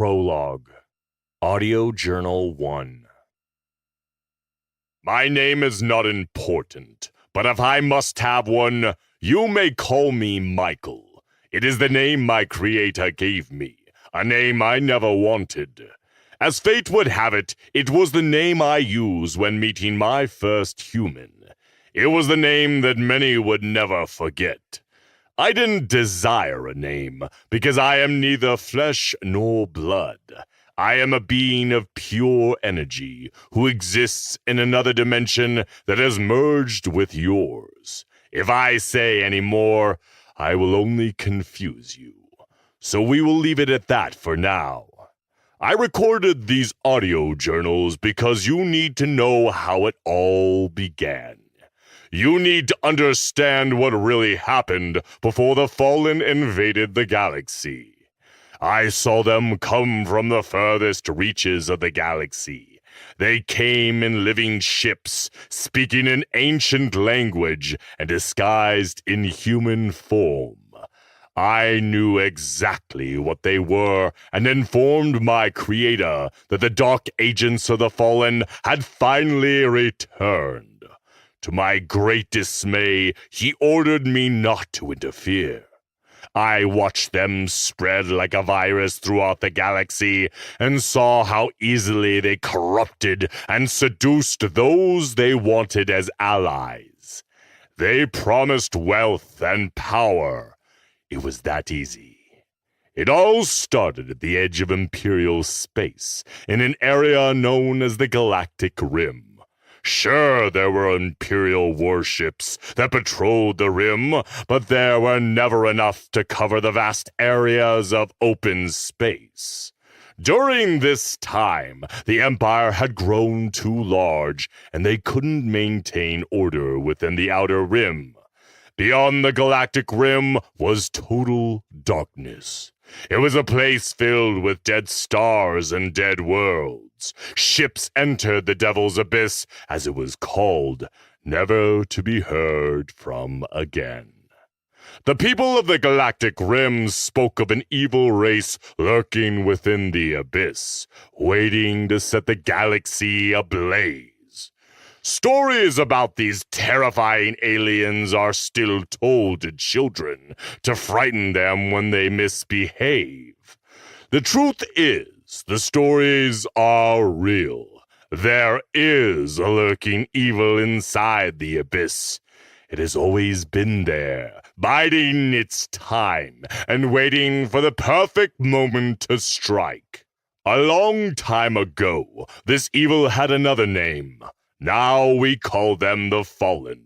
Prologue. Audio Journal 1. My name is not important, but if I must have one, you may call me Michael. It is the name my creator gave me, a name I never wanted. As fate would have it, it was the name I used when meeting my first human. It was the name that many would never forget. I didn't desire a name, because I am neither flesh nor blood. I am a being of pure energy, who exists in another dimension that has merged with yours. If I say any more, I will only confuse you. So we will leave it at that for now. I recorded these audio journals because you need to know how it all began. You need to understand what really happened before the Fallen invaded the galaxy. I saw them come from the furthest reaches of the galaxy. They came in living ships, speaking an ancient language and disguised in human form. I knew exactly what they were and informed my creator that the dark agents of the Fallen had finally returned. To my great dismay, he ordered me not to interfere. I watched them spread like a virus throughout the galaxy and saw how easily they corrupted and seduced those they wanted as allies. They promised wealth and power. It was that easy. It all started at the edge of Imperial space, in an area known as the Galactic Rim. Sure, there were Imperial warships that patrolled the Rim, but there were never enough to cover the vast areas of open space. During this time, the Empire had grown too large, and they couldn't maintain order within the Outer Rim. Beyond the Galactic Rim was total darkness. It was a place filled with dead stars and dead worlds. Ships entered the Devil's Abyss, as it was called, never to be heard from again. The people of the Galactic Rim spoke of an evil race lurking within the abyss, waiting to set the galaxy ablaze. Stories about these terrifying aliens are still told to children to frighten them when they misbehave. The truth is, the stories are real. There is a lurking evil inside the abyss. It has always been there, biding its time and waiting for the perfect moment to strike. A long time ago, this evil had another name. Now we call them the Fallen.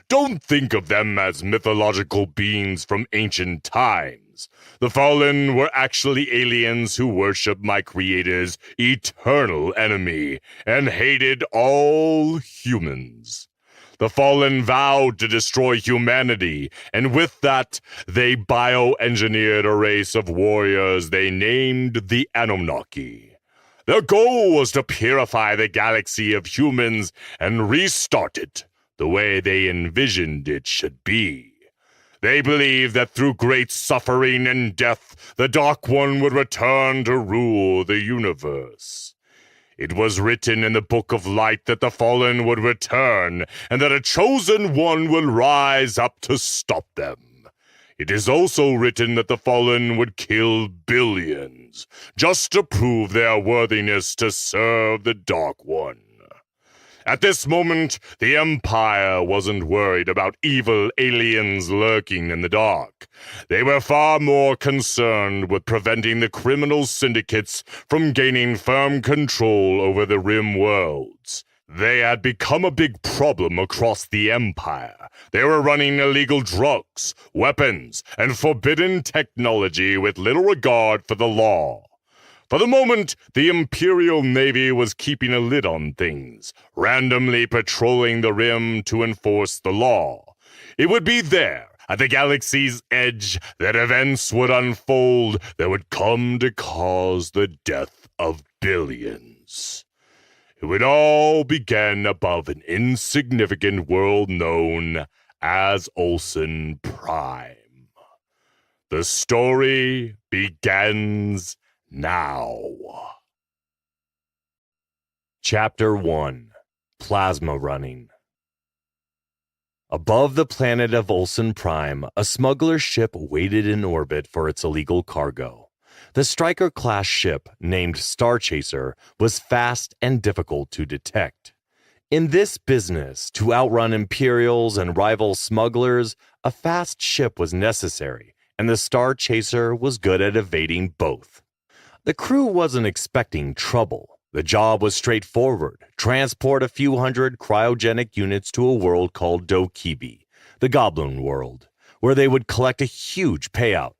Don't think of them as mythological beings from ancient times. The Fallen were actually aliens who worshipped my creator's eternal enemy and hated all humans. The Fallen vowed to destroy humanity, and with that, they bioengineered a race of warriors they named the Anunnaki. Their goal was to purify the galaxy of humans and restart it the way they envisioned it should be. They believed that through great suffering and death, the Dark One would return to rule the universe. It was written in the Book of Light that the Fallen would return and that a chosen one would rise up to stop them. It is also written that the Fallen would kill billions, just to prove their worthiness to serve the Dark One. At this moment, the Empire wasn't worried about evil aliens lurking in the dark. They were far more concerned with preventing the criminal syndicates from gaining firm control over the Rim worlds. They had become a big problem across the Empire. They were running illegal drugs, weapons, and forbidden technology with little regard for the law. For the moment, the Imperial Navy was keeping a lid on things, randomly patrolling the Rim to enforce the law. It would be there, at the galaxy's edge, that events would unfold that would come to cause the death of billions. It would all begin above an insignificant world known as Olsen Prime. The story begins now. Chapter 1. Plasma Running. Above the planet of Olsen Prime, a smuggler ship waited in orbit for its illegal cargo. The Striker-class ship, named Star Chaser, was fast and difficult to detect. In this business, to outrun Imperials and rival smugglers, a fast ship was necessary, and the Star Chaser was good at evading both. The crew wasn't expecting trouble. The job was straightforward: transport a few hundred cryogenic units to a world called Dokibi, the Goblin World, where they would collect a huge payout.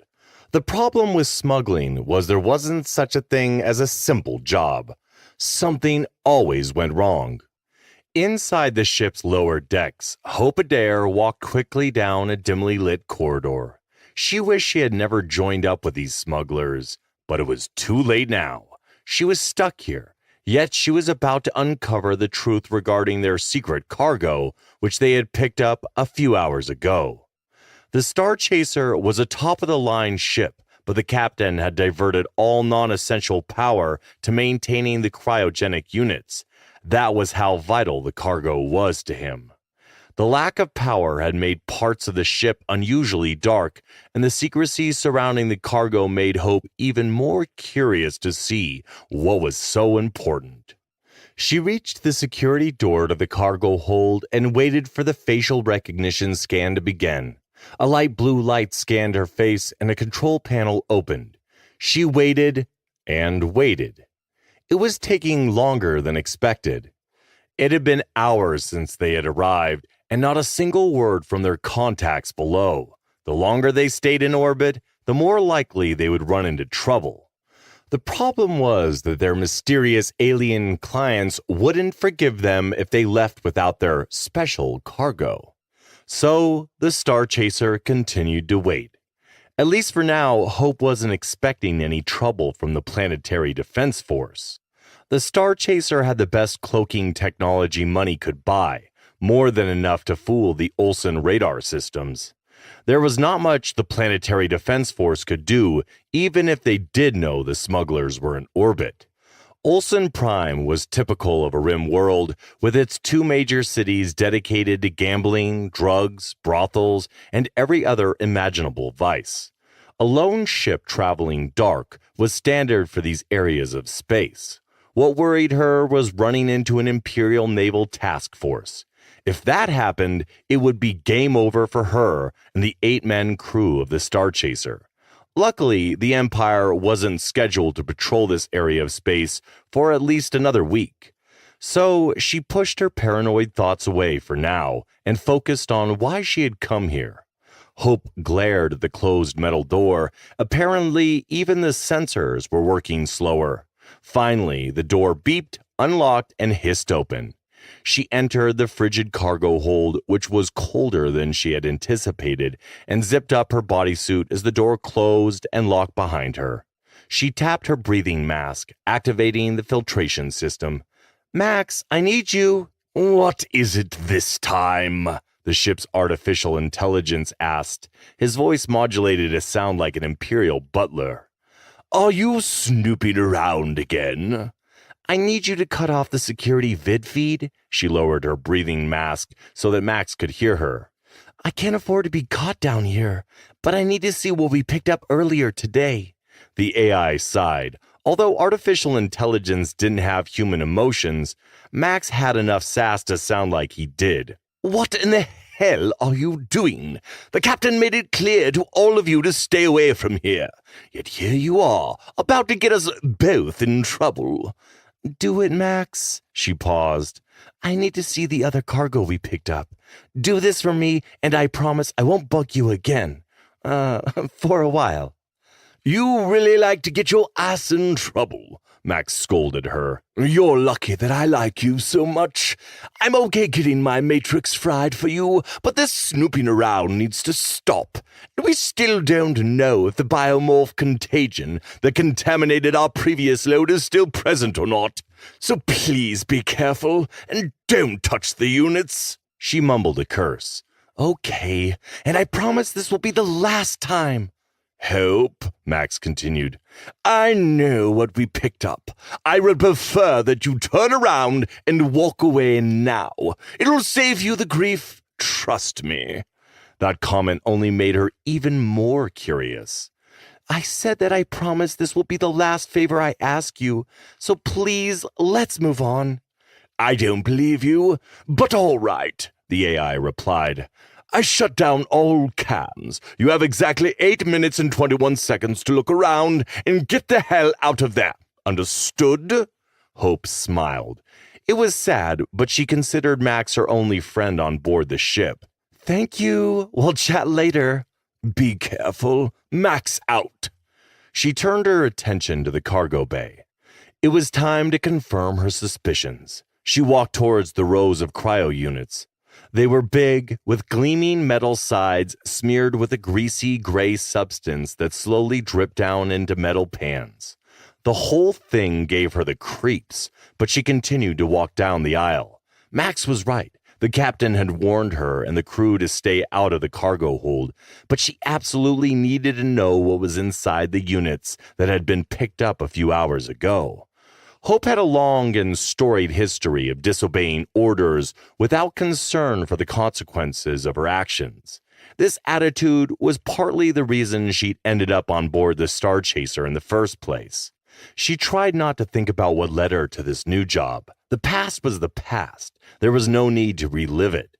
The problem with smuggling was there wasn't such a thing as a simple job. Something always went wrong. Inside the ship's lower decks, Hope Adair walked quickly down a dimly lit corridor. She wished she had never joined up with these smugglers, but it was too late now. She was stuck here. Yet she was about to uncover the truth regarding their secret cargo, which they had picked up a few hours ago. The Star Chaser was a top-of-the-line ship, but the captain had diverted all non-essential power to maintaining the cryogenic units. That was how vital the cargo was to him. The lack of power had made parts of the ship unusually dark, and the secrecy surrounding the cargo made Hope even more curious to see what was so important. She reached the security door to the cargo hold and waited for the facial recognition scan to begin. A light blue light scanned her face and a control panel opened. She waited and waited. It was taking longer than expected. It had been hours since they had arrived, and not a single word from their contacts below. The longer they stayed in orbit, the more likely they would run into trouble. The problem was that their mysterious alien clients wouldn't forgive them if they left without their special cargo. So the Star Chaser continued to wait. At least for now, Hope wasn't expecting any trouble from the Planetary Defense Force. The Star Chaser had the best cloaking technology money could buy, more than enough to fool the Olsen radar systems. There was not much the Planetary Defense Force could do, even if they did know the smugglers were in orbit. Olsen Prime was typical of a rim world, with its two major cities dedicated to gambling, drugs, brothels, and every other imaginable vice. A lone ship traveling dark was standard for these areas of space. What worried her was running into an Imperial Naval Task Force. If that happened, it would be game over for her and the 8-man crew of the Star Chaser. Luckily, the Empire wasn't scheduled to patrol this area of space for at least another week. So she pushed her paranoid thoughts away for now and focused on why she had come here. Hope glared at the closed metal door. Apparently, even the sensors were working slower. Finally, the door beeped, unlocked, and hissed open. She entered the frigid cargo hold, which was colder than she had anticipated, and zipped up her bodysuit as the door closed and locked behind her. She tapped her breathing mask, activating the filtration system. "Max, I need you." "What is it this time?" the ship's artificial intelligence asked. His voice modulated to sound like an Imperial butler. "Are you snooping around again?" "I need you to cut off the security vid feed." She lowered her breathing mask so that Max could hear her. "I can't afford to be caught down here, but I need to see what we picked up earlier today." The AI sighed. Although artificial intelligence didn't have human emotions, Max had enough sass to sound like he did. "What in the hell are you doing? The captain made it clear to all of you to stay away from here. Yet here you are, about to get us both in trouble." "Do it, Max." She paused. "I need to see the other cargo we picked up. Do this for me, and I promise I won't bug you again. For a while." "You really like to get your ass in trouble," Max scolded her. "You're lucky that I like you so much. I'm okay getting my matrix fried for you, but this snooping around needs to stop. And we still don't know if the biomorph contagion that contaminated our previous load is still present or not. So please be careful and don't touch the units." She mumbled a curse. "Okay, and I promise this will be the last time." Hope, Max continued. I know what we picked up. I would prefer that you turn around and walk away now. It'll save you the grief. Trust me. That comment only made her even more curious. I said that I promise this will be the last favor I ask you, so please, let's move on. I don't believe you, but all right, the AI replied. I shut down all cams. You have exactly 8 minutes and 21 seconds to look around and get the hell out of there. Understood? Hope smiled. It was sad, but she considered Max her only friend on board the ship. Thank you. We'll chat later. Be careful. Max out. She turned her attention to the cargo bay. It was time to confirm her suspicions. She walked towards the rows of cryo units. They were big, with gleaming metal sides smeared with a greasy gray substance that slowly dripped down into metal pans. The whole thing gave her the creeps, but she continued to walk down the aisle. Max was right. The captain had warned her and the crew to stay out of the cargo hold, but she absolutely needed to know what was inside the units that had been picked up a few hours ago. Hope had a long and storied history of disobeying orders without concern for the consequences of her actions. This attitude was partly the reason she'd ended up on board the Star Chaser in the first place. She tried not to think about what led her to this new job. The past was the past. There was no need to relive it.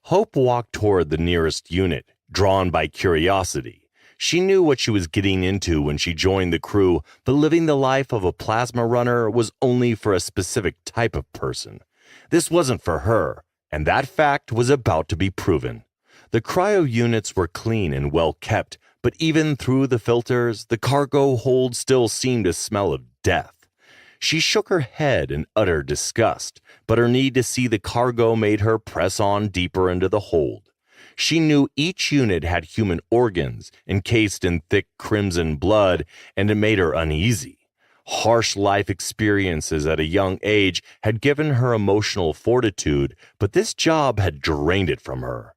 Hope walked toward the nearest unit, drawn by curiosity. She knew what she was getting into when she joined the crew, but living the life of a plasma runner was only for a specific type of person. This wasn't for her, and that fact was about to be proven. The cryo units were clean and well kept, but even through the filters, the cargo hold still seemed to smell of death. She shook her head in utter disgust, but her need to see the cargo made her press on deeper into the hold. She knew each unit had human organs encased in thick crimson blood, and it made her uneasy. Harsh life experiences at a young age had given her emotional fortitude, but this job had drained it from her.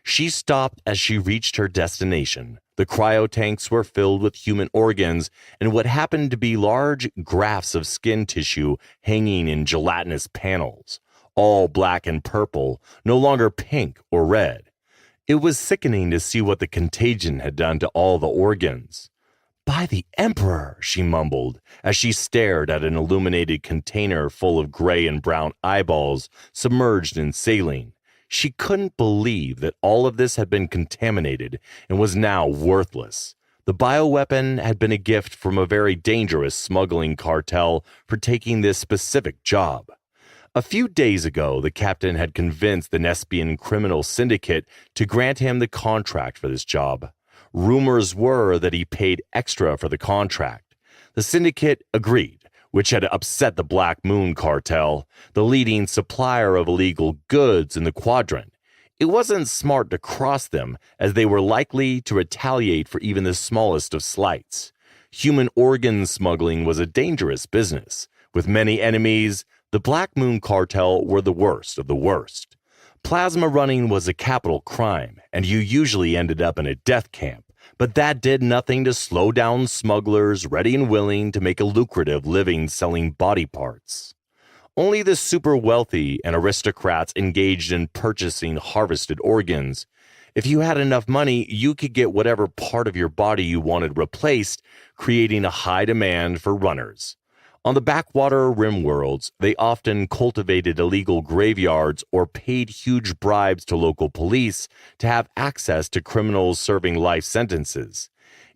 She stopped as she reached her destination. The cryotanks were filled with human organs and what happened to be large grafts of skin tissue hanging in gelatinous panels, all black and purple, no longer pink or red. It was sickening to see what the contagion had done to all the organs. By the Emperor, she mumbled, as she stared at an illuminated container full of gray and brown eyeballs submerged in saline. She couldn't believe that all of this had been contaminated and was now worthless. The bioweapon had been a gift from a very dangerous smuggling cartel for taking this specific job. A few days ago, the captain had convinced the Nespian criminal syndicate to grant him the contract for this job. Rumors were that he paid extra for the contract. The syndicate agreed, which had upset the Black Moon cartel, the leading supplier of illegal goods in the quadrant. It wasn't smart to cross them, as they were likely to retaliate for even the smallest of slights. Human organ smuggling was a dangerous business. With many enemies, the Black Moon cartel were the worst of the worst. Plasma running was a capital crime, and you usually ended up in a death camp, but that did nothing to slow down smugglers ready and willing to make a lucrative living selling body parts. Only the super wealthy and aristocrats engaged in purchasing harvested organs. If you had enough money, you could get whatever part of your body you wanted replaced, creating a high demand for runners. On the backwater rim worlds, they often cultivated illegal graveyards or paid huge bribes to local police to have access to criminals serving life sentences.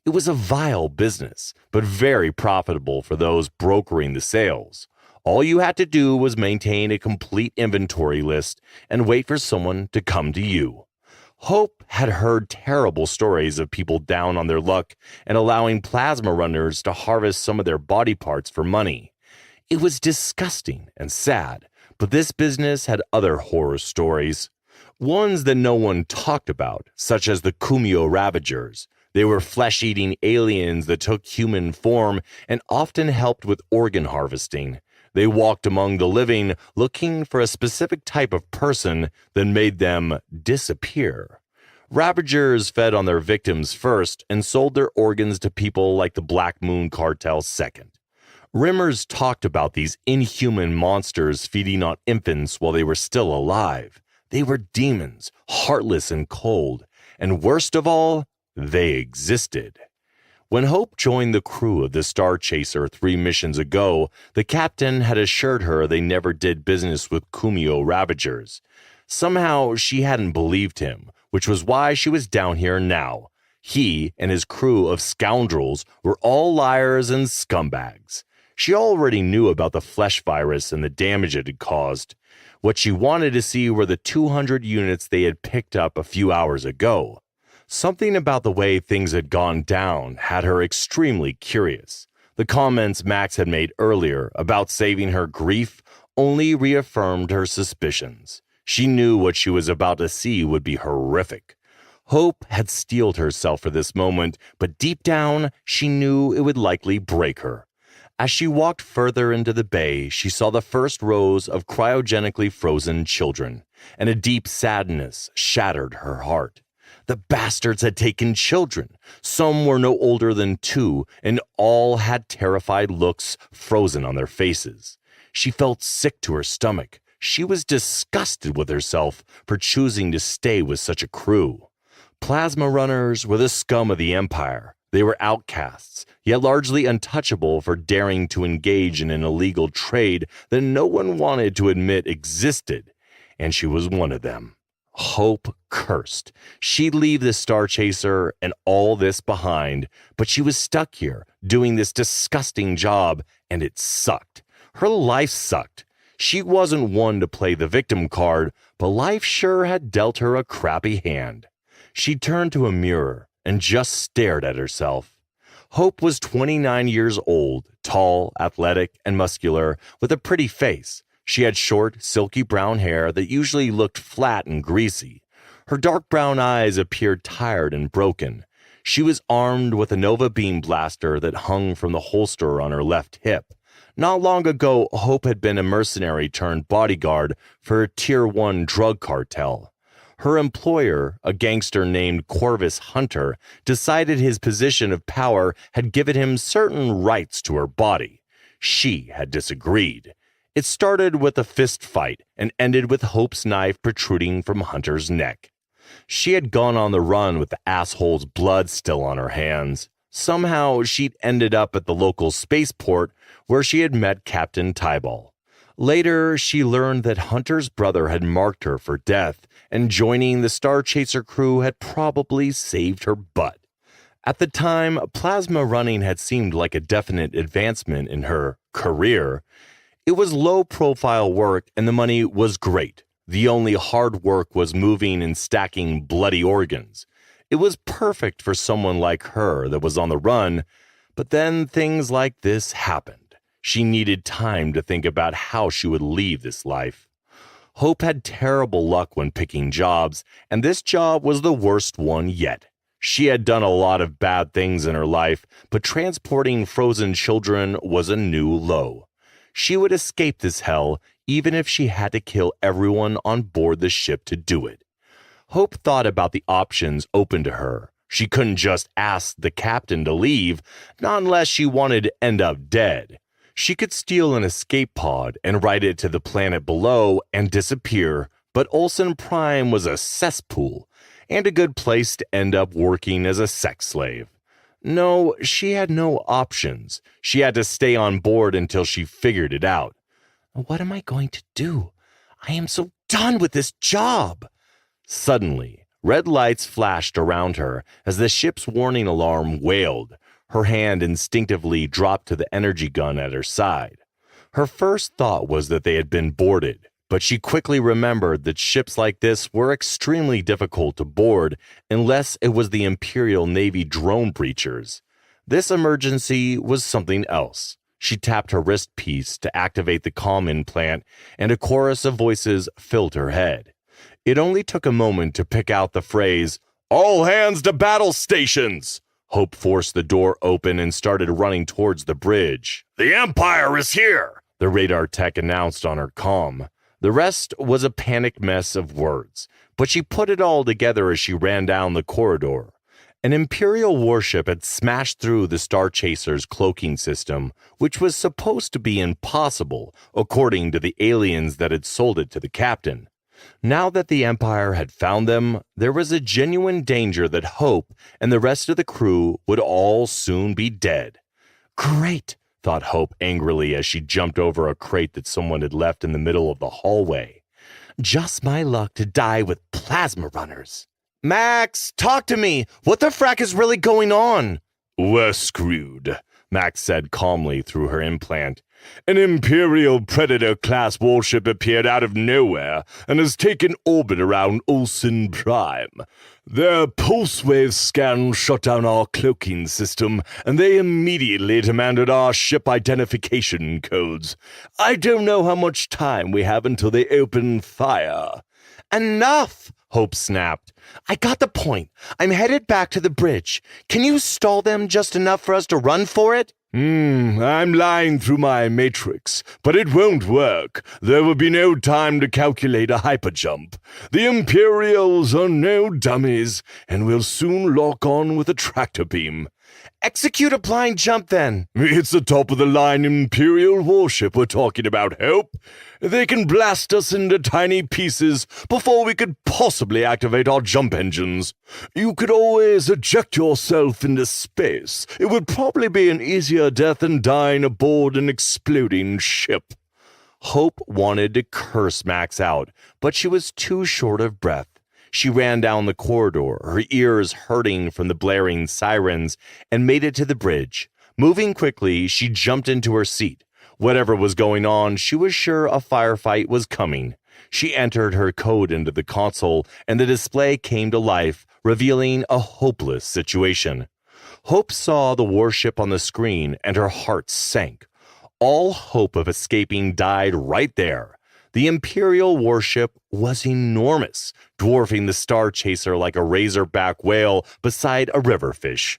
It was a vile business, but very profitable for those brokering the sales. All you had to do was maintain a complete inventory list and wait for someone to come to you. Hope had heard terrible stories of people down on their luck and allowing plasma runners to harvest some of their body parts for money. It was disgusting and sad, but this business had other horror stories. Ones that no one talked about, such as the Kumio Ravagers. They were flesh-eating aliens that took human form and often helped with organ harvesting. They walked among the living looking for a specific type of person that made them disappear. Ravagers fed on their victims first and sold their organs to people like the Black Moon Cartel second. Rimmers talked about these inhuman monsters feeding on infants while they were still alive. They were demons, heartless and cold, and worst of all, they existed. When Hope joined the crew of the Star Chaser 3 missions ago, the captain had assured her they never did business with Kumio Ravagers. Somehow, she hadn't believed him, which was why she was down here now. He and his crew of scoundrels were all liars and scumbags. She already knew about the flesh virus and the damage it had caused. What she wanted to see were the 200 units they had picked up a few hours ago. Something about the way things had gone down had her extremely curious. The comments Max had made earlier about saving her grief only reaffirmed her suspicions. She knew what she was about to see would be horrific. Hope had steeled herself for this moment, but deep down, she knew it would likely break her. As she walked further into the bay, she saw the first rows of cryogenically frozen children, and a deep sadness shattered her heart. The bastards had taken children. Some were no older than 2, and all had terrified looks frozen on their faces. She felt sick to her stomach. She was disgusted with herself for choosing to stay with such a crew. Plasma runners were the scum of the Empire. They were outcasts, yet largely untouchable for daring to engage in an illegal trade that no one wanted to admit existed, and she was one of them. Hope cursed. She'd leave the Star Chaser and all this behind, but she was stuck here, doing this disgusting job, and it sucked. Her life sucked. She wasn't one to play the victim card, but life sure had dealt her a crappy hand. She turned to a mirror and just stared at herself. Hope was 29 years old, tall, athletic, and muscular, with a pretty face. She had short, silky brown hair that usually looked flat and greasy. Her dark brown eyes appeared tired and broken. She was armed with a Nova beam blaster that hung from the holster on her left hip. Not long ago, Hope had been a mercenary turned bodyguard for a Tier 1 drug cartel. Her employer, a gangster named Corvus Hunter, decided his position of power had given him certain rights to her body. She had disagreed. It started with a fist fight and ended with Hope's knife protruding from Hunter's neck. She had gone on the run with the asshole's blood still on her hands. Somehow, she'd ended up at the local spaceport where she had met Captain Tyball. Later, she learned that Hunter's brother had marked her for death, and joining the Star Chaser crew had probably saved her butt. At the time, plasma running had seemed like a definite advancement in her career. It was low-profile work, and the money was great. The only hard work was moving and stacking bloody organs. It was perfect for someone like her that was on the run, but then things like this happened. She needed time to think about how she would leave this life. Hope had terrible luck when picking jobs, and this job was the worst one yet. She had done a lot of bad things in her life, but transporting frozen children was a new low. She would escape this hell even if she had to kill everyone on board the ship to do it. Hope thought about the options open to her. She couldn't just ask the captain to leave, not unless she wanted to end up dead. She could steal an escape pod and ride it to the planet below and disappear, but Olsen Prime was a cesspool and a good place to end up working as a sex slave. No, she had no options. She had to stay on board until she figured it out. What am I going to do? I am so done with this job. Suddenly, red lights flashed around her as the ship's warning alarm wailed. Her hand instinctively dropped to the energy gun at her side. Her first thought was that they had been boarded, but she quickly remembered that ships like this were extremely difficult to board unless it was the Imperial Navy drone breachers. This emergency was something else. She tapped her wrist piece to activate the comm implant, and a chorus of voices filled her head. It only took a moment to pick out the phrase, "All hands to battle stations!" Hope forced the door open and started running towards the bridge. "The Empire is here!" the radar tech announced on her comm. The rest was a panicked mess of words, but she put it all together as she ran down the corridor. An Imperial warship had smashed through the Star Chaser's cloaking system, which was supposed to be impossible, according to the aliens that had sold it to the captain. Now that the Empire had found them, there was a genuine danger that Hope and the rest of the crew would all soon be dead. Great, thought Hope angrily as she jumped over a crate that someone had left in the middle of the hallway. Just my luck to die with plasma runners. Max, talk to me. What the frack is really going on? We're screwed, Max said calmly through her implant. An Imperial Predator-class warship appeared out of nowhere and has taken orbit around Olsen Prime. Their pulse-wave scan shut down our cloaking system, and they immediately demanded our ship identification codes. I don't know how much time we have until they open fire. Enough! Hope snapped. I got the point. I'm headed back to the bridge. Can you stall them just enough for us to run for it? I'm lying through my matrix, but it won't work. There will be no time to calculate a hyperjump. The Imperials are no dummies, and will soon lock on with a tractor beam. Execute a blind jump, then. It's the top-of-the-line Imperial warship we're talking about, Hope. They can blast us into tiny pieces before we could possibly activate our jump engines. You could always eject yourself into space. It would probably be an easier death than dying aboard an exploding ship. Hope wanted to curse Max out, but she was too short of breath. She ran down the corridor, her ears hurting from the blaring sirens, and made it to the bridge. Moving quickly, she jumped into her seat. Whatever was going on, she was sure a firefight was coming. She entered her code into the console, and the display came to life, revealing a hopeless situation. Hope saw the warship on the screen, and her heart sank. All hope of escaping died right there. The Imperial warship was enormous, dwarfing the Star Chaser like a razorback whale beside a riverfish.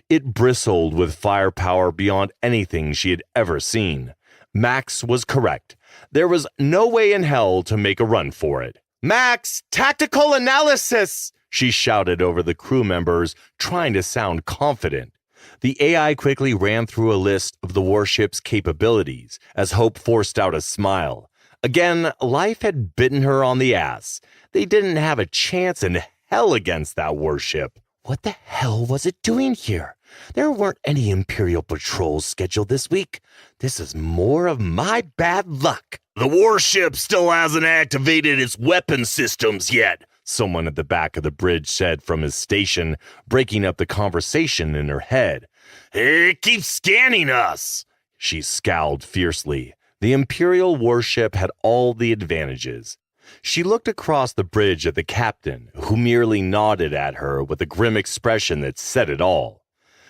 It bristled with firepower beyond anything she had ever seen. Max was correct. There was no way in hell to make a run for it. Max, tactical analysis! She shouted over the crew members, trying to sound confident. The AI quickly ran through a list of the warship's capabilities as Hope forced out a smile. Again, life had bitten her on the ass. They didn't have a chance in hell against that warship. What the hell was it doing here? There weren't any Imperial patrols scheduled this week. This is more of my bad luck. The warship still hasn't activated its weapon systems yet, someone at the back of the bridge said from his station, breaking up the conversation in her head. It keeps scanning us. She scowled fiercely. The Imperial warship had all the advantages. She looked across the bridge at the captain, who merely nodded at her with a grim expression that said it all.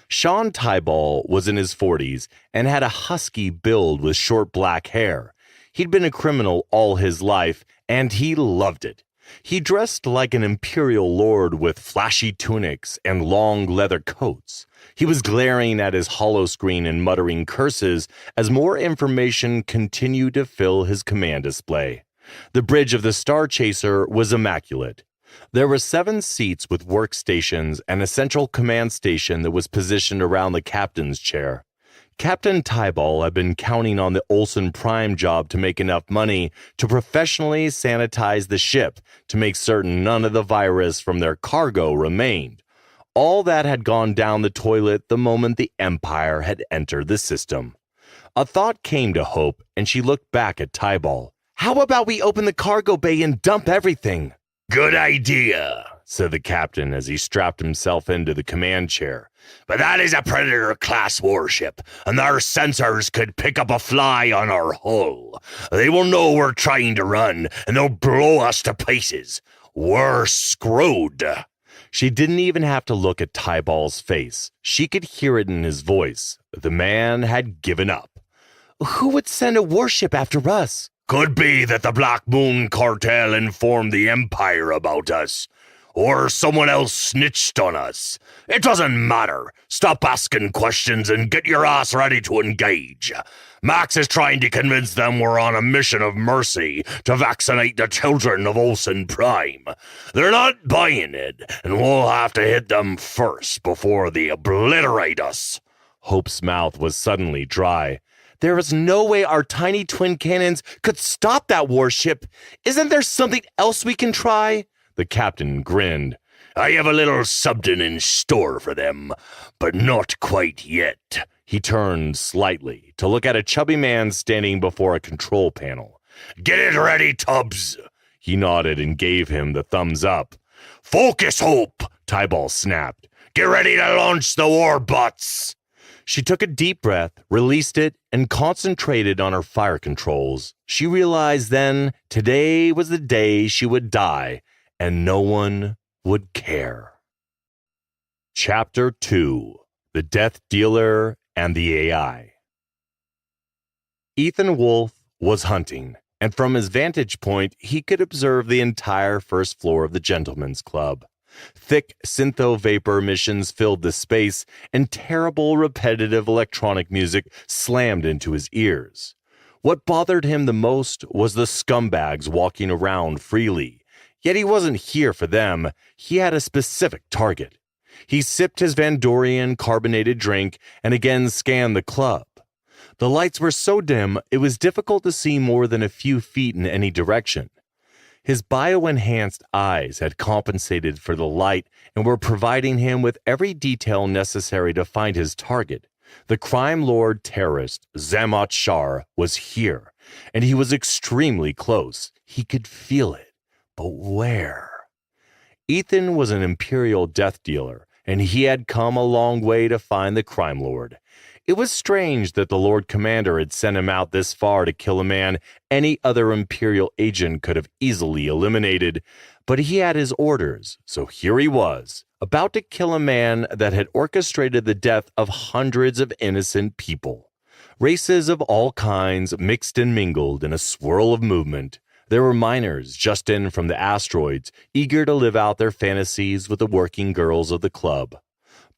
Sean Tyball was in his 40s and had a husky build with short black hair. He'd been a criminal all his life, and he loved it. He dressed like an Imperial lord with flashy tunics and long leather coats. He was glaring at his holoscreen and muttering curses as more information continued to fill his command display. The bridge of the Star Chaser was immaculate. There were 7 seats with workstations and a central command station that was positioned around the captain's chair. Captain Tyball had been counting on the Olsen Prime job to make enough money to professionally sanitize the ship to make certain none of the virus from their cargo remained. All that had gone down the toilet the moment the Empire had entered the system. A thought came to Hope, and she looked back at Tyball. How about we open the cargo bay and dump everything? Good idea, said the captain as he strapped himself into the command chair. But that is a Predator-class warship, and their sensors could pick up a fly on our hull. They will know we're trying to run, and they'll blow us to pieces. We're screwed. She didn't even have to look at Tyball's face. She could hear it in his voice. The man had given up. Who would send a warship after us? Could be that the Black Moon Cartel informed the Empire about us. Or someone else snitched on us. It doesn't matter. Stop asking questions and get your ass ready to engage. Max is trying to convince them we're on a mission of mercy to vaccinate the children of Olsen Prime. They're not buying it, and we'll have to hit them first before they obliterate us. Hope's mouth was suddenly dry. There is no way our tiny twin cannons could stop that warship. Isn't there something else we can try? The captain grinned. I have a little something in store for them, but not quite yet. He turned slightly to look at a chubby man standing before a control panel. Get it ready, Tubbs. He nodded and gave him the thumbs up. Focus, Hope, Tyball snapped. Get ready to launch the warbots. She took a deep breath, released it, and concentrated on her fire controls. She realized then today was the day she would die, and no one would care. Chapter 2: The Death Dealer and the AI. Ethan Wolfe was hunting, and from his vantage point, he could observe the entire first floor of the Gentlemen's Club. Thick syntho-vapor emissions filled the space, and terrible, repetitive electronic music slammed into his ears. What bothered him the most was the scumbags walking around freely. Yet he wasn't here for them. He had a specific target. He sipped his Van Dorian carbonated drink and again scanned the club. The lights were so dim, it was difficult to see more than a few feet in any direction. His bio-enhanced eyes had compensated for the light and were providing him with every detail necessary to find his target. The crime lord terrorist, Zamat Shar, was here, and he was extremely close. He could feel it. But where? Ethan was an Imperial death dealer, and he had come a long way to find the crime lord. It was strange that the Lord Commander had sent him out this far to kill a man any other Imperial agent could have easily eliminated, but he had his orders, so here he was, about to kill a man that had orchestrated the death of hundreds of innocent people. Races of all kinds mixed and mingled in a swirl of movement. There were miners just in from the asteroids, eager to live out their fantasies with the working girls of the club.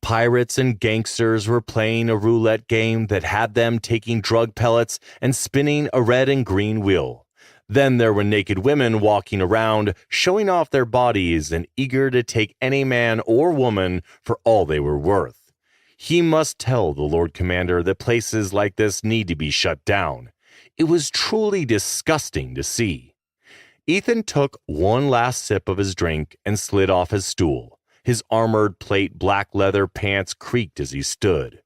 Pirates and gangsters were playing a roulette game that had them taking drug pellets and spinning a red and green wheel. Then there were naked women walking around, showing off their bodies and eager to take any man or woman for all they were worth. He must tell the Lord Commander that places like this need to be shut down. It was truly disgusting to see. Ethan took one last sip of his drink and slid off his stool. His armored plate black leather pants creaked as he stood.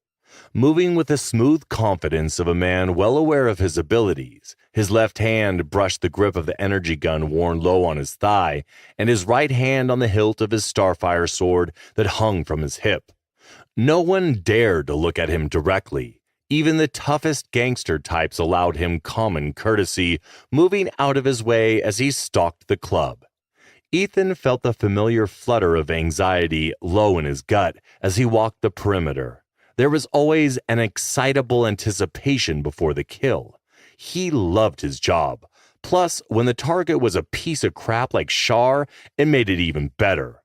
Moving with the smooth confidence of a man well aware of his abilities, his left hand brushed the grip of the energy gun worn low on his thigh, and his right hand on the hilt of his Starfire sword that hung from his hip. No one dared to look at him directly. Even the toughest gangster types allowed him common courtesy, moving out of his way as he stalked the club. Ethan felt the familiar flutter of anxiety low in his gut as he walked the perimeter. There was always an excitable anticipation before the kill. He loved his job. Plus, when the target was a piece of crap like Shar, it made it even better.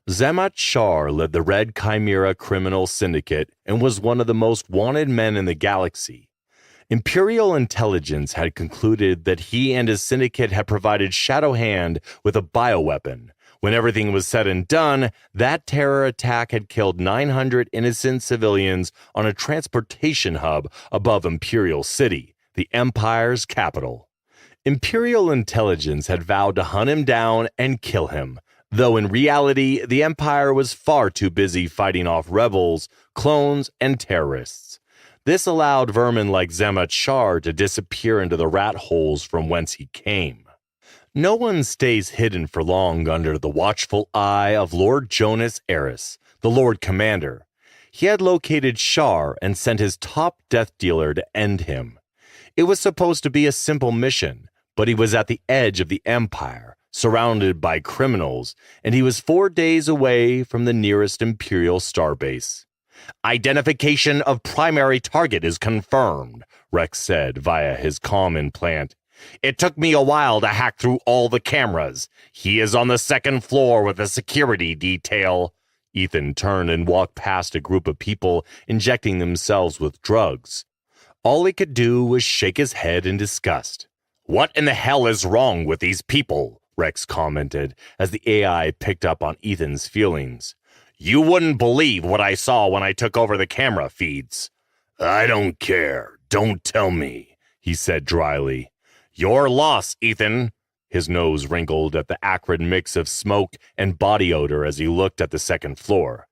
Zamat Shar led the Red Chimera criminal syndicate and was one of the most wanted men in the galaxy. Imperial intelligence had concluded that he and his syndicate had provided Shadowhand with a bioweapon. When everything was said and done, that terror attack had killed 900 innocent civilians on a transportation hub above Imperial City, the Empire's capital. Imperial intelligence had vowed to hunt him down and kill him, though in reality, the Empire was far too busy fighting off rebels, clones, and terrorists. This allowed vermin like Zamat Shar to disappear into the rat holes from whence he came. No one stays hidden for long under the watchful eye of Lord Jonas Eris, the Lord Commander. He had located Shar and sent his top death dealer to end him. It was supposed to be a simple mission, but he was at the edge of the Empire, surrounded by criminals, and he was 4 days away from the nearest Imperial starbase. Identification of primary target is confirmed, Rex said via his comm implant. It took me a while to hack through all the cameras. He is on the second floor with a security detail. Ethan turned and walked past a group of people injecting themselves with drugs. All he could do was shake his head in disgust. "What in the hell is wrong with these people?" Rex commented as the AI picked up on Ethan's feelings. "You wouldn't believe what I saw when I took over the camera feeds." "I don't care. Don't tell me," he said dryly. "Your loss, Ethan." His nose wrinkled at the acrid mix of smoke and body odor as he looked at the second floor.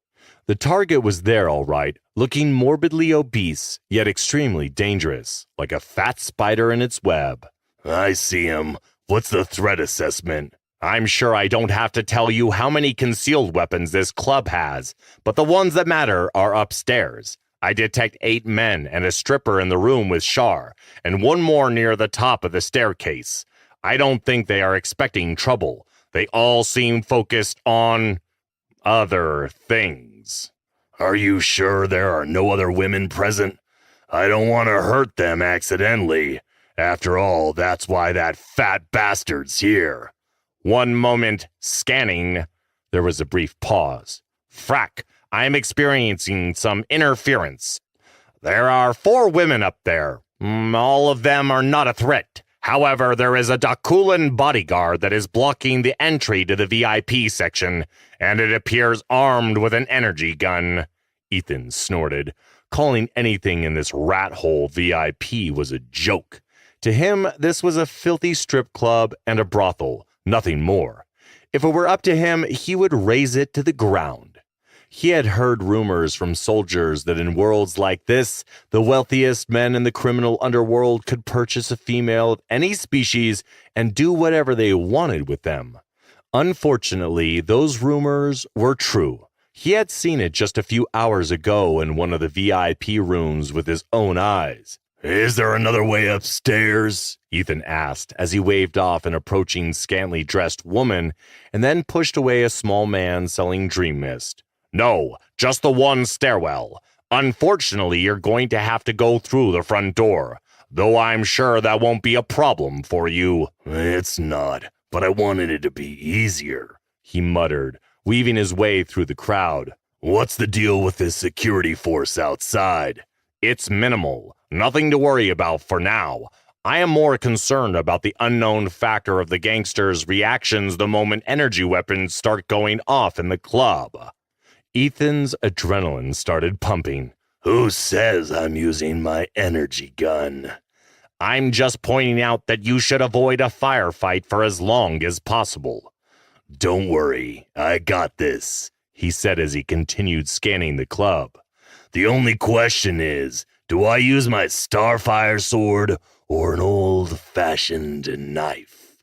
The target was there all right, looking morbidly obese, yet extremely dangerous, like a fat spider in its web. "I see him. What's the threat assessment?" "I'm sure I don't have to tell you how many concealed weapons this club has, but the ones that matter are upstairs. I detect 8 men and a stripper in the room with Shar, and one more near the top of the staircase. I don't think they are expecting trouble. They all seem focused on other things." "Are you sure there are no other women present? I don't want to hurt them accidentally. After all, that's why that fat bastard's here." "One moment, scanning." There was a brief pause. "Frack, I'm experiencing some interference. There are 4 women up there. All of them are not a threat. However, there is a Dakulan bodyguard that is blocking the entry to the VIP section, and it appears armed with an energy gun." Ethan snorted. Calling anything in this rat hole VIP was a joke. To him, this was a filthy strip club and a brothel, nothing more. If it were up to him, he would raze it to the ground. He had heard rumors from soldiers that in worlds like this, the wealthiest men in the criminal underworld could purchase a female of any species and do whatever they wanted with them. Unfortunately, those rumors were true. He had seen it just a few hours ago in one of the VIP rooms with his own eyes. "Is there another way upstairs?" Ethan asked as he waved off an approaching scantily dressed woman and then pushed away a small man selling dream mist. "No, just the one stairwell. Unfortunately, you're going to have to go through the front door, though I'm sure that won't be a problem for you." "It's not, but I wanted it to be easier," he muttered, weaving his way through the crowd. "What's the deal with this security force outside?" "It's minimal. Nothing to worry about for now. I am more concerned about the unknown factor of the gangsters' reactions the moment energy weapons start going off in the club." Ethan's adrenaline started pumping. "Who says I'm using my energy gun?" "I'm just pointing out that you should avoid a firefight for as long as possible." "Don't worry, I got this," he said as he continued scanning the club. "The only question is, do I use my Starfire sword or an old-fashioned knife?"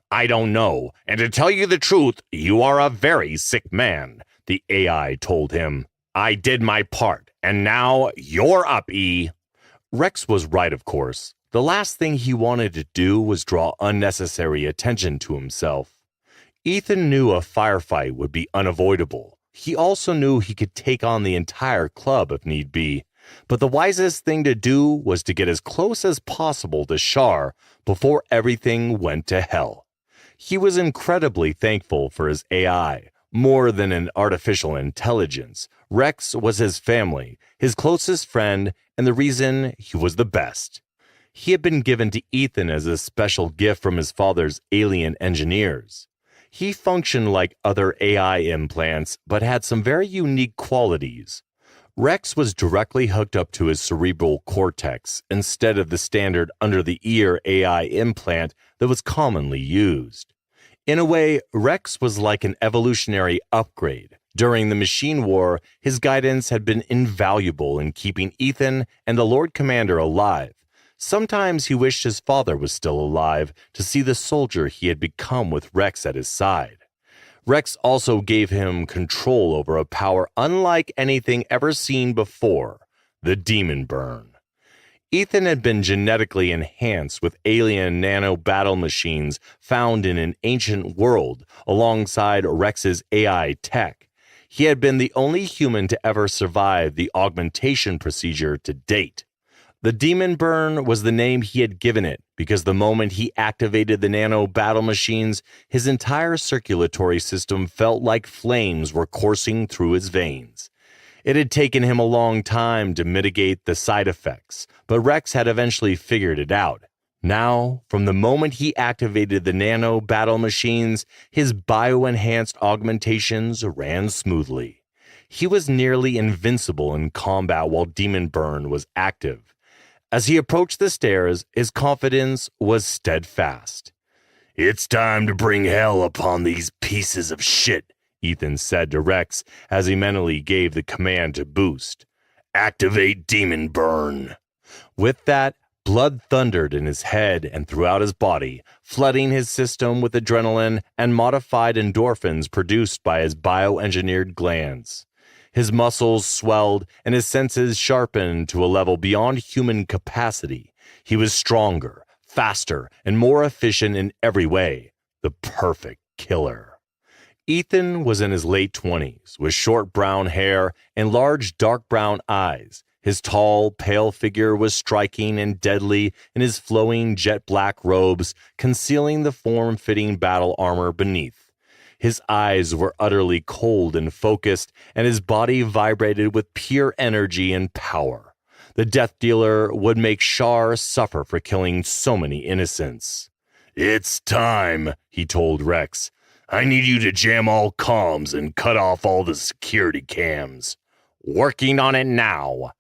"I don't know, and to tell you the truth, you are a very sick man," the AI told him. "I did my part, and now you're up, E." Rex was right, of course. The last thing he wanted to do was draw unnecessary attention to himself. Ethan knew a firefight would be unavoidable. He also knew he could take on the entire club if need be. But the wisest thing to do was to get as close as possible to Shar before everything went to hell. He was incredibly thankful for his AI. More than an artificial intelligence, Rex was his family, his closest friend, and the reason he was the best. He had been given to Ethan as a special gift from his father's alien engineers. He functioned like other AI implants, but had some very unique qualities. Rex was directly hooked up to his cerebral cortex instead of the standard under-the-ear AI implant that was commonly used. In a way, Rex was like an evolutionary upgrade. During the Machine War, his guidance had been invaluable in keeping Ethan and the Lord Commander alive. Sometimes he wished his father was still alive to see the soldier he had become with Rex at his side. Rex also gave him control over a power unlike anything ever seen before, the Demon Burn. Ethan had been genetically enhanced with alien nano battle machines found in an ancient world alongside Rex's AI tech. He had been the only human to ever survive the augmentation procedure to date. The Demon Burn was the name he had given it because the moment he activated the nano battle machines, his entire circulatory system felt like flames were coursing through his veins. It had taken him a long time to mitigate the side effects, but Rex had eventually figured it out. Now, from the moment he activated the nano battle machines, his bio-enhanced augmentations ran smoothly. He was nearly invincible in combat while Demon Burn was active. As he approached the stairs, his confidence was steadfast. "It's time to bring hell upon these pieces of shit," Ethan said to Rex as he mentally gave the command to boost. "Activate Demon Burn." With that, blood thundered in his head and throughout his body, flooding his system with adrenaline and modified endorphins produced by his bioengineered glands. His muscles swelled and his senses sharpened to a level beyond human capacity. He was stronger, faster, and more efficient in every way. The perfect killer. Ethan was in his late 20s, with short brown hair and large dark brown eyes. His tall, pale figure was striking and deadly in his flowing jet-black robes, concealing the form-fitting battle armor beneath. His eyes were utterly cold and focused, and his body vibrated with pure energy and power. The Death Dealer would make Shar suffer for killing so many innocents. "It's time," he told Rex. "I need you to jam all comms and cut off all the security cams." "Working on it now."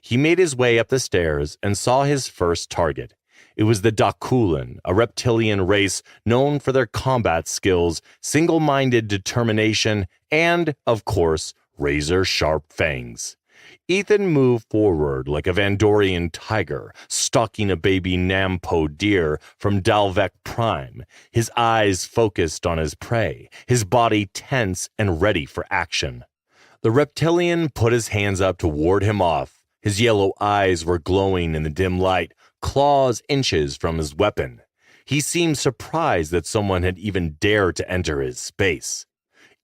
He made his way up the stairs and saw his first target. It was the Dakulan, a reptilian race known for their combat skills, single-minded determination, and, of course, razor-sharp fangs. Ethan moved forward like a Vandorian tiger, stalking a baby Nampo deer from Dalvec Prime, his eyes focused on his prey, his body tense and ready for action. The reptilian put his hands up to ward him off. His yellow eyes were glowing in the dim light, claws inches from his weapon. He seemed surprised that someone had even dared to enter his space.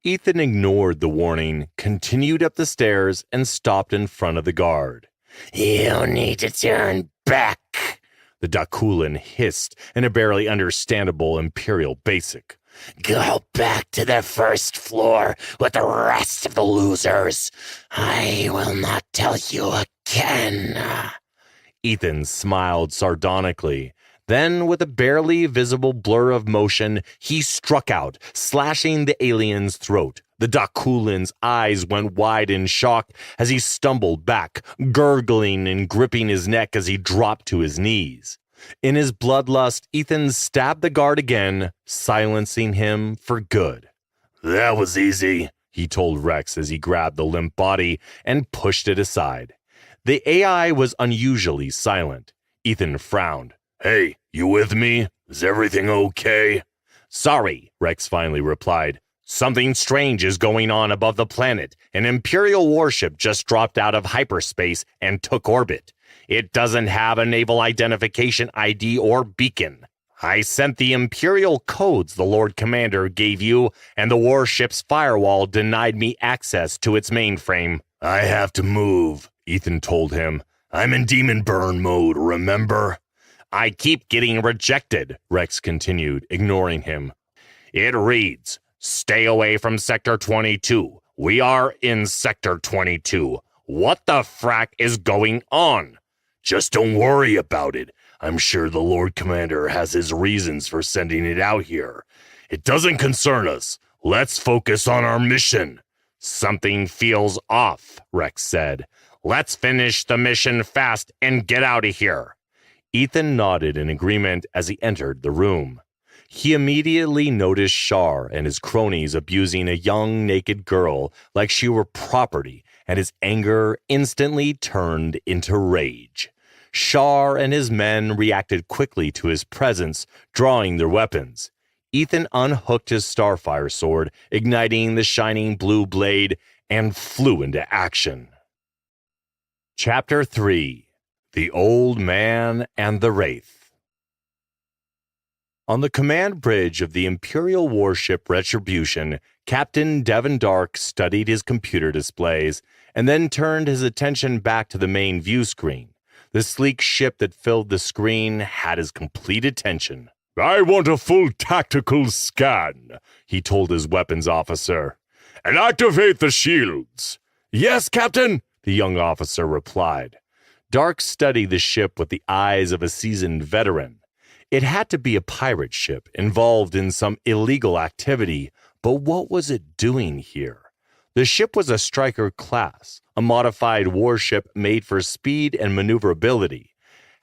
Ethan ignored the warning, continued up the stairs, and stopped in front of the guard. "You need to turn back," the Dakulan hissed in a barely understandable Imperial basic. "Go back to the first floor with the rest of the losers. I will not tell you again." Ethan smiled sardonically. Then, with a barely visible blur of motion, he struck out, slashing the alien's throat. The Dakulan's eyes went wide in shock as he stumbled back, gurgling and gripping his neck as he dropped to his knees. In his bloodlust, Ethan stabbed the guard again, silencing him for good. "That was easy," he told Rex as he grabbed the limp body and pushed it aside. The AI was unusually silent. Ethan frowned. "Hey, you with me? Is everything okay?" "Sorry," Rex finally replied. "Something strange is going on above the planet. An Imperial warship just dropped out of hyperspace and took orbit. It doesn't have a naval identification ID or beacon. I sent the Imperial codes the Lord Commander gave you, and the warship's firewall denied me access to its mainframe." "I have to move," Ethan told him. "I'm in Demon Burn mode, remember?" "I keep getting rejected," Rex continued, ignoring him. "It reads, stay away from Sector 22. We are in Sector 22. What the frack is going on?" "Just don't worry about it. I'm sure the Lord Commander has his reasons for sending it out here. It doesn't concern us. Let's focus on our mission." "Something feels off," Rex said. "Let's finish the mission fast and get out of here." Ethan nodded in agreement as he entered the room. He immediately noticed Shar and his cronies abusing a young naked girl like she were property, and his anger instantly turned into rage. Shar and his men reacted quickly to his presence, drawing their weapons. Ethan unhooked his Starfire sword, igniting the shining blue blade, and flew into action. Chapter 3: The Old Man and the Wraith. On the command bridge of the Imperial warship Retribution, Captain Devon Dark studied his computer displays and then turned his attention back to the main view screen. The sleek ship that filled the screen had his complete attention. I want a full tactical scan, he told his weapons officer. And activate the shields. Yes, Captain, the young officer replied. Dark studied the ship with the eyes of a seasoned veteran. It had to be a pirate ship involved in some illegal activity, but what was it doing here? The ship was a striker class, a modified warship made for speed and maneuverability.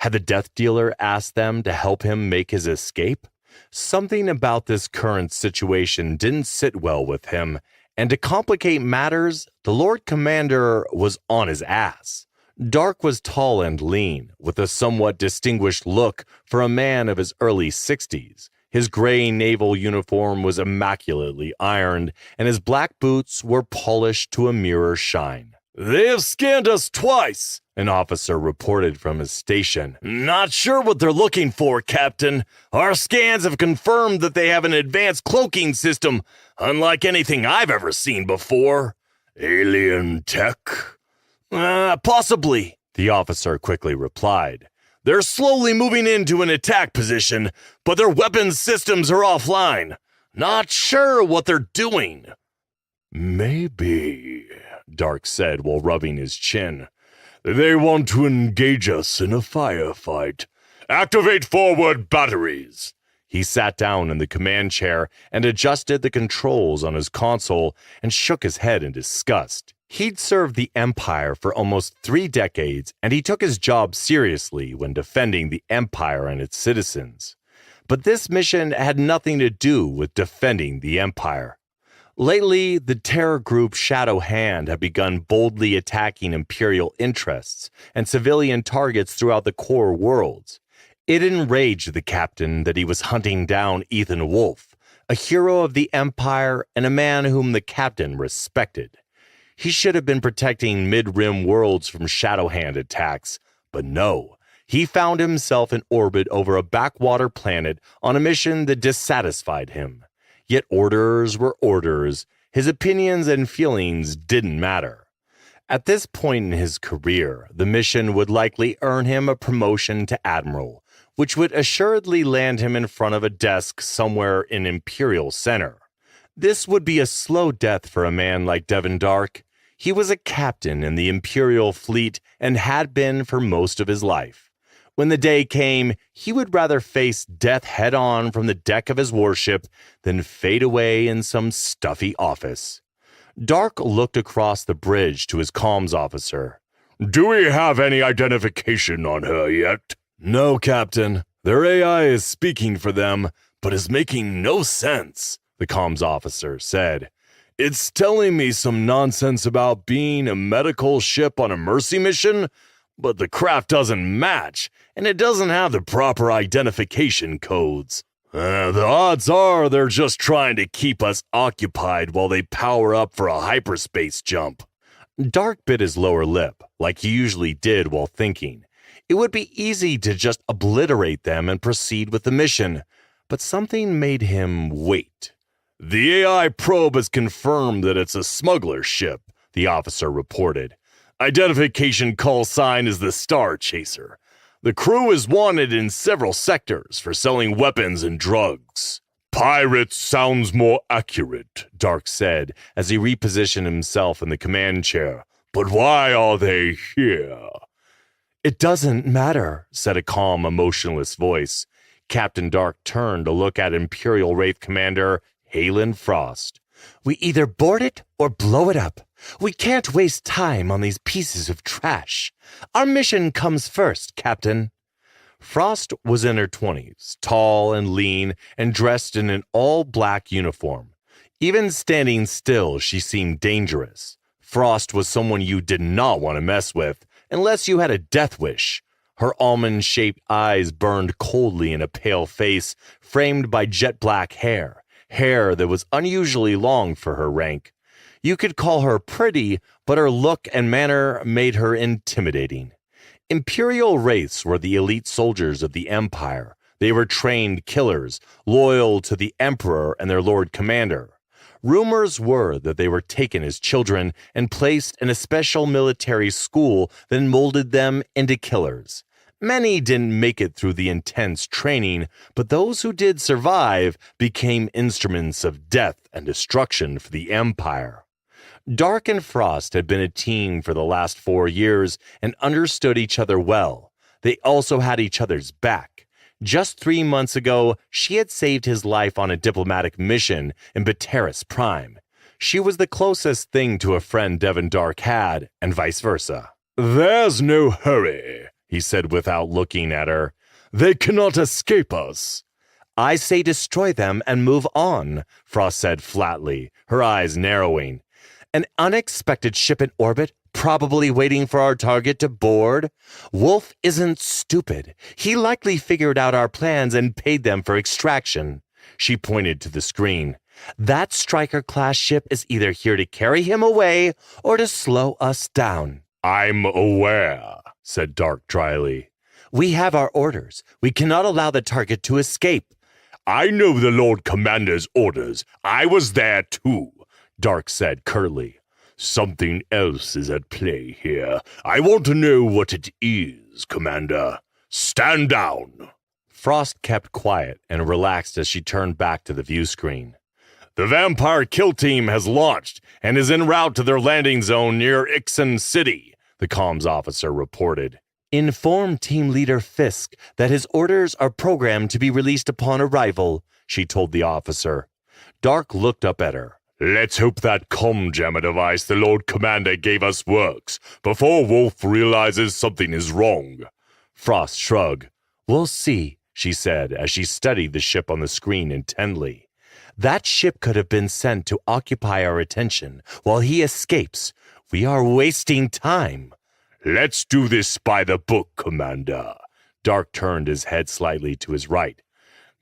Had the Death Dealer asked them to help him make his escape? Something about this current situation didn't sit well with him, and to complicate matters, the Lord Commander was on his ass. Dark was tall and lean, with a somewhat distinguished look for a man of his early 60s. His gray naval uniform was immaculately ironed, and his black boots were polished to a mirror shine. They have scanned us twice, an officer reported from his station. Not sure what they're looking for, Captain. Our scans have confirmed that they have an advanced cloaking system, unlike anything I've ever seen before. Alien tech? Possibly, the officer quickly replied. They're slowly moving into an attack position, but their weapons systems are offline. Not sure what they're doing. Maybe, Dark said while rubbing his chin. They want to engage us in a firefight. Activate forward batteries. He sat down in the command chair and adjusted the controls on his console and shook his head in disgust. He'd served the Empire for almost 3 decades, and he took his job seriously when defending the Empire and its citizens. But this mission had nothing to do with defending the Empire. Lately, the terror group Shadow Hand had begun boldly attacking Imperial interests and civilian targets throughout the core worlds. It enraged the captain that he was hunting down Ethan Wolfe, a hero of the Empire and a man whom the captain respected. He should have been protecting mid-rim worlds from Shadow Hand attacks, but no. He found himself in orbit over a backwater planet on a mission that dissatisfied him. Yet orders were orders. His opinions and feelings didn't matter. At this point in his career, the mission would likely earn him a promotion to Admiral, which would assuredly land him in front of a desk somewhere in Imperial Center. This would be a slow death for a man like Devin Dark. He was a captain in the Imperial fleet and had been for most of his life. When the day came, he would rather face death head-on from the deck of his warship than fade away in some stuffy office. Dark looked across the bridge to his comms officer. Do we have any identification on her yet? No, Captain. Their AI is speaking for them, but is making no sense, the comms officer said. It's telling me some nonsense about being a medical ship on a mercy mission, but the craft doesn't match, and it doesn't have the proper identification codes. The odds are they're just trying to keep us occupied while they power up for a hyperspace jump. Dark bit his lower lip, like he usually did while thinking. It would be easy to just obliterate them and proceed with the mission, but something made him wait. The AI probe has confirmed that it's a smuggler ship, the officer reported. Identification call sign is the Star Chaser. The crew is wanted in several sectors for selling weapons and drugs. Pirates sounds more accurate, Dark said as he repositioned himself in the command chair. But why are they here? It doesn't matter, said a calm, emotionless voice. Captain Dark turned to look at Imperial Wraith Commander Halen Frost. We either board it or blow it up. We can't waste time on these pieces of trash. Our mission comes first, Captain. Frost was in her 20s, tall and lean, and dressed in an all-black uniform. Even standing still, she seemed dangerous. Frost was someone you did not want to mess with, unless you had a death wish. Her almond-shaped eyes burned coldly in a pale face, framed by jet-black hair that was unusually long for her rank. You could call her pretty, but her look and manner made her intimidating. Imperial Wraiths were the elite soldiers of the Empire. They were trained killers, loyal to the Emperor and their Lord Commander. Rumors were that they were taken as children and placed in a special military school that molded them into killers. Many didn't make it through the intense training, but those who did survive became instruments of death and destruction for the Empire. Dark and Frost had been a team for the last 4 years and understood each other well. They also had each other's back. Just 3 months ago, she had saved his life on a diplomatic mission in Bateris Prime. She was the closest thing to a friend Devon Dark had, and vice versa. "There's no hurry," he said without looking at her. "They cannot escape us." "I say destroy them and move on," Frost said flatly, her eyes narrowing. "An unexpected ship in orbit, probably waiting for our target to board? Wolf isn't stupid. He likely figured out our plans and paid them for extraction." She pointed to the screen. "That Striker-class ship is either here to carry him away or to slow us down." I'm aware, said Dark dryly. "We have our orders. We cannot allow the target to escape." "I know the Lord Commander's orders. I was there too," Dark said curtly. "Something else is at play here. I want to know what it is, Commander. Stand down." Frost kept quiet and relaxed as she turned back to the view screen. "The Vampire Kill Team has launched and is en route to their landing zone near Xueting C, the comms officer reported. "Inform Team Leader Fisk that his orders are programmed to be released upon arrival," she told the officer. Dark looked up at her. "Let's hope that comm jammer device the Lord Commander gave us works before Wolf realizes something is wrong." Frost shrugged. "We'll see," she said as she studied the ship on the screen intently. "That ship could have been sent to occupy our attention while he escapes. We are wasting time." "Let's do this by the book, Commander." Dark turned his head slightly to his right.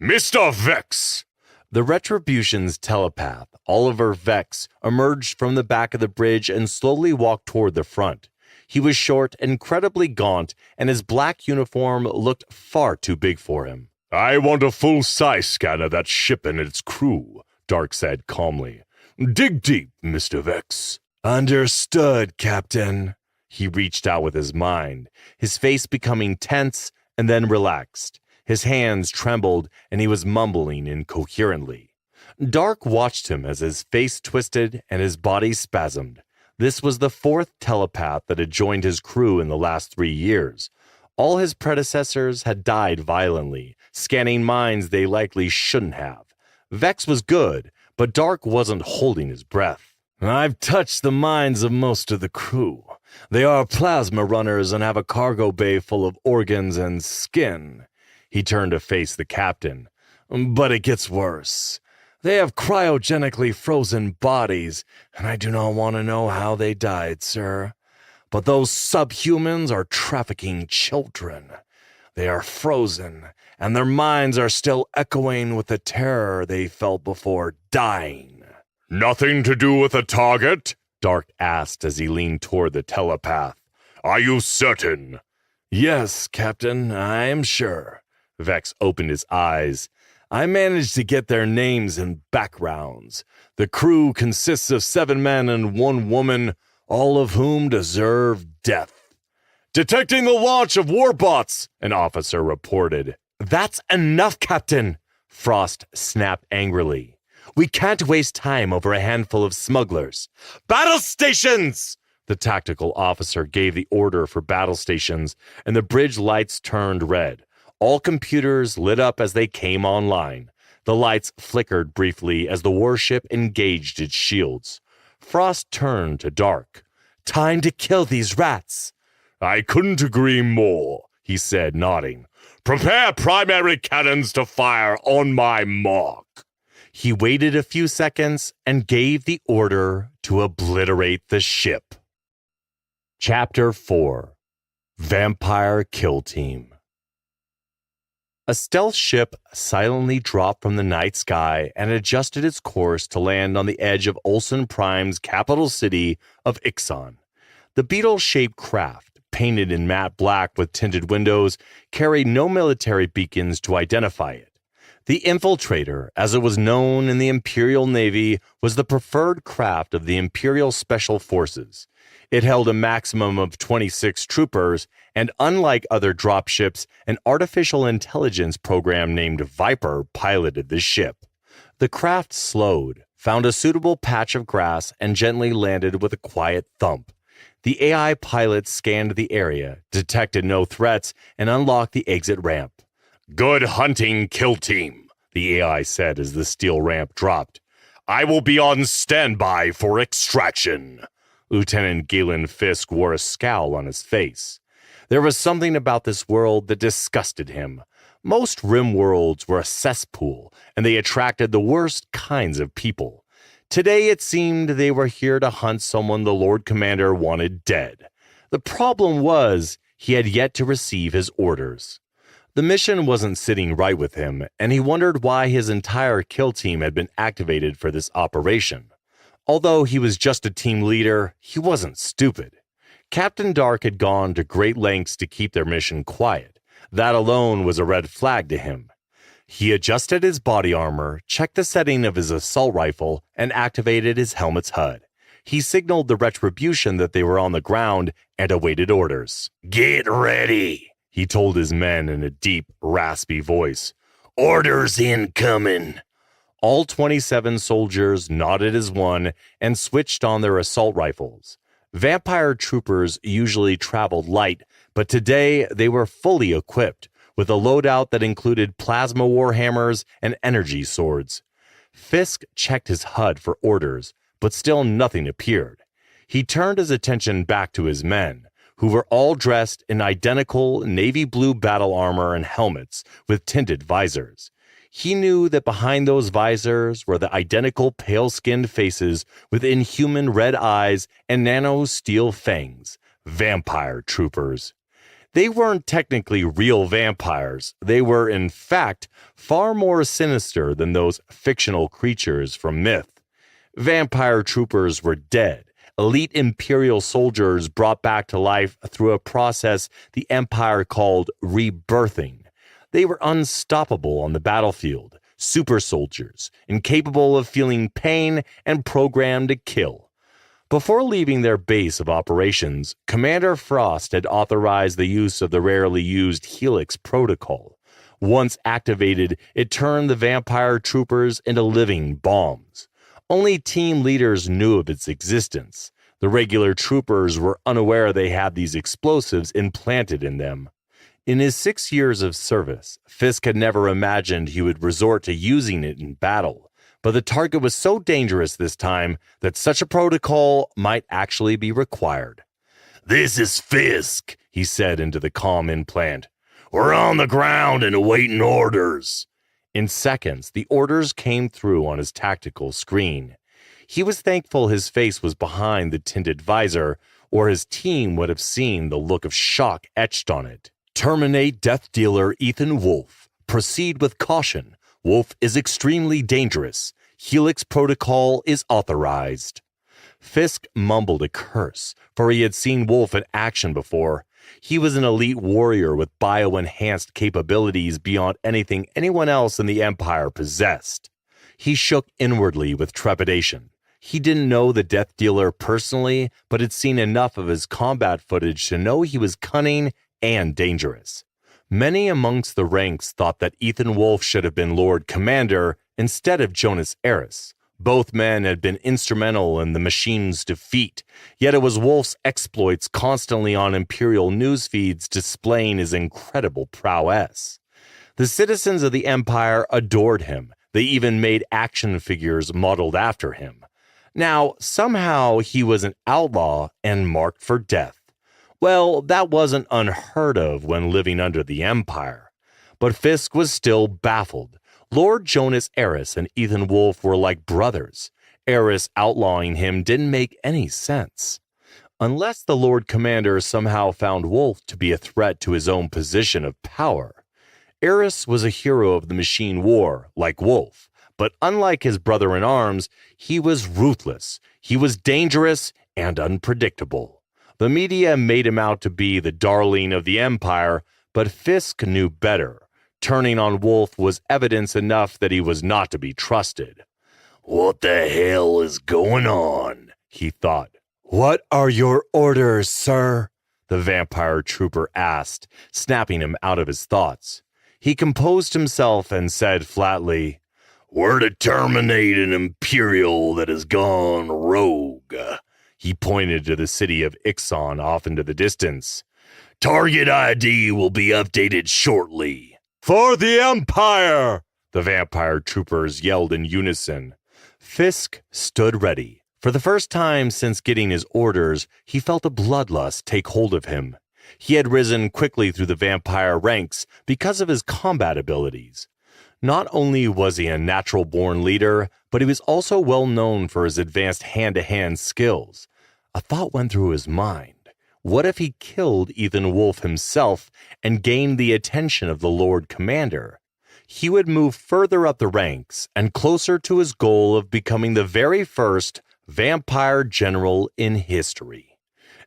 "Mr. Vex!" The Retribution's telepath, Oliver Vex, emerged from the back of the bridge and slowly walked toward the front. He was short, incredibly gaunt, and his black uniform looked far too big for him. "I want a full-size scan of that ship and its crew," Dark said calmly. "Dig deep, Mr. Vex." "Understood, Captain." He reached out with his mind, his face becoming tense and then relaxed. His hands trembled and he was mumbling incoherently. Dark watched him as his face twisted and his body spasmed. This was the 4th telepath that had joined his crew in the last 3 years. All his predecessors had died violently, scanning minds they likely shouldn't have. Vex was good, but Dark wasn't holding his breath. "I've touched the minds of most of the crew. They are plasma runners and have a cargo bay full of organs and skin." He turned to face the captain. "But it gets worse. They have cryogenically frozen bodies, and I do not want to know how they died, sir. But those subhumans are trafficking children. They are frozen, and their minds are still echoing with the terror they felt before dying." "Nothing to do with the target?" Dark asked as he leaned toward the telepath. "Are you certain?" "Yes, Captain, I am sure." Vex opened his eyes. "I managed to get their names and backgrounds. The crew consists of 7 men and 1 woman, all of whom deserve death." "Detecting the launch of warbots," an officer reported. "That's enough, Captain," Frost snapped angrily. "We can't waste time over a handful of smugglers." "Battle stations!" The tactical officer gave the order for battle stations, and the bridge lights turned red. All computers lit up as they came online. The lights flickered briefly as the warship engaged its shields. Frost turned to Dark. "Time to kill these rats." "I couldn't agree more," he said, nodding. "Prepare primary cannons to fire on my mark." He waited a few seconds and gave the order to obliterate the ship. Chapter 4. Vampire Kill Team. A stealth ship silently dropped from the night sky and adjusted its course to land on the edge of Olsen Prime's capital city of Ixon. The beetle-shaped craft, painted in matte black with tinted windows, carried no military beacons to identify it. The Infiltrator, as it was known in the Imperial Navy, was the preferred craft of the Imperial Special Forces. It held a maximum of 26 troopers, and unlike other dropships, an artificial intelligence program named Viper piloted the ship. The craft slowed, found a suitable patch of grass, and gently landed with a quiet thump. The AI pilot scanned the area, detected no threats, and unlocked the exit ramp. Good hunting, kill team, the AI said as the steel ramp dropped. I will be on standby for extraction. Lieutenant Galen Fisk wore a scowl on his face. There was something about this world that disgusted him. Most rim worlds were a cesspool, and they attracted the worst kinds of people. Today it seemed they were here to hunt someone the Lord Commander wanted dead. The problem was he had yet to receive his orders. The mission wasn't sitting right with him, and he wondered why his entire kill team had been activated for this operation. Although he was just a team leader, he wasn't stupid. Captain Dark had gone to great lengths to keep their mission quiet. That alone was a red flag to him. He adjusted his body armor, checked the setting of his assault rifle, and activated his helmet's HUD. He signaled the Retribution that they were on the ground and awaited orders. Get ready, he told his men in a deep, raspy voice. Orders incoming. All 27 soldiers nodded as one and switched on their assault rifles. Vampire troopers usually traveled light, but today they were fully equipped, with a loadout that included plasma warhammers and energy swords. Fisk checked his HUD for orders, but still nothing appeared. He turned his attention back to his men, who were all dressed in identical navy blue battle armor and helmets with tinted visors. He knew that behind those visors were the identical pale-skinned faces with inhuman red eyes and nano-steel fangs, vampire troopers. They weren't technically real vampires. They were, in fact, far more sinister than those fictional creatures from myth. Vampire troopers were dead, elite Imperial soldiers brought back to life through a process the Empire called rebirthing. They were unstoppable on the battlefield, super soldiers, incapable of feeling pain and programmed to kill. Before leaving their base of operations, Commander Frost had authorized the use of the rarely used Helix protocol. Once activated, it turned the vampire troopers into living bombs. Only team leaders knew of its existence. The regular troopers were unaware they had these explosives implanted in them. In his 6 years of service, Fisk had never imagined he would resort to using it in battle. But the target was so dangerous this time that such a protocol might actually be required. This is Fisk, he said into the comm implant. We're on the ground and awaiting orders. In seconds, the orders came through on his tactical screen. He was thankful his face was behind the tinted visor, or his team would have seen the look of shock etched on it. Terminate Death Dealer Ethan Wolf. Proceed with caution. Wolf is extremely dangerous. Helix protocol is authorized. Fisk mumbled a curse, for he had seen Wolf in action before. He was an elite warrior with bio-enhanced capabilities beyond anything anyone else in the Empire possessed. He shook inwardly with trepidation. He didn't know the Death Dealer personally, but had seen enough of his combat footage to know he was cunning and dangerous. Many amongst the ranks thought that Ethan Wolf should have been Lord Commander instead of Jonas Eris. Both men had been instrumental in the machine's defeat, yet it was Wolf's exploits constantly on Imperial news feeds displaying his incredible prowess. The citizens of the Empire adored him. They even made action figures modeled after him. Now, somehow he was an outlaw and marked for death. Well, that wasn't unheard of when living under the Empire. But Fisk was still baffled. Lord Jonas Eris and Ethan Wolf were like brothers. Eris outlawing him didn't make any sense. Unless the Lord Commander somehow found Wolf to be a threat to his own position of power. Eris was a hero of the machine war, like Wolf. But unlike his brother-in-arms, he was ruthless. He was dangerous and unpredictable. The media made him out to be the darling of the Empire, but Fisk knew better. Turning on Wolf was evidence enough that he was not to be trusted. What the hell is going on? He thought. What are your orders, sir? The vampire trooper asked, snapping him out of his thoughts. He composed himself and said flatly, We're to terminate an Imperial that has gone rogue. He pointed to the city of Ixon off into the distance. Target ID will be updated shortly. For the Empire! The vampire troopers yelled in unison. Fisk stood ready. For the first time since getting his orders, he felt a bloodlust take hold of him. He had risen quickly through the vampire ranks because of his combat abilities. Not only was he a natural-born leader, but he was also well known for his advanced hand-to-hand skills. A thought went through his mind. What if he killed Ethan Wolfe himself and gained the attention of the Lord Commander? He would move further up the ranks and closer to his goal of becoming the very first vampire general in history.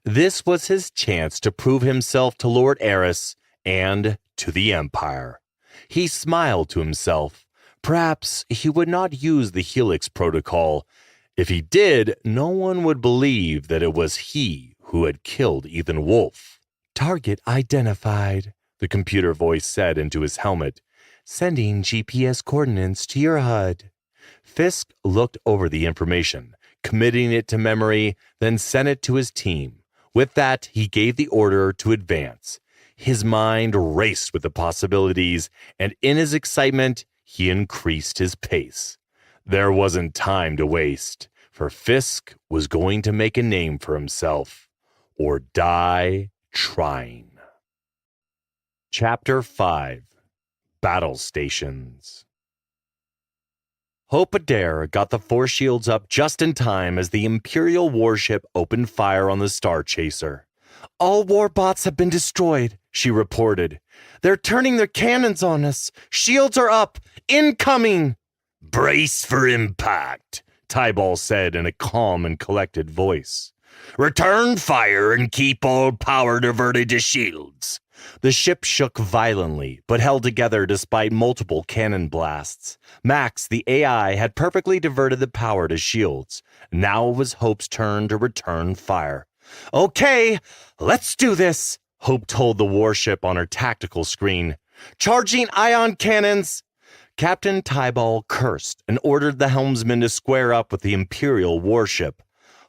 This was his chance to prove himself to Lord Eris and to the Empire. He smiled to himself. Perhaps he would not use the Helix protocol. If he did, no one would believe that it was he who had killed Ethan Wolfe. Target identified, the computer voice said into his helmet. Sending GPS coordinates to your HUD. Fisk looked over the information, committing it to memory, then sent it to his team. With that, he gave the order to advance. His mind raced with the possibilities, and in his excitement, he increased his pace. There wasn't time to waste, for Fisk was going to make a name for himself, or die trying. Chapter 5. Battle Stations. Hope Adair got the force shields up just in time as the Imperial warship opened fire on the Star Chaser. All warbots have been destroyed, she reported. They're turning their cannons on us. Shields are up. Incoming! Brace for impact, Tyball said in a calm and collected voice. Return fire and keep all power diverted to shields. The ship shook violently, but held together despite multiple cannon blasts. Max, the AI, had perfectly diverted the power to shields. Now it was Hope's turn to return fire. Okay, let's do this, Hope told the warship on her tactical screen. Charging ion cannons! Captain Tyball cursed and ordered the helmsman to square up with the Imperial warship.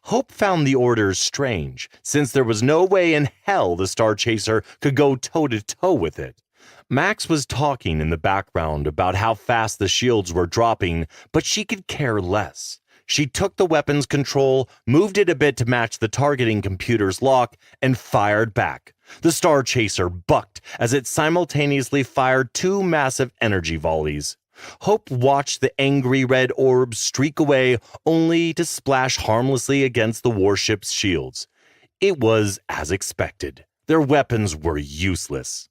Hope found the orders strange, since there was no way in hell the Star Chaser could go toe-to-toe with it. Max was talking in the background about how fast the shields were dropping, but she could care less. She took the weapon's control, moved it a bit to match the targeting computer's lock, and fired back. The Star Chaser bucked as it simultaneously fired 2 massive energy volleys. Hope watched the angry red orbs streak away only to splash harmlessly against the warship's shields. It was as expected. Their weapons were useless.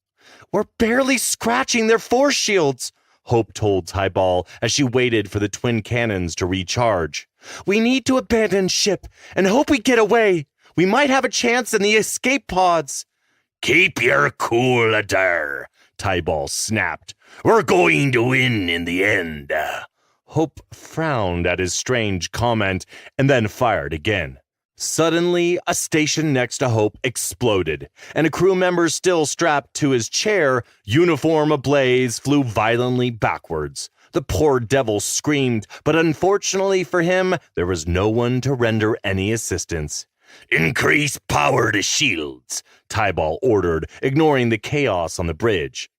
We're barely scratching their force shields, Hope told Tyball as she waited for the twin cannons to recharge. We need to abandon ship and hope we get away. We might have a chance in the escape pods. Keep your cool, Adair, Tyball snapped. We're going to win in the end. Hope frowned at his strange comment and then fired again. Suddenly, a station next to Hope exploded, and a crew member still strapped to his chair, uniform ablaze, flew violently backwards. The poor devil screamed, but unfortunately for him, there was no one to render any assistance. Increase power to shields, Tyball ordered, ignoring the chaos on the bridge.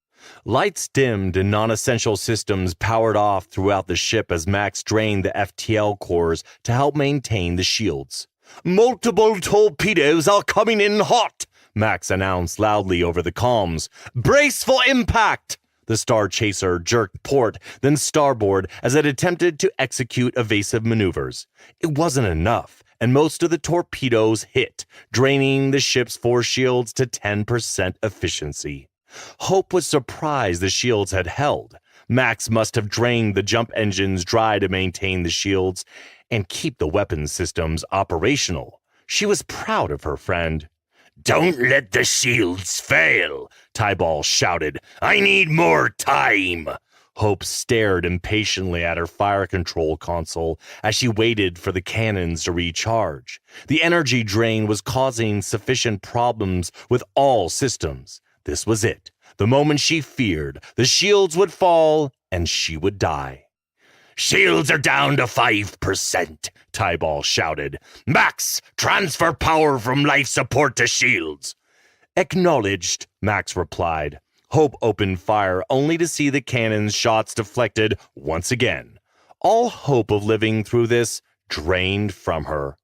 Lights dimmed and non-essential systems powered off throughout the ship as Max drained the FTL cores to help maintain the shields. Multiple torpedoes are coming in hot, Max announced loudly over the comms. Brace for impact! The Star Chaser jerked port, then starboard as it attempted to execute evasive maneuvers. It wasn't enough, and most of the torpedoes hit, draining the ship's force shields to 10% efficiency. Hope was surprised the shields had held. Max must have drained the jump engines dry to maintain the shields and keep the weapon systems operational. She was proud of her friend. Don't let the shields fail, Tyball shouted. I need more time. Hope stared impatiently at her fire control console as she waited for the cannons to recharge. The energy drain was causing sufficient problems with all systems. This was it. The moment she feared, the shields would fall and she would die. Shields are down to 5%, Tyball shouted. Max, transfer power from life support to shields. Acknowledged, Max replied. Hope opened fire only to see the cannon's shots deflected once again. All hope of living through this drained from her.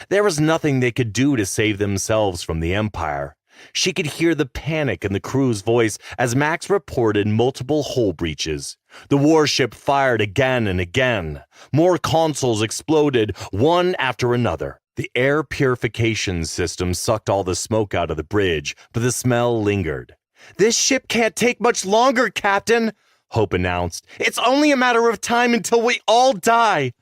There was nothing they could do to save themselves from the Empire. She could hear the panic in the crew's voice as Max reported multiple hull breaches. The warship fired again and again. More consoles exploded, one after another. The air purification system sucked all the smoke out of the bridge, but the smell lingered. This ship can't take much longer, Captain, Hope announced. It's only a matter of time until we all die.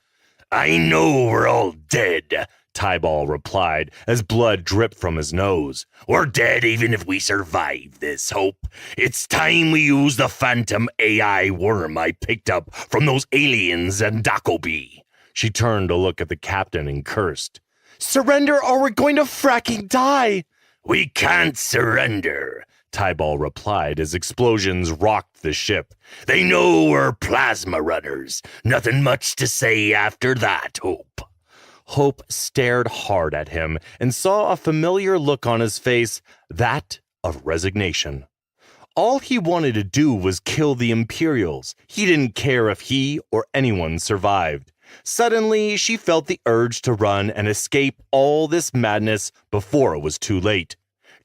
I know we're all dead, Tyball replied as blood dripped from his nose. We're dead even if we survive this, Hope. It's time we use the phantom AI worm I picked up from those aliens and Dakobi. She turned to look at the captain and cursed. Surrender or we're going to fracking die. We can't surrender, Tyball replied as explosions rocked the ship. They know we're plasma runners. Nothing much to say after that, Hope. Hope stared hard at him and saw a familiar look on his face, that of resignation. All he wanted to do was kill the Imperials. He didn't care if he or anyone survived. Suddenly, she felt the urge to run and escape all this madness before it was too late.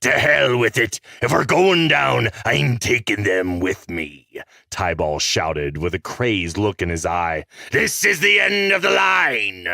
To hell with it! If we're going down, I'm taking them with me, Tyball shouted with a crazed look in his eye. This is the end of the line!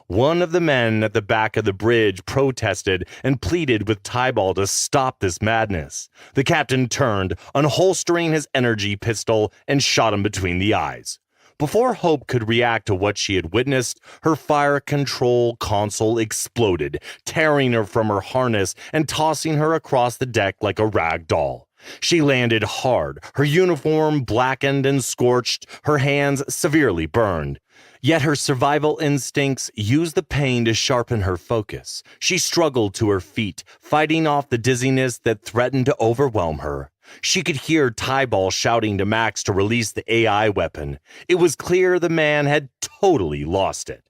One of the men at the back of the bridge protested and pleaded with Tyball to stop this madness. The captain turned, unholstering his energy pistol, and shot him between the eyes. Before Hope could react to what she had witnessed, her fire control console exploded, tearing her from her harness and tossing her across the deck like a rag doll. She landed hard, her uniform blackened and scorched, her hands severely burned. Yet her survival instincts used the pain to sharpen her focus. She struggled to her feet, fighting off the dizziness that threatened to overwhelm her. She could hear Tyball shouting to Max to release the AI weapon. It was clear the man had totally lost it.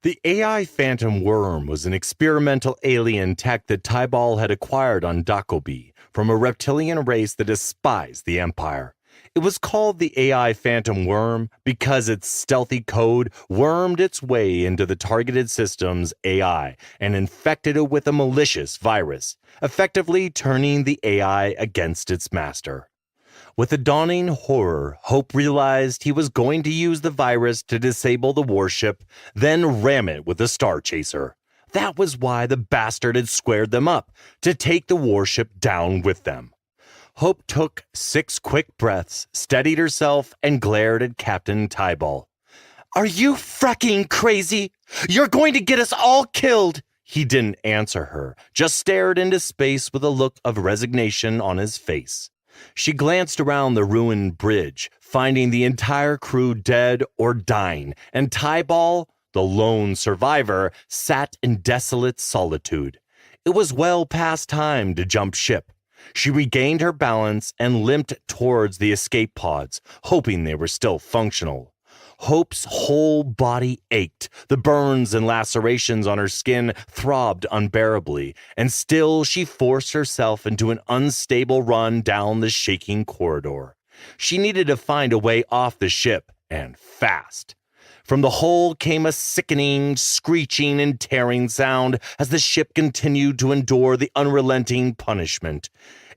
The AI Phantom Worm was an experimental alien tech that Tyball had acquired on Dakobi from a reptilian race that despised the Empire. It was called the AI Phantom Worm because its stealthy code wormed its way into the targeted system's AI and infected it with a malicious virus, effectively turning the AI against its master. With a dawning horror, Hope realized he was going to use the virus to disable the warship, then ram it with a Star Chaser. That was why the bastard had squared them up, to take the warship down with them. Hope took 6 quick breaths, steadied herself, and glared at Captain Tyball. Are you fracking crazy? You're going to get us all killed! He didn't answer her, just stared into space with a look of resignation on his face. She glanced around the ruined bridge, finding the entire crew dead or dying, and Tyball, the lone survivor, sat in desolate solitude. It was well past time to jump ship. She regained her balance and limped towards the escape pods, hoping they were still functional. Hope's whole body ached. The burns and lacerations on her skin throbbed unbearably, and still she forced herself into an unstable run down the shaking corridor. She needed to find a way off the ship, and fast. From the hull came a sickening, screeching, and tearing sound as the ship continued to endure the unrelenting punishment.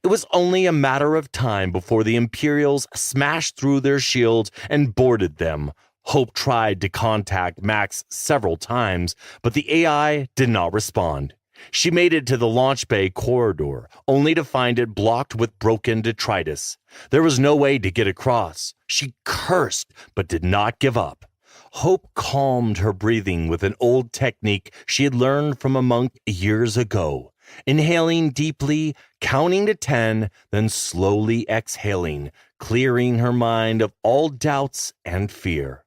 It was only a matter of time before the Imperials smashed through their shields and boarded them. Hope tried to contact Max several times, but the AI did not respond. She made it to the launch bay corridor, only to find it blocked with broken detritus. There was no way to get across. She cursed, but did not give up. Hope calmed her breathing with an old technique she had learned from a monk years ago. Inhaling deeply, counting to 10, then slowly exhaling, clearing her mind of all doubts and fear.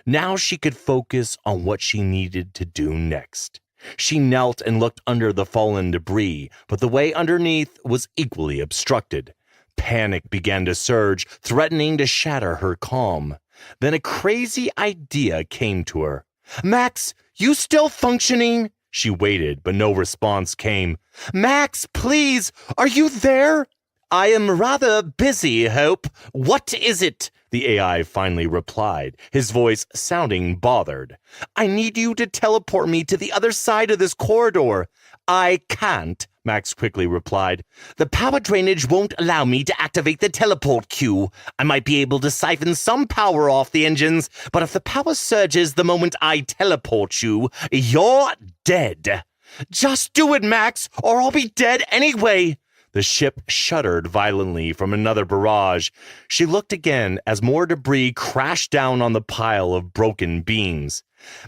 Now she could focus on what she needed to do next. She knelt and looked under the fallen debris, but the way underneath was equally obstructed. Panic began to surge, threatening to shatter her calm. Then a crazy idea came to her. "Max, you still functioning?" She waited, but no response came. "Max, please, are you there?" "I am rather busy, Hope. What is it?" the AI finally replied, his voice sounding bothered. "I need you to teleport me to the other side of this corridor." "I can't," Max quickly replied. "The power drainage won't allow me to activate the teleport queue. I might be able to siphon some power off the engines, but if the power surges the moment I teleport you, you're dead." "Just do it, Max, or I'll be dead anyway." The ship shuddered violently from another barrage. She looked again as more debris crashed down on the pile of broken beams.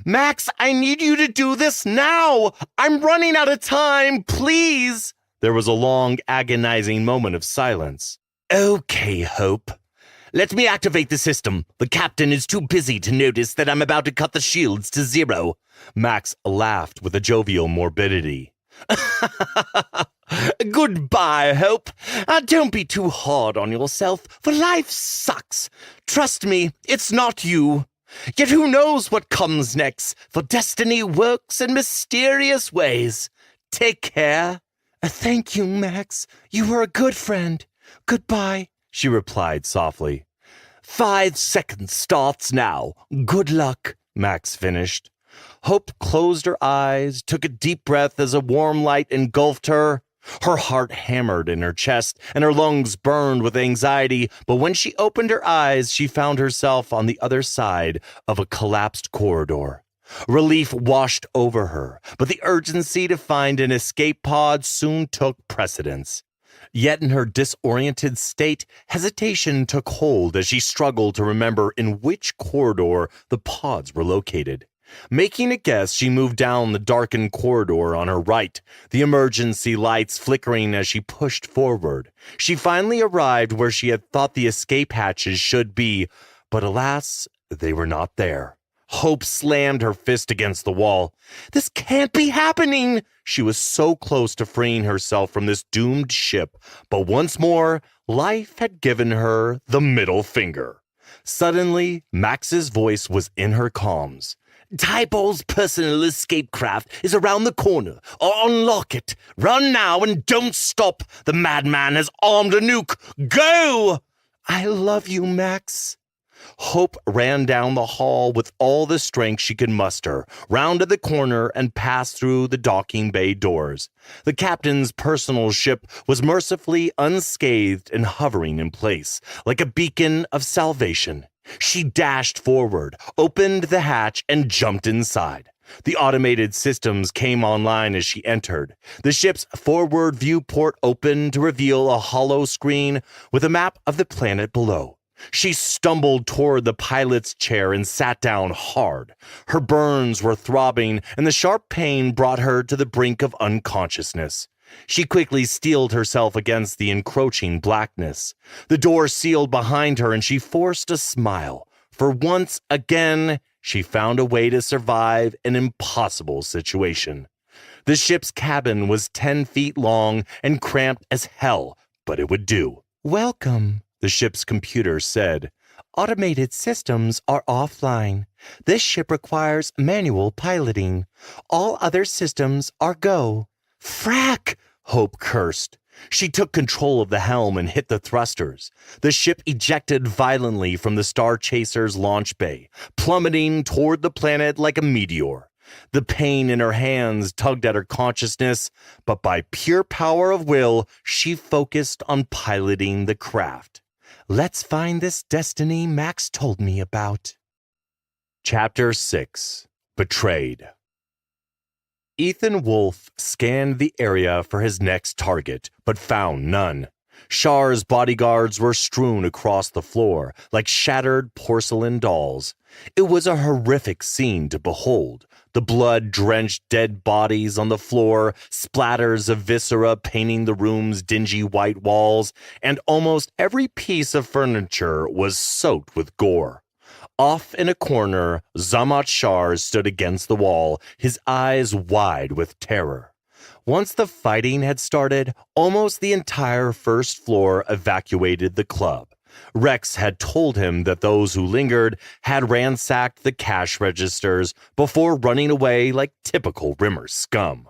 "Max, I need you to do this now! I'm running out of time, please!" There was a long, agonizing moment of silence. "Okay, Hope. Let me activate the system. The captain is too busy to notice that I'm about to cut the shields to 0. Max laughed with a jovial morbidity. "Goodbye, Hope. Don't be too hard on yourself, for life sucks. Trust me, it's not you. Yet who knows what comes next, for destiny works in mysterious ways. Take care." "Thank you, Max. You were a good friend. Goodbye," she replied softly. 5 seconds starts now. Good luck," Max finished. Hope closed her eyes, took a deep breath as a warm light engulfed her. Her heart hammered in her chest, and her lungs burned with anxiety, but when she opened her eyes, she found herself on the other side of a collapsed corridor. Relief washed over her, but the urgency to find an escape pod soon took precedence. Yet in her disoriented state, hesitation took hold as she struggled to remember in which corridor the pods were located. Making a guess, she moved down the darkened corridor on her right, the emergency lights flickering as she pushed forward. She finally arrived where she had thought the escape hatches should be, but alas, they were not there. Hope slammed her fist against the wall. "This can't be happening!" She was so close to freeing herself from this doomed ship, but once more, life had given her the middle finger. Suddenly, Max's voice was in her comms. "Tybal's personal escape craft is around the corner. Unlock it. Run now and don't stop. The madman has armed a nuke. Go!" "I love you, Max." Hope ran down the hall with all the strength she could muster, rounded the corner, and passed through the docking bay doors. The captain's personal ship was mercifully unscathed and hovering in place, like a beacon of salvation. She dashed forward, opened the hatch, and jumped inside. The automated systems came online as she entered. The ship's forward viewport opened to reveal a hollow screen with a map of the planet below. She stumbled toward the pilot's chair and sat down hard. Her burns were throbbing, and the sharp pain brought her to the brink of unconsciousness. She quickly steeled herself against the encroaching blackness. The door sealed behind her, and she forced a smile. For once again, she found a way to survive an impossible situation. The ship's cabin was 10 feet long and cramped as hell, but it would do. "Welcome," the ship's computer said. "Automated systems are offline. This ship requires manual piloting. All other systems are go." "Frack!" Hope cursed. She took control of the helm and hit the thrusters. The ship ejected violently from the Star Chaser's launch bay, plummeting toward the planet like a meteor. The pain in her hands tugged at her consciousness, but by pure power of will, she focused on piloting the craft. Let's find this destiny Max told me about. Chapter 6. Betrayed. Ethan Wolfe scanned the area for his next target, but found none. Shar's bodyguards were strewn across the floor like shattered porcelain dolls. It was a horrific scene to behold. The blood-drenched dead bodies on the floor, splatters of viscera painting the room's dingy white walls, and almost every piece of furniture was soaked with gore. Off in a corner, Zamat Shar stood against the wall, his eyes wide with terror. Once the fighting had started, almost the entire first floor evacuated the club. Rex had told him that those who lingered had ransacked the cash registers before running away like typical Rimmer scum.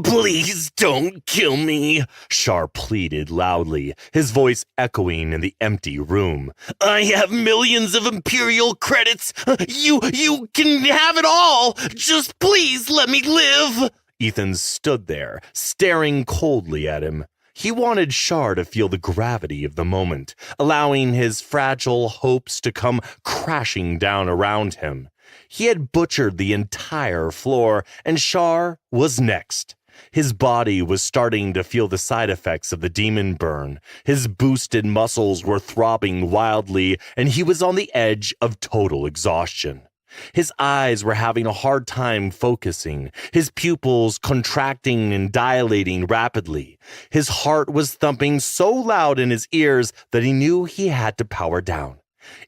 "Please don't kill me," Shar pleaded loudly, his voice echoing in the empty room. "I have millions of Imperial credits. You can have it all. Just please let me live." Ethan stood there, staring coldly at him. He wanted Shar to feel the gravity of the moment, allowing his fragile hopes to come crashing down around him. He had butchered the entire floor, and Shar was next. His body was starting to feel the side effects of the demon burn. His boosted muscles were throbbing wildly, and he was on the edge of total exhaustion. His eyes were having a hard time focusing, his pupils contracting and dilating rapidly. His heart was thumping so loud in his ears that he knew he had to power down.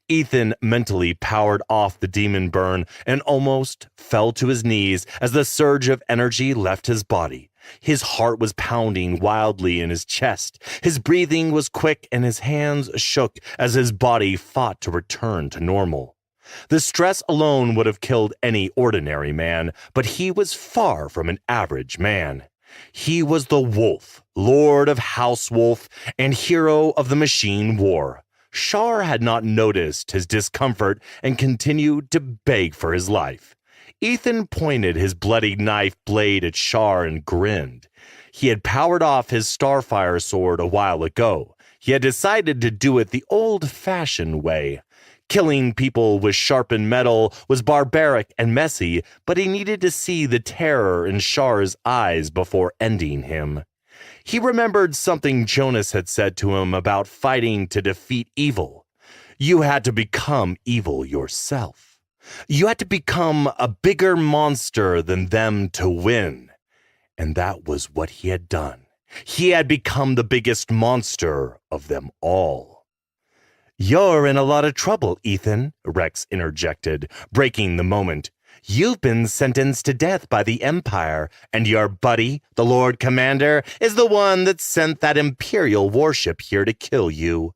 Ethan mentally powered off the demon burn and almost fell to his knees as the surge of energy left his body. His heart was pounding wildly in his chest. His breathing was quick and his hands shook as his body fought to return to normal. The stress alone would have killed any ordinary man, but he was far from an average man. He was the Wolf, Lord of House Wolf, and hero of the machine war. Shar had not noticed his discomfort and continued to beg for his life. Ethan pointed his bloody knife blade at Shar and grinned. He had powered off his Starfire sword a while ago. He had decided to do it the old-fashioned way. Killing people with sharpened metal was barbaric and messy, but he needed to see the terror in Shar's eyes before ending him. He remembered something Jonas had said to him about fighting to defeat evil. You had to become evil yourself. You had to become a bigger monster than them to win. And that was what he had done. He had become the biggest monster of them all. "You're in a lot of trouble, Ethan," Rex interjected, breaking the moment. "You've been sentenced to death by the Empire, and your buddy, the Lord Commander, is the one that sent that Imperial warship here to kill you."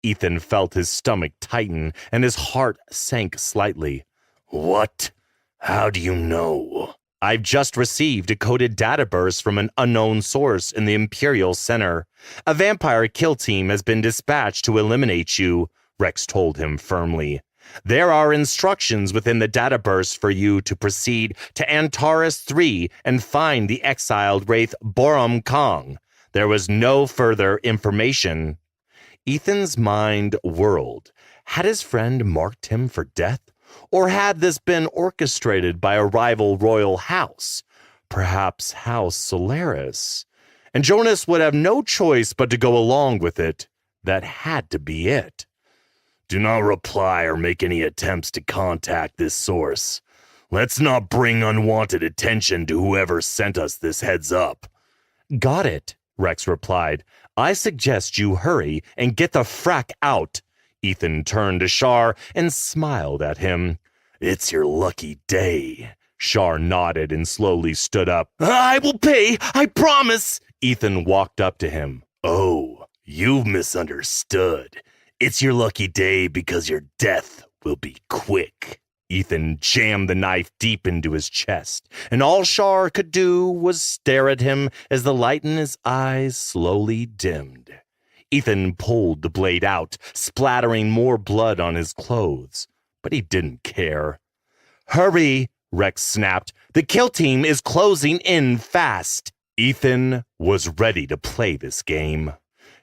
Ethan felt his stomach tighten, and his heart sank slightly. "What? How do you know?" "I've just received a coded data burst from an unknown source in the Imperial Center. A vampire kill team has been dispatched to eliminate you," Rex told him firmly. "There are instructions within the data burst for you to proceed to Antares 3 and find the exiled wraith Borum Kong. There was no further information." Ethan's mind whirled. Had his friend marked him for death? Or had this been orchestrated by a rival royal house? Perhaps House Solaris? And Jonas would have no choice but to go along with it. That had to be it. "Do not reply or make any attempts to contact this source. Let's not bring unwanted attention to whoever sent us this heads up." "Got it," Rex replied. "I suggest you hurry and get the frack out." Ethan turned to Shar and smiled at him. "It's your lucky day." Shar nodded and slowly stood up. "I will pay, I promise." Ethan walked up to him. "Oh, you've misunderstood. It's your lucky day because your death will be quick." Ethan jammed the knife deep into his chest, and all Shar could do was stare at him as the light in his eyes slowly dimmed. Ethan pulled the blade out, splattering more blood on his clothes, but he didn't care. "Hurry," Rex snapped. "The kill team is closing in fast." Ethan was ready to play this game.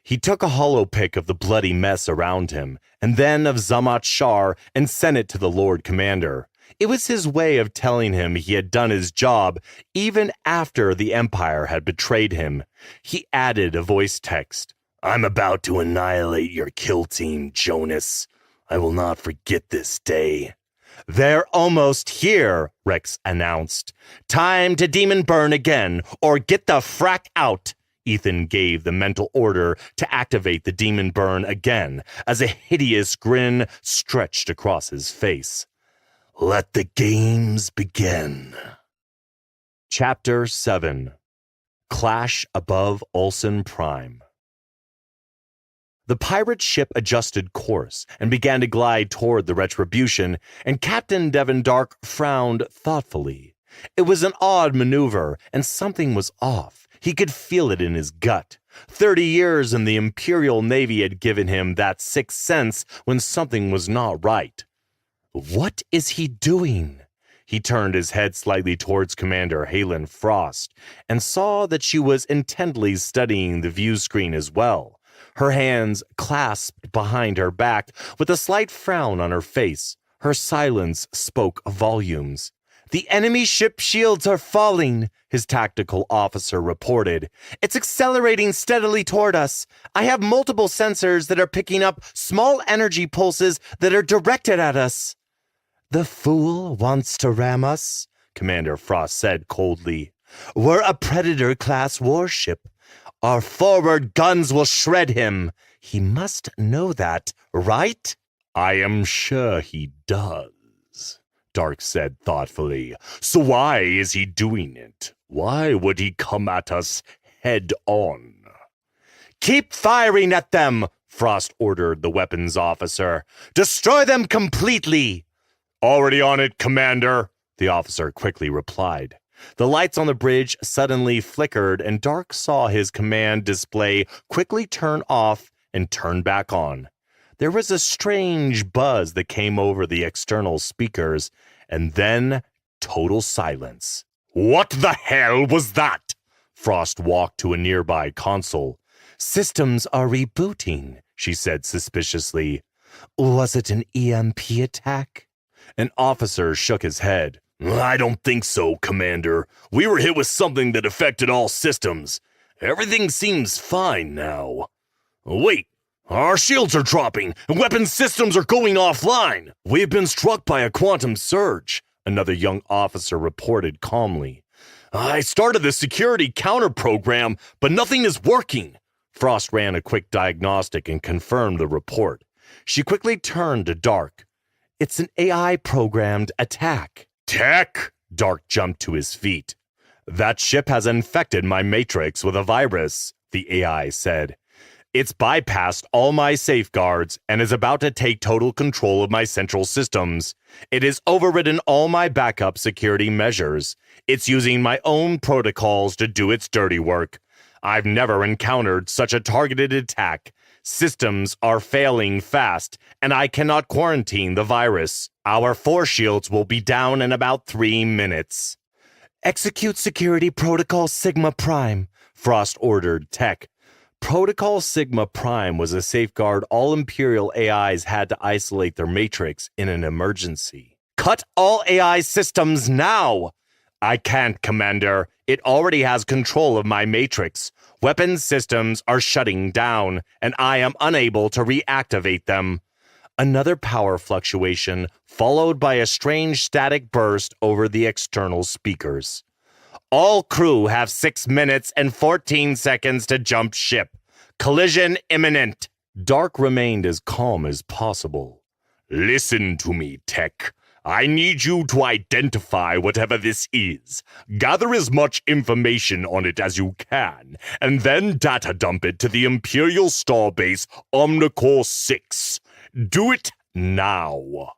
He took a hollow pick of the bloody mess around him, and then of Zamat Shar, and sent it to the Lord Commander. It was his way of telling him he had done his job, even after the Empire had betrayed him. He added a voice text. I'm about to annihilate your kill team, Jonas. I will not forget this day. They're almost here, Rex announced. Time to demon burn again, or get the frack out. Ethan gave the mental order to activate the demon burn again as a hideous grin stretched across his face. Let the games begin. Chapter 7. Clash Above Olsen Prime. The pirate ship adjusted course and began to glide toward the Retribution, and Captain Devon Dark frowned thoughtfully. It was an odd maneuver, and something was off. He could feel it in his gut. 30 years in the Imperial Navy had given him that sixth sense when something was not right. What is he doing? He turned his head slightly towards Commander Halen Frost and saw that she was intently studying the view screen as well, her hands clasped behind her back with a slight frown on her face. Her silence spoke volumes. The enemy ship shields are falling, his tactical officer reported. It's accelerating steadily toward us. I have multiple sensors that are picking up small energy pulses that are directed at us. The fool wants to ram us, Commander Frost said coldly. We're a Predator-class warship. Our forward guns will shred him. He must know that, right? I am sure he does, Dark said thoughtfully. So why is he doing it? Why would he come at us head on? Keep firing at them, Frost ordered the weapons officer. Destroy them completely. Already on it, Commander, the officer quickly replied. The lights on the bridge suddenly flickered, and Dark saw his command display quickly turn off and turn back on. There was a strange buzz that came over the external speakers, and then total silence. What the hell was that? Frost walked to a nearby console. Systems are rebooting, she said suspiciously. Was it an EMP attack? An officer shook his head. I don't think so, Commander. We were hit with something that affected all systems. Everything seems fine now. Wait, our shields are dropping, and weapon systems are going offline. We've been struck by a quantum surge, another young officer reported calmly. I started the security counter program, but nothing is working. Frost ran a quick diagnostic and confirmed the report. She quickly turned to Dark. It's an AI-programmed attack. Tech? Dark jumped to his feet. That ship has infected my matrix with a virus, the AI said. It's bypassed all my safeguards and is about to take total control of my central systems. It has overridden all my backup security measures. It's using my own protocols to do its dirty work. I've never encountered such a targeted attack. Systems are failing fast, and I cannot quarantine the virus. Our force shields will be down in about 3 minutes. Execute Security Protocol Sigma Prime, Frost ordered Tech. Protocol Sigma Prime was a safeguard all Imperial AIs had to isolate their matrix in an emergency. Cut all AI systems now! I can't, Commander. It already has control of my matrix. Weapons systems are shutting down, and I am unable to reactivate them. Another power fluctuation, followed by a strange static burst over the external speakers. All crew have 6 minutes and 14 seconds to jump ship. Collision imminent. Dark remained as calm as possible. Listen to me, Tech. I need you to identify whatever this is. Gather as much information on it as you can, and then data dump it to the Imperial Starbase Omnicore 6. Do it now.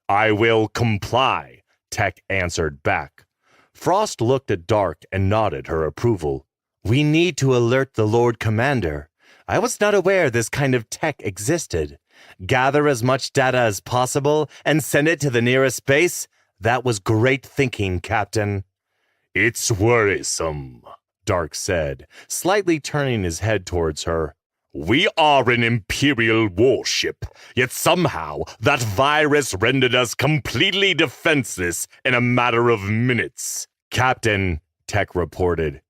I will comply, Tech answered back. Frost looked at Dark and nodded her approval. We need to alert the Lord Commander. I was not aware this kind of tech existed. Gather as much data as possible and send it to the nearest base? That was great thinking, Captain. It's worrisome, Dark said, slightly turning his head towards her. We are an Imperial warship, yet somehow that virus rendered us completely defenseless in a matter of minutes. Captain, Tech reported.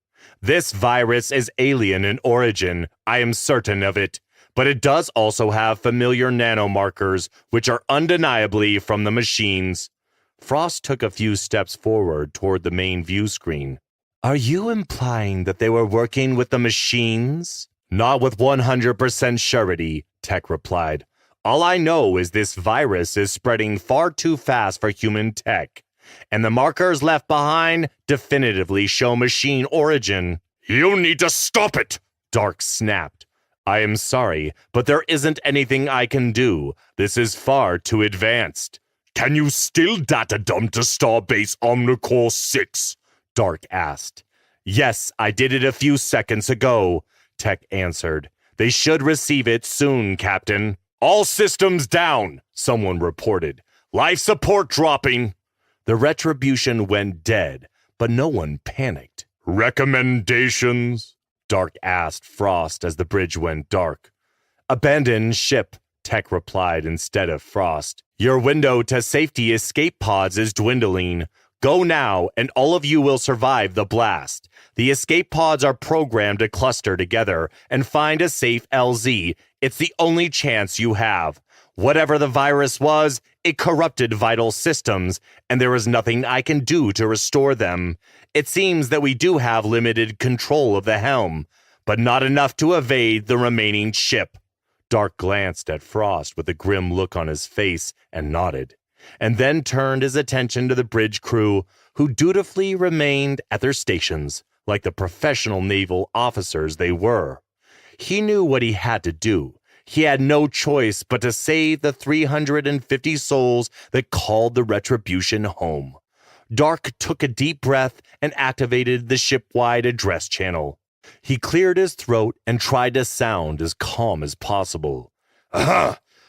This virus is alien in origin, I am certain of it, but it does also have familiar nanomarkers, which are undeniably from the machines. Frost took a few steps forward toward the main view screen. Are you implying that they were working with the machines? Not with 100% surety, Tech replied. All I know is this virus is spreading far too fast for human tech, and the markers left behind definitively show machine origin. You need to stop it, Dark snapped. I am sorry, but there isn't anything I can do. This is far too advanced. Can you still data dump to Starbase Omnicore 6? Dark asked. Yes, I did it a few seconds ago, Tech answered. They should receive it soon, Captain. All systems down, someone reported. Life support dropping. The Retribution went dead, but no one panicked. Recommendations? Dark asked Frost as the bridge went dark. Abandon ship, Tech replied instead of Frost. Your window to safety escape pods is dwindling. Go now, and all of you will survive the blast. The escape pods are programmed to cluster together and find a safe LZ. It's the only chance you have. Whatever the virus was, it corrupted vital systems, and there is nothing I can do to restore them. It seems that we do have limited control of the helm, but not enough to evade the remaining ship. Dark glanced at Frost with a grim look on his face and nodded, and then turned his attention to the bridge crew, who dutifully remained at their stations, like the professional naval officers they were. He knew what he had to do. He had no choice but to save the 350 souls that called the Retribution home. Dark took a deep breath and activated the ship-wide address channel. He cleared his throat and tried to sound as calm as possible.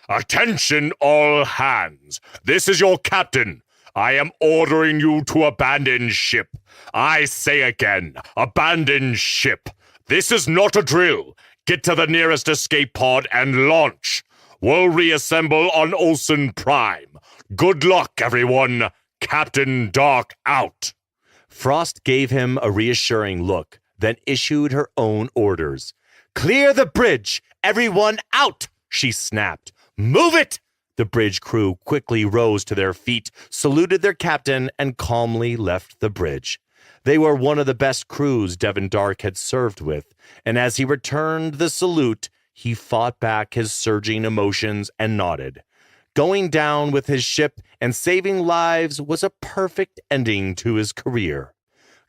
Attention all hands. This is your captain. I am ordering you to abandon ship. I say again, abandon ship. This is not a drill. Get to the nearest escape pod and launch. We'll reassemble on Olsen Prime. Good luck, everyone. Captain Dark out. Frost gave him a reassuring look, then issued her own orders. Clear the bridge! Everyone out! She snapped. Move it! The bridge crew quickly rose to their feet, saluted their captain, and calmly left the bridge. They were one of the best crews Devin Dark had served with, and as he returned the salute, he fought back his surging emotions and nodded. Going down with his ship and saving lives was a perfect ending to his career.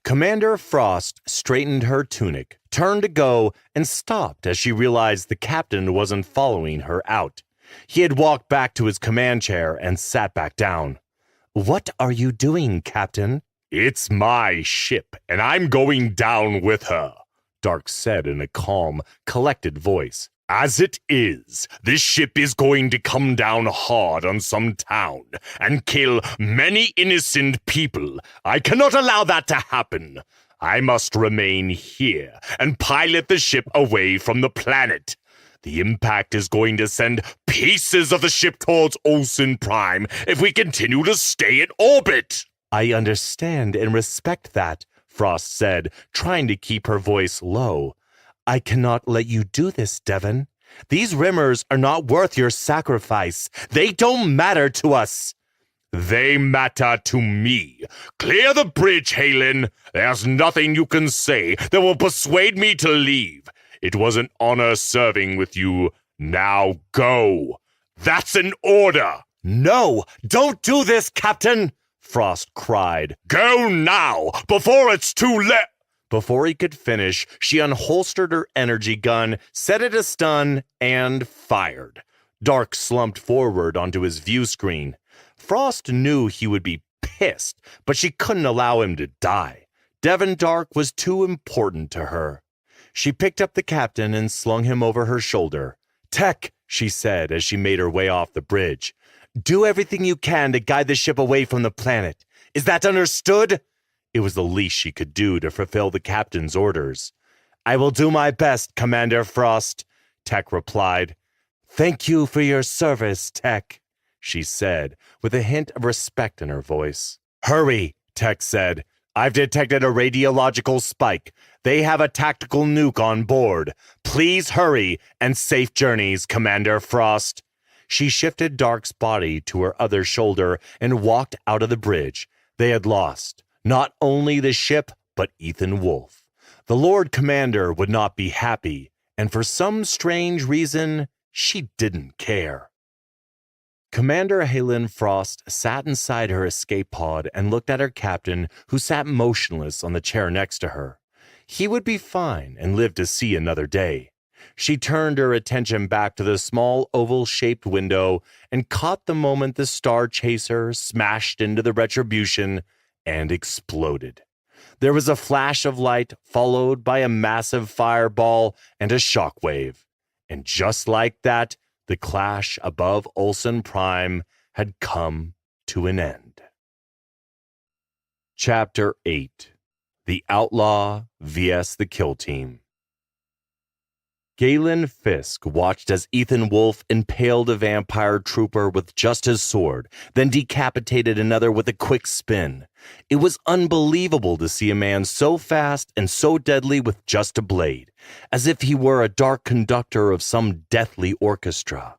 Commander Frost straightened her tunic, turned to go, and stopped as she realized the captain wasn't following her out. He had walked back to his command chair and sat back down. What are you doing, Captain? It's my ship, and I'm going down with her, Dark said in a calm, collected voice. As it is, this ship is going to come down hard on some town and kill many innocent people. I cannot allow that to happen. I must remain here and pilot the ship away from the planet. The impact is going to send pieces of the ship towards Olsen Prime if we continue to stay in orbit. I understand and respect that, Frost said, trying to keep her voice low. I cannot let you do this, Devin. These rimmers are not worth your sacrifice. They don't matter to us. They matter to me. Clear the bridge, Halen. There's nothing you can say that will persuade me to leave. It was an honor serving with you. Now go. That's an order. No, don't do this, Captain, Frost cried. Go now, before it's too late. Before he could finish, she unholstered her energy gun, set it astun, and fired. Dark slumped forward onto his view screen. Frost knew he would be pissed, but she couldn't allow him to die. Devin Dark was too important to her. She picked up the captain and slung him over her shoulder. Tech, she said as she made her way off the bridge. Do everything you can to guide the ship away from the planet. Is that understood? It was the least she could do to fulfill the captain's orders. I will do my best, Commander Frost, Tech replied. Thank you for your service, Tech, she said, with a hint of respect in her voice. Hurry, Tech said. I've detected a radiological spike. They have a tactical nuke on board. Please hurry and safe journeys, Commander Frost. She shifted Dark's body to her other shoulder and walked out of the bridge. They had lost not only the ship, but Ethan Wolfe. The Lord Commander would not be happy, and for some strange reason, she didn't care. Commander Halen Frost sat inside her escape pod and looked at her captain, who sat motionless on the chair next to her. He would be fine and live to see another day. She turned her attention back to the small oval-shaped window and caught the moment the Star Chaser smashed into the Retribution and exploded. There was a flash of light followed by a massive fireball and a shockwave. And just like that, the clash above Olsen Prime had come to an end. Chapter 8. The Outlaw vs. the Kill Team. Galen Fisk watched as Ethan Wolfe impaled a vampire trooper with just his sword, then decapitated another with a quick spin. It was unbelievable to see a man so fast and so deadly with just a blade, as if he were a dark conductor of some deathly orchestra.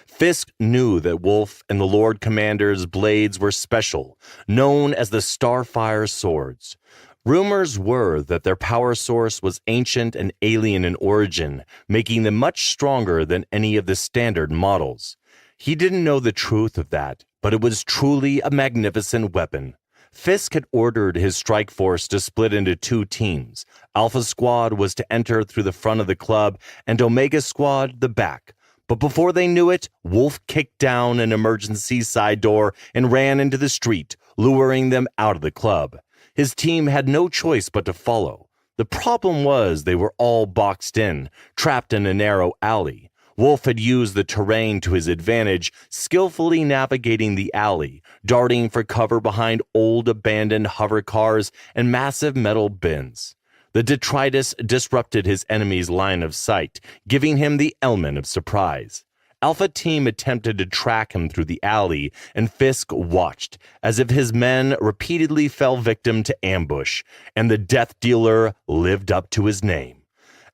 Fisk knew that Wolfe and the Lord Commander's blades were special, known as the Starfire swords. Rumors were that their power source was ancient and alien in origin, making them much stronger than any of the standard models. He didn't know the truth of that, but it was truly a magnificent weapon. Fisk had ordered his strike force to split into two teams. Alpha Squad was to enter through the front of the club, and Omega Squad the back. But before they knew it, Wolfe kicked down an emergency side door and ran into the street, luring them out of the club. His team had no choice but to follow. The problem was they were all boxed in, trapped in a narrow alley. Wolfe had used the terrain to his advantage, skillfully navigating the alley, darting for cover behind old abandoned hover cars and massive metal bins. The detritus disrupted his enemy's line of sight, giving him the element of surprise. Alpha Team attempted to track him through the alley, and Fisk watched, as if his men repeatedly fell victim to ambush, and the Death Dealer lived up to his name.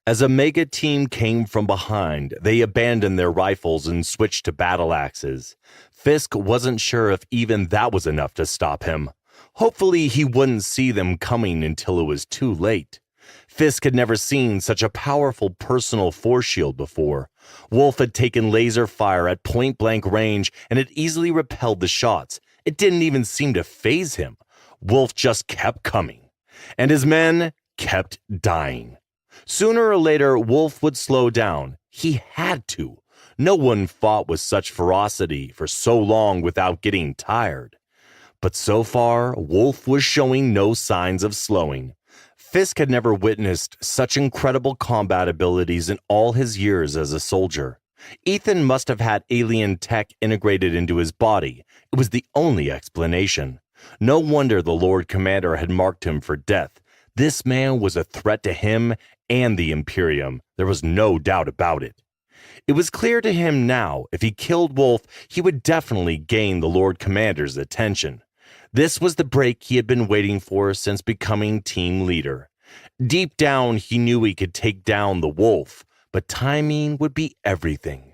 As Omega Team came from behind, they abandoned their rifles and switched to battle axes. Fisk wasn't sure if even that was enough to stop him. Hopefully he wouldn't see them coming until it was too late. Fisk had never seen such a powerful personal force shield before. Wolfe had taken laser fire at point-blank range and had easily repelled the shots. It didn't even seem to faze him. Wolfe just kept coming, and his men kept dying. Sooner or later, Wolfe would slow down. He had to. No one fought with such ferocity for so long without getting tired. But so far, Wolfe was showing no signs of slowing. Fisk had never witnessed such incredible combat abilities in all his years as a soldier. Ethan must have had alien tech integrated into his body. It was the only explanation. No wonder the Lord Commander had marked him for death. This man was a threat to him and the Imperium. There was no doubt about it. It was clear to him now, if he killed Wolfe, he would definitely gain the Lord Commander's attention. This was the break he had been waiting for since becoming team leader. Deep down, he knew he could take down the Wolf, but timing would be everything.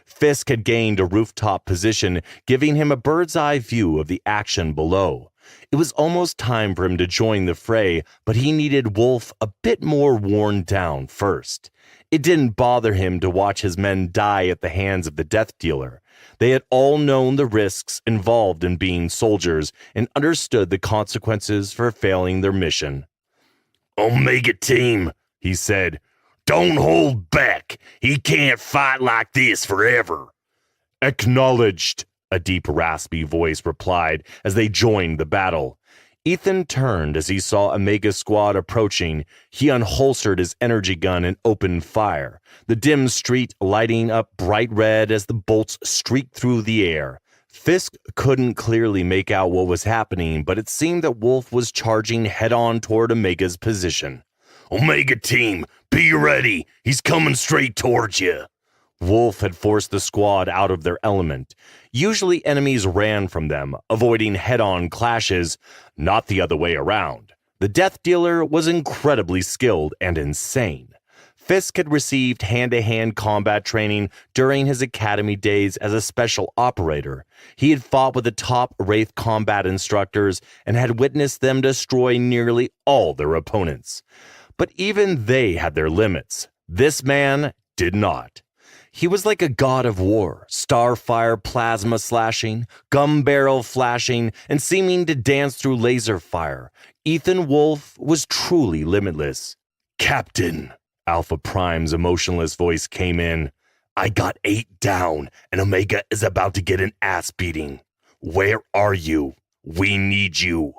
Fisk had gained a rooftop position, giving him a bird's-eye view of the action below. It was almost time for him to join the fray, but he needed Wolfe a bit more worn down first. It didn't bother him to watch his men die at the hands of the Death Dealer. They had all known the risks involved in being soldiers and understood the consequences for failing their mission. "Omega Team," he said, "don't hold back. He can't fight like this forever." "Acknowledged," a deep raspy voice replied as they joined the battle. Ethan turned as he saw Omega Squad approaching. He unholstered his energy gun and opened fire, the dim street lighting up bright red as the bolts streaked through the air. Fisk couldn't clearly make out what was happening, but it seemed that Wolfe was charging head-on toward Omega's position. "Omega Team, be ready. He's coming straight towards you." Wolfe had forced the squad out of their element. Usually enemies ran from them, avoiding head-on clashes, not the other way around. The Death Dealer was incredibly skilled and insane. Fisk had received hand-to-hand combat training during his academy days as a special operator. He had fought with the top Wraith combat instructors and had witnessed them destroy nearly all their opponents. But even they had their limits. This man did not. He was like a god of war, starfire plasma slashing, gum barrel flashing, and seeming to dance through laser fire. Ethan Wolfe was truly limitless. "Captain," Alpha Prime's emotionless voice came in. "I got 8 down, and Omega is about to get an ass beating. Where are you? We need you."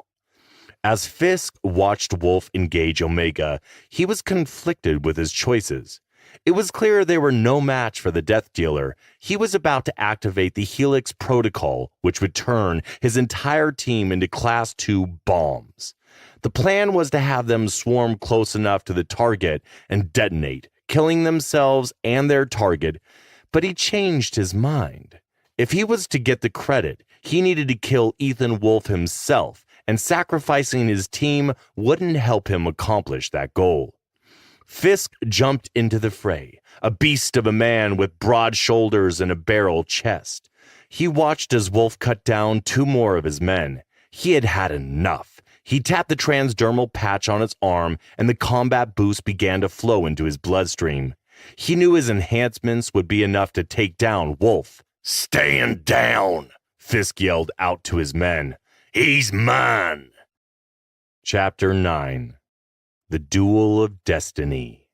As Fisk watched Wolfe engage Omega, he was conflicted with his choices. It was clear they were no match for the Death Dealer. He was about to activate the Helix Protocol, which would turn his entire team into Class 2 bombs. The plan was to have them swarm close enough to the target and detonate, killing themselves and their target, but he changed his mind. If he was to get the credit, he needed to kill Ethan Wolfe himself, and sacrificing his team wouldn't help him accomplish that goal. Fisk jumped into the fray, a beast of a man with broad shoulders and a barrel chest. He watched as Wolfe cut down 2 more of his men. He had had enough. He tapped the transdermal patch on his arm, and the combat boost began to flow into his bloodstream. He knew his enhancements would be enough to take down Wolfe. "Stand down!" Fisk yelled out to his men. "He's mine!" Chapter 9. The Duel of Destiny.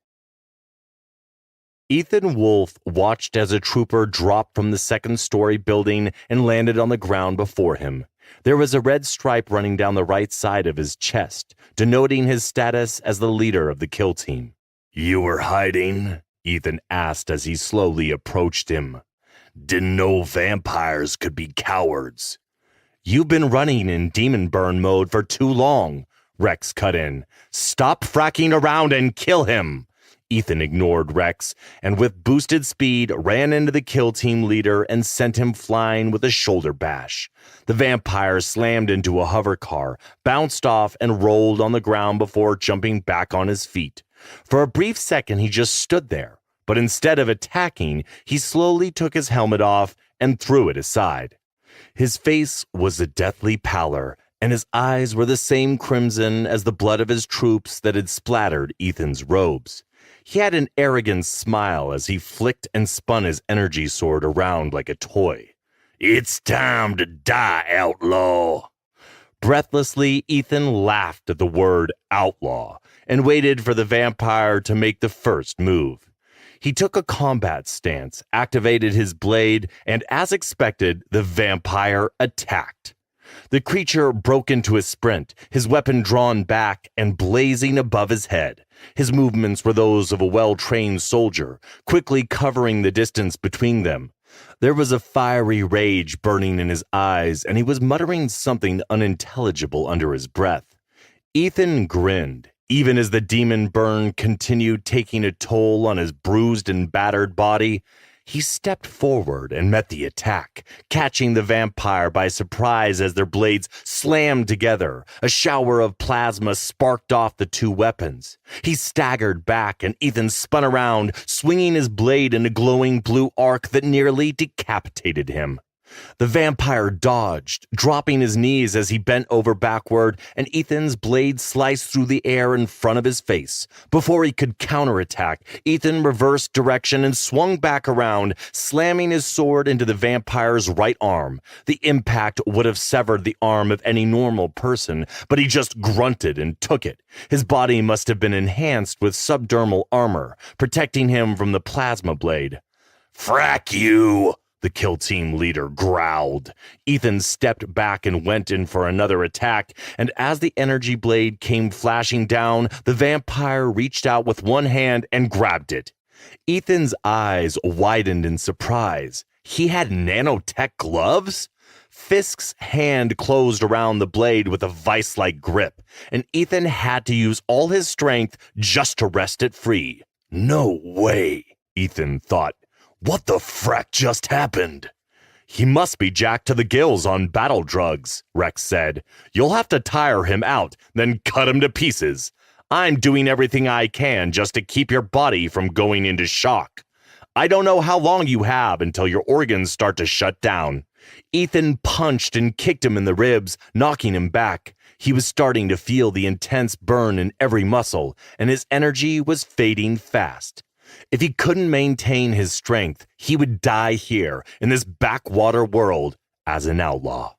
Ethan Wolfe watched as a trooper dropped from the second-story building and landed on the ground before him. There was a red stripe running down the right side of his chest, denoting his status as the leader of the kill team. "You were hiding?" Ethan asked as he slowly approached him. "Didn't know vampires could be cowards." "You've been running in demon burn mode for too long," Rex cut in. "Stop fracking around and kill him." Ethan ignored Rex, and with boosted speed ran into the kill team leader and sent him flying with a shoulder bash. The vampire slammed into a hover car, bounced off, and rolled on the ground before jumping back on his feet. For a brief second, he just stood there, but instead of attacking, he slowly took his helmet off and threw it aside. His face was a deathly pallor, and his eyes were the same crimson as the blood of his troops that had splattered Ethan's robes. He had an arrogant smile as he flicked and spun his energy sword around like a toy. "It's time to die, outlaw." Breathlessly, Ethan laughed at the word outlaw and waited for the vampire to make the first move. He took a combat stance, activated his blade, and as expected, the vampire attacked. The creature broke into a sprint, his weapon drawn back and blazing above his head. His movements were those of a well-trained soldier, quickly covering the distance between them. There was a fiery rage burning in his eyes, and he was muttering something unintelligible under his breath. Ethan grinned, even as the demon burn continued taking a toll on his bruised and battered body. He stepped forward and met the attack, catching the vampire by surprise as their blades slammed together. A shower of plasma sparked off the 2 weapons. He staggered back, and Ethan spun around, swinging his blade in a glowing blue arc that nearly decapitated him. The vampire dodged, dropping his knees as he bent over backward, and Ethan's blade sliced through the air in front of his face. Before he could counterattack, Ethan reversed direction and swung back around, slamming his sword into the vampire's right arm. The impact would have severed the arm of any normal person, but he just grunted and took it. His body must have been enhanced with subdermal armor, protecting him from the plasma blade. "Frack you!" the kill team leader growled. Ethan stepped back and went in for another attack, and as the energy blade came flashing down, the vampire reached out with one hand and grabbed it. Ethan's eyes widened in surprise. He had nanotech gloves? Fisk's hand closed around the blade with a vice-like grip, and Ethan had to use all his strength just to wrest it free. "No way," Ethan thought. "What the frack just happened?" He must be jacked to the gills on battle drugs, Rex said. You'll have to tire him out, then cut him to pieces. I'm doing everything I can just to keep your body from going into shock. I don't know how long you have until your organs start to shut down. Ethan punched and kicked him in the ribs, knocking him back. He was starting to feel the intense burn in every muscle, and his energy was fading fast. If he couldn't maintain his strength, he would die here in this backwater world as an outlaw.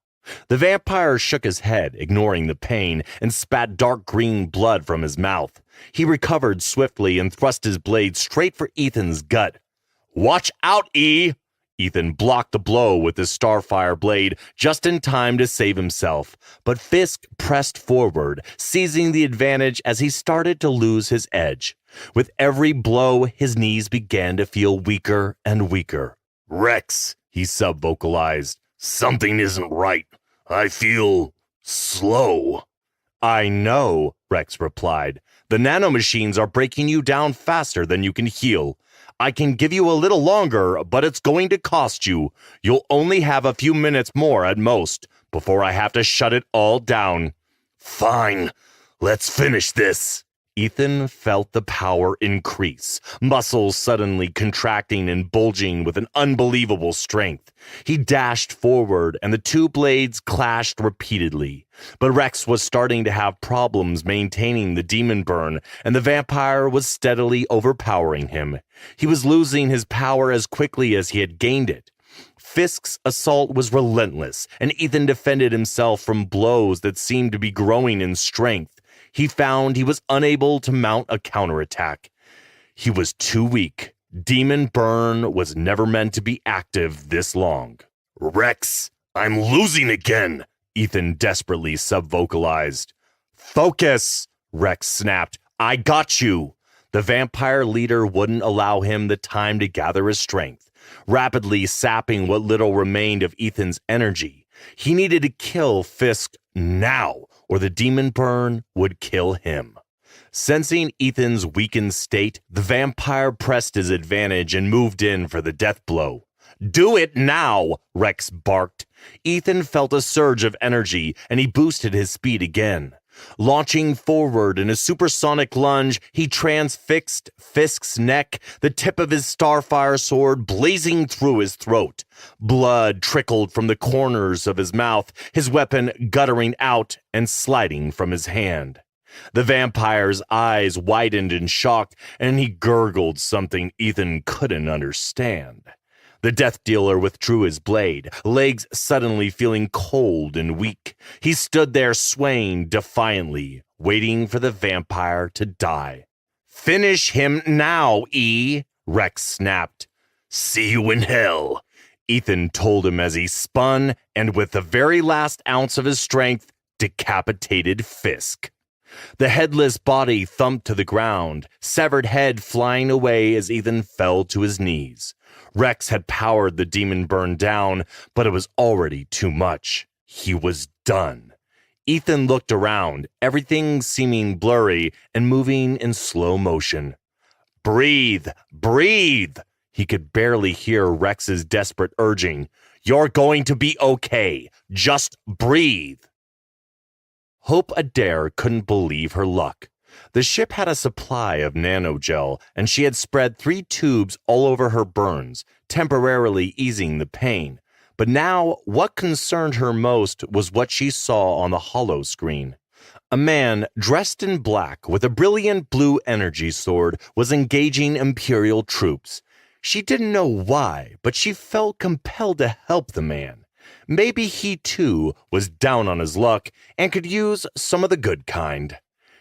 The vampire shook his head, ignoring the pain, and spat dark green blood from his mouth. He recovered swiftly and thrust his blade straight for Ethan's gut. "Watch out, E!" Ethan blocked the blow with his starfire blade just in time to save himself, but Fisk pressed forward, seizing the advantage as he started to lose his edge. With every blow, his knees began to feel weaker and weaker. "Rex," he sub-vocalized, "something isn't right. I feel slow." "I know," Rex replied. "The nanomachines are breaking you down faster than you can heal. I can give you a little longer, but it's going to cost you. You'll only have a few minutes more at most before I have to shut it all down." "Fine, let's finish this." Ethan felt the power increase, muscles suddenly contracting and bulging with an unbelievable strength. He dashed forward, and the two blades clashed repeatedly. But Rex was starting to have problems maintaining the demon burn, and the vampire was steadily overpowering him. He was losing his power as quickly as he had gained it. Fisk's assault was relentless, and Ethan defended himself from blows that seemed to be growing in strength. He found he was unable to mount a counterattack. He was too weak. Demon burn was never meant to be active this long. "Rex, I'm losing again," Ethan desperately sub-vocalized. "Focus," Rex snapped. "I got you." The vampire leader wouldn't allow him the time to gather his strength, rapidly sapping what little remained of Ethan's energy. He needed to kill Fisk now, or the demon burn would kill him. Sensing Ethan's weakened state, the vampire pressed his advantage and moved in for the death blow. "Do it now," Rex barked. Ethan felt a surge of energy, and he boosted his speed again. Launching forward in a supersonic lunge, he transfixed Fisk's neck, the tip of his starfire sword blazing through his throat. Blood trickled from the corners of his mouth, his weapon guttering out and sliding from his hand. The vampire's eyes widened in shock, and he gurgled something Ethan couldn't understand. The death dealer withdrew his blade, legs suddenly feeling cold and weak. He stood there swaying defiantly, waiting for the vampire to die. "Finish him now, E!" Rex snapped. "See you in hell," Ethan told him as he spun and, with the very last ounce of his strength, decapitated Fisk. The headless body thumped to the ground, severed head flying away as Ethan fell to his knees. Rex had powered the demon burn down, but it was already too much. He was done. Ethan looked around, everything seeming blurry and moving in slow motion. "Breathe! Breathe!" He could barely hear Rex's desperate urging. "You're going to be okay. Just breathe." Hope Adair couldn't believe her luck. The ship had a supply of nanogel, and she had spread 3 tubes all over her burns, temporarily easing the pain. But now, what concerned her most was what she saw on the holo screen. A man dressed in black with a brilliant blue energy sword was engaging Imperial troops. She didn't know why, but she felt compelled to help the man. Maybe he, too, was down on his luck and could use some of the good kind.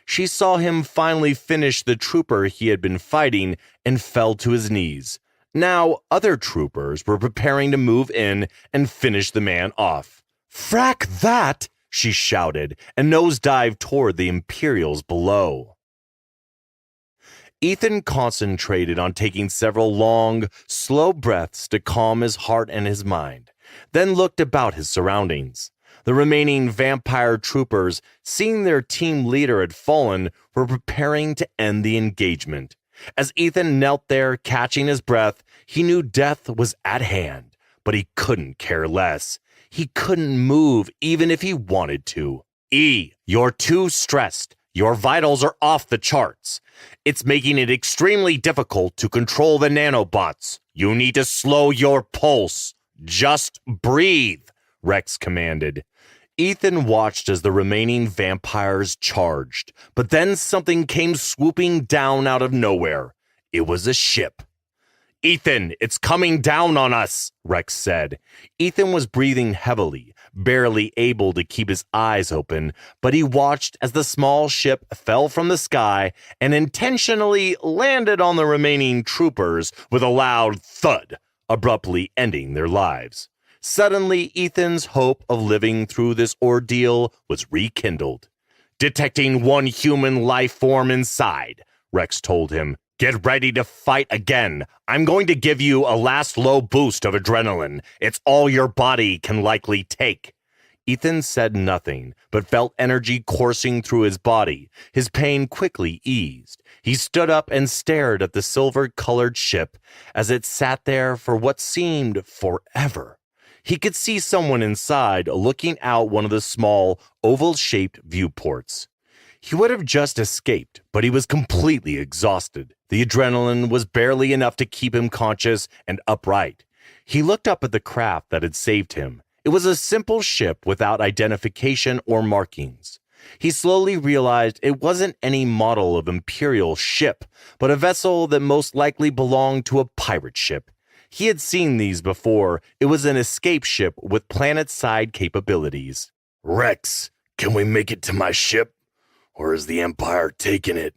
She saw him finally finish the trooper he had been fighting and fell to his knees. Now, other troopers were preparing to move in and finish the man off. "Frack that!" she shouted, and nosedived toward the Imperials below. Ethan concentrated on taking several long, slow breaths to calm his heart and his mind, then looked about his surroundings. The remaining vampire troopers, seeing their team leader had fallen, were preparing to end the engagement. As Ethan knelt there, catching his breath, he knew death was at hand, but but he couldn't care less. He couldn't move even if he wanted to. You're too stressed. Your vitals are off the charts. It's making it extremely difficult to control the nanobots. You need to slow your pulse. Just breathe, Rex commanded. Ethan watched as the remaining vampires charged, but then something came swooping down out of nowhere. It was a ship. Ethan, it's coming down on us, Rex said. Ethan was breathing heavily, barely able to keep his eyes open, but he watched as the small ship fell from the sky and intentionally landed on the remaining troopers with a loud thud, abruptly ending their lives. Suddenly, Ethan's hope of living through this ordeal was rekindled. Detecting one human life form inside, Rex told him. Get ready to fight again. I'm going to give you a last low boost of adrenaline. It's all your body can likely take. Ethan said nothing, but felt energy coursing through his body. His pain quickly eased. He stood up and stared at the silver-colored ship as it sat there for what seemed forever. He could see someone inside looking out one of the small, oval-shaped viewports. He would have just escaped, but he was completely exhausted. The adrenaline was barely enough to keep him conscious and upright. He looked up at the craft that had saved him. It was a simple ship without identification or markings. He slowly realized it wasn't any model of Imperial ship, but a vessel that most likely belonged to a pirate ship. He had seen these before. It was an escape ship with planet-side capabilities. Rex, can we make it to my ship? Or is the Empire taking it?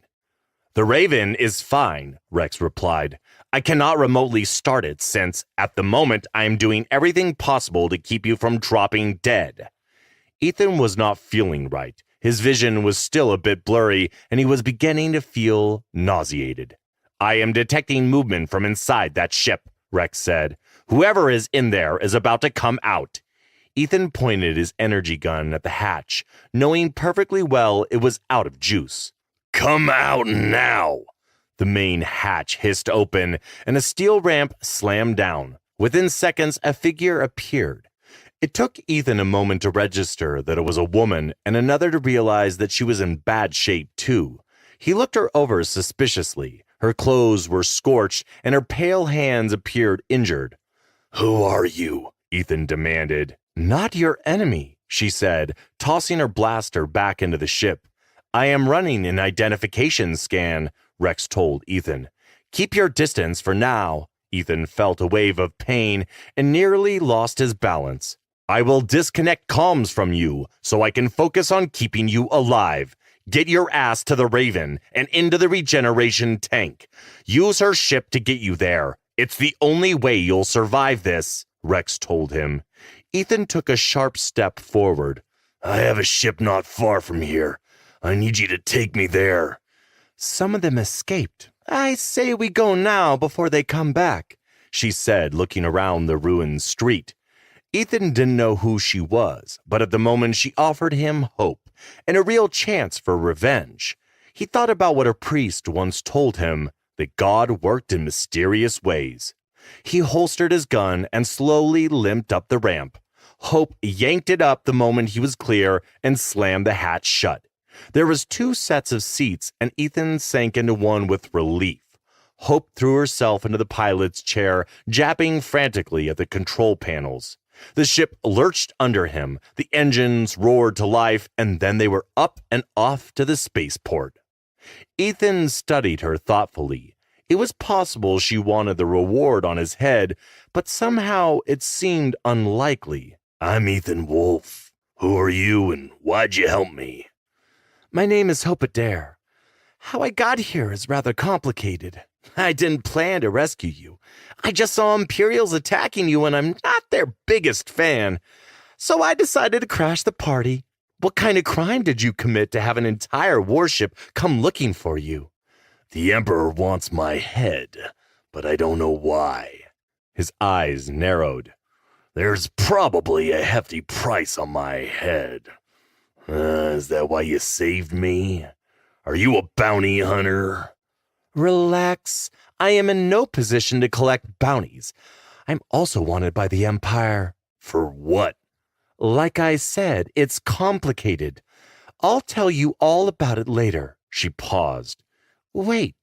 The Raven is fine, Rex replied. I cannot remotely start it since, at the moment, I am doing everything possible to keep you from dropping dead. Ethan was not feeling right. His vision was still a bit blurry, and he was beginning to feel nauseated. I am detecting movement from inside that ship, Rex said. Whoever is in there is about to come out. Ethan pointed his energy gun at the hatch, knowing perfectly well it was out of juice. Come out now! The main hatch hissed open, and a steel ramp slammed down. Within seconds, a figure appeared. It took Ethan a moment to register that it was a woman, and another to realize that she was in bad shape, too. He looked her over suspiciously. Her clothes were scorched, and her pale hands appeared injured. Who are you? Ethan demanded. Not your enemy, she said, tossing her blaster back into the ship. I am running an identification scan, Rex told Ethan. Keep your distance for now. Ethan felt a wave of pain and nearly lost his balance. I will disconnect comms from you so I can focus on keeping you alive. Get your ass to the Raven and into the regeneration tank. Use her ship to get you there. It's the only way you'll survive this, Rex told him. Ethan took a sharp step forward. I have a ship not far from here. I need you to take me there. Some of them escaped. I say we go now before they come back, she said, looking around the ruined street. Ethan didn't know who she was, but at the moment she offered him hope and a real chance for revenge. He thought about what a priest once told him, that God worked in mysterious ways. He holstered his gun and slowly limped up the ramp. Hope yanked it up the moment he was clear and slammed the hatch shut. There was 2 sets of seats, and Ethan sank into one with relief. Hope threw herself into the pilot's chair, jabbing frantically at the control panels. The ship lurched under him, the engines roared to life, and then they were up and off to the spaceport. Ethan studied her thoughtfully. It was possible she wanted the reward on his head, but somehow it seemed unlikely. I'm Ethan Wolfe. Who are you, and why'd you help me? My name is Hope Adair. How I got here is rather complicated. I didn't plan to rescue you. I just saw Imperials attacking you, and I'm not their biggest fan. So I decided to crash the party. What kind of crime did you commit to have an entire warship come looking for you? The Emperor wants my head, but I don't know why. His eyes narrowed. There's probably a hefty price on my head. Is that why you saved me? Are you a bounty hunter? Relax. I am in no position to collect bounties. I'm also wanted by the Empire. For what? Like I said, it's complicated. I'll tell you all about it later. She paused. Wait,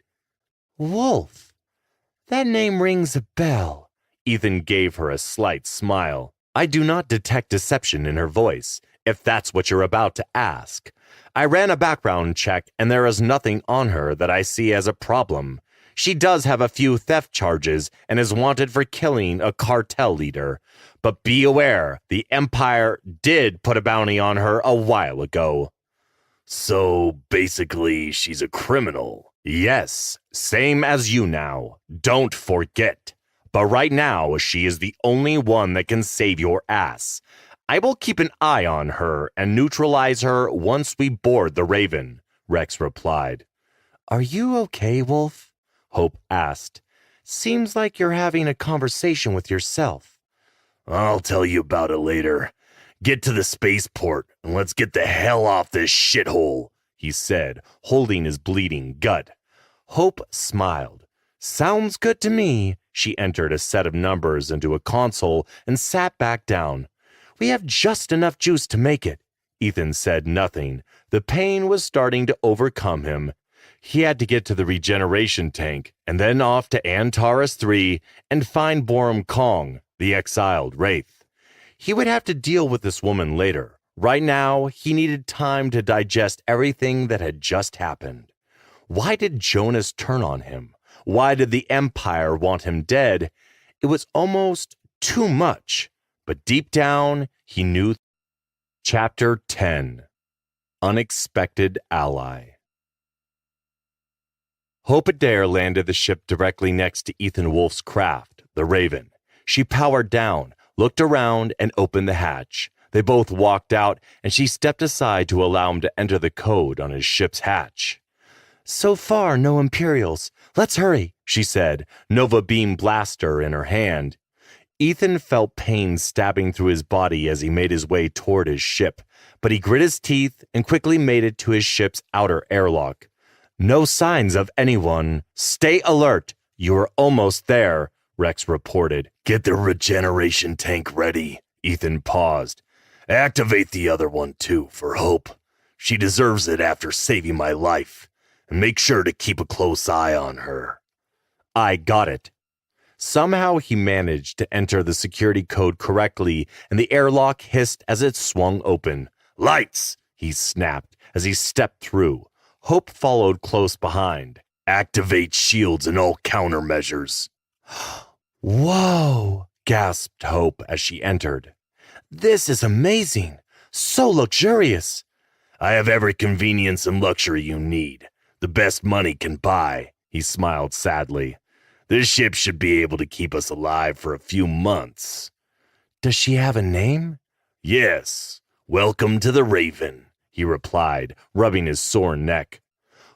Wolf. That name rings a bell. Ethan gave her a slight smile. I do not detect deception in her voice, if that's what you're about to ask. I ran a background check, and there is nothing on her that I see as a problem. She does have a few theft charges and is wanted for killing a cartel leader. But be aware, the Empire did put a bounty on her a while ago. So, basically, she's a criminal. Yes, same as you now. Don't forget. But right now, she is the only one that can save your ass. I will keep an eye on her and neutralize her once we board the Raven, Rex replied. Are you okay, Wolf? Hope asked. Seems like you're having a conversation with yourself. I'll tell you about it later. Get to the spaceport and let's get the hell off this shithole, he said, holding his bleeding gut. Hope smiled. Sounds good to me. She entered a set of numbers into a console and sat back down. We have just enough juice to make it. Ethan said nothing. The pain was starting to overcome him. He had to get to the regeneration tank and then off to Antares 3 and find Borum Kong, the exiled wraith. He would have to deal with this woman later. Right now, he needed time to digest everything that had just happened. Why did Jonas turn on him? Why did the Empire want him dead? It was almost too much. But deep down, he knew. Chapter 10. Unexpected Ally. Hope Adair landed the ship directly next to Ethan Wolf's craft, the Raven. She powered down, looked around, and opened the hatch. They both walked out, and she stepped aside to allow him to enter the code on his ship's hatch. So far, no Imperials. Let's hurry, she said, Nova Beam blaster in her hand. Ethan felt pain stabbing through his body as he made his way toward his ship, but he grit his teeth and quickly made it to his ship's outer airlock. No signs of anyone. Stay alert. You are almost there, Rex reported. Get the regeneration tank ready. Ethan paused. Activate the other one too, for Hope. She deserves it after saving my life. And make sure to keep a close eye on her. I got it. Somehow he managed to enter the security code correctly, and the airlock hissed as it swung open. Lights, he snapped as he stepped through. Hope followed close behind. Activate shields and all countermeasures. Whoa, gasped Hope as she entered. This is amazing. So luxurious. I have every convenience and luxury you need. The best money can buy, he smiled sadly. This ship should be able to keep us alive for a few months. Does she have a name? Yes. Welcome to the Raven, he replied, rubbing his sore neck.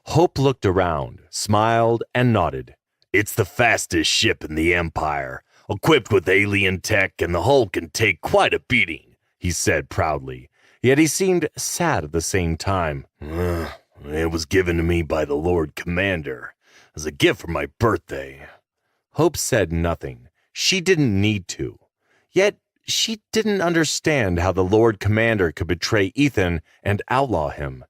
Hope looked around, smiled, and nodded. It's the fastest ship in the Empire, equipped with alien tech, and the hull can take quite a beating, he said proudly. Yet he seemed sad at the same time. It was given to me by the Lord Commander as a gift for my birthday. Hope said nothing. She didn't need to. Yet she didn't understand how the Lord Commander could betray Ethan and outlaw him.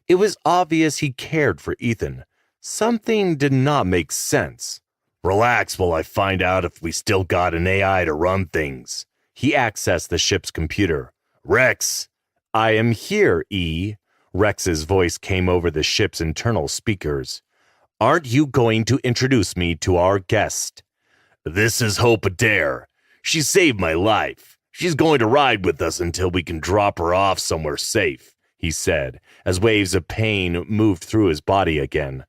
It was obvious he cared for Ethan. Something did not make sense. Relax while I find out if we still got an AI to run things. He accessed the ship's computer. Rex! I am here, E. Rex's voice came over the ship's internal speakers. Aren't you going to introduce me to our guest? This is Hope Adair. She saved my life. She's going to ride with us until we can drop her off somewhere safe, he said, as waves of pain moved through his body again.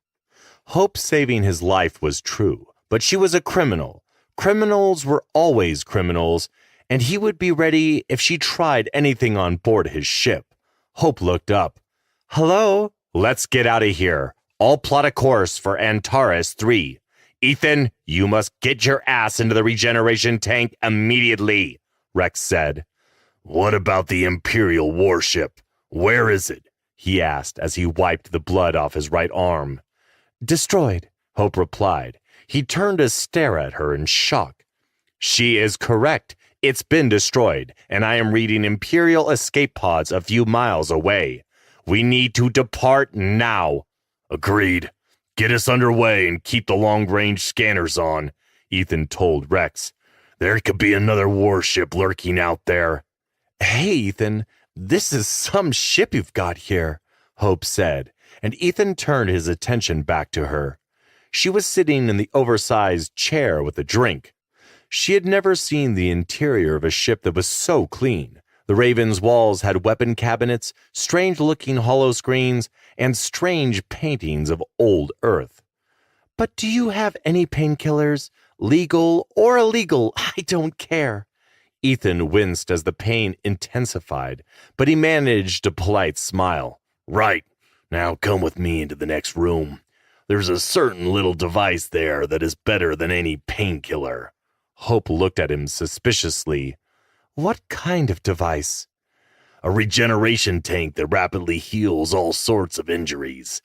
Hope saving his life was true, but she was a criminal. Criminals were always criminals, and he would be ready if she tried anything on board his ship. Hope looked up. Hello? Let's get out of here. I'll plot a course for Antares 3. Ethan, you must get your ass into the regeneration tank immediately, Rex said. What about the Imperial warship? Where is it? He asked as he wiped the blood off his right arm. Destroyed, Hope replied. He turned to stare at her in shock. She is correct. It's been destroyed, and I am reading Imperial escape pods a few miles away. We need to depart now. Agreed. Get us underway and keep the long-range scanners on, Ethan told Rex. There could be another warship lurking out there. Hey, Ethan, this is some ship you've got here, Hope said, and Ethan turned his attention back to her. She was sitting in the oversized chair with a drink. She had never seen the interior of a ship that was so clean. The Raven's walls had weapon cabinets, strange-looking hollow screens, and strange paintings of old Earth. But do you have any painkillers? Legal or illegal, I don't care. Ethan winced as the pain intensified, but he managed a polite smile. Right. Now come with me into the next room. There's a certain little device there that is better than any painkiller. Hope looked at him suspiciously. What kind of device? A regeneration tank that rapidly heals all sorts of injuries.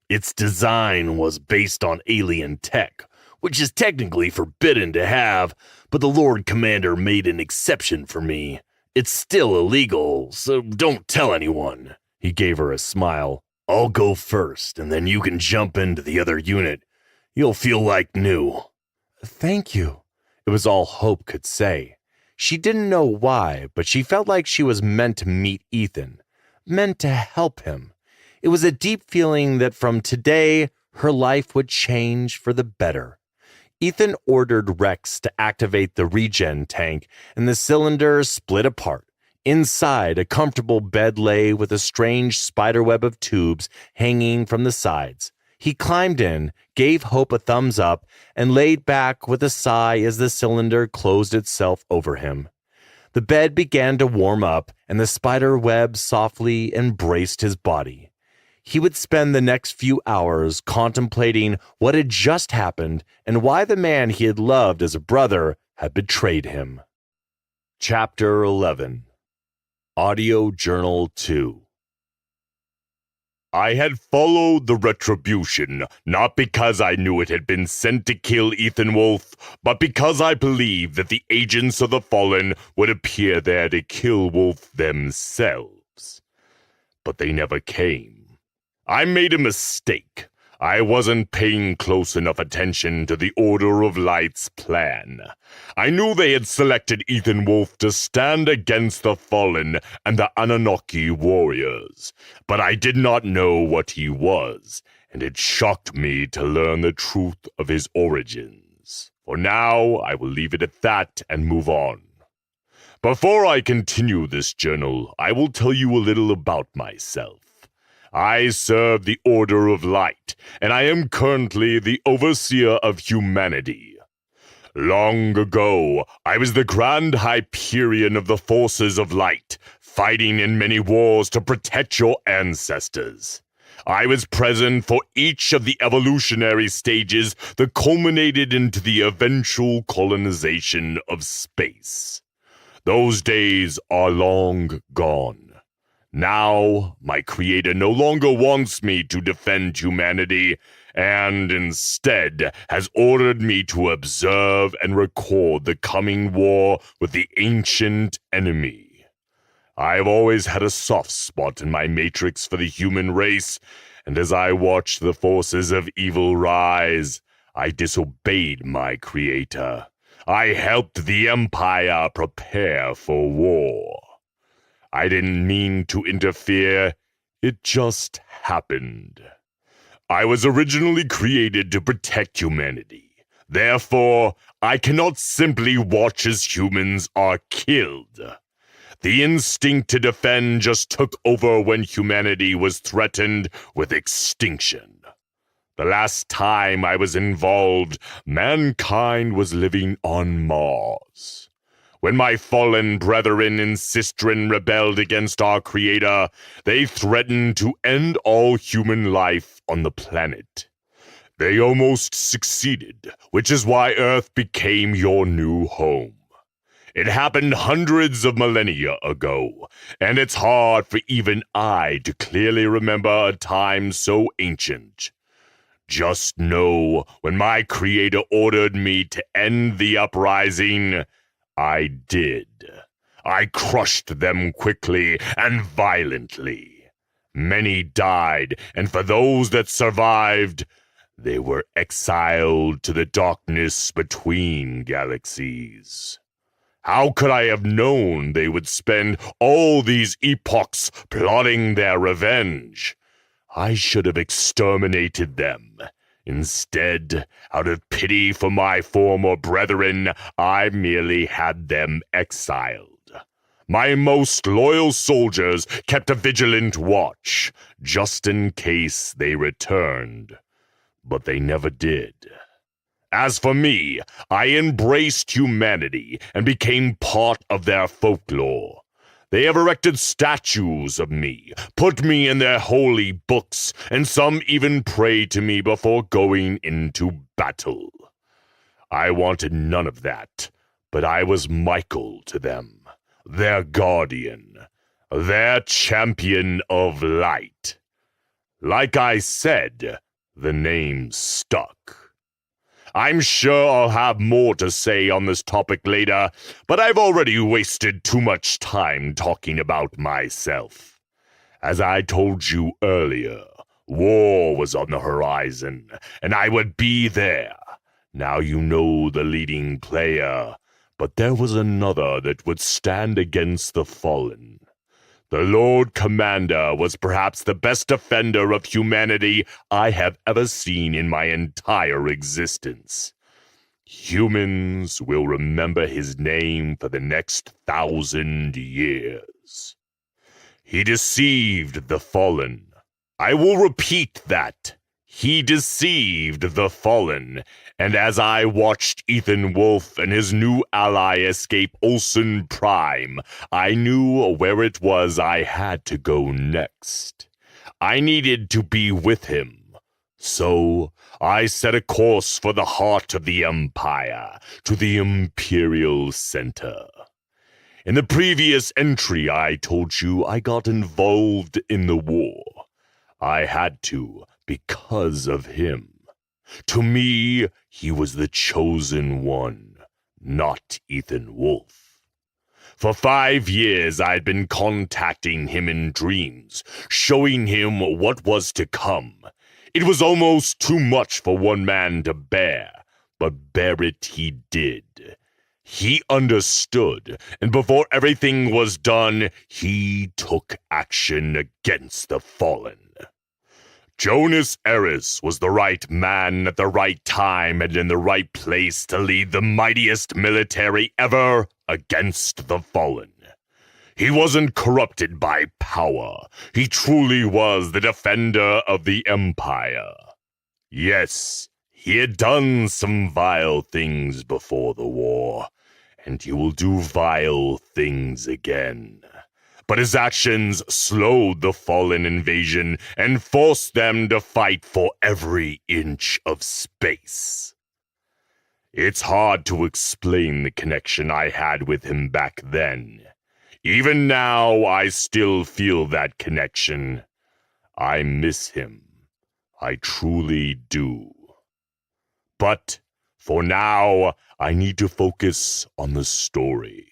Its design was based on alien tech, which is technically forbidden to have, but the Lord Commander made an exception for me. It's still illegal, so don't tell anyone. He gave her a smile. I'll go first, and then you can jump into the other unit. You'll feel like new. Thank you. It was all Hope could say. She didn't know why, but she felt like she was meant to meet Ethan, meant to help him. It was a deep feeling that from today, her life would change for the better. Ethan ordered Rex to activate the regen tank, and the cylinder split apart. Inside, a comfortable bed lay with a strange spiderweb of tubes hanging from the sides. He climbed in, gave Hope a thumbs up, and laid back with a sigh as the cylinder closed itself over him. The bed began to warm up, and the spider web softly embraced his body. He would spend the next few hours contemplating what had just happened and why the man he had loved as a brother had betrayed him. Chapter 11. Audio Journal 2. I had followed the retribution, not because I knew it had been sent to kill Ethan Wolf, but because I believed that the agents of the Fallen would appear there to kill Wolf themselves. But they never came. I made a mistake. I wasn't paying close enough attention to the Order of Light's plan. I knew they had selected Ethan Wolf to stand against the Fallen and the Anunnaki warriors, but I did not know what he was, and it shocked me to learn the truth of his origins. For now, I will leave it at that and move on. Before I continue this journal, I will tell you a little about myself. I serve the Order of Light, and I am currently the Overseer of Humanity. Long ago, I was the Grand Hyperion of the Forces of Light, fighting in many wars to protect your ancestors. I was present for each of the evolutionary stages that culminated into the eventual colonization of space. Those days are long gone. Now, my creator no longer wants me to defend humanity, and instead has ordered me to observe and record the coming war with the ancient enemy. I've always had a soft spot in my matrix for the human race, and as I watched the forces of evil rise, I disobeyed my creator. I helped the Empire prepare for war. I didn't mean to interfere, it just happened. I was originally created to protect humanity. Therefore, I cannot simply watch as humans are killed. The instinct to defend just took over when humanity was threatened with extinction. The last time I was involved, mankind was living on Mars. When my fallen brethren in Sistren rebelled against our creator, they threatened to end all human life on the planet. They almost succeeded, which is why Earth became your new home. It happened hundreds of millennia ago, and it's hard for even I to clearly remember a time so ancient. Just know, when my creator ordered me to end the uprising, I did. I crushed them quickly and violently. Many died, and for those that survived, they were exiled to the darkness between galaxies. How could I have known they would spend all these epochs plotting their revenge? I should have exterminated them. Instead, out of pity for my former brethren, I merely had them exiled. My most loyal soldiers kept a vigilant watch, just in case they returned. But they never did. As for me, I embraced humanity and became part of their folklore. They have erected statues of me, put me in their holy books, and some even pray to me before going into battle. I wanted none of that, but I was Michael to them, their guardian, their champion of light. Like I said, the name stuck. I'm sure I'll have more to say on this topic later, but I've already wasted too much time talking about myself. As I told you earlier, war was on the horizon, and I would be there. Now you know the leading player, but there was another that would stand against the fallen. The Lord Commander was perhaps the best defender of humanity I have ever seen in my entire existence. Humans will remember his name for the next 1,000 years. He deceived the fallen. I will repeat that. He deceived the fallen, and as I watched Ethan Wolfe and his new ally escape Olsen Prime, I knew where it was I had to go next. I needed to be with him. So I set a course for the heart of the Empire, to the Imperial Center. In the previous entry, I told you I got involved in the war. I had to, because of him. To me, he was the chosen one, not Ethan Wolfe. For 5 years, I'd been contacting him in dreams, showing him what was to come. It was almost too much for one man to bear, but bear it he did. He understood, and before everything was done, he took action against the fallen. Jonas Eris was the right man at the right time and in the right place to lead the mightiest military ever against the fallen. He wasn't corrupted by power. He truly was the defender of the Empire. Yes, he had done some vile things before the war, and he will do vile things again. But his actions slowed the fallen invasion and forced them to fight for every inch of space. It's hard to explain the connection I had with him back then. Even now, I still feel that connection. I miss him. I truly do. But for now, I need to focus on the story.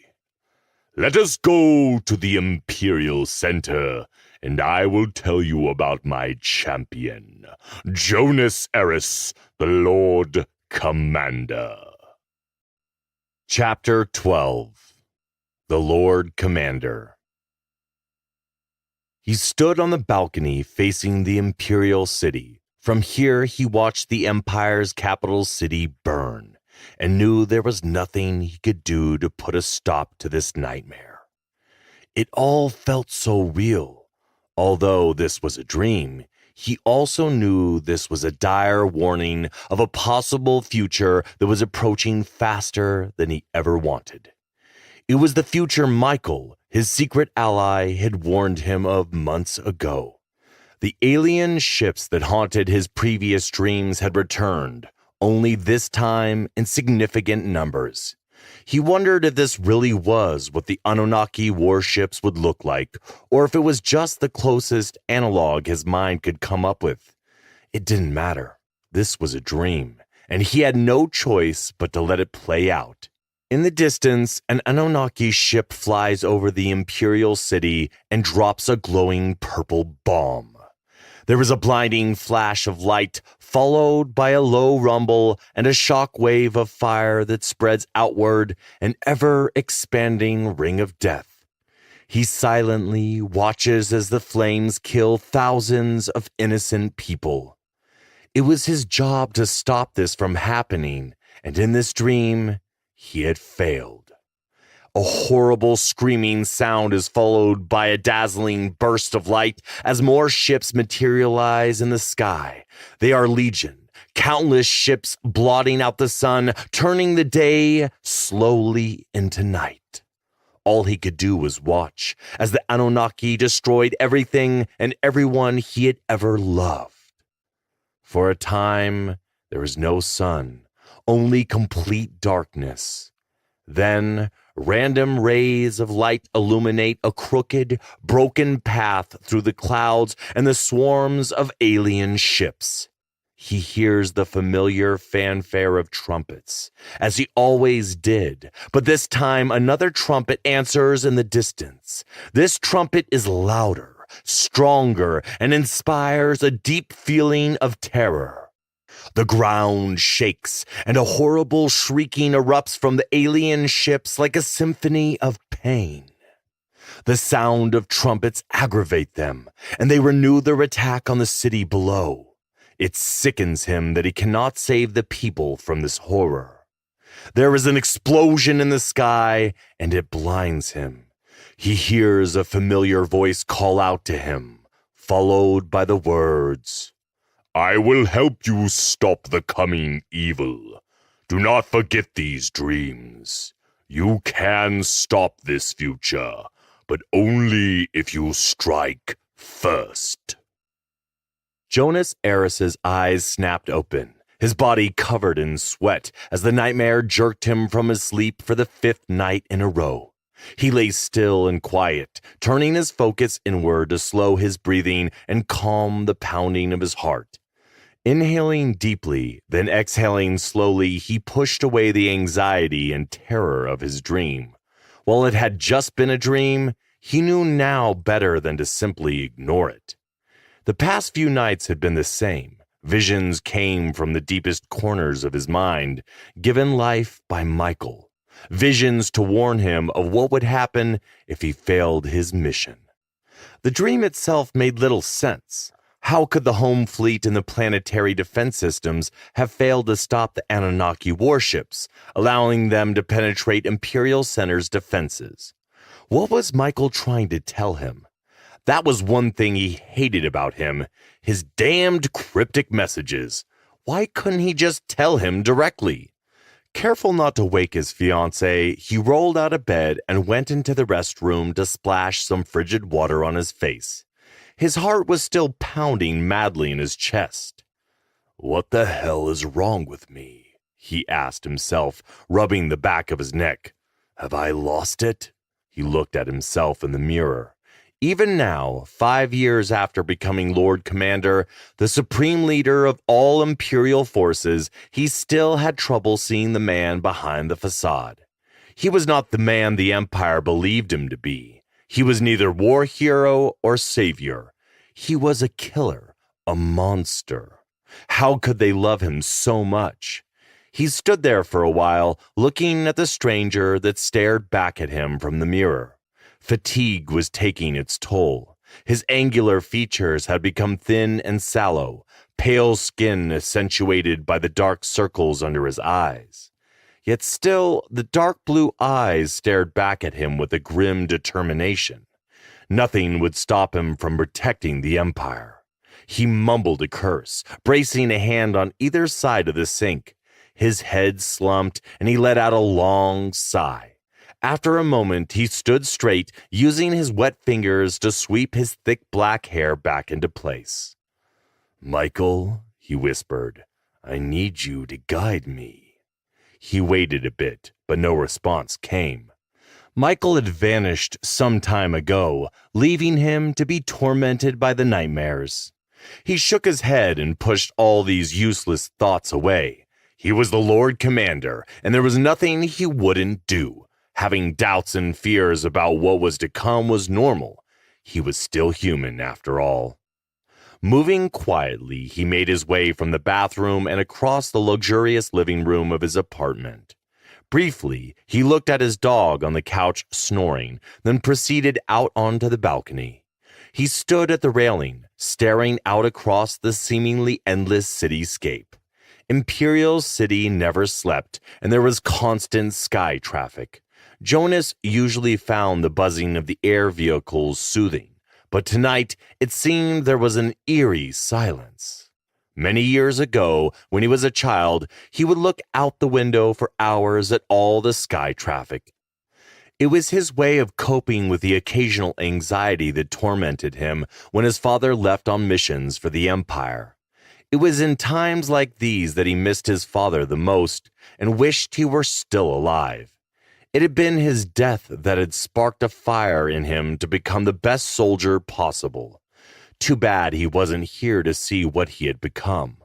Let us go to the Imperial Center, and I will tell you about my champion, Jonas Eris, the Lord Commander. Chapter 12. The Lord Commander. He stood on the balcony facing the Imperial City. From here, he watched the Empire's capital city burn, and knew there was nothing he could do to put a stop to this nightmare. It all felt so real. Although this was a dream, he also knew this was a dire warning of a possible future that was approaching faster than he ever wanted. It was the future Michael, his secret ally, had warned him of months ago. The alien ships that haunted his previous dreams had returned, only this time in significant numbers. He wondered if this really was what the Anunnaki warships would look like, or if it was just the closest analog his mind could come up with. It didn't matter. This was a dream, and he had no choice but to let it play out. In the distance, an Anunnaki ship flies over the Imperial City and drops a glowing purple bomb. There is a blinding flash of light, followed by a low rumble and a shock wave of fire that spreads outward, an ever-expanding ring of death. He silently watches as the flames kill thousands of innocent people. It was his job to stop this from happening, and in this dream, he had failed. A horrible screaming sound is followed by a dazzling burst of light as more ships materialize in the sky. They are legion, countless ships blotting out the sun, turning the day slowly into night. All he could do was watch as the Anunnaki destroyed everything and everyone he had ever loved. For a time, there was no sun, only complete darkness. Then, random rays of light illuminate a crooked, broken path through the clouds and the swarms of alien ships. He hears the familiar fanfare of trumpets, as he always did, but this time another trumpet answers in the distance. This trumpet is louder, stronger, and inspires a deep feeling of terror. The ground shakes, and a horrible shrieking erupts from the alien ships like a symphony of pain. The sound of trumpets aggravate them, and they renew their attack on the city below. It sickens him that he cannot save the people from this horror. There is an explosion in the sky, and it blinds him. He hears a familiar voice call out to him, followed by the words, "I will help you stop the coming evil. Do not forget these dreams. You can stop this future, but only if you strike first." Jonas Eris's eyes snapped open, his body covered in sweat as the nightmare jerked him from his sleep for the 5th night in a row. He lay still and quiet, turning his focus inward to slow his breathing and calm the pounding of his heart. Inhaling deeply, then exhaling slowly, he pushed away the anxiety and terror of his dream. While it had just been a dream, he knew now better than to simply ignore it. The past few nights had been the same. Visions came from the deepest corners of his mind, given life by Michael. Visions to warn him of what would happen if he failed his mission. The dream itself made little sense. How could the home fleet and the planetary defense systems have failed to stop the Anunnaki warships, allowing them to penetrate Imperial Center's defenses? What was Michael trying to tell him? That was one thing he hated about him, his damned cryptic messages. Why couldn't he just tell him directly? Careful not to wake his fiancée, he rolled out of bed and went into the restroom to splash some frigid water on his face. His heart was still pounding madly in his chest. "What the hell is wrong with me?" he asked himself, rubbing the back of his neck. "Have I lost it?" He looked at himself in the mirror. Even now, 5 years after becoming Lord Commander, the supreme leader of all Imperial forces, he still had trouble seeing the man behind the facade. He was not the man the Empire believed him to be. He was neither war hero or savior. He was a killer, a monster. How could they love him so much? He stood there for a while, looking at the stranger that stared back at him from the mirror. Fatigue was taking its toll. His angular features had become thin and sallow, pale skin accentuated by the dark circles under his eyes. Yet still, the dark blue eyes stared back at him with a grim determination. Nothing would stop him from protecting the Empire. He mumbled a curse, bracing a hand on either side of the sink. His head slumped, and he let out a long sigh. After a moment, he stood straight, using his wet fingers to sweep his thick black hair back into place. "Michael," he whispered, "I need you to guide me." He waited a bit, but no response came. Michael had vanished some time ago, leaving him to be tormented by the nightmares. He shook his head and pushed all these useless thoughts away. He was the Lord Commander, and there was nothing he wouldn't do. Having doubts and fears about what was to come was normal. He was still human, after all. Moving quietly, he made his way from the bathroom and across the luxurious living room of his apartment. Briefly, he looked at his dog on the couch snoring, then proceeded out onto the balcony. He stood at the railing, staring out across the seemingly endless cityscape. Imperial City never slept, and there was constant sky traffic. Jonas usually found the buzzing of the air vehicles soothing, but tonight it seemed there was an eerie silence. Many years ago, when he was a child, he would look out the window for hours at all the sky traffic. It was his way of coping with the occasional anxiety that tormented him when his father left on missions for the Empire. It was in times like these that he missed his father the most and wished he were still alive. It had been his death that had sparked a fire in him to become the best soldier possible. Too bad he wasn't here to see what he had become.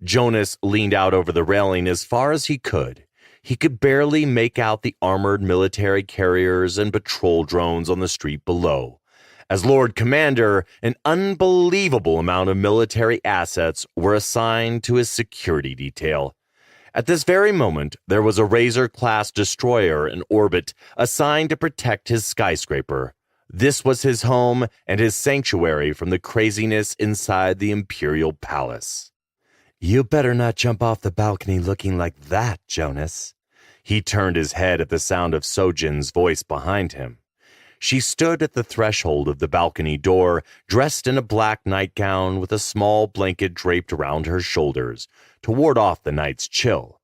Jonas leaned out over the railing as far as he could. He could barely make out the armored military carriers and patrol drones on the street below. As Lord Commander, an unbelievable amount of military assets were assigned to his security detail. At this very moment, there was a Razor-class destroyer in orbit assigned to protect his skyscraper. This was his home and his sanctuary from the craziness inside the Imperial Palace. "You better not jump off the balcony looking like that, Jonas." He turned his head at the sound of Sojin's voice behind him. She stood at the threshold of the balcony door, dressed in a black nightgown with a small blanket draped around her shoulders to ward off the night's chill.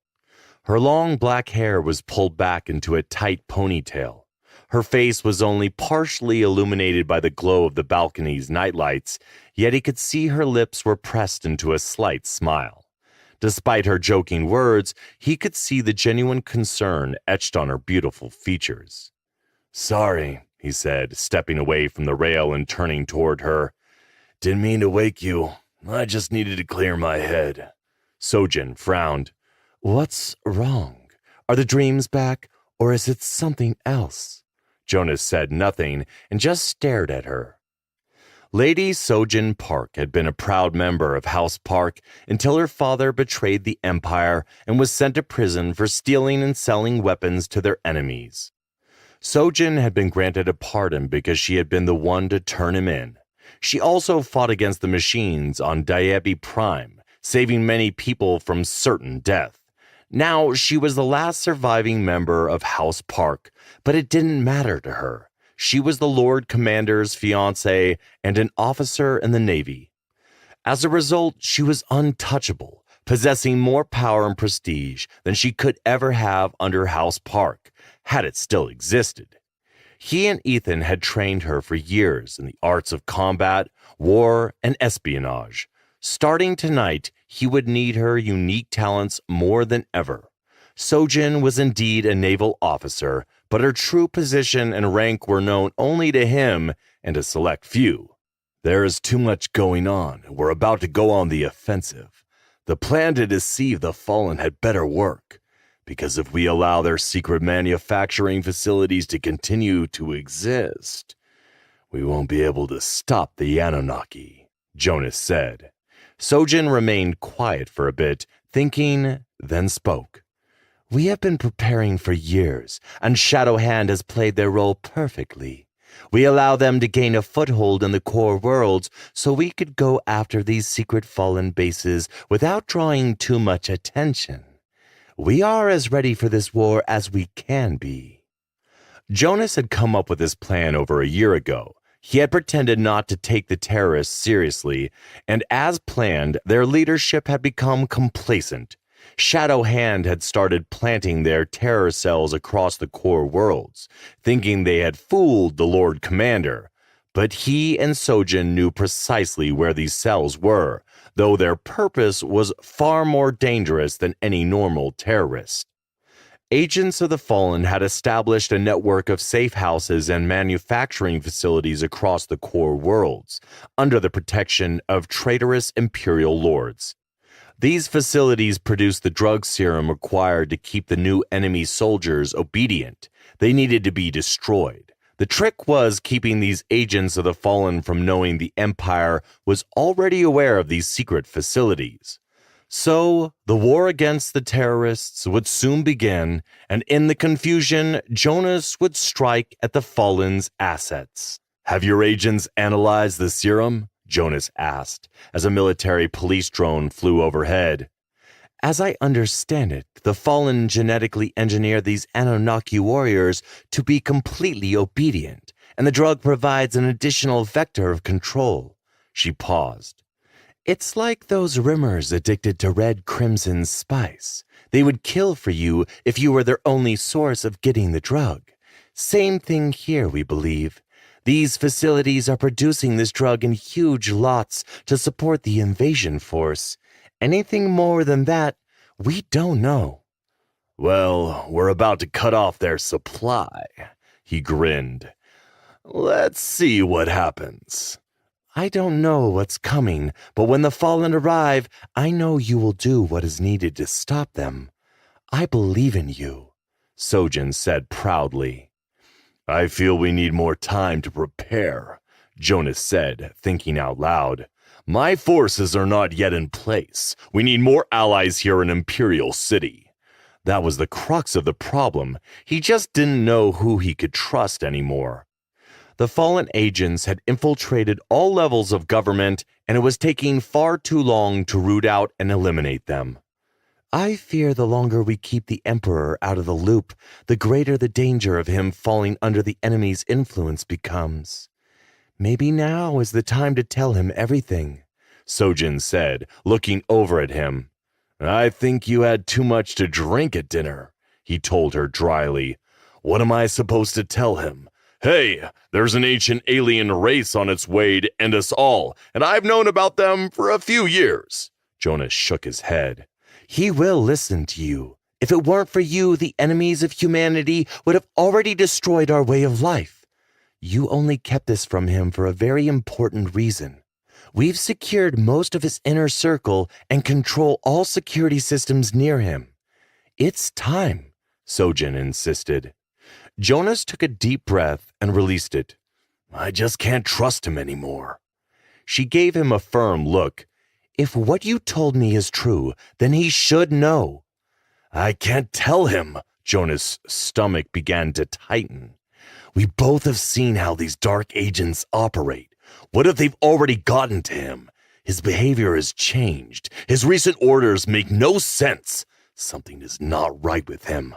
Her long black hair was pulled back into a tight ponytail. Her face was only partially illuminated by the glow of the balcony's nightlights, yet he could see her lips were pressed into a slight smile. Despite her joking words, he could see the genuine concern etched on her beautiful features. "Sorry," he said, stepping away from the rail and turning toward her. "Didn't mean to wake you. I just needed to clear my head." Sojin frowned. "What's wrong? Are the dreams back, or is it something else?" Jonas said nothing and just stared at her. Lady Sojin Park had been a proud member of House Park until her father betrayed the Empire and was sent to prison for stealing and selling weapons to their enemies. Sojin had been granted a pardon because she had been the one to turn him in. She also fought against the machines on Diebi Prime, saving many people from certain death. Now she was the last surviving member of House Park, but it didn't matter to her. She was the Lord Commander's fiancée and an officer in the Navy. As a result, she was untouchable, possessing more power and prestige than she could ever have under House Park, had it still existed. He and Ethan had trained her for years in the arts of combat, war, and espionage. Starting tonight, he would need her unique talents more than ever. Sojin was indeed a naval officer, but her true position and rank were known only to him and a select few. "There is too much going on. We're about to go on the offensive. The plan to deceive the Fallen had better work, because if we allow their secret manufacturing facilities to continue to exist, we won't be able to stop the Anunnaki," Jonas said. Sojin remained quiet for a bit, thinking, then spoke. "We have been preparing for years, and Shadowhand has played their role perfectly. We allow them to gain a foothold in the core worlds so we could go after these secret Fallen bases without drawing too much attention. We are as ready for this war as we can be." Jonas had come up with this plan over a year ago. He had pretended not to take the terrorists seriously, and as planned, their leadership had become complacent. Shadowhand had started planting their terror cells across the core worlds, thinking they had fooled the Lord Commander. But he and Sojin knew precisely where these cells were, though their purpose was far more dangerous than any normal terrorist. Agents of the Fallen had established a network of safe houses and manufacturing facilities across the core worlds, under the protection of traitorous Imperial lords. These facilities produced the drug serum required to keep the new enemy soldiers obedient. They needed to be destroyed. The trick was keeping these agents of the Fallen from knowing the Empire was already aware of these secret facilities. So, the war against the terrorists would soon begin, and in the confusion, Jonas would strike at the Fallen's assets. "Have your agents analyzed the serum?" Jonas asked, as a military police drone flew overhead. "As I understand it, the Fallen genetically engineered these Anunnaki warriors to be completely obedient, and the drug provides an additional vector of control." She paused. "It's like those rimmers addicted to red crimson spice. They would kill for you if you were their only source of getting the drug. Same thing here, we believe. These facilities are producing this drug in huge lots to support the invasion force. Anything more than that, we don't know." "Well, we're about to cut off their supply," he grinned. "Let's see what happens." "I don't know what's coming, but when the Fallen arrive, I know you will do what is needed to stop them. I believe in you," Sojin said proudly. "I feel we need more time to prepare," Jonas said, thinking out loud. "My forces are not yet in place. We need more allies here in Imperial City." That was the crux of the problem. He just didn't know who he could trust anymore. The Fallen agents had infiltrated all levels of government, and it was taking far too long to root out and eliminate them. "I fear the longer we keep the Emperor out of the loop, the greater the danger of him falling under the enemy's influence becomes. Maybe now is the time to tell him everything," Sojin said, looking over at him. "I think you had too much to drink at dinner," he told her dryly. "What am I supposed to tell him? Hey, there's an ancient alien race on its way to end us all, and I've known about them for a few years." Jonas shook his head. "He will listen to you. If it weren't for you, the enemies of humanity would have already destroyed our way of life. You only kept this from him for a very important reason. We've secured most of his inner circle and control all security systems near him. It's time," Sojin insisted. Jonas took a deep breath and released it. "I just can't trust him anymore." She gave him a firm look. "If what you told me is true, then he should know." "I can't tell him." Jonas' stomach began to tighten. "We both have seen how these dark agents operate. What if they've already gotten to him? His behavior has changed. His recent orders make no sense. Something is not right with him.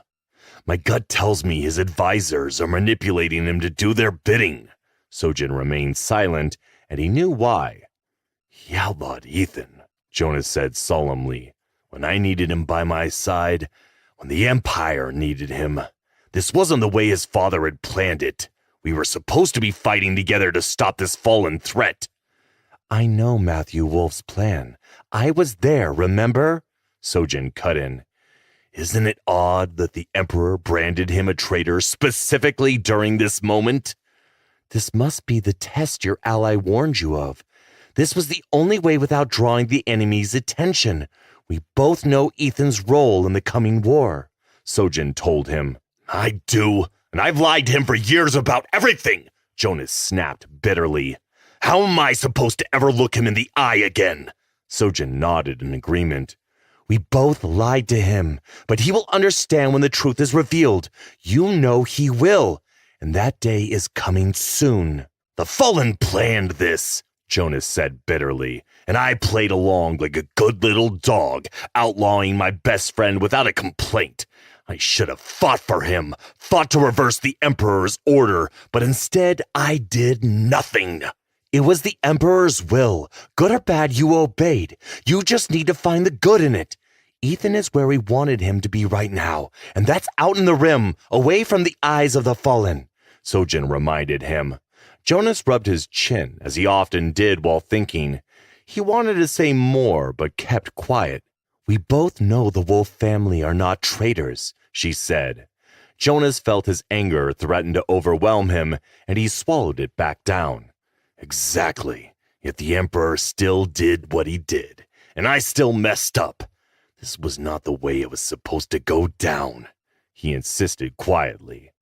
My gut tells me his advisors are manipulating him to do their bidding." Sojin remained silent, and he knew why. "He outlawed Ethan," Jonas said solemnly, "when I needed him by my side, when the Empire needed him. This wasn't the way his father had planned it. We were supposed to be fighting together to stop this Fallen threat." "I know Matthew Wolf's plan. I was there, remember?" Sojin cut in. "Isn't it odd that the Emperor branded him a traitor specifically during this moment?" "This must be the test your ally warned you of. This was the only way without drawing the enemy's attention. We both know Ethan's role in the coming war," Sojin told him. "I do, and I've lied to him for years about everything," Jonas snapped bitterly. "How am I supposed to ever look him in the eye again?" Sojin nodded in agreement. "We both lied to him, but he will understand when the truth is revealed. You know he will, and that day is coming soon." "The Fallen planned this," Jonas said bitterly, "and I played along like a good little dog, outlawing my best friend without a complaint. I should have fought for him, fought to reverse the Emperor's order, but instead I did nothing. It was the Emperor's will. Good or bad, you obeyed. You just need to find the good in it. Ethan is where we wanted him to be right now, and that's out in the Rim, away from the eyes of the Fallen," Sojin reminded him. Jonas rubbed his chin, as he often did while thinking. He wanted to say more, but kept quiet. We both know the Wolf family are not traitors, she said. Jonas felt his anger threaten to overwhelm him, and he swallowed it back down. Exactly. Yet the Emperor still did what he did, and I still messed up. This was not the way it was supposed to go down, he insisted quietly.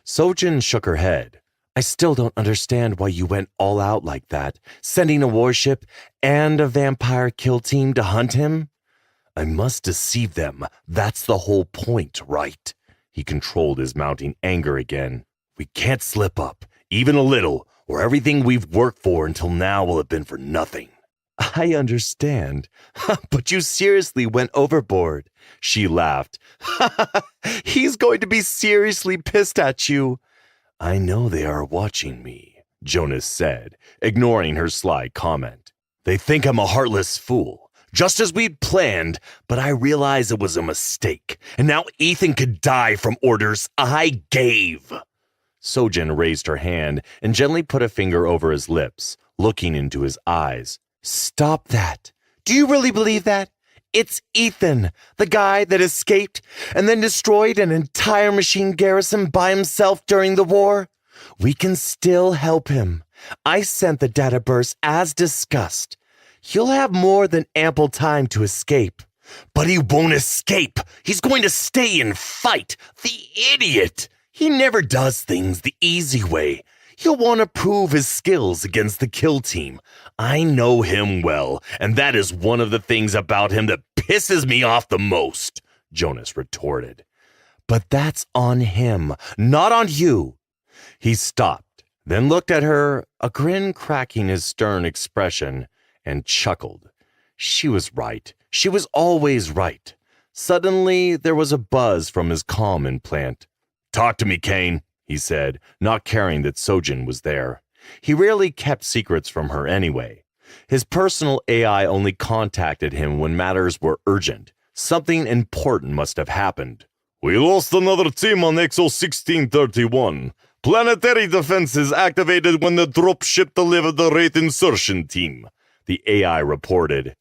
Sojin shook her head. I still don't understand why you went all out like that, sending a warship and a vampire kill team to hunt him. I must deceive them. That's the whole point, right? He controlled his mounting anger again. We can't slip up, even a little, or everything we've worked for until now will have been for nothing. I understand, but you seriously went overboard. She laughed. He's going to be seriously pissed at you. I know they are watching me, Jonas said, ignoring her sly comment. They think I'm a heartless fool, just as we'd planned, but I realize it was a mistake, and now Ethan could die from orders I gave. Sojin raised her hand and gently put a finger over his lips, looking into his eyes. Stop that. Do you really believe that? It's Ethan, the guy that escaped and then destroyed an entire machine garrison by himself during the war. We can still help him. I sent the data burst as discussed. He'll have more than ample time to escape. But he won't escape. He's going to stay and fight. The idiot! He never does things the easy way. He'll want to prove his skills against the kill team. I know him well, and that is one of the things about him that pisses me off the most, Jonas retorted. But that's on him, not on you. He stopped, then looked at her, a grin cracking his stern expression, and chuckled. She was right. She was always right. Suddenly, there was a buzz from his comm implant. Talk to me, Kane, he said, not caring that Sojin was there. He rarely kept secrets from her anyway. His personal AI only contacted him when matters were urgent. Something important must have happened. We lost another team on XO 1631. Planetary defenses activated when the dropship delivered the Wraith insertion team, the AI reported.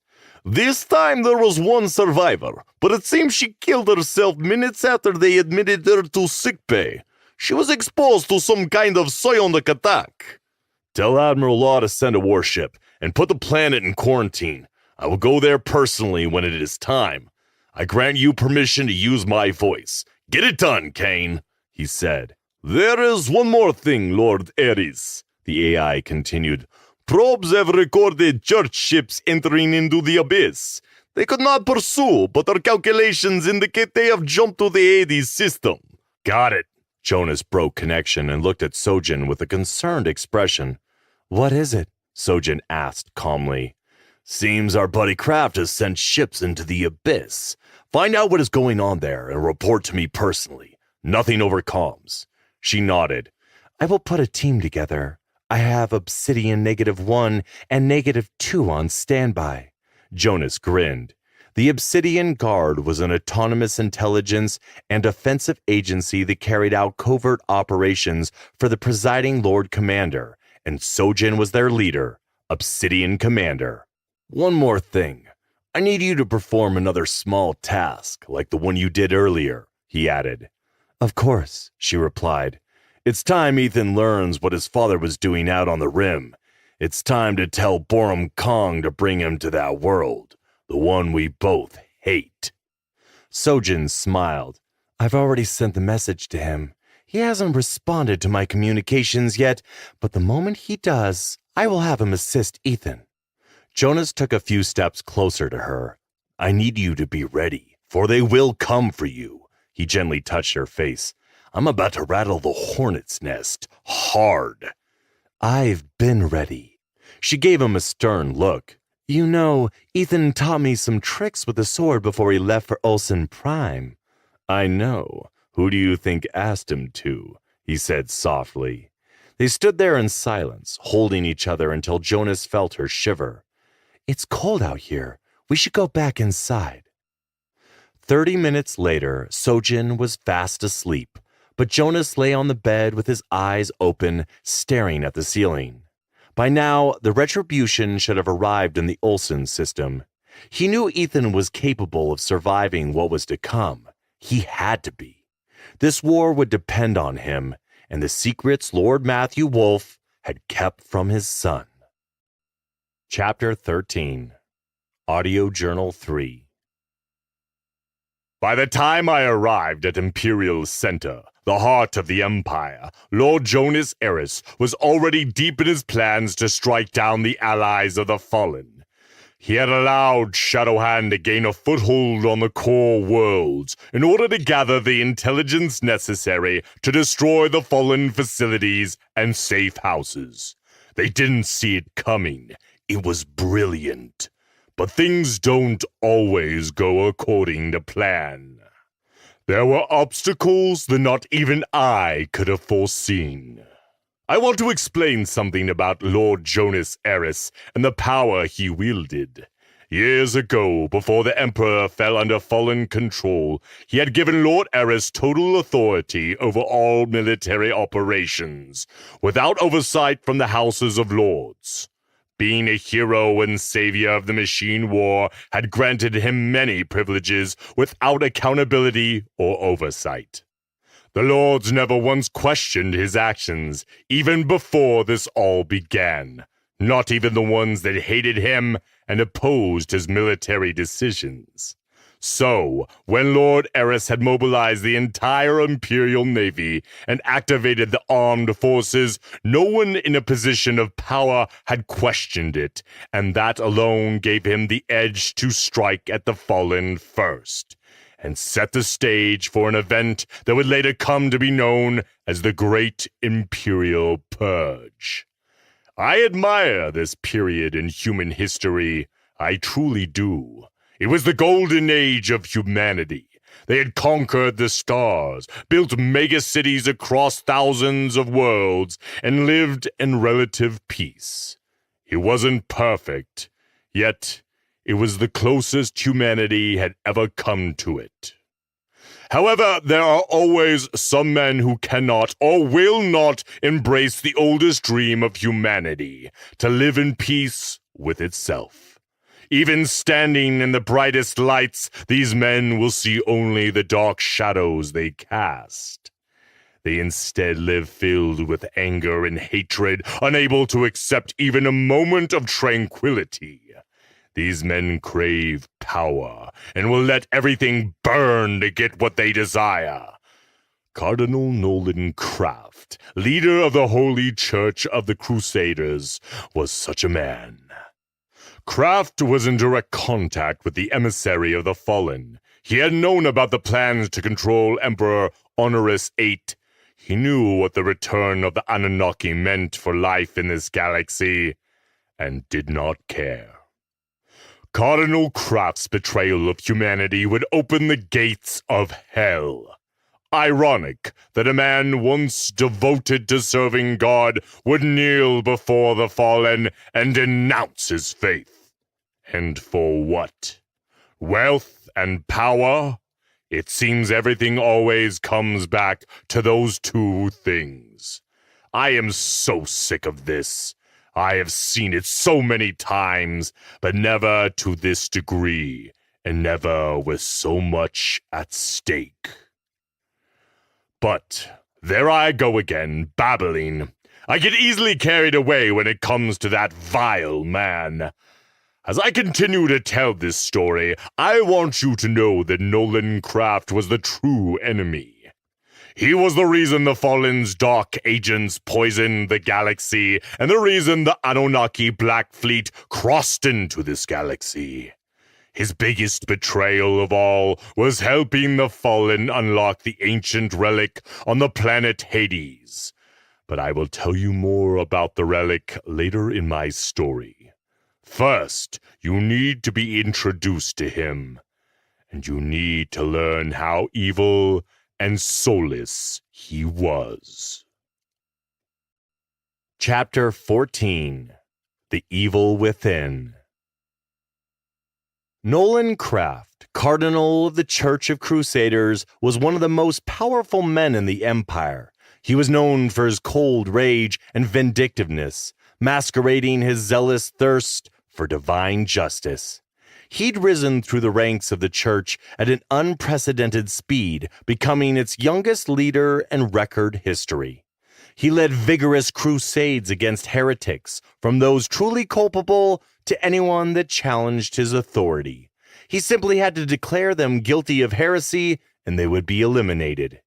This time there was one survivor, but it seems she killed herself minutes after they admitted her to sickbay. She was exposed to some kind of psionic attack. Tell Admiral Law to send a warship and put the planet in quarantine. I will go there personally when it is time. I grant you permission to use my voice. Get it done, Kane, he said. There is one more thing, Lord Ares, the AI continued. Probes have recorded church ships entering into the abyss. They could not pursue, but our calculations indicate they have jumped to the Hades system. Got it. Jonas broke connection and looked at Sojin with a concerned expression. What is it? Sojin asked calmly. Seems our buddy Kraft has sent ships into the abyss. Find out what is going on there and report to me personally. Nothing over comms. She nodded. I will put a team together. I have Obsidian -1 and -2 on standby. Jonas grinned. The Obsidian Guard was an autonomous intelligence and offensive agency that carried out covert operations for the presiding Lord Commander, and Sojin was their leader, Obsidian Commander. One more thing. I need you to perform another small task, like the one you did earlier, he added. Of course, she replied. It's time Ethan learns what his father was doing out on the rim. It's time to tell Borum Kong to bring him to that world, the one we both hate. Sojin smiled. I've already sent the message to him. He hasn't responded to my communications yet, but the moment he does, I will have him assist Ethan. Jonas took a few steps closer to her. I need you to be ready, for they will come for you. He gently touched her face. I'm about to rattle the hornet's nest hard. I've been ready. She gave him a stern look. You know, Ethan taught me some tricks with the sword before he left for Olsen Prime. I know. Who do you think asked him to? He said softly. They stood there in silence, holding each other until Jonas felt her shiver. It's cold out here. We should go back inside. 30 minutes later, Sojin was fast asleep, but Jonas lay on the bed with his eyes open, staring at the ceiling. By now, the retribution should have arrived in the Olsen system. He knew Ethan was capable of surviving what was to come. He had to be. This war would depend on him and the secrets Lord Matthew Wolfe had kept from his son. Chapter 13. Audio Journal 3. By the time I arrived at Imperial Center, the heart of the Empire, Lord Jonas Eris was already deep in his plans to strike down the allies of the Fallen. He had allowed Shadowhand to gain a foothold on the core worlds in order to gather the intelligence necessary to destroy the Fallen facilities and safe houses. They didn't see it coming. It was brilliant. But things don't always go according to plan. There were obstacles that not even I could have foreseen. I want to explain something about Lord Jonas Eris and the power he wielded. Years ago, before the Emperor fell under Fallen control, he had given Lord Eris total authority over all military operations, without oversight from the Houses of Lords. Being a hero and savior of the machine war had granted him many privileges without accountability or oversight. The Lords never once questioned his actions, even before this all began. Not even the ones that hated him and opposed his military decisions. So, when Lord Eris had mobilized the entire Imperial Navy and activated the armed forces, no one in a position of power had questioned it, and that alone gave him the edge to strike at the Fallen first, and set the stage for an event that would later come to be known as the Great Imperial Purge. I admire this period in human history. I truly do. It was the golden age of humanity. They had conquered the stars, built megacities across thousands of worlds, and lived in relative peace. It wasn't perfect, yet it was the closest humanity had ever come to it. However, there are always some men who cannot or will not embrace the oldest dream of humanity, to live in peace with itself. Even standing in the brightest lights, these men will see only the dark shadows they cast. They instead live filled with anger and hatred, unable to accept even a moment of tranquility. These men crave power and will let everything burn to get what they desire. Cardinal Nolan Craft, leader of the Holy Church of the Crusaders, was such a man. Craft was in direct contact with the emissary of the Fallen. He had known about the plans to control Emperor Honoris VIII. He knew what the return of the Anunnaki meant for life in this galaxy, and did not care. Cardinal Craft's betrayal of humanity would open the gates of hell. Ironic that a man once devoted to serving God would kneel before the Fallen and denounce his faith. And for what? Wealth and power? It seems everything always comes back to those two things. I am so sick of this. I have seen it so many times, but never to this degree, and never with so much at stake. But there I go again, babbling. I get easily carried away when it comes to that vile man. As I continue to tell this story, I want you to know that Nolan Craft was the true enemy. He was the reason the Fallen's dark agents poisoned the galaxy, and the reason the Anunnaki Black Fleet crossed into this galaxy. His biggest betrayal of all was helping the Fallen unlock the ancient relic on the planet Hades. But I will tell you more about the relic later in my story. First, you need to be introduced to him, and you need to learn how evil and soulless he was. Chapter 14. The Evil Within. Nolan Craft, Cardinal of the Church of Crusaders, was one of the most powerful men in the Empire. He was known for his cold rage and vindictiveness, masquerading his zealous thirst for divine justice. He'd risen through the ranks of the church at an unprecedented speed, becoming its youngest leader in record history. He led vigorous crusades against heretics, from those truly culpable to anyone that challenged his authority. He simply had to declare them guilty of heresy, and they would be eliminated.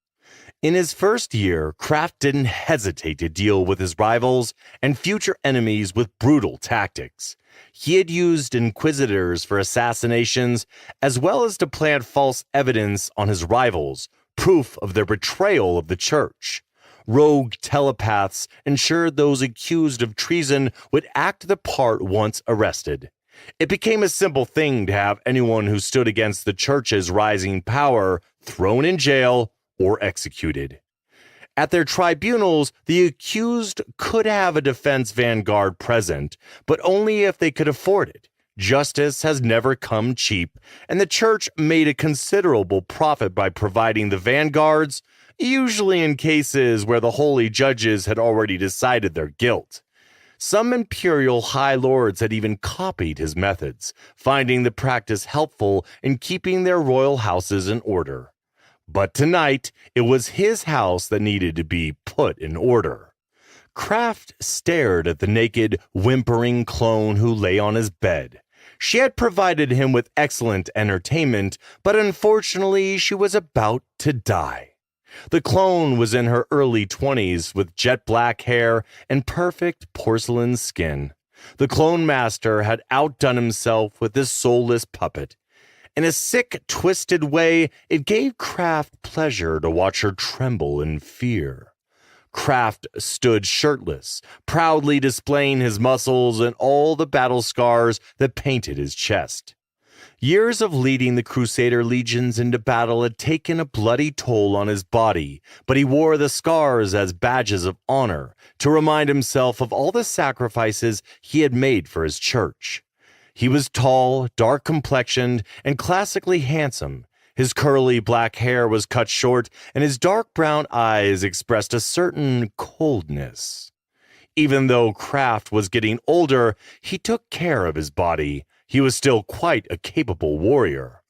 In his first year, Kraft didn't hesitate to deal with his rivals and future enemies with brutal tactics. He had used inquisitors for assassinations, as well as to plant false evidence on his rivals, proof of their betrayal of the church. Rogue telepaths ensured those accused of treason would act the part once arrested. It became a simple thing to have anyone who stood against the church's rising power thrown in jail or executed. At their tribunals, the accused could have a defense vanguard present, but only if they could afford it. Justice has never come cheap, and the church made a considerable profit by providing the vanguards, usually in cases where the holy judges had already decided their guilt. Some imperial high lords had even copied his methods, finding the practice helpful in keeping their royal houses in order. But tonight, it was his house that needed to be put in order. Kraft stared at the naked, whimpering clone who lay on his bed. She had provided him with excellent entertainment, but unfortunately she was about to die. The clone was in her early 20s with jet black hair and perfect porcelain skin. The clone master had outdone himself with this soulless puppet. In a sick, twisted way, it gave Kraft pleasure to watch her tremble in fear. Kraft stood shirtless, proudly displaying his muscles and all the battle scars that painted his chest. Years of leading the Crusader legions into battle had taken a bloody toll on his body, but he wore the scars as badges of honor to remind himself of all the sacrifices he had made for his church. He was tall, dark-complexioned, and classically handsome. His curly black hair was cut short, and his dark brown eyes expressed a certain coldness. Even though Kraft was getting older, he took care of his body. He was still quite a capable warrior.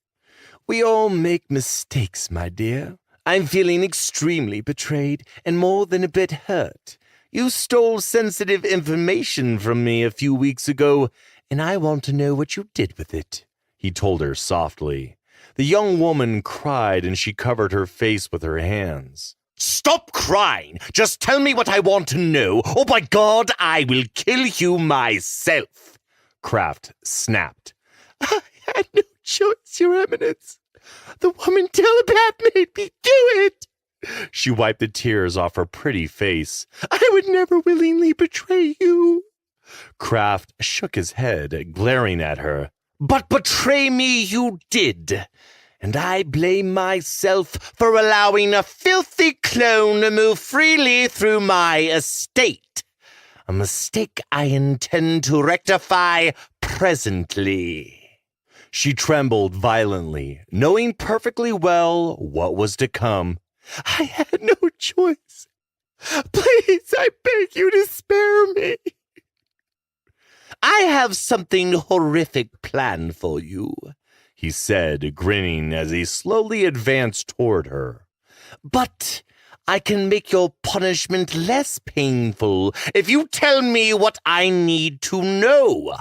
We all make mistakes, my dear. I'm feeling extremely betrayed and more than a bit hurt. You stole sensitive information from me a few weeks ago, and I want to know what you did with it, he told her softly. The young woman cried, and she covered her face with her hands. Stop crying! Just tell me what I want to know, or by God, I will kill you myself! Kraft snapped. I had no choice, Your Eminence. The woman telepath made me do it. She wiped the tears off her pretty face. I would never willingly betray you. Kraft shook his head, glaring at her. But betray me you did, and I blame myself for allowing a filthy clone to move freely through my estate. A mistake I intend to rectify presently. She trembled violently, knowing perfectly well what was to come. I had no choice. Please, I beg you to spare me. I have something horrific planned for you, he said, grinning as he slowly advanced toward her. But I can make your punishment less painful if you tell me what I need to know.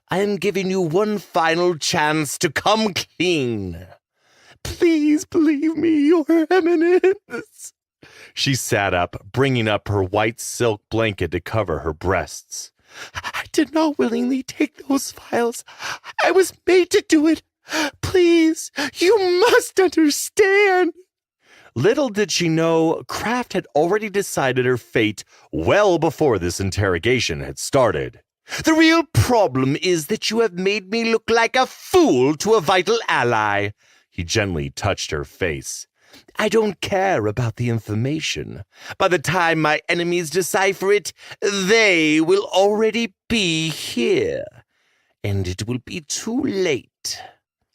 I am giving you one final chance to come clean. Please believe me, Your Eminence. She sat up, bringing up her white silk blanket to cover her breasts. I did not willingly take those files. I was made to do it. Please, you must understand. Little did she know, Kraft had already decided her fate well before this interrogation had started. The real problem is that you have made me look like a fool to a vital ally. He gently touched her face. I don't care about the information. By the time my enemies decipher it, they will already be here. And it will be too late.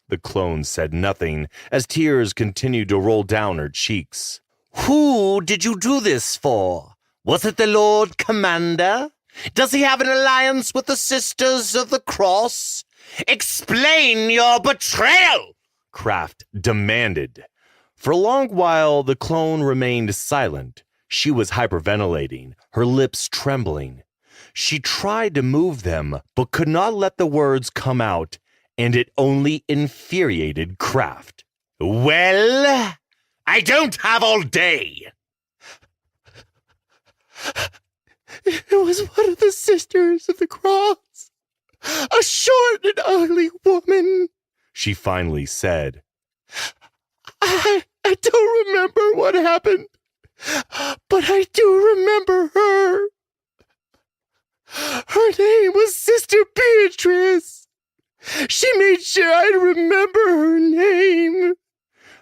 The clone said nothing as tears continued to roll down her cheeks. Who did you do this for? Was it the Lord Commander? Does he have an alliance with the Sisters of the Cross? Explain your betrayal, Kraft demanded. For a long while, the clone remained silent. She was hyperventilating, her lips trembling. She tried to move them, but could not let the words come out, and it only infuriated Kraft. Well, I don't have all day. It was one of the Sisters of the Cross, a short and ugly woman, she finally said. I don't remember what happened, but I do remember her. Her name was Sister Beatrice. She made sure I'd remember her name.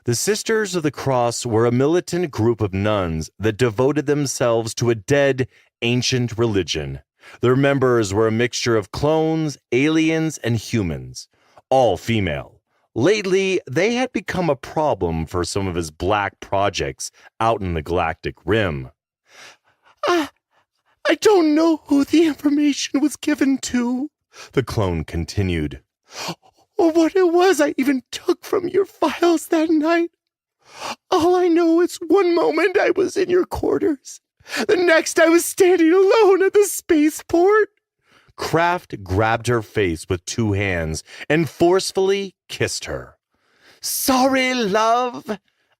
The Sisters of the Cross were a militant group of nuns that devoted themselves to a dead, ancient religion. Their members were a mixture of clones, aliens, and humans, all female. Lately, they had become a problem for some of his black projects out in the Galactic Rim. I don't know who the information was given to, the clone continued, or what it was I even took from your files that night. All I know is one moment I was in your quarters. The next I was standing alone at the spaceport. Kraft grabbed her face with two hands and forcefully kissed her. Sorry, love.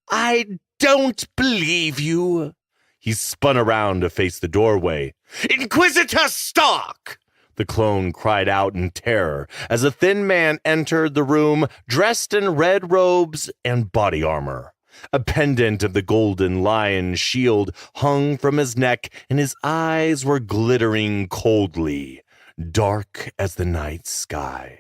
I don't believe you. He spun around to face the doorway. Inquisitor Stark! The clone cried out in terror as a thin man entered the room dressed in red robes and body armor. A pendant of the golden lion shield hung from his neck, and his eyes were glittering coldly, dark as the night sky.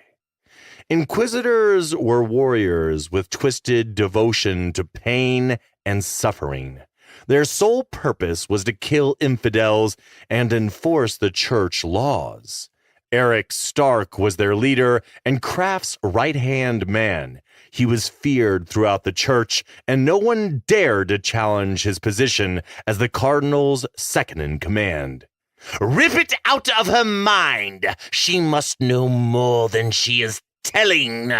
Inquisitors were warriors with twisted devotion to pain and suffering. Their sole purpose was to kill infidels and enforce the church laws. Eric Stark was their leader and Kraft's right-hand man. He was feared throughout the church, and no one dared to challenge his position as the Cardinal's second-in-command. Rip it out of her mind! She must know more than she is telling,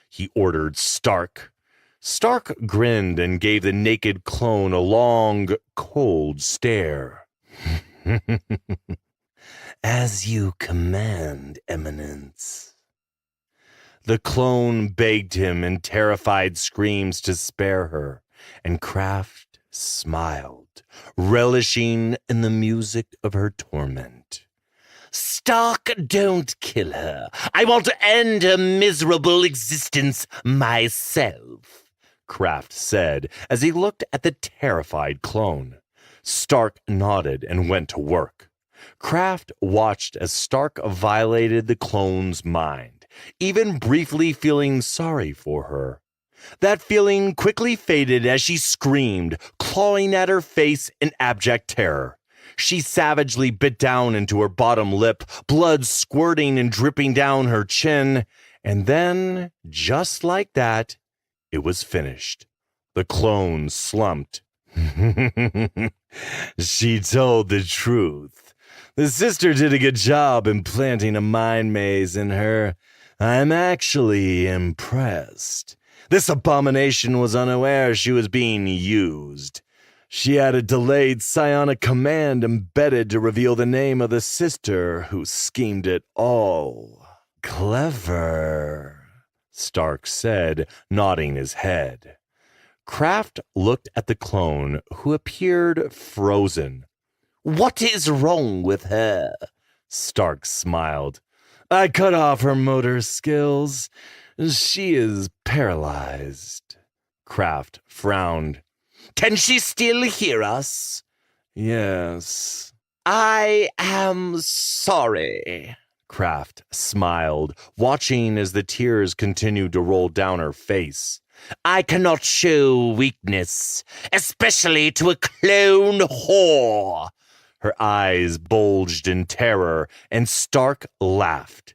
he ordered Stark. Stark grinned and gave the naked clone a long, cold stare. As you command, Eminence. The clone begged him in terrified screams to spare her, and Kraft smiled, relishing in the music of her torment. Stark, don't kill her. I want to end her miserable existence myself, Kraft said as he looked at the terrified clone. Stark nodded and went to work. Kraft watched as Stark violated the clone's mind, even briefly feeling sorry for her. That feeling quickly faded as she screamed, clawing at her face in abject terror. She savagely bit down into her bottom lip, blood squirting and dripping down her chin, and then, just like that, it was finished. The clone slumped. She told the truth. The sister did a good job implanting a mind maze in her. I'm actually impressed. This abomination was unaware she was being used. She had a delayed psionic command embedded to reveal the name of the sister who schemed it all. Clever, Stark said, nodding his head. Kraft looked at the clone, who appeared frozen. What is wrong with her? Stark smiled. I cut off her motor skills. She is paralyzed. Kraft frowned. Can she still hear us? Yes. I am sorry. Kraft smiled, watching as the tears continued to roll down her face. I cannot show weakness, especially to a clone whore. Her eyes bulged in terror, and Stark laughed.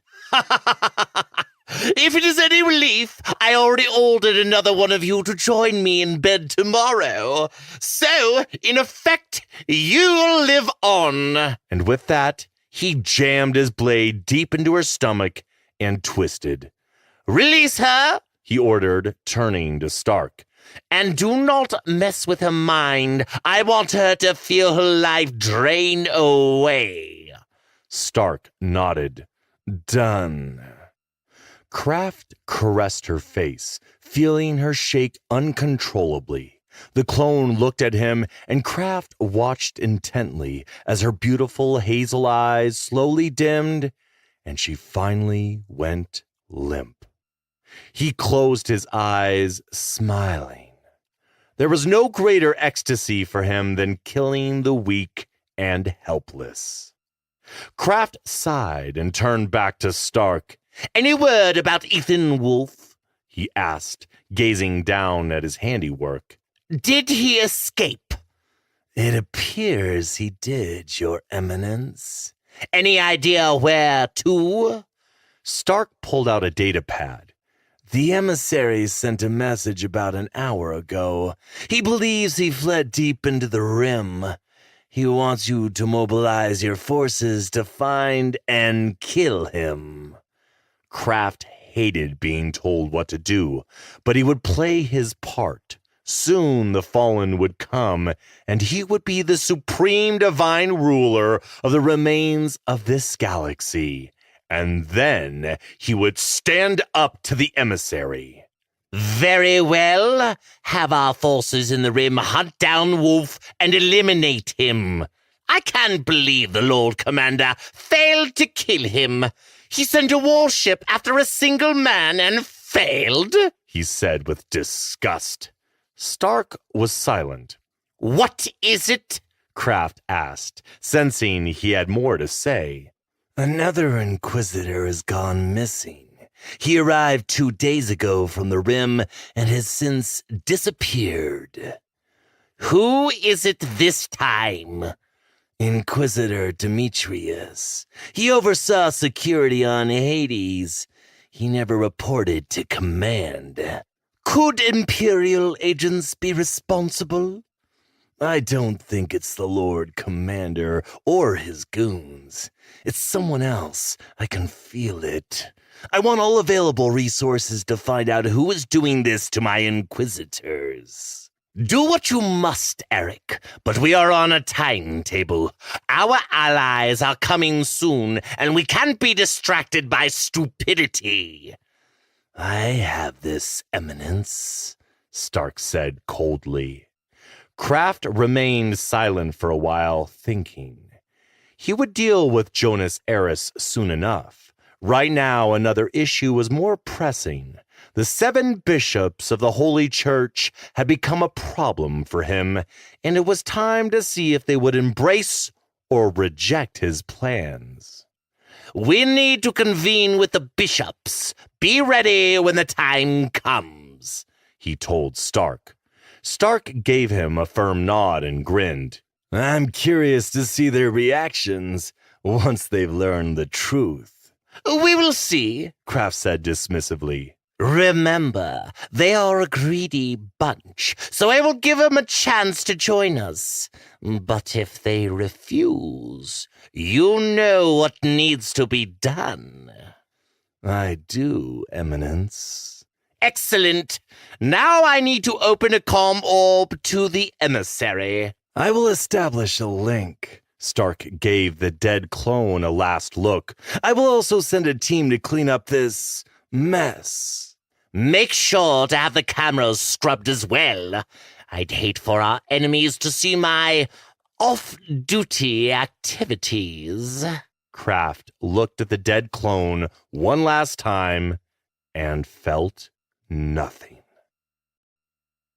If it is any relief, I already ordered another one of you to join me in bed tomorrow. So, in effect, you'll live on. And with that, he jammed his blade deep into her stomach and twisted. "Release her," he ordered, turning to Stark. "And do not mess with her mind. I want her to feel her life drain away." Stark nodded. "Done." Kraft caressed her face, feeling her shake uncontrollably. The clone looked at him, and Kraft watched intently as her beautiful hazel eyes slowly dimmed, and she finally went limp. He closed his eyes, smiling. There was no greater ecstasy for him than killing the weak and helpless. Kraft sighed and turned back to Stark. "Any word about Ethan Wolfe?" he asked, gazing down at his handiwork. "Did he escape?" "It appears he did, Your Eminence." "Any idea where to?" Stark pulled out a data pad. "The emissary sent a message about an hour ago. He believes he fled deep into the Rim. He wants you to mobilize your forces to find and kill him." Kraft hated being told what to do, but he would play his part. Soon the Fallen would come, and he would be the supreme divine ruler of the remains of this galaxy. And then he would stand up to the emissary. "Very well. Have our forces in the Rim hunt down Wolf and eliminate him. I can't believe the Lord Commander failed to kill him. He sent a warship after a single man and failed," he said with disgust. Stark was silent. "What is it?" Kraft asked, sensing he had more to say. "Another Inquisitor has gone missing. He arrived 2 days ago from the Rim and has since disappeared." "Who is it this time?" "Inquisitor Demetrius. He oversaw security on Hades. He never reported to command." "Could Imperial agents be responsible?" "I don't think it's the Lord Commander or his goons. It's someone else. I can feel it. I want all available resources to find out who is doing this to my Inquisitors." "Do what you must, Eric, but we are on a timetable. Our allies are coming soon, and we can't be distracted by stupidity." "I have this, Eminence," Stark said coldly. Kraft remained silent for a while, thinking. He would deal with Jonas Eris soon enough. Right now, another issue was more pressing. The 7 bishops of the Holy Church had become a problem for him, and it was time to see if they would embrace or reject his plans. "We need to convene with the bishops. Be ready when the time comes," he told Stark. Stark gave him a firm nod and grinned. "I'm curious to see their reactions once they've learned the truth." "We will see," Kraft said dismissively. "Remember, they are a greedy bunch, so I will give them a chance to join us. But if they refuse, you know what needs to be done." "I do, Eminence." "Excellent. Now I need to open a comm orb to the emissary." "I will establish a link." Stark gave the dead clone a last look. "I will also send a team to clean up this mess." "Make sure to have the cameras scrubbed as well. I'd hate for our enemies to see my off-duty activities." Kraft looked at the dead clone one last time and felt nothing.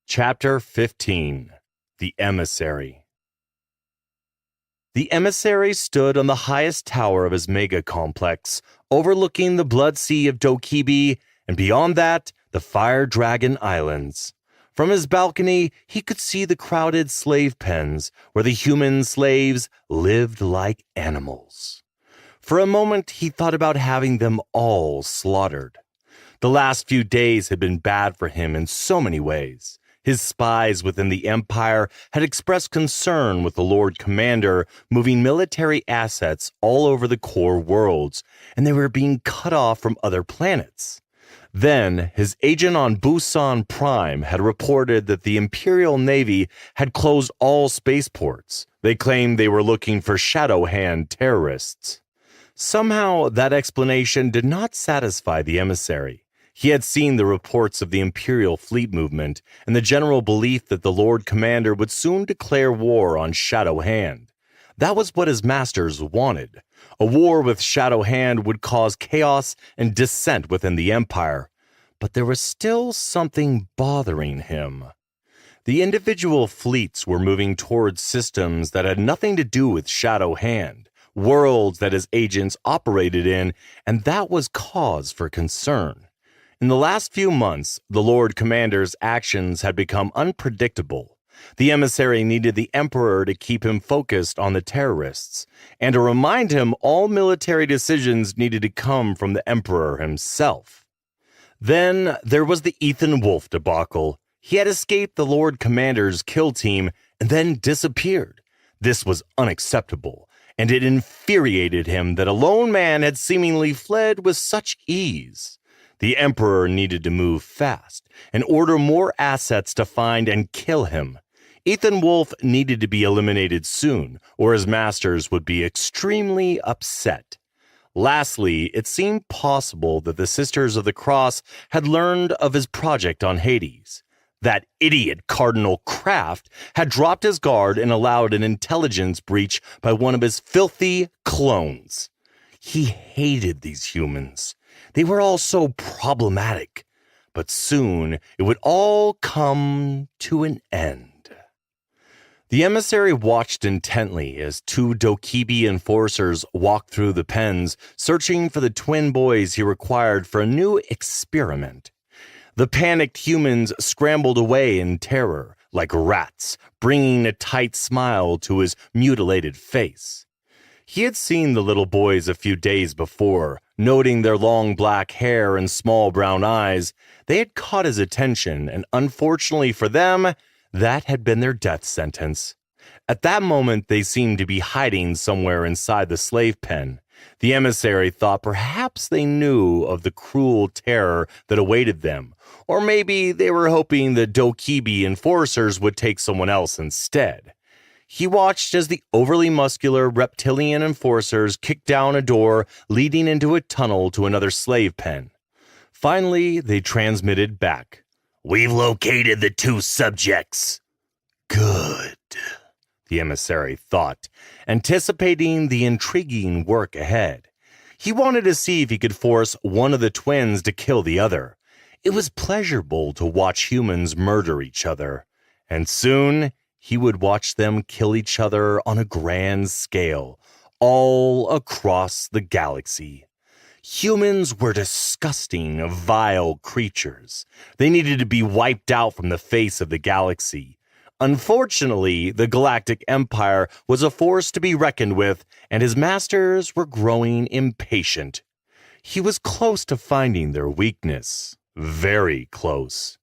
Chapter 15. The Emissary. The emissary stood on the highest tower of his mega complex, overlooking the blood sea of Dokibi, and beyond that, the Fire Dragon Islands. From his balcony, he could see the crowded slave pens where the human slaves lived like animals. For a moment, he thought about having them all slaughtered. The last few days had been bad for him in so many ways. His spies within the Empire had expressed concern with the Lord Commander moving military assets all over the core worlds, and they were being cut off from other planets. Then, his agent on Busan Prime had reported that the Imperial Navy had closed all spaceports. They claimed they were looking for Shadow Hand terrorists. Somehow, that explanation did not satisfy the emissary. He had seen the reports of the Imperial fleet movement and the general belief that the Lord Commander would soon declare war on Shadow Hand. That was what his masters wanted. A war with Shadow Hand would cause chaos and dissent within the Empire. But there was still something bothering him. The individual fleets were moving towards systems that had nothing to do with Shadow Hand, worlds that his agents operated in, and that was cause for concern. In the last few months, the Lord Commander's actions had become unpredictable. The emissary needed the Emperor to keep him focused on the terrorists, and to remind him all military decisions needed to come from the Emperor himself. Then there was the Ethan Wolfe debacle. He had escaped the Lord Commander's kill team and then disappeared. This was unacceptable, and it infuriated him that a lone man had seemingly fled with such ease. The Emperor needed to move fast and order more assets to find and kill him. Ethan Wolfe needed to be eliminated soon, or his masters would be extremely upset. Lastly, it seemed possible that the Sisters of the Cross had learned of his project on Hades. That idiot Cardinal Kraft had dropped his guard and allowed an intelligence breach by one of his filthy clones. He hated these humans. They were all so problematic. But soon it would all come to an end. The emissary watched intently as two Dokibi enforcers walked through the pens, searching for the twin boys he required for a new experiment. The panicked humans scrambled away in terror, like rats, bringing a tight smile to his mutilated face. He had seen the little boys a few days before, noting their long black hair and small brown eyes. They had caught his attention, and unfortunately for them, that had been their death sentence. At that moment, they seemed to be hiding somewhere inside the slave pen. The emissary thought perhaps they knew of the cruel terror that awaited them, or maybe they were hoping the Dokibi enforcers would take someone else instead. He watched as the overly muscular reptilian enforcers kicked down a door leading into a tunnel to another slave pen. Finally, they transmitted back. "We've located the two subjects." "Good," the emissary thought, anticipating the intriguing work ahead. He wanted to see if he could force one of the twins to kill the other. It was pleasurable to watch humans murder each other, and soon he would watch them kill each other on a grand scale, all across the galaxy. Humans were disgusting, vile creatures. They needed to be wiped out from the face of the galaxy. Unfortunately, the Galactic Empire was a force to be reckoned with, and his masters were growing impatient. He was close to finding their weakness. Very close.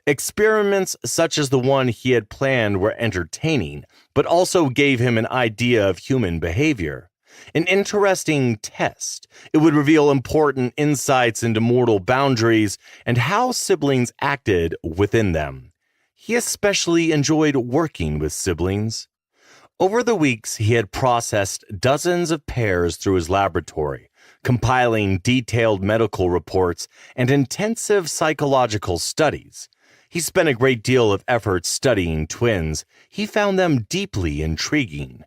Experiments such as the one he had planned were entertaining, but also gave him an idea of human behavior. An interesting test. It would reveal important insights into mortal boundaries and how siblings acted within them. He especially enjoyed working with siblings. Over the weeks, he had processed dozens of pairs through his laboratory, compiling detailed medical reports and intensive psychological studies. He spent a great deal of effort studying twins. He found them deeply intriguing.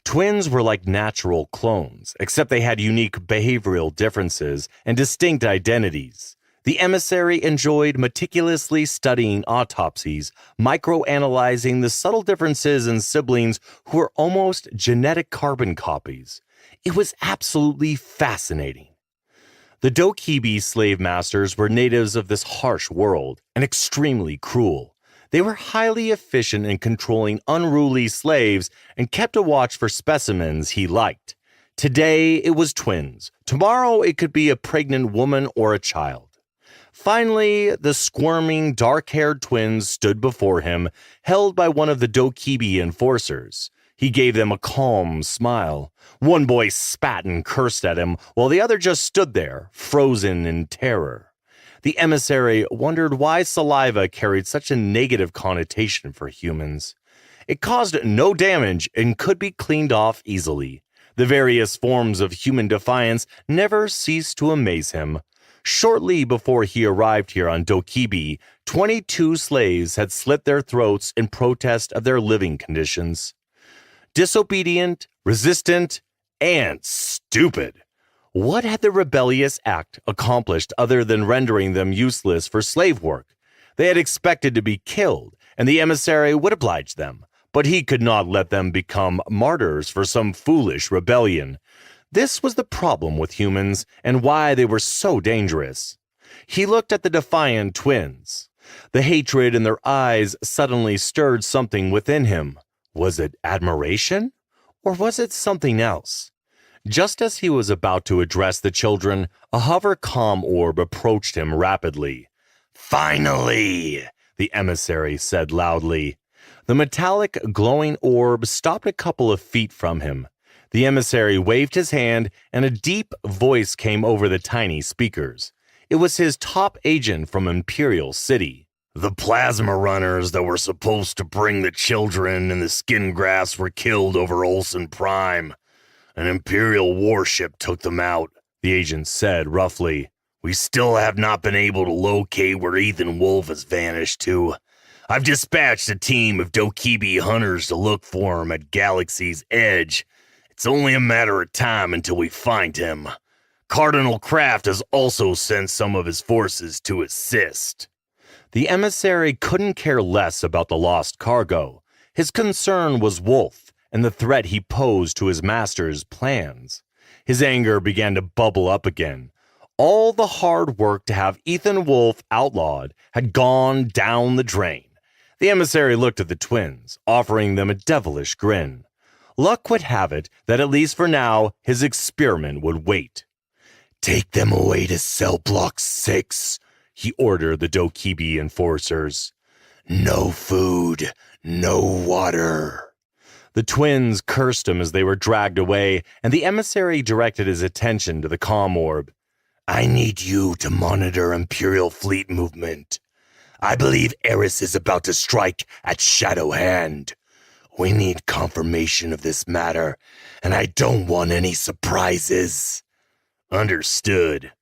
Twins were like natural clones, except they had unique behavioral differences and distinct identities. The emissary enjoyed meticulously studying autopsies, microanalyzing the subtle differences in siblings who were almost genetic carbon copies. It was absolutely fascinating. The Dokibi slave masters were natives of this harsh world and extremely cruel. They were highly efficient in controlling unruly slaves and kept a watch for specimens he liked. Today, it was twins. Tomorrow, it could be a pregnant woman or a child. Finally, the squirming, dark-haired twins stood before him, held by one of the Dokibi enforcers. He gave them a calm smile. One boy spat and cursed at him, while the other just stood there, frozen in terror. The emissary wondered why saliva carried such a negative connotation for humans. It caused no damage and could be cleaned off easily. The various forms of human defiance never ceased to amaze him. Shortly before he arrived here on Dokibi, 22 slaves had slit their throats in protest of their living conditions. Disobedient, resistant, and stupid. What had the rebellious act accomplished other than rendering them useless for slave work? They had expected to be killed, and the emissary would oblige them, but he could not let them become martyrs for some foolish rebellion. This was the problem with humans, and why they were so dangerous. He looked at the defiant twins. The hatred in their eyes suddenly stirred something within him. Was it admiration? Or was it something else? Just as he was about to address the children, a hover comm orb approached him rapidly. "Finally!" the emissary said loudly. The metallic, glowing orb stopped a couple of feet from him. The emissary waved his hand, and a deep voice came over the tiny speakers. It was his top agent from Imperial City. "The plasma runners that were supposed to bring the children and the skin grafts were killed over Olsen Prime. An Imperial warship took them out," the agent said roughly. "We still have not been able to locate where Ethan Wolf has vanished to. I've dispatched a team of Dokibi hunters to look for him at Galaxy's Edge. It's only a matter of time until we find him. Cardinal Kraft has also sent some of his forces to assist." The emissary couldn't care less about the lost cargo. His concern was Wolf and the threat he posed to his master's plans. His anger began to bubble up again. All the hard work to have Ethan Wolf outlawed had gone down the drain. The emissary looked at the twins, offering them a devilish grin. Luck would have it that at least for now, his experiment would wait. "Take them away to cell block 6, he ordered the Dokibi enforcers. "No food, no water." The twins cursed him as they were dragged away, and the emissary directed his attention to the comm orb. "I need you to monitor Imperial fleet movement. I believe Eris is about to strike at Shadow Hand. We need confirmation of this matter, and I don't want any surprises." "Understood."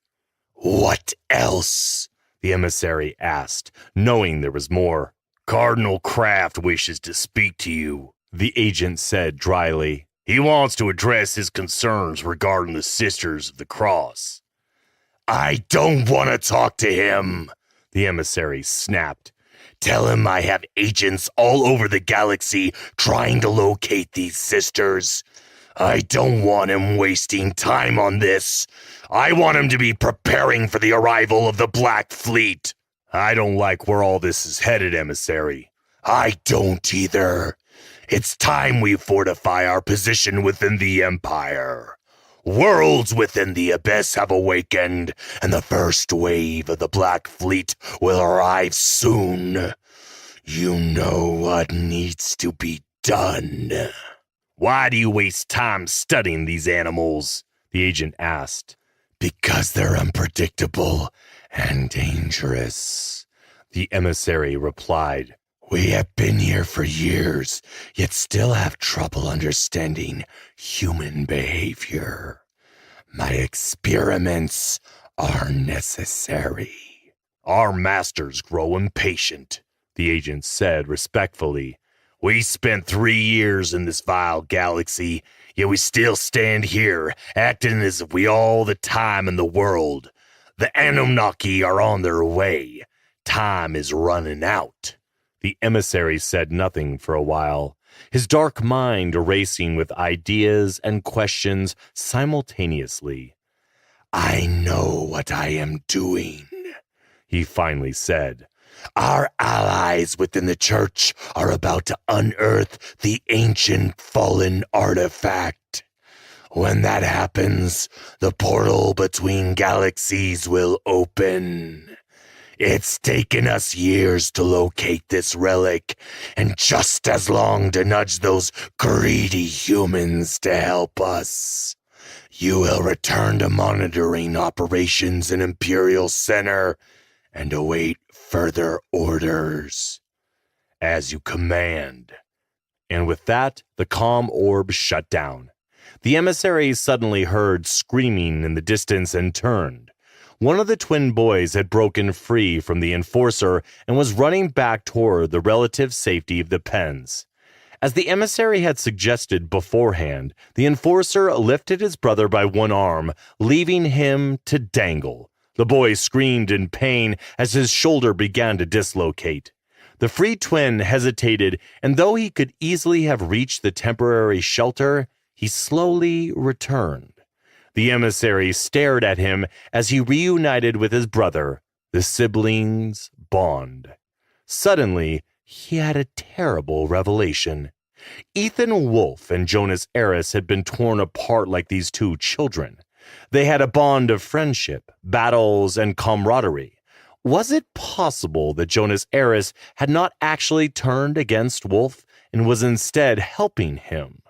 "What else?" the emissary asked, knowing there was more. "Cardinal Kraft wishes to speak to you," the agent said dryly. "He wants to address his concerns regarding the Sisters of the Cross." "I don't want to talk to him," the emissary snapped. "Tell him I have agents all over the galaxy trying to locate these sisters. I don't want him wasting time on this. I want him to be preparing for the arrival of the Black Fleet." "I don't like where all this is headed, emissary." "I don't either. It's time we fortify our position within the Empire. Worlds within the Abyss have awakened, and the first wave of the Black Fleet will arrive soon. You know what needs to be done." "Why do you waste time studying these animals?" the agent asked. "Because they're unpredictable and dangerous," the emissary replied. "We have been here for years, yet still have trouble understanding human behavior. My experiments are necessary." "Our masters grow impatient," the agent said respectfully. "We spent 3 years in this vile galaxy, yet we still stand here, acting as if we all the time in the world. The Anunnaki are on their way. Time is running out." The emissary said nothing for a while, his dark mind racing with ideas and questions simultaneously. "I know what I am doing," he finally said. "Our allies within the church are about to unearth the ancient fallen artifact. When that happens, the portal between galaxies will open. It's taken us years to locate this relic, and just as long to nudge those greedy humans to help us. You will return to monitoring operations in Imperial Center and await further orders. As you command. And with that, the comm orb shut down. The emissary suddenly heard screaming in the distance and turned. One of the twin boys had broken free from the enforcer and was running back toward the relative safety of the pens. As the emissary had suggested beforehand, the enforcer lifted his brother by one arm, leaving him to dangle. The boy screamed in pain as his shoulder began to dislocate. The free twin hesitated, and though he could easily have reached the temporary shelter, he slowly returned. The emissary stared at him as he reunited with his brother. The siblings bond. Suddenly, he had a terrible revelation. Ethan Wolfe and Jonas Eris had been torn apart like these two children. They had a bond of friendship, battles, and camaraderie. Was it possible that Jonas Eris had not actually turned against Wolfe and was instead helping him?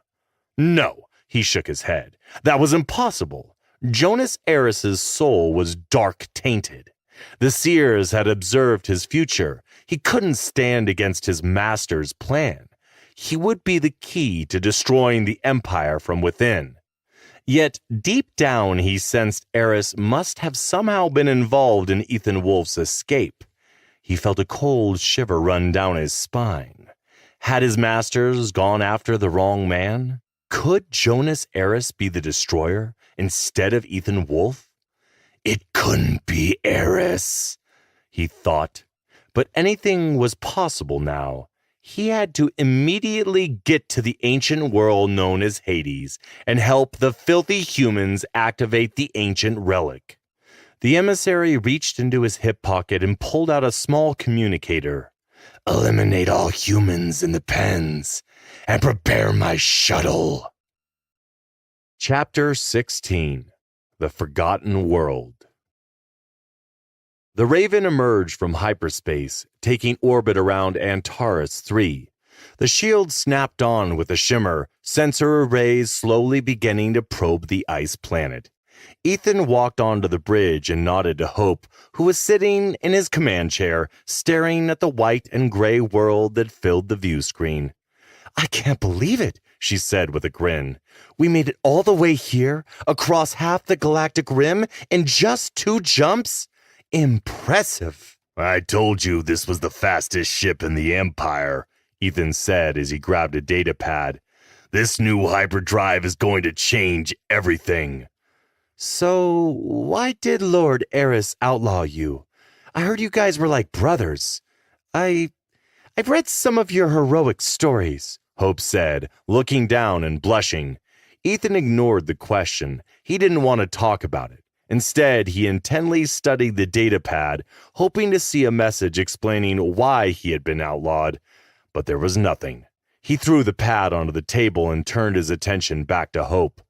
No, he shook his head. That was impossible. Jonas Eris's soul was dark-tainted. The seers had observed his future. He couldn't stand against his master's plan. He would be the key to destroying the Empire from within. Yet, deep down, he sensed Eris must have somehow been involved in Ethan Wolfe's escape. He felt a cold shiver run down his spine. Had his masters gone after the wrong man? Could Jonas Eris be the destroyer instead of Ethan Wolfe? It couldn't be Eris, he thought. But anything was possible now. He had to immediately get to the ancient world known as Hades and help the filthy humans activate the ancient relic. The emissary reached into his hip pocket and pulled out a small communicator. Eliminate all humans in the pens and prepare my shuttle. Chapter 16. The Forgotten World. The Raven emerged from hyperspace, taking orbit around Antares 3. The shield snapped on with a shimmer, sensor arrays slowly beginning to probe the ice planet. Ethan walked onto the bridge and nodded to Hope, who was sitting in his command chair, staring at the white and gray world that filled the view screen. I can't believe it, she said with a grin. We made it all the way here, across half the galactic rim, in just 2 jumps? Impressive. I told you this was the fastest ship in the Empire, Ethan said as he grabbed a data pad. This new hyperdrive is going to change everything. So, why did Lord Eris outlaw you? I heard you guys were like brothers. I've read some of your heroic stories, Hope said, looking down and blushing. Ethan ignored the question. He didn't want to talk about it. Instead, he intently studied the data pad, hoping to see a message explaining why he had been outlawed. But there was nothing. He threw the pad onto the table and turned his attention back to Hope.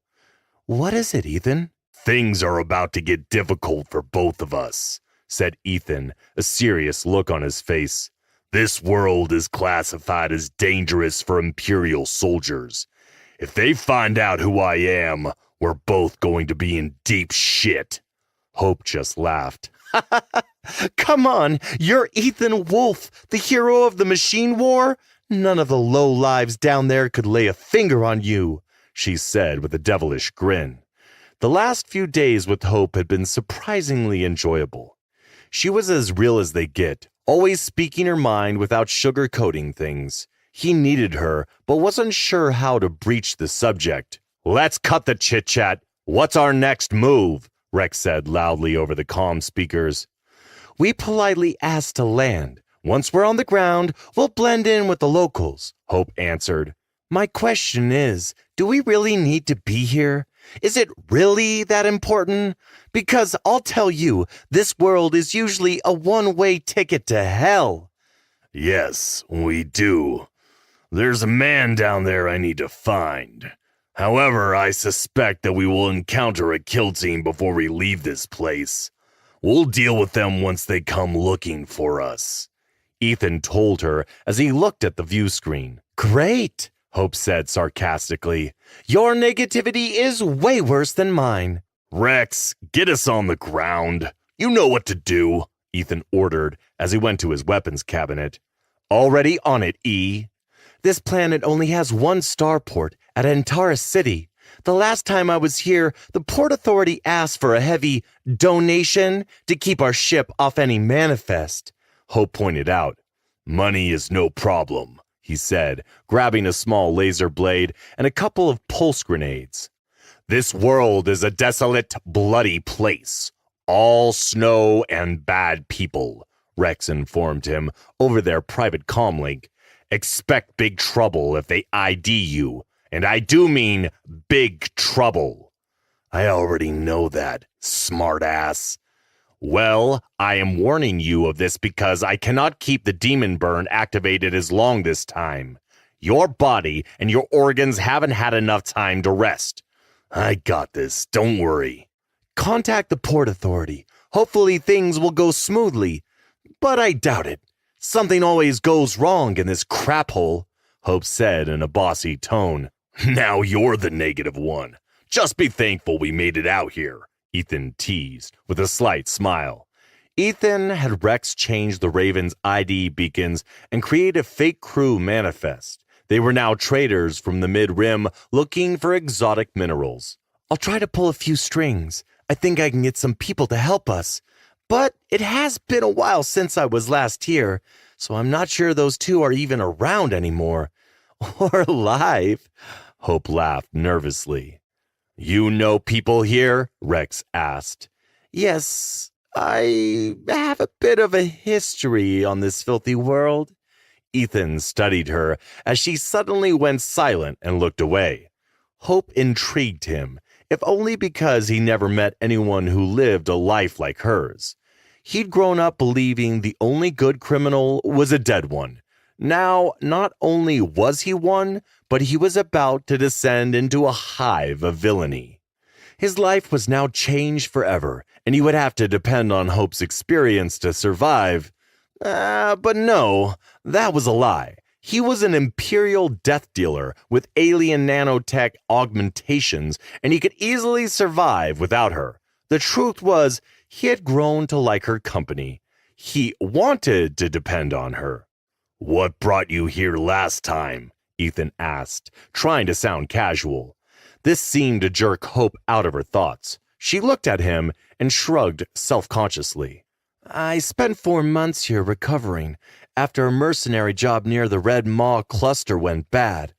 What is it, Ethan? Things are about to get difficult for both of us, said Ethan, a serious look on his face. This world is classified as dangerous for Imperial soldiers. If they find out who I am, we're both going to be in deep shit. Hope just laughed. Come on, you're Ethan Wolfe, the hero of the machine war? None of the lowlives down there could lay a finger on you, she said with a devilish grin. The last few days with Hope had been surprisingly enjoyable. She was as real as they get, always speaking her mind without sugarcoating things. He needed her, but wasn't sure how to breach the subject. Let's cut the chit-chat. What's our next move? Rex said loudly over the comm speakers. We politely asked to land. Once we're on the ground, we'll blend in with the locals, Hope answered. My question is, do we really need to be here? Is it really that important? Because I'll tell you, this world is usually a one-way ticket to hell. Yes, we do. There's a man down there I need to find. However, I suspect that we will encounter a kill team before we leave this place. We'll deal with them once they come looking for us, Ethan told her as he looked at the view screen. Great, Hope said sarcastically. Your negativity is way worse than mine. Rex, get us on the ground. You know what to do, Ethan ordered as he went to his weapons cabinet. Already on it, E. This planet only has one starport at Antara City. The last time I was here, the Port Authority asked for a heavy donation to keep our ship off any manifest, Hope pointed out. Money is no problem, he said, grabbing a small laser blade and a couple of pulse grenades. This world is a desolate, bloody place. All snow and bad people, Rex informed him over their private comlink. Expect big trouble if they ID you. And I do mean big trouble. I already know that, smartass. Well, I am warning you of this because I cannot keep the demon burn activated as long this time. Your body and your organs haven't had enough time to rest. I got this, don't worry. Contact the Port Authority. Hopefully things will go smoothly. But I doubt it. Something always goes wrong in this crap hole, Hope said in a bossy tone. Now you're the negative one. Just be thankful we made it out here, Ethan teased with a slight smile. Ethan had Rex change the Raven's ID beacons and create a fake crew manifest. They were now traders from the mid-rim looking for exotic minerals. I'll try to pull a few strings. I think I can get some people to help us. But it has been a while since I was last here, so I'm not sure those two are even around anymore. Or alive, Hope laughed nervously. You know people here? Rex asked. Yes, I have a bit of a history on this filthy world. Ethan studied her as she suddenly went silent and looked away. Hope intrigued him, if only because he never met anyone who lived a life like hers. He'd grown up believing the only good criminal was a dead one. Now, not only was he one, but he was about to descend into a hive of villainy. His life was now changed forever, and he would have to depend on Hope's experience to survive. But no, that was a lie. He was an imperial death dealer with alien nanotech augmentations, and he could easily survive without her. The truth was, he had grown to like her company. He wanted to depend on her. What brought you here last time? Ethan asked, trying to sound casual. This seemed to jerk Hope out of her thoughts. She looked at him and shrugged self-consciously. I spent 4 months here recovering after a mercenary job near the Red Maw cluster went bad.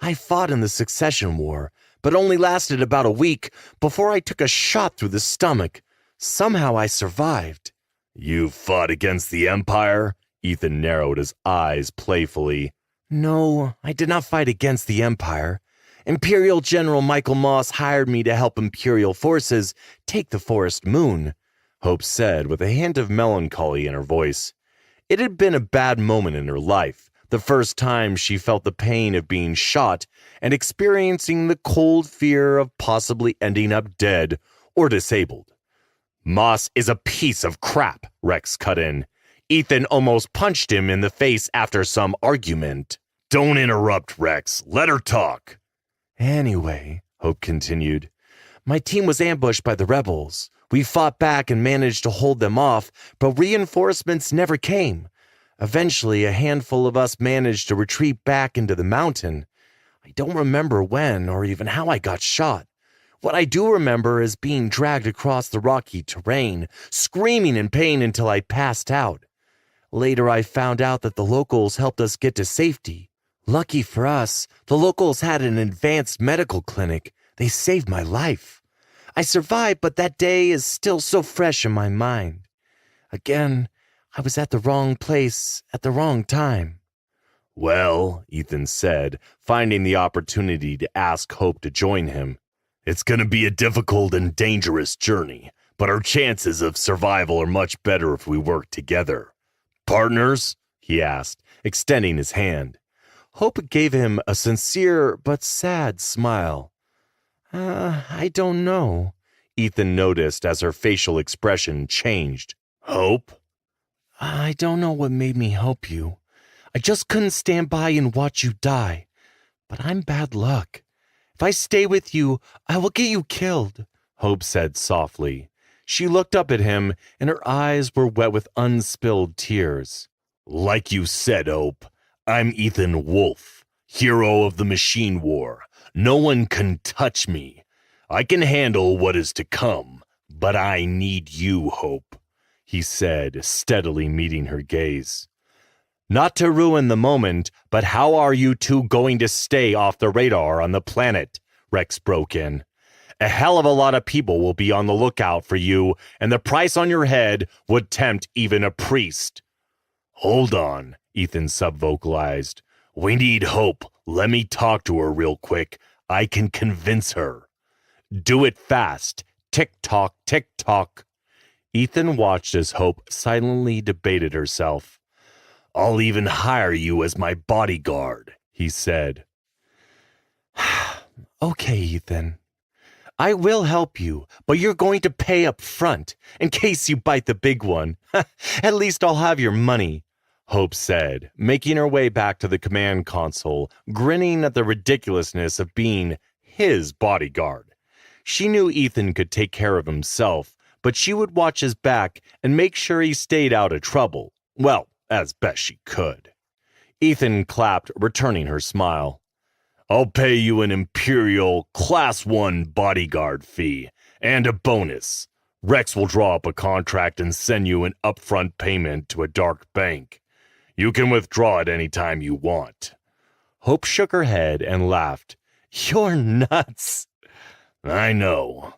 I fought in the Succession War, but only lasted about a week before I took a shot through the stomach. Somehow I survived. You fought against the Empire? Ethan narrowed his eyes playfully. No, I did not fight against the Empire. Imperial General Michael Moss hired me to help Imperial forces take the Forest Moon, Hope said with a hint of melancholy in her voice. It had been a bad moment in her life, the first time she felt the pain of being shot and experiencing the cold fear of possibly ending up dead or disabled. Moss is a piece of crap, Rex cut in. Ethan almost punched him in the face after some argument. Don't interrupt, Rex. Let her talk. Anyway, Hope continued, my team was ambushed by the rebels. We fought back and managed to hold them off, but reinforcements never came. Eventually, a handful of us managed to retreat back into the mountain. I don't remember when or even how I got shot. What I do remember is being dragged across the rocky terrain, screaming in pain until I passed out. Later, I found out that the locals helped us get to safety. Lucky for us, the locals had an advanced medical clinic. They saved my life. I survived, but that day is still so fresh in my mind. Again, I was at the wrong place at the wrong time. Well, Ethan said, finding the opportunity to ask Hope to join him. It's going to be a difficult and dangerous journey, but our chances of survival are much better if we work together. Partners? He asked, extending his hand. Hope gave him a sincere but sad smile. I don't know. Ethan noticed as her facial expression changed. Hope? I don't know what made me help you. I just couldn't stand by and watch you die. But I'm bad luck. If I stay with you, I will get you killed, Hope said softly. She looked up at him, and her eyes were wet with unspilled tears. Like you said, Hope, I'm Ethan Wolf, hero of the Machine War. No one can touch me. I can handle what is to come, but I need you, Hope, he said, steadily meeting her gaze. Not to ruin the moment, but how are you two going to stay off the radar on the planet? Rex broke in. A hell of a lot of people will be on the lookout for you, and the price on your head would tempt even a priest. Hold on, Ethan subvocalized. We need Hope. Let me talk to her real quick. I can convince her. Do it fast. Tick-tock, tick-tock. Ethan watched as Hope silently debated herself. I'll even hire you as my bodyguard, he said. Okay, Ethan. I will help you, but you're going to pay up front, in case you bite the big one. At least I'll have your money, Hope said, making her way back to the command console, grinning at the ridiculousness of being his bodyguard. She knew Ethan could take care of himself, but she would watch his back and make sure he stayed out of trouble. Well, as best she could. Ethan clapped, returning her smile. I'll pay you an Imperial Class 1 bodyguard fee and a bonus. Rex will draw up a contract and send you an upfront payment to a dark bank. You can withdraw it any time you want. Hope shook her head and laughed. You're nuts. I know.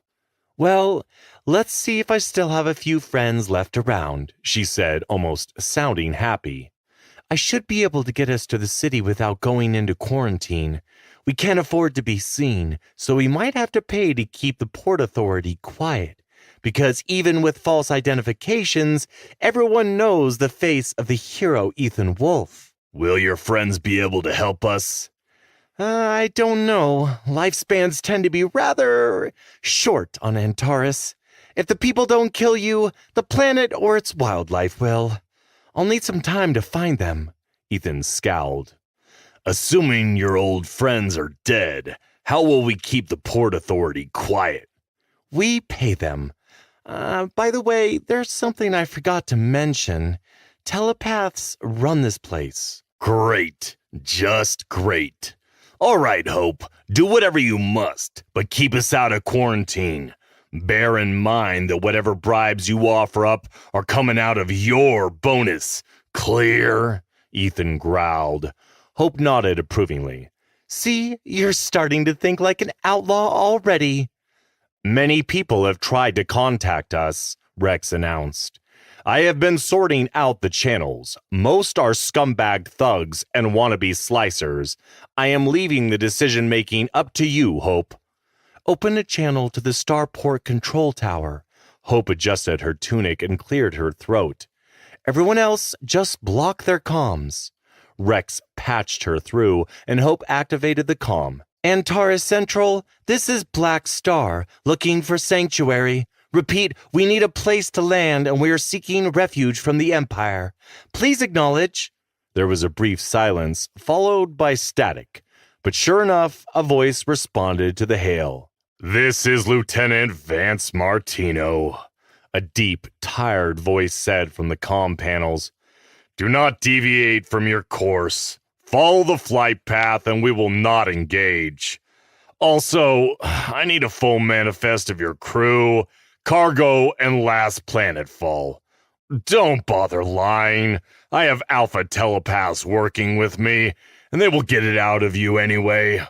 Well, let's see if I still have a few friends left around, she said, almost sounding happy. I should be able to get us to the city without going into quarantine. We can't afford to be seen, so we might have to pay to keep the Port Authority quiet. Because even with false identifications, everyone knows the face of the hero Ethan Wolf. Will your friends be able to help us? I don't know. Lifespans tend to be rather short on Antares. If the people don't kill you, the planet or its wildlife will. I'll need some time to find them. Ethan scowled. Assuming your old friends are dead, how will we keep the Port Authority quiet? We pay them. By the way, there's something I forgot to mention. Telepaths run this place. Great. Just great. All right, Hope. Do whatever you must, but keep us out of quarantine. Bear in mind that whatever bribes you offer up are coming out of your bonus. Clear? Ethan growled. Hope nodded approvingly. See, you're starting to think like an outlaw already. Many people have tried to contact us, Rex announced. I have been sorting out the channels. Most are scumbag thugs and wannabe slicers. I am leaving the decision-making up to you, Hope. Open a channel to the Starport control tower. Hope adjusted her tunic and cleared her throat. Everyone else just block their comms. Rex patched her through, and Hope activated the comm. Antares Central, this is Black Star, looking for sanctuary. Repeat, we need a place to land, and we are seeking refuge from the Empire. Please acknowledge. There was a brief silence, followed by static. But sure enough, a voice responded to the hail. This is Lieutenant Vance Martino. A deep, tired voice said from the comm panels. Do not deviate from your course. Follow the flight path and we will not engage. Also, I need a full manifest of your crew, cargo, and last planetfall. Don't bother lying. I have alpha telepaths working with me, and they will get it out of you anyway.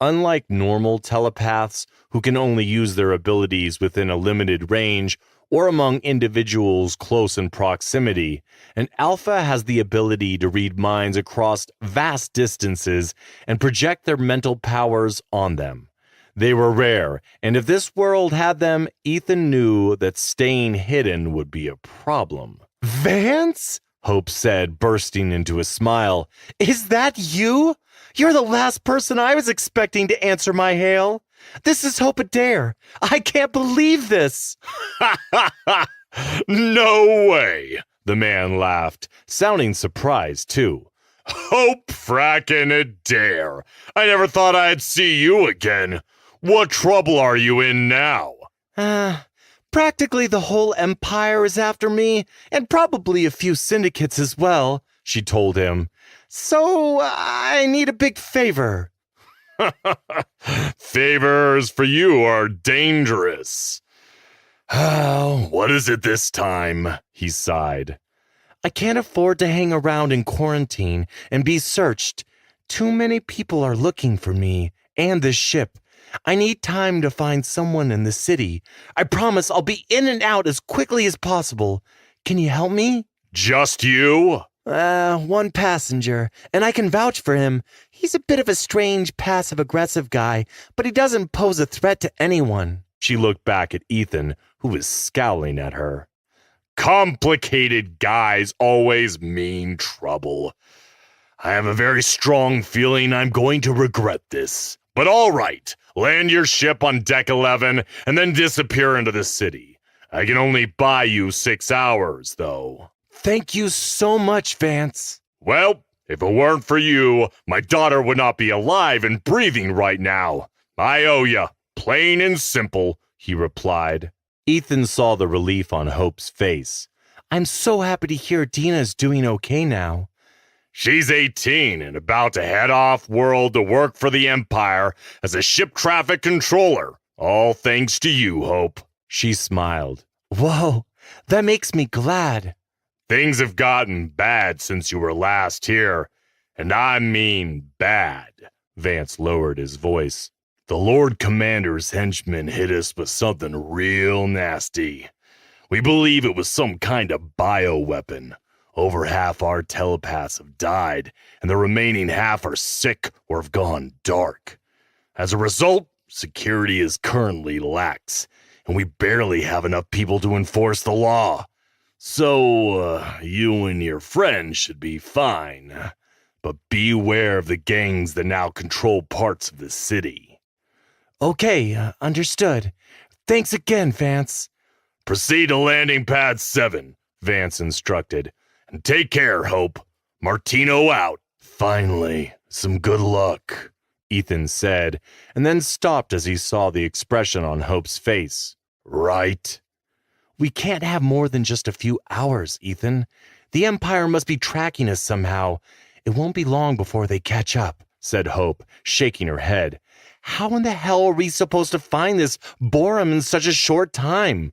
Unlike normal telepaths, who can only use their abilities within a limited range or among individuals close in proximity, an alpha has the ability to read minds across vast distances and project their mental powers on them. They were rare, and if this world had them, Ethan knew that staying hidden would be a problem. Vance? Hope said, bursting into a smile. Is that you? You're the last person I was expecting to answer my hail. This is Hope Adair. I can't believe this. No way, the man laughed, sounding surprised too. Hope frackin' Adair. I never thought I'd see you again. What trouble are you in now? Practically the whole empire is after me, and probably a few syndicates as well, she told him. So I need a big favor. Favors for you are dangerous. What is it this time? He sighed. I can't afford to hang around in quarantine and be searched. Too many people are looking for me and this ship. I need time to find someone in the city. I promise I'll be in and out as quickly as possible. Can you help me? Just you? One passenger, and I can vouch for him. He's a bit of a strange, passive-aggressive guy, but he doesn't pose a threat to anyone. She looked back at Ethan, who was scowling at her. Complicated guys always mean trouble. I have a very strong feeling I'm going to regret this. But all right, land your ship on Deck 11 and then disappear into the city. I can only buy you 6 hours, though. Thank you so much, Vance. Well, if it weren't for you, my daughter would not be alive and breathing right now. I owe ya, plain and simple, he replied. Ethan saw the relief on Hope's face. I'm so happy to hear Dina's doing okay now. She's 18 and about to head off-world to work for the Empire as a ship traffic controller. All thanks to you, Hope. She smiled. Whoa, that makes me glad. Things have gotten bad since you were last here, and I mean bad. Vance lowered his voice. The Lord Commander's henchmen hit us with something real nasty. We believe it was some kind of bioweapon. Over half our telepaths have died, and the remaining half are sick or have gone dark. As a result, security is currently lax, and we barely have enough people to enforce the law. So, you and your friends should be fine. But beware of the gangs that now control parts of the city. Okay, understood. Thanks again, Vance. Proceed to landing pad 7, Vance instructed. And take care, Hope. Martino out. Finally, some good luck, Ethan said, and then stopped as he saw the expression on Hope's face. Right? We can't have more than just a few hours, Ethan. The Empire must be tracking us somehow. It won't be long before they catch up, said Hope, shaking her head. How in the hell are we supposed to find this Borum in such a short time?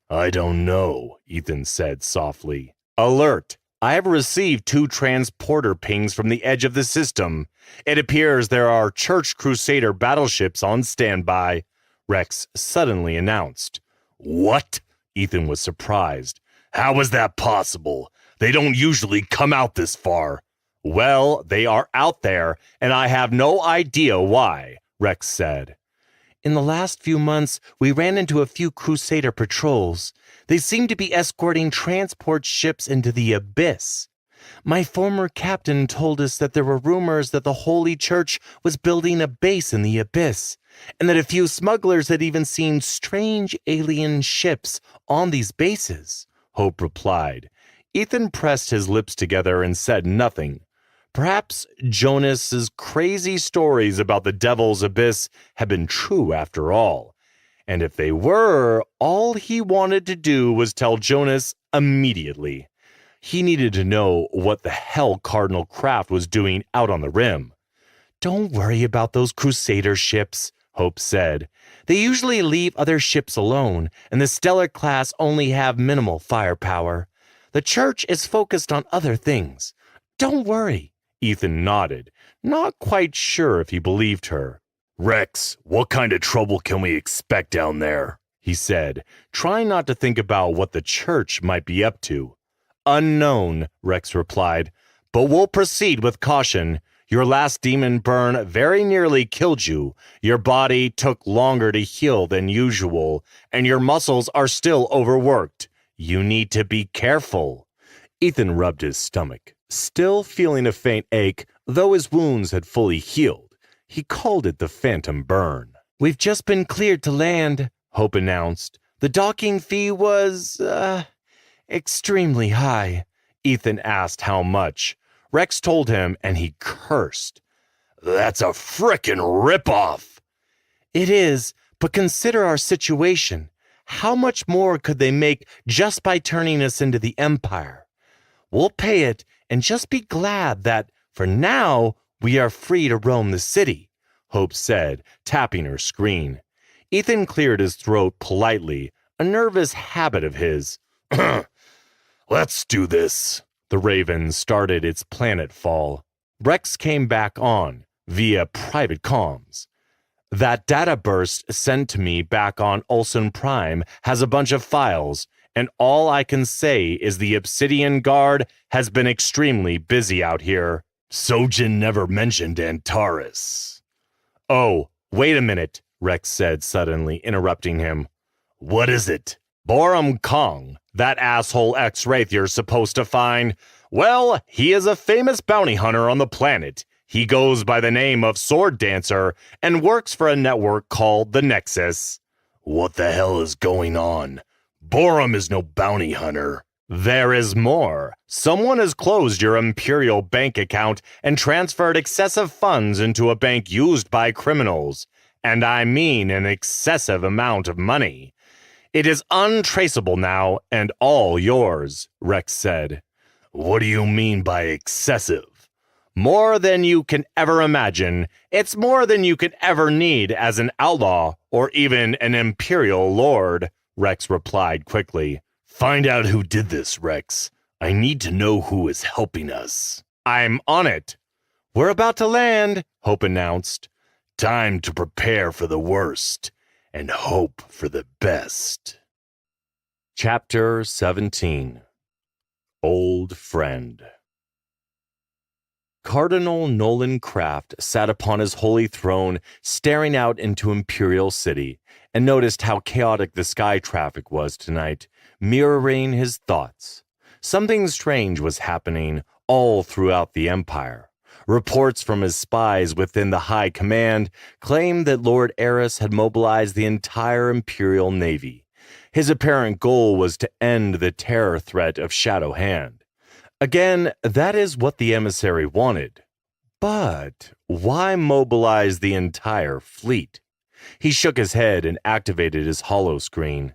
I don't know, Ethan said softly. Alert! I have received 2 transporter pings from the edge of the system. It appears there are Church Crusader battleships on standby, Rex suddenly announced. What? Ethan was surprised. How is that possible? They don't usually come out this far. Well, they are out there, and I have no idea why, Rex said. In the last few months, we ran into a few Crusader patrols. They seem to be escorting transport ships into the abyss. My former captain told us that there were rumors that the Holy Church was building a base in the abyss, and that a few smugglers had even seen strange alien ships on these bases, Hope replied. Ethan pressed his lips together and said nothing. Perhaps Jonas's crazy stories about the Devil's Abyss had been true after all. And if they were, all he wanted to do was tell Jonas immediately. He needed to know what the hell Cardinal Kraft was doing out on the rim. Don't worry about those Crusader ships, Hope said. They usually leave other ships alone, and the Stellar class only have minimal firepower. The Church is focused on other things. Don't worry. Ethan nodded, not quite sure if he believed her. Rex, what kind of trouble can we expect down there? He said, trying not to think about what the Church might be up to. Unknown, Rex replied, but we'll proceed with caution. Your last demon burn very nearly killed you. Your body took longer to heal than usual, and your muscles are still overworked. You need to be careful. Ethan rubbed his stomach, still feeling a faint ache, though his wounds had fully healed. He called it the phantom burn. We've just been cleared to land, Hope announced. The docking fee was, extremely high. Ethan asked how much. Rex told him, and he cursed. That's a frickin' ripoff. It is, but consider our situation. How much more could they make just by turning us into the Empire? We'll pay it and just be glad that, for now, we are free to roam the city, Hope said, tapping her screen. Ethan cleared his throat politely, a nervous habit of his. Let's do this. The Raven started its planetfall. Rex came back on, via private comms. That data burst sent to me back on Ulsan Prime has a bunch of files, and all I can say is the Obsidian Guard has been extremely busy out here. Sojin never mentioned Antares. Oh, wait a minute, Rex said suddenly, interrupting him. What is it? Borum Kong, that asshole X-Wraith you're supposed to find. Well, he is a famous bounty hunter on the planet. He goes by the name of Sword Dancer and works for a network called the Nexus. What the hell is going on? Borum is no bounty hunter. There is more. Someone has closed your Imperial bank account and transferred excessive funds into a bank used by criminals. And I mean an excessive amount of money. It is untraceable now and all yours, Rex said. What do you mean by excessive? More than you can ever imagine. It's more than you could ever need as an outlaw or even an Imperial lord, Rex replied quickly. Find out who did this, Rex. I need to know who is helping us. I'm on it. We're about to land, Hope announced. Time to prepare for the worst and hope for the best. Chapter 17. Old Friend. Cardinal Nolan Craft sat upon his holy throne, staring out into Imperial City, and noticed how chaotic the sky traffic was tonight, mirroring his thoughts. Something strange was happening all throughout the Empire. Reports from his spies within the High Command claimed that Lord Eris had mobilized the entire Imperial Navy. His apparent goal was to end the terror threat of Shadow Hand. Again, that is what the emissary wanted. But why mobilize the entire fleet? He shook his head and activated his holoscreen.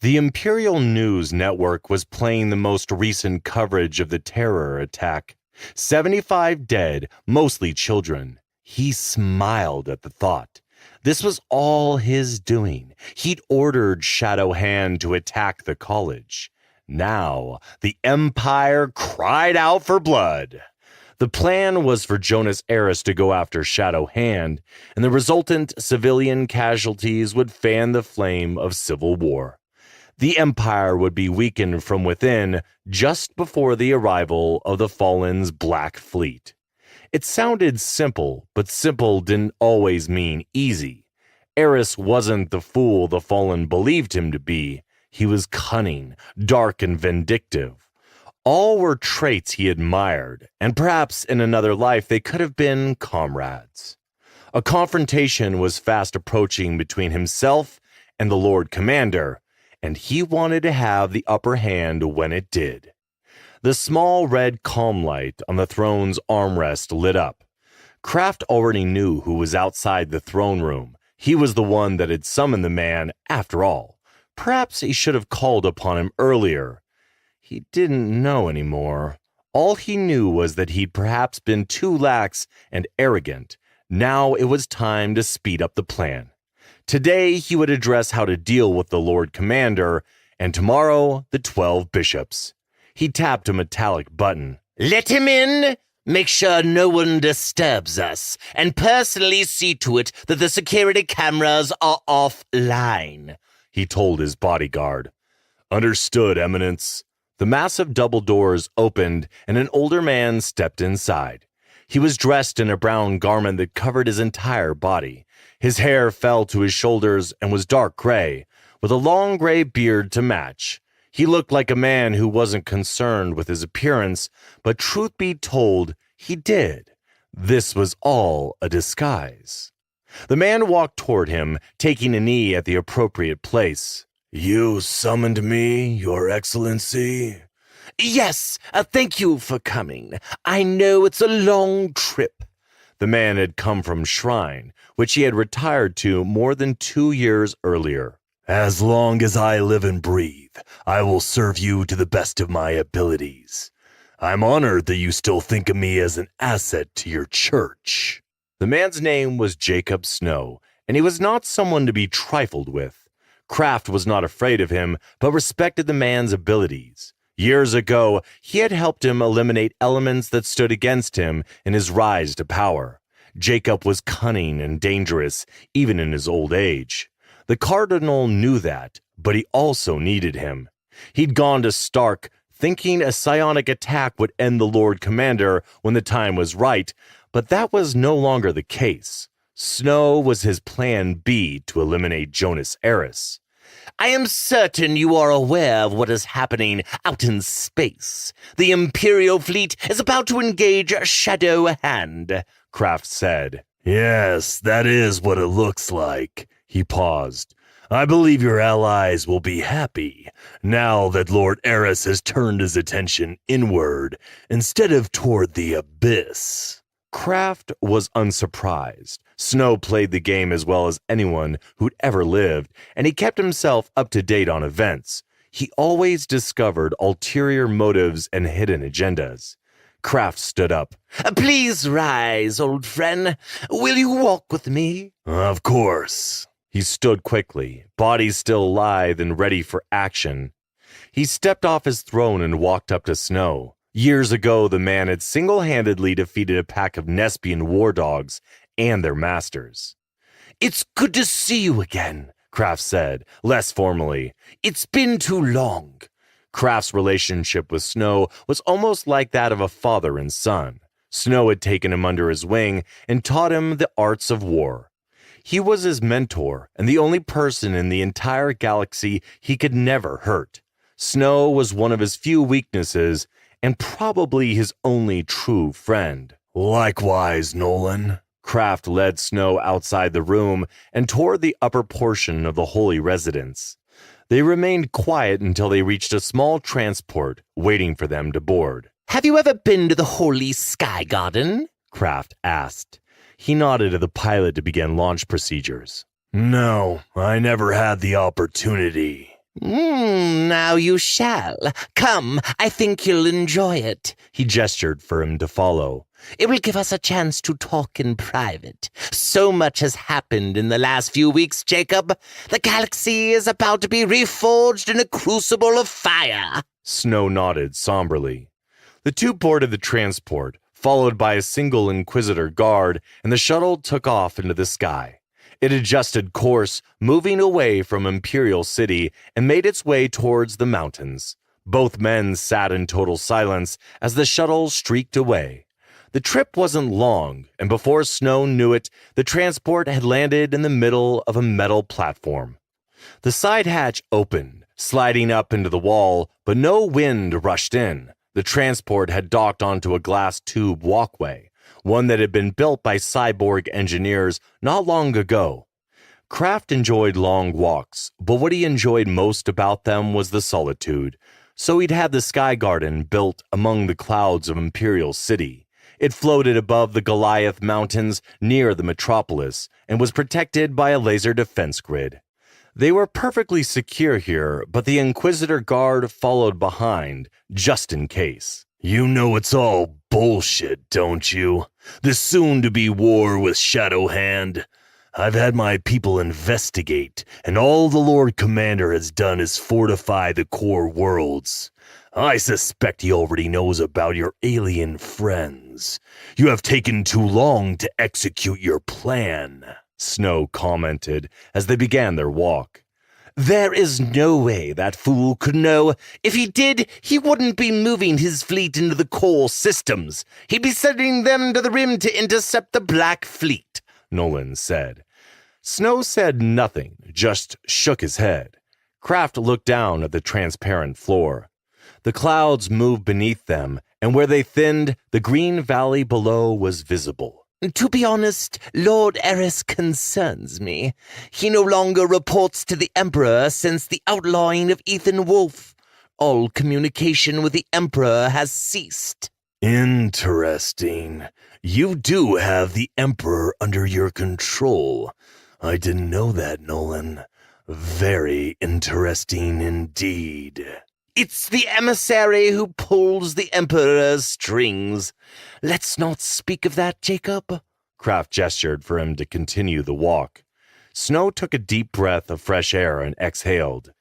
The Imperial News Network was playing the most recent coverage of the terror attack. 75 dead, mostly children. He smiled at the thought. This was all his doing. He'd ordered Shadow Hand to attack the college. Now, the Empire cried out for blood. The plan was for Jonas Eris to go after Shadow Hand, and the resultant civilian casualties would fan the flame of civil war. The Empire would be weakened from within just before the arrival of the Fallen's Black Fleet. It sounded simple, but simple didn't always mean easy. Eris wasn't the fool the Fallen believed him to be. He was cunning, dark, and vindictive. All were traits he admired, and perhaps in another life they could have been comrades. A confrontation was fast approaching between himself and the Lord Commander, and he wanted to have the upper hand when it did. The small red calm light on the throne's armrest lit up. Kraft already knew who was outside the throne room. He was the one that had summoned the man, after all. Perhaps he should have called upon him earlier. He didn't know anymore. All he knew was that he'd perhaps been too lax and arrogant. Now it was time to speed up the plan. Today he would address how to deal with the Lord Commander, and tomorrow the 12 bishops. He tapped a metallic button. Let him in! Make sure no one disturbs us, and personally see to it that the security cameras are offline, he told his bodyguard. Understood, Eminence. The massive double doors opened, and an older man stepped inside. He was dressed in a brown garment that covered his entire body. His hair fell to his shoulders and was dark gray, with a long gray beard to match. He looked like a man who wasn't concerned with his appearance, but truth be told, he did. This was all a disguise. The man walked toward him, taking a knee at the appropriate place. You summoned me, Your Excellency? Yes, thank you for coming. I know it's a long trip. The man had come from Shrine, which he had retired to more than 2 years earlier. As long as I live and breathe, I will serve you to the best of my abilities. I'm honored that you still think of me as an asset to your church. The man's name was Jacob Snow, and he was not someone to be trifled with. Kraft was not afraid of him, but respected the man's abilities. Years ago, he had helped him eliminate elements that stood against him in his rise to power. Jacob was cunning and dangerous, even in his old age. The Cardinal knew that, but he also needed him. He'd gone to Stark, thinking a psionic attack would end the Lord Commander when the time was right, but that was no longer the case. Snow was his plan B to eliminate Jonas Eris. I am certain you are aware of what is happening out in space. The Imperial fleet is about to engage Shadow Hand, Kraft said. Yes, that is what it looks like. He paused. I believe your allies will be happy now that Lord Eris has turned his attention inward instead of toward the abyss. Kraft was unsurprised. Snow played the game as well as anyone who'd ever lived, and he kept himself up to date on events. He always discovered ulterior motives and hidden agendas. Kraft stood up. Please rise, old friend. Will you walk with me? Of course. He stood quickly, body still lithe and ready for action. He stepped off his throne and walked up to Snow. Years ago, the man had single-handedly defeated a pack of Nespian war dogs and their masters. It's good to see you again, Kraft said, less formally. It's been too long. Kraft's relationship with Snow was almost like that of a father and son. Snow had taken him under his wing and taught him the arts of war. He was his mentor and the only person in the entire galaxy he could never hurt. Snow was one of his few weaknesses and probably his only true friend. Likewise, Nolan. Kraft led Snow outside the room and toward the upper portion of the holy residence. They remained quiet until they reached a small transport waiting for them to board. Have you ever been to the Holy Sky Garden? Kraft asked. He nodded to the pilot to begin launch procedures. No, I never had the opportunity. Now you shall. Come, I think you'll enjoy it. He gestured for him to follow. It will give us a chance to talk in private. So much has happened in the last few weeks, Jacob. The galaxy is about to be reforged in a crucible of fire. Snow nodded somberly. The two boarded the transport, followed by a single Inquisitor guard, and the shuttle took off into the sky. It adjusted course, moving away from Imperial City, and made its way towards the mountains. Both men sat in total silence as the shuttle streaked away. The trip wasn't long, and before Snow knew it, the transport had landed in the middle of a metal platform. The side hatch opened, sliding up into the wall, but no wind rushed in. The transport had docked onto a glass tube walkway, one that had been built by cyborg engineers not long ago. Kraft enjoyed long walks, but what he enjoyed most about them was the solitude. So he'd had the Sky Garden built among the clouds of Imperial City. It floated above the Goliath Mountains near the metropolis and was protected by a laser defense grid. They were perfectly secure here, but the Inquisitor guard followed behind, just in case. You know it's all bullshit, don't you? The soon-to-be war with Shadow Hand. I've had my people investigate, and all the Lord Commander has done is fortify the core worlds. I suspect he already knows about your alien friends. You have taken too long to execute your plan, Snow commented as they began their walk. There is no way that fool could know. If he did, he wouldn't be moving his fleet into the core systems. He'd be sending them to the rim to intercept the Black Fleet, Nolan said. Snow said nothing, just shook his head. Kraft looked down at the transparent floor. The clouds moved beneath them, and where they thinned, the green valley below was visible. To be honest, Lord Eris concerns me. He no longer reports to the Emperor since the outlawing of Ethan Wolfe. All communication with the Emperor has ceased. Interesting. You do have the Emperor under your control. I didn't know that, Nolan. Very interesting indeed. It's the emissary who pulls the Emperor's strings. Let's not speak of that, Jacob. Kraft gestured for him to continue the walk. Snow took a deep breath of fresh air and exhaled.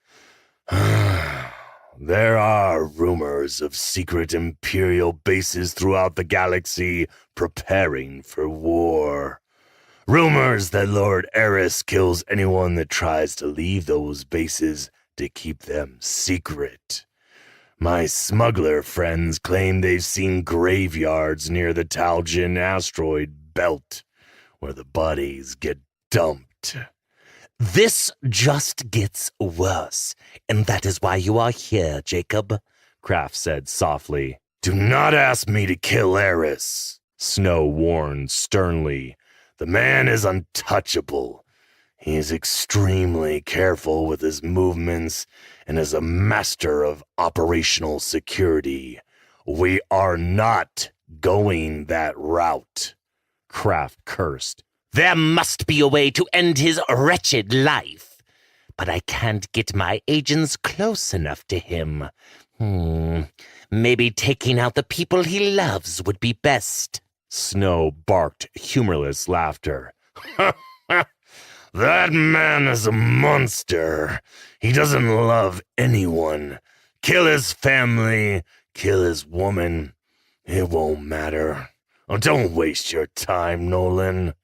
There are rumors of secret Imperial bases throughout the galaxy preparing for war. Rumors that Lord Eris kills anyone that tries to leave those bases to keep them secret. My smuggler friends claim they've seen graveyards near the Talgin asteroid belt, where the bodies get dumped. This just gets worse, and that is why you are here, Jacob, Kraft said softly. Do not ask me to kill Eris, Snow warned sternly. The man is untouchable. He is extremely careful with his movements and is a master of operational security. We are not going that route. Kraft cursed. There must be a way to end his wretched life. But I can't get my agents close enough to him. Maybe taking out the people he loves would be best. Snow barked humorless laughter. That man is a monster. He doesn't love anyone. Kill his family, kill his woman. It won't matter. Oh, don't waste your time, Nolan.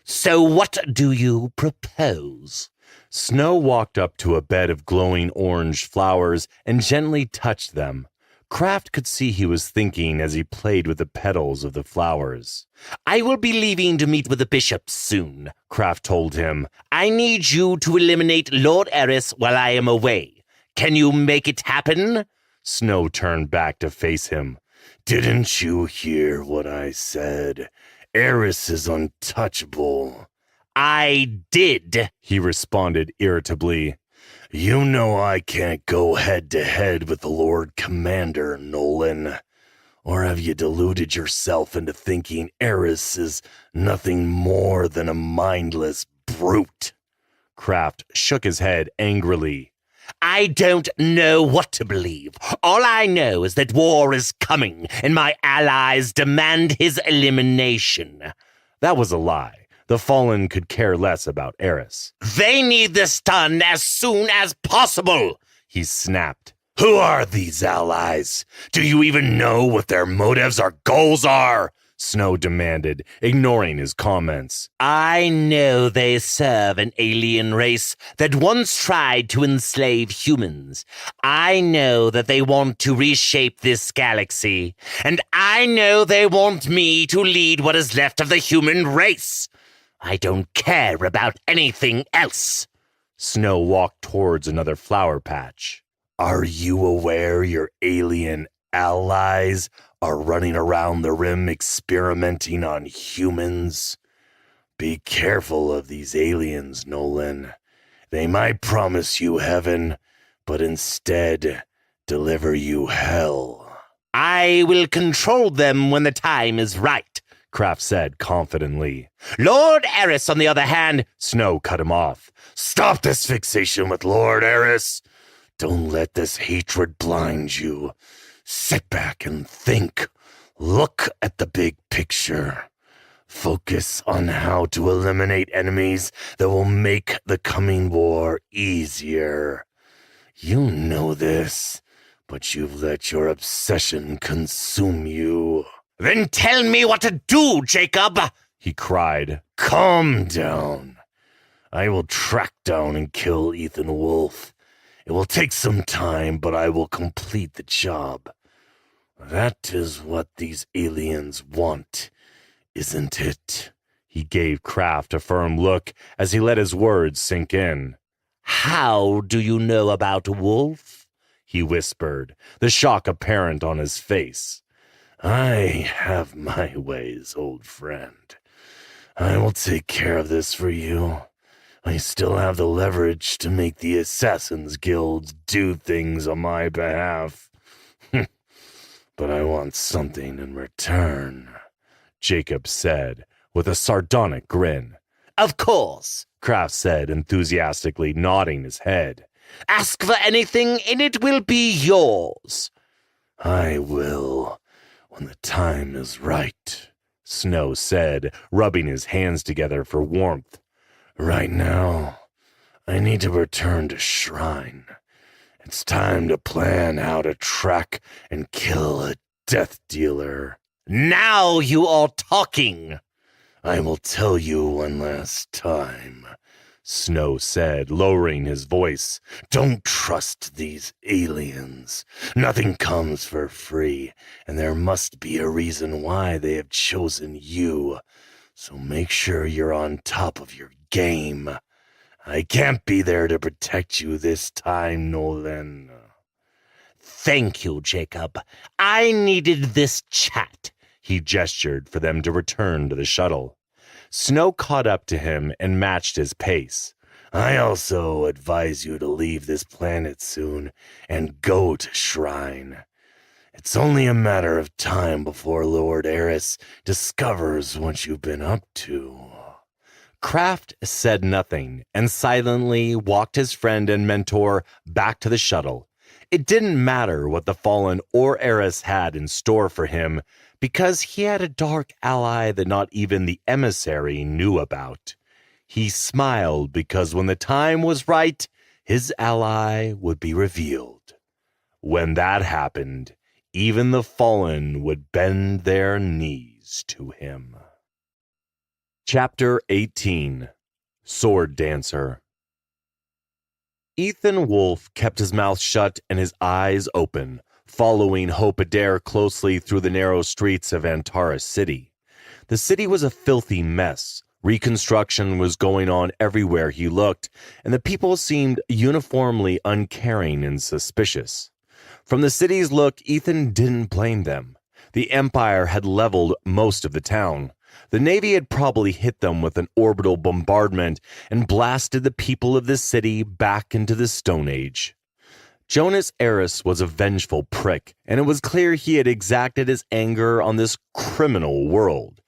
So what do you propose? Snow walked up to a bed of glowing orange flowers and gently touched them. Kraft could see he was thinking as he played with the petals of the flowers. I will be leaving to meet with the bishop soon, Kraft told him. I need you to eliminate Lord Eris while I am away. Can you make it happen? Snow turned back to face him. Didn't you hear what I said? Eris is untouchable. I did, he responded irritably. You know I can't go head-to-head with the Lord Commander, Nolan. Or have you deluded yourself into thinking Eris is nothing more than a mindless brute? Kraft shook his head angrily. I don't know what to believe. All I know is that war is coming, and my allies demand his elimination. That was a lie. The Fallen could care less about Eris. They need this done as soon as possible, he snapped. Who are these allies? Do you even know what their motives or goals are? Snow demanded, ignoring his comments. I know they serve an alien race that once tried to enslave humans. I know that they want to reshape this galaxy. And I know they want me to lead what is left of the human race. I don't care about anything else. Snow walked towards another flower patch. Are you aware your alien allies are running around the rim experimenting on humans? Be careful of these aliens, Nolan. They might promise you heaven, but instead deliver you hell. I will control them when the time is right, Kraft said confidently. Lord Eris, on the other hand, Snow cut him off. Stop this fixation with Lord Eris. Don't let this hatred blind you. Sit back and think. Look at the big picture. Focus on how to eliminate enemies that will make the coming war easier. You know this, but you've let your obsession consume you. Then tell me what to do, Jacob, he cried. Calm down. I will track down and kill Ethan Wolfe. It will take some time, but I will complete the job. That is what these aliens want, isn't it? He gave Kraft a firm look as he let his words sink in. How do you know about Wolfe? He whispered, the shock apparent on his face. I have my ways, old friend. I will take care of this for you. I still have the leverage to make the Assassins Guild do things on my behalf. But I want something in return, Jacob said, with a sardonic grin. Of course, Kraft said, enthusiastically nodding his head. Ask for anything and it will be yours. I will, when the time is right, Snow said, rubbing his hands together for warmth. Right now, I need to return to Shrine. It's time to plan how to track and kill a death dealer. Now you are talking. I will tell you one last time, Snow said, lowering his voice. Don't trust these aliens. Nothing comes for free, and there must be a reason why they have chosen you. So make sure you're on top of your game. I can't be there to protect you this time, Nolan. Thank you, Jacob. I needed this chat. He gestured for them to return to the shuttle. Snow caught up to him and matched his pace. I also advise you to leave this planet soon and go to Shrine. It's only a matter of time before Lord Eris discovers what you've been up to. Kraft said nothing and silently walked his friend and mentor back to the shuttle. It didn't matter what the Fallen or Eris had in store for him, because he had a dark ally that not even the emissary knew about. He smiled because when the time was right, his ally would be revealed. When that happened, even the Fallen would bend their knees to him. Chapter 18. Sword Dancer. Ethan Wolfe kept his mouth shut and his eyes open, following Hope Adair closely through the narrow streets of Antares City. The city was a filthy mess. Reconstruction was going on everywhere he looked, and the people seemed uniformly uncaring and suspicious. From the city's look, Ethan didn't blame them. The Empire had leveled most of the town. The Navy had probably hit them with an orbital bombardment and blasted the people of the city back into the Stone Age. Jonas Eris was a vengeful prick, and it was clear he had exacted his anger on this criminal world.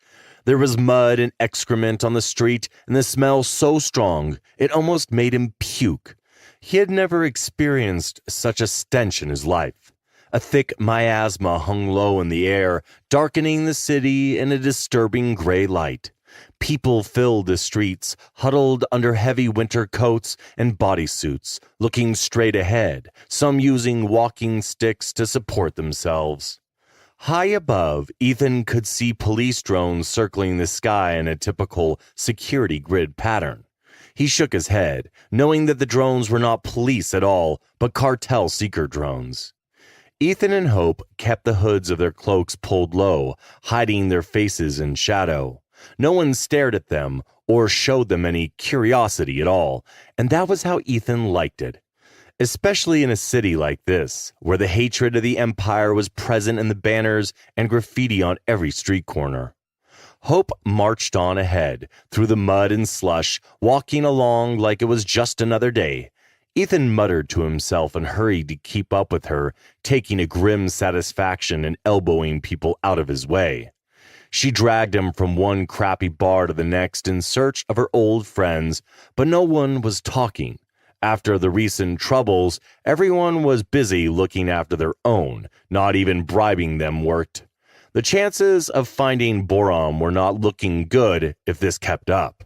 There was mud and excrement on the street, and the smell so strong it almost made him puke. He had never experienced such a stench in his life. A thick miasma hung low in the air, darkening the city in a disturbing gray light. People filled the streets, huddled under heavy winter coats and bodysuits, looking straight ahead, some using walking sticks to support themselves. High above, Ethan could see police drones circling the sky in a typical security grid pattern. He shook his head, knowing that the drones were not police at all, but cartel seeker drones. Ethan and Hope kept the hoods of their cloaks pulled low, hiding their faces in shadow. No one stared at them or showed them any curiosity at all, and that was how Ethan liked it. Especially in a city like this, where the hatred of the Empire was present in the banners and graffiti on every street corner. Hope marched on ahead, through the mud and slush, walking along like it was just another day. Ethan muttered to himself and hurried to keep up with her, taking a grim satisfaction in elbowing people out of his way. She dragged him from one crappy bar to the next in search of her old friends, but no one was talking. After the recent troubles, everyone was busy looking after their own, not even bribing them worked. The chances of finding Borom were not looking good if this kept up.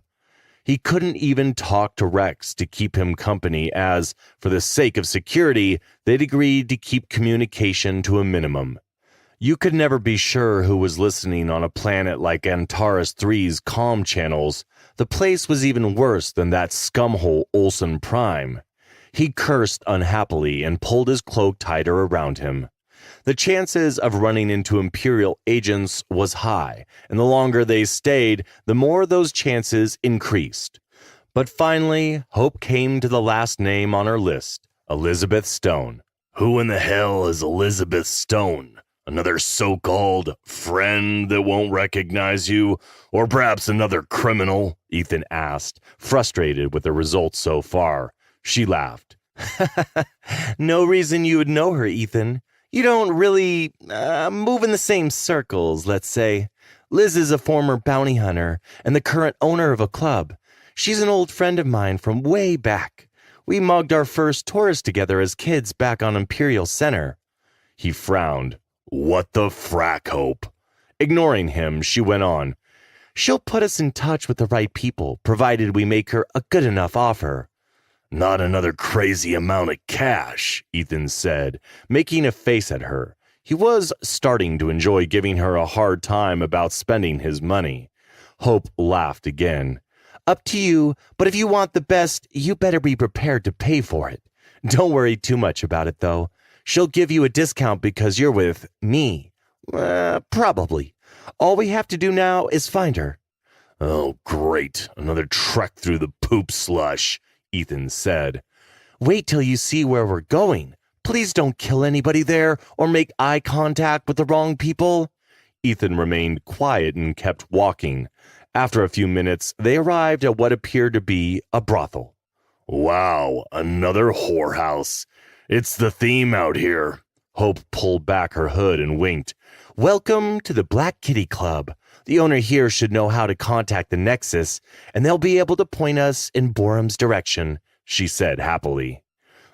He couldn't even talk to Rex to keep him company as, for the sake of security, they'd agreed to keep communication to a minimum. You could never be sure who was listening on a planet like Antares 3's comm channels. The place was even worse than that scumhole Olsen Prime. He cursed unhappily and pulled his cloak tighter around him. The chances of running into Imperial agents was high, and the longer they stayed, the more those chances increased. But finally, Hope came to the last name on her list, Elizabeth Stone. Who in the hell is Elizabeth Stone? Another so-called friend that won't recognize you? Or perhaps another criminal? Ethan asked, frustrated with the results so far. She laughed. No reason you would know her, Ethan. You don't really move in the same circles, let's say. Liz is a former bounty hunter and the current owner of a club. She's an old friend of mine from way back. We mugged our first tourist together as kids back on Imperial Center. He frowned. What the frack, Hope? Ignoring him, she went on. She'll put us in touch with the right people, provided we make her a good enough offer. Not another crazy amount of cash, Ethan said, making a face at her. He was starting to enjoy giving her a hard time about spending his money. Hope laughed again. Up to you, but if you want the best, you better be prepared to pay for it. Don't worry too much about it, though. She'll give you a discount because you're with me. Probably. All we have to do now is find her. Oh, great. Another trek through the poop slush, Ethan said. Wait till you see where we're going. Please don't kill anybody there or make eye contact with the wrong people. Ethan remained quiet and kept walking. After a few minutes, they arrived at what appeared to be a brothel. Wow, another whorehouse. It's the theme out here. Hope pulled back her hood and winked. Welcome to the Black Kitty Club. The owner here should know how to contact the Nexus, and they'll be able to point us in Borum's direction, she said happily.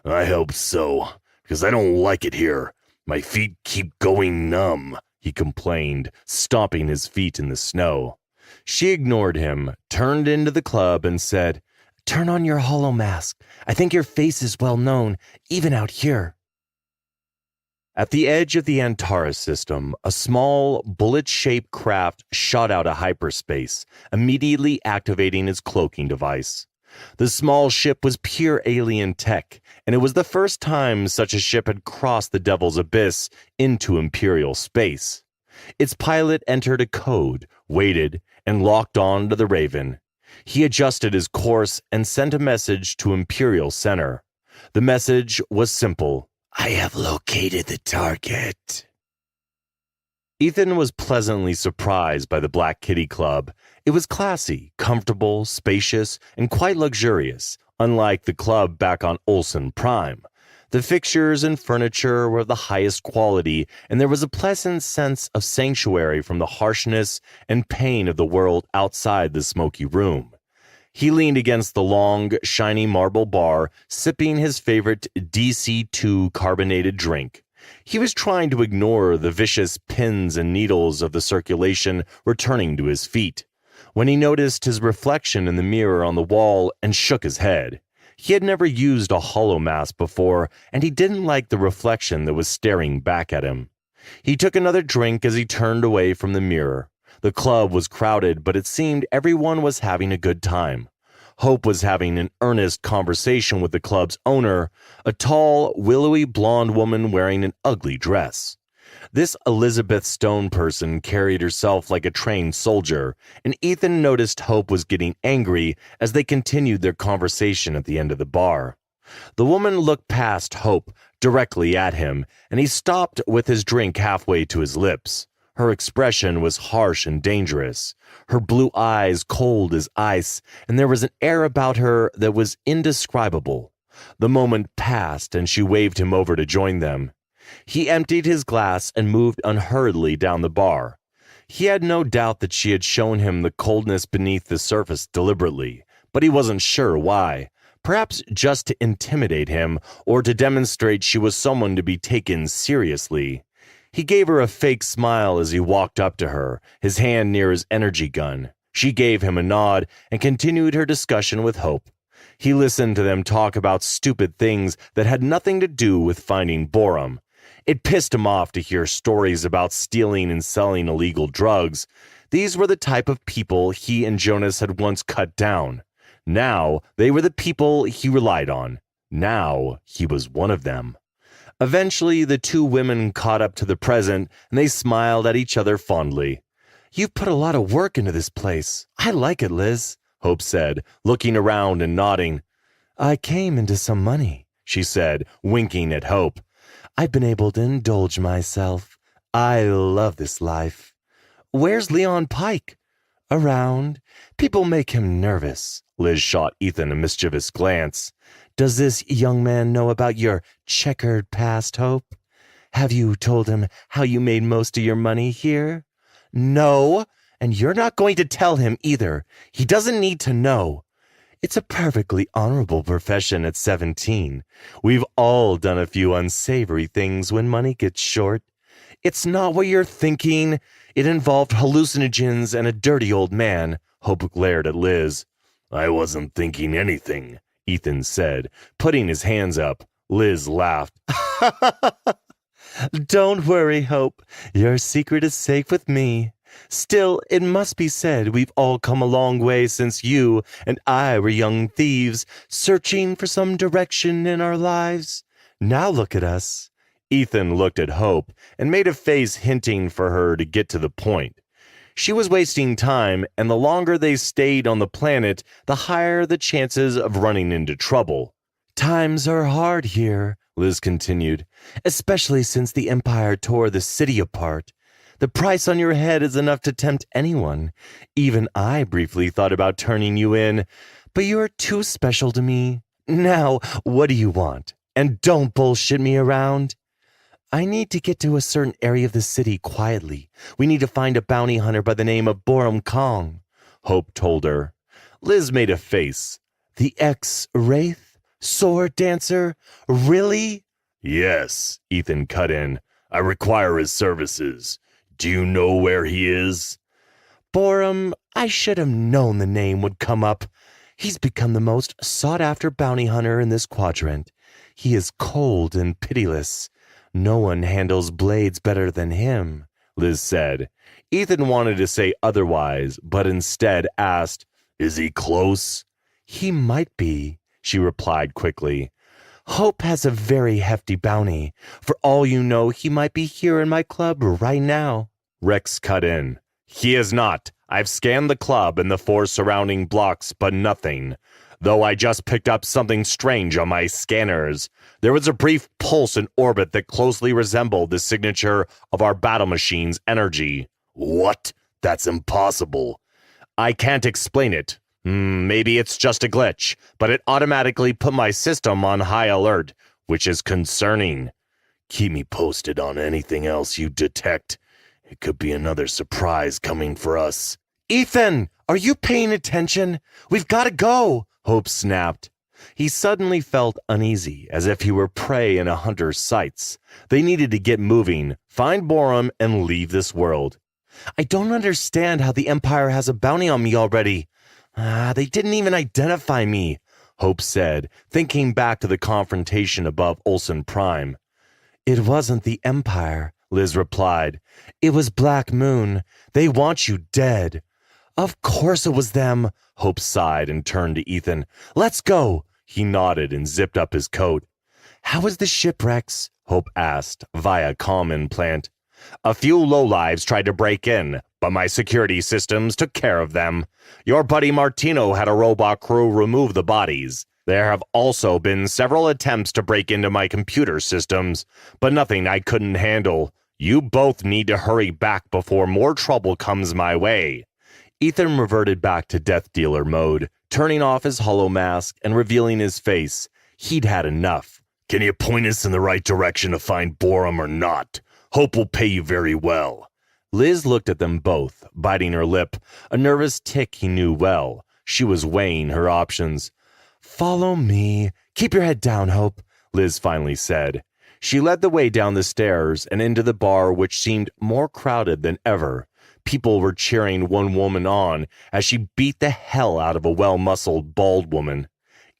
I hope so, because I don't like it here. My feet keep going numb, he complained, stomping his feet in the snow. She ignored him, turned into the club, and said, Turn on your hollow mask. I think your face is well known, even out here. At the edge of the Antares system, a small, bullet-shaped craft shot out of hyperspace, immediately activating its cloaking device. The small ship was pure alien tech, and it was the first time such a ship had crossed the Devil's Abyss into Imperial space. Its pilot entered a code, waited, and locked on to the Raven. He adjusted his course and sent a message to Imperial Center. The message was simple. I have located the target. Ethan was pleasantly surprised by the Black Kitty Club. It was classy, comfortable, spacious, and quite luxurious, unlike the club back on Olsen Prime. The fixtures and furniture were of the highest quality, and there was a pleasant sense of sanctuary from the harshness and pain of the world outside the smoky room. He leaned against the long, shiny marble bar, sipping his favorite DC2 carbonated drink. He was trying to ignore the vicious pins and needles of the circulation returning to his feet, when he noticed his reflection in the mirror on the wall and shook his head. He had never used a hollow mask before, and he didn't like the reflection that was staring back at him. He took another drink as he turned away from the mirror. The club was crowded, but it seemed everyone was having a good time. Hope was having an earnest conversation with the club's owner, a tall, willowy blonde woman wearing an ugly dress. This Elizabeth Stone person carried herself like a trained soldier, and Ethan noticed Hope was getting angry as they continued their conversation at the end of the bar. The woman looked past Hope directly at him, and he stopped with his drink halfway to his lips. Her expression was harsh and dangerous, her blue eyes cold as ice, and there was an air about her that was indescribable. The moment passed, and she waved him over to join them. He emptied his glass and moved unhurriedly down the bar. He had no doubt that she had shown him the coldness beneath the surface deliberately, but he wasn't sure why. Perhaps just to intimidate him, or to demonstrate she was someone to be taken seriously. He gave her a fake smile as he walked up to her, his hand near his energy gun. She gave him a nod and continued her discussion with Hope. He listened to them talk about stupid things that had nothing to do with finding Borum. It pissed him off to hear stories about stealing and selling illegal drugs. These were the type of people he and Jonas had once cut down. Now they were the people he relied on. Now he was one of them. Eventually, the two women caught up to the present, and they smiled at each other fondly. You've put a lot of work into this place. I like it, Liz, Hope said, looking around and nodding. I came into some money, she said, winking at Hope. I've been able to indulge myself. I love this life. Where's Leon Pike? Around. People make him nervous. Liz shot Ethan a mischievous glance. Does this young man know about your checkered past, Hope? Have you told him how you made most of your money here? No, and you're not going to tell him either. He doesn't need to know. It's a perfectly honorable profession at 17. We've all done a few unsavory things when money gets short. It's not what you're thinking. It involved hallucinogens and a dirty old man. Hope glared at Liz. I wasn't thinking anything, Ethan said, putting his hands up. Liz laughed. Don't worry, Hope. Your secret is safe with me. Still, it must be said we've all come a long way since you and I were young thieves, searching for some direction in our lives. Now look at us. Ethan looked at Hope and made a face hinting for her to get to the point. She was wasting time, and the longer they stayed on the planet, the higher the chances of running into trouble. Times are hard here, Liz continued, especially since the Empire tore the city apart. The price on your head is enough to tempt anyone. Even I briefly thought about turning you in, but you are too special to me. Now, what do you want? And don't bullshit me around. I need to get to a certain area of the city quietly. We need to find a bounty hunter by the name of Borum Kong, Hope told her. Liz made a face. The ex-wraith? Sword dancer? Really? Yes, Ethan cut in. I require his services. Do you know where he is? Borum, I should have known the name would come up. He's become the most sought-after bounty hunter in this quadrant. He is cold and pitiless. No one handles blades better than him, Liz said. Ethan wanted to say otherwise, but instead asked, Is he close? He might be, she replied quickly. Hope has a very hefty bounty. For all you know, he might be here in my club right now. Rex cut in. He is not. I've scanned the club and the 4 surrounding blocks, but nothing. Though I just picked up something strange on my scanners. There was a brief pulse in orbit that closely resembled the signature of our battle machine's energy. What? That's impossible. I can't explain it. Maybe it's just a glitch, but it automatically put my system on high alert, which is concerning. Keep me posted on anything else you detect. It could be another surprise coming for us. Ethan, are you paying attention? We've got to go, Hope snapped. He suddenly felt uneasy, as if he were prey in a hunter's sights. They needed to get moving, find Borum, and leave this world. I don't understand how the Empire has a bounty on me already. They didn't even identify me, Hope said, thinking back to the confrontation above Olsen Prime. It wasn't the Empire, Liz replied. It was Black Moon. They want you dead. Of course it was them, Hope sighed and turned to Ethan. Let's go. He nodded and zipped up his coat. How was the shipwrecks? Hope asked, via comm implant. A few lowlives tried to break in, but my security systems took care of them. Your buddy Martino had a robot crew remove the bodies. There have also been several attempts to break into my computer systems, but nothing I couldn't handle. You both need to hurry back before more trouble comes my way. Ethan reverted back to Death Dealer mode, turning off his hollow mask and revealing his face. He'd had enough. Can you point us in the right direction to find Borum or not? Hope will pay you very well. Liz looked at them both, biting her lip, a nervous tick he knew well. She was weighing her options. Follow me. Keep your head down, Hope, Liz finally said. She led the way down the stairs and into the bar, which seemed more crowded than ever. People were cheering one woman on as she beat the hell out of a well-muscled, bald woman.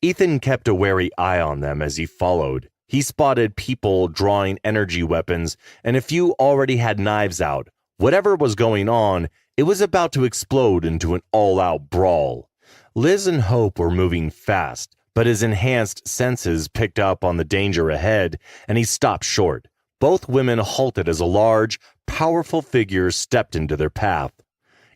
Ethan kept a wary eye on them as he followed. He spotted people drawing energy weapons, and a few already had knives out. Whatever was going on, it was about to explode into an all-out brawl. Liz and Hope were moving fast, but his enhanced senses picked up on the danger ahead, and he stopped short. Both women halted as a large, powerful figure stepped into their path.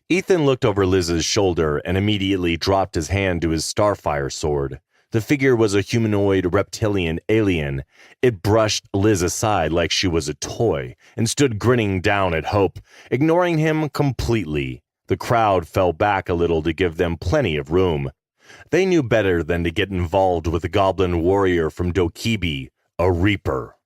Ethan looked over Liz's shoulder and immediately dropped his hand to his Starfire sword. The figure was a humanoid reptilian alien. It brushed Liz aside like she was a toy and stood grinning down at Hope, ignoring him completely. The crowd fell back a little to give them plenty of room. They knew better than to get involved with a goblin warrior from Dokibi, a Reaper.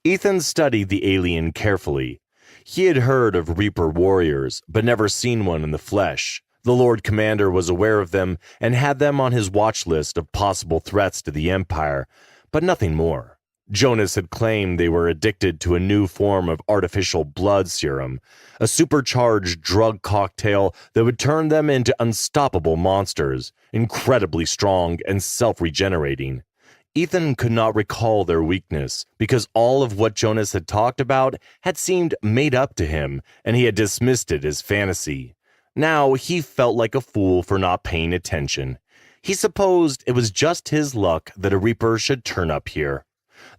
Ethan studied the alien carefully. He had heard of Reaper warriors, but never seen one in the flesh. The Lord Commander was aware of them and had them on his watch list of possible threats to the Empire, but nothing more. Jonas had claimed they were addicted to a new form of artificial blood serum, a supercharged drug cocktail that would turn them into unstoppable monsters, incredibly strong and self-regenerating. Ethan could not recall their weakness because all of what Jonas had talked about had seemed made up to him, and he had dismissed it as fantasy. Now he felt like a fool for not paying attention. He supposed it was just his luck that a Reaper should turn up here.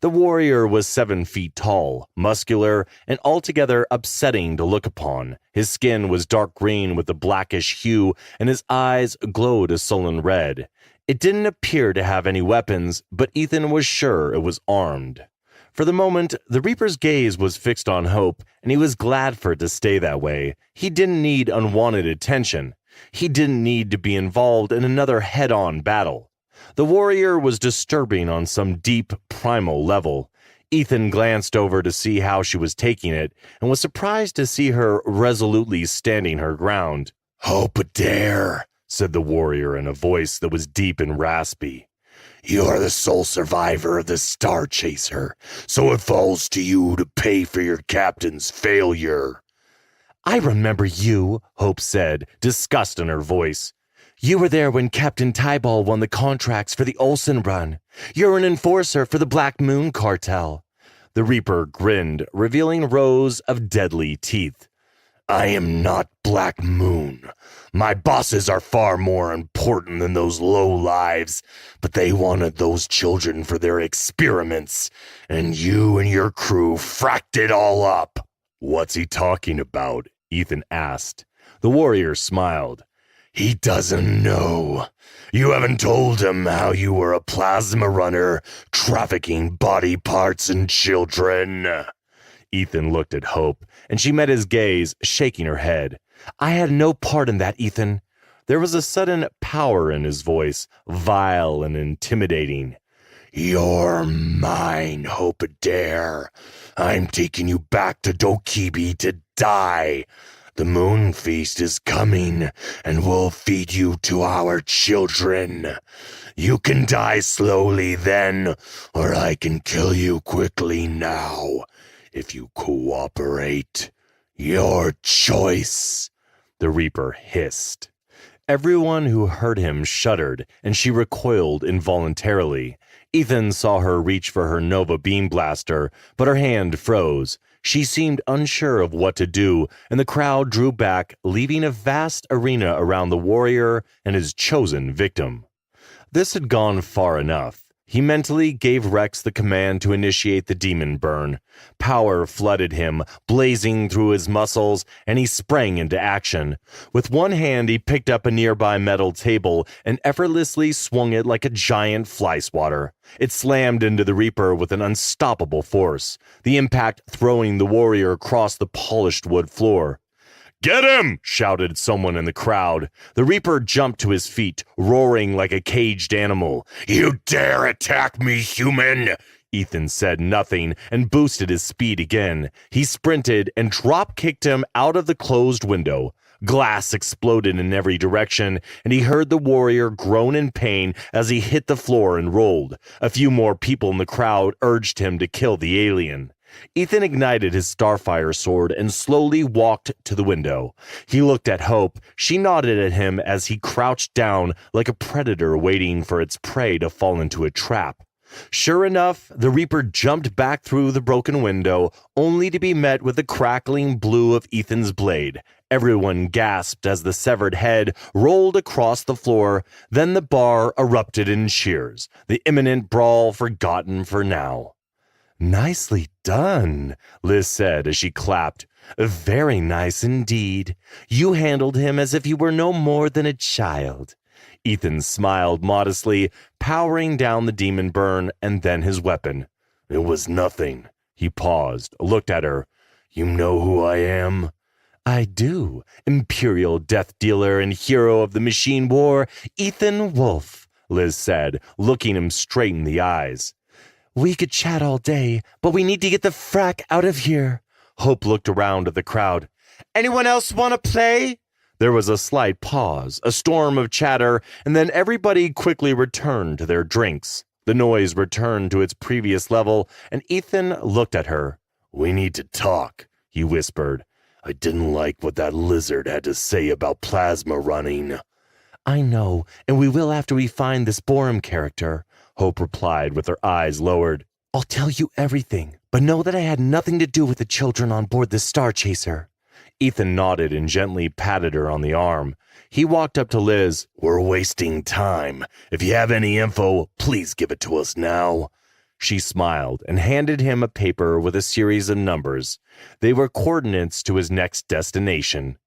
The warrior was 7 feet tall, muscular, and altogether upsetting to look upon. His skin was dark green with a blackish hue, and his eyes glowed a sullen red. It didn't appear to have any weapons, but Ethan was sure it was armed. For the moment, the Reaper's gaze was fixed on Hope, and he was glad for it to stay that way. He didn't need unwanted attention. He didn't need to be involved in another head-on battle. The warrior was disturbing on some deep, primal level. Ethan glanced over to see how she was taking it, and was surprised to see her resolutely standing her ground. "Hope dare," said the warrior in a voice that was deep and raspy. "You are the sole survivor of the Star Chaser, so it falls to you to pay for your captain's failure." "I remember you," Hope said, disgust in her voice. "You were there when Captain Tyball won the contracts for the Olsen run. You're an enforcer for the Black Moon Cartel." The Reaper grinned, revealing rows of deadly teeth. "I am not Black Moon. My bosses are far more important than those lowlives, but they wanted those children for their experiments, and you and your crew fracked it all up." "What's he talking about?" Ethan asked. The warrior smiled. "He doesn't know. You haven't told him how you were a plasma runner, trafficking body parts and children." Ethan looked at Hope, and she met his gaze, shaking her head. "I had no part in that, Ethan." There was a sudden power in his voice, vile and intimidating. "You're mine, Hope Dare. I'm taking you back to Dokibi to die. The moon feast is coming, and we'll feed you to our children. You can die slowly then, or I can kill you quickly now. If you cooperate, your choice." The Reaper hissed. Everyone who heard him shuddered, and she recoiled involuntarily. Ethan saw her reach for her Nova Beam Blaster, but her hand froze. She seemed unsure of what to do, and the crowd drew back, leaving a vast arena around the warrior and his chosen victim. This had gone far enough. He mentally gave Rex the command to initiate the demon burn. Power flooded him, blazing through his muscles, and he sprang into action. With one hand, he picked up a nearby metal table and effortlessly swung it like a giant fly swatter. It slammed into the Reaper with an unstoppable force, the impact throwing the warrior across the polished wood floor. Get him! Shouted someone in the crowd. The Reaper jumped to his feet, roaring like a caged animal. "You dare attack me, human!" Ethan said nothing and boosted his speed again. He sprinted and drop-kicked him out of the closed window. Glass exploded in every direction, and he heard the warrior groan in pain as he hit the floor and rolled. A few more people in the crowd urged him to kill the alien. Ethan ignited his Starfire sword and slowly walked to the window. He looked at Hope. She nodded at him as he crouched down like a predator waiting for its prey to fall into a trap. Sure enough, the Reaper jumped back through the broken window, only to be met with the crackling blue of Ethan's blade. Everyone gasped as the severed head rolled across the floor. Then the bar erupted in cheers, the imminent brawl forgotten for now. "Nicely done," Liz said as she clapped. "Very nice indeed. You handled him as if he were no more than a child." Ethan smiled modestly, powering down the demon burn and then his weapon. It was nothing. He paused, looked at her. You know who I am? I do. Imperial death dealer and hero of the machine war, Ethan Wolfe, Liz said, looking him straight in the eyes. We could chat all day, but we need to get the frack out of here. Hope looked around at the crowd. Anyone else want to play? There was a slight pause, a storm of chatter, and then everybody quickly returned to their drinks. The noise returned to its previous level, and Ethan looked at her. We need to talk, he whispered. I didn't like what that lizard had to say about plasma running. I know, and we will after we find this Borum character, Hope replied with her eyes lowered. I'll tell you everything, but know that I had nothing to do with the children on board the Star Chaser. Ethan nodded and gently patted her on the arm. He walked up to Liz. We're wasting time. If you have any info, please give it to us now. She smiled and handed him a paper with a series of numbers. They were coordinates to his next destination.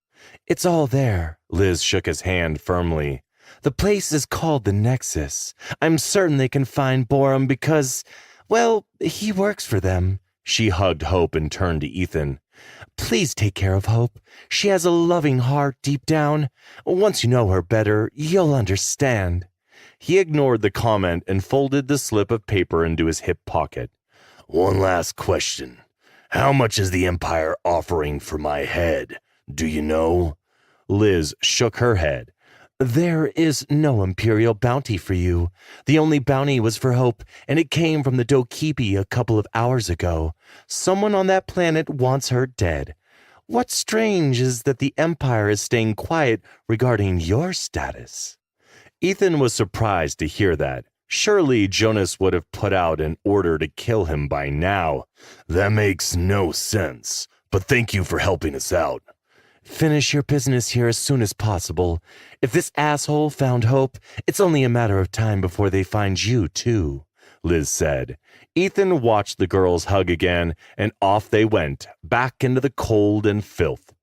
It's all there. Liz shook his hand firmly. The place is called the Nexus. I'm certain they can find Borum because, well, he works for them. She hugged Hope and turned to Ethan. Please take care of Hope. She has a loving heart deep down. Once you know her better, you'll understand. He ignored the comment and folded the slip of paper into his hip pocket. One last question. How much is the Empire offering for my head? Do you know? Liz shook her head. There is no Imperial bounty for you. The only bounty was for Hope, and it came from the Dokipi a couple of hours ago. Someone on that planet wants her dead. What's strange is that the Empire is staying quiet regarding your status. Ethan was surprised to hear that. Surely Jonas would have put out an order to kill him by now. That makes no sense, but thank you for helping us out. Finish your business here as soon as possible. If this asshole found Hope, it's only a matter of time before they find you, too, Liz said. Ethan watched the girls hug again, and off they went, back into the cold and filth.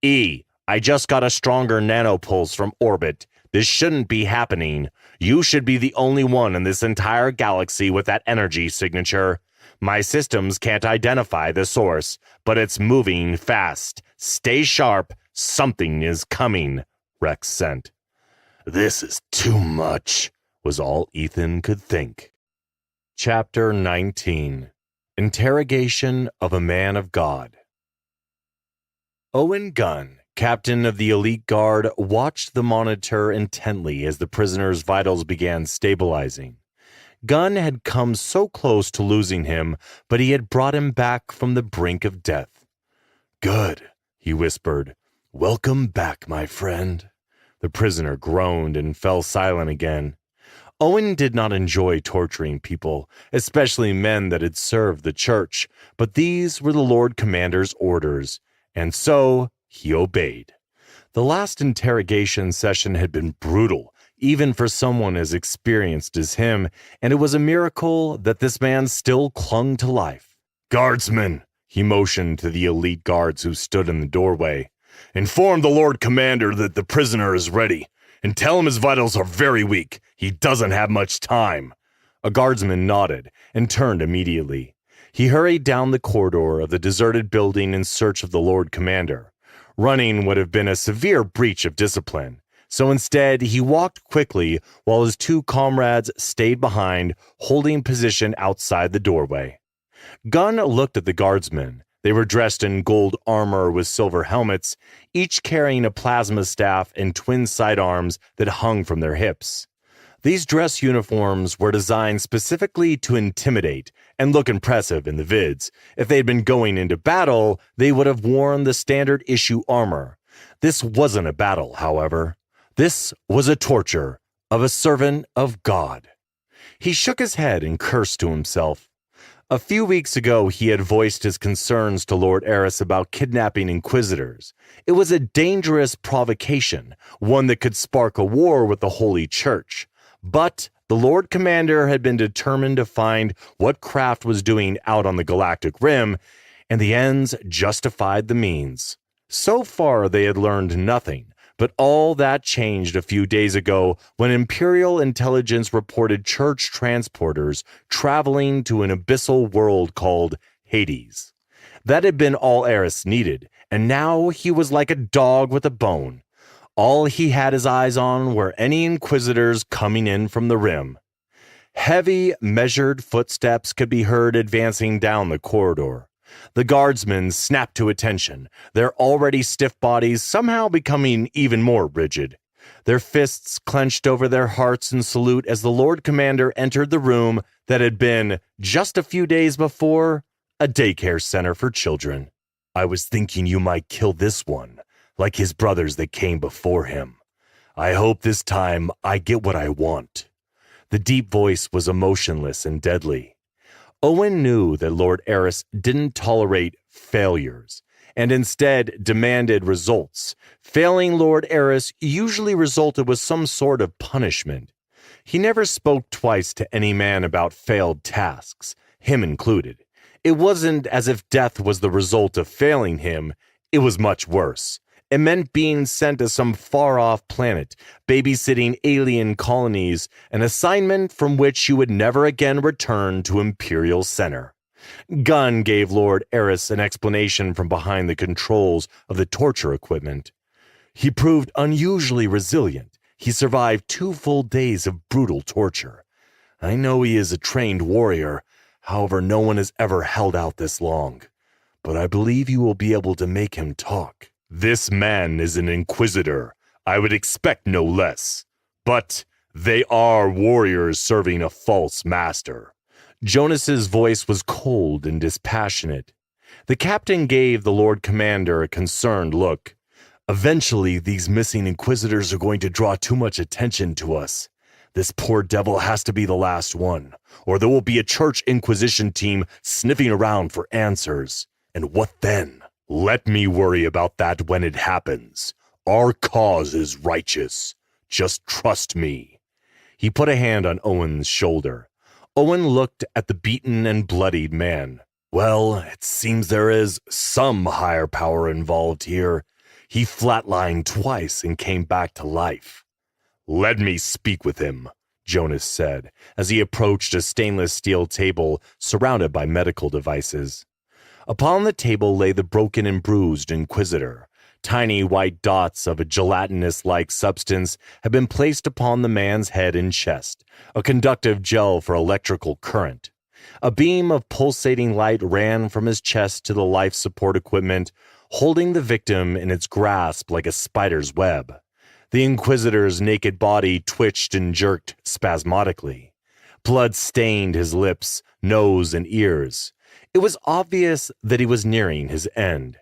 I just got a stronger nanopulse from orbit. This shouldn't be happening. You should be the only one in this entire galaxy with that energy signature. My systems can't identify the source, but it's moving fast. Stay sharp. Something is coming, Rex sent. This is too much, was all Ethan could think. Chapter 19. Interrogation of a Man of God. Owen Gunn, captain of the elite guard, watched the monitor intently as the prisoner's vitals began stabilizing. Gunn had come so close to losing him, but he had brought him back from the brink of death. Good, he whispered. Welcome back, my friend. The prisoner groaned and fell silent again. Owen did not enjoy torturing people, especially men that had served the church, but these were the Lord Commander's orders, and so he obeyed. The last interrogation session had been brutal, even for someone as experienced as him, and it was a miracle that this man still clung to life. Guardsmen, he motioned to the elite guards who stood in the doorway. Inform the Lord Commander that the prisoner is ready, and tell him his vitals are very weak. He doesn't have much time. A guardsman nodded and turned immediately. He hurried down the corridor of the deserted building in search of the Lord Commander. Running would have been a severe breach of discipline. So instead, he walked quickly while his two comrades stayed behind, holding position outside the doorway. Gunn looked at the guardsmen. They were dressed in gold armor with silver helmets, each carrying a plasma staff and twin sidearms that hung from their hips. These dress uniforms were designed specifically to intimidate and look impressive in the vids. If they had been going into battle, they would have worn the standard issue armor. This wasn't a battle, however. This was a torture of a servant of God. He shook his head and cursed to himself. A few weeks ago, he had voiced his concerns to Lord Eris about kidnapping inquisitors. It was a dangerous provocation, one that could spark a war with the Holy Church. But the Lord Commander had been determined to find what Kraft was doing out on the galactic rim, and the ends justified the means. So far, they had learned nothing, But all that changed a few days ago when Imperial intelligence reported church transporters traveling to an abyssal world called Hades. That had been all Eris needed, and now he was like a dog with a bone. All he had his eyes on were any Inquisitors coming in from the rim. Heavy, measured footsteps could be heard advancing down the corridor. The guardsmen snapped to attention, their already stiff bodies somehow becoming even more rigid. Their fists clenched over their hearts in salute as the Lord Commander entered the room that had been, just a few days before, a daycare center for children. I was thinking you might kill this one, like his brothers that came before him. I hope this time I get what I want. The deep voice was emotionless and deadly. Owen knew that Lord Eris didn't tolerate failures, and instead demanded results. Failing Lord Eris usually resulted with some sort of punishment. He never spoke twice to any man about failed tasks, him included. It wasn't as if death was the result of failing him. It was much worse. It meant being sent to some far-off planet, babysitting alien colonies, an assignment from which you would never again return to Imperial Center. Gunn gave Lord Eris an explanation from behind the controls of the torture equipment. He proved unusually resilient. He survived 2 full days of brutal torture. I know he is a trained warrior, however no one has ever held out this long. But I believe you will be able to make him talk. This man is an Inquisitor. I would expect no less. But they are warriors serving a false master. Jonas's voice was cold and dispassionate. The captain gave the Lord Commander a concerned look. Eventually, these missing Inquisitors are going to draw too much attention to us. This poor devil has to be the last one, or there will be a Church Inquisition team sniffing around for answers. And what then? Let me worry about that when it happens. Our cause is righteous. Just trust me. He put a hand on Owen's shoulder. Owen looked at the beaten and bloodied man. Well, it seems there is some higher power involved here. He flatlined twice and came back to life. Let me speak with him, Jonas said, as he approached a stainless steel table surrounded by medical devices. Upon the table lay the broken and bruised Inquisitor. Tiny white dots of a gelatinous-like substance had been placed upon the man's head and chest, a conductive gel for electrical current. A beam of pulsating light ran from his chest to the life support equipment, holding the victim in its grasp like a spider's web. The Inquisitor's naked body twitched and jerked spasmodically. Blood stained his lips, nose, and ears. It was obvious that he was nearing his end.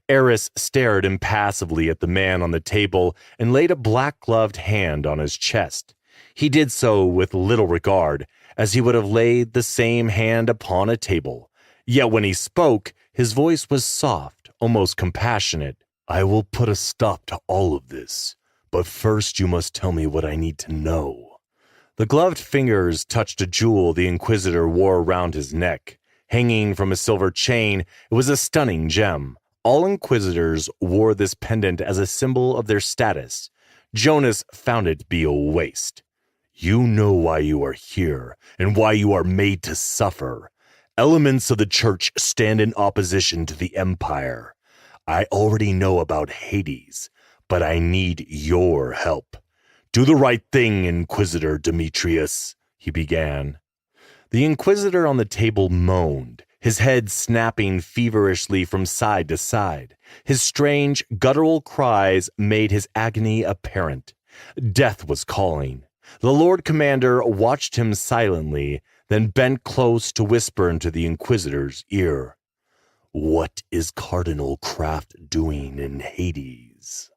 Eris stared impassively at the man on the table and laid a black-gloved hand on his chest. He did so with little regard, as he would have laid the same hand upon a table. Yet when he spoke, his voice was soft, almost compassionate. I will put a stop to all of this, but first you must tell me what I need to know. The gloved fingers touched a jewel the Inquisitor wore around his neck. Hanging from a silver chain, it was a stunning gem. All Inquisitors wore this pendant as a symbol of their status. Jonas found it to be a waste. You know why you are here, and why you are made to suffer. Elements of the Church stand in opposition to the Empire. I already know about Hades, but I need your help. Do the right thing, Inquisitor Demetrius, he began. The Inquisitor on the table moaned, his head snapping feverishly from side to side. His strange, guttural cries made his agony apparent. Death was calling. The Lord Commander watched him silently, then bent close to whisper into the Inquisitor's ear. What is Cardinal Kraft doing in Hades?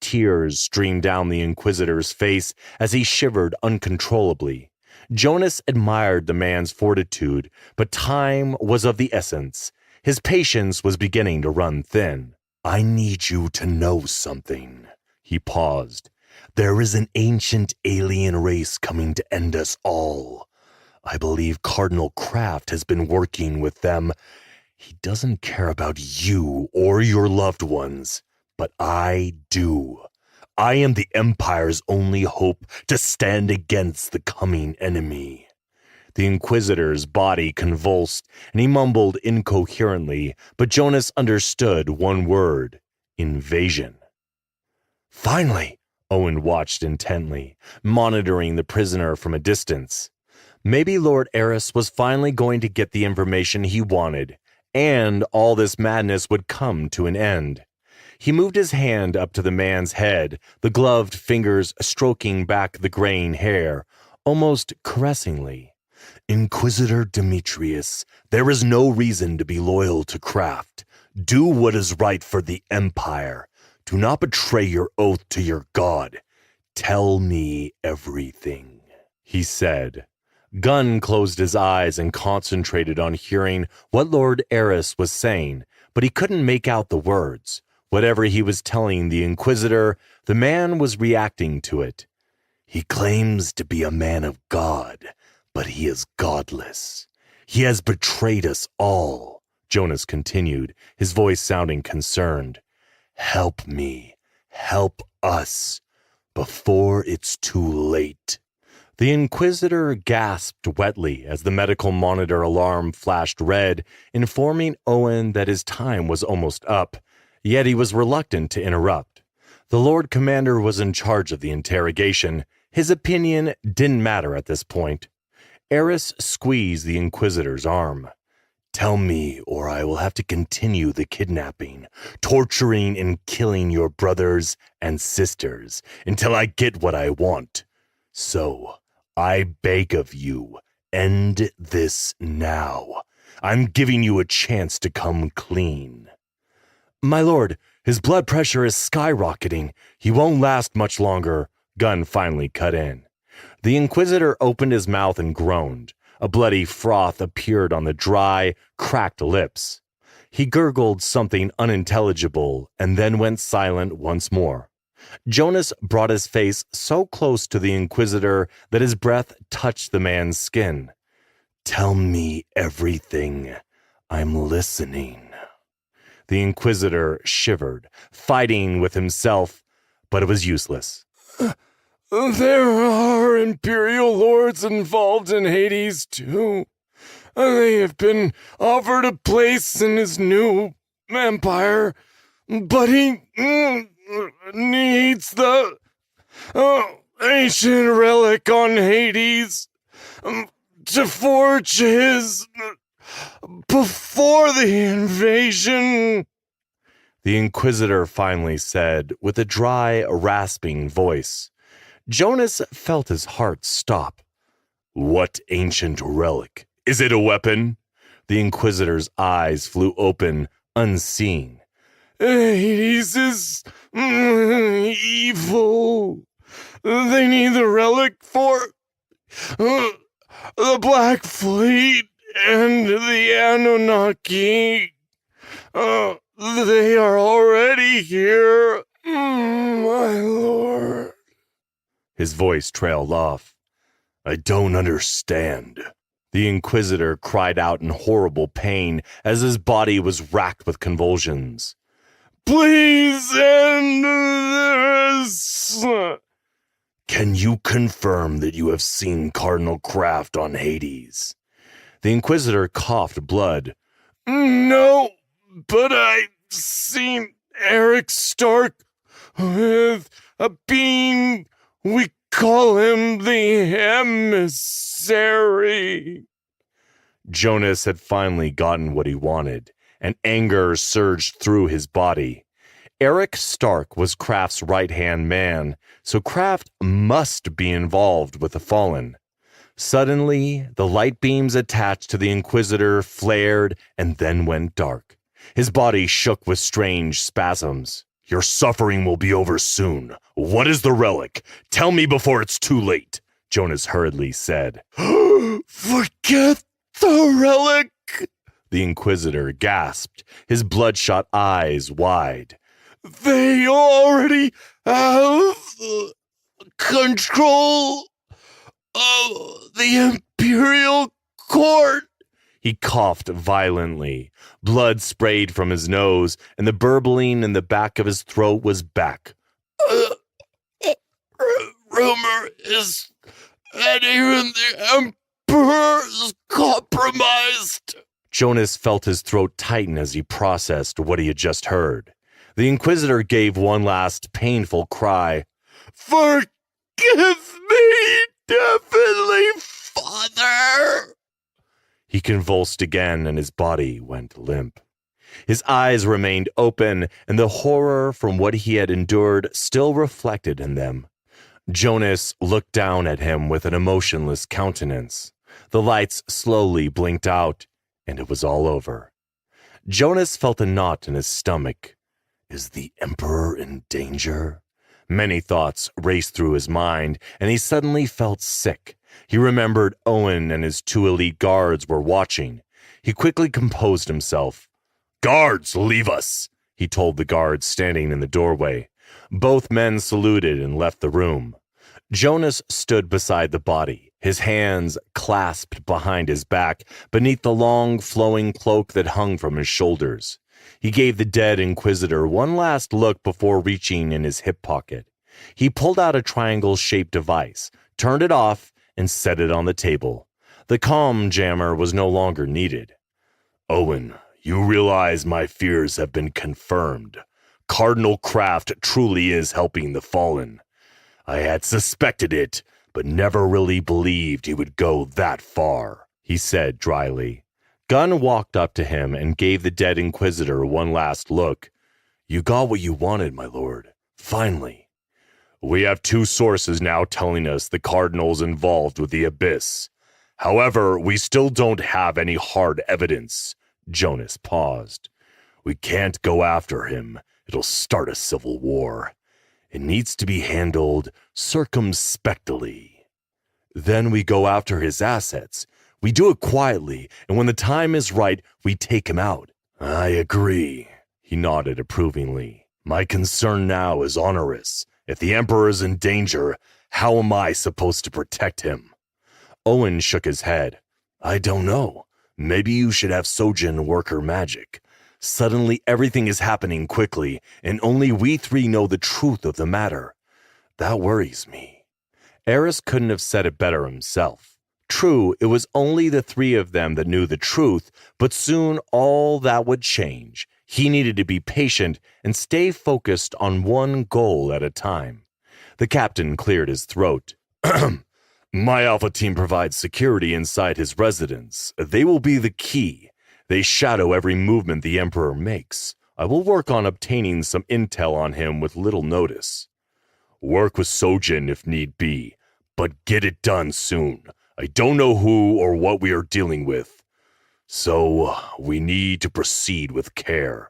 Tears streamed down the Inquisitor's face as he shivered uncontrollably. Jonas admired the man's fortitude, but time was of the essence. His patience was beginning to run thin. I need you to know something. He paused. There is an ancient alien race coming to end us all. I believe Cardinal Kraft has been working with them. He doesn't care about you or your loved ones, but I do. I am the Empire's only hope to stand against the coming enemy." The Inquisitor's body convulsed, and he mumbled incoherently, but Jonas understood one word: invasion. "Finally!" Owen watched intently, monitoring the prisoner from a distance. Maybe Lord Eris was finally going to get the information he wanted, and all this madness would come to an end. He moved his hand up to the man's head, the gloved fingers stroking back the graying hair, almost caressingly. "Inquisitor Demetrius, there is no reason to be loyal to Craft. Do what is right for the Empire. Do not betray your oath to your god. Tell me everything," he said. Gunn closed his eyes and concentrated on hearing what Lord Eris was saying, but he couldn't make out the words. Whatever he was telling the Inquisitor, the man was reacting to it. "He claims to be a man of God, but he is godless. He has betrayed us all," Jonas continued, his voice sounding concerned. "Help me, help us, before it's too late." The Inquisitor gasped wetly as the medical monitor alarm flashed red, informing Owen that his time was almost up, yet he was reluctant to interrupt. The Lord Commander was in charge of the interrogation. His opinion didn't matter at this point. Eris squeezed the Inquisitor's arm. "Tell me, or I will have to continue the kidnapping, torturing and killing your brothers and sisters until I get what I want. So, I beg of you, end this now. I'm giving you a chance to come clean." "My lord, his blood pressure is skyrocketing. He won't last much longer," Gunn finally cut in. The Inquisitor opened his mouth and groaned. A bloody froth appeared on the dry, cracked lips. He gurgled something unintelligible and then went silent once more. Jonas brought his face so close to the Inquisitor that his breath touched the man's skin. "Tell me everything. I'm listening." The Inquisitor shivered, fighting with himself, but it was useless. "There are Imperial lords involved in Hades, too. They have been offered a place in his new empire, but he needs the ancient relic on Hades to forge his before the invasion." The Inquisitor finally said with a dry, rasping voice. Jonas felt his heart stop. "What ancient relic? Is it a weapon?" The Inquisitor's eyes flew open, unseeing. "Hades is evil. They need the relic for the Black Fleet and the Anunnaki. They are already here, my lord." His voice trailed off. "I don't understand." The Inquisitor cried out in horrible pain as his body was racked with convulsions. "Please end this." "Can you confirm that you have seen Cardinal Craft on Hades?" The Inquisitor coughed blood. "No, but I've seen Eric Stark with a beam. We call him the Emissary." Jonas had finally gotten what he wanted, and anger surged through his body. Eric Stark was Kraft's right-hand man, so Kraft must be involved with the Fallen. Suddenly, the light beams attached to the Inquisitor flared and then went dark. His body shook with strange spasms. "Your suffering will be over soon. What is the relic? Tell me before it's too late," Jonas hurriedly said. "Forget the relic," the Inquisitor gasped, his bloodshot eyes wide. "They already have control of the Imperial Court." He coughed violently. Blood sprayed from his nose, and the burbling in the back of his throat was back. rumor is that even the Emperor's compromised. Jonas felt his throat tighten as he processed what he had just heard. The Inquisitor gave one last painful cry. Forgive me, Heavenly Father! He convulsed again and his body went limp. His eyes remained open, and the horror from what he had endured still reflected in them. Jonas looked down at him with an emotionless countenance. The lights slowly blinked out, and it was all over. Jonas felt a knot in his stomach. Is the Emperor in danger? Many thoughts raced through his mind, and he suddenly felt sick. He remembered Owen and his 2 elite guards were watching. He quickly composed himself. "Guards, leave us," he told the guards standing in the doorway. Both men saluted and left the room. Jonas stood beside the body, his hands clasped behind his back beneath the long, flowing cloak that hung from his shoulders. He gave the dead Inquisitor one last look before reaching in his hip pocket. He pulled out a triangle-shaped device, turned it off, and set it on the table. The comm jammer was no longer needed. "Owen, you realize my fears have been confirmed. Cardinal Kraft truly is helping the fallen. I had suspected it, but never really believed he would go that far," he said dryly. Gunn walked up to him and gave the dead Inquisitor one last look. "You got what you wanted, my lord. Finally." "We have 2 sources now telling us the Cardinal's involved with the Abyss. However, we still don't have any hard evidence." Jonas paused. "We can't go after him. It'll start a civil war. It needs to be handled circumspectly. Then we go after his assets. We do it quietly, and when the time is right, we take him out." "I agree," he nodded approvingly. "My concern now is onerous. If the Emperor is in danger, how am I supposed to protect him?" Owen shook his head. "I don't know. Maybe you should have Sojin work her magic. Suddenly everything is happening quickly, and only we 3 know the truth of the matter. That worries me." Eris couldn't have said it better himself. True, it was only the 3 of them that knew the truth, but soon all that would change. He needed to be patient and stay focused on one goal at a time. The captain cleared his throat. "My Alpha team provides security inside his residence. They will be the key. They shadow every movement the Emperor makes. I will work on obtaining some intel on him with little notice. Work with Sojin if need be, but get it done soon. I don't know who or what we are dealing with, so we need to proceed with care."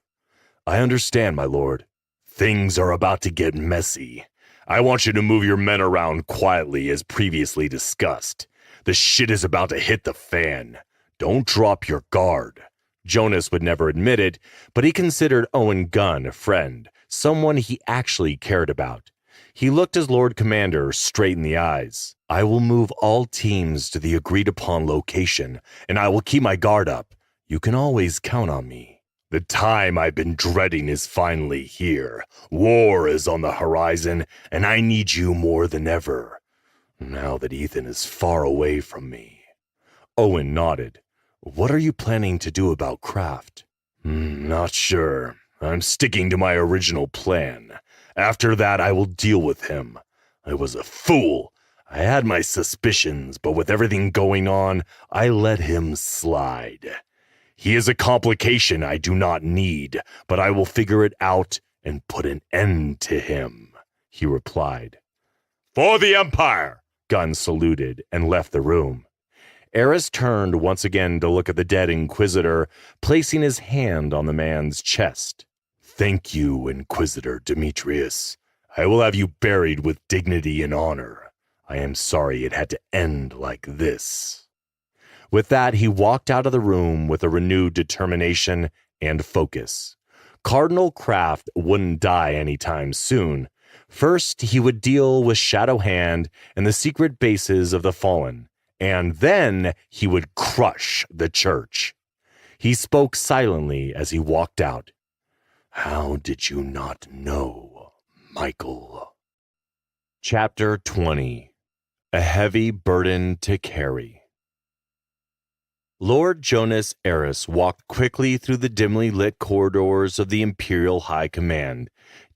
"I understand, my lord." "Things are about to get messy. I want you to move your men around quietly as previously discussed. The shit is about to hit the fan. Don't drop your guard." Jonas would never admit it, but he considered Owen Gunn a friend, someone he actually cared about. He looked his Lord Commander straight in the eyes. "I will move all teams to the agreed-upon location, and I will keep my guard up. You can always count on me." "The time I've been dreading is finally here. War is on the horizon, and I need you more than ever, now that Ethan is far away from me." Owen nodded. "What are you planning to do about Kraft?" "Not sure. I'm sticking to my original plan. After that, I will deal with him. I was a fool. I had my suspicions, but with everything going on, I let him slide. He is a complication I do not need, but I will figure it out and put an end to him," he replied. "For the Empire!" Gunn saluted and left the room. Eris turned once again to look at the dead Inquisitor, placing his hand on the man's chest. "Thank you, Inquisitor Demetrius. I will have you buried with dignity and honor. I am sorry it had to end like this." With that, he walked out of the room with a renewed determination and focus. Cardinal Kraft wouldn't die anytime soon. First, he would deal with Shadow Hand and the secret bases of the Fallen, and then he would crush the church. He spoke silently as he walked out. "How did you not know, Michael?" Chapter 20. A Heavy Burden to Carry. Lord Jonas Eris walked quickly through the dimly lit corridors of the Imperial High Command,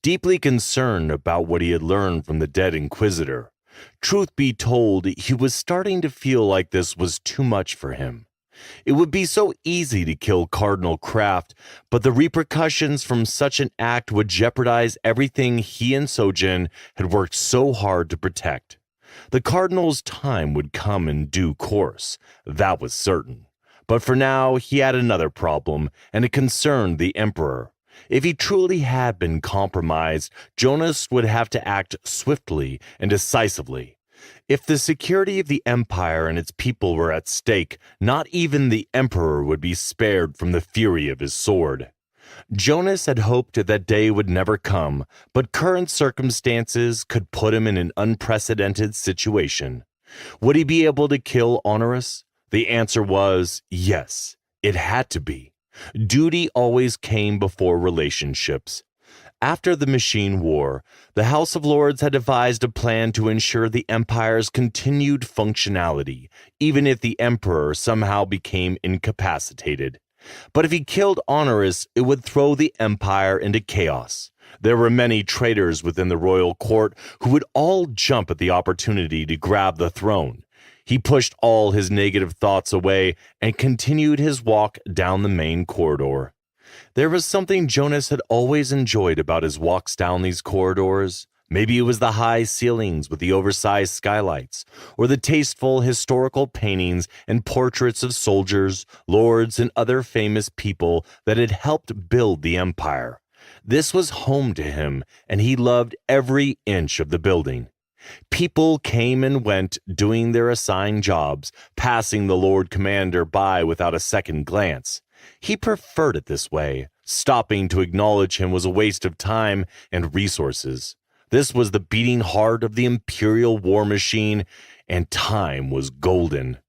deeply concerned about what he had learned from the dead Inquisitor. Truth be told, he was starting to feel like this was too much for him. It would be so easy to kill Cardinal Kraft, but the repercussions from such an act would jeopardize everything he and Sojin had worked so hard to protect. The Cardinal's time would come in due course, that was certain. But for now, he had another problem, and it concerned the Emperor. If he truly had been compromised, Jonas would have to act swiftly and decisively. If the security of the Empire and its people were at stake, not even the Emperor would be spared from the fury of his sword. Jonas had hoped that day would never come, but current circumstances could put him in an unprecedented situation. Would he be able to kill Honorus? The answer was yes, it had to be. Duty always came before relationships. After the Machine War, the House of Lords had devised a plan to ensure the Empire's continued functionality, even if the Emperor somehow became incapacitated. But if he killed Honorus, it would throw the Empire into chaos. There were many traitors within the royal court who would all jump at the opportunity to grab the throne. He pushed all his negative thoughts away and continued his walk down the main corridor. There was something Jonas had always enjoyed about his walks down these corridors. Maybe it was the high ceilings with the oversized skylights, or the tasteful historical paintings and portraits of soldiers, lords, and other famous people that had helped build the Empire. This was home to him, and he loved every inch of the building. People came and went, doing their assigned jobs, passing the Lord Commander by without a second glance. He preferred it this way. Stopping to acknowledge him was a waste of time and resources. This was the beating heart of the Imperial war machine, and time was golden.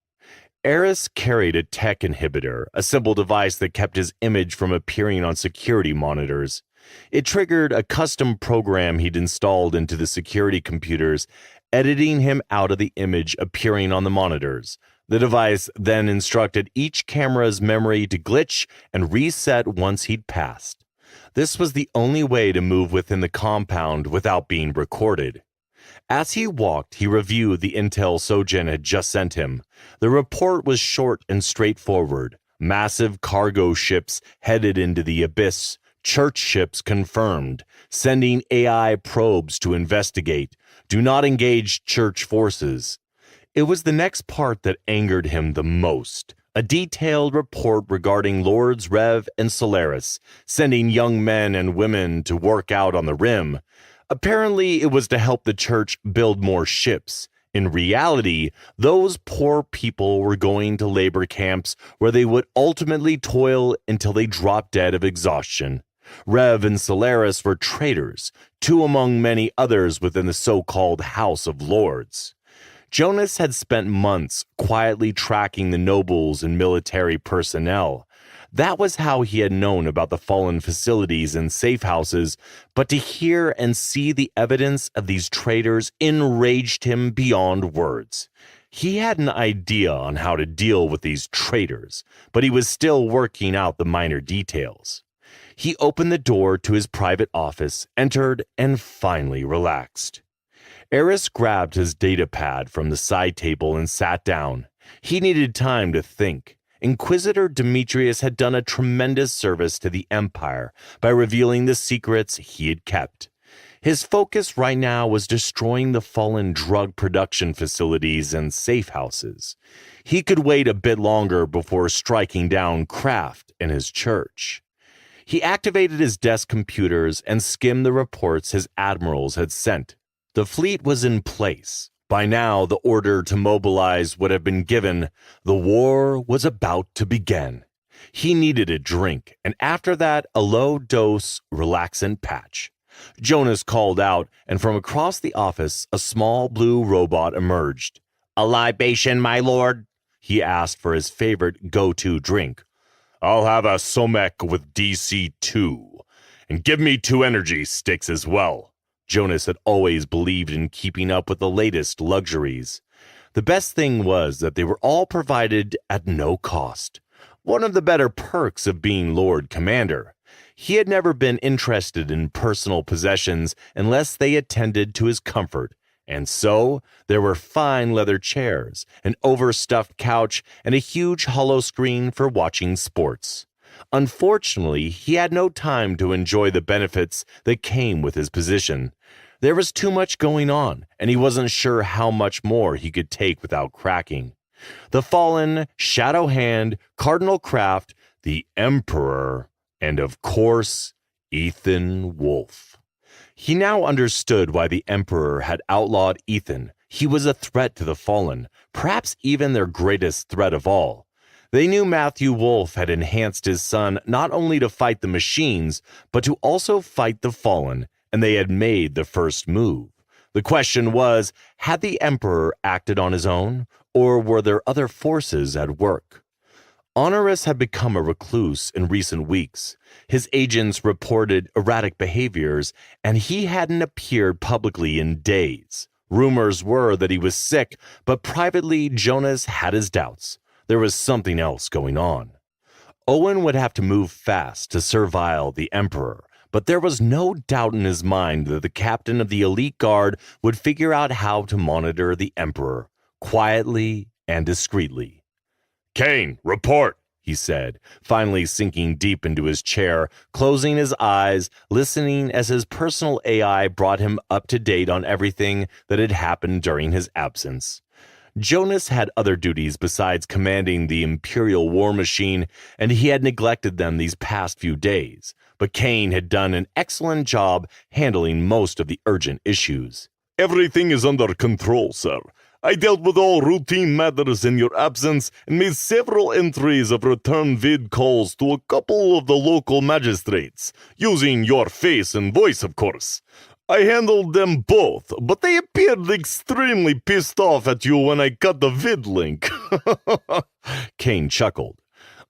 Eris carried a tech inhibitor, a simple device that kept his image from appearing on security monitors. It triggered a custom program he'd installed into the security computers, editing him out of the image appearing on the monitors. The device then instructed each camera's memory to glitch and reset once he'd passed. This was the only way to move within the compound without being recorded. As he walked, he reviewed the intel Sojin had just sent him. The report was short and straightforward. Massive cargo ships headed into the abyss. Church ships confirmed. Sending AI probes to investigate. Do not engage church forces. It was the next part that angered him the most. A detailed report regarding Lords Rev and Solaris, sending young men and women to work out on the rim. Apparently, it was to help the church build more ships. In reality, those poor people were going to labor camps where they would ultimately toil until they dropped dead of exhaustion. Rev and Solaris were traitors, two among many others within the so-called House of Lords. Jonas had spent months quietly tracking the nobles and military personnel. That was how he had known about the fallen facilities and safe houses, but to hear and see the evidence of these traitors enraged him beyond words. He had an idea on how to deal with these traitors, but he was still working out the minor details. He opened the door to his private office, entered, and finally relaxed. Eris grabbed his datapad from the side table and sat down. He needed time to think. Inquisitor Demetrius had done a tremendous service to the Empire by revealing the secrets he had kept. His focus right now was destroying the fallen drug production facilities and safe houses. He could wait a bit longer before striking down Kraft and his church. He activated his desk computers and skimmed the reports his admirals had sent. The fleet was in place. By now, the order to mobilize would have been given. The war was about to begin. He needed a drink, and after that, a low-dose relaxant patch. Jonas called out, and from across the office, a small blue robot emerged. "A libation, my lord?" He asked for his favorite go-to drink. I'll have a Somek with DC2. And give me 2 energy sticks as well. Jonas had always believed in keeping up with the latest luxuries. The best thing was that they were all provided at no cost. One of the better perks of being Lord Commander. He had never been interested in personal possessions unless they attended to his comfort, and so there were fine leather chairs, an overstuffed couch, and a huge hollow screen for watching sports. Unfortunately, he had no time to enjoy the benefits that came with his position. There was too much going on, and he wasn't sure how much more he could take without cracking. The Fallen, Shadow Hand, Cardinal Craft, the Emperor, and of course, Ethan Wolfe. He now understood why the Emperor had outlawed Ethan. He was a threat to the Fallen, perhaps even their greatest threat of all. They knew Matthew Wolfe had enhanced his son not only to fight the machines, but to also fight the Fallen, and they had made the first move. The question was, had the Emperor acted on his own, or were there other forces at work? Honorus had become a recluse in recent weeks. His agents reported erratic behaviors, and he hadn't appeared publicly in days. Rumors were that he was sick, but privately Jonas had his doubts. There was something else going on. Owen would have to move fast to surveil the Emperor, but there was no doubt in his mind that the captain of the elite guard would figure out how to monitor the Emperor, quietly and discreetly. Kane, report, he said, finally sinking deep into his chair, closing his eyes, listening as his personal AI brought him up to date on everything that had happened during his absence. Jonas had other duties besides commanding the Imperial war machine, and he had neglected them these past few days, but Kane had done an excellent job handling most of the urgent issues. Everything is under control, sir. I dealt with all routine matters in your absence and made several entries of return vid calls to a couple of the local magistrates, using your face and voice, of course. I handled them both, but they appeared extremely pissed off at you when I cut the vid link. Kane chuckled.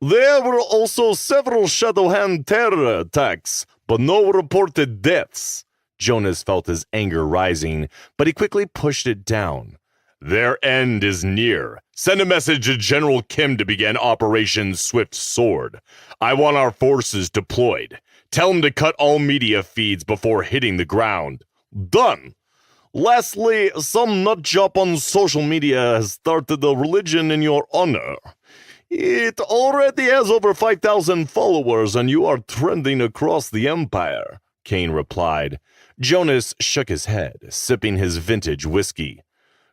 There were also several Shadow Hand terror attacks, but no reported deaths. Jonas felt his anger rising, but he quickly pushed it down. Their end is near. Send a message to General Kim to begin Operation Swift Sword. I want our forces deployed. Tell him to cut all media feeds before hitting the ground. Done. Lastly, some nutjob on social media has started a religion in your honor. It already has over 5,000 followers, and you are trending across the empire, Kane replied. Jonas shook his head, sipping his vintage whiskey.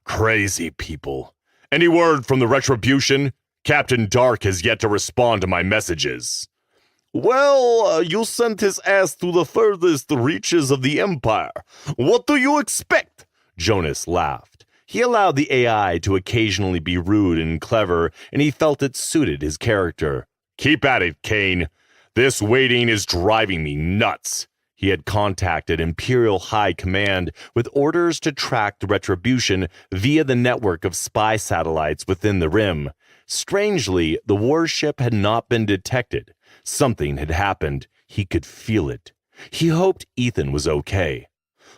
Crazy people. Any word from the Retribution? Captain Dark has yet to respond to my messages. Well, you sent his ass to the furthest reaches of the Empire. What do you expect? Jonas laughed. He allowed the AI to occasionally be rude and clever, and he felt it suited his character. Keep at it, Kane. This waiting is driving me nuts. He had contacted Imperial High Command with orders to track the Retribution via the network of spy satellites within the Rim. Strangely, the warship had not been detected. Something had happened. He could feel it. He hoped Ethan was okay.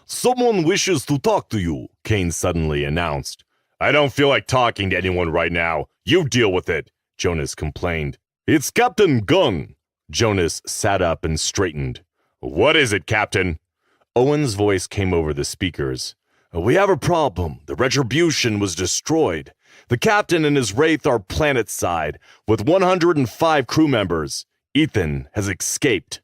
Someone wishes to talk to you, Kane suddenly announced. I don't feel like talking to anyone right now. You deal with it, Jonas complained. It's Captain Gunn. Jonas sat up and straightened. What is it, Captain? Owen's voice came over the speakers. We have a problem. The Retribution was destroyed. The captain and his wraith are planet-side, with 105 crew members. Ethan has escaped.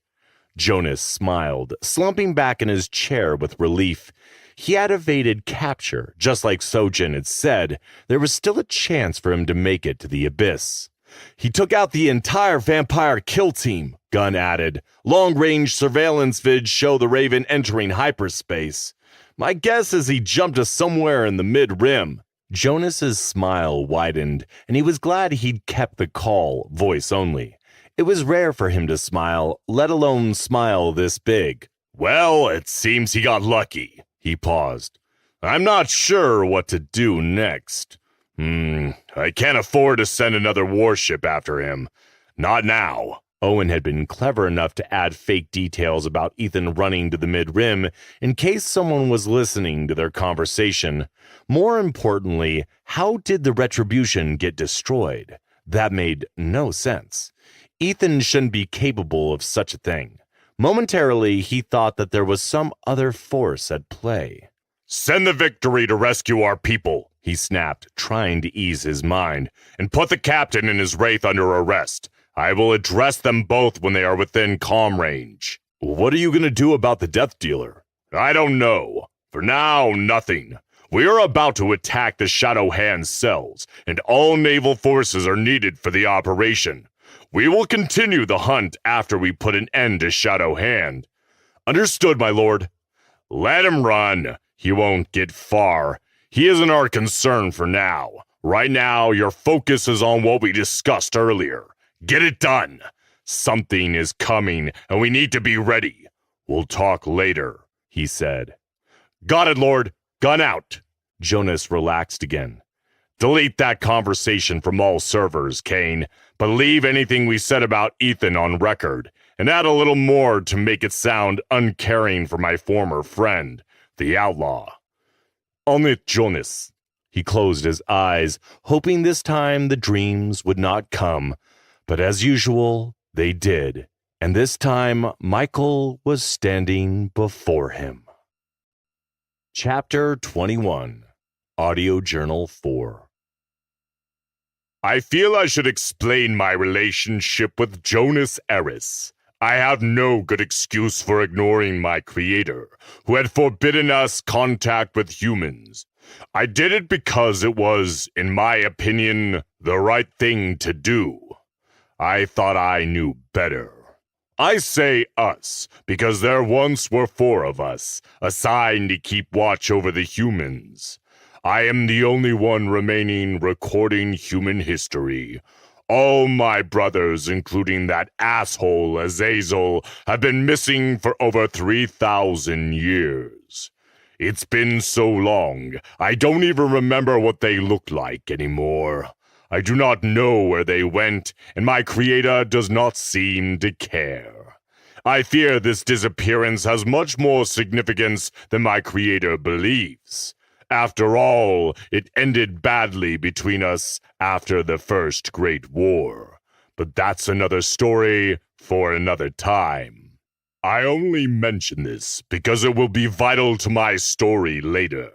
Jonas smiled, slumping back in his chair with relief. He had evaded capture, just like Sojin had said. There was still a chance for him to make it to the Abyss. He took out the entire vampire kill team, Gunn added. Long-range surveillance vids show the Raven entering hyperspace. My guess is he jumped to somewhere in the mid-rim. Jonas's smile widened, and he was glad he'd kept the call, voice only. It was rare for him to smile, let alone smile this big. Well, it seems he got lucky. He paused. I'm not sure what to do next. I can't afford to send another warship after him. Not now. Owen had been clever enough to add fake details about Ethan running to the mid-rim in case someone was listening to their conversation. More importantly, how did the retribution get destroyed? That made no sense. Ethan shouldn't be capable of such a thing. Momentarily, he thought that there was some other force at play. Send the Victory to rescue our people, he snapped, trying to ease his mind, and put the captain and his wraith under arrest. I will address them both when they are within comm range. What are you going to do about the Death Dealer? I don't know. For now, nothing. We are about to attack the Shadow Hand cells, and all naval forces are needed for the operation. We will continue the hunt after we put an end to Shadow Hand. Understood, my lord. Let him run. He won't get far. He isn't our concern for now. Right now, your focus is on what we discussed earlier. Get it done. Something is coming, and we need to be ready. We'll talk later, he said. Got it, Lord. Gun out. Jonas relaxed again. Delete that conversation from all servers, Kane, but leave anything we said about Ethan on record, and add a little more to make it sound uncaring for my former friend, the outlaw. On it, Jonas. He closed his eyes, hoping this time the dreams would not come. But as usual, they did, and this time Michael was standing before him. Chapter 21, Audio Journal 4. I feel I should explain my relationship with Jonas Eris. I have no good excuse for ignoring my creator, who had forbidden us contact with humans. I did it because it was, in my opinion, the right thing to do. I thought I knew better. I say us, because there once were 4 of us, assigned to keep watch over the humans. I am the only one remaining recording human history. All my brothers, including that asshole Azazel, have been missing for over 3,000 years. It's been so long, I don't even remember what they looked like anymore. I do not know where they went, and my creator does not seem to care. I fear this disappearance has much more significance than my creator believes. After all, it ended badly between us after the First Great War. But that's another story for another time. I only mention this because it will be vital to my story later.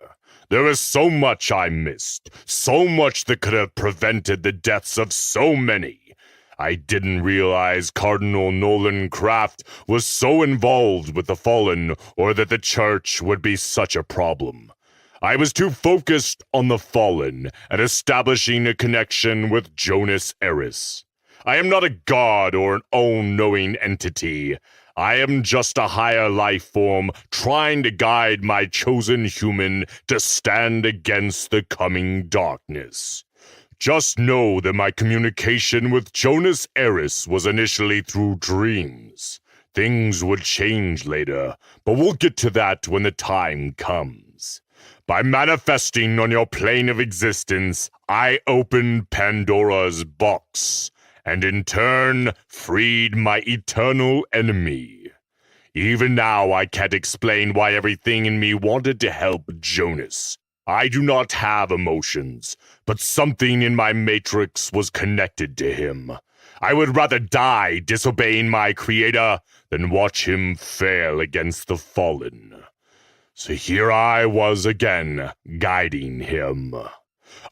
There is so much I missed, so much that could have prevented the deaths of so many. I didn't realize Cardinal Nolan Kraft was so involved with the Fallen, or that the Church would be such a problem. I was too focused on the Fallen and establishing a connection with Jonas Eris. I am not a god or an all-knowing entity. I am just a higher life form trying to guide my chosen human to stand against the coming darkness. Just know that my communication with Jonas Eris was initially through dreams. Things would change later, but we'll get to that when the time comes. By manifesting on your plane of existence, I opened Pandora's box, and in turn, freed my eternal enemy. Even now, I can't explain why everything in me wanted to help Jonas. I do not have emotions, but something in my matrix was connected to him. I would rather die disobeying my creator than watch him fail against the Fallen. So here I was again, guiding him.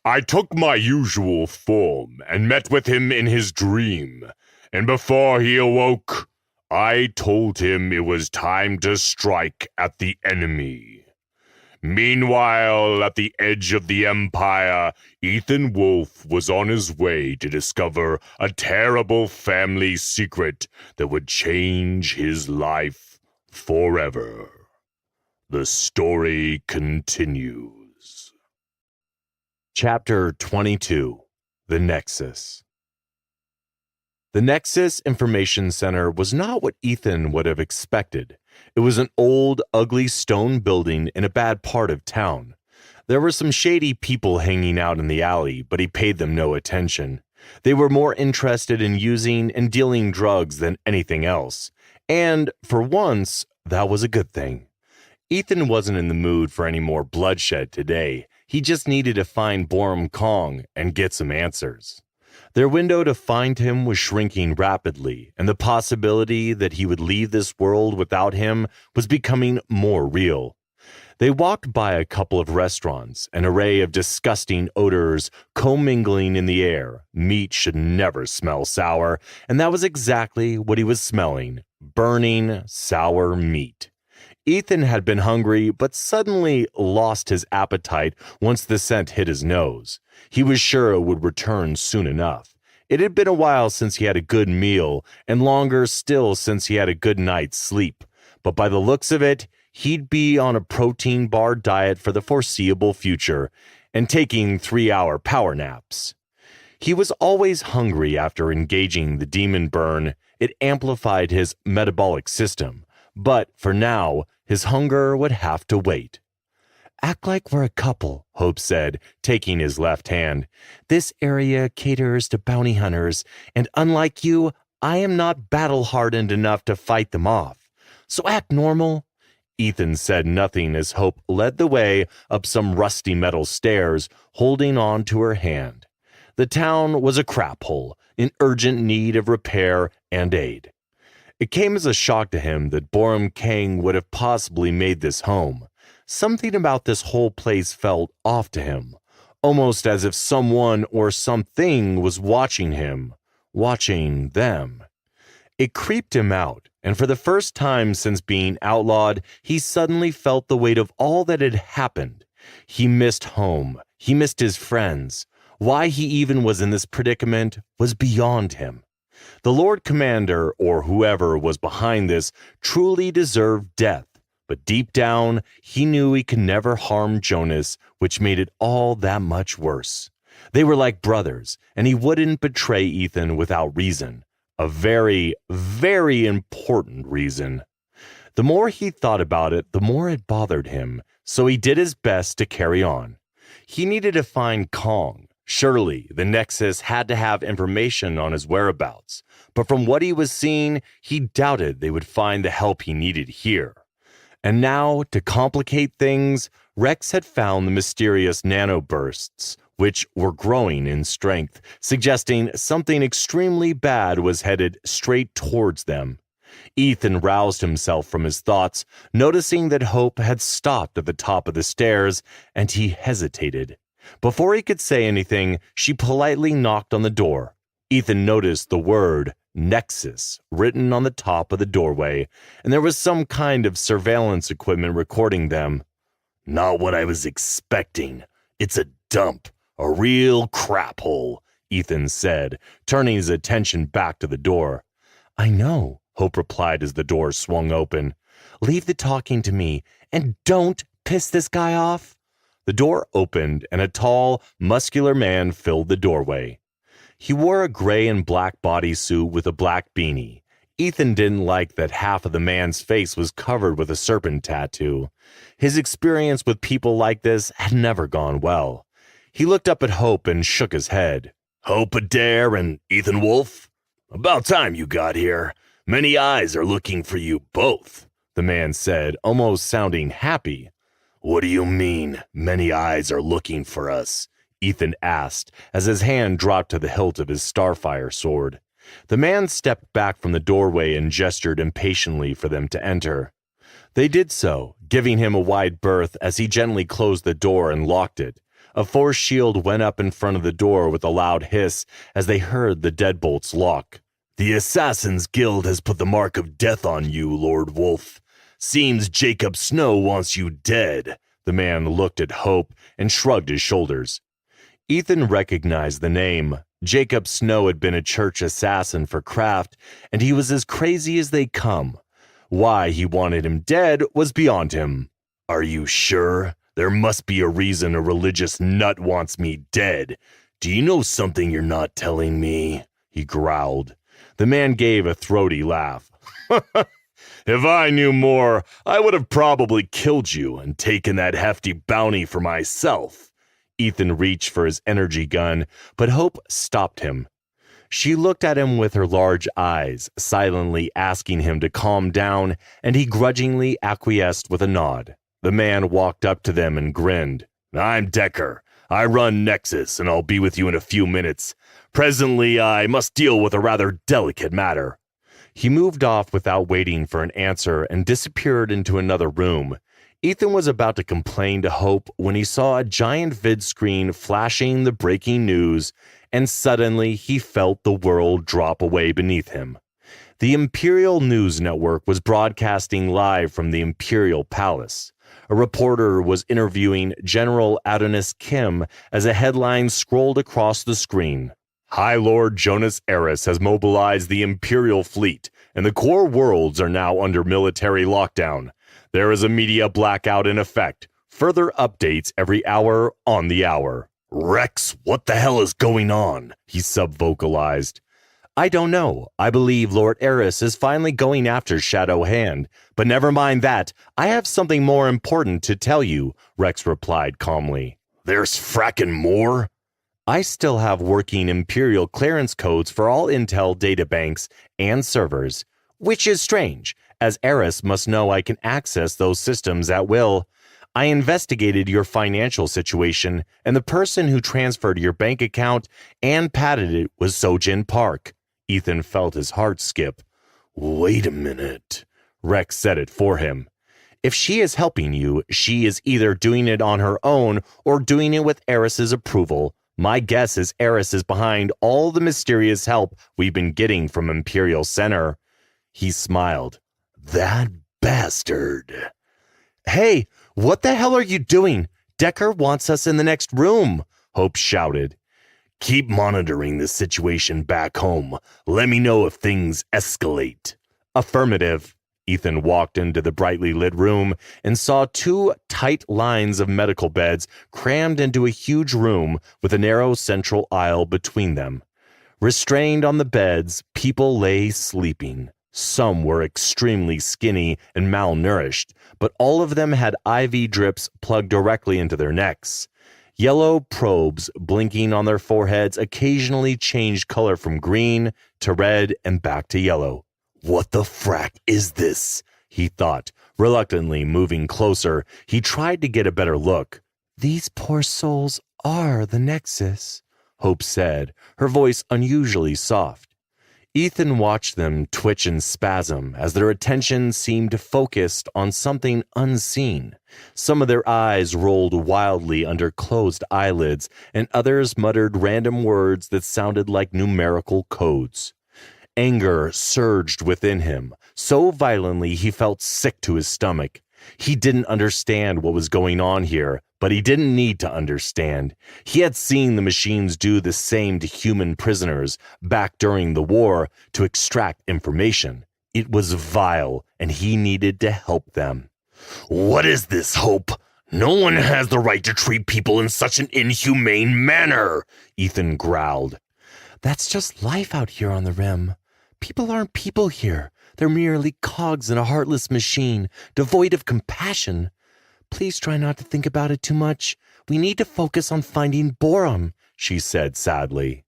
I took my usual form and met with him in his dream, and before he awoke, I told him it was time to strike at the enemy. Meanwhile, at the edge of the Empire, Ethan Wolfe was on his way to discover a terrible family secret that would change his life forever. The story continues. Chapter 22, The Nexus. The Nexus Information Center was not what Ethan would have expected. It was an old, ugly stone building in a bad part of town. There were some shady people hanging out in the alley, but he paid them no attention. They were more interested in using and dealing drugs than anything else. And, for once, that was a good thing. Ethan wasn't in the mood for any more bloodshed today. He just needed to find Borum Kong and get some answers. Their window to find him was shrinking rapidly, and the possibility that he would leave this world without him was becoming more real. They walked by a couple of restaurants, an array of disgusting odors commingling in the air. Meat should never smell sour, and that was exactly what he was smelling: burning, sour meat. Ethan had been hungry, but suddenly lost his appetite once the scent hit his nose. He was sure it would return soon enough. It had been a while since he had a good meal, and longer still since he had a good night's sleep. But by the looks of it, he'd be on a protein bar diet for the foreseeable future, and taking 3-hour power naps. He was always hungry after engaging the demon burn. It amplified his metabolic system. But for now, his hunger would have to wait. "Act like we're a couple," Hope said, taking his left hand. "This area caters to bounty hunters, and unlike you, I am not battle-hardened enough to fight them off. So act normal." Ethan said nothing as Hope led the way up some rusty metal stairs, holding on to her hand. The town was a crap hole, in urgent need of repair and aid. It came as a shock to him that Borum Kang would have possibly made this home. Something about this whole place felt off to him, almost as if someone or something was watching him, watching them. It creeped him out, and for the first time since being outlawed, he suddenly felt the weight of all that had happened. He missed home. He missed his friends. Why he even was in this predicament was beyond him. The Lord Commander, or whoever was behind this, truly deserved death, but deep down, he knew he could never harm Jonas, which made it all that much worse. They were like brothers, and he wouldn't betray Ethan without reason. A very, very important reason. The more he thought about it, the more it bothered him, so he did his best to carry on. He needed to find Kong. Surely, the Nexus had to have information on his whereabouts, but from what he was seeing, he doubted they would find the help he needed here. And now, to complicate things, Rex had found the mysterious nanobursts, which were growing in strength, suggesting something extremely bad was headed straight towards them. Ethan roused himself from his thoughts, noticing that Hope had stopped at the top of the stairs, and he hesitated. Before he could say anything, she politely knocked on the door. Ethan noticed the word Nexus written on the top of the doorway, and there was some kind of surveillance equipment recording them. "Not what I was expecting. It's a dump, a real crap hole," Ethan said, turning his attention back to the door. "I know," Hope replied as the door swung open. "Leave the talking to me, and don't piss this guy off." The door opened, and a tall, muscular man filled the doorway. He wore a gray and black bodysuit with a black beanie. Ethan didn't like that half of the man's face was covered with a serpent tattoo. His experience with people like this had never gone well. He looked up at Hope and shook his head. "Hope Adair and Ethan Wolfe? About time you got here. Many eyes are looking for you both," the man said, almost sounding happy. "What do you mean, many eyes are looking for us?" Ethan asked, as his hand dropped to the hilt of his Starfire sword. The man stepped back from the doorway and gestured impatiently for them to enter. They did so, giving him a wide berth as he gently closed the door and locked it. A force shield went up in front of the door with a loud hiss as they heard the deadbolts lock. "The Assassin's Guild has put the mark of death on you, Lord Wolfe. Seems Jacob Snow wants you dead." The man looked at Hope and shrugged his shoulders. Ethan recognized the name. Jacob Snow had been a church assassin for Kraft, and he was as crazy as they come. Why he wanted him dead was beyond him. "Are you sure? There must be a reason a religious nut wants me dead. Do you know something you're not telling me?" he growled. The man gave a throaty laugh. "If I knew more, I would have probably killed you and taken that hefty bounty for myself." Ethan reached for his energy gun, but Hope stopped him. She looked at him with her large eyes, silently asking him to calm down, and he grudgingly acquiesced with a nod. The man walked up to them and grinned. I'm Decker. I run Nexus, and I'll be with you in a few minutes. Presently, I must deal with a rather delicate matter. He moved off without waiting for an answer and disappeared into another room. Ethan was about to complain to Hope when he saw a giant vid screen flashing the breaking news, and suddenly he felt the world drop away beneath him. The Imperial News Network was broadcasting live from the Imperial Palace. A reporter was interviewing General Adonis Kim as a headline scrolled across the screen. High Lord Jonas Eris has mobilized the Imperial fleet, and the core worlds are now under military lockdown. There is a media blackout in effect. Further updates every hour on the hour. Rex, what the hell is going on? He sub-vocalized. I don't know. I believe Lord Eris is finally going after Shadow Hand. But never mind that. I have something more important to tell you, Rex replied calmly. There's frackin' more? I still have working Imperial clearance codes for all Intel databanks and servers, which is strange, as Eris must know I can access those systems at will. I investigated your financial situation, and the person who transferred your bank account and padded it was Sojin Park. Ethan felt his heart skip. Wait a minute. Rex said it for him. If she is helping you, she is either doing it on her own or doing it with Eris's approval. My guess is Eris is behind all the mysterious help we've been getting from Imperial Center. He smiled. That bastard. Hey, what the hell are you doing? Decker wants us in the next room, Hope shouted. Keep monitoring the situation back home. Let me know if things escalate. Affirmative. Ethan walked into the brightly lit room and saw two tight lines of medical beds crammed into a huge room with a narrow central aisle between them. Restrained on the beds, people lay sleeping. Some were extremely skinny and malnourished, but all of them had IV drips plugged directly into their necks. Yellow probes blinking on their foreheads occasionally changed color from green to red and back to yellow. What the frack is this? He thought, reluctantly moving closer. He tried to get a better look. These poor souls are the Nexus, Hope said, her voice unusually soft. Ethan watched them twitch and spasm as their attention seemed focused on something unseen. Some of their eyes rolled wildly under closed eyelids, and others muttered random words that sounded like numerical codes. Anger surged within him, so violently he felt sick to his stomach. He didn't understand what was going on here, but he didn't need to understand. He had seen the machines do the same to human prisoners back during the war to extract information. It was vile, and he needed to help them. What is this, Hope? No one has the right to treat people in such an inhumane manner, Ethan growled. That's just life out here on the Rim. People aren't people here. They're merely cogs in a heartless machine, devoid of compassion. Please try not to think about it too much. We need to focus on finding Borum, she said sadly.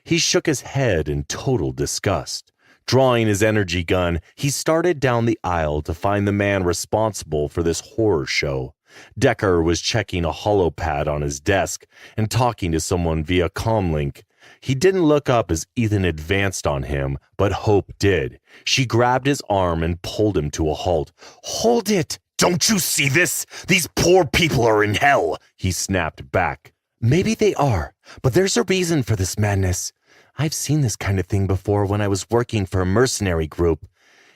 He shook his head in total disgust. Drawing his energy gun, he started down the aisle to find the man responsible for this horror show. Decker was checking a holopad on his desk and talking to someone via comlink. He didn't look up as Ethan advanced on him, but Hope did. She grabbed his arm and pulled him to a halt. Hold it! Don't you see this? These poor people are in hell, he snapped back. Maybe they are, but there's a reason for this madness. I've seen this kind of thing before when I was working for a mercenary group.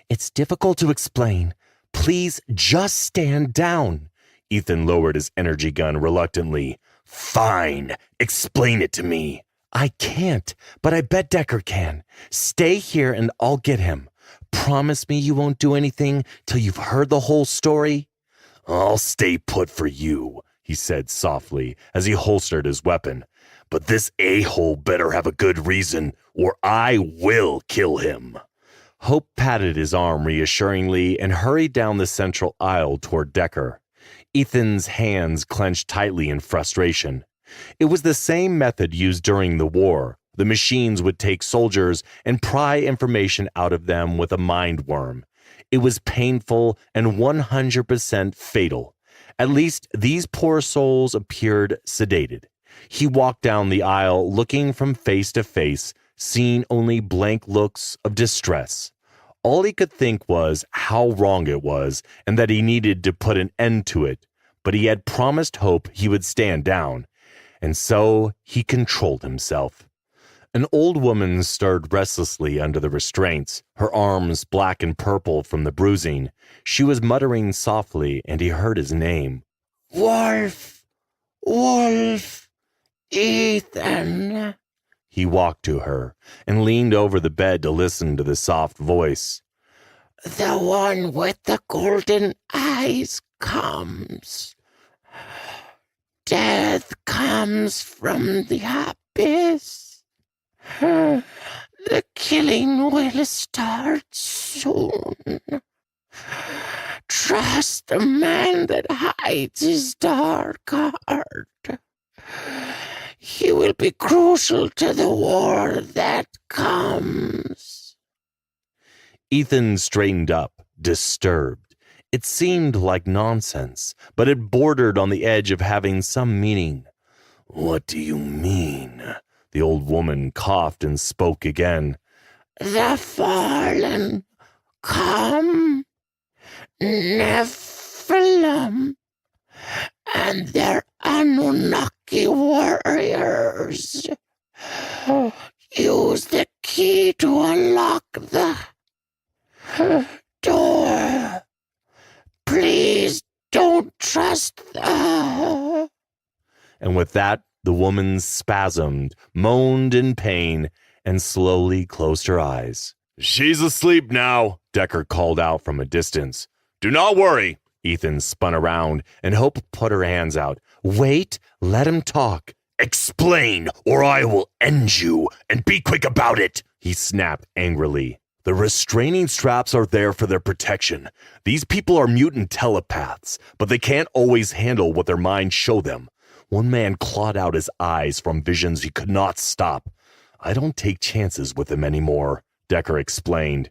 It's difficult to explain. Please just stand down. Ethan lowered his energy gun reluctantly. Fine, explain it to me. I can't, but I bet Decker can. Stay here and I'll get him. Promise me you won't do anything till you've heard the whole story? I'll stay put for you, he said softly as he holstered his weapon. But this a-hole better have a good reason, or I will kill him. Hope patted his arm reassuringly and hurried down the central aisle toward Decker. Ethan's hands clenched tightly in frustration. It was the same method used during the war. The machines would take soldiers and pry information out of them with a mind worm. It was painful and 100% fatal. At least these poor souls appeared sedated. He walked down the aisle looking from face to face, seeing only blank looks of distress. All he could think was how wrong it was and that he needed to put an end to it, but he had promised Hope he would stand down, and so he controlled himself. An old woman stirred restlessly under the restraints, her arms black and purple from the bruising. She was muttering softly, and he heard his name. Wolf! Wolf! Ethan! He walked to her and leaned over the bed to listen to the soft voice. The one with the golden eyes comes. Death comes from the abyss. The killing will start soon. Trust the man that hides his dark heart. He will be crucial to the war that comes. Ethan straightened up, disturbed. It seemed like nonsense, but it bordered on the edge of having some meaning. What do you mean? The old woman coughed and spoke again. The fallen come, Nephilim, and their Anunnaki warriors. Use the key to unlock the door. Please don't trust the... And with that, the woman spasmed, moaned in pain, and slowly closed her eyes. She's asleep now, Decker called out from a distance. Do not worry. Ethan spun around, and Hope put her hands out. Wait, let him talk. Explain, or I will end you, and be quick about it, he snapped angrily. The restraining straps are there for their protection. These people are mutant telepaths, but they can't always handle what their minds show them. One man clawed out his eyes from visions he could not stop. I don't take chances with them anymore, Decker explained.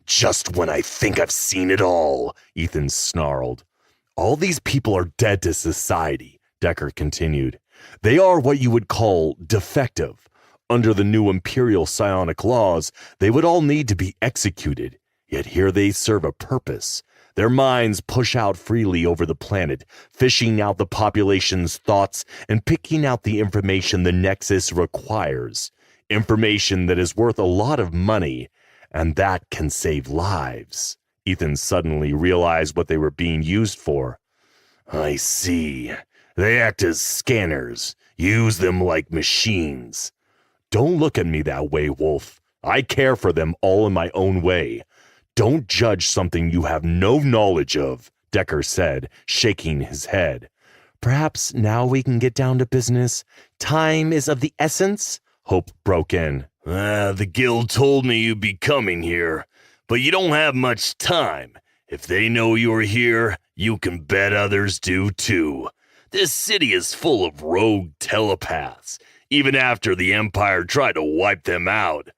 Just when I think I've seen it all, Ethan snarled. All these people are dead to society, Decker continued. They are what you would call defective. Under the new Imperial psionic laws, they would all need to be executed. Yet here they serve a purpose. Their minds push out freely over the planet, fishing out the population's thoughts and picking out the information the Nexus requires. Information that is worth a lot of money, and that can save lives. Ethan suddenly realized what they were being used for. I see. They act as scanners. Use them like machines. Don't look at me that way, Wolf. I care for them all in my own way. Don't judge something you have no knowledge of, Decker said, shaking his head. Perhaps now we can get down to business. Time is of the essence, Hope broke in. The guild told me you'd be coming here, but you don't have much time. If they know you're here, you can bet others do too. This city is full of rogue telepaths, even after the Empire tried to wipe them out.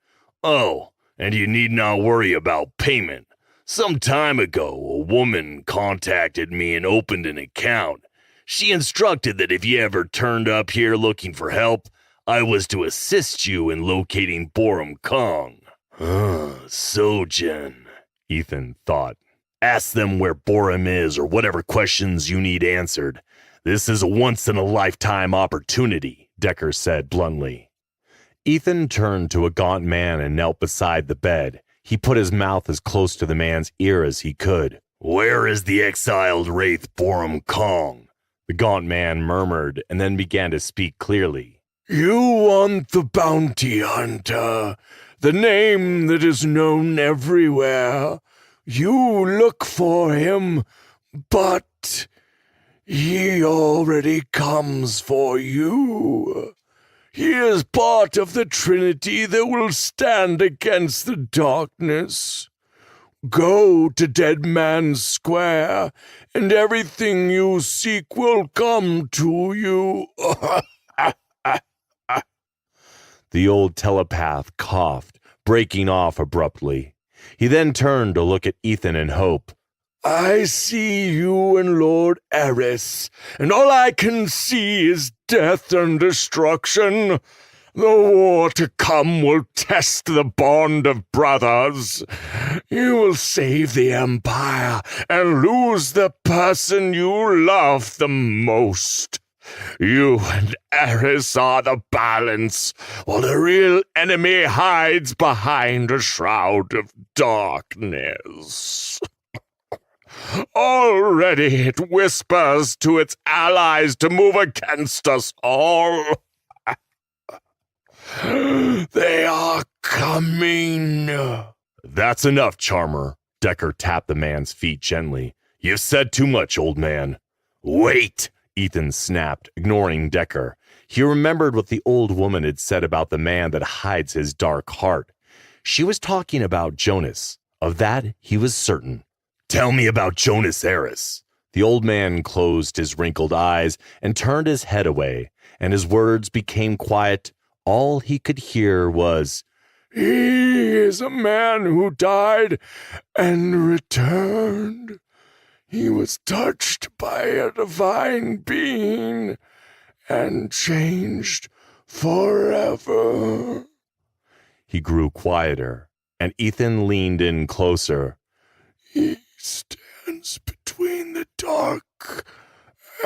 Oh, and you need not worry about payment. Some time ago, a woman contacted me and opened an account. She instructed that if you ever turned up here looking for help, I was to assist you in locating Borum Kong. Sojen, Ethan thought. Ask them where Borum is or whatever questions you need answered. This is a once-in-a-lifetime opportunity, Decker said bluntly. Ethan turned to a gaunt man and knelt beside the bed. He put his mouth as close to the man's ear as he could. Where is the exiled wraith Borum Kong? The gaunt man murmured and then began to speak clearly. You want the bounty hunter, the name that is known everywhere. You look for him, but he already comes for you. He is part of the Trinity that will stand against the darkness. Go to Dead Man's Square, and everything you seek will come to you. The old telepath coughed, breaking off abruptly. He then turned to look at Ethan and Hope. I see you and Lord Eris, and all I can see is death and destruction. The war to come will test the bond of brothers. You will save the Empire and lose the person you love the most. You and Eris are the balance, while the real enemy hides behind a shroud of darkness. Already it whispers to its allies to move against us all. They are coming. That's enough, Charmer. Decker tapped the man's feet gently. You've said too much, old man. Wait, Ethan snapped, ignoring Decker. He remembered what the old woman had said about the man that hides his dark heart. She was talking about Jonas. Of that, he was certain. Tell me about Jonas Eris. The old man closed his wrinkled eyes and turned his head away, and his words became quiet. All he could hear was, He is a man who died and returned. He was touched by a divine being and changed forever. He grew quieter, and Ethan leaned in closer. He stands between the dark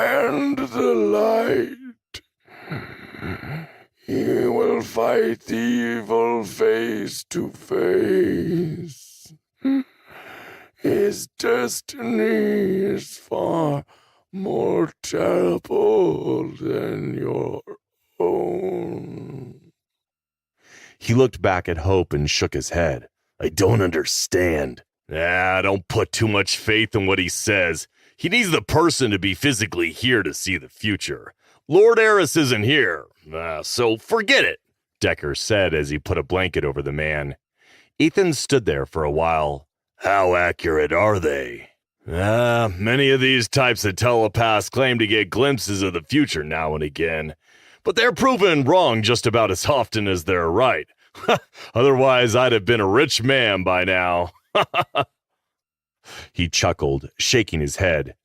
and the light. He will fight the evil face to face. His destiny is far more terrible than your own. He looked back at Hope and shook his head. I don't understand. Don't put too much faith in what he says. He needs the person to be physically here to see the future. Lord Eris isn't here, so forget it, Decker said as he put a blanket over the man. Ethan stood there for a while. How accurate are they? Many of these types of telepaths claim to get glimpses of the future now and again, but they're proven wrong just about as often as they're right. Otherwise, I'd have been a rich man by now. He chuckled, shaking his head.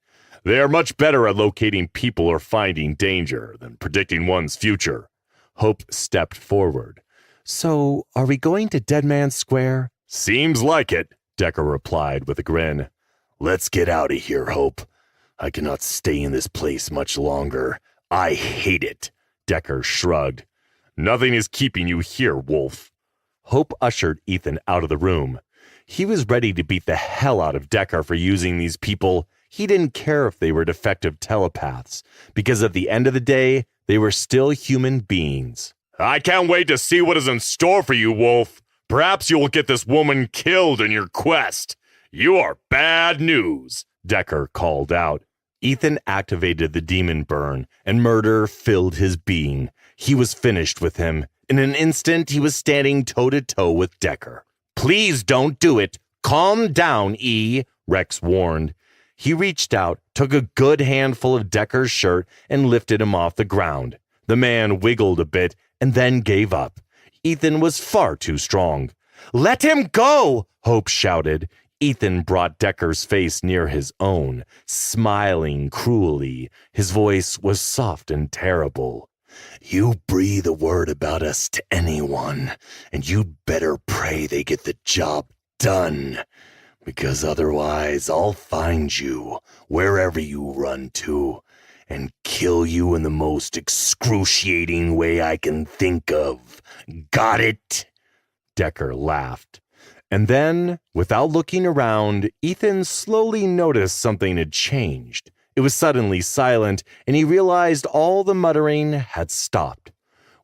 They are much better at locating people or finding danger than predicting one's future. Hope stepped forward. So, are we going to Dead Man's Square? Seems like it, Decker replied with a grin. Let's get out of here, Hope. I cannot stay in this place much longer. I hate it, Decker shrugged. Nothing is keeping you here, Wolf. Hope ushered Ethan out of the room. He was ready to beat the hell out of Decker for using these people. He didn't care if they were defective telepaths, because at the end of the day, they were still human beings. I can't wait to see what is in store for you, Wolf. Perhaps you will get this woman killed in your quest. You are bad news, Decker called out. Ethan activated the demon burn, and murder filled his being. He was finished with him. In an instant, he was standing toe-to-toe with Decker. Please don't do it. Calm down, E, Rex warned. He reached out, took a good handful of Decker's shirt, and lifted him off the ground. The man wiggled a bit and then gave up. Ethan was far too strong. Let him go, Hope shouted. Ethan brought Decker's face near his own, smiling cruelly. His voice was soft and terrible. You breathe a word about us to anyone, and you'd better pray they get the job done. Because otherwise I'll find you wherever you run to and kill you in the most excruciating way I can think of. Got it? Decker laughed. And then, without looking around, Ethan slowly noticed something had changed. It was suddenly silent, and he realized all the muttering had stopped.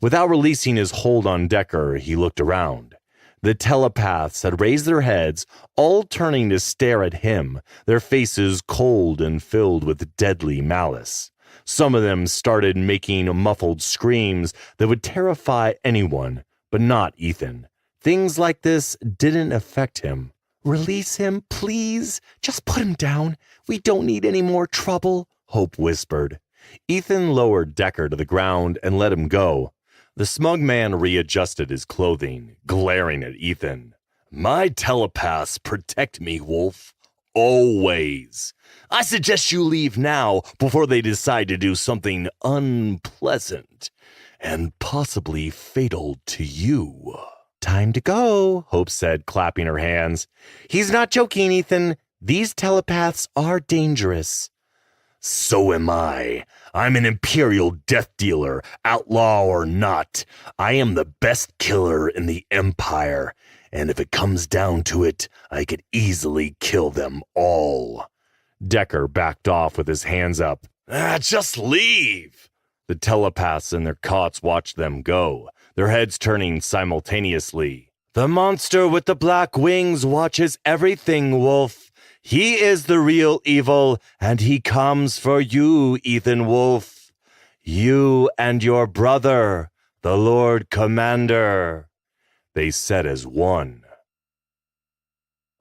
Without releasing his hold on Decker, he looked around. The telepaths had raised their heads, all turning to stare at him, their faces cold and filled with deadly malice. Some of them started making muffled screams that would terrify anyone, but not Ethan. Things like this didn't affect him. Release him, please. Just put him down. We don't need any more trouble, Hope whispered. Ethan lowered Decker to the ground and let him go. The smug man readjusted his clothing, glaring at Ethan. My telepaths protect me, Wolf. Always. I suggest you leave now before they decide to do something unpleasant and possibly fatal to you. Time to go, Hope said, clapping her hands. He's not joking, Ethan. These telepaths are dangerous. So am I. I'm an Imperial death dealer, outlaw or not. I am the best killer in the Empire, and if it comes down to it, I could easily kill them all. Decker backed off with his hands up. Just leave. The telepaths in their cots watched them go, their heads turning simultaneously. The monster with the black wings watches everything, Wolf. He is the real evil, and he comes for you, Ethan Wolf. You and your brother, the Lord Commander. They said as one.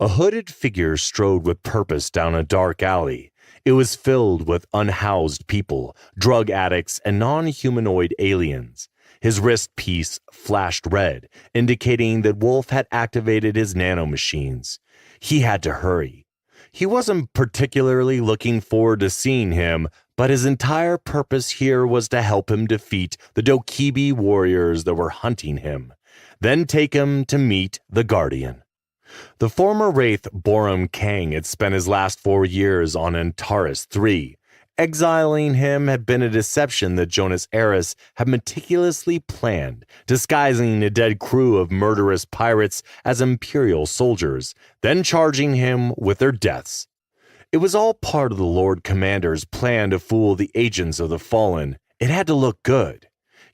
A hooded figure strode with purpose down a dark alley. It was filled with unhoused people, drug addicts, and non-humanoid aliens. His wrist piece flashed red, indicating that Wolf had activated his nanomachines. He had to hurry. He wasn't particularly looking forward to seeing him, but his entire purpose here was to help him defeat the Dokibi warriors that were hunting him, then take him to meet the Guardian. The former Wraith Borum Kang had spent his last 4 years on Antares III. Exiling him had been a deception that Jonas Eris had meticulously planned, disguising a dead crew of murderous pirates as Imperial soldiers, then charging him with their deaths. It was all part of the Lord Commander's plan to fool the agents of the Fallen. It had to look good.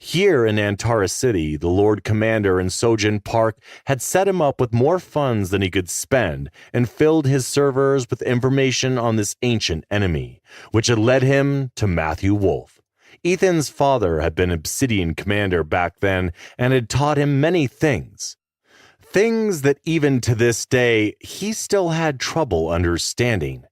Here in Antares City, the Lord Commander and Sojin Park had set him up with more funds than he could spend and filled his servers with information on this ancient enemy, which had led him to Matthew Wolf. Ethan's father had been Obsidian Commander back then and had taught him many things. Things that even to this day, he still had trouble understanding.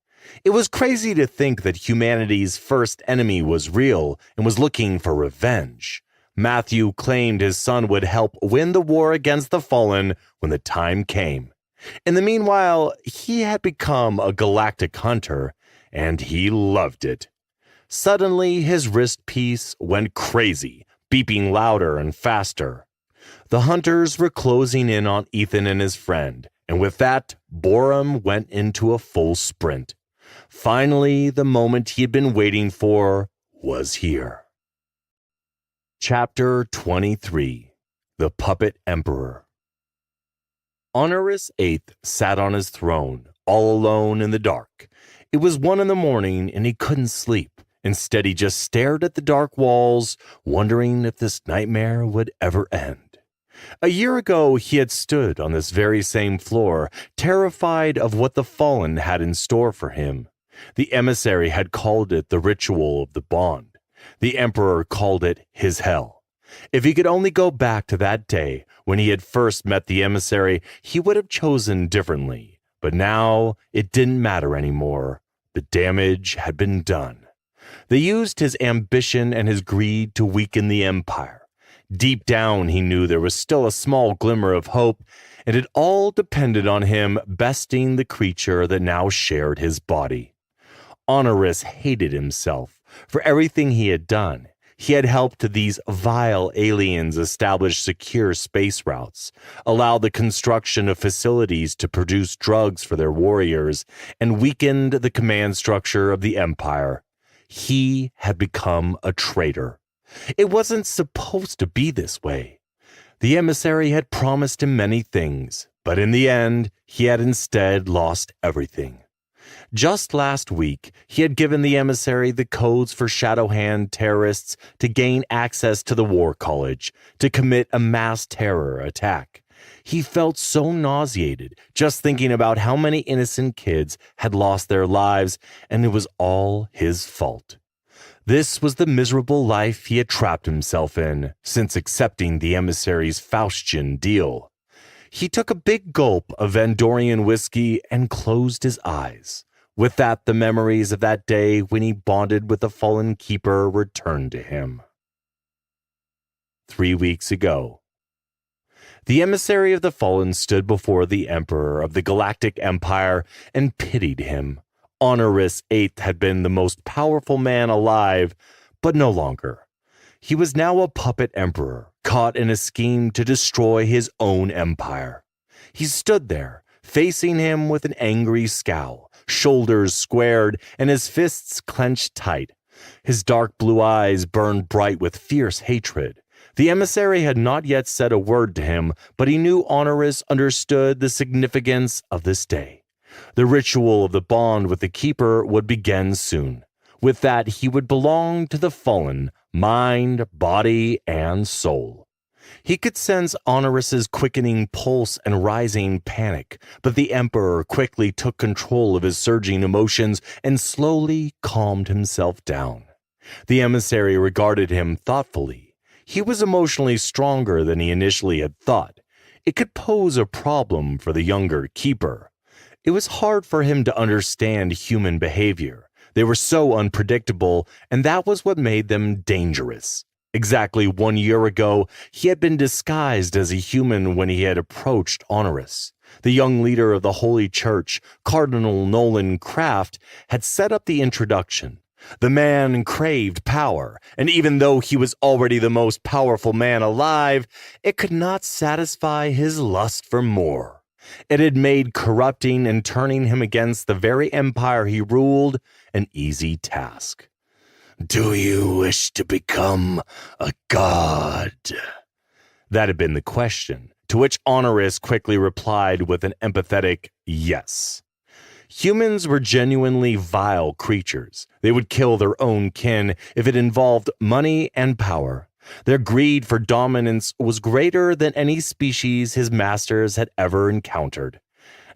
It was crazy to think that humanity's first enemy was real and was looking for revenge. Matthew claimed his son would help win the war against the Fallen when the time came. In the meanwhile, he had become a galactic hunter, and he loved it. Suddenly, his wrist piece went crazy, beeping louder and faster. The hunters were closing in on Ethan and his friend, and with that, Borum went into a full sprint. Finally, the moment he had been waiting for was here. Chapter 23. The Puppet Emperor. Honoris VIII sat on his throne, all alone in the dark. It was 1 a.m, and he couldn't sleep. Instead, he just stared at the dark walls, wondering if this nightmare would ever end. A year ago, he had stood on this very same floor, terrified of what the Fallen had in store for him. The emissary had called it the ritual of the bond. The Emperor called it his hell. If he could only go back to that day when he had first met the emissary, he would have chosen differently. But now it didn't matter anymore. The damage had been done. They used his ambition and his greed to weaken the Empire. Deep down, he knew there was still a small glimmer of hope, and it all depended on him besting the creature that now shared his body. Honoris hated himself for everything he had done. He had helped these vile aliens establish secure space routes, allow the construction of facilities to produce drugs for their warriors, and weakened the command structure of the Empire. He had become a traitor. It wasn't supposed to be this way. The emissary had promised him many things, but in the end, he had instead lost everything. Just last week, he had given the emissary the codes for Shadowhand terrorists to gain access to the War College, to commit a mass terror attack. He felt so nauseated just thinking about how many innocent kids had lost their lives, and it was all his fault. This was the miserable life he had trapped himself in since accepting the emissary's Faustian deal. He took a big gulp of Vandorian whiskey and closed his eyes. With that, the memories of that day when he bonded with the fallen keeper returned to him. 3 weeks ago. The emissary of the fallen stood before the Emperor of the Galactic Empire and pitied him. Honoris VIII had been the most powerful man alive, but no longer. He was now a puppet emperor, caught in a scheme to destroy his own empire. He stood there, facing him with an angry scowl, shoulders squared and his fists clenched tight. His dark blue eyes burned bright with fierce hatred. The emissary had not yet said a word to him, but he knew Honoris understood the significance of this day. The ritual of the bond with the Keeper would begin soon. With that, he would belong to the fallen, mind, body, and soul. He could sense Honoris's quickening pulse and rising panic, but the Emperor quickly took control of his surging emotions and slowly calmed himself down. The emissary regarded him thoughtfully. He was emotionally stronger than he initially had thought. It could pose a problem for the younger Keeper. It was hard for him to understand human behavior. They were so unpredictable, and that was what made them dangerous. Exactly 1 year ago, he had been disguised as a human when he had approached Honoris. The young leader of the Holy Church, Cardinal Nolan Craft, had set up the introduction. The man craved power, and even though he was already the most powerful man alive, it could not satisfy his lust for more. It had made corrupting and turning him against the very empire he ruled an easy task. Do you wish to become a god? That had been the question, to which Honoris quickly replied with an empathetic yes. Humans were genuinely vile creatures. They would kill their own kin if it involved money and power. Their greed for dominance was greater than any species his masters had ever encountered.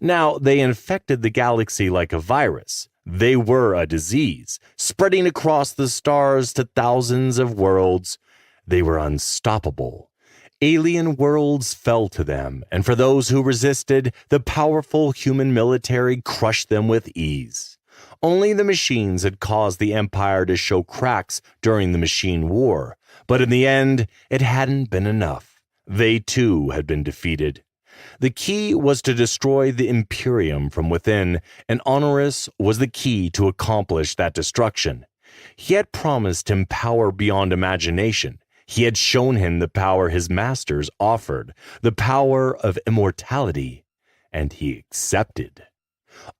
Now, they infected the galaxy like a virus. They were a disease, spreading across the stars to thousands of worlds. They were unstoppable. Alien worlds fell to them, and for those who resisted, the powerful human military crushed them with ease. Only the machines had caused the Empire to show cracks during the Machine War, but in the end, it hadn't been enough. They too had been defeated. The key was to destroy the Imperium from within, and Honoris was the key to accomplish that destruction. He had promised him power beyond imagination. He had shown him the power his masters offered, the power of immortality, and he accepted.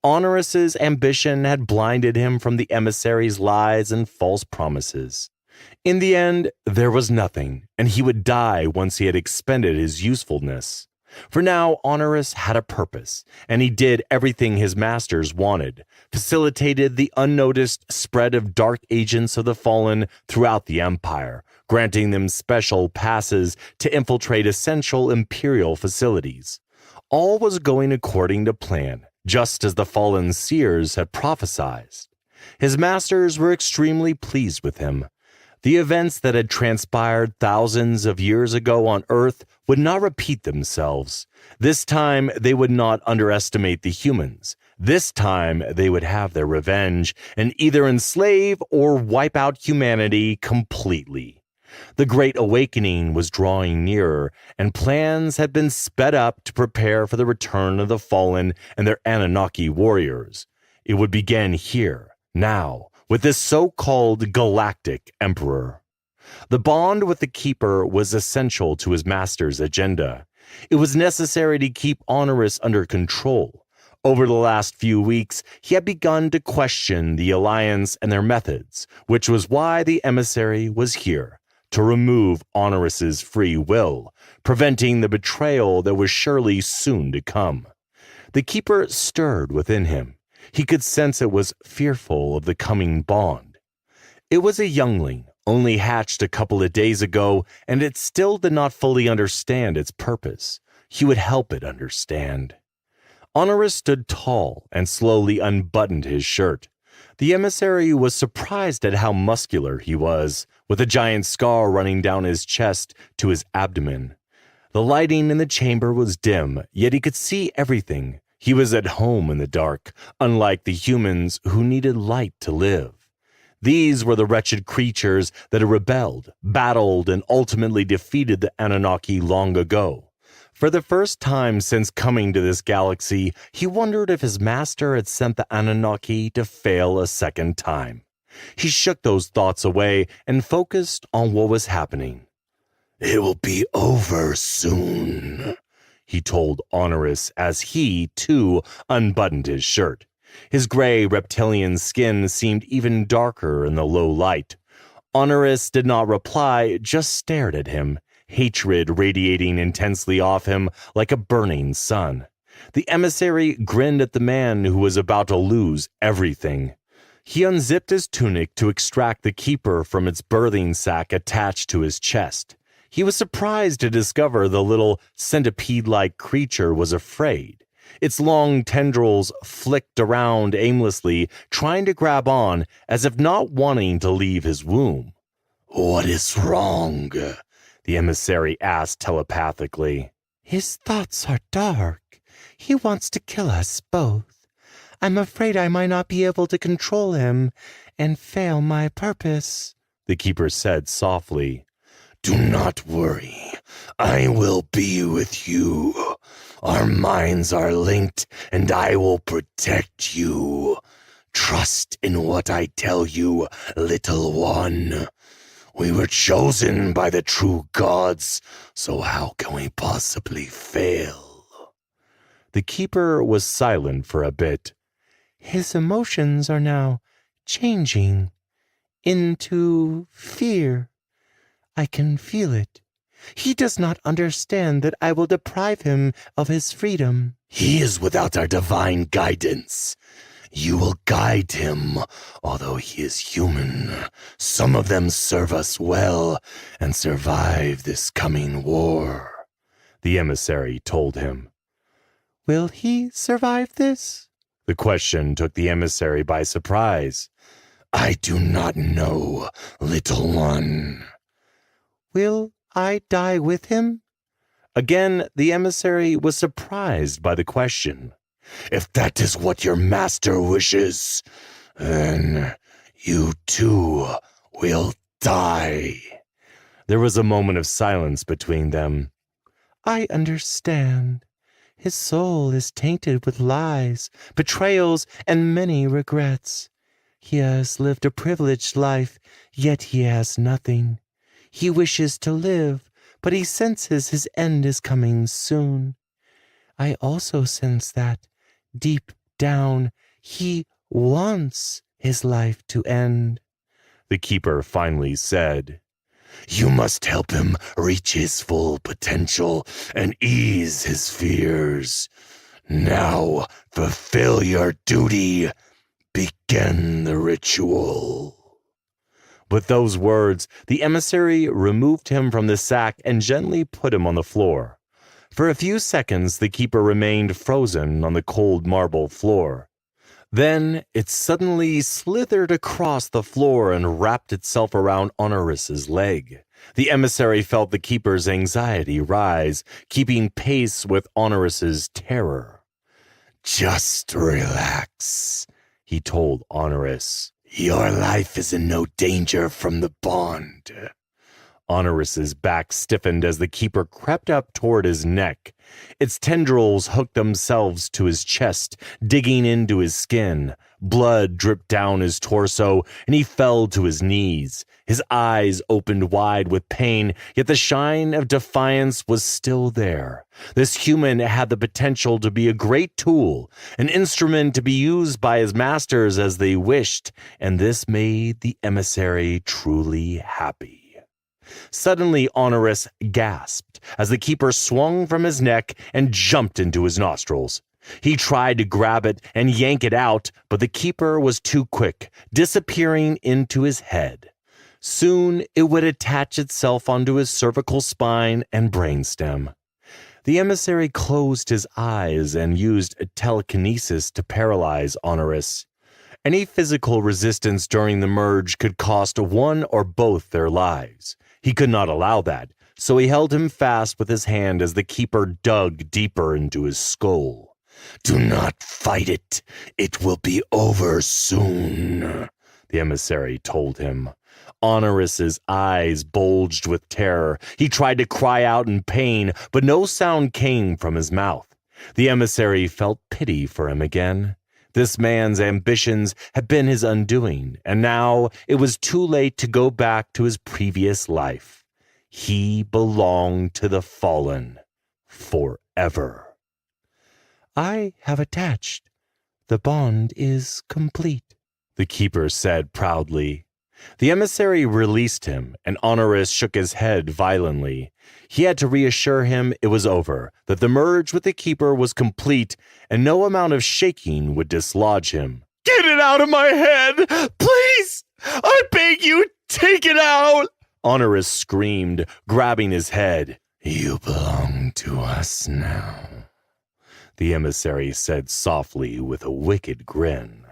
Honoris's ambition had blinded him from the emissary's lies and false promises. In the end, there was nothing, and he would die once he had expended his usefulness. For now, Honoris had a purpose, and he did everything his masters wanted, facilitated the unnoticed spread of dark agents of the fallen throughout the Empire, granting them special passes to infiltrate essential Imperial facilities. All was going according to plan, just as the fallen seers had prophesied. His masters were extremely pleased with him. The events that had transpired thousands of years ago on Earth would not repeat themselves. This time, they would not underestimate the humans. This time, they would have their revenge and either enslave or wipe out humanity completely. The Great Awakening was drawing nearer, and plans had been sped up to prepare for the return of the fallen and their Anunnaki warriors. It would begin here, now, with this so-called Galactic Emperor. The bond with the Keeper was essential to his master's agenda. It was necessary to keep Honoris under control. Over the last few weeks, he had begun to question the Alliance and their methods, which was why the emissary was here, to remove Honoris's free will, preventing the betrayal that was surely soon to come. The Keeper stirred within him. He could sense it was fearful of the coming bond. It was a youngling, only hatched a couple of days ago, and it still did not fully understand its purpose. He would help it understand. Honoris stood tall and slowly unbuttoned his shirt. The emissary was surprised at how muscular he was, with a giant scar running down his chest to his abdomen. The lighting in the chamber was dim, yet he could see everything. He was at home in the dark, unlike the humans who needed light to live. These were the wretched creatures that had rebelled, battled, and ultimately defeated the Anunnaki long ago. For the first time since coming to this galaxy, he wondered if his master had sent the Anunnaki to fail a second time. He shook those thoughts away and focused on what was happening. "It will be over soon," he told Honoris as he, too, unbuttoned his shirt. His gray reptilian skin seemed even darker in the low light. Honoris did not reply, just stared at him, hatred radiating intensely off him like a burning sun. The emissary grinned at the man who was about to lose everything. He unzipped his tunic to extract the keeper from its birthing sac attached to his chest. He was surprised to discover the little centipede-like creature was afraid. Its long tendrils flicked around aimlessly, trying to grab on, as if not wanting to leave his womb. "What is wrong?" the emissary asked telepathically. "His thoughts are dark. He wants to kill us both. I'm afraid I might not be able to control him and fail my purpose," the keeper said softly. "Do not worry. I will be with you. Our minds are linked, and I will protect you. Trust in what I tell you, little one. We were chosen by the true gods, so how can we possibly fail?" The keeper was silent for a bit. "His emotions are now changing into fear. I can feel it. He does not understand that I will deprive him of his freedom." "He is without our divine guidance. You will guide him, although he is human. Some of them serve us well and survive this coming war," the emissary told him. "Will he survive this?" The question took the emissary by surprise. "I do not know, little one." "Will I die with him?" Again, the emissary was surprised by the question. "If that is what your master wishes, then you too will die." There was a moment of silence between them. "I understand. His soul is tainted with lies, betrayals, and many regrets. He has lived a privileged life, yet he has nothing. He wishes to live, but he senses his end is coming soon. I also sense that, deep down, he wants his life to end," the keeper finally said. "You must help him reach his full potential and ease his fears. Now, fulfill your duty. Begin the ritual." With those words, the emissary removed him from the sack and gently put him on the floor. For a few seconds, the keeper remained frozen on the cold marble floor. Then it suddenly slithered across the floor and wrapped itself around Honoris's leg. The emissary felt the keeper's anxiety rise, keeping pace with Honoris's terror. "Just relax," he told Honoris. "Your life is in no danger from the bond." Honoris's back stiffened as the keeper crept up toward his neck. Its tendrils hooked themselves to his chest, digging into his skin. Blood dripped down his torso, and he fell to his knees. His eyes opened wide with pain, yet the shine of defiance was still there. This human had the potential to be a great tool, an instrument to be used by his masters as they wished, and this made the emissary truly happy. Suddenly, Honoris gasped as the keeper swung from his neck and jumped into his nostrils. He tried to grab it and yank it out, but the keeper was too quick, disappearing into his head. Soon, it would attach itself onto his cervical spine and brainstem. The emissary closed his eyes and used telekinesis to paralyze Honoris. Any physical resistance during the merge could cost one or both their lives. He could not allow that, so he held him fast with his hand as the keeper dug deeper into his skull. "Do not fight it. It will be over soon," the emissary told him. Honoris's eyes bulged with terror. He tried to cry out in pain, but no sound came from his mouth. The emissary felt pity for him again. This man's ambitions had been his undoing, and now it was too late to go back to his previous life. He belonged to the fallen forever. I have attached. The bond is complete, the keeper said proudly. The emissary released him, and Honoris shook his head violently. He had to reassure him it was over, that the merge with the keeper was complete, and no amount of shaking would dislodge him. Get it out of my head! Please! I beg you, take it out! Honoris screamed, grabbing his head. You belong to us now, the emissary said softly with a wicked grin.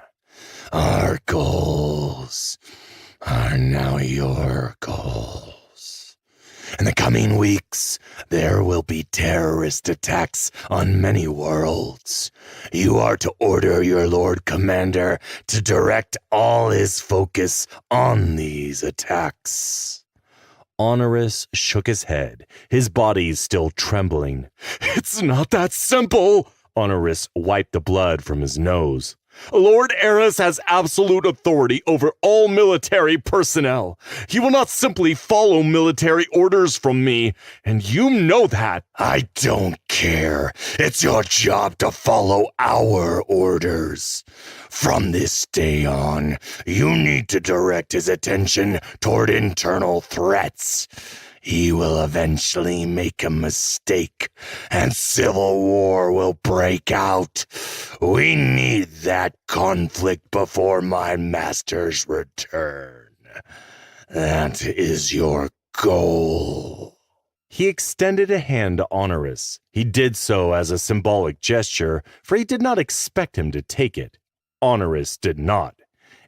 Our goals are now your goals. In the coming weeks, there will be terrorist attacks on many worlds. You are to order your Lord Commander to direct all his focus on these attacks. Honoris shook his head, his body still trembling. It's not that simple. Honoris wiped the blood from his nose. Lord Eris has absolute authority over all military personnel. He will not simply follow military orders from me, and you know that. I don't care. It's your job to follow our orders. From this day on, you need to direct his attention toward internal threats. He will eventually make a mistake, and civil war will break out. We need that conflict before my master's return. That is your goal. He extended a hand to Honoris. He did so as a symbolic gesture, for he did not expect him to take it. Honoris did not.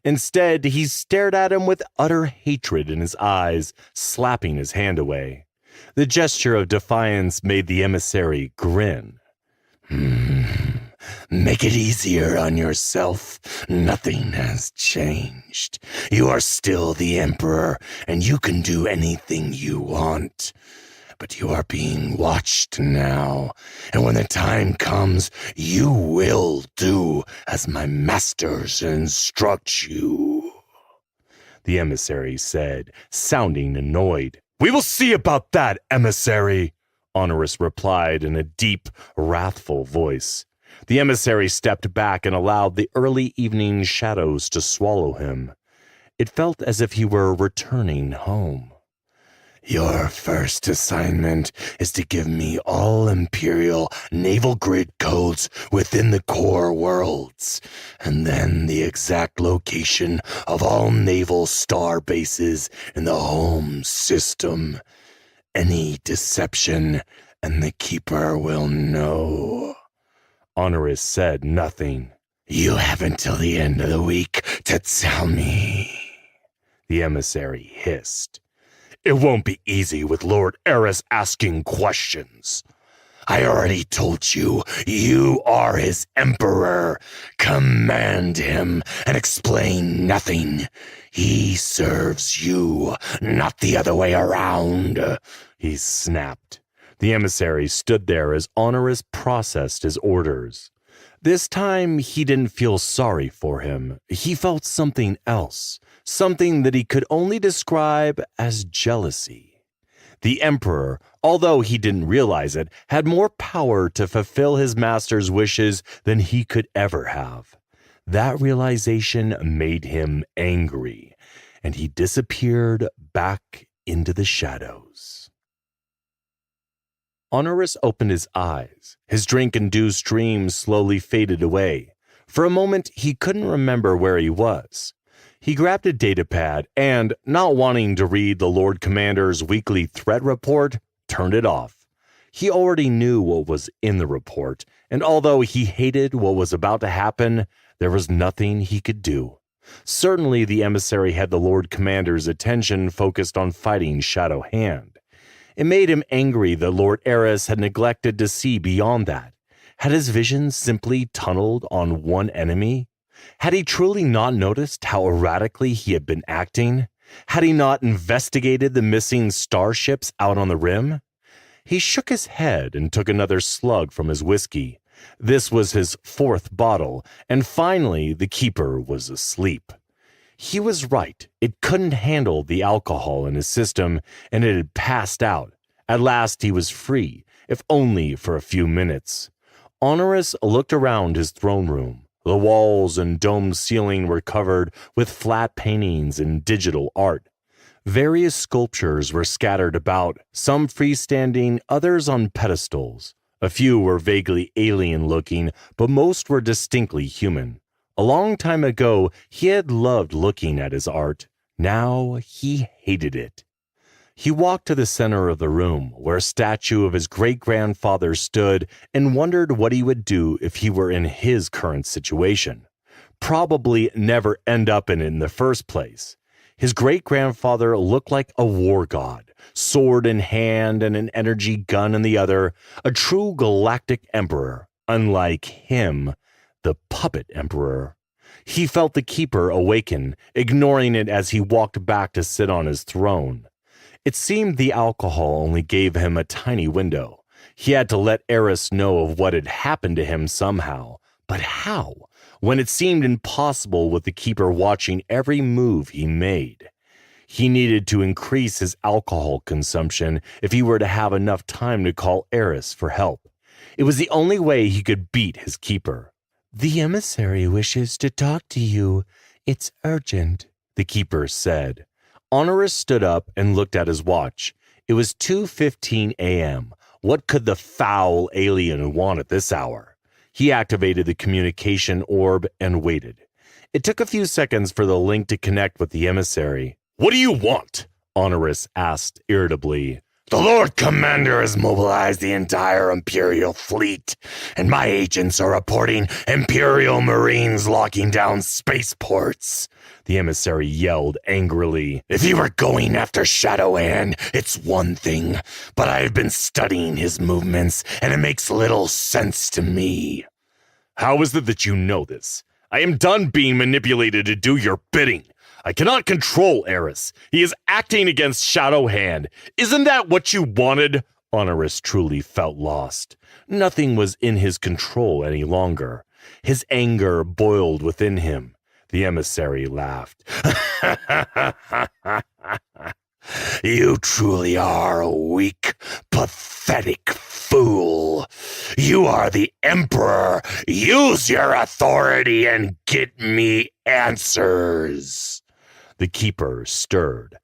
Instead, he stared at him with utter hatred in his eyes, slapping his hand away. The gesture of defiance made the emissary grin. Make it easier on yourself. Nothing has changed. You are still the Emperor, and you can do anything you want. But you are being watched now, and when the time comes, you will do as my masters instruct you. The emissary said, sounding annoyed. We will see about that, emissary, Honoris replied in a deep, wrathful voice. The emissary stepped back and allowed the early evening shadows to swallow him. It felt as if he were returning home. Your first assignment is to give me all Imperial naval grid codes within the core worlds, and then the exact location of all naval star bases in the home system. Any deception, and the Keeper will know. Honoris said nothing. You have until the end of the week to tell me, the emissary hissed. It won't be easy with Lord Eris asking questions. I already told you, you are his emperor. Command him and explain nothing. He serves you, not the other way around, he snapped. The emissary stood there as Honoris processed his orders. This time, he didn't feel sorry for him. He felt something else, something that he could only describe as jealousy. The Emperor, although he didn't realize it, had more power to fulfill his master's wishes than he could ever have. That realization made him angry, and he disappeared back into the shadows. Honoris opened his eyes. His drink-induced dreams slowly faded away. For a moment, he couldn't remember where he was. He grabbed a datapad and, not wanting to read the Lord Commander's weekly threat report, turned it off. He already knew what was in the report, and although he hated what was about to happen, there was nothing he could do. Certainly, the emissary had the Lord Commander's attention focused on fighting Shadow Hand. It made him angry that Lord Eris had neglected to see beyond that. Had his vision simply tunneled on one enemy? Had he truly not noticed how erratically he had been acting? Had he not investigated the missing starships out on the rim? He shook his head and took another slug from his whiskey. This was his 4th bottle, and finally the keeper was asleep. He was right. It couldn't handle the alcohol in his system, and it had passed out. At last he was free, if only for a few minutes. Honoris looked around his throne room. The walls and domed ceiling were covered with flat paintings and digital art. Various sculptures were scattered about, some freestanding, others on pedestals. A few were vaguely alien-looking, but most were distinctly human. A long time ago, he had loved looking at his art. Now he hated it. He walked to the center of the room, where a statue of his great-grandfather stood, and wondered what he would do if he were in his current situation. Probably never end up in it in the first place. His great-grandfather looked like a war god, sword in hand and an energy gun in the other, a true galactic emperor, unlike him, the puppet emperor. He felt the keeper awaken, ignoring it as he walked back to sit on his throne. It seemed the alcohol only gave him a tiny window. He had to let Eris know of what had happened to him somehow. But how? When it seemed impossible with the keeper watching every move he made. He needed to increase his alcohol consumption if he were to have enough time to call Eris for help. It was the only way he could beat his keeper. "The emissary wishes to talk to you. It's urgent," the keeper said. Honoris stood up and looked at his watch. It was 2:15 a.m. What could the foul alien want at this hour? He activated the communication orb and waited. It took a few seconds for the link to connect with the emissary. "What do you want?" Honoris asked irritably. "The Lord Commander has mobilized the entire Imperial fleet, and my agents are reporting Imperial Marines locking down spaceports," the emissary yelled angrily. "If you were going after Shadowhand, it's one thing, but I've been studying his movements, and it makes little sense to me." How is it that you know this? I am done being manipulated to do your bidding. I cannot control Eris. He is acting against Shadowhand. Isn't that what you wanted? Honoris truly felt lost. Nothing was in his control any longer. His anger boiled within him. The emissary laughed. "You truly are a weak, pathetic fool. You are the Emperor. Use your authority and get me answers." The keeper stirred.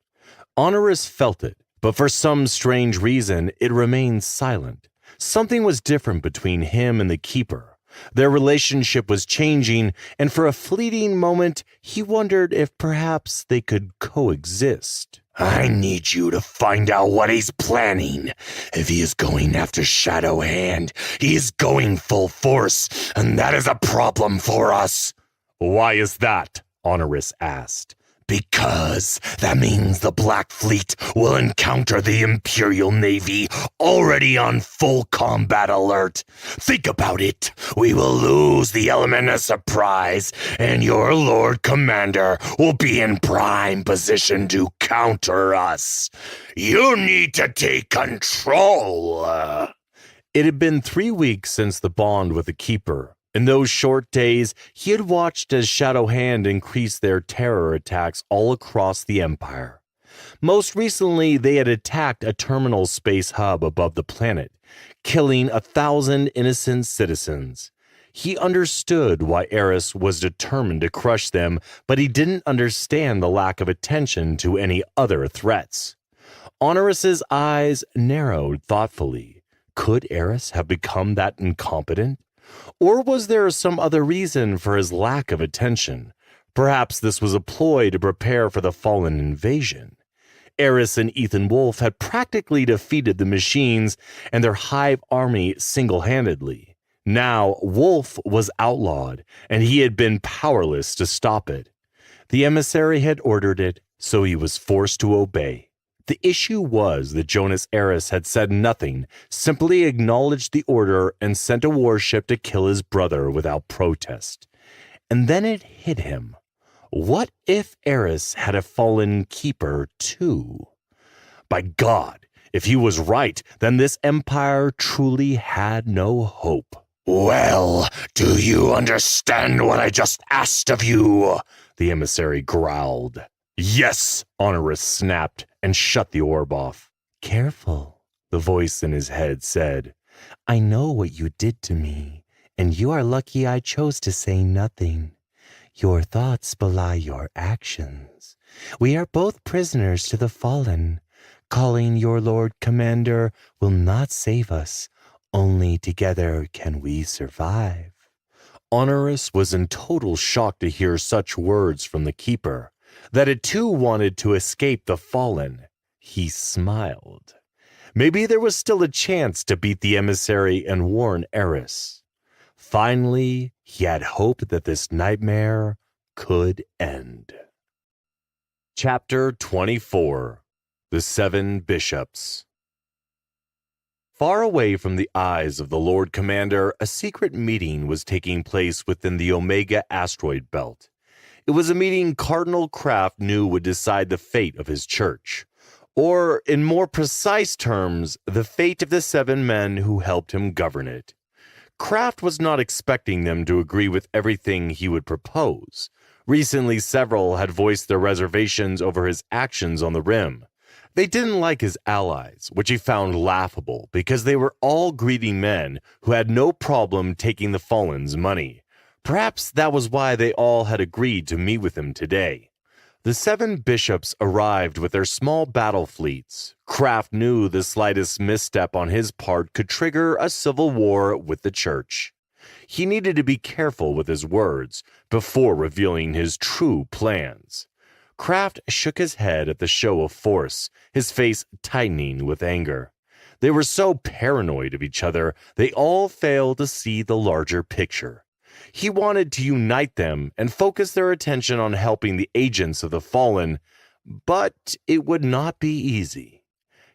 Honoris felt it, but for some strange reason, it remained silent. Something was different between him and the keeper. Their relationship was changing, and for a fleeting moment, he wondered if perhaps they could coexist. "I need you to find out what he's planning. If he is going after Shadowhand, he is going full force, and that is a problem for us." "Why is that?" Honoris asked. "Because that means the Black Fleet will encounter the Imperial Navy already on full combat alert. Think about it. We will lose the element of surprise, and your Lord Commander will be in prime position to counter us. You need to take control." It had been 3 weeks since the bond with the keeper. In those short days, he had watched as Shadowhand increased their terror attacks all across the Empire. Most recently, they had attacked a terminal space hub above the planet, killing 1,000 innocent citizens. He understood why Eris was determined to crush them, but he didn't understand the lack of attention to any other threats. Honoris's eyes narrowed thoughtfully. Could Eris have become that incompetent? Or was there some other reason for his lack of attention? Perhaps this was a ploy to prepare for the Fallen invasion. Eris and Ethan Wolfe had practically defeated the machines and their hive army single-handedly. Now, Wolfe was outlawed, and he had been powerless to stop it. The emissary had ordered it, so he was forced to obey. The issue was that Jonas Eris had said nothing, simply acknowledged the order and sent a warship to kill his brother without protest. And then it hit him. What if Eris had a fallen keeper too? By God, if he was right, then this empire truly had no hope. Well, do you understand what I just asked of you? The emissary growled. Yes, Honorus snapped and shut the orb off. Careful, the voice in his head said. I know what you did to me, and you are lucky I chose to say nothing. Your thoughts belie your actions. We are both prisoners to the fallen. Calling your Lord Commander will not save us. Only together can we survive. Honorus was in total shock to hear such words from the keeper, that it too wanted to escape the fallen. He smiled. Maybe there was still a chance to beat the emissary and warn Eris. Finally, he had hope that this nightmare could end. Chapter 24. The Seven Bishops. Far away from the eyes of the Lord Commander, a secret meeting was taking place within the Omega asteroid belt. It was a meeting Cardinal Kraft knew would decide the fate of his church, or, in more precise terms, the fate of the 7 men who helped him govern it. Kraft was not expecting them to agree with everything he would propose. Recently, several had voiced their reservations over his actions on the Rim. They didn't like his allies, which he found laughable because they were all greedy men who had no problem taking the Fallen's money. Perhaps that was why they all had agreed to meet with him today. The 7 bishops arrived with their small battle fleets. Kraft knew the slightest misstep on his part could trigger a civil war with the church. He needed to be careful with his words before revealing his true plans. Kraft shook his head at the show of force, his face tightening with anger. They were so paranoid of each other, they all failed to see the larger picture. He wanted to unite them and focus their attention on helping the agents of the Fallen, but it would not be easy.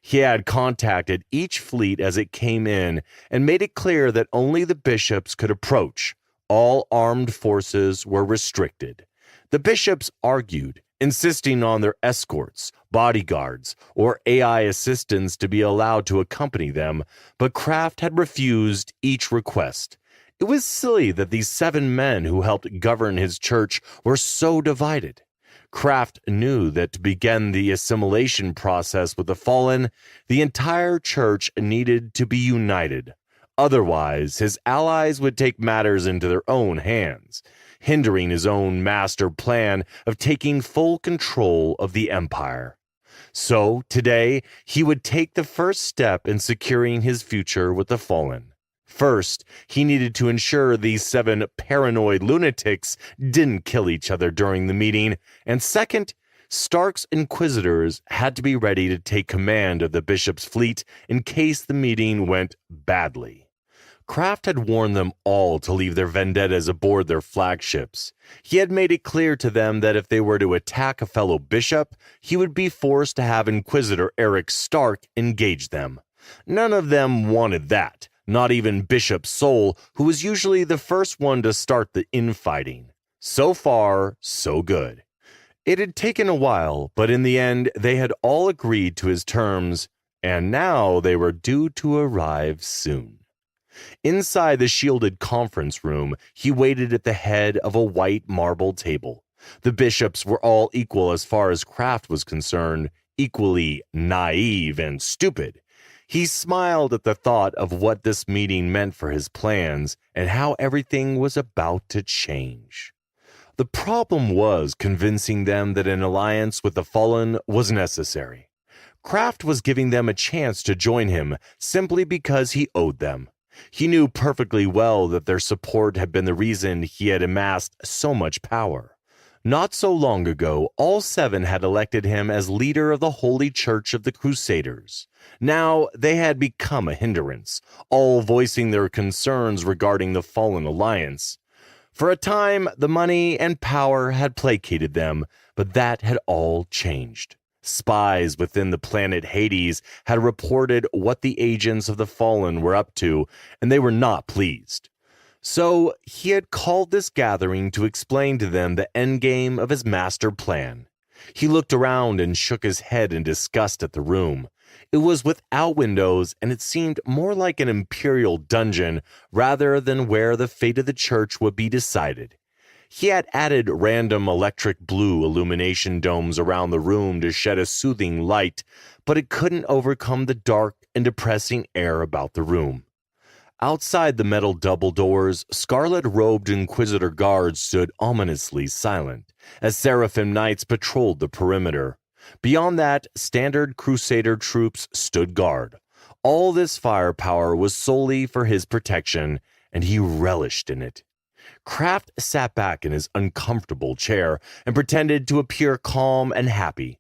He had contacted each fleet as it came in and made it clear that only the bishops could approach. All armed forces were restricted. The bishops argued, insisting on their escorts, bodyguards, or AI assistants to be allowed to accompany them, but Kraft had refused each request. It was silly that these 7 men who helped govern his church were so divided. Kraft knew that to begin the assimilation process with the Fallen, the entire church needed to be united. Otherwise, his allies would take matters into their own hands, hindering his own master plan of taking full control of the empire. So, today, he would take the first step in securing his future with the Fallen. First, he needed to ensure these 7 paranoid lunatics didn't kill each other during the meeting, and second, Stark's Inquisitors had to be ready to take command of the bishop's fleet in case the meeting went badly. Kraft had warned them all to leave their vendettas aboard their flagships. He had made it clear to them that if they were to attack a fellow bishop, he would be forced to have Inquisitor Eric Stark engage them. None of them wanted that. Not even Bishop Soul, who was usually the first one to start the infighting. So far, so good. It had taken a while, but in the end, they had all agreed to his terms, and now they were due to arrive soon. Inside the shielded conference room, he waited at the head of a white marble table. The bishops were all equal as far as Kraft was concerned, equally naive and stupid. He smiled at the thought of what this meeting meant for his plans and how everything was about to change. The problem was convincing them that an alliance with the Fallen was necessary. Kraft was giving them a chance to join him simply because he owed them. He knew perfectly well that their support had been the reason he had amassed so much power. Not so long ago, all 7 had elected him as leader of the Holy Church of the Crusaders. Now they had become a hindrance, all voicing their concerns regarding the Fallen Alliance. For a time, the money and power had placated them, but that had all changed. Spies within the planet Hades had reported what the agents of the Fallen were up to, and they were not pleased. So he had called this gathering to explain to them the endgame of his master plan. He looked around and shook his head in disgust at the room. It was without windows, and it seemed more like an imperial dungeon rather than where the fate of the church would be decided. He had added random electric blue illumination domes around the room to shed a soothing light, but it couldn't overcome the dark and depressing air about the room. Outside the metal double doors, scarlet-robed Inquisitor guards stood ominously silent as Seraphim Knights patrolled the perimeter. Beyond that, standard Crusader troops stood guard. All this firepower was solely for his protection, and he relished in it. Kraft sat back in his uncomfortable chair and pretended to appear calm and happy.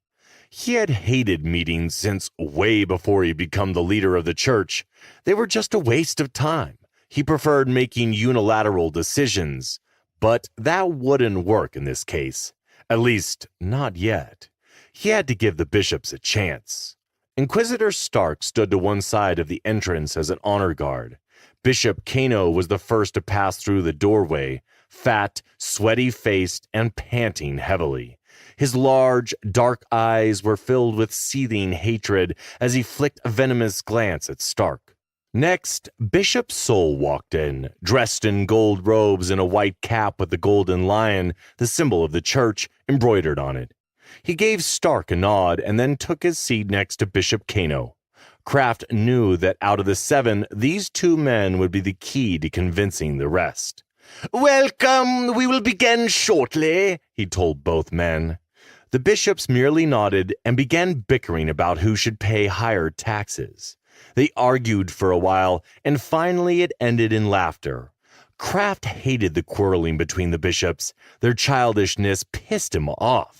He had hated meetings since way before he became the leader of the church. They were just a waste of time. He preferred making unilateral decisions, but that wouldn't work in this case. At least, not yet. He had to give the bishops a chance. Inquisitor Stark stood to one side of the entrance as an honor guard. Bishop Kano was the first to pass through the doorway, fat, sweaty-faced, and panting heavily. His large, dark eyes were filled with seething hatred as he flicked a venomous glance at Stark. Next, Bishop Soul walked in, dressed in gold robes and a white cap with the golden lion, the symbol of the church, embroidered on it. He gave Stark a nod and then took his seat next to Bishop Kano. Kraft knew that out of the 7, these 2 men would be the key to convincing the rest. "Welcome, we will begin shortly," he told both men. The bishops merely nodded and began bickering about who should pay higher taxes. They argued for a while, and finally it ended in laughter. Kraft hated the quarreling between the bishops. Their childishness pissed him off.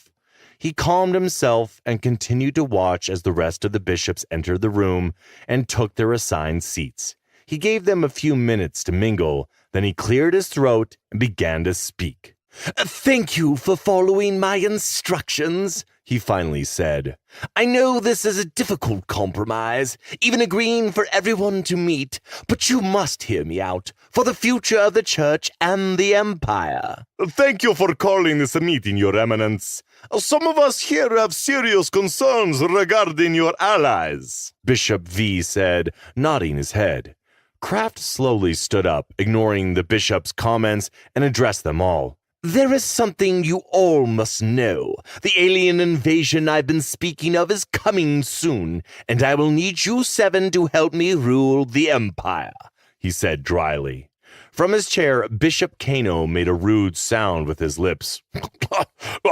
He calmed himself and continued to watch as the rest of the bishops entered the room and took their assigned seats. He gave them a few minutes to mingle, then he cleared his throat and began to speak. "Thank you for following my instructions," he finally said. "I know this is a difficult compromise, even agreeing for everyone to meet, but you must hear me out for the future of the church and the empire." Thank you for calling this a meeting, Your Eminence. Some of us here have serious concerns regarding your allies, Bishop V said, nodding his head. Kraft slowly stood up, ignoring the bishop's comments, and addressed them all. "There is something you all must know. The alien invasion I've been speaking of is coming soon, and I will need you 7 to help me rule the empire," he said dryly. From his chair, Bishop Kano made a rude sound with his lips.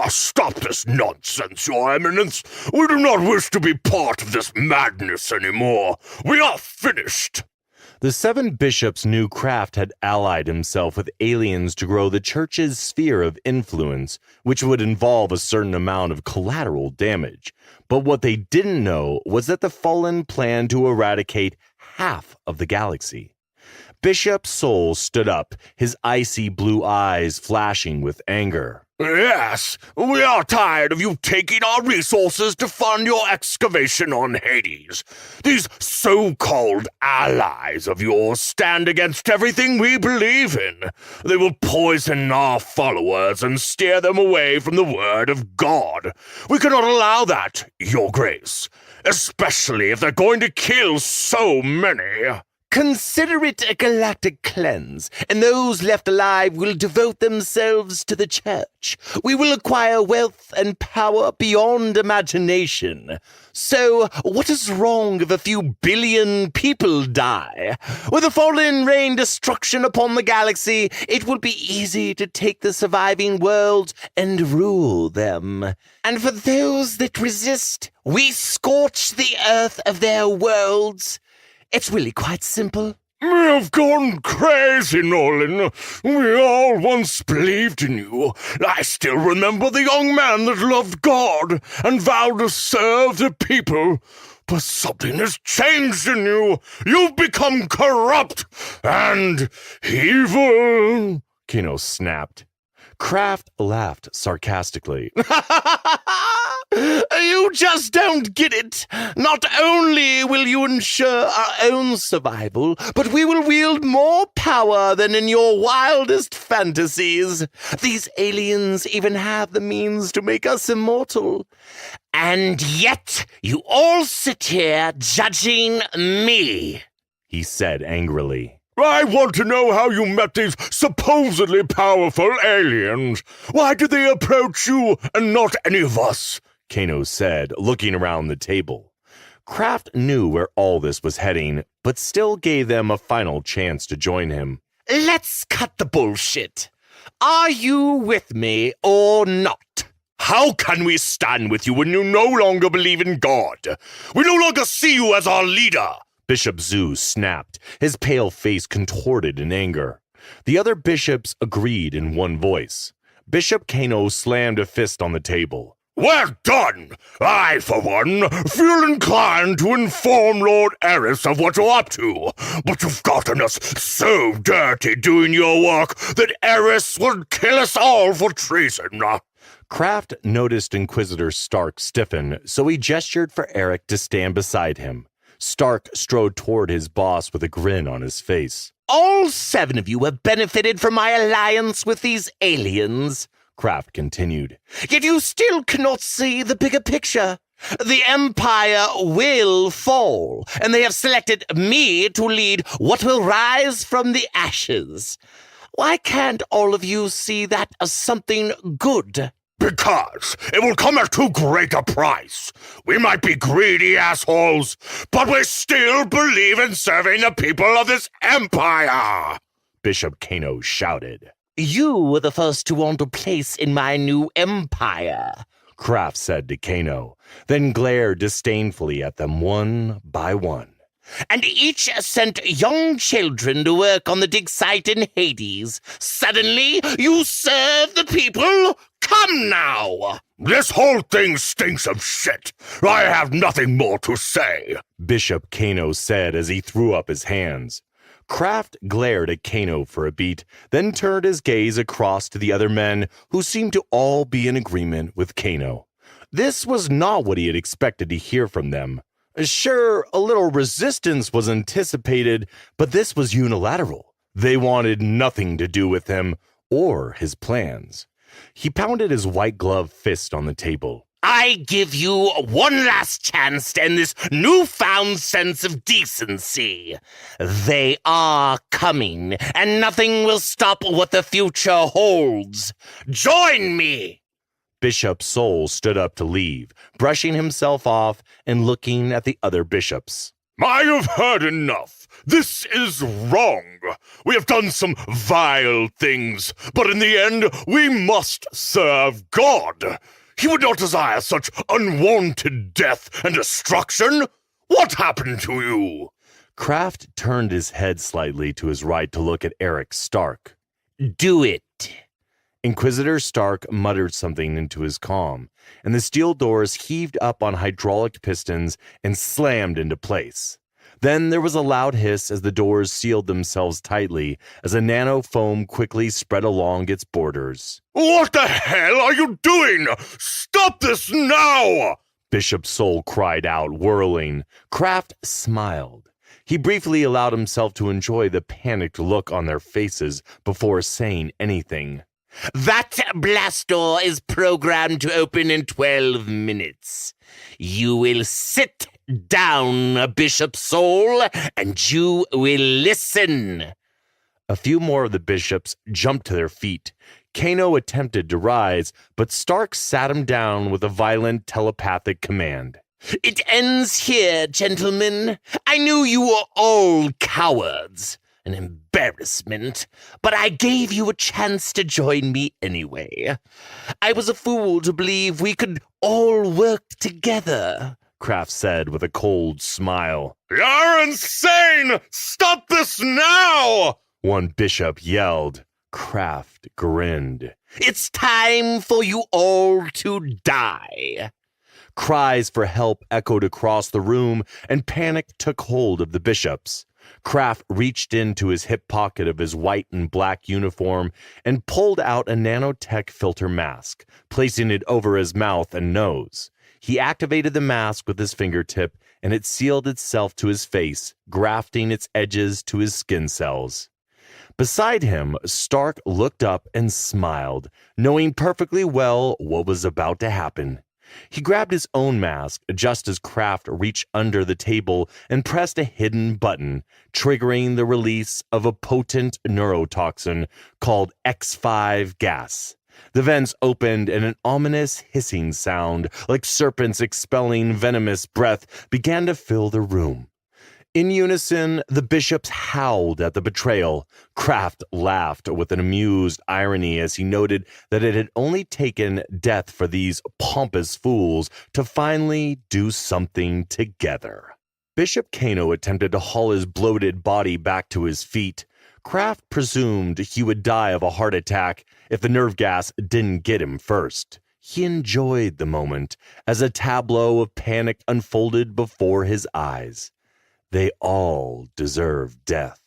Stop this nonsense, Your Eminence. We do not wish to be part of this madness anymore. We are finished. The 7 bishops knew Kraft had allied himself with aliens to grow the church's sphere of influence, which would involve a certain amount of collateral damage. But what they didn't know was that the Fallen planned to eradicate half of the galaxy. Bishop Soul stood up, his icy blue eyes flashing with anger. Yes, we are tired of you taking our resources to fund your excavation on Hades. These so-called allies of yours stand against everything we believe in. They will poison our followers and steer them away from the word of God. We cannot allow that, Your Grace, especially if they're going to kill so many. Consider it a galactic cleanse, and those left alive will devote themselves to the church. We will acquire wealth and power beyond imagination. So, what is wrong if a few billion people die? With the Fallen rain destruction upon the galaxy, it will be easy to take the surviving worlds and rule them. And for those that resist, we scorch the earth of their worlds. It's really quite simple. We have gone crazy, Nolan. We all once believed in you. I still remember the young man that loved God and vowed to serve the people. But something has changed in you. You've become corrupt and evil. Kano snapped. Kraft laughed sarcastically. You just don't get it. Not only will you ensure our own survival, but we will wield more power than in your wildest fantasies. These aliens even have the means to make us immortal. And yet you all sit here judging me, he said angrily. I want to know how you met these supposedly powerful aliens. Why did they approach you and not any of us? Kano said, looking around the table. Kraft knew where all this was heading, but still gave them a final chance to join him. Let's cut the bullshit. Are you with me or not? How can we stand with you when you no longer believe in God? We no longer see you as our leader. Bishop Zu snapped, his pale face contorted in anger. The other bishops agreed in one voice. Bishop Kano slammed a fist on the table. Well done! I, for one, feel inclined to inform Lord Eris of what you're up to, but you've gotten us so dirty doing your work that Eris would kill us all for treason. Kraft noticed Inquisitor Stark stiffen, so he gestured for Eric to stand beside him. Stark strode toward his boss with a grin on his face. All 7 of you have benefited from my alliance with these aliens, Kraft continued. Yet you still cannot see the bigger picture. The Empire will fall, and they have selected me to lead what will rise from the ashes. Why can't all of you see that as something good? Because it will come at too great a price. We might be greedy assholes, but we still believe in serving the people of this empire, Bishop Kano shouted. You were the first to want a place in my new empire, Kraft said to Kano, then glared disdainfully at them one by one. And each sent young children to work on the dig site in Hades. Suddenly, you serve the people? Come now! This whole thing stinks of shit. I have nothing more to say, Bishop Kano said as he threw up his hands. Kraft glared at Kano for a beat, then turned his gaze across to the other men who seemed to all be in agreement with Kano. This was not what he had expected to hear from them. Sure, a little resistance was anticipated, but this was unilateral. They wanted nothing to do with him or his plans. He pounded his white-gloved fist on the table. I give you one last chance to end this newfound sense of decency. They are coming, and nothing will stop what the future holds. Join me! Bishop Soul stood up to leave, brushing himself off and looking at the other bishops. I have heard enough. This is wrong. We have done some vile things, but in the end, we must serve God. He would not desire such unwanted death and destruction. What happened to you? Kraft turned his head slightly to his right to look at Eric Stark. Do it. Inquisitor Stark muttered something into his comm, and the steel doors heaved up on hydraulic pistons and slammed into place. Then there was a loud hiss as the doors sealed themselves tightly as a nano foam quickly spread along its borders. What the hell are you doing? Stop this now! Bishop Soul cried out, whirling. Kraft smiled. He briefly allowed himself to enjoy the panicked look on their faces before saying anything. That blast door is programmed to open in 12 minutes. You will sit down, Bishop Soul, and you will listen. A few more of the bishops jumped to their feet. Kano attempted to rise, but Stark sat him down with a violent telepathic command. It ends here, gentlemen. I knew you were all cowards. An embarrassment, but I gave you a chance to join me anyway. I was a fool to believe we could all work together, Kraft said with a cold smile. You're insane! Stop this now! One bishop yelled. Kraft grinned. It's time for you all to die. Cries for help echoed across the room, and panic took hold of the bishops. Kraft reached into his hip pocket of his white and black uniform and pulled out a nanotech filter mask, placing it over his mouth and nose. He activated the mask with his fingertip and it sealed itself to his face, grafting its edges to his skin cells. Beside him, Stark looked up and smiled, knowing perfectly well what was about to happen. He grabbed his own mask just as Kraft reached under the table and pressed a hidden button, triggering the release of a potent neurotoxin called X5 gas. The vents opened and an ominous hissing sound, like serpents expelling venomous breath, began to fill the room. In unison, the bishops howled at the betrayal. Kraft laughed with an amused irony as he noted that it had only taken death for these pompous fools to finally do something together. Bishop Kano attempted to haul his bloated body back to his feet. Kraft presumed he would die of a heart attack if the nerve gas didn't get him first. He enjoyed the moment as a tableau of panic unfolded before his eyes. They all deserved death.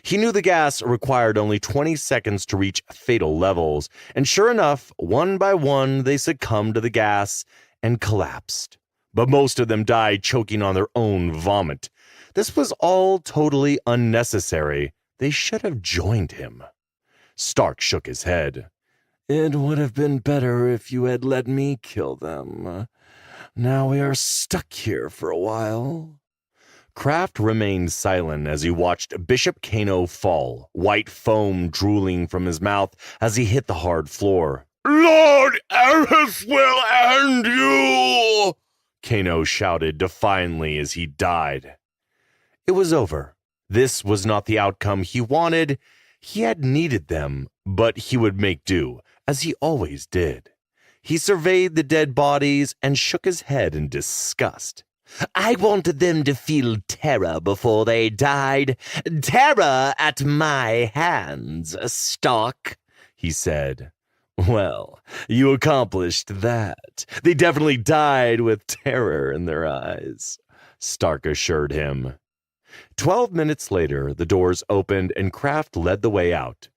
He knew the gas required only 20 seconds to reach fatal levels, and sure enough, one by one they succumbed to the gas and collapsed. But most of them died choking on their own vomit. This was all totally unnecessary. They should have joined him. Stark shook his head. It would have been better if you had let me kill them. Now we are stuck here for a while. Kraft remained silent as he watched Bishop Kano fall, white foam drooling from his mouth as he hit the hard floor. Lord Eris will end you! Kano shouted defiantly as he died. It was over. This was not the outcome he wanted. He had needed them, but he would make do, as he always did. He surveyed the dead bodies and shook his head in disgust. I wanted them to feel terror before they died. Terror at my hands, Stark, he said. Well, you accomplished that. They definitely died with terror in their eyes, Stark assured him. 12 minutes later, the doors opened and Kraft led the way out.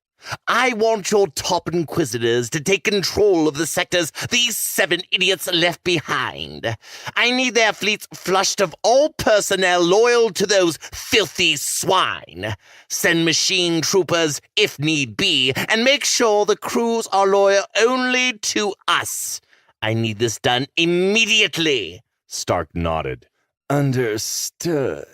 I want your top inquisitors to take control of the sectors these 7 idiots left behind. I need their fleets flushed of all personnel loyal to those filthy swine. Send machine troopers, if need be, and make sure the crews are loyal only to us. I need this done immediately. Stark nodded. Understood.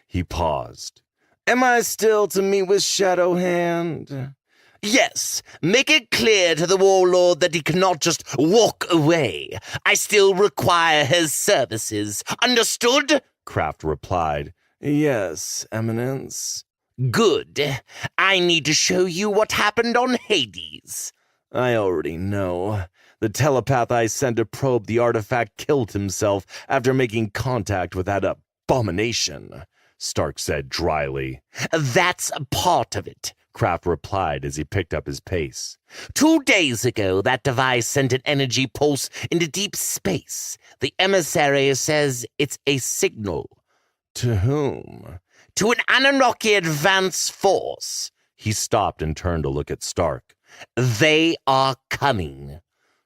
He paused. Am I still to meet with Shadowhand? Yes, make it clear to the warlord that he cannot just walk away. I still require his services. Understood? Kraft replied. Yes, Eminence. Good. I need to show you what happened on Hades. I already know. The telepath I sent to probe the artifact killed himself after making contact with that abomination, Stark said dryly. That's part of it, Kraft replied as he picked up his pace. 2 days ago, that device sent an energy pulse into deep space. The emissary says it's a signal. To whom? To an Anunnaki advance force. He stopped and turned to look at Stark. They are coming.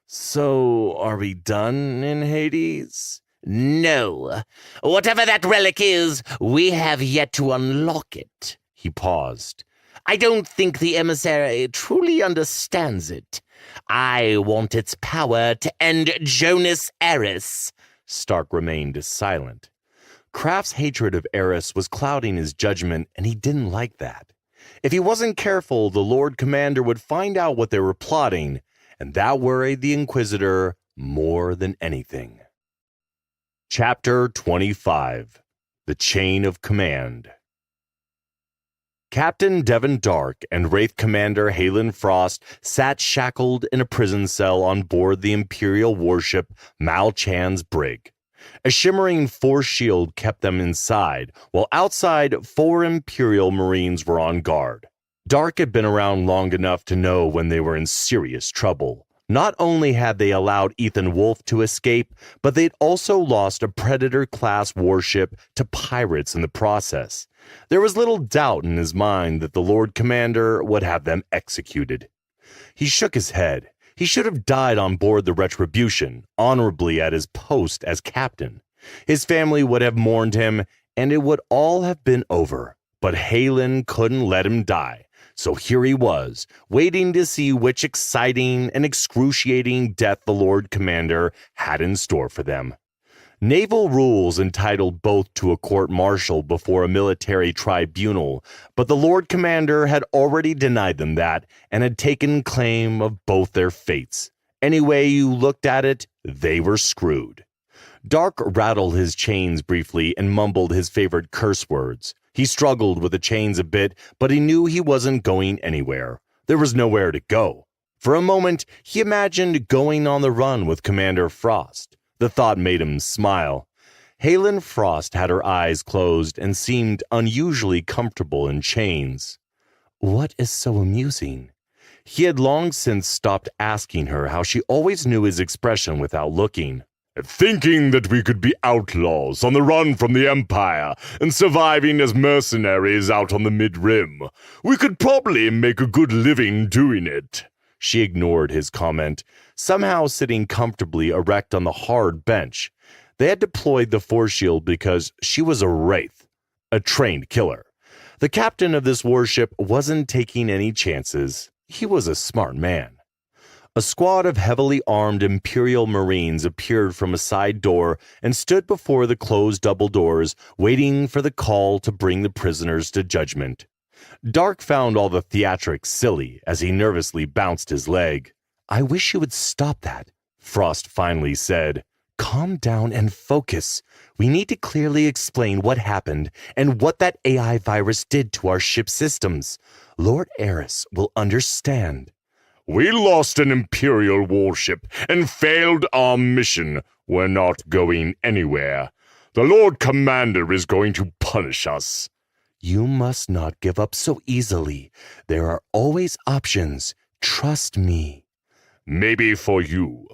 So, are we done in Hades? No. Whatever that relic is, we have yet to unlock it. He paused. I don't think the emissary truly understands it. I want its power to end Jonas Eris. Stark remained silent. Kraft's hatred of Eris was clouding his judgment, and he didn't like that. If he wasn't careful, the Lord Commander would find out what they were plotting, and that worried the Inquisitor more than anything. Chapter 25. The Chain of Command. Captain Devon Dark and Wraith Commander Halen Frost sat shackled in a prison cell on board the Imperial warship Mal Chan's brig. A shimmering force shield kept them inside, while outside 4 Imperial Marines were on guard. Dark had been around long enough to know when they were in serious trouble. Not only had they allowed Ethan Wolfe to escape, but they'd also lost a Predator-class warship to pirates in the process. There was little doubt in his mind that the Lord Commander would have them executed. He shook his head. He should have died on board the Retribution, honorably at his post as captain. His family would have mourned him, and it would all have been over. But Halen couldn't let him die. So here he was, waiting to see which exciting and excruciating death the Lord Commander had in store for them. Naval rules entitled both to a court-martial before a military tribunal, but the Lord Commander had already denied them that and had taken claim of both their fates. Any way you looked at it, they were screwed. Dark rattled his chains briefly and mumbled his favorite curse words. He struggled with the chains a bit, but he knew he wasn't going anywhere. There was nowhere to go. For a moment, he imagined going on the run with Commander Frost. The thought made him smile. Halen Frost had her eyes closed and seemed unusually comfortable in chains. What is so amusing? He had long since stopped asking her how she always knew his expression without looking. Thinking that we could be outlaws on the run from the Empire and surviving as mercenaries out on the Mid-Rim. We could probably make a good living doing it. She ignored his comment, somehow sitting comfortably erect on the hard bench. They had deployed the force shield because she was a wraith, a trained killer. The captain of this warship wasn't taking any chances. He was a smart man. A squad of heavily armed Imperial Marines appeared from a side door and stood before the closed double doors, waiting for the call to bring the prisoners to judgment. Dark found all the theatrics silly as he nervously bounced his leg. I wish you would stop that, Frost finally said. Calm down and focus. We need to clearly explain what happened and what that AI virus did to our ship systems. Lord Eris will understand. We lost an Imperial warship and failed our mission. We're not going anywhere. The Lord Commander is going to punish us. You must not give up so easily. There are always options. Trust me. Maybe for you.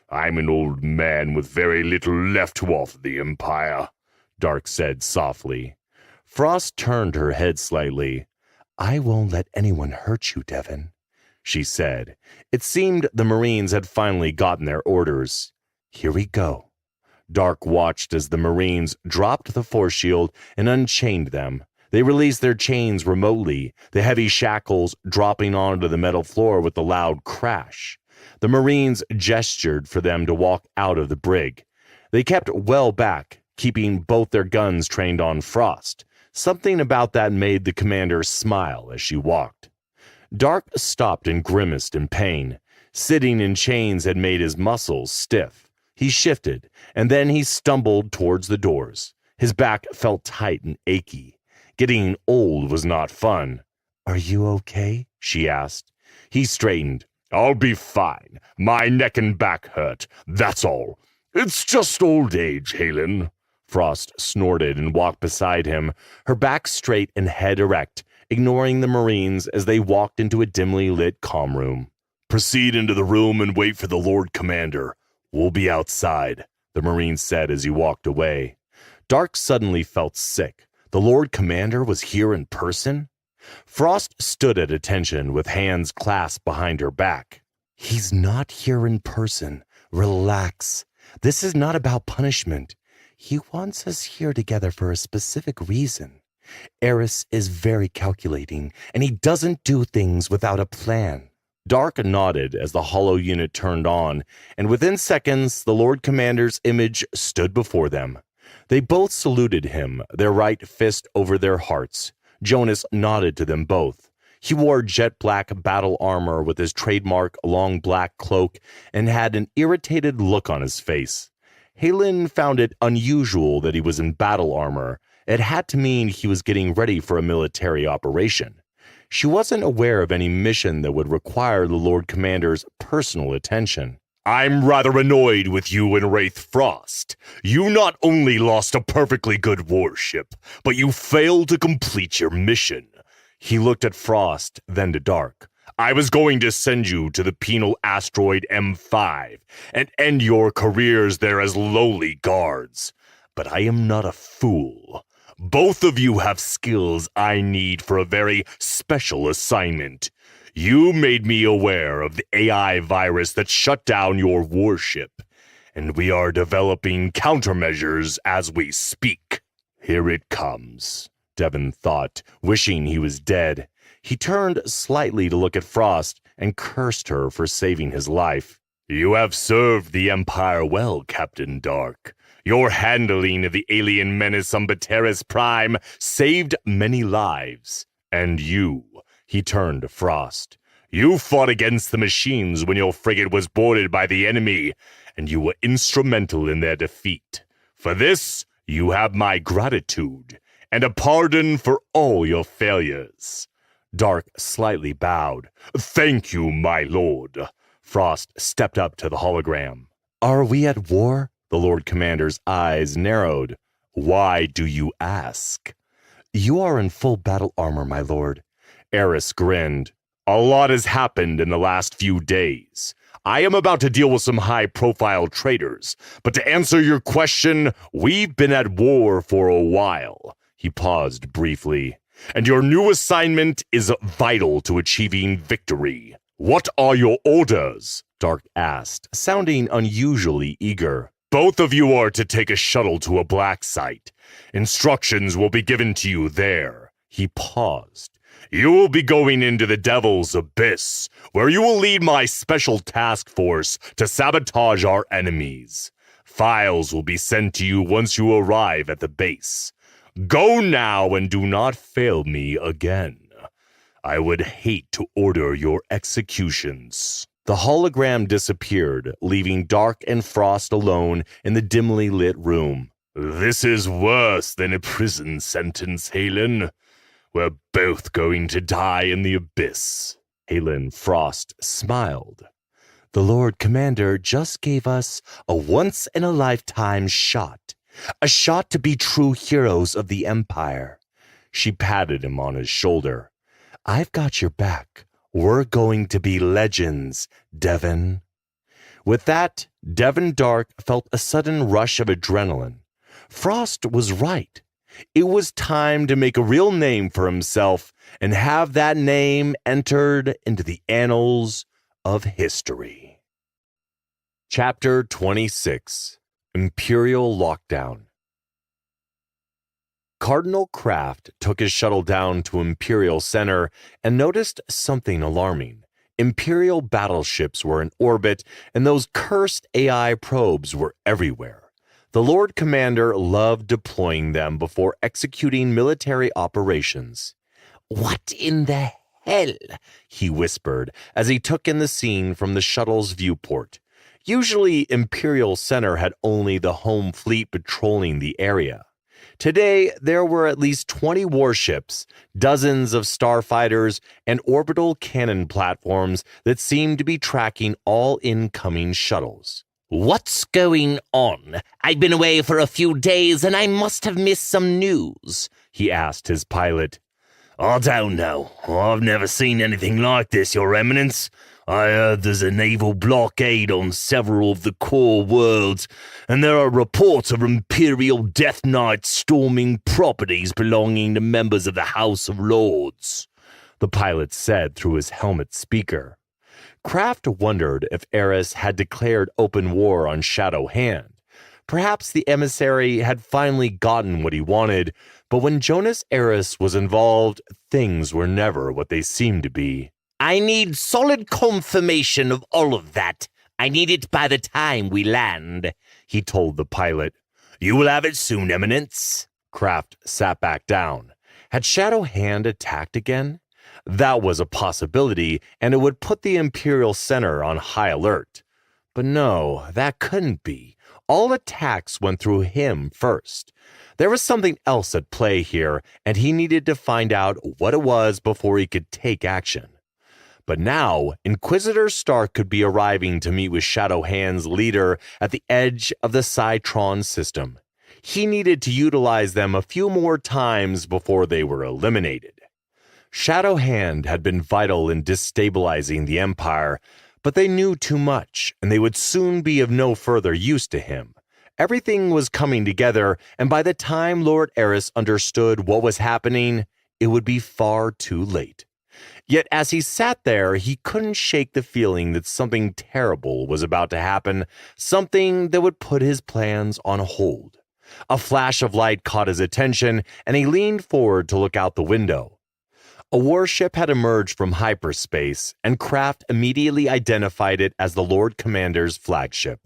I'm an old man with very little left to offer the Empire, Dark said softly. Frost turned her head slightly. I won't let anyone hurt you, Devon, she said. It seemed the Marines had finally gotten their orders. Here we go. Dark watched as the Marines dropped the force shield and unchained them. They released their chains remotely, the heavy shackles dropping onto the metal floor with a loud crash. The Marines gestured for them to walk out of the brig. They kept well back, keeping both their guns trained on Frost. Something about that made the commander smile as she walked. Dark stopped and grimaced in pain. Sitting in chains had made his muscles stiff. He shifted, and then he stumbled towards the doors. His back felt tight and achy. Getting old was not fun. Are you okay? She asked. He straightened. I'll be fine. My neck and back hurt. That's all. It's just old age, Halen. Frost snorted and walked beside him, her back straight and head erect, ignoring the Marines as they walked into a dimly lit comm room. Proceed into the room and wait for the Lord Commander. We'll be outside, the Marine said as he walked away. Dark suddenly felt sick. The Lord Commander was here in person? Frost stood at attention with hands clasped behind her back. He's not here in person. Relax. This is not about punishment. He wants us here together for a specific reason. Eris is very calculating, and he doesn't do things without a plan. Dark nodded as the hollow unit turned on, and within seconds, the Lord Commander's image stood before them. They both saluted him, their right fist over their hearts. Jonas nodded to them both. He wore jet black battle armor with his trademark long black cloak and had an irritated look on his face. Halen found it unusual that he was in battle armor. It had to mean he was getting ready for a military operation. She wasn't aware of any mission that would require the Lord Commander's personal attention. I'm rather annoyed with you and Wraith Frost. You not only lost a perfectly good warship, but you failed to complete your mission. He looked at Frost, then to Dark. I was going to send you to the penal asteroid M5 and end your careers there as lowly guards. But I am not a fool. Both of you have skills I need for a very special assignment. You made me aware of the AI virus that shut down your warship, and we are developing countermeasures as we speak. Here it comes, Devon thought, wishing he was dead. He turned slightly to look at Frost and cursed her for saving his life. You have served the Empire well, Captain Dark. Your handling of the alien menace on Bateris Prime saved many lives. And you, he turned to Frost, you fought against the machines when your frigate was boarded by the enemy, and you were instrumental in their defeat. For this, you have my gratitude, and a pardon for all your failures. Dark slightly bowed. Thank you, my lord. Frost stepped up to the hologram. Are we at war? The Lord Commander's eyes narrowed. Why do you ask? You are in full battle armor, my lord. Eris grinned. A lot has happened in the last few days. I am about to deal with some high-profile traitors, but to answer your question, we've been at war for a while. He paused briefly. And your new assignment is vital to achieving victory. What are your orders? Dark asked, sounding unusually eager. Both of you are to take a shuttle to a black site. Instructions will be given to you there. He paused. You will be going into the Devil's Abyss, where you will lead my special task force to sabotage our enemies. Files will be sent to you once you arrive at the base. Go now and do not fail me again. I would hate to order your executions. The hologram disappeared, leaving Dark and Frost alone in the dimly lit room. This is worse than a prison sentence, Halen. We're both going to die in the abyss. Halen Frost smiled. The Lord Commander just gave us a once-in-a-lifetime shot. A shot to be true heroes of the Empire. She patted him on his shoulder. I've got your back. We're going to be legends, Devon. With that, Devon Dark felt a sudden rush of adrenaline. Frost was right. It was time to make a real name for himself and have that name entered into the annals of history. Chapter 26. Imperial Lockdown. Cardinal Kraft took his shuttle down to Imperial Center and noticed something alarming. Imperial battleships were in orbit, and those cursed AI probes were everywhere. The Lord Commander loved deploying them before executing military operations. What in the hell? He whispered as he took in the scene from the shuttle's viewport. Usually, Imperial Center had only the home fleet patrolling the area. Today, there were at least 20 warships, dozens of starfighters, and orbital cannon platforms that seemed to be tracking all incoming shuttles. What's going on? I've been away for a few days and I must have missed some news, he asked his pilot. I don't know. I've never seen anything like this, Your Eminence. I heard there's a naval blockade on several of the core worlds, and there are reports of Imperial Death Knights storming properties belonging to members of the House of Lords, the pilot said through his helmet speaker. Kraft wondered if Eris had declared open war on Shadow Hand. Perhaps the emissary had finally gotten what he wanted, but when Jonas Eris was involved, things were never what they seemed to be. I need solid confirmation of all of that. I need it by the time we land, he told the pilot. You will have it soon, Eminence. Kraft sat back down. Had Shadow Hand attacked again? That was a possibility, and it would put the Imperial Center on high alert. But no, that couldn't be. All attacks went through him first. There was something else at play here, and he needed to find out what it was before he could take action. But now, Inquisitor Stark could be arriving to meet with Shadow Hand's leader at the edge of the Cytron system. He needed to utilize them a few more times before they were eliminated. Shadow Hand had been vital in destabilizing the Empire, but they knew too much, and they would soon be of no further use to him. Everything was coming together, and by the time Lord Eris understood what was happening, it would be far too late. Yet as he sat there, he couldn't shake the feeling that something terrible was about to happen, something that would put his plans on hold. A flash of light caught his attention, and he leaned forward to look out the window. A warship had emerged from hyperspace, and Kraft immediately identified it as the Lord Commander's flagship,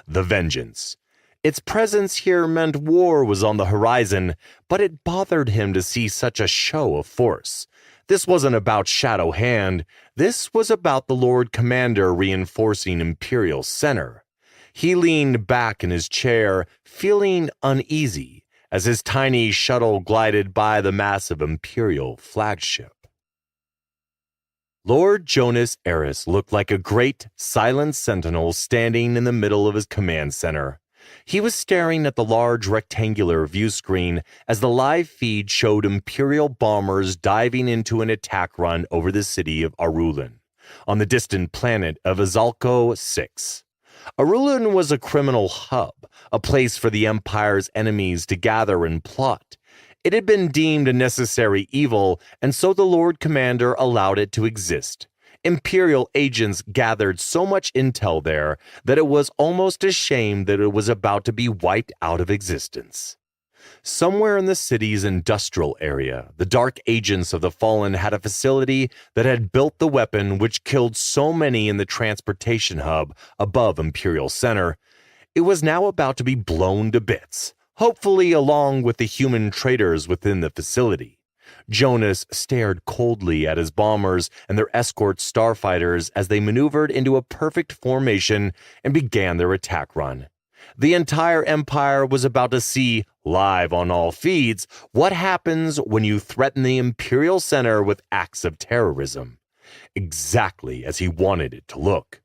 the Vengeance. Its presence here meant war was on the horizon, but it bothered him to see such a show of force. This wasn't about Shadow Hand. This was about the Lord Commander reinforcing Imperial Center. He leaned back in his chair, feeling uneasy, as his tiny shuttle glided by the massive Imperial flagship. Lord Jonas Eris looked like a great, silent sentinel standing in the middle of his command center. He was staring at the large rectangular view screen as the live feed showed Imperial bombers diving into an attack run over the city of Arulin, on the distant planet of Azalco 6. Arulin was a criminal hub, a place for the Empire's enemies to gather and plot. It had been deemed a necessary evil, and so the Lord Commander allowed it to exist. Imperial agents gathered so much intel there that it was almost a shame that it was about to be wiped out of existence. Somewhere in the city's industrial area, the Dark Agents of the Fallen had a facility that had built the weapon which killed so many in the transportation hub above Imperial Center. It was now about to be blown to bits, hopefully along with the human traitors within the facility. Jonas stared coldly at his bombers and their escort starfighters as they maneuvered into a perfect formation and began their attack run. The entire Empire was about to see, live on all feeds, what happens when you threaten the Imperial Center with acts of terrorism. Exactly as he wanted it to look.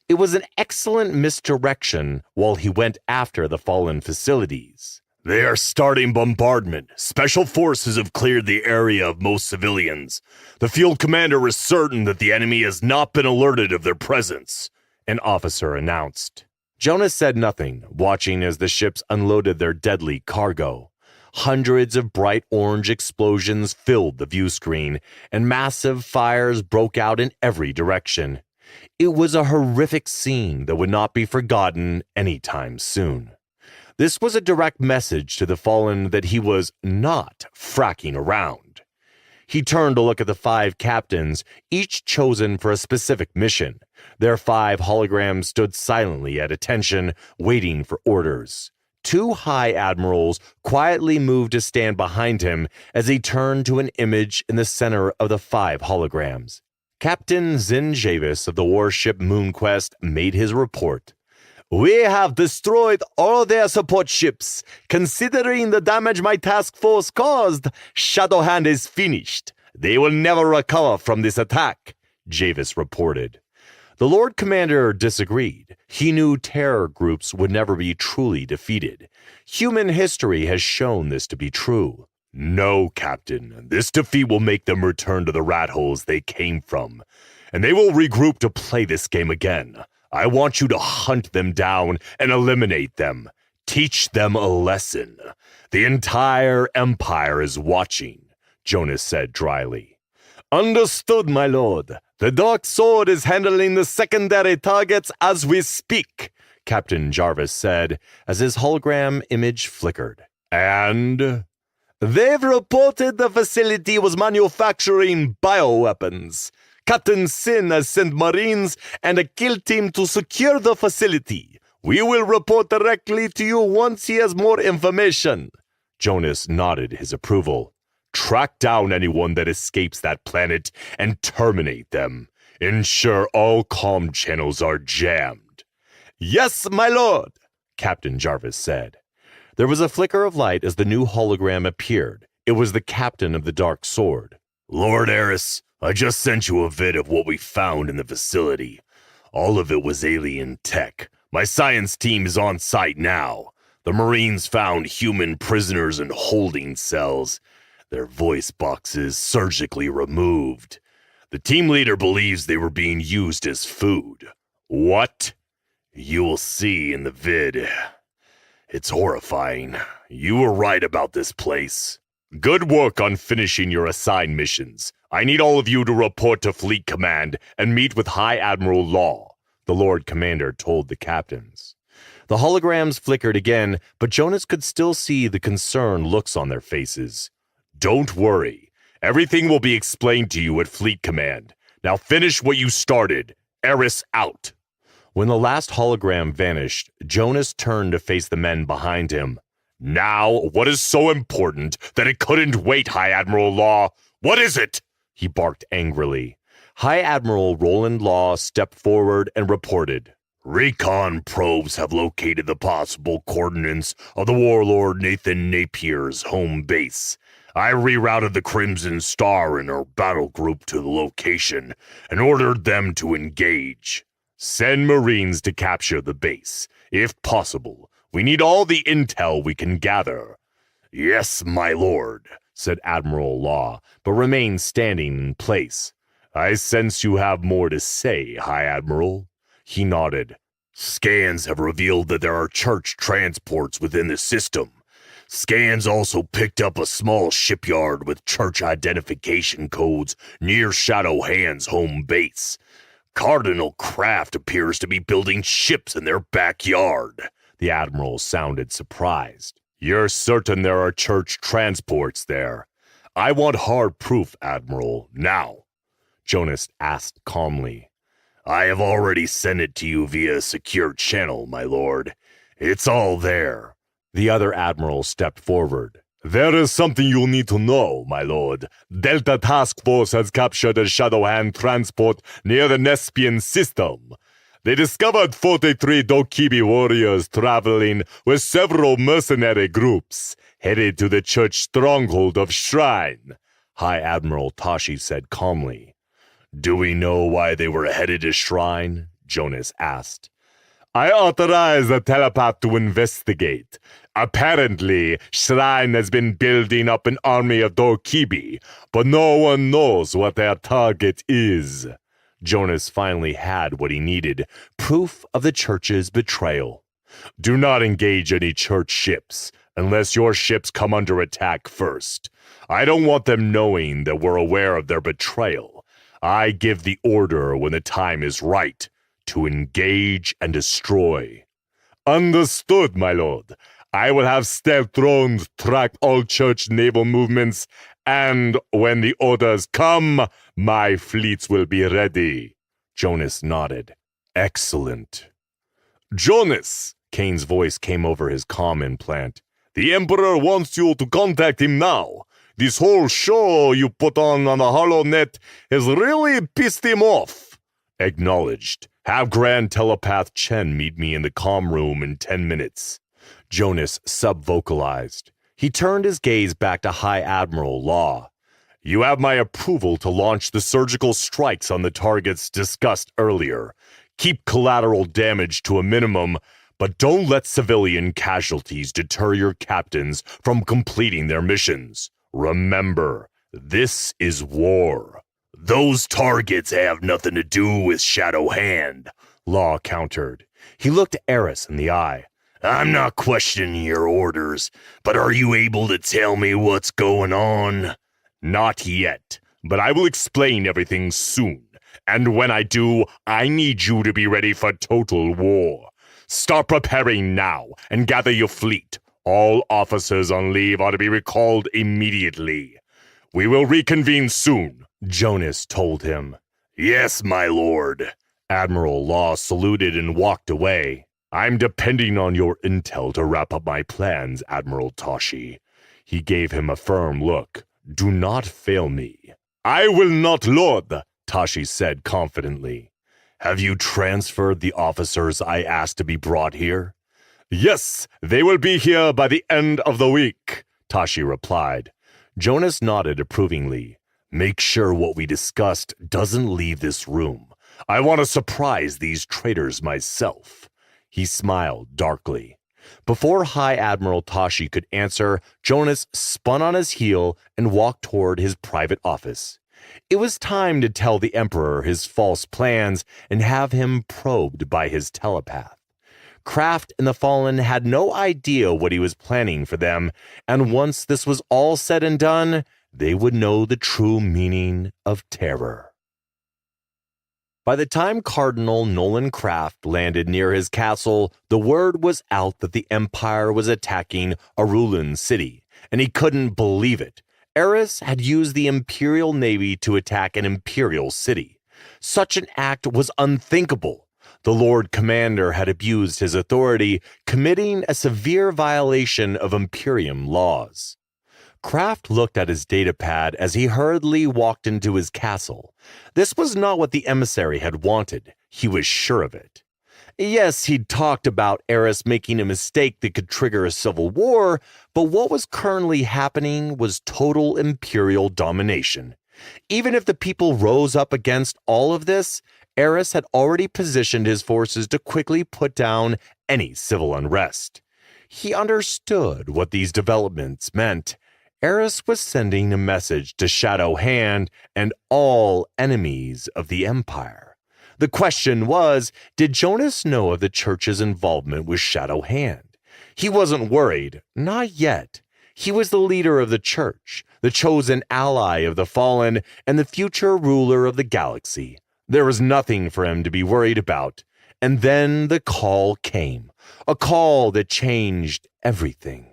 It was an excellent misdirection while he went after the fallen facilities. They are starting bombardment. Special forces have cleared the area of most civilians. The field commander is certain that the enemy has not been alerted of their presence, an officer announced. Jonas said nothing, watching as the ships unloaded their deadly cargo. Hundreds of bright orange explosions filled the view screen, and massive fires broke out in every direction. It was a horrific scene that would not be forgotten anytime soon. This was a direct message to the Fallen that he was not fracking around. He turned to look at the 5 captains, each chosen for a specific mission. Their 5 holograms stood silently at attention, waiting for orders. 2 high admirals quietly moved to stand behind him as he turned to an image in the center of the 5 holograms. Captain Zin Javis of the warship MoonQuest made his report. "We have destroyed all their support ships. Considering the damage my task force caused, Shadowhand is finished. They will never recover from this attack," Javis reported. The Lord Commander disagreed. He knew terror groups would never be truly defeated. Human history has shown this to be true. "No, Captain. This defeat will make them return to the rat holes they came from, and they will regroup to play this game again. I want you to hunt them down and eliminate them. Teach them a lesson. The entire Empire is watching," Jonas said dryly. "Understood, my lord. The Dark Sword is handling the secondary targets as we speak," Captain Jarvis said as his hologram image flickered. "And?" "They've reported the facility was manufacturing bioweapons. Captain Sin has sent Marines and a kill team to secure the facility. We will report directly to you once he has more information." Jonas nodded his approval. "Track down anyone that escapes that planet and terminate them. Ensure all comm channels are jammed." "Yes, my lord," Captain Jarvis said. There was a flicker of light as the new hologram appeared. It was the captain of the Dark Sword. "Lord Eris, I just sent you a vid of what we found in the facility. All of it was alien tech. My science team is on site now. The Marines found human prisoners in holding cells. Their voice boxes surgically removed. The team leader believes they were being used as food." "What?" "You will see in the vid. It's horrifying. You were right about this place. Good work on finishing your assigned missions. I need all of you to report to Fleet Command and meet with High Admiral Law, the Lord Commander told the captains. The holograms flickered again, but Jonas could still see the concerned looks on their faces. Don't worry. Everything will be explained to you at Fleet Command. Now finish what you started. Eris out. When the last hologram vanished, Jonas turned to face the men behind him. Now, what is so important that it couldn't wait, High Admiral Law? What is it? He barked angrily. High Admiral Roland Law stepped forward and reported. Recon probes have located the possible coordinates of the warlord Nathan Napier's home base. I rerouted the Crimson Star and our battle group to the location and ordered them to engage. Send Marines to capture the base, if possible. We need all the intel we can gather. Yes, my lord, said Admiral Law, but remained standing in place. I sense you have more to say, High Admiral. He nodded. Scans have revealed that there are church transports within the system. Scans also picked up a small shipyard with church identification codes near Shadow Hand's home base. Cardinal Craft appears to be building ships in their backyard. The Admiral sounded surprised. You're certain there are church transports there? I want hard proof, Admiral, now. Jonas asked calmly. I have already sent it to you via a secure channel, my lord. It's all there. The other admiral stepped forward. There is something you'll need to know, my lord. Delta Task Force has captured a Shadow Hand transport near the Nespian system. They discovered 43 Dokibi warriors traveling with several mercenary groups, headed to the church stronghold of Shrine, High Admiral Tashi said calmly. Do we know why they were headed to Shrine? Jonas asked. I authorize the telepath to investigate. Apparently, Shrine has been building up an army of Dokibi, but no one knows what their target is. Jonas finally had what he needed, proof of the church's betrayal. Do not engage any church ships, unless your ships come under attack first. I don't want them knowing that we're aware of their betrayal. I give the order when the time is right, to engage and destroy. Understood, my lord. I will have stealth drones track all church naval movements, and when the orders come, my fleets will be ready. Jonas nodded. Excellent. Jonas, Kane's voice came over his comm implant. The Emperor wants you to contact him now. This whole show you put on the HoloNet has really pissed him off. Acknowledged. Have Grand Telepath Chen meet me in the comm room in 10 minutes. Jonas sub-vocalized. He turned his gaze back to High Admiral Law. You have my approval to launch the surgical strikes on the targets discussed earlier. Keep collateral damage to a minimum, but don't let civilian casualties deter your captains from completing their missions. Remember, this is war. Those targets have nothing to do with Shadow Hand, Law countered. He looked Eris in the eye. I'm not questioning your orders, but are you able to tell me what's going on? Not yet, but I will explain everything soon. And when I do, I need you to be ready for total war. Start preparing now and gather your fleet. All officers on leave are to be recalled immediately. We will reconvene soon, Jonas told him. Yes, my lord. Admiral Law saluted and walked away. I'm depending on your intel to wrap up my plans, Admiral Tashi. He gave him a firm look. Do not fail me. I will not, Lord, Tashi said confidently. Have you transferred the officers I asked to be brought here? Yes, they will be here by the end of the week, Tashi replied. Jonas nodded approvingly. Make sure what we discussed doesn't leave this room. I want to surprise these traitors myself. He smiled darkly. Before High Admiral Tashi could answer, Jonas spun on his heel and walked toward his private office. It was time to tell the Emperor his false plans and have him probed by his telepath. Kraft and the Fallen had no idea what he was planning for them, and once this was all said and done, they would know the true meaning of terror. By the time Cardinal Nolan Craft landed near his castle, the word was out that the Empire was attacking Arulan City, and he couldn't believe it. Eris had used the Imperial Navy to attack an Imperial city. Such an act was unthinkable. The Lord Commander had abused his authority, committing a severe violation of Imperium laws. Kraft looked at his datapad as he hurriedly walked into his castle. This was not what the emissary had wanted. He was sure of it. Yes, he'd talked about Eris making a mistake that could trigger a civil war, but what was currently happening was total Imperial domination. Even if the people rose up against all of this, Eris had already positioned his forces to quickly put down any civil unrest. He understood what these developments meant. Eris was sending a message to Shadow Hand and all enemies of the Empire. The question was, did Jonas know of the church's involvement with Shadow Hand? He wasn't worried, not yet. He was the leader of the church, the chosen ally of the fallen, and the future ruler of the galaxy. There was nothing for him to be worried about. And then the call came, a call that changed everything.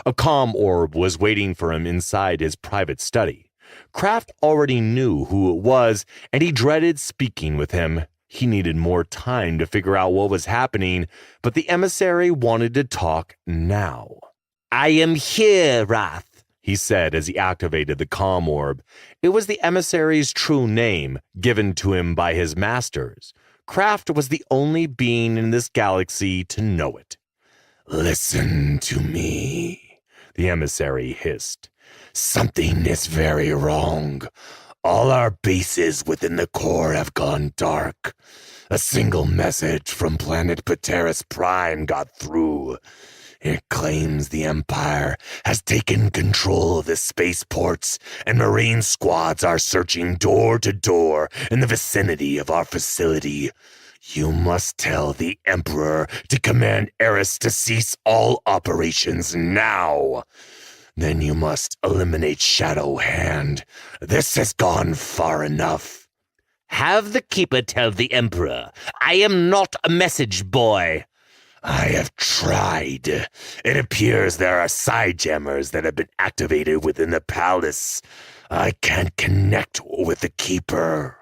A comm orb was waiting for him inside his private study. Kraft already knew who it was, and he dreaded speaking with him. He needed more time to figure out what was happening, but the emissary wanted to talk now. I am here, Wrath, he said as he activated the comm orb. It was the emissary's true name, given to him by his masters. Kraft was the only being in this galaxy to know it. Listen to me, the emissary hissed. Something is very wrong. All our bases within the core have gone dark. A single message from planet Pteris Prime got through. It claims the Empire has taken control of the spaceports, and Marine squads are searching door to door in the vicinity of our facility. You must tell the Emperor to command Eris to cease all operations now. Then you must eliminate Shadow Hand. This has gone far enough. Have the Keeper tell the Emperor. I am not a message boy. I have tried. It appears there are side jammers that have been activated within the palace. I can't connect with the Keeper.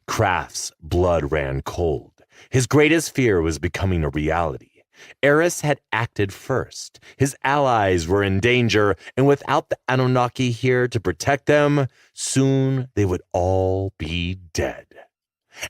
Kraft's blood ran cold. His greatest fear was becoming a reality. Eris had acted first. His allies were in danger, and without the Anunnaki here to protect them, soon they would all be dead.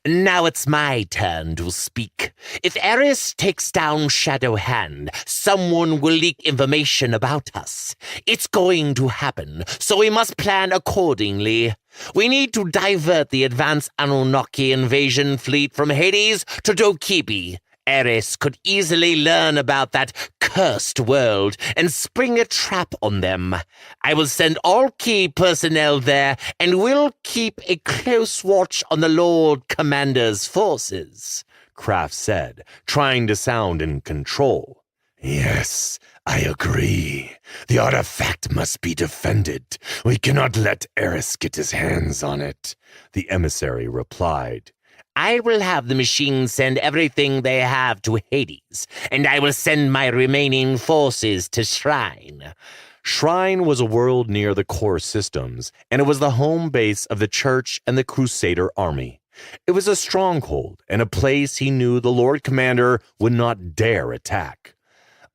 Now it's my turn to speak. If Eris takes down Shadow Hand, someone will leak information about us. It's going to happen, so we must plan accordingly. We need to divert the advanced Anunnaki invasion fleet from Hades to Dokibi. Eris could easily learn about that cursed world and spring a trap on them. I will send all key personnel there, and we'll keep a close watch on the Lord Commander's forces, Kraft said, trying to sound in control. Yes, I agree. The artifact must be defended. We cannot let Eris get his hands on it, the emissary replied. I will have the machines send everything they have to Hades, and I will send my remaining forces to Shrine. Shrine was a world near the core systems, and it was the home base of the Church and the Crusader army. It was a stronghold and a place he knew the Lord Commander would not dare attack.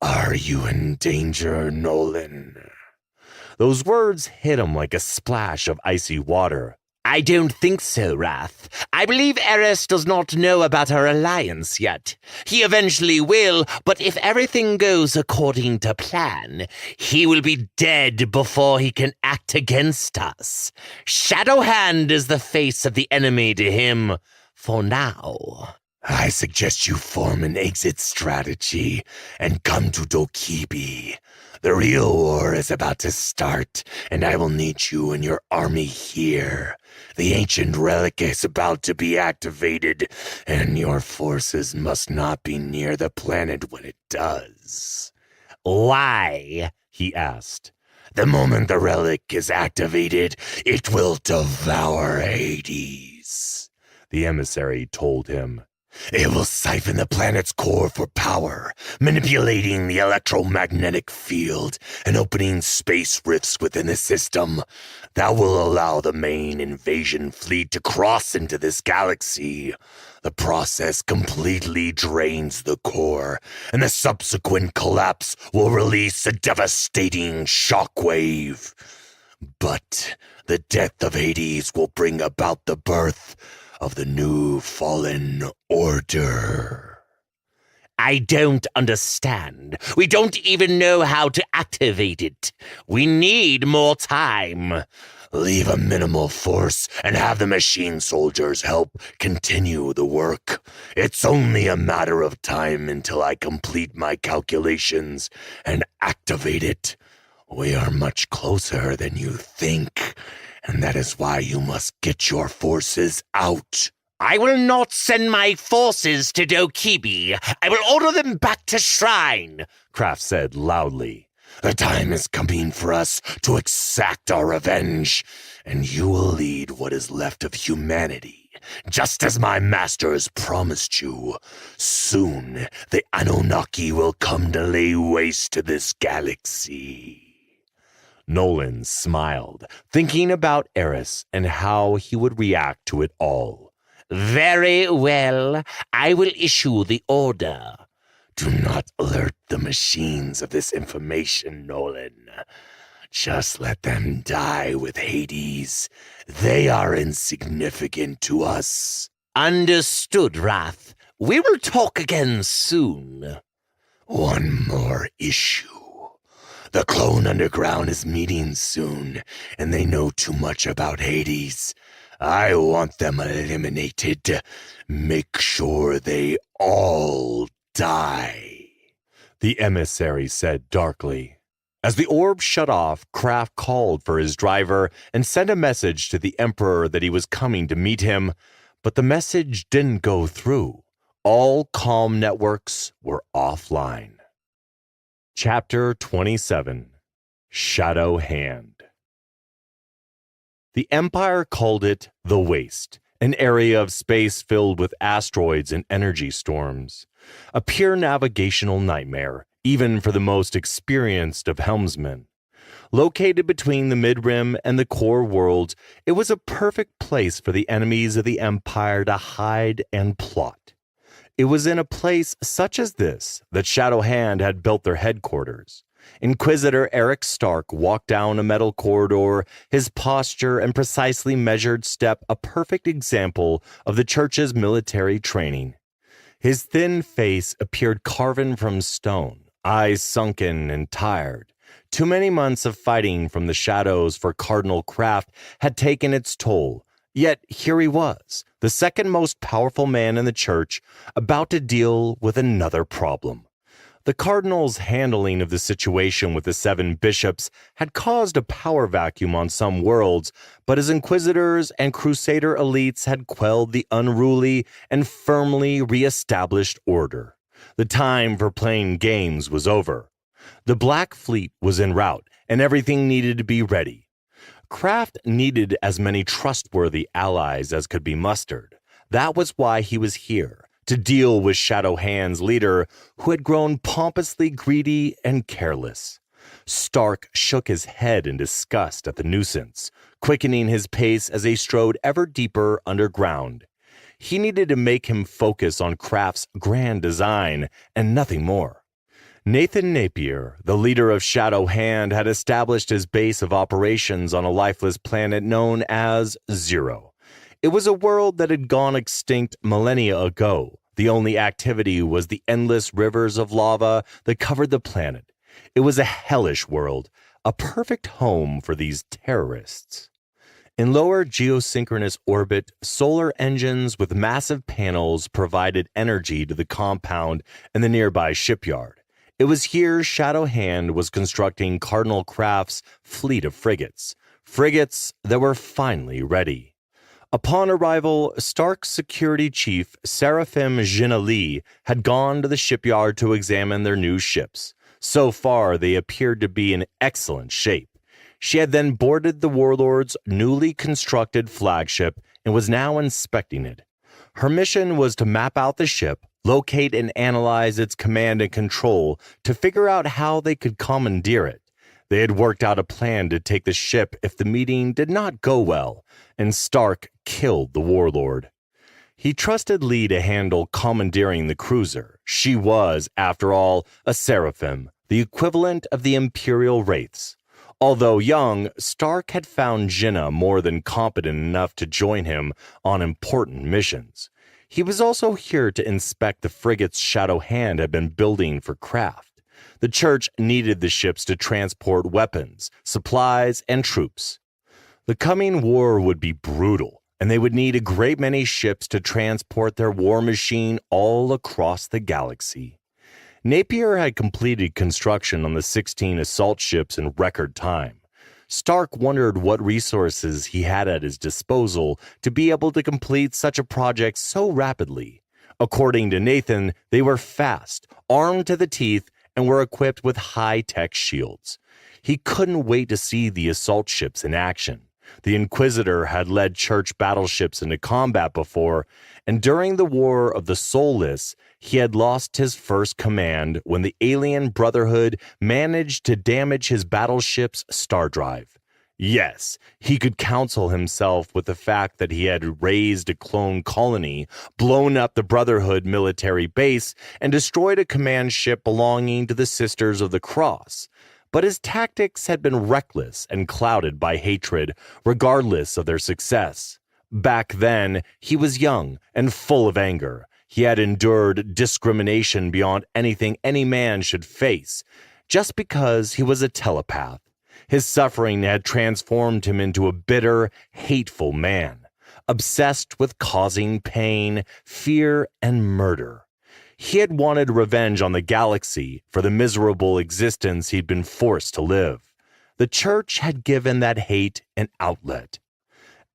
Are you in danger, Nolan? Those words hit him like a splash of icy water. I don't think so, Wrath. I believe Eris does not know about our alliance yet. He eventually will, but if everything goes according to plan, he will be dead before he can act against us. Shadow Hand is the face of the enemy to him, for now. I suggest you form an exit strategy and come to Dokibi. The real war is about to start, and I will need you and your army here. The ancient relic is about to be activated, and your forces must not be near the planet when it does. Why? He asked. The moment the relic is activated, it will devour Hades, the emissary told him. It will siphon the planet's core for power, manipulating the electromagnetic field and opening space rifts within the system. That will allow the main invasion fleet to cross into this galaxy. The process completely drains the core, and the subsequent collapse will release a devastating shockwave. But the death of Hades will bring about the birth of the new fallen order. I don't understand. We don't even know how to activate it. We need more time. Leave a minimal force and have the machine soldiers help continue the work. It's only a matter of time until I complete my calculations and activate it. We are much closer than you think, and that is why you must get your forces out. I will not send my forces to Dokibi. I will order them back to Shrine, Kraft said loudly. The time is coming for us to exact our revenge, and you will lead what is left of humanity, just as my masters promised you. Soon, the Anunnaki will come to lay waste to this galaxy. Nolan smiled, thinking about Eris and how he would react to it all. Very well. I will issue the order. Do not alert the machines of this information, Nolan. Just let them die with Hades. They are insignificant to us. Understood, Wrath. We will talk again soon. One more issue. The Clone Underground is meeting soon, and they know too much about Hades. I want them eliminated. Make sure they all die, the emissary said darkly. As the orb shut off, Kraft called for his driver and sent a message to the Emperor that he was coming to meet him, but the message didn't go through. All comm networks were offline. Chapter 27, Shadow Hand. The Empire called it the Waste, an area of space filled with asteroids and energy storms. A pure navigational nightmare, even for the most experienced of helmsmen. Located between the mid-rim and the core worlds, it was a perfect place for the enemies of the Empire to hide and plot. It was in a place such as this that Shadow Hand had built their headquarters. Inquisitor Eric Stark walked down a metal corridor, his posture and precisely measured step a perfect example of the church's military training. His thin face appeared carven from stone, eyes sunken and tired. Too many months of fighting from the shadows for Cardinal Kraft had taken its toll. Yet here he was, the second most powerful man in the church, about to deal with another problem. The Cardinal's handling of the situation with the 7 bishops had caused a power vacuum on some worlds, but his Inquisitors and Crusader elites had quelled the unruly and firmly re-established order. The time for playing games was over. The Black Fleet was en route, and everything needed to be ready. Kraft needed as many trustworthy allies as could be mustered. That was why he was here, to deal with Shadow Hand's leader, who had grown pompously greedy and careless. Stark shook his head in disgust at the nuisance, quickening his pace as they strode ever deeper underground. He needed to make him focus on Kraft's grand design and nothing more. Nathan Napier, the leader of Shadow Hand, had established his base of operations on a lifeless planet known as Zero. It was a world that had gone extinct millennia ago. The only activity was the endless rivers of lava that covered the planet. It was a hellish world, a perfect home for these terrorists. In lower geosynchronous orbit, solar engines with massive panels provided energy to the compound and the nearby shipyard. It was here Shadow Hand was constructing Cardinal Kraft's fleet of frigates that were finally ready. Upon arrival, Stark's security chief, Seraphim Ginali, had gone to the shipyard to examine their new ships. So far, they appeared to be in excellent shape. She had then boarded the warlord's newly constructed flagship and was now inspecting it. Her mission was to map out the ship, locate and analyze its command and control to figure out how they could commandeer it. They had worked out a plan to take the ship if the meeting did not go well, and Stark killed the warlord. He trusted Lee to handle commandeering the cruiser. She was, after all, a seraphim, the equivalent of the Imperial Wraiths. Although young, Stark had found Jinna more than competent enough to join him on important missions. He was also here to inspect the frigates Shadow Hand had been building for craft. The Church needed the ships to transport weapons, supplies, and troops. The coming war would be brutal, and they would need a great many ships to transport their war machine all across the galaxy. Napier had completed construction on the 16 assault ships in record time. Stark wondered what resources he had at his disposal to be able to complete such a project so rapidly. According to Nathan, they were fast, armed to the teeth, and were equipped with high-tech shields. He couldn't wait to see the assault ships in action. The Inquisitor had led Church battleships into combat before, and during the War of the Soulless, he had lost his first command when the alien Brotherhood managed to damage his battleship's star drive. Yes, he could console himself with the fact that he had raised a clone colony, blown up the Brotherhood military base, and destroyed a command ship belonging to the Sisters of the Cross. But his tactics had been reckless and clouded by hatred, regardless of their success. Back then, he was young and full of anger. He had endured discrimination beyond anything any man should face, just because he was a telepath. His suffering had transformed him into a bitter, hateful man, obsessed with causing pain, fear, and murder. He had wanted revenge on the galaxy for the miserable existence he'd been forced to live. The Church had given that hate an outlet.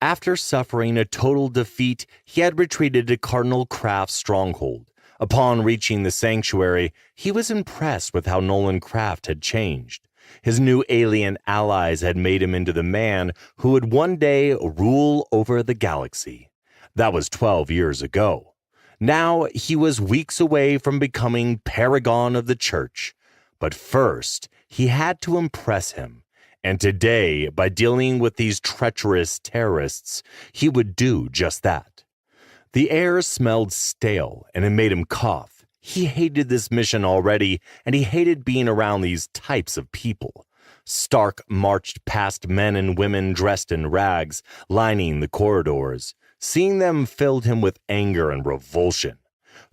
After suffering a total defeat, he had retreated to Cardinal Craft's stronghold. Upon reaching the sanctuary, he was impressed with how Nolan Craft had changed. His new alien allies had made him into the man who would one day rule over the galaxy. That was 12 years ago. Now he was weeks away from becoming paragon of the Church. But first, he had to impress him. And today, by dealing with these treacherous terrorists, he would do just that. The air smelled stale, and it made him cough. He hated this mission already, and he hated being around these types of people. Stark marched past men and women dressed in rags, lining the corridors. Seeing them filled him with anger and revulsion.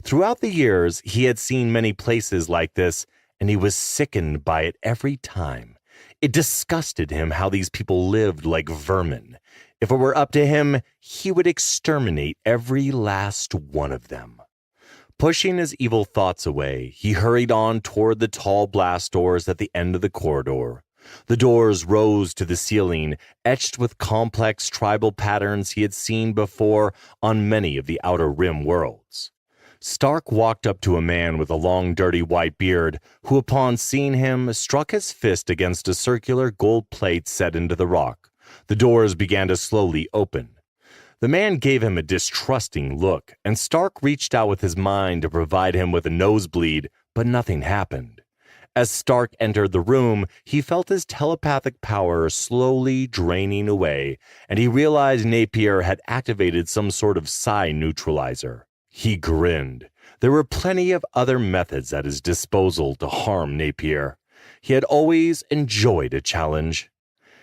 Throughout the years, he had seen many places like this, and he was sickened by it every time. It disgusted him how these people lived like vermin. If it were up to him, he would exterminate every last one of them. Pushing his evil thoughts away, he hurried on toward the tall blast doors at the end of the corridor. The doors rose to the ceiling, etched with complex tribal patterns he had seen before on many of the Outer Rim worlds. Stark walked up to a man with a long, dirty white beard, who upon seeing him struck his fist against a circular gold plate set into the rock. The doors began to slowly open. The man gave him a distrusting look, and Stark reached out with his mind to provide him with a nosebleed, but nothing happened. As Stark entered the room, he felt his telepathic power slowly draining away, and he realized Napier had activated some sort of psi neutralizer. He grinned. There were plenty of other methods at his disposal to harm Napier. He had always enjoyed a challenge.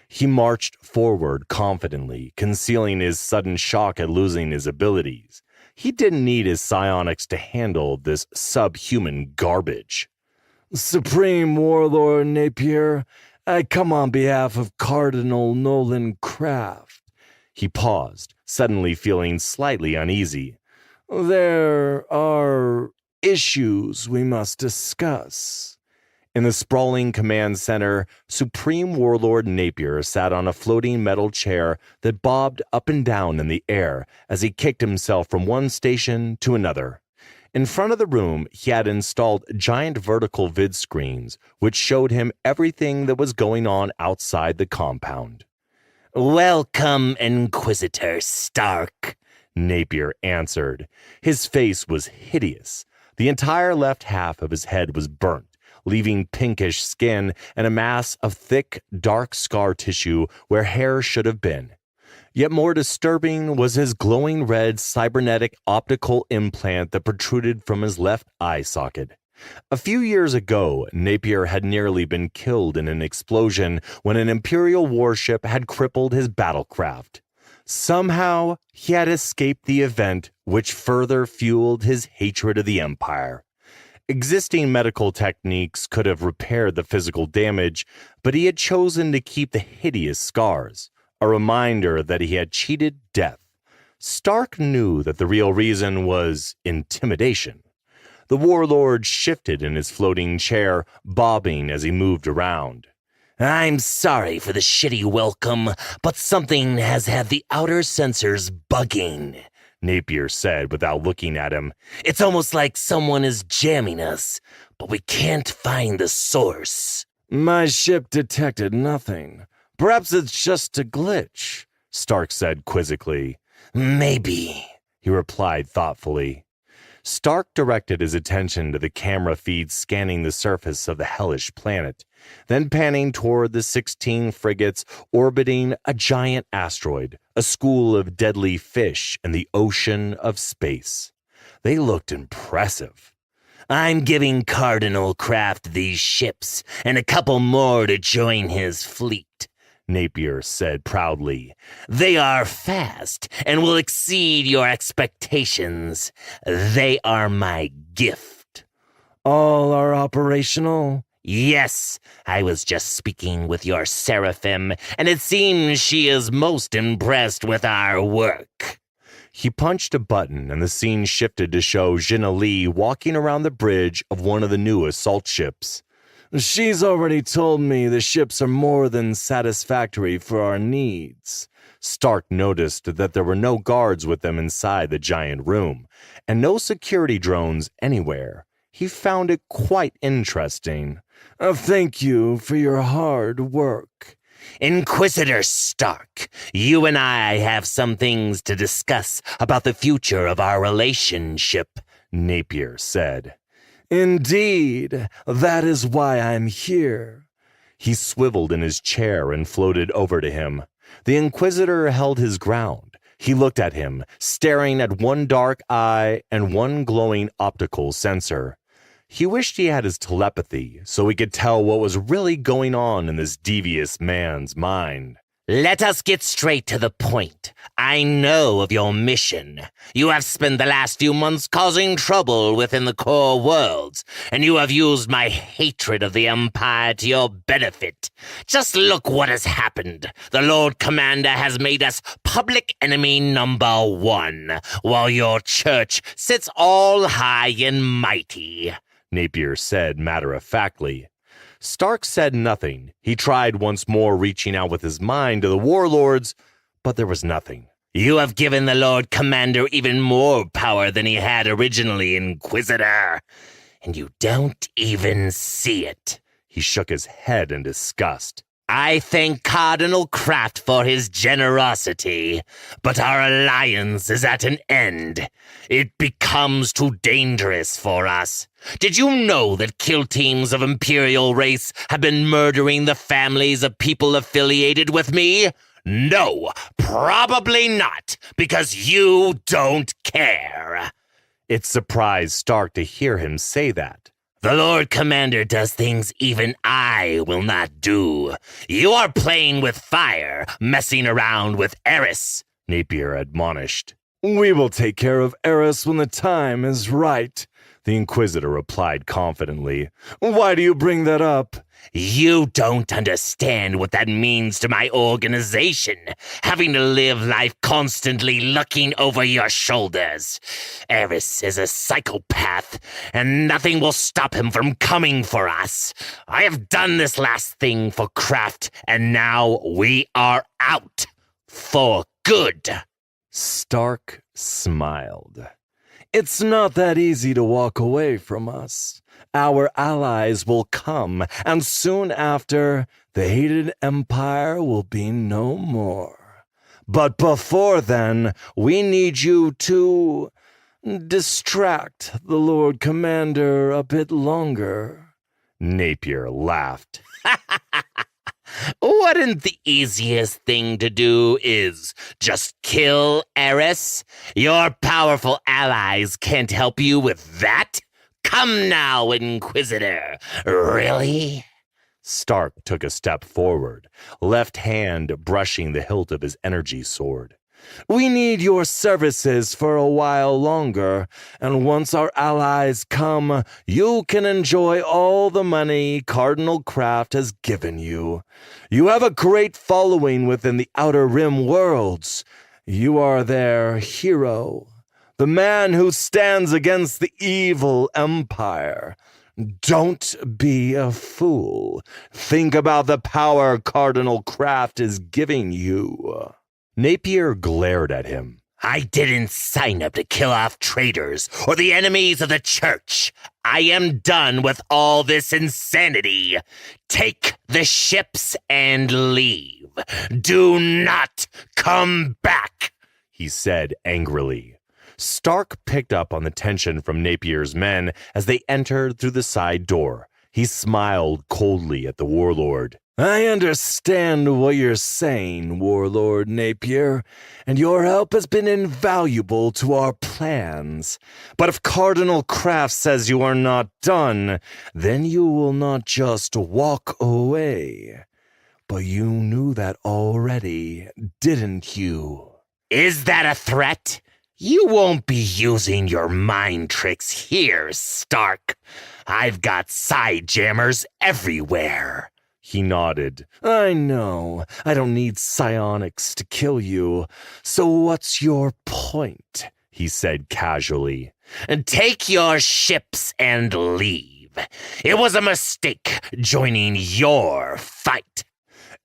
He marched forward confidently, concealing his sudden shock at losing his abilities. He didn't need his psionics to handle this subhuman garbage. Supreme Warlord Napier, I come on behalf of Cardinal Nolan Craft. He paused, suddenly feeling slightly uneasy. There are issues we must discuss. In the sprawling command center, Supreme Warlord Napier sat on a floating metal chair that bobbed up and down in the air as he kicked himself from one station to another. In front of the room, he had installed giant vertical vid screens, which showed him everything that was going on outside the compound. Welcome, Inquisitor Stark, Napier answered. His face was hideous. The entire left half of his head was burnt, leaving pinkish skin and a mass of thick, dark scar tissue where hair should have been. Yet more disturbing was his glowing red cybernetic optical implant that protruded from his left eye socket. A few years ago, Napier had nearly been killed in an explosion when an Imperial warship had crippled his battlecraft. Somehow, he had escaped the event, which further fueled his hatred of the Empire. Existing medical techniques could have repaired the physical damage, but he had chosen to keep the hideous scars, a reminder that he had cheated death. Stark knew that the real reason was intimidation. The warlord shifted in his floating chair, bobbing as he moved around. I'm sorry for the shitty welcome, but something has had the outer sensors bugging, Napier said without looking at him. It's almost like someone is jamming us, but we can't find the source. My ship detected nothing. Perhaps it's just a glitch, Stark said quizzically. Maybe, he replied thoughtfully. Stark directed his attention to the camera feed scanning the surface of the hellish planet, then panning toward the 16 frigates orbiting a giant asteroid, a school of deadly fish in the ocean of space. They looked impressive. I'm giving Cardinal Craft these ships and a couple more to join his fleet, Napier said proudly. They are fast and will exceed your expectations. They are my gift. All are operational? Yes, I was just speaking with your Seraphim, and it seems she is most impressed with our work. He punched a button, and the scene shifted to show Jina Lee walking around the bridge of one of the new assault ships. She's already told me the ships are more than satisfactory for our needs. Stark noticed that there were no guards with them inside the giant room, and no security drones anywhere. He found it quite interesting. Thank you for your hard work. Inquisitor Stark, you and I have some things to discuss about the future of our relationship, Napier said. Indeed, that is why I'm here. He swiveled in his chair and floated over to him. The Inquisitor held his ground. He looked at him, staring at one dark eye and one glowing optical sensor. He wished he had his telepathy so he could tell what was really going on in this devious man's mind. Let us get straight to the point. I know of your mission. You have spent the last few months causing trouble within the core worlds, and you have used my hatred of the Empire to your benefit. Just look what has happened. The Lord Commander has made us public enemy number 1, while your church sits all high and mighty, Napier said matter-of-factly. Stark said nothing. He tried once more reaching out with his mind to the warlords, but there was nothing. You have given the Lord Commander even more power than he had originally, Inquisitor. And you don't even see it. He shook his head in disgust. I thank Cardinal Craft for his generosity, but our alliance is at an end. It becomes too dangerous for us. Did you know that kill teams of Imperial race have been murdering the families of people affiliated with me? No, probably not, because you don't care. It surprised Stark to hear him say that. The Lord Commander does things even I will not do. You are playing with fire, messing around with Eris, Napier admonished. We will take care of Eris when the time is right, the Inquisitor replied confidently. Why do you bring that up? You don't understand what that means to my organization, having to live life constantly looking over your shoulders. Eris is a psychopath, and nothing will stop him from coming for us. I have done this last thing for Craft, and now we are out. For good. Stark smiled. It's not that easy to walk away from us. Our allies will come, and soon after, the hated empire will be no more. But before then, we need you to distract the Lord Commander a bit longer. Napier laughed. Wouldn't the easiest thing to do is just kill Eris? Your powerful allies can't help you with that? Come now, Inquisitor. Really? Stark took a step forward, left hand brushing the hilt of his energy sword. We need your services for a while longer, and once our allies come, you can enjoy all the money Cardinal Craft has given you. You have a great following within the Outer Rim worlds. You are their hero, the man who stands against the evil empire. Don't be a fool. Think about the power Cardinal Craft is giving you. Napier glared at him. I didn't sign up to kill off traitors or the enemies of the church. I am done with all this insanity. Take the ships and leave. Do not come back, he said angrily. Stark picked up on the tension from Napier's men as they entered through the side door. He smiled coldly at the warlord. I understand what you're saying, Warlord Napier, and your help has been invaluable to our plans. But if Cardinal Craft says you are not done, then you will not just walk away. But you knew that already, didn't you? Is that a threat? You won't be using your mind tricks here, Stark. I've got side jammers everywhere. He nodded. I know. I don't need psionics to kill you. So what's your point? He said casually. Take your ships and leave. It was a mistake joining your fight.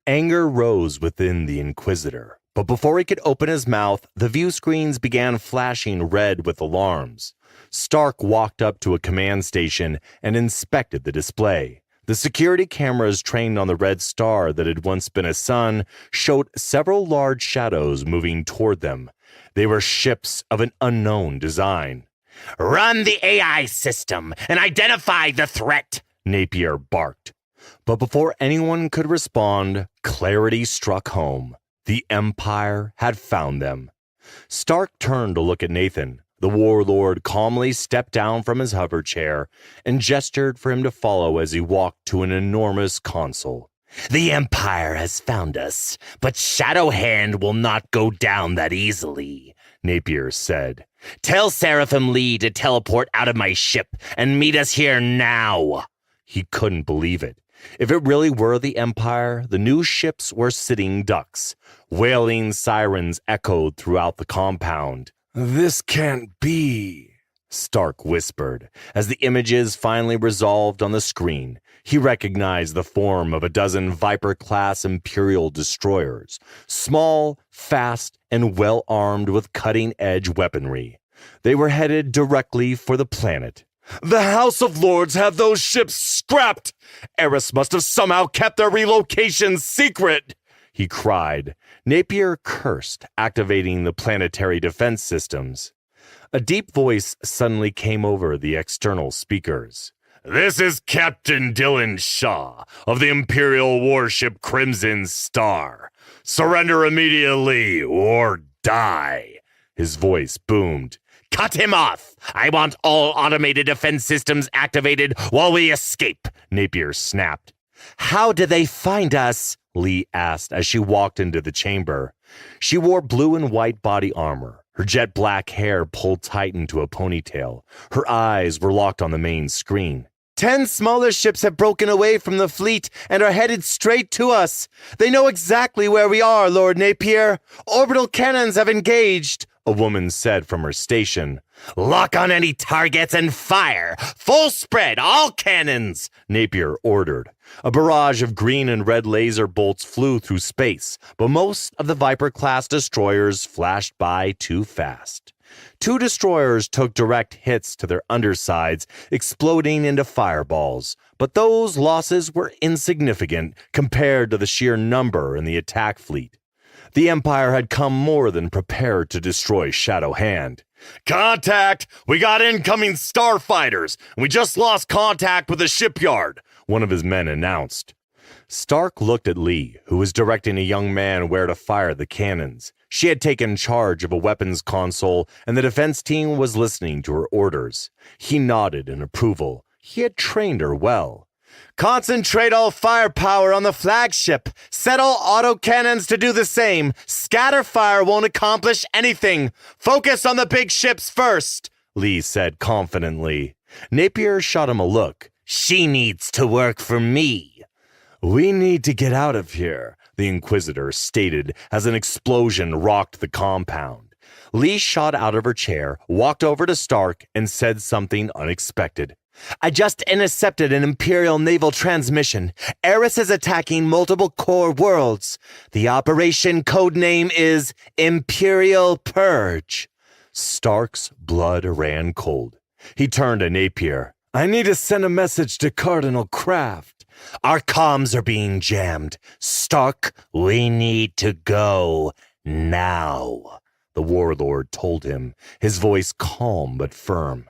Anger rose within the Inquisitor, but before he could open his mouth, the view screens began flashing red with alarms. Stark walked up to a command station and inspected the display. The security cameras trained on the red star that had once been a sun showed several large shadows moving toward them. They were ships of an unknown design. Run the AI system and identify the threat, Napier barked. But before anyone could respond, clarity struck home. The Empire had found them. Stark turned to look at Nathan. The warlord calmly stepped down from his hover chair and gestured for him to follow as he walked to an enormous console. The Empire has found us, but Shadowhand will not go down that easily, Napier said. Tell Seraphim Lee to teleport out of my ship and meet us here now. He couldn't believe it. If it really were the Empire, the new ships were sitting ducks. Wailing sirens echoed throughout the compound. This can't be, Stark whispered. As the images finally resolved on the screen, he recognized the form of a dozen Viper-class Imperial destroyers, small, fast, and well-armed with cutting-edge weaponry. They were headed directly for the planet. The House of Lords have those ships scrapped! Eris must have somehow kept their relocation secret! He cried. Napier cursed, activating the planetary defense systems. A deep voice suddenly came over the external speakers. This is Captain Dylan Shaw of the Imperial warship Crimson Star. Surrender immediately or die. His voice boomed. Cut him off! I want all automated defense systems activated while we escape, Napier snapped. How did they find us? Lee asked as she walked into the chamber. She wore blue and white body armor, her jet black hair pulled tight into a ponytail. Her eyes were locked on the main screen. 10 smaller ships have broken away from the fleet and are headed straight to us. They know exactly where we are, Lord Napier. Orbital cannons have engaged, a woman said from her station. Lock on any targets and fire! Full spread, all cannons! Napier ordered. A barrage of green and red laser bolts flew through space, but most of the Viper-class destroyers flashed by too fast. 2 destroyers took direct hits to their undersides, exploding into fireballs, but those losses were insignificant compared to the sheer number in the attack fleet. The Empire had come more than prepared to destroy Shadow Hand. Contact! We got incoming starfighters! We just lost contact with the shipyard, one of his men announced. Stark looked at Lee, who was directing a young man where to fire the cannons. She had taken charge of a weapons console, and the defense team was listening to her orders. He nodded in approval. He had trained her well. Concentrate all firepower on the flagship. Set all autocannons to do the same. Scatter fire won't accomplish anything. Focus on the big ships first, Lee said confidently. Napier shot him a look. She needs to work for me. We need to get out of here, the Inquisitor stated as an explosion rocked the compound. Lee shot out of her chair, walked over to Stark, and said something unexpected. I just intercepted an Imperial naval transmission. Eris is attacking multiple core worlds. The operation codename is Imperial Purge. Stark's blood ran cold. He turned to Napier. I need to send a message to Cardinal Kraft. Our comms are being jammed. Stark, we need to go now, the warlord told him, his voice calm but firm.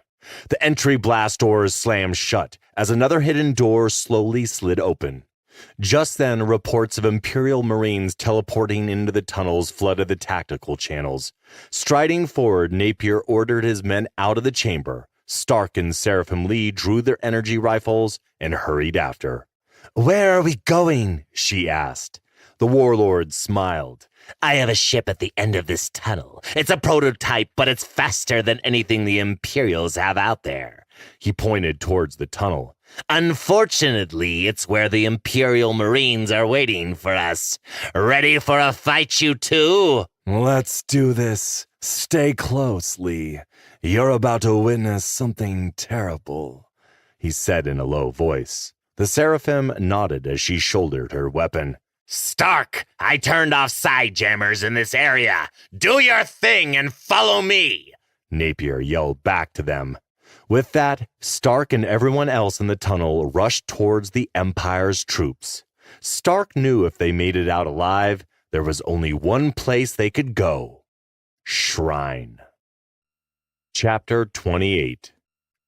The entry blast doors slammed shut as another hidden door slowly slid open. Just then, reports of Imperial Marines teleporting into the tunnels flooded the tactical channels. Striding forward, Napier ordered his men out of the chamber. Stark and Seraphim Lee drew their energy rifles and hurried after. Where are we going? She asked. The warlord smiled. I have a ship at the end of this tunnel. It's a prototype, but it's faster than anything the Imperials have out there. He pointed towards the tunnel. Unfortunately, it's where the Imperial Marines are waiting for us. Ready for a fight, you two? Let's do this. Stay close, Lee. You're about to witness something terrible, he said in a low voice. The Seraphim nodded as she shouldered her weapon. Stark, I turned off side jammers in this area. Do your thing and follow me, Napier yelled back to them. With that, Stark and everyone else in the tunnel rushed towards the Empire's troops. Stark knew if they made it out alive, there was only one place they could go. Shrine. Chapter 28.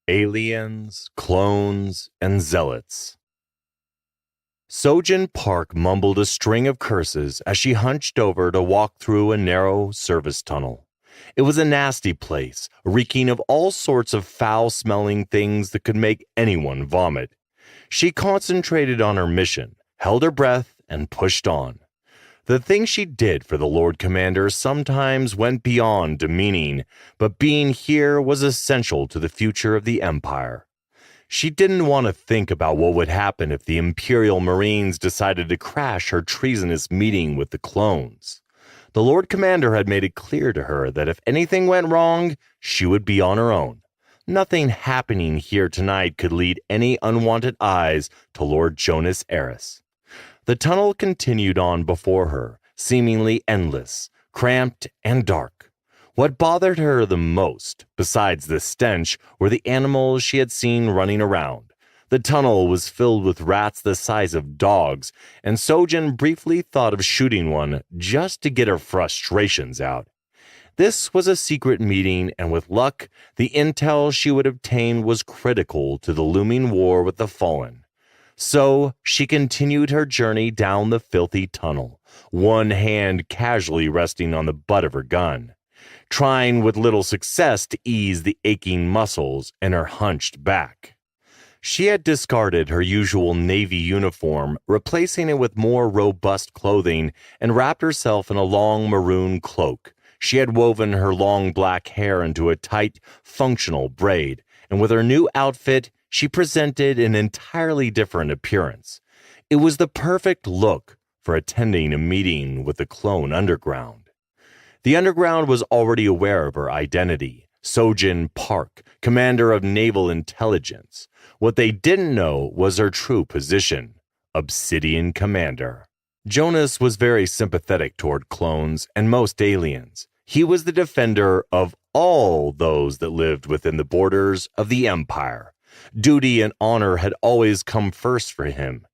Aliens, Clones, and Zealots. Sojin Park mumbled a string of curses as she hunched over to walk through a narrow service tunnel. It was a nasty place, reeking of all sorts of foul-smelling things that could make anyone vomit. She concentrated on her mission, held her breath, and pushed on. The things she did for the Lord Commander sometimes went beyond demeaning, but being here was essential to the future of the Empire. She didn't want to think about what would happen if the Imperial Marines decided to crash her treasonous meeting with the clones. The Lord Commander had made it clear to her that if anything went wrong, she would be on her own. Nothing happening here tonight could lead any unwanted eyes to Lord Jonas Eris. The tunnel continued on before her, seemingly endless, cramped, and dark. What bothered her the most, besides the stench, were the animals she had seen running around. The tunnel was filled with rats the size of dogs, and Sojin briefly thought of shooting one just to get her frustrations out. This was a secret meeting, and with luck, the intel she would obtain was critical to the looming war with the Fallen. So she continued her journey down the filthy tunnel, one hand casually resting on the butt of her gun, trying with little success to ease the aching muscles in her hunched back. She had discarded her usual Navy uniform, replacing it with more robust clothing, and wrapped herself in a long maroon cloak. She had woven her long black hair into a tight, functional braid, and with her new outfit, she presented an entirely different appearance. It was the perfect look for attending a meeting with the Clone Underground. The Underground was already aware of her identity, Sojin Park, commander of naval intelligence. What they didn't know was her true position, Obsidian Commander. Jonas was very sympathetic toward clones and most aliens. He was the defender of all those that lived within the borders of the Empire. Duty and honor had always come first for him.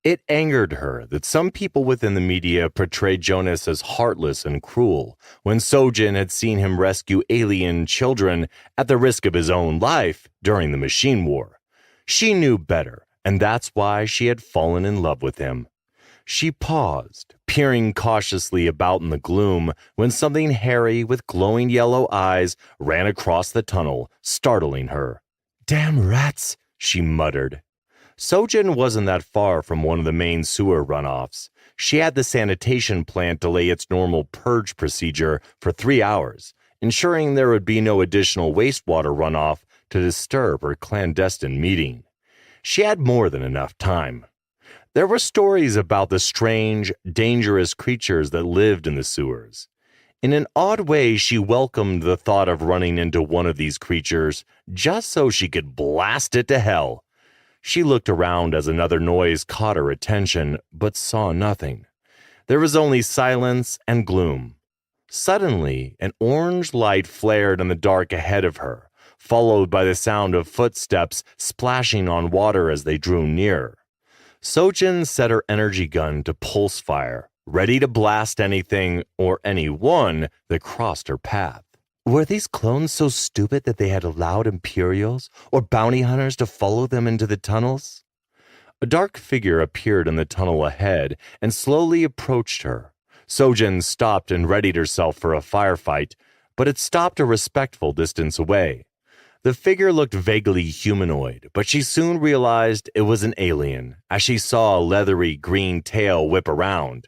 It angered her that some people within the media portrayed Jonas as heartless and cruel, when Sojin had seen him rescue alien children at the risk of his own life during the Machine War. She knew better, and that's why she had fallen in love with him. She paused, peering cautiously about in the gloom, when something hairy with glowing yellow eyes ran across the tunnel, startling her. "Damn rats," she muttered. Sojin wasn't that far from one of the main sewer runoffs. She had the sanitation plant delay its normal purge procedure for 3 hours, ensuring there would be no additional wastewater runoff to disturb her clandestine meeting. She had more than enough time. There were stories about the strange, dangerous creatures that lived in the sewers. In an odd way, she welcomed the thought of running into one of these creatures just so she could blast it to hell. She looked around as another noise caught her attention, but saw nothing. There was only silence and gloom. Suddenly, an orange light flared in the dark ahead of her, followed by the sound of footsteps splashing on water as they drew near. Sojin set her energy gun to pulse fire, ready to blast anything or anyone that crossed her path. Were these clones so stupid that they had allowed Imperials or bounty hunters to follow them into the tunnels? A dark figure appeared in the tunnel ahead and slowly approached her. Sojin stopped and readied herself for a firefight, but it stopped a respectful distance away. The figure looked vaguely humanoid, but she soon realized it was an alien, as she saw a leathery green tail whip around.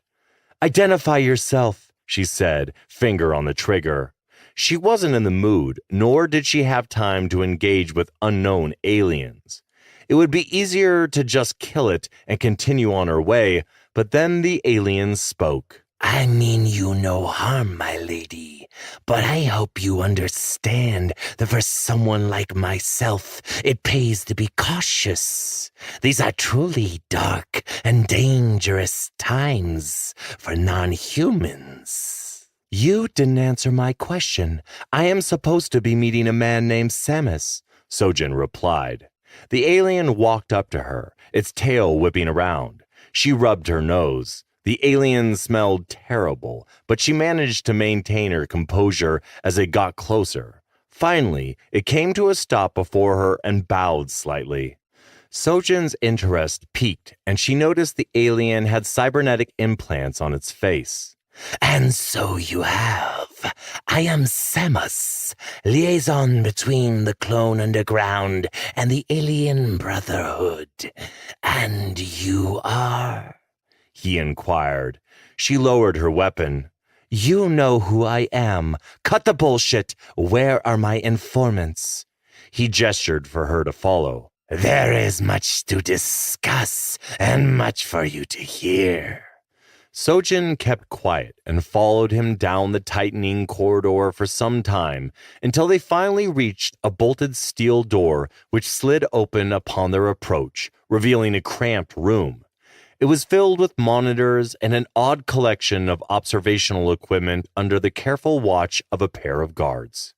"Identify yourself," she said, finger on the trigger. She wasn't in the mood, nor did she have time to engage with unknown aliens. It would be easier to just kill it and continue on her way, but then the alien spoke. "I mean you no harm, my lady, but I hope you understand that for someone like myself, it pays to be cautious. These are truly dark and dangerous times for non-humans." "You didn't answer my question. I am supposed to be meeting a man named Samus," Sojin replied. The alien walked up to her, its tail whipping around. She rubbed her nose. The alien smelled terrible, but she managed to maintain her composure as it got closer. Finally, it came to a stop before her and bowed slightly. Sojin's interest piqued, and she noticed the alien had cybernetic implants on its face. "And so you have. I am Samus, liaison between the Clone Underground and the Alien Brotherhood. And you are?" he inquired. She lowered her weapon. "You know who I am. Cut the bullshit. Where are my informants?" He gestured for her to follow. "There is much to discuss and much for you to hear." Sojin kept quiet and followed him down the tightening corridor for some time until they finally reached a bolted steel door which slid open upon their approach, revealing a cramped room. It was filled with monitors and an odd collection of observational equipment under the careful watch of a pair of guards.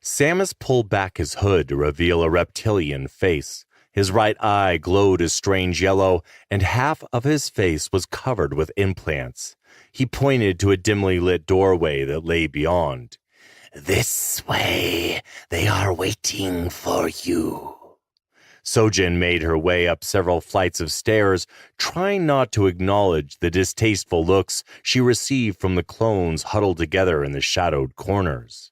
Samus pulled back his hood to reveal a reptilian face. His right eye glowed a strange yellow, and half of his face was covered with implants. He pointed to a dimly lit doorway that lay beyond. "This way. They are waiting for you." Sojin made her way up several flights of stairs, trying not to acknowledge the distasteful looks she received from the clones huddled together in the shadowed corners.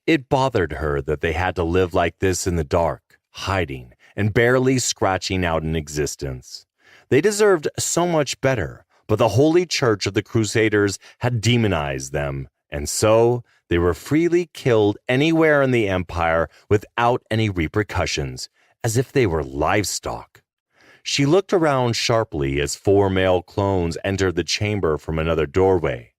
It bothered her that they had to live like this in the dark, hiding, and barely scratching out an existence. They deserved so much better, but the Holy Church of the Crusaders had demonized them, and so they were freely killed anywhere in the Empire without any repercussions, as if they were livestock. She looked around sharply as 4 male clones entered the chamber from another doorway.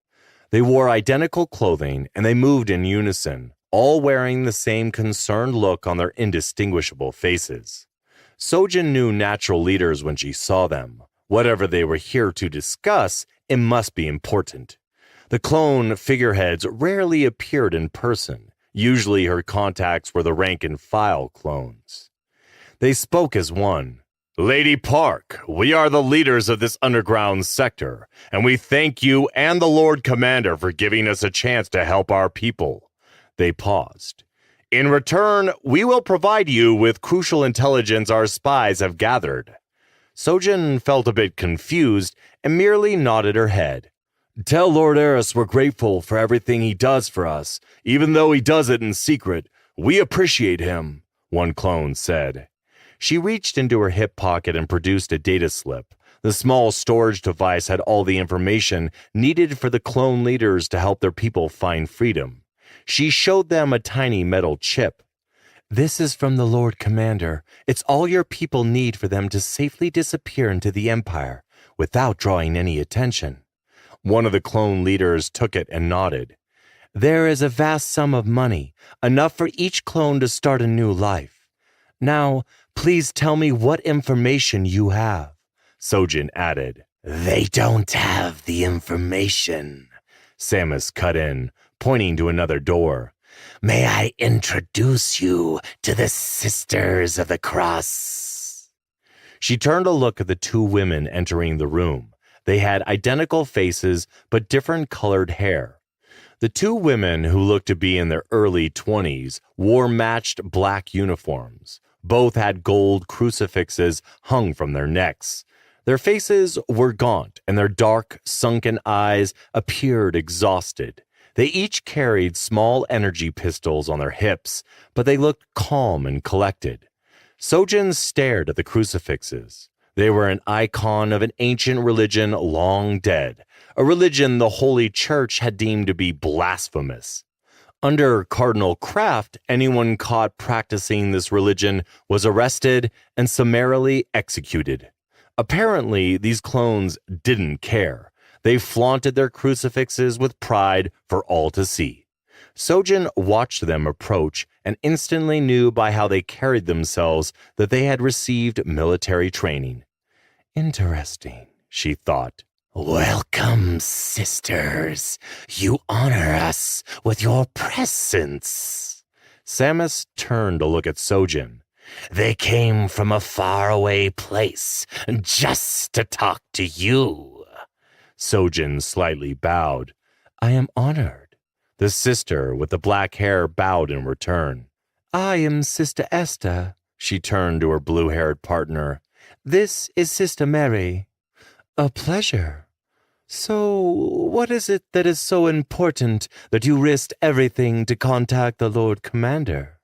They wore identical clothing, and they moved in unison, all wearing the same concerned look on their indistinguishable faces. Sojin knew natural leaders when she saw them. Whatever they were here to discuss, it must be important. The clone figureheads rarely appeared in person. Usually her contacts were the rank-and-file clones. They spoke as one. Lady Park, we are the leaders of this underground sector, and we thank you and the Lord Commander for giving us a chance to help our people. They paused. In return, we will provide you with crucial intelligence our spies have gathered. Sojin felt a bit confused and merely nodded her head. Tell Lord Eris we're grateful for everything he does for us, even though he does it in secret. We appreciate him, one clone said. She reached into her hip pocket and produced a data slip. The small storage device had all the information needed for the clone leaders to help their people find freedom. She showed them a tiny metal chip. This is from the Lord Commander. It's all your people need for them to safely disappear into the Empire without drawing any attention. One of the clone leaders took it and nodded. There is a vast sum of money, enough for each clone to start a new life. Now, please tell me what information you have, Sojin added. They don't have the information, Samus cut in, pointing to another door. May I introduce you to the Sisters of the Cross? She turned to look at the two women entering the room. They had identical faces, but different colored hair. The two women, who looked to be in their early 20s, wore matched black uniforms. Both had gold crucifixes hung from their necks. Their faces were gaunt, and their dark, sunken eyes appeared exhausted. They each carried small energy pistols on their hips, but they looked calm and collected. Sojin stared at the crucifixes. They were an icon of an ancient religion long dead, a religion the Holy Church had deemed to be blasphemous. Under Cardinal Kraft, anyone caught practicing this religion was arrested and summarily executed. Apparently, these clones didn't care. They flaunted their crucifixes with pride for all to see. Sojin watched them approach and instantly knew by how they carried themselves that they had received military training. Interesting, she thought. Welcome, sisters. You honor us with your presence. Samus turned to look at Sojin. They came from a faraway place just to talk to you. Sojin slightly bowed. I am honored. The sister with the black hair bowed in return. I am Sister Esther. She turned to her blue-haired partner. This is Sister Mary. A pleasure. So, what is it that is so important that you risked everything to contact the Lord Commander?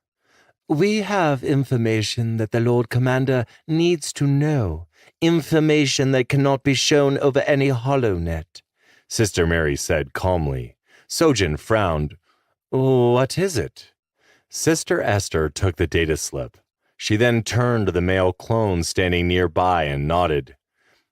We have information that the Lord Commander needs to know. Information that cannot be shown over any HoloNet, Sister Mary said calmly. Sojin frowned. What is it? Sister Esther took the data slip. She then turned to the male clone standing nearby and nodded.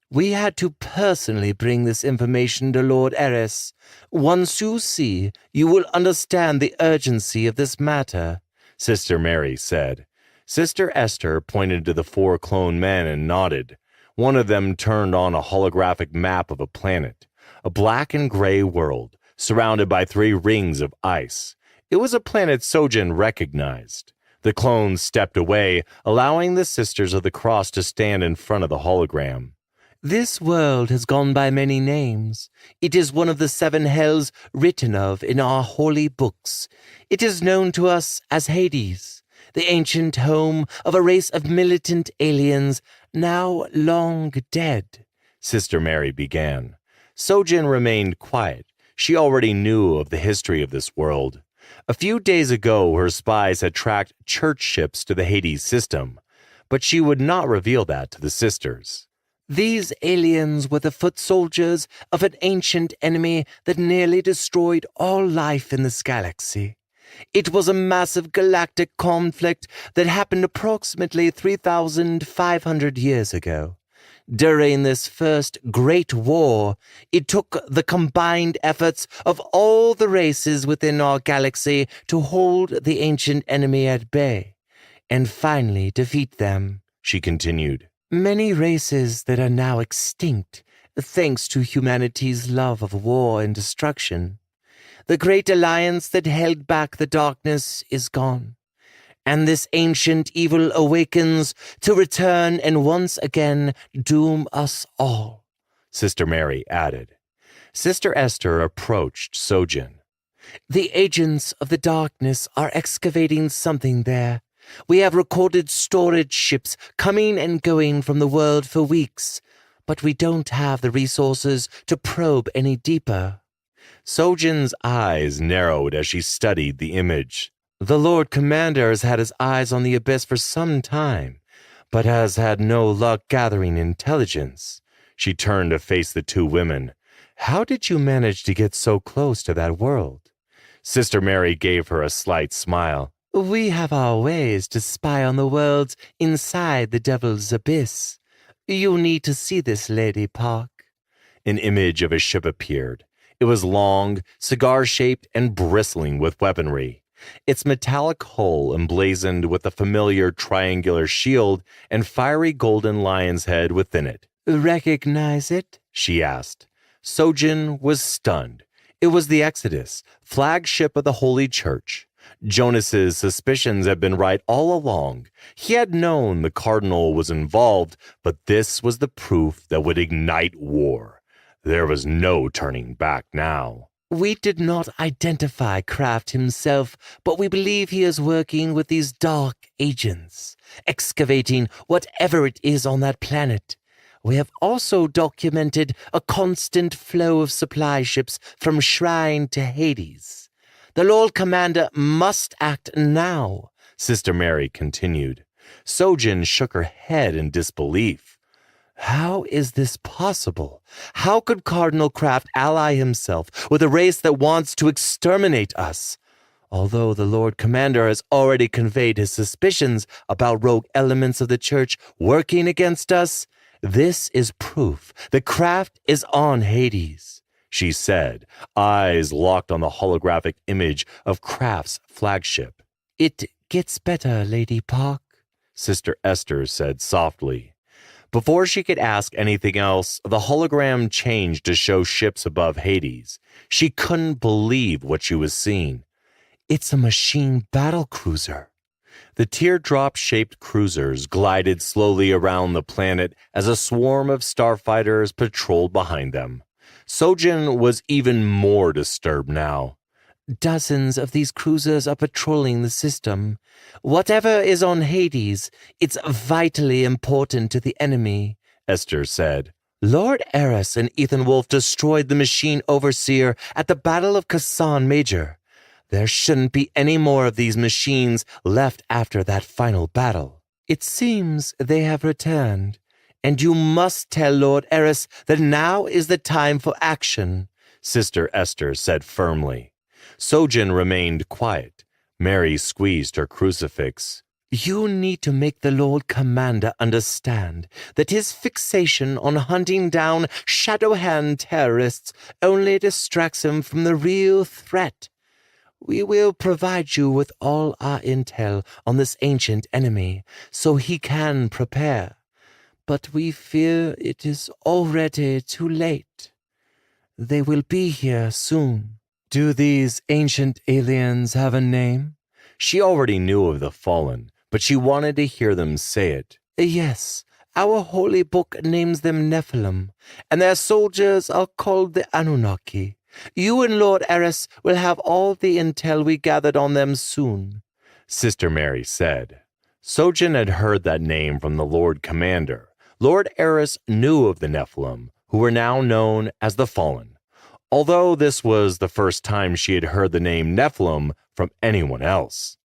We had to personally bring this information to Lord Eris. Once you see, you will understand the urgency of this matter, Sister Mary said. Sister Esther pointed to the 4 clone men and nodded. One of them turned on a holographic map of a planet, a black and gray world, surrounded by 3 rings of ice. It was a planet Sojin recognized. The clones stepped away, allowing the Sisters of the Cross to stand in front of the hologram. This world has gone by many names. It is one of the 7 hells written of in our holy books. It is known to us as Hades, the ancient home of a race of militant aliens now long dead, Sister Mary began. Sojin remained quiet. She already knew of the history of this world. A few days ago, her spies had tracked church ships to the Hades system, but she would not reveal that to the sisters. These aliens were the foot soldiers of an ancient enemy that nearly destroyed all life in this galaxy. It was a massive galactic conflict that happened approximately 3,500 years ago. During this first Great War, it took the combined efforts of all the races within our galaxy to hold the ancient enemy at bay, and finally defeat them, she continued. Many races that are now extinct, thanks to humanity's love of war and destruction. The great alliance that held back the darkness is gone, and this ancient evil awakens to return and once again doom us all, Sister Mary added. Sister Esther approached Sojin. The agents of the darkness are excavating something there. We have recorded storage ships coming and going from the world for weeks, but we don't have the resources to probe any deeper. Sojin's eyes narrowed as she studied the image. The Lord Commander has had his eyes on the abyss for some time, but has had no luck gathering intelligence. She turned to face the two women. How did you manage to get so close to that world? Sister Mary gave her a slight smile. We have our ways to spy on the worlds inside the devil's abyss. You need to see this, Lady Park. An image of a ship appeared. It was long, cigar-shaped, and bristling with weaponry. Its metallic hull emblazoned with a familiar triangular shield and fiery golden lion's head within it. Recognize it? She asked. Sojin was stunned. It was the Exodus, flagship of the Holy Church. Jonas's suspicions had been right all along. He had known the Cardinal was involved, but this was the proof that would ignite war. There was no turning back now. We did not identify Kraft himself, but we believe he is working with these dark agents, excavating whatever it is on that planet. We have also documented a constant flow of supply ships from Shrine to Hades. The Lord Commander must act now, Sister Mary continued. Sojin shook her head in disbelief. How is this possible? How could Cardinal Kraft ally himself with a race that wants to exterminate us? Although the Lord Commander has already conveyed his suspicions about rogue elements of the Church working against us, this is proof that Kraft is on Hades, she said, eyes locked on the holographic image of Kraft's flagship. It gets better, Lady Park, Sister Esther said softly. Before she could ask anything else, the hologram changed to show ships above Hades. She couldn't believe what she was seeing. It's a machine battle cruiser. The teardrop-shaped cruisers glided slowly around the planet as a swarm of starfighters patrolled behind them. Sojin was even more disturbed now. Dozens of these cruisers are patrolling the system. Whatever is on Hades, it's vitally important to the enemy, Esther said. Lord Eris and Ethan Wolfe destroyed the machine overseer at the Battle of Kassan Major. There shouldn't be any more of these machines left after that final battle. It seems they have returned, and you must tell Lord Eris that now is the time for action, Sister Esther said firmly. Sojin remained quiet. Mary squeezed her crucifix. You need to make the Lord Commander understand that his fixation on hunting down Shadow Hand terrorists only distracts him from the real threat. We will provide you with all our intel on this ancient enemy, so he can prepare. But we fear it is already too late. They will be here soon. Do these ancient aliens have a name? She already knew of the Fallen, but she wanted to hear them say it. Yes, our holy book names them Nephilim, and their soldiers are called the Anunnaki. You and Lord Eris will have all the intel we gathered on them soon, Sister Mary said. Sojin had heard that name from the Lord Commander. Lord Eris knew of the Nephilim, who were now known as the Fallen. Although this was the first time she had heard the name Nephilim from anyone else.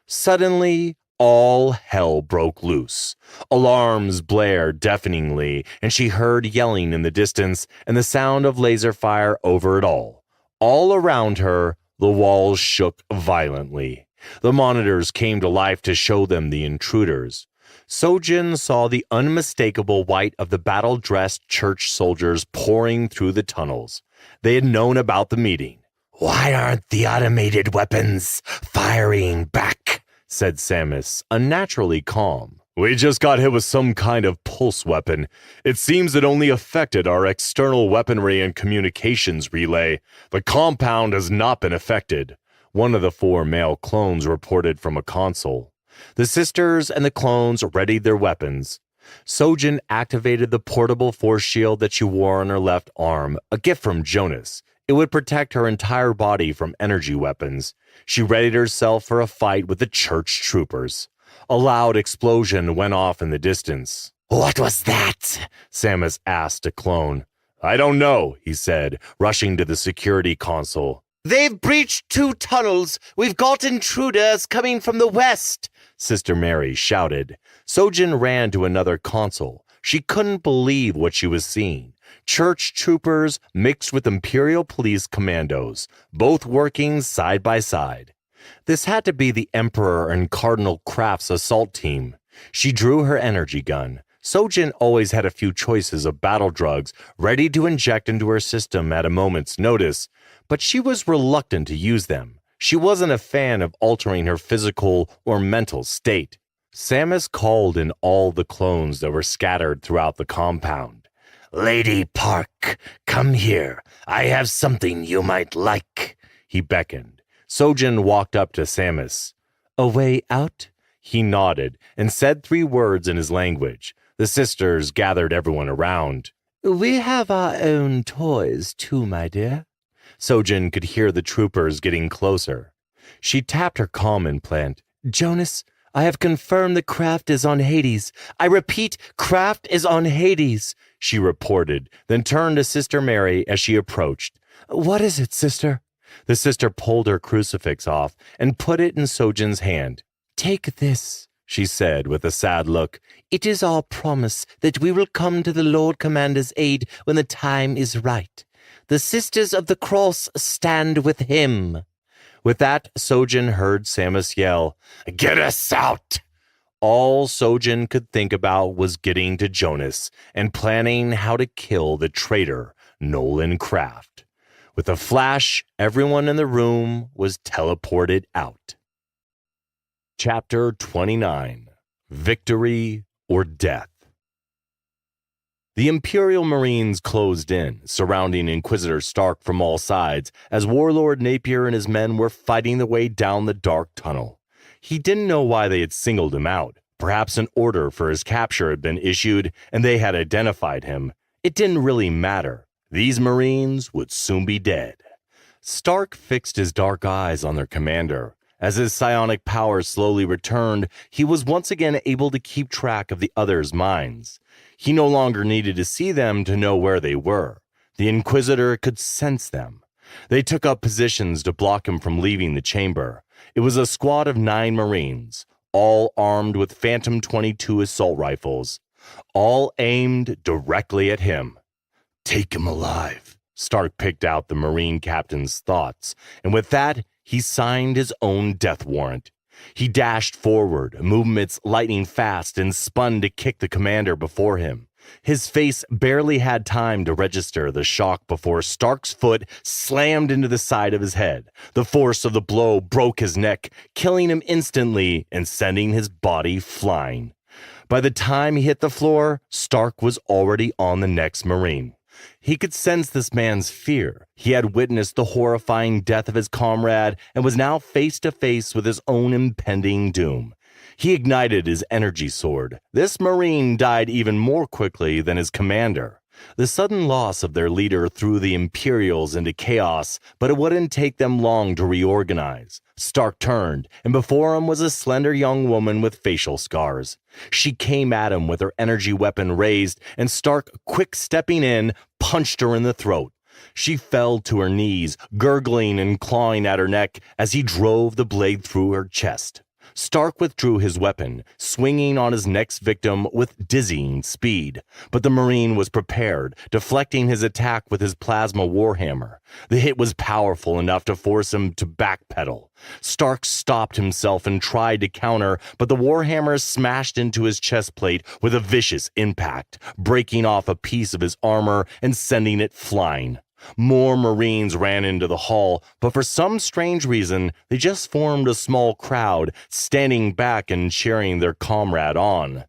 Suddenly, all hell broke loose. Alarms blared deafeningly, and she heard yelling in the distance and the sound of laser fire over it all. All around her, the walls shook violently. The monitors came to life to show them the intruders. Sojin saw the unmistakable white of the battle-dressed church soldiers pouring through the tunnels. They had known about the meeting. Why aren't the automated weapons firing back? Said Samus, unnaturally calm. We just got hit with some kind of pulse weapon. It seems it only affected our external weaponry and communications relay. The compound has not been affected. One of the 4 male clones reported from a console. The sisters and the clones readied their weapons. Sojin activated the portable force shield that she wore on her left arm, a gift from Jonas. It would protect her entire body from energy weapons. She readied herself for a fight with the church troopers. A loud explosion went off in the distance. What was that? Samus asked a clone. I don't know, he said, rushing to the security console. They've breached 2 tunnels. We've got intruders coming from the west, Sister Mary shouted. Sojin ran to another console. She couldn't believe what she was seeing. Church troopers mixed with Imperial Police commandos, both working side by side. This had to be the Emperor and Cardinal Kraft's assault team. She drew her energy gun. Sojin always had a few choices of battle drugs ready to inject into her system at a moment's notice, but she was reluctant to use them. She wasn't a fan of altering her physical or mental state. Samus called in all the clones that were scattered throughout the compound. Lady Park, come here. I have something you might like. He beckoned. Sojin walked up to Samus. A way out? He nodded and said 3 words in his language. The sisters gathered everyone around. We have our own toys too, my dear. Sojin could hear the troopers getting closer. She tapped her comm implant. Jonas, I have confirmed that Kraft is on Hades. I repeat, Kraft is on Hades, she reported, then turned to Sister Mary as she approached. What is it, sister? The sister pulled her crucifix off and put it in Sojin's hand. Take this, she said with a sad look. It is our promise that we will come to the Lord Commander's aid when the time is right. The Sisters of the Cross stand with him. With that, Sojin heard Samus yell, Get us out! All Sojin could think about was getting to Jonas and planning how to kill the traitor, Nolan Kraft. With a flash, everyone in the room was teleported out. Chapter 29. Victory or Death. The Imperial Marines closed in, surrounding Inquisitor Stark from all sides, as Warlord Napier and his men were fighting their way down the dark tunnel. He didn't know why they had singled him out. Perhaps an order for his capture had been issued, and they had identified him. It didn't really matter. These Marines would soon be dead. Stark fixed his dark eyes on their commander. As his psionic power slowly returned, he was once again able to keep track of the others' minds. He no longer needed to see them to know where they were. The Inquisitor could sense them. They took up positions to block him from leaving the chamber. It was a squad of 9 Marines, all armed with Phantom 22 assault rifles, all aimed directly at him. Take him alive. Stark picked out the Marine captain's thoughts, and with that, he signed his own death warrant. He dashed forward, movements lightning fast, and spun to kick the commander before him. His face barely had time to register the shock before Stark's foot slammed into the side of his head. The force of the blow broke his neck, killing him instantly and sending his body flying. By the time he hit the floor, Stark was already on the next Marine. He could sense this man's fear. He had witnessed the horrifying death of his comrade and was now face to face with his own impending doom. He ignited his energy sword. This Marine died even more quickly than his commander. The sudden loss of their leader threw the Imperials into chaos, but it wouldn't take them long to reorganize. Stark turned, and before him was a slender young woman with facial scars. She came at him with her energy weapon raised, and Stark, quick stepping in, punched her in the throat. She fell to her knees, gurgling and clawing at her neck as he drove the blade through her chest. Stark withdrew his weapon, swinging on his next victim with dizzying speed. But the Marine was prepared, deflecting his attack with his plasma warhammer. The hit was powerful enough to force him to backpedal. Stark stopped himself and tried to counter, but the warhammer smashed into his chest plate with a vicious impact, breaking off a piece of his armor and sending it flying. More Marines ran into the hall, but for some strange reason, they just formed a small crowd, standing back and cheering their comrade on.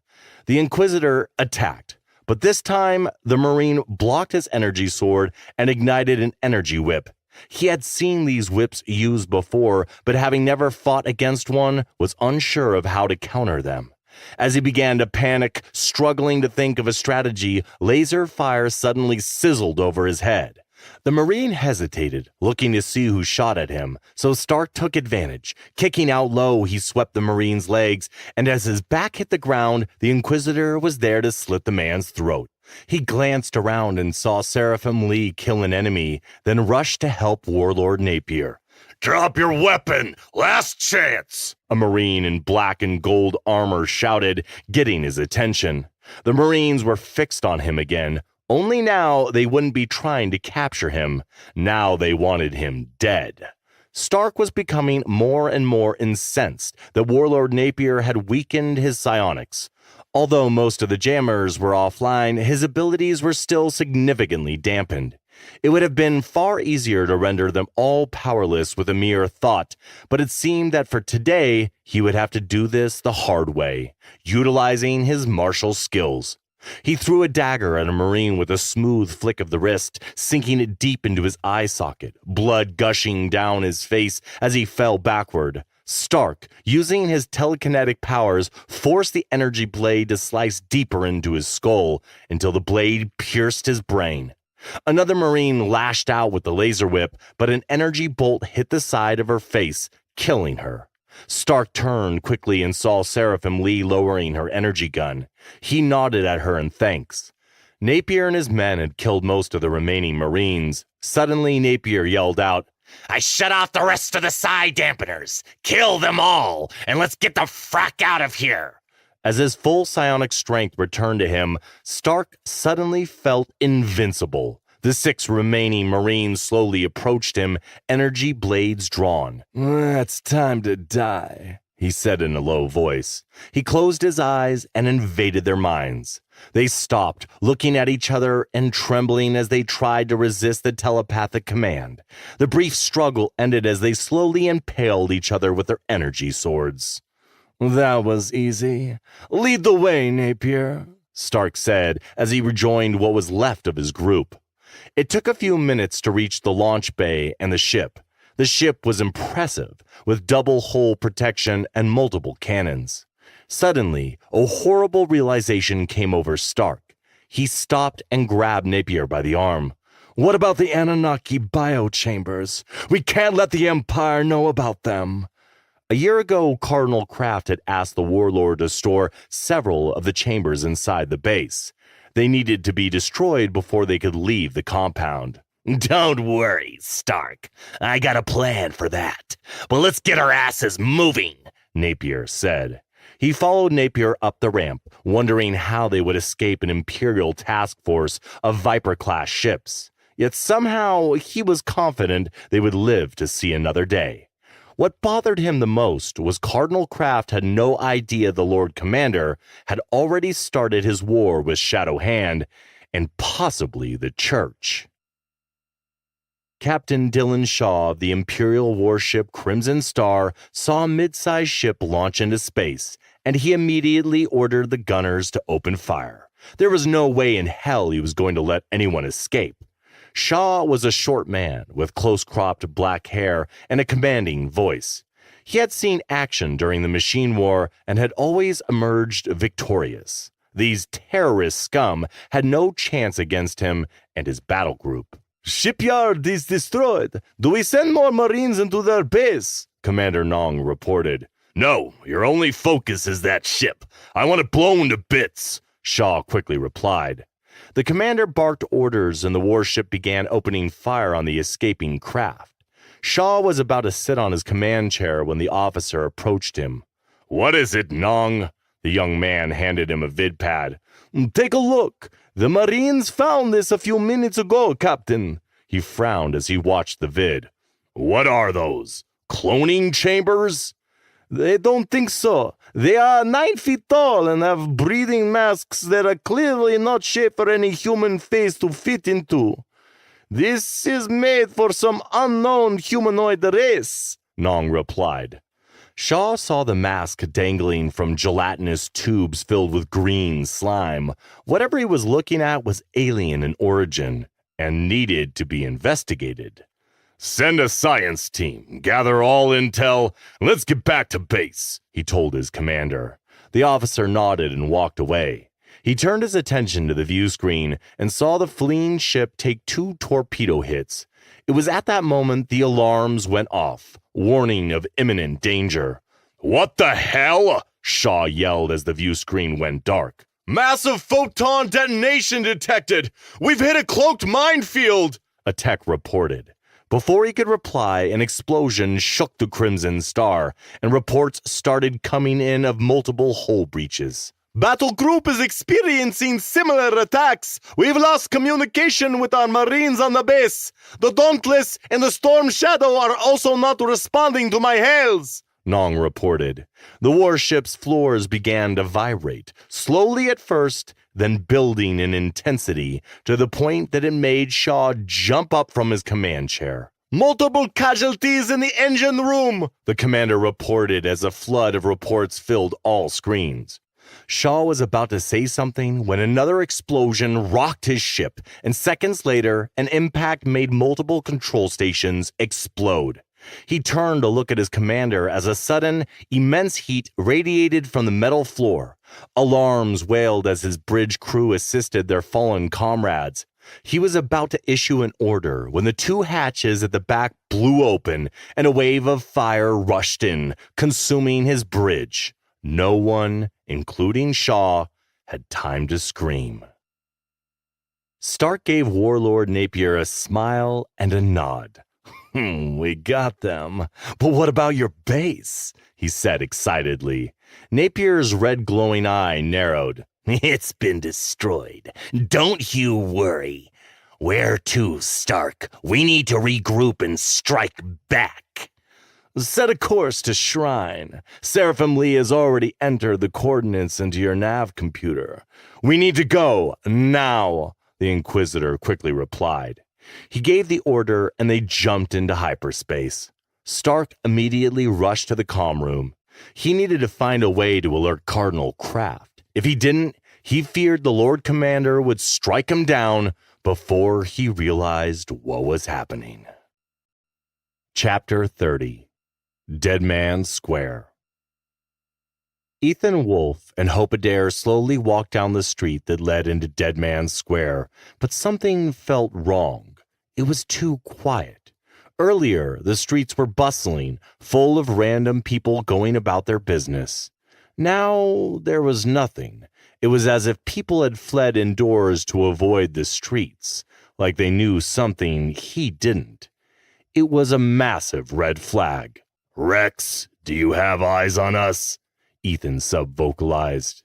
The Inquisitor attacked, but this time the Marine blocked his energy sword and ignited an energy whip. He had seen these whips used before, but having never fought against one, was unsure of how to counter them. As he began to panic, struggling to think of a strategy, laser fire suddenly sizzled over his head. The Marine hesitated, looking to see who shot at him, so Stark took advantage. Kicking out low, he swept the Marine's legs, and as his back hit the ground, the Inquisitor was there to slit the man's throat. He glanced around and saw Seraphim Lee kill an enemy, then rushed to help Warlord Napier. Drop your weapon! Last chance! A Marine in black and gold armor shouted, getting his attention. The Marines were fixed on him again. Only now they wouldn't be trying to capture him. Now they wanted him dead. Stark was becoming more and more incensed that Warlord Napier had weakened his psionics. Although most of the jammers were offline, his abilities were still significantly dampened. It would have been far easier to render them all powerless with a mere thought, but it seemed that for today, he would have to do this the hard way, utilizing his martial skills. He threw a dagger at a Marine with a smooth flick of the wrist, sinking it deep into his eye socket, blood gushing down his face as he fell backward. Stark, using his telekinetic powers, forced the energy blade to slice deeper into his skull until the blade pierced his brain. Another Marine lashed out with the laser whip, but an energy bolt hit the side of her face, killing her. Stark turned quickly and saw Seraphim Lee lowering her energy gun. He nodded at her in thanks. Napier and his men had killed most of the remaining Marines. Suddenly, Napier yelled out, I shut off the rest of the psi dampeners. Kill them all, and let's get the frack out of here. As his full psionic strength returned to him, Stark suddenly felt invincible. The 6 remaining Marines slowly approached him, energy blades drawn. It's time to die, he said in a low voice. He closed his eyes and invaded their minds. They stopped, looking at each other and trembling as they tried to resist the telepathic command. The brief struggle ended as they slowly impaled each other with their energy swords. That was easy. Lead the way, Napier, Stark said as he rejoined what was left of his group. It took a few minutes to reach the launch bay and the ship. The ship was impressive, with double hull protection and multiple cannons. Suddenly, a horrible realization came over Stark. He stopped and grabbed Napier by the arm. What about the Anunnaki biochambers? We can't let the Empire know about them. A year ago, Cardinal Kraft had asked the Warlord to store several of the chambers inside the base. They needed to be destroyed before they could leave the compound. Don't worry, Stark. I got a plan for that. But let's get our asses moving, Napier said. He followed Napier up the ramp, wondering how they would escape an Imperial task force of Viper-class ships. Yet somehow he was confident they would live to see another day. What bothered him the most was Cardinal Kraft had no idea the Lord Commander had already started his war with Shadow Hand and possibly the Church. Captain Dylan Shaw of the Imperial warship Crimson Star saw a mid-sized ship launch into space, and he immediately ordered the gunners to open fire. There was no way in hell he was going to let anyone escape. Shaw was a short man with close-cropped black hair and a commanding voice. He had seen action during the Machine War and had always emerged victorious. These terrorist scum had no chance against him and his battle group. Shipyard is destroyed. Do we send more Marines into their base? Commander Nong reported. No, your only focus is that ship. I want it blown to bits, Shaw quickly replied. The commander barked orders and the warship began opening fire on the escaping craft. Shaw was about to sit on his command chair when the officer approached him. What is it, Nong? The young man handed him a vidpad. Take a look. The Marines found this a few minutes ago, Captain. He frowned as he watched the vid. What are those? Cloning chambers? They don't think so. They are 9 feet tall and have breathing masks that are clearly not shaped for any human face to fit into. This is made for some unknown humanoid race, Nong replied. Shaw saw the mask dangling from gelatinous tubes filled with green slime. Whatever he was looking at was alien in origin and needed to be investigated. Send a science team, gather all intel, and let's get back to base, he told his commander. The officer nodded and walked away. He turned his attention to the view screen and saw the fleeing ship take 2 torpedo hits. It was at that moment the alarms went off, warning of imminent danger. What the hell? Shaw yelled as the view screen went dark. Massive photon detonation detected! We've hit a cloaked minefield! A tech reported. Before he could reply, an explosion shook the Crimson Star, and reports started coming in of multiple hull breaches. Battle group is experiencing similar attacks. We've lost communication with our Marines on the base. The Dauntless and the Storm Shadow are also not responding to my hails, Nong reported. The warship's floors began to vibrate, slowly at first, then building in intensity to the point that it made Shaw jump up from his command chair. Multiple casualties in the engine room, the commander reported as a flood of reports filled all screens. Shaw was about to say something when another explosion rocked his ship, and seconds later, an impact made multiple control stations explode. He turned to look at his commander as a sudden, immense heat radiated from the metal floor. Alarms wailed as his bridge crew assisted their fallen comrades. He was about to issue an order when the 2 hatches at the back blew open and a wave of fire rushed in, consuming his bridge. No one, including Shaw, had time to scream. Stark gave Warlord Napier a smile and a nod. We got them. But what about your base? He said excitedly. Napier's red glowing eye narrowed. It's been destroyed. Don't you worry. Where to, Stark? We need to regroup and strike back. Set a course to Shrine. Seraphim Lee has already entered the coordinates into your nav computer. We need to go, now, the Inquisitor quickly replied. He gave the order and they jumped into hyperspace. Stark immediately rushed to the comm room. He needed to find a way to alert Cardinal Kraft. If he didn't, he feared the Lord Commander would strike him down before he realized what was happening. Chapter 30. Dead Man's Square. Ethan Wolfe and Hope Adair slowly walked down the street that led into Dead Man's Square, but something felt wrong. It was too quiet. Earlier, the streets were bustling, full of random people going about their business. Now, there was nothing. It was as if people had fled indoors to avoid the streets, like they knew something he didn't. It was a massive red flag. Rex, do you have eyes on us? Ethan sub-vocalized.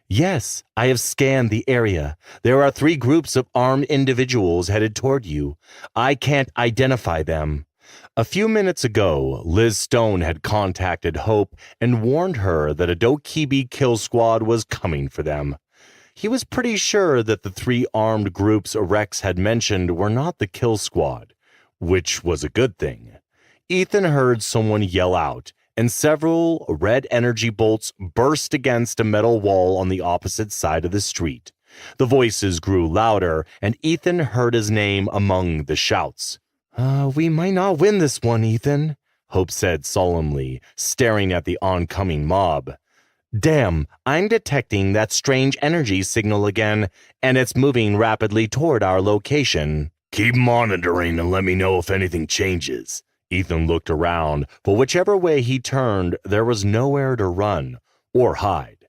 Yes, I have scanned the area. There are 3 groups of armed individuals headed toward you. I can't identify them. A few minutes ago, Liz Stone had contacted Hope and warned her that a Dokibi kill squad was coming for them. He was pretty sure that the 3 armed groups Rex had mentioned were not the kill squad, which was a good thing. Ethan heard someone yell out, and several red energy bolts burst against a metal wall on the opposite side of the street. The voices grew louder, and Ethan heard his name among the shouts. We might not win this one, Ethan, Hope said solemnly, staring at the oncoming mob. Damn, I'm detecting that strange energy signal again, and it's moving rapidly toward our location. Keep monitoring and let me know if anything changes. Ethan looked around, but whichever way he turned, there was nowhere to run or hide.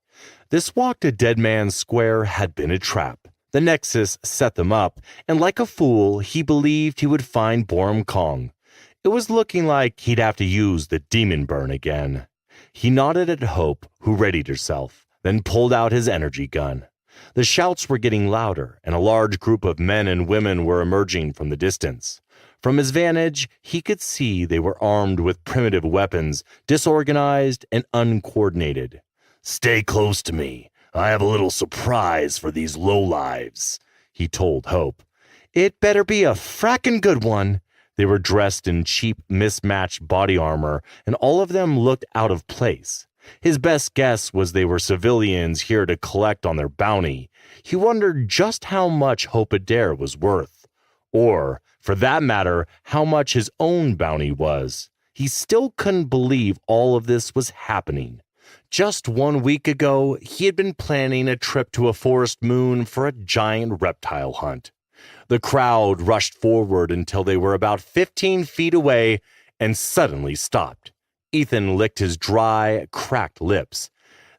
This walk to Dead Man's Square had been a trap. The Nexus set them up, and like a fool, he believed he would find Borum Kong. It was looking like he'd have to use the demon burn again. He nodded at Hope, who readied herself, then pulled out his energy gun. The shouts were getting louder, and a large group of men and women were emerging from the distance. From his vantage, he could see they were armed with primitive weapons, disorganized and uncoordinated. Stay close to me. I have a little surprise for these lowlives, he told Hope. It better be a frackin' good one. They were dressed in cheap, mismatched body armor, and all of them looked out of place. His best guess was they were civilians here to collect on their bounty. He wondered just how much Hope Adair was worth. Or, for that matter, how much his own bounty was. He still couldn't believe all of this was happening. Just 1 week ago, he had been planning a trip to a forest moon for a giant reptile hunt. The crowd rushed forward until they were about 15 feet away and suddenly stopped. Ethan licked his dry, cracked lips.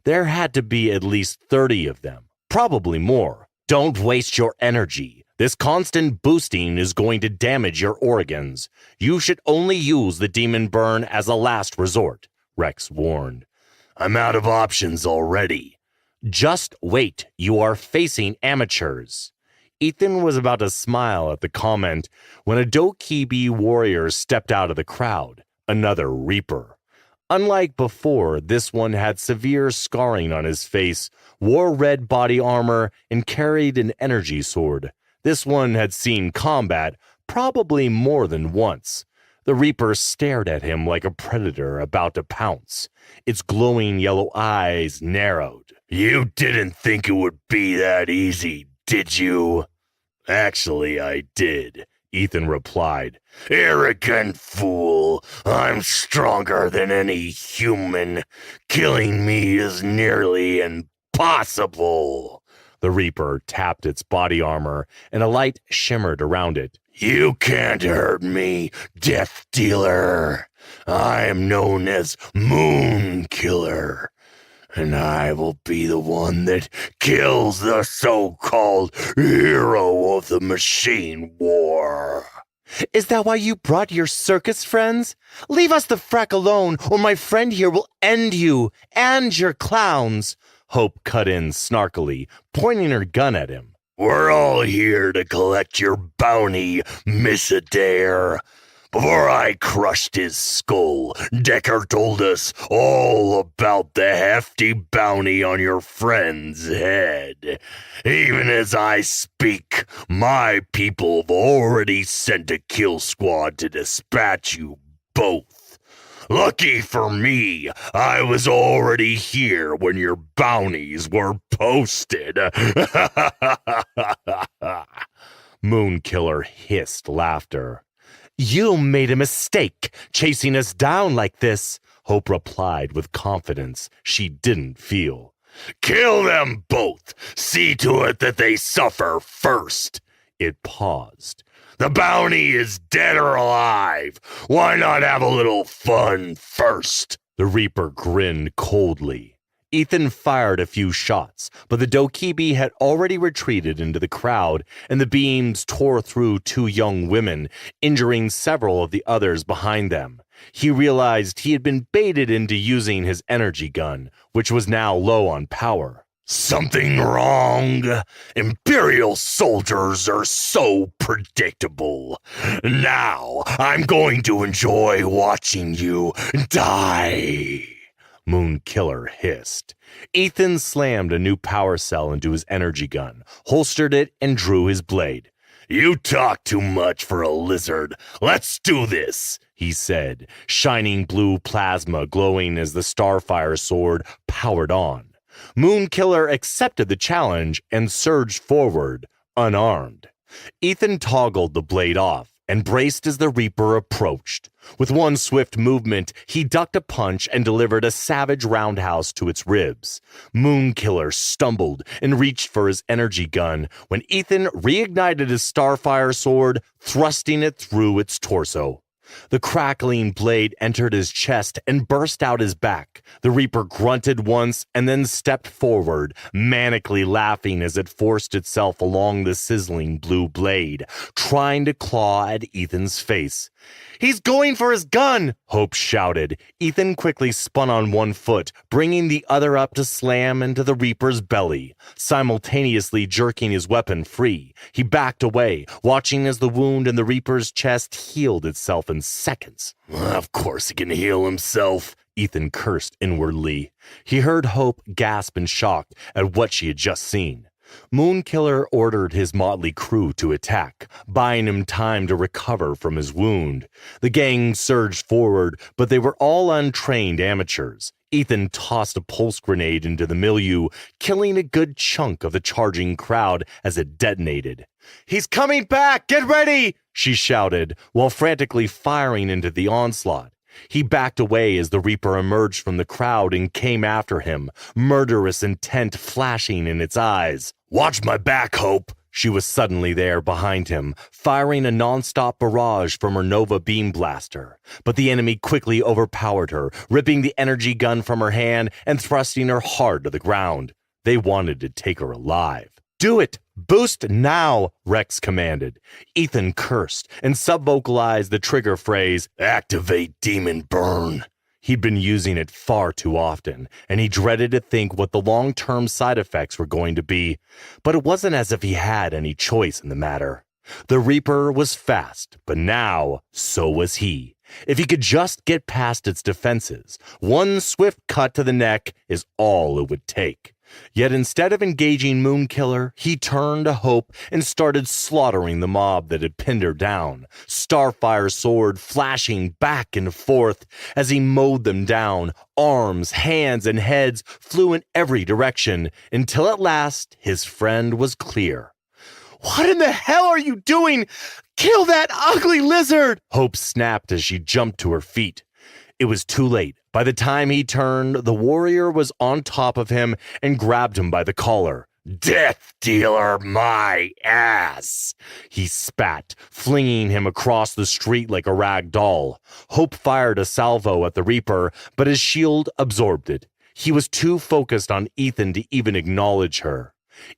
There had to be at least 30 of them, probably more. Don't waste your energy. This constant boosting is going to damage your organs. You should only use the demon burn as a last resort, Rex warned. I'm out of options already. Just wait. You are facing amateurs. Ethan was about to smile at the comment when a Dokibi warrior stepped out of the crowd, another Reaper. Unlike before, this one had severe scarring on his face, wore red body armor, and carried an energy sword. This one had seen combat probably more than once. The Reaper stared at him like a predator about to pounce. Its glowing yellow eyes narrowed. You didn't think it would be that easy, did you? Actually, I did, Ethan replied. Arrogant fool. I'm stronger than any human. Killing me is nearly impossible. The Reaper tapped its body armor, and a light shimmered around it. You can't hurt me, Death Dealer. I am known as Moon Killer, and I will be the one that kills the so-called hero of the machine war. Is that why you brought your circus friends? Leave us the frack alone, or my friend here will end you and your clowns. Hope cut in snarkily, pointing her gun at him. We're all here to collect your bounty, Miss Adair. Before I crushed his skull, Decker told us all about the hefty bounty on your friend's head. Even as I speak, my people have already sent a kill squad to dispatch you both. Lucky for me, I was already here when your bounties were posted. Moonkiller hissed laughter. You made a mistake chasing us down like this, Hope replied with confidence she didn't feel. Kill them both. See to it that they suffer first. It paused. The bounty is dead or alive. Why not have a little fun first? The Reaper grinned coldly. Ethan fired a few shots, but the Dokibi had already retreated into the crowd, and the beams tore through two young women, injuring several of the others behind them. He realized he had been baited into using his energy gun, which was now low on power. Something wrong. Imperial soldiers are so predictable. Now I'm going to enjoy watching you die. Moonkiller hissed. Ethan slammed a new power cell into his energy gun, holstered it, and drew his blade. You talk too much for a lizard. Let's do this, he said, shining blue plasma glowing as the Starfire sword powered on. Moonkiller accepted the challenge and surged forward, unarmed. Ethan toggled the blade off and braced as the Reaper approached. With one swift movement, he ducked a punch and delivered a savage roundhouse to its ribs. Moonkiller stumbled and reached for his energy gun when Ethan reignited his Starfire sword, thrusting it through its torso. The crackling blade entered his chest and burst out his back. The Reaper grunted once and then stepped forward, manically laughing as it forced itself along the sizzling blue blade, trying to claw at Ethan's face. He's going for his gun, Hope shouted. Ethan quickly spun on one foot, bringing the other up to slam into the Reaper's belly. Simultaneously jerking his weapon free, he backed away, watching as the wound in the Reaper's chest healed itself in seconds. Of course he can heal himself, Ethan cursed inwardly. He heard Hope gasp in shock at what she had just seen. Moonkiller ordered his motley crew to attack, buying him time to recover from his wound. The gang surged forward, but they were all untrained amateurs. Ethan tossed a pulse grenade into the milieu, killing a good chunk of the charging crowd as it detonated. "He's coming back! Get ready!" she shouted, while frantically firing into the onslaught. He backed away as the Reaper emerged from the crowd and came after him, murderous intent flashing in its eyes. "Watch my back, Hope!" She was suddenly there behind him, firing a non-stop barrage from her Nova beam blaster. But the enemy quickly overpowered her, ripping the energy gun from her hand and thrusting her hard to the ground. They wanted to take her alive. "Do it! Boost now!" Rex commanded. Ethan cursed and subvocalized the trigger phrase, "Activate Demon Burn." He'd been using it far too often, and he dreaded to think what the long-term side effects were going to be. But it wasn't as if he had any choice in the matter. The Reaper was fast, but now so was he. If he could just get past its defenses, one swift cut to the neck is all it would take. Yet instead of engaging Moonkiller, he turned to Hope and started slaughtering the mob that had pinned her down, Starfire sword flashing back and forth as he mowed them down. Arms, hands, and heads flew in every direction until at last his friend was clear. "What in the hell are you doing? Kill that ugly lizard!" Hope snapped as she jumped to her feet. It was too late. By the time he turned, the warrior was on top of him and grabbed him by the collar. "Death dealer, my ass!" he spat, flinging him across the street like a rag doll. Hope fired a salvo at the Reaper, but his shield absorbed it. He was too focused on Ethan to even acknowledge her.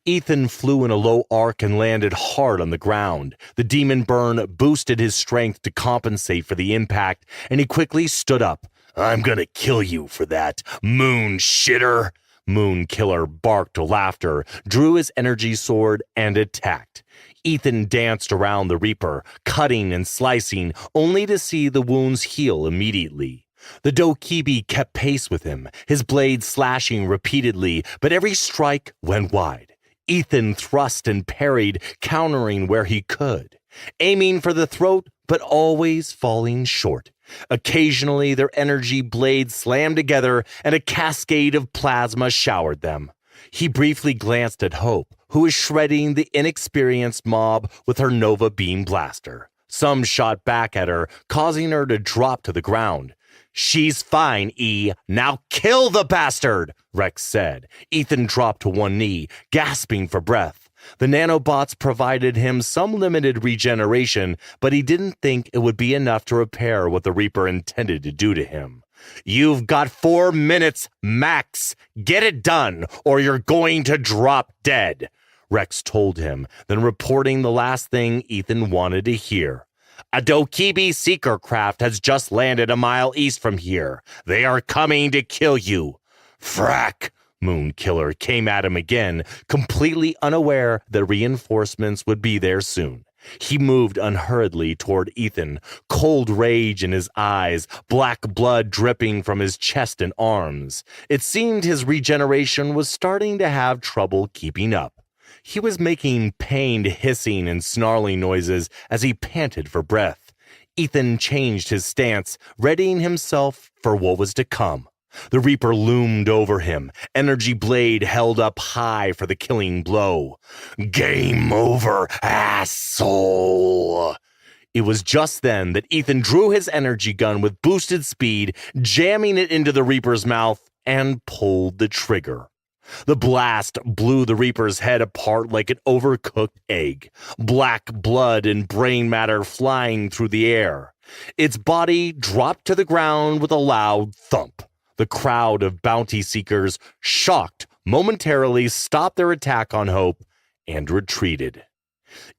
Ethan flew in a low arc and landed hard on the ground. The demon burn boosted his strength to compensate for the impact, and he quickly stood up. "I'm gonna kill you for that, moon shitter!" Moonkiller barked laughter, drew his energy sword, and attacked. Ethan danced around the Reaper, cutting and slicing, only to see the wounds heal immediately. The Dokibi kept pace with him, his blade slashing repeatedly, but every strike went wide. Ethan thrust and parried, countering where he could, aiming for the throat, but always falling short. Occasionally, their energy blades slammed together, and a cascade of plasma showered them. He briefly glanced at Hope, who was shredding the inexperienced mob with her Nova beam blaster. Some shot back at her, causing her to drop to the ground. "She's fine, E. Now kill the bastard," Rex said. Ethan dropped to one knee, gasping for breath. The nanobots provided him some limited regeneration, but he didn't think it would be enough to repair what the Reaper intended to do to him. "You've got 4 minutes, max. Get it done, or you're going to drop dead," Rex told him, then reporting the last thing Ethan wanted to hear. "A Dokibi seeker craft has just landed a mile east from here. They are coming to kill you." "Frack!" Moonkiller came at him again, completely unaware that reinforcements would be there soon. He moved unhurriedly toward Ethan, cold rage in his eyes, black blood dripping from his chest and arms. It seemed his regeneration was starting to have trouble keeping up. He was making pained hissing and snarling noises as he panted for breath. Ethan changed his stance, readying himself for what was to come. The Reaper loomed over him, energy blade held up high for the killing blow. "Game over, asshole!" It was just then that Ethan drew his energy gun with boosted speed, jamming it into the Reaper's mouth, and pulled the trigger. The blast blew the Reaper's head apart like an overcooked egg, black blood and brain matter flying through the air. Its body dropped to the ground with a loud thump. The crowd of bounty seekers, shocked, momentarily stopped their attack on Hope and retreated.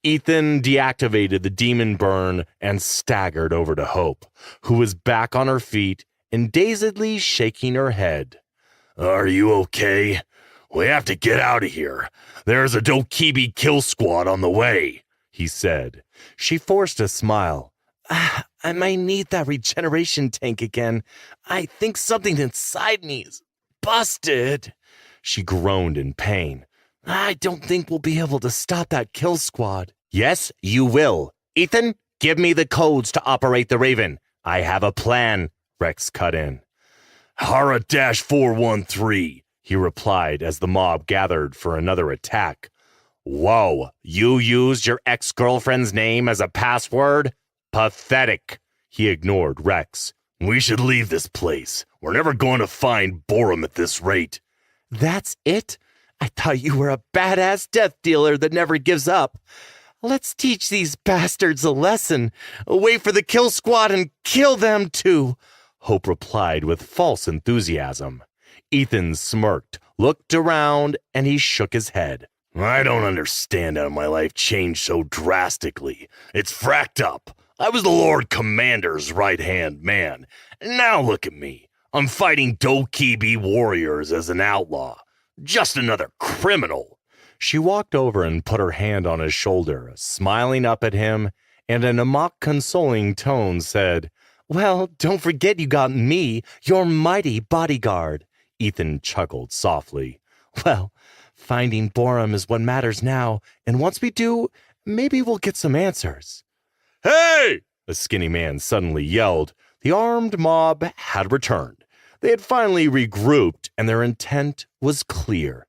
Ethan deactivated the demon burn and staggered over to Hope, who was back on her feet and dazedly shaking her head. "Are you okay? We have to get out of here. There's a Dokibi kill squad on the way," he said. She forced a smile. "I might need that regeneration tank again. I think something inside me is busted." She groaned in pain. I don't think we'll be able to stop that kill squad. Yes, you will. Ethan, give me the codes to operate the Raven. I have a plan. Rex cut in. Hara-413, he replied as the mob gathered for another attack. Whoa, you used your ex-girlfriend's name as a password? Pathetic. He ignored Rex. We should leave this place. We're never going to find Borum at this rate. That's it? I thought you were a badass death dealer that never gives up. Let's teach these bastards a lesson. Wait for the kill squad and kill them too, Hope replied with false enthusiasm. Ethan smirked, looked around, and he shook his head. I don't understand how my life changed so drastically. It's fracked up. I was the Lord Commander's right-hand man. And now look at me. I'm fighting Dokibi warriors as an outlaw. Just another criminal. She walked over and put her hand on his shoulder, smiling up at him, and in a mock-consoling tone said, Well, don't forget you got me, your mighty bodyguard. Ethan chuckled softly. Well, finding Borum is what matters now, and once we do, maybe we'll get some answers. Hey! A skinny man suddenly yelled. The armed mob had returned. They had finally regrouped, and their intent was clear.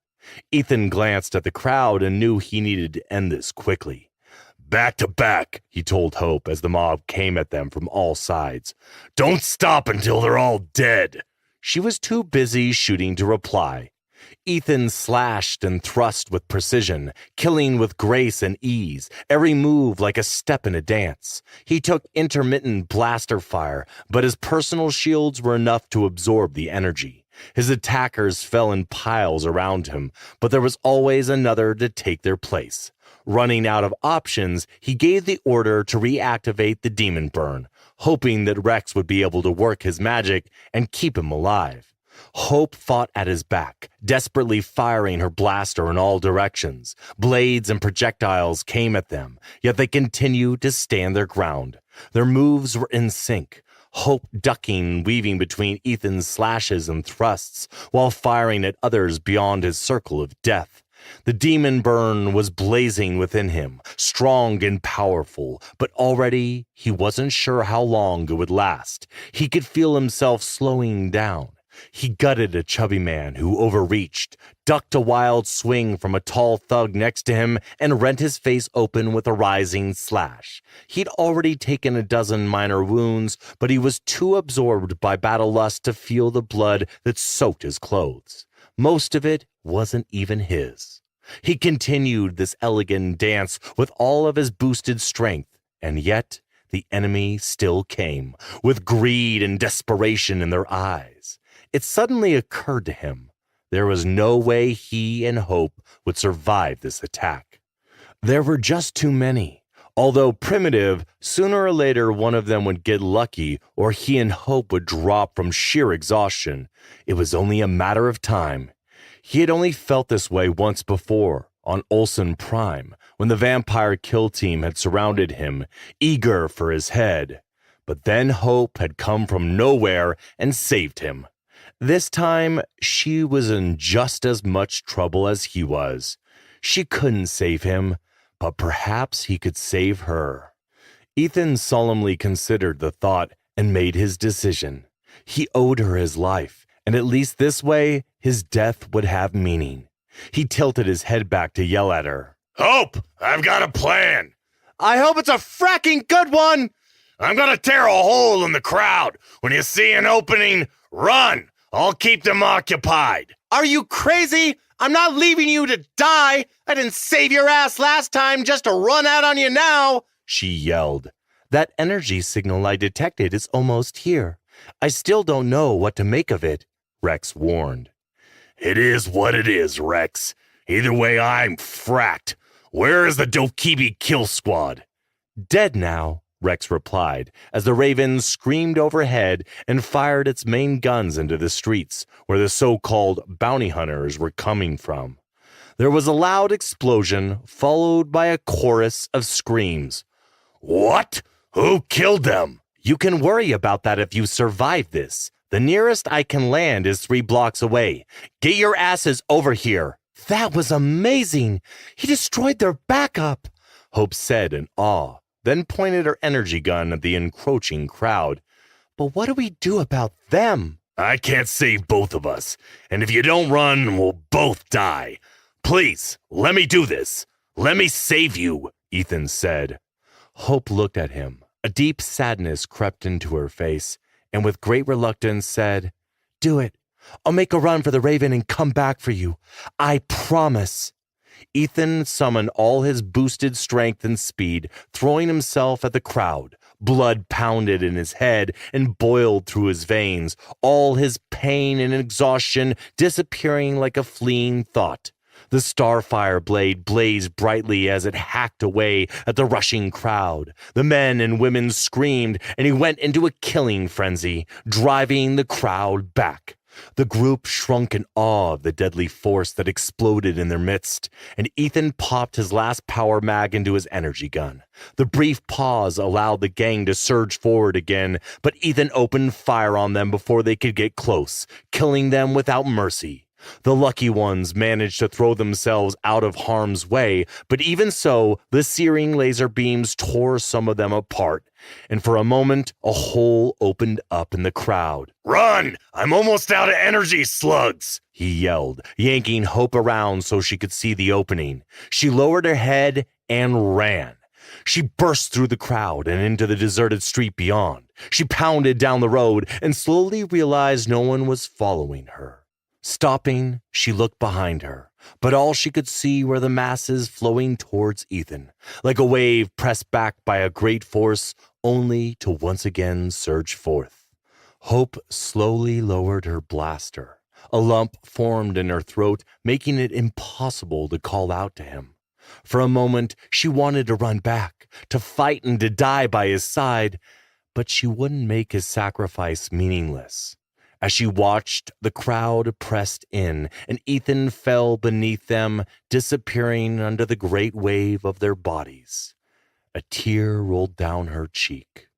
Ethan glanced at the crowd and knew he needed to end this quickly. Back to back, he told Hope as the mob came at them from all sides. Don't stop until they're all dead. She was too busy shooting to reply. Ethan slashed and thrust with precision, killing with grace and ease, every move like a step in a dance. He took intermittent blaster fire, but his personal shields were enough to absorb the energy. His attackers fell in piles around him, but there was always another to take their place. Running out of options, he gave the order to reactivate the demon burn, hoping that Rex would be able to work his magic and keep him alive. Hope fought at his back, desperately firing her blaster in all directions. Blades and projectiles came at them, yet they continued to stand their ground. Their moves were in sync. Hope ducking, weaving between Ethan's slashes and thrusts, while firing at others beyond his circle of death. The demon burn was blazing within him, strong and powerful, but already he wasn't sure how long it would last. He could feel himself slowing down. He gutted a chubby man who overreached, ducked a wild swing from a tall thug next to him, and rent his face open with a rising slash. He'd already taken a dozen minor wounds, but he was too absorbed by battle lust to feel the blood that soaked his clothes. Most of it wasn't even his. He continued this elegant dance with all of his boosted strength, and yet the enemy still came, with greed and desperation in their eyes. It suddenly occurred to him there was no way he and Hope would survive this attack. There were just too many. Although primitive, sooner or later one of them would get lucky or he and Hope would drop from sheer exhaustion. It was only a matter of time. He had only felt this way once before, on Olsen Prime, when the vampire kill team had surrounded him, eager for his head. But then Hope had come from nowhere and saved him. This time, she was in just as much trouble as he was. She couldn't save him, but perhaps he could save her. Ethan solemnly considered the thought and made his decision. He owed her his life, and at least this way, his death would have meaning. He tilted his head back to yell at her. Hope, I've got a plan. I hope it's a fracking good one. I'm gonna tear a hole in the crowd. When you see an opening, run. I'll keep them occupied. Are you crazy? I'm not leaving you to die. I didn't save your ass last time just to run out on you now, she yelled. That energy signal I detected is almost here. I still don't know what to make of it, Rex warned. It is what it is, Rex. Either way, I'm fracked. Where is the Dokibi kill squad? Dead now, Rex replied, as the Raven screamed overhead and fired its main guns into the streets, where the so-called bounty hunters were coming from. There was a loud explosion, followed by a chorus of screams. What? Who killed them? You can worry about that if you survive this. The nearest I can land is 3 blocks away. Get your asses over here, That was amazing. He destroyed their backup, Hope said in awe, then pointed her energy gun at the encroaching crowd. But what do we do about them? I can't save both of us, and if you don't run, we'll both die. Please, let me do this. Let me save you, Ethan said. Hope looked at him. A deep sadness crept into her face, and with great reluctance said, Do it. I'll make a run for the Raven and come back for you. I promise. Ethan summoned all his boosted strength and speed, throwing himself at the crowd. Blood pounded in his head and boiled through his veins, all his pain and exhaustion disappearing like a fleeing thought. The starfire blade blazed brightly as it hacked away at the rushing crowd. The men and women screamed, and he went into a killing frenzy, driving the crowd back. The group shrunk in awe of the deadly force that exploded in their midst, and Ethan popped his last power mag into his energy gun. The brief pause allowed the gang to surge forward again, but Ethan opened fire on them before they could get close, killing them without mercy. The lucky ones managed to throw themselves out of harm's way, but even so, the searing laser beams tore some of them apart, and for a moment, a hole opened up in the crowd. Run! I'm almost out of energy slugs, he yelled, yanking Hope around so she could see the opening. She lowered her head and ran. She burst through the crowd and into the deserted street beyond. She pounded down the road and slowly realized no one was following her. Stopping, she looked behind her, but all she could see were the masses flowing towards Ethan, like a wave pressed back by a great force, only to once again surge forth. Hope slowly lowered her blaster. A lump formed in her throat, making it impossible to call out to him. For a moment, she wanted to run back, to fight and to die by his side, but she wouldn't make his sacrifice meaningless. As she watched, the crowd pressed in, and Ethan fell beneath them, disappearing under the great wave of their bodies. A tear rolled down her cheek.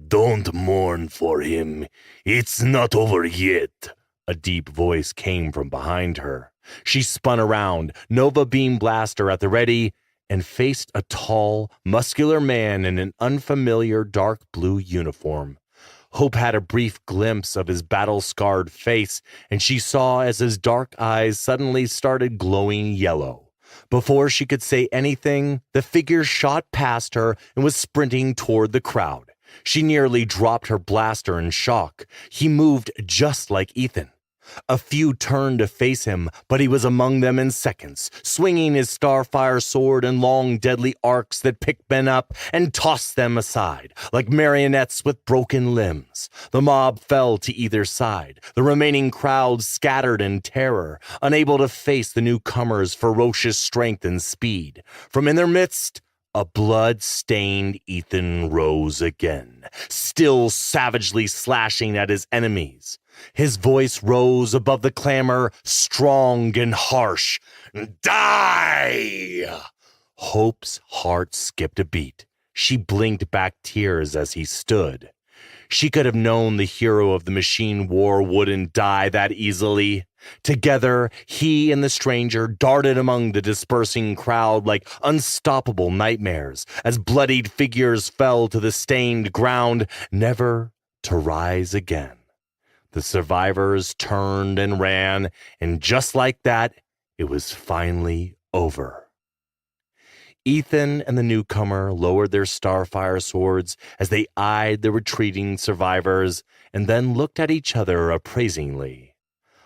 Don't mourn for him. It's not over yet. A deep voice came from behind her. She spun around, Nova Beam blaster at the ready, and faced a tall, muscular man in an unfamiliar dark blue uniform. Hope had a brief glimpse of his battle-scarred face, and she saw as his dark eyes suddenly started glowing yellow. Before she could say anything, the figure shot past her and was sprinting toward the crowd. She nearly dropped her blaster in shock. He moved just like Ethan. A few turned to face him, but he was among them in seconds, swinging his starfire sword and long deadly arcs that picked men up and tossed them aside, like marionettes with broken limbs. The mob fell to either side. The remaining crowd scattered in terror, unable to face the newcomer's ferocious strength and speed. From in their midst, a blood-stained Ethan rose again, still savagely slashing at his enemies. His voice rose above the clamor, strong and harsh. Die! Hope's heart skipped a beat. She blinked back tears as he stood. She could have known the hero of the machine war wouldn't die that easily. Together, he and the stranger darted among the dispersing crowd like unstoppable nightmares as bloodied figures fell to the stained ground, never to rise again. The survivors turned and ran, and just like that, it was finally over. Ethan and the newcomer lowered their starfire swords as they eyed the retreating survivors and then looked at each other appraisingly.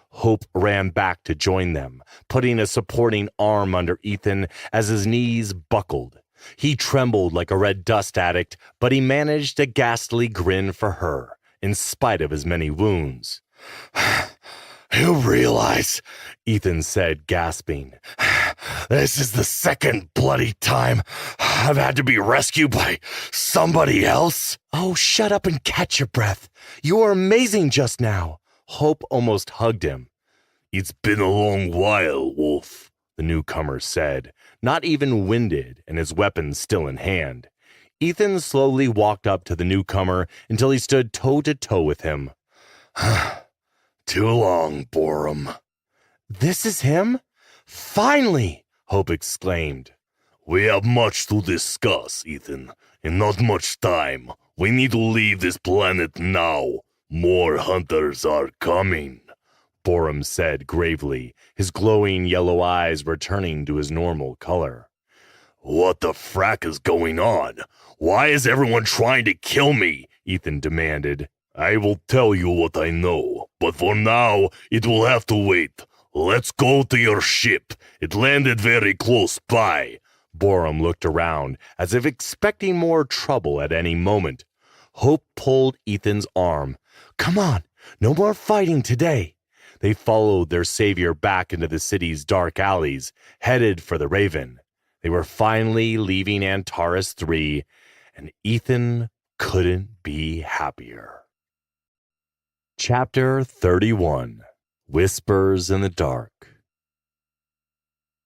Hope ran back to join them, putting a supporting arm under Ethan as his knees buckled. He trembled like a red dust addict, but he managed a ghastly grin for her, in spite of his many wounds. You realize, Ethan said, gasping, this is the second bloody time I've had to be rescued by somebody else. Oh, shut up and catch your breath. You were amazing just now. Hope almost hugged him. It's been a long while, Wolf, the newcomer said, not even winded and his weapon still in hand. Ethan slowly walked up to the newcomer until he stood toe-to-toe with him. Too long, Borum. This is him? Finally! Hope exclaimed. We have much to discuss, Ethan, and not much time. We need to leave this planet now. More hunters are coming, Borum said gravely, his glowing yellow eyes returning to his normal color. What the frack is going on? Why is everyone trying to kill me? Ethan demanded. I will tell you what I know, but for now, it will have to wait. Let's go to your ship. It landed very close by. Borum looked around, as if expecting more trouble at any moment. Hope pulled Ethan's arm. Come on, no more fighting today. They followed their savior back into the city's dark alleys, headed for the Raven. They were finally leaving Antares 3, and Ethan couldn't be happier. Chapter 31. Whispers in the Dark.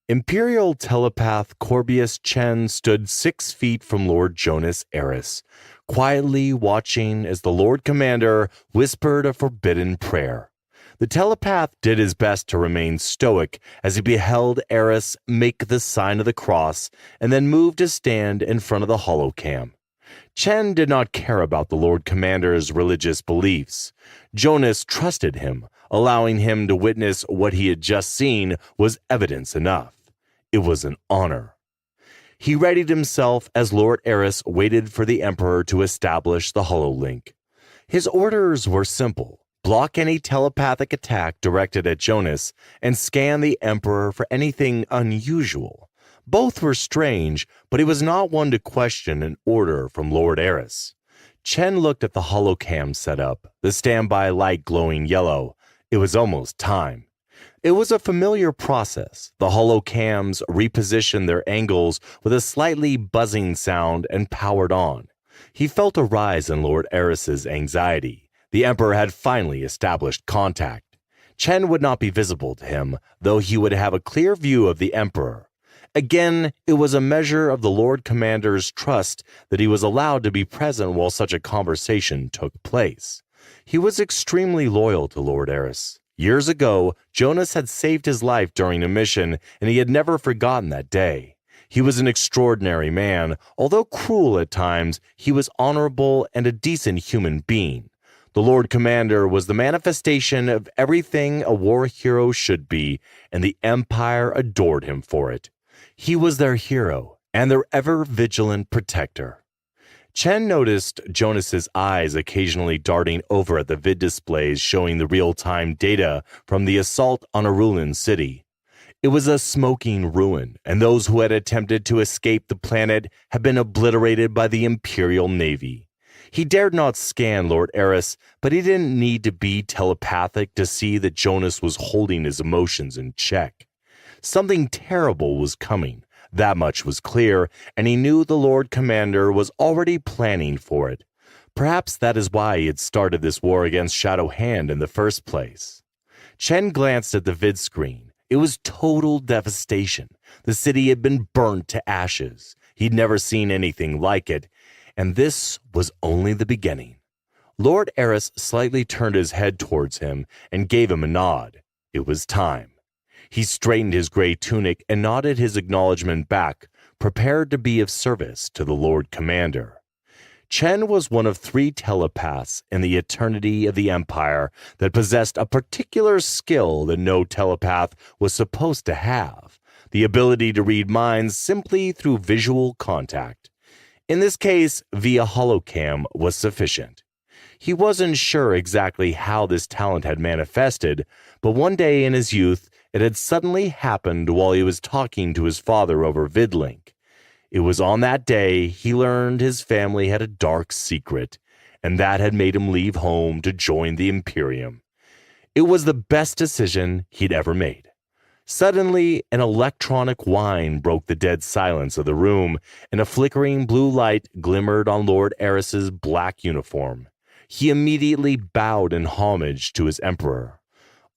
Imperial telepath Corbius Chen stood 6 feet from Lord Jonas Eris, quietly watching as the Lord Commander whispered a forbidden prayer. The telepath did his best to remain stoic as he beheld Eris make the sign of the cross and then move to stand in front of the holocam. Chen did not care about the Lord Commander's religious beliefs. Jonas trusted him. Allowing him to witness what he had just seen was evidence enough. It was an honor. He readied himself as Lord Eris waited for the Emperor to establish the hololink. His orders were simple. Block any telepathic attack directed at Jonas and scan the Emperor for anything unusual. Both were strange, but he was not one to question an order from Lord Eris. Chen looked at the holocam setup, the standby light glowing yellow. It was almost time. It was a familiar process. The holocams repositioned their angles with a slightly buzzing sound and powered on. He felt a rise in Lord Eris's anxiety. The Emperor had finally established contact. Chen would not be visible to him, though he would have a clear view of the Emperor. Again, it was a measure of the Lord Commander's trust that he was allowed to be present while such a conversation took place. He was extremely loyal to Lord Eris. Years ago, Jonas had saved his life during a mission, and he had never forgotten that day. He was an extraordinary man. Although cruel at times, he was honorable and a decent human being. The Lord Commander was the manifestation of everything a war hero should be, and the Empire adored him for it. He was their hero and their ever-vigilant protector. Chen noticed Jonas's eyes occasionally darting over at the vid displays showing the real-time data from the assault on Arulan City. It was a smoking ruin, and those who had attempted to escape the planet had been obliterated by the Imperial Navy. He dared not scan Lord Eris, but he didn't need to be telepathic to see that Jonas was holding his emotions in check. Something terrible was coming. That much was clear, and he knew the Lord Commander was already planning for it. Perhaps that is why he had started this war against Shadow Hand in the first place. Chen glanced at the vid screen. It was total devastation. The city had been burnt to ashes. He'd never seen anything like it, and this was only the beginning. Lord Eris slightly turned his head towards him and gave him a nod. It was time. He straightened his gray tunic and nodded his acknowledgement back, prepared to be of service to the Lord Commander. Chen was one of 3 telepaths in the eternity of the Empire that possessed a particular skill that no telepath was supposed to have, the ability to read minds simply through visual contact. In this case, via holocam was sufficient. He wasn't sure exactly how this talent had manifested, but one day in his youth, it had suddenly happened while he was talking to his father over VidLink. It was on that day he learned his family had a dark secret, and that had made him leave home to join the Imperium. It was the best decision he'd ever made. Suddenly, an electronic whine broke the dead silence of the room, and a flickering blue light glimmered on Lord Eris's black uniform. He immediately bowed in homage to his emperor.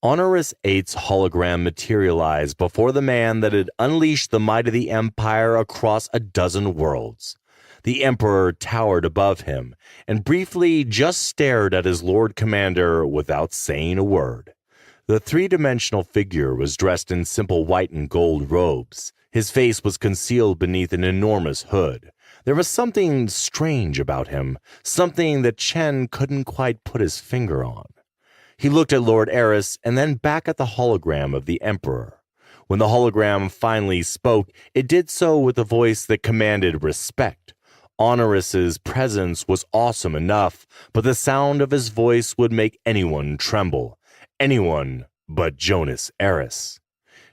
Honoris 8's hologram materialized before the man that had unleashed the might of the Empire across a dozen worlds. The Emperor towered above him and briefly just stared at his Lord Commander without saying a word. The three-dimensional figure was dressed in simple white and gold robes. His face was concealed beneath an enormous hood. There was something strange about him, something that Chen couldn't quite put his finger on. He looked at Lord Eris and then back at the hologram of the Emperor. When the hologram finally spoke, it did so with a voice that commanded respect. Honoris's presence was awesome enough, but the sound of his voice would make anyone tremble. Anyone but Jonas Eris.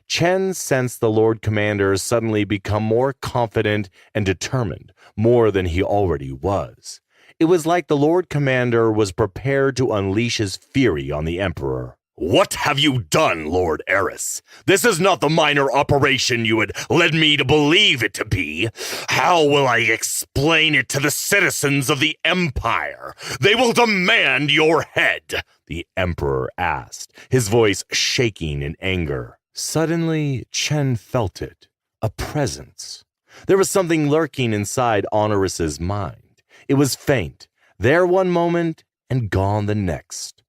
Chen sensed the Lord Commander suddenly become more confident and determined, more than he already was. It was like the Lord Commander was prepared to unleash his fury on the Emperor. What have you done, Lord Eris? This is not the minor operation you had led me to believe it to be. How will I explain it to the citizens of the Empire? They will demand your head, the Emperor asked, his voice shaking in anger. Suddenly, Chen felt it, a presence. There was something lurking inside Honoris's mind. It was faint, there one moment and gone the next.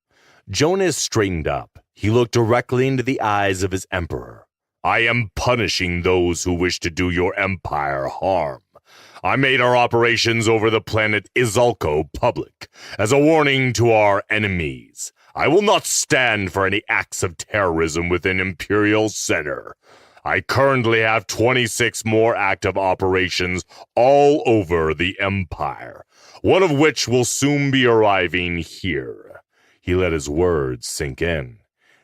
Jonas straightened up. He looked directly into the eyes of his emperor. I am punishing those who wish to do your empire harm. I made our operations over the planet Izalco public as a warning to our enemies. I will not stand for any acts of terrorism within Imperial Center. I currently have 26 more active operations all over the Empire, one of which will soon be arriving here. He let his words sink in.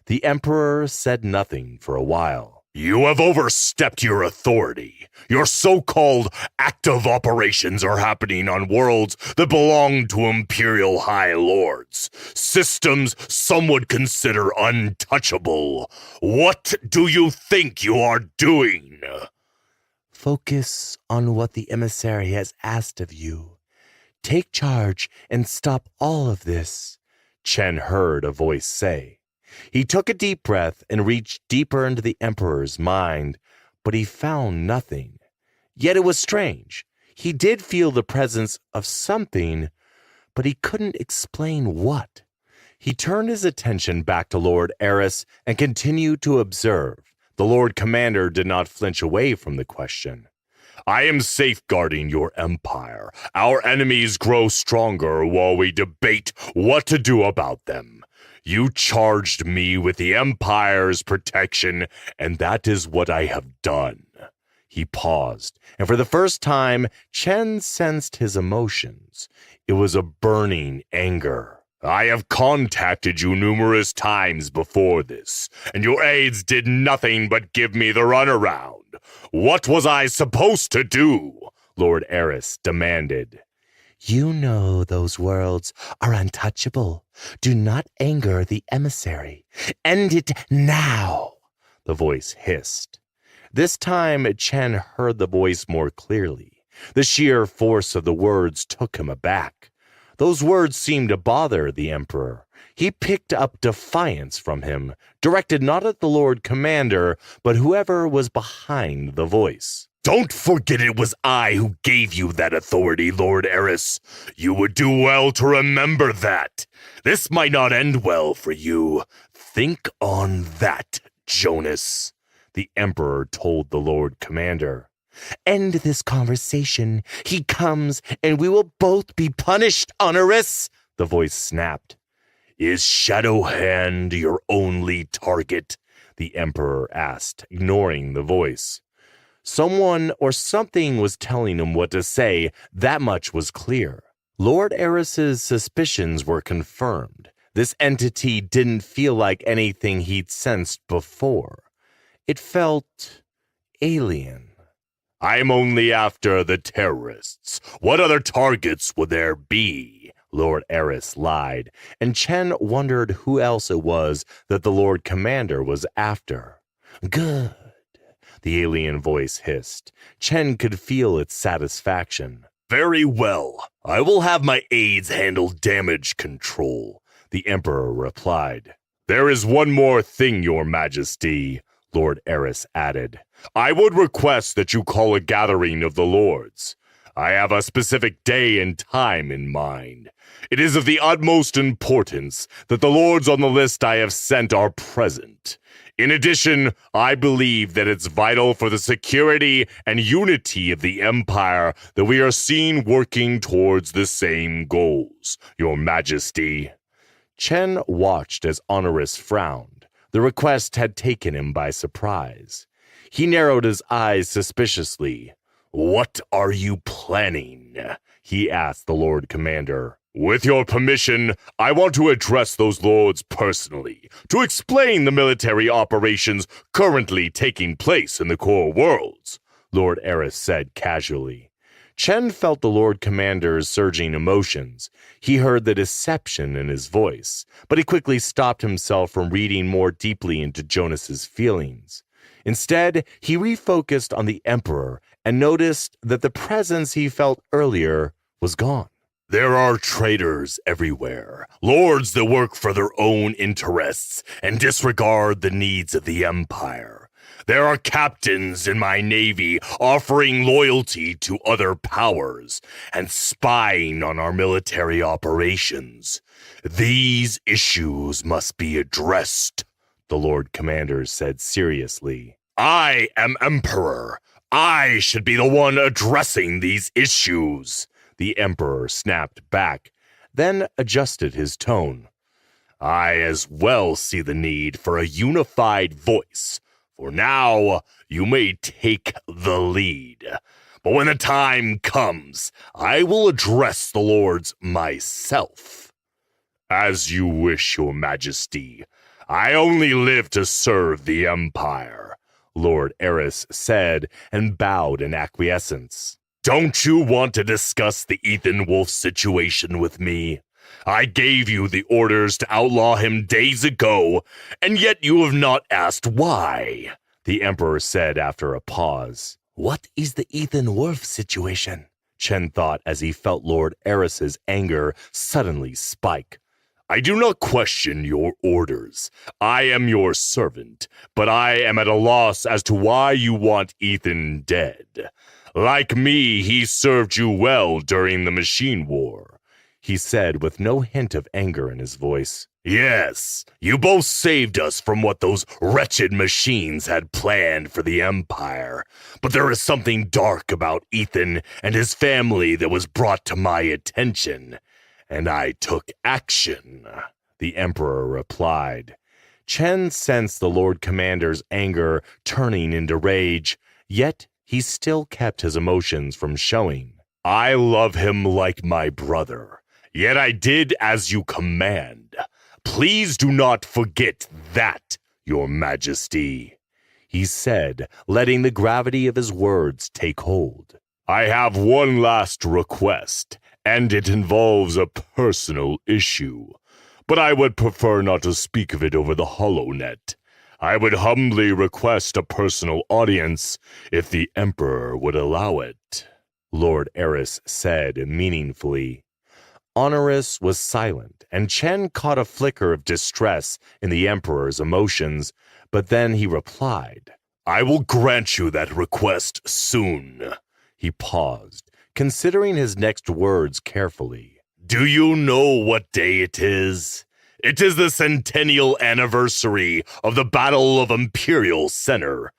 The Emperor said nothing for a while. You have overstepped your authority. Your so-called active operations are happening on worlds that belong to Imperial High Lords. Systems some would consider untouchable. What do you think you are doing? Focus on what the emissary has asked of you. Take charge and stop all of this, Chen heard a voice say. He took a deep breath and reached deeper into the Emperor's mind, but he found nothing. Yet it was strange. He did feel the presence of something, but he couldn't explain what. He turned his attention back to Lord Eris and continued to observe. The Lord Commander did not flinch away from the question. I am safeguarding your empire. Our enemies grow stronger while we debate what to do about them. You charged me with the Empire's protection, and that is what I have done. He paused, and for the first time, Chen sensed his emotions. It was a burning anger. I have contacted you numerous times before this, and your aides did nothing but give me the runaround. What was I supposed to do? Lord Eris demanded. You know those worlds are untouchable. Do not anger the emissary. End it now, the voice hissed. This time, Chen heard the voice more clearly. The sheer force of the words took him aback. Those words seemed to bother the Emperor. He picked up defiance from him, directed not at the Lord Commander, but whoever was behind the voice. Don't forget it was I who gave you that authority, Lord Eris. You would do well to remember that. This might not end well for you. Think on that, Jonas, the Emperor told the Lord Commander. End this conversation. He comes, and we will both be punished, Honoris, the voice snapped. Is Shadowhand your only target? The Emperor asked, ignoring the voice. Someone or something was telling him what to say, that much was clear. Lord Eris's suspicions were confirmed. This entity didn't feel like anything he'd sensed before. It felt alien. I'm only after the terrorists. What other targets would there be? Lord Eris lied, and Chen wondered who else it was that the Lord Commander was after. Good, the alien voice hissed. Chen could feel its satisfaction. Very well. I will have my aides handle damage control, the Emperor replied. There is one more thing, Your Majesty, Lord Eris added. I would request that you call a gathering of the lords. I have a specific day and time in mind. It is of the utmost importance that the lords on the list I have sent are present. In addition, I believe that it's vital for the security and unity of the Empire that we are seen working towards the same goals, Your Majesty. Chen watched as Honoris frowned. The request had taken him by surprise. He narrowed his eyes suspiciously. What are you planning? He asked the Lord Commander. With your permission, I want to address those lords personally, to explain the military operations currently taking place in the core worlds, Lord Eris said casually. Chen felt the Lord Commander's surging emotions. He heard the deception in his voice, but he quickly stopped himself from reading more deeply into Jonas's feelings. Instead, he refocused on the Emperor and noticed that the presence he felt earlier was gone. There are traitors everywhere, lords that work for their own interests and disregard the needs of the Empire. There are captains in my navy offering loyalty to other powers and spying on our military operations. These issues must be addressed, the Lord Commander said seriously. I am Emperor. I should be the one addressing these issues. The Emperor snapped back, then adjusted his tone. I as well see the need for a unified voice. For now, you may take the lead. But when the time comes, I will address the lords myself. As you wish, Your Majesty. I only live to serve the Empire, Lord Eris said, and bowed in acquiescence. Don't you want to discuss the Ethan Wolf situation with me? I gave you the orders to outlaw him days ago, and yet you have not asked why, the Emperor said after a pause. What is the Ethan Wolf situation? Chen thought as he felt Lord Eris's anger suddenly spike. I do not question your orders. I am your servant, but I am at a loss as to why you want Ethan dead. Like me, he served you well during the Machine War, he said with no hint of anger in his voice. Yes, you both saved us from what those wretched machines had planned for the Empire. But there is something dark about Ethan and his family that was brought to my attention, and I took action, the Emperor replied. Chen sensed the Lord Commander's anger turning into rage, yet he still kept his emotions from showing. I love him like my brother, yet I did as you command. Please do not forget that, Your Majesty, he said, letting the gravity of his words take hold. I have one last request, and it involves a personal issue, but I would prefer not to speak of it over the HoloNet. I would humbly request a personal audience if the Emperor would allow it, Lord Eris said meaningfully. Honoris was silent, and Chen caught a flicker of distress in the Emperor's emotions, but then he replied, I will grant you that request soon. He paused, considering his next words carefully. Do you know what day it is? It is the centennial anniversary of the Battle of Imperial Center.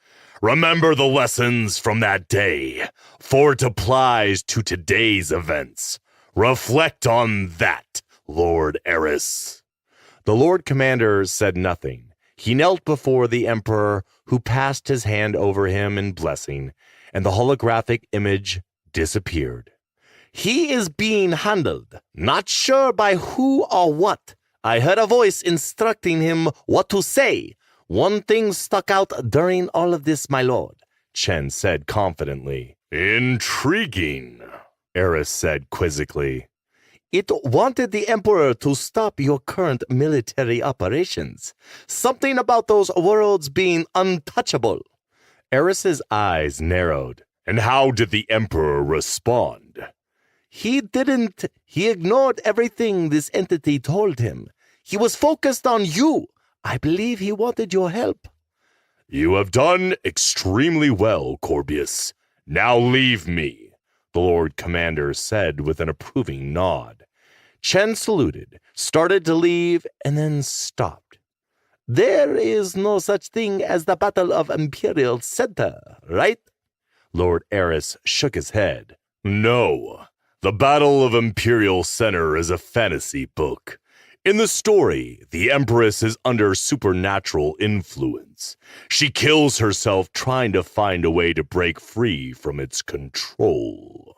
Remember the lessons from that day, for it applies to today's events. Reflect on that, Lord Eris. The Lord Commander said nothing. He knelt before the Emperor, who passed his hand over him in blessing, and the holographic image disappeared. He is being handled, not sure by who or what. I heard a voice instructing him what to say. One thing stuck out during all of this, my lord, Chen said confidently. Intriguing, Eris said quizzically. It wanted the Emperor to stop your current military operations. Something about those worlds being untouchable. Eris's eyes narrowed. And how did the Emperor respond? He didn't. He ignored everything this entity told him. He was focused on you. I believe he wanted your help. You have done extremely well, Corbius. Now leave me. the Lord Commander said with an approving nod. Chen saluted, started to leave, and then stopped. There is no such thing as the Battle of Imperial Center, right? Lord Eris shook his head. No, the Battle of Imperial Center is a fantasy book. In the story, the Empress is under supernatural influence. She kills herself trying to find a way to break free from its control.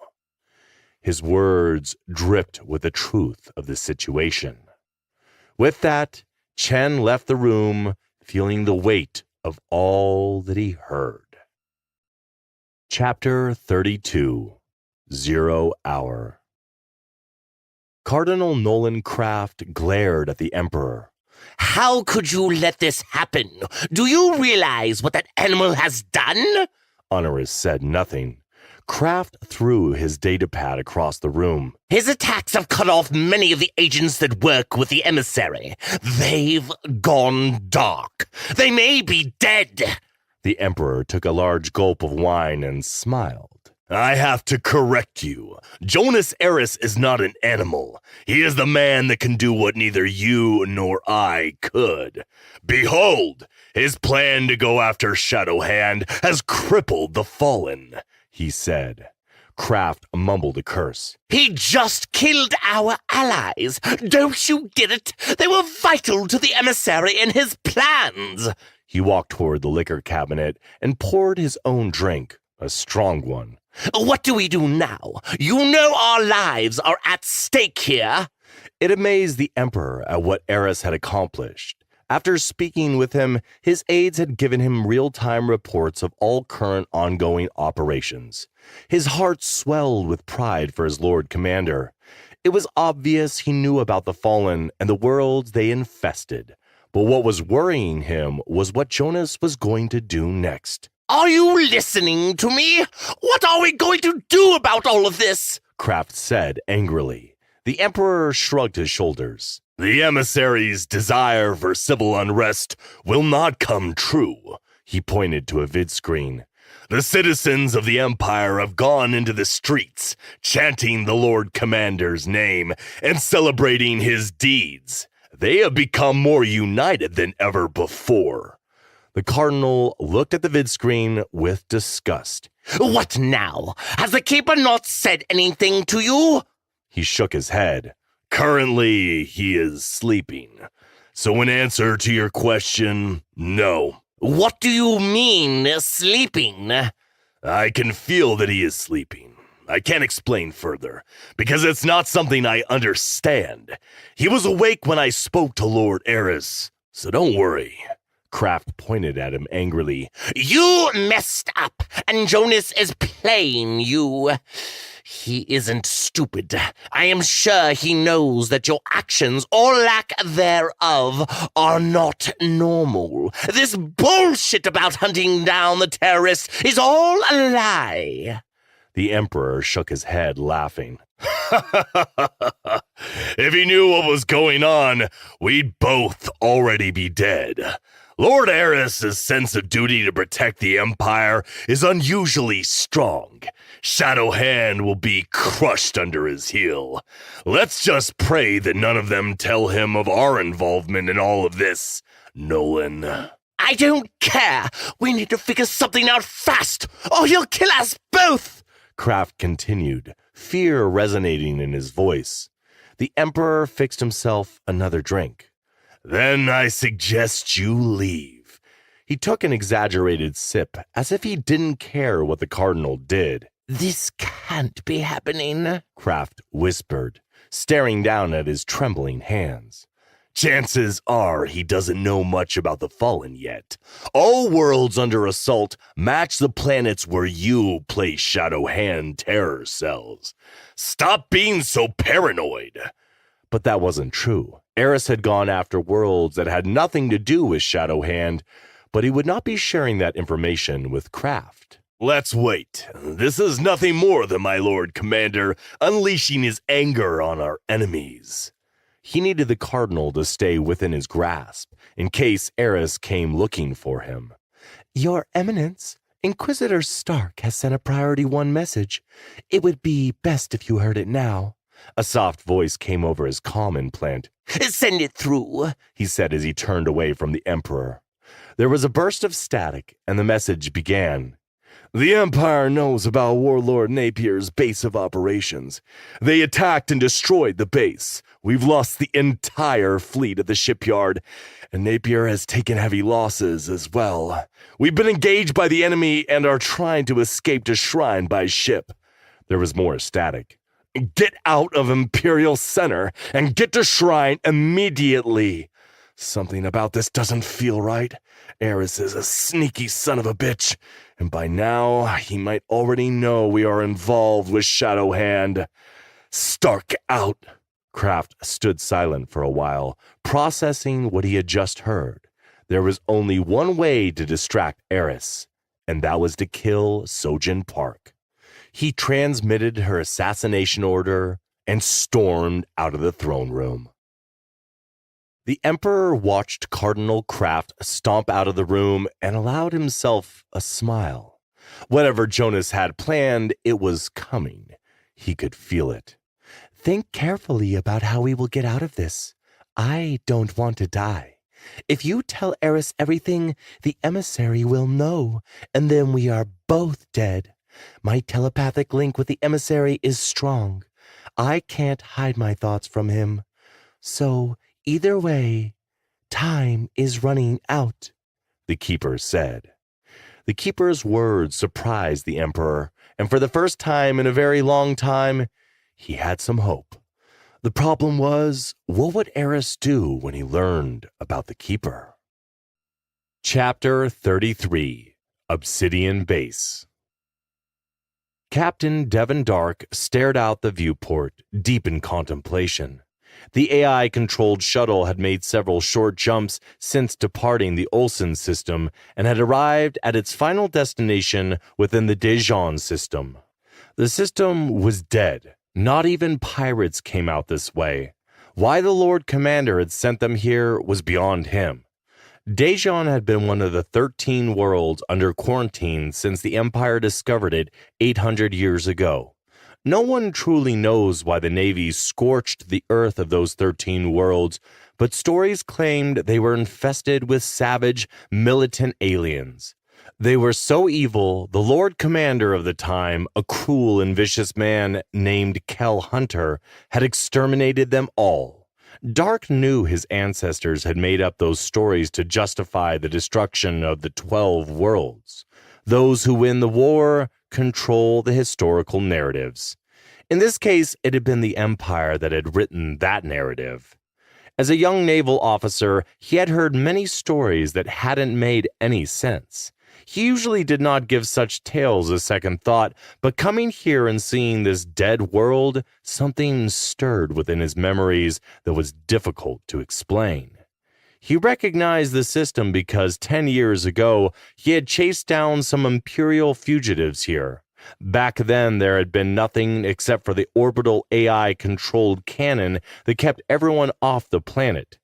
His words dripped with the truth of the situation. With that, Chen left the room, feeling the weight of all that he heard. Chapter 32, 0 Hour. Cardinal Nolan Craft glared at the Emperor. How could you let this happen? Do you realize what that animal has done? Honoris said nothing. Craft threw his datapad across the room. His attacks have cut off many of the agents that work with the emissary. They've gone dark. They may be dead. The Emperor took a large gulp of wine and smiled. I have to correct you. Jonas Eris is not an animal. He is the man that can do what neither you nor I could. Behold, his plan to go after Shadowhand has crippled the Fallen, he said. Craft mumbled a curse. He just killed our allies. Don't you get it? They were vital to the emissary and his plans. He walked toward the liquor cabinet and poured his own drink, a strong one. What do we do now? You know our lives are at stake here. It amazed the Emperor at what Eris had accomplished. After speaking with him, his aides had given him real-time reports of all current ongoing operations. His heart swelled with pride for his Lord Commander. It was obvious he knew about the Fallen and the worlds they infested. But what was worrying him was what Jonas was going to do next. Are you listening to me? What are we going to do about all of this? Craft said angrily. The Emperor shrugged his shoulders. The emissary's desire for civil unrest will not come true. He pointed to a vid screen. The citizens of the Empire have gone into the streets, chanting the Lord Commander's name and celebrating his deeds. They have become more united than ever before. The Cardinal looked at the vid screen with disgust. What now? Has the Keeper not said anything to you? He shook his head. Currently, he is sleeping. So in answer to your question, no. What do you mean, sleeping? I can feel that he is sleeping. I can't explain further, because it's not something I understand. He was awake when I spoke to Lord Eris, so don't worry. Craft pointed at him angrily. You messed up, and Jonas is playing you. He isn't stupid. I am sure he knows that your actions, or lack thereof, are not normal. This bullshit about hunting down the terrorists is all a lie. The Emperor shook his head, laughing. If he knew what was going on, we'd both already be dead. Lord Eris's sense of duty to protect the Empire is unusually strong. Shadowhand will be crushed under his heel. Let's just pray that none of them tell him of our involvement in all of this, Nolan. I don't care. We need to figure something out fast, or he'll kill us both. Craft continued, fear resonating in his voice. The Emperor fixed himself another drink. Then I suggest you leave. He took an exaggerated sip, as if he didn't care what the Cardinal did. This can't be happening, Craft whispered, staring down at his trembling hands. Chances are he doesn't know much about the Fallen yet. All worlds under assault match the planets where you place Shadowhand terror cells. Stop being so paranoid. But that wasn't true. Eris had gone after worlds that had nothing to do with Shadowhand, but he would not be sharing that information with Craft. Let's wait. This is nothing more than my Lord Commander unleashing his anger on our enemies. He needed the Cardinal to stay within his grasp, in case Eris came looking for him. Your Eminence, Inquisitor Stark has sent a Priority 1 message. It would be best if you heard it now. A soft voice came over his comm implant. Send it through, he said as he turned away from the Emperor. There was a burst of static, and the message began. The Empire knows about Warlord Napier's base of operations. They attacked and destroyed the base. We've lost the entire fleet at the shipyard, and Napier has taken heavy losses as well. We've been engaged by the enemy and are trying to escape to Shrine by ship. There was more static. Get out of Imperial Center and get to Shrine immediately. Something about this doesn't feel right. Eris is a sneaky son of a bitch, and by now he might already know we are involved with Shadowhand. Stark out. Kraft stood silent for a while, processing what he had just heard. There was only one way to distract Eris, and that was to kill Sojin Park. He transmitted her assassination order and stormed out of the throne room. The Emperor watched Cardinal Kraft stomp out of the room and allowed himself a smile. Whatever Jonas had planned, it was coming. He could feel it. Think carefully about how we will get out of this. I don't want to die. If you tell Eris everything, the emissary will know, and then we are both dead. My telepathic link with the emissary is strong. I can't hide my thoughts from him. So, either way, time is running out, the Keeper said. The Keeper's words surprised the Emperor, and for the first time in a very long time, he had some hope. The problem was, what would Eris do when he learned about the Keeper? Chapter 33, Obsidian Base. Captain Devon Dark stared out the viewport, deep in contemplation. The AI-controlled shuttle had made several short jumps since departing the Olsen system and had arrived at its final destination within the Dejan system. The system was dead. Not even pirates came out this way. Why the Lord Commander had sent them here was beyond him. Dejan had been one of the 13 worlds under quarantine since the Empire discovered it 800 years ago. No one truly knows why the Navy scorched the earth of those 13 worlds, but stories claimed they were infested with savage, militant aliens. They were so evil, the Lord Commander of the time, a cruel and vicious man named Kel Hunter, had exterminated them all. Dark knew his ancestors had made up those stories to justify the destruction of the 12 worlds. Those who win the war control the historical narratives. In this case, it had been the Empire that had written that narrative. As a young naval officer, he had heard many stories that hadn't made any sense. He usually did not give such tales a second thought, but coming here and seeing this dead world, something stirred within his memories that was difficult to explain. He recognized the system because 10 years ago, he had chased down some Imperial fugitives here. Back then, there had been nothing except for the orbital AI-controlled cannon that kept everyone off the planet.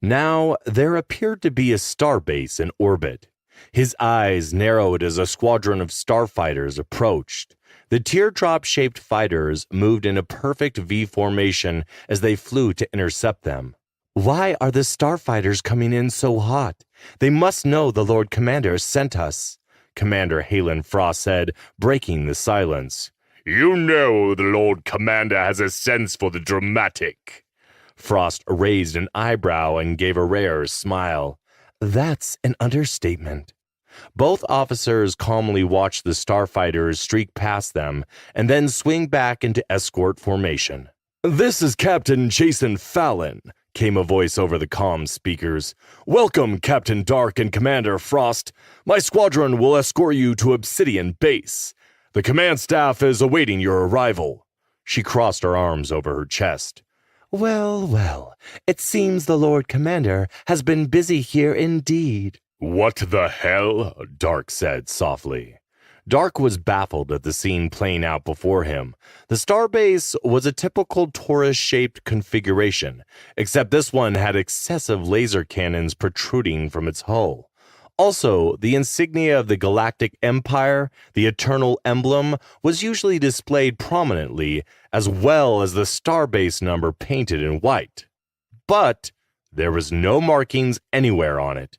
Now, there appeared to be a starbase in orbit. His eyes narrowed as a squadron of starfighters approached. The teardrop-shaped fighters moved in a perfect V formation as they flew to intercept them. Why are the starfighters coming in so hot? They must know the Lord Commander sent us, Commander Halen Frost said, breaking the silence. You know the Lord Commander has a sense for the dramatic. Frost raised an eyebrow and gave a rare smile. That's an understatement. Both officers calmly watched the starfighters streak past them and then swing back into escort formation. This is Captain Jason Fallon, came a voice over the comm speakers. Welcome, Captain Dark and Commander Frost. My squadron will escort you to Obsidian Base. The command staff is awaiting your arrival. She crossed her arms over her chest. Well, well, it seems the Lord Commander has been busy here indeed. What the hell? Dark said softly. Dark was baffled at the scene playing out before him. The starbase was a typical torus-shaped configuration, except this one had excessive laser cannons protruding from its hull. Also, the insignia of the Galactic Empire, the Eternal Emblem, was usually displayed prominently, as well as the starbase number painted in white. But there was no markings anywhere on it.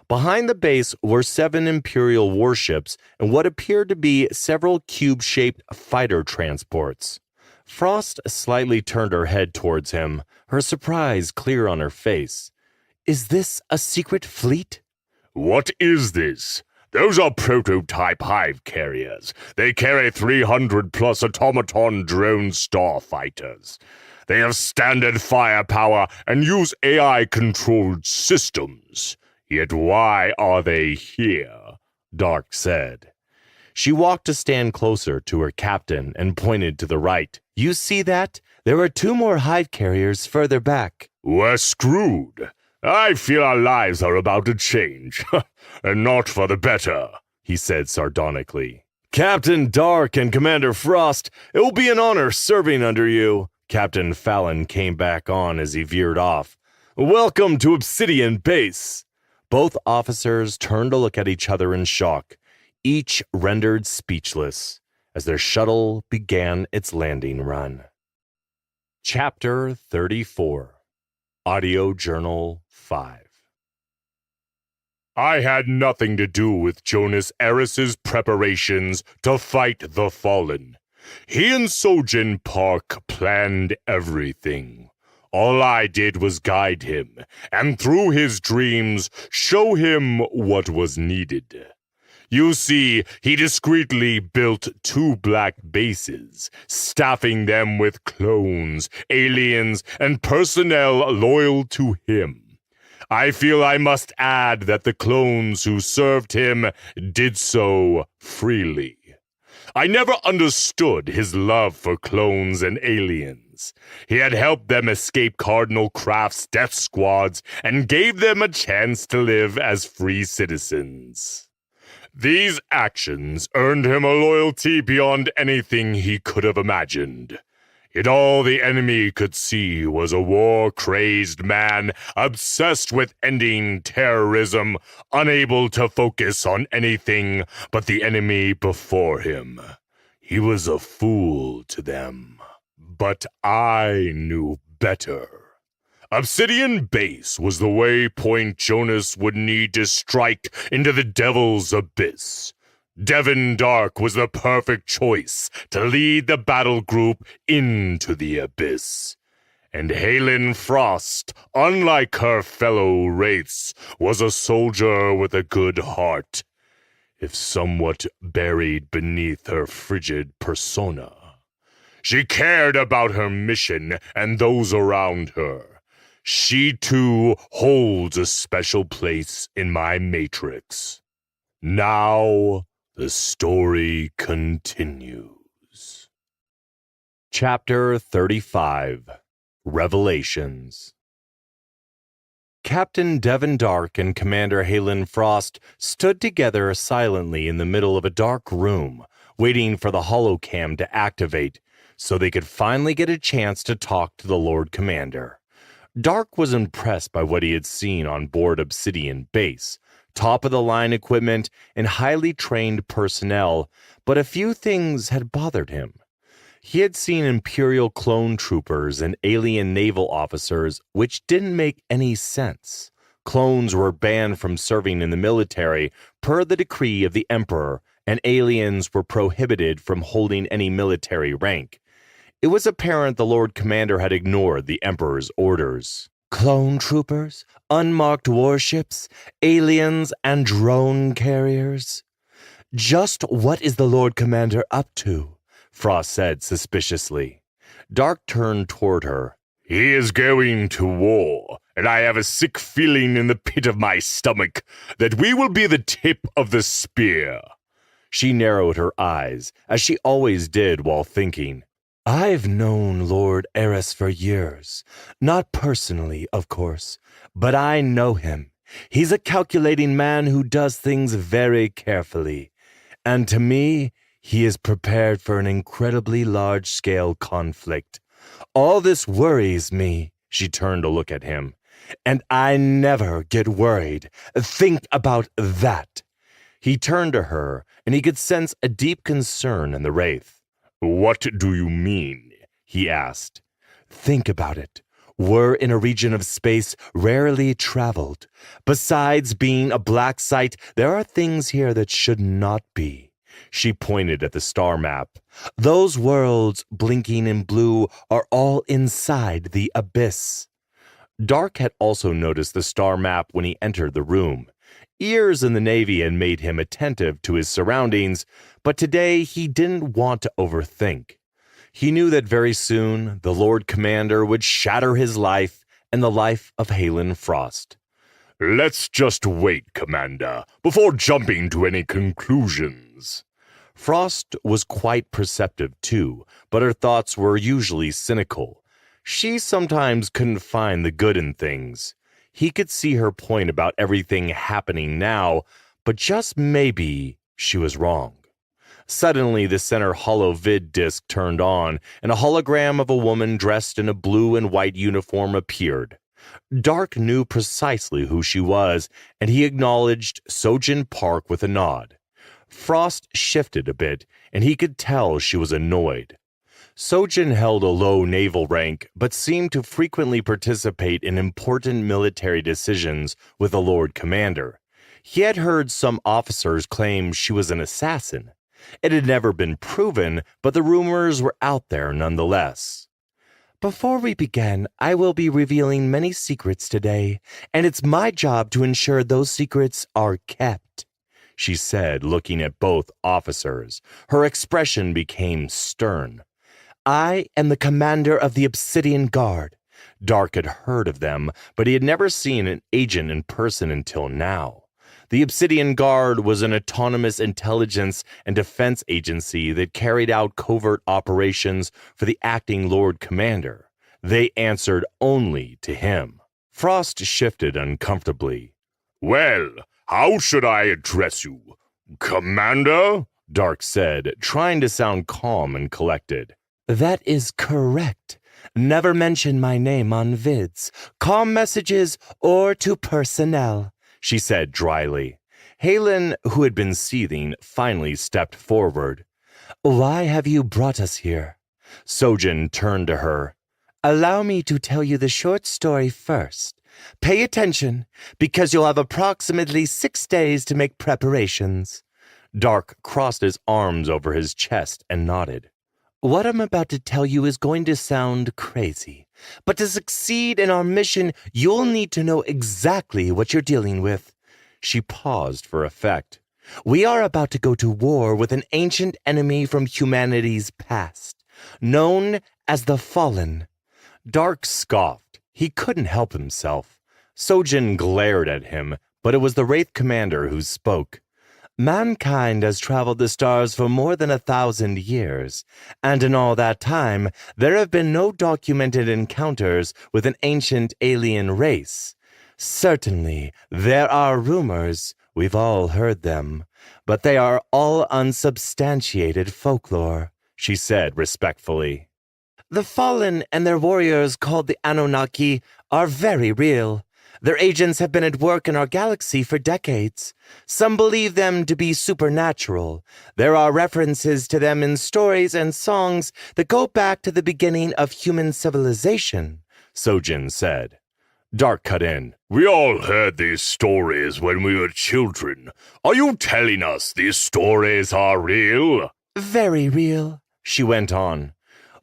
Behind the base were 7 Imperial warships and what appeared to be several cube-shaped fighter transports. Frost slightly turned her head towards him, her surprise clear on her face. "Is this a secret fleet?" What is this? Those are prototype hive carriers. They carry 300-plus automaton drone starfighters. They have standard firepower and use AI-controlled systems. Yet why are they here? Dark said. She walked to stand closer to her captain and pointed to the right. "You see that? There are 2 more hive carriers further back." We're screwed. I feel our lives are about to change, and not for the better, he said sardonically. "Captain Dark and Commander Frost, it will be an honor serving under you." Captain Fallon came back on as he veered off. "Welcome to Obsidian Base." Both officers turned to look at each other in shock, each rendered speechless, as their shuttle began its landing run. Chapter 34. Audio Journal 5. I had nothing to do with Jonas Eris's preparations to fight the Fallen. He and Sojin Park planned everything. All I did was guide him, and through his dreams, show him what was needed. You see, he discreetly built 2 black bases, staffing them with clones, aliens, and personnel loyal to him. I feel I must add that the clones who served him did so freely. I never understood his love for clones and aliens. He had helped them escape Cardinal Craft's death squads and gave them a chance to live as free citizens. These actions earned him a loyalty beyond anything he could have imagined. Yet all the enemy could see was a war-crazed man obsessed with ending terrorism, unable to focus on anything but the enemy before him. He was a fool to them. But I knew better. Obsidian Base was the waypoint Jonas would need to strike into the Devil's Abyss. Devin Dark was the perfect choice to lead the battle group into the Abyss. And Halen Frost, unlike her fellow wraiths, was a soldier with a good heart, if somewhat buried beneath her frigid persona. She cared about her mission and those around her. She, too, holds a special place in my matrix. Now, the story continues. Chapter 35. Revelations. Captain Devin Dark and Commander Halen Frost stood together silently in the middle of a dark room, waiting for the holocam to activate so they could finally get a chance to talk to the Lord Commander. Dark was impressed by what he had seen on board Obsidian Base, top-of-the-line equipment and highly trained personnel, but a few things had bothered him. He had seen Imperial clone troopers and alien naval officers, which didn't make any sense. Clones were banned from serving in the military per the decree of the Emperor, and aliens were prohibited from holding any military rank. It was apparent the Lord Commander had ignored the Emperor's orders. Clone troopers, unmarked warships, aliens, and drone carriers. Just what is the Lord Commander up to? Frost said suspiciously. Dark turned toward her. He is going to war, and I have a sick feeling in the pit of my stomach that we will be the tip of the spear. She narrowed her eyes, as she always did while thinking. I've known Lord Eris for years. Not personally, of course, but I know him. He's a calculating man who does things very carefully. And to me, he is prepared for an incredibly large-scale conflict. All this worries me. She turned to look at him. And I never get worried. Think about that. He turned to her, and he could sense a deep concern in the wraith. What do you mean? He asked. Think about it. We're in a region of space rarely traveled. Besides being a black site, there are things here that should not be. She pointed at the star map. Those worlds blinking in blue are all inside the abyss. Dark had also noticed the star map when he entered the room. Years in the Navy had made him attentive to his surroundings, but today he didn't want to overthink. He knew that very soon the Lord Commander would shatter his life and the life of Halen Frost. Let's just wait, Commander, before jumping to any conclusions. Frost was quite perceptive too, but her thoughts were usually cynical. She sometimes couldn't find the good in things. He could see her point about everything happening now, but just maybe she was wrong. Suddenly, the center hollow vid disc turned on, and a hologram of a woman dressed in a blue and white uniform appeared. Dark knew precisely who she was, and he acknowledged Sojin Park with a nod. Frost shifted a bit, and he could tell she was annoyed. Sojin held a low naval rank, but seemed to frequently participate in important military decisions with the Lord Commander. He had heard some officers claim she was an assassin. It had never been proven, but the rumors were out there nonetheless. Before we begin, I will be revealing many secrets today, and it's my job to ensure those secrets are kept, she said, looking at both officers. Her expression became stern. I am the commander of the Obsidian Guard. Dark had heard of them, but he had never seen an agent in person until now. The Obsidian Guard was an autonomous intelligence and defense agency that carried out covert operations for the acting Lord Commander. They answered only to him. Frost shifted uncomfortably. Well, how should I address you? Commander? Dark said, trying to sound calm and collected. That is correct. Never mention my name on vids, comm messages, or to personnel, she said dryly. Halen, who had been seething, finally stepped forward. Why have you brought us here? Sojin turned to her. Allow me to tell you the short story first. Pay attention, because you'll have approximately 6 days to make preparations. Dark crossed his arms over his chest and nodded. What I'm about to tell you is going to sound crazy, but to succeed in our mission, you'll need to know exactly what you're dealing with. She paused for effect. We are about to go to war with an ancient enemy from humanity's past, known as the Fallen. Dark scoffed. He couldn't help himself. Sojin glared at him, but it was the Wraith Commander who spoke. Mankind has traveled the stars for more than 1,000 years, and in all that time, there have been no documented encounters with an ancient alien race. Certainly, there are rumors, we've all heard them, but they are all unsubstantiated folklore, she said respectfully. The Fallen and their warriors called the Anunnaki are very real. Their agents have been at work in our galaxy for decades. Some believe them to be supernatural. There are references to them in stories and songs that go back to the beginning of human civilization, Sojin said. Dark cut in. We all heard these stories when we were children. Are you telling us these stories are real? Very real, she went on.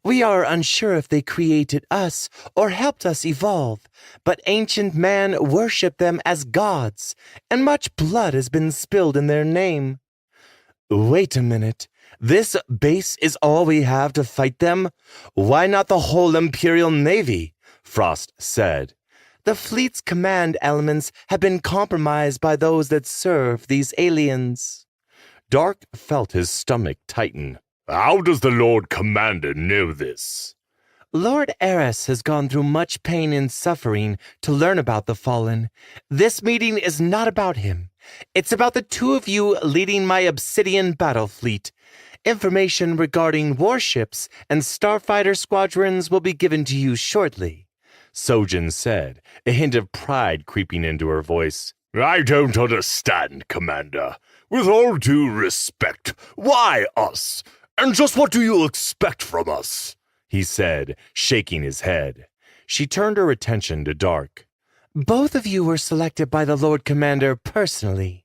We are unsure if they created us or helped us evolve, but ancient man worshipped them as gods, and much blood has been spilled in their name. Wait a minute. This base is all we have to fight them? Why not the whole Imperial Navy? Frost said. The fleet's command elements have been compromised by those that serve these aliens. Dark felt his stomach tighten. How does the Lord Commander know this? Lord Eris has gone through much pain and suffering to learn about the Fallen. This meeting is not about him. It's about the two of you leading my Obsidian battle fleet. Information regarding warships and starfighter squadrons will be given to you shortly. Sojin said, a hint of pride creeping into her voice. I don't understand, Commander. With all due respect, why us? And just what do you expect from us? He said, shaking his head. She turned her attention to Dark. Both of you were selected by the Lord Commander personally.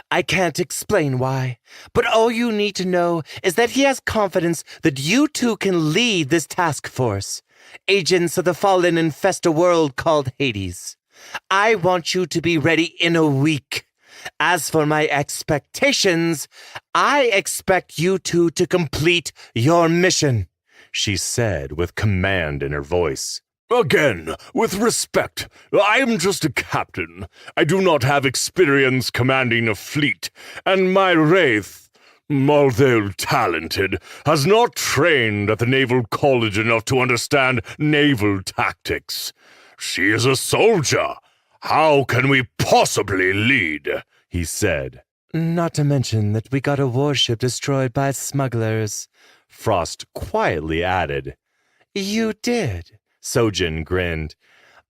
I can't explain why, but all you need to know is that he has confidence that you two can lead this task force. Agents of the Fallen infest a world called Hades. I want you to be ready in a week. As for my expectations, I expect you two to complete your mission, she said with command in her voice. Again, with respect, I am just a captain. I do not have experience commanding a fleet, and my wraith, although talented, has not trained at the Naval College enough to understand naval tactics. She is a soldier. How can we possibly lead? He said. Not to mention that we got a warship destroyed by smugglers, Frost quietly added. You did, Sojin grinned.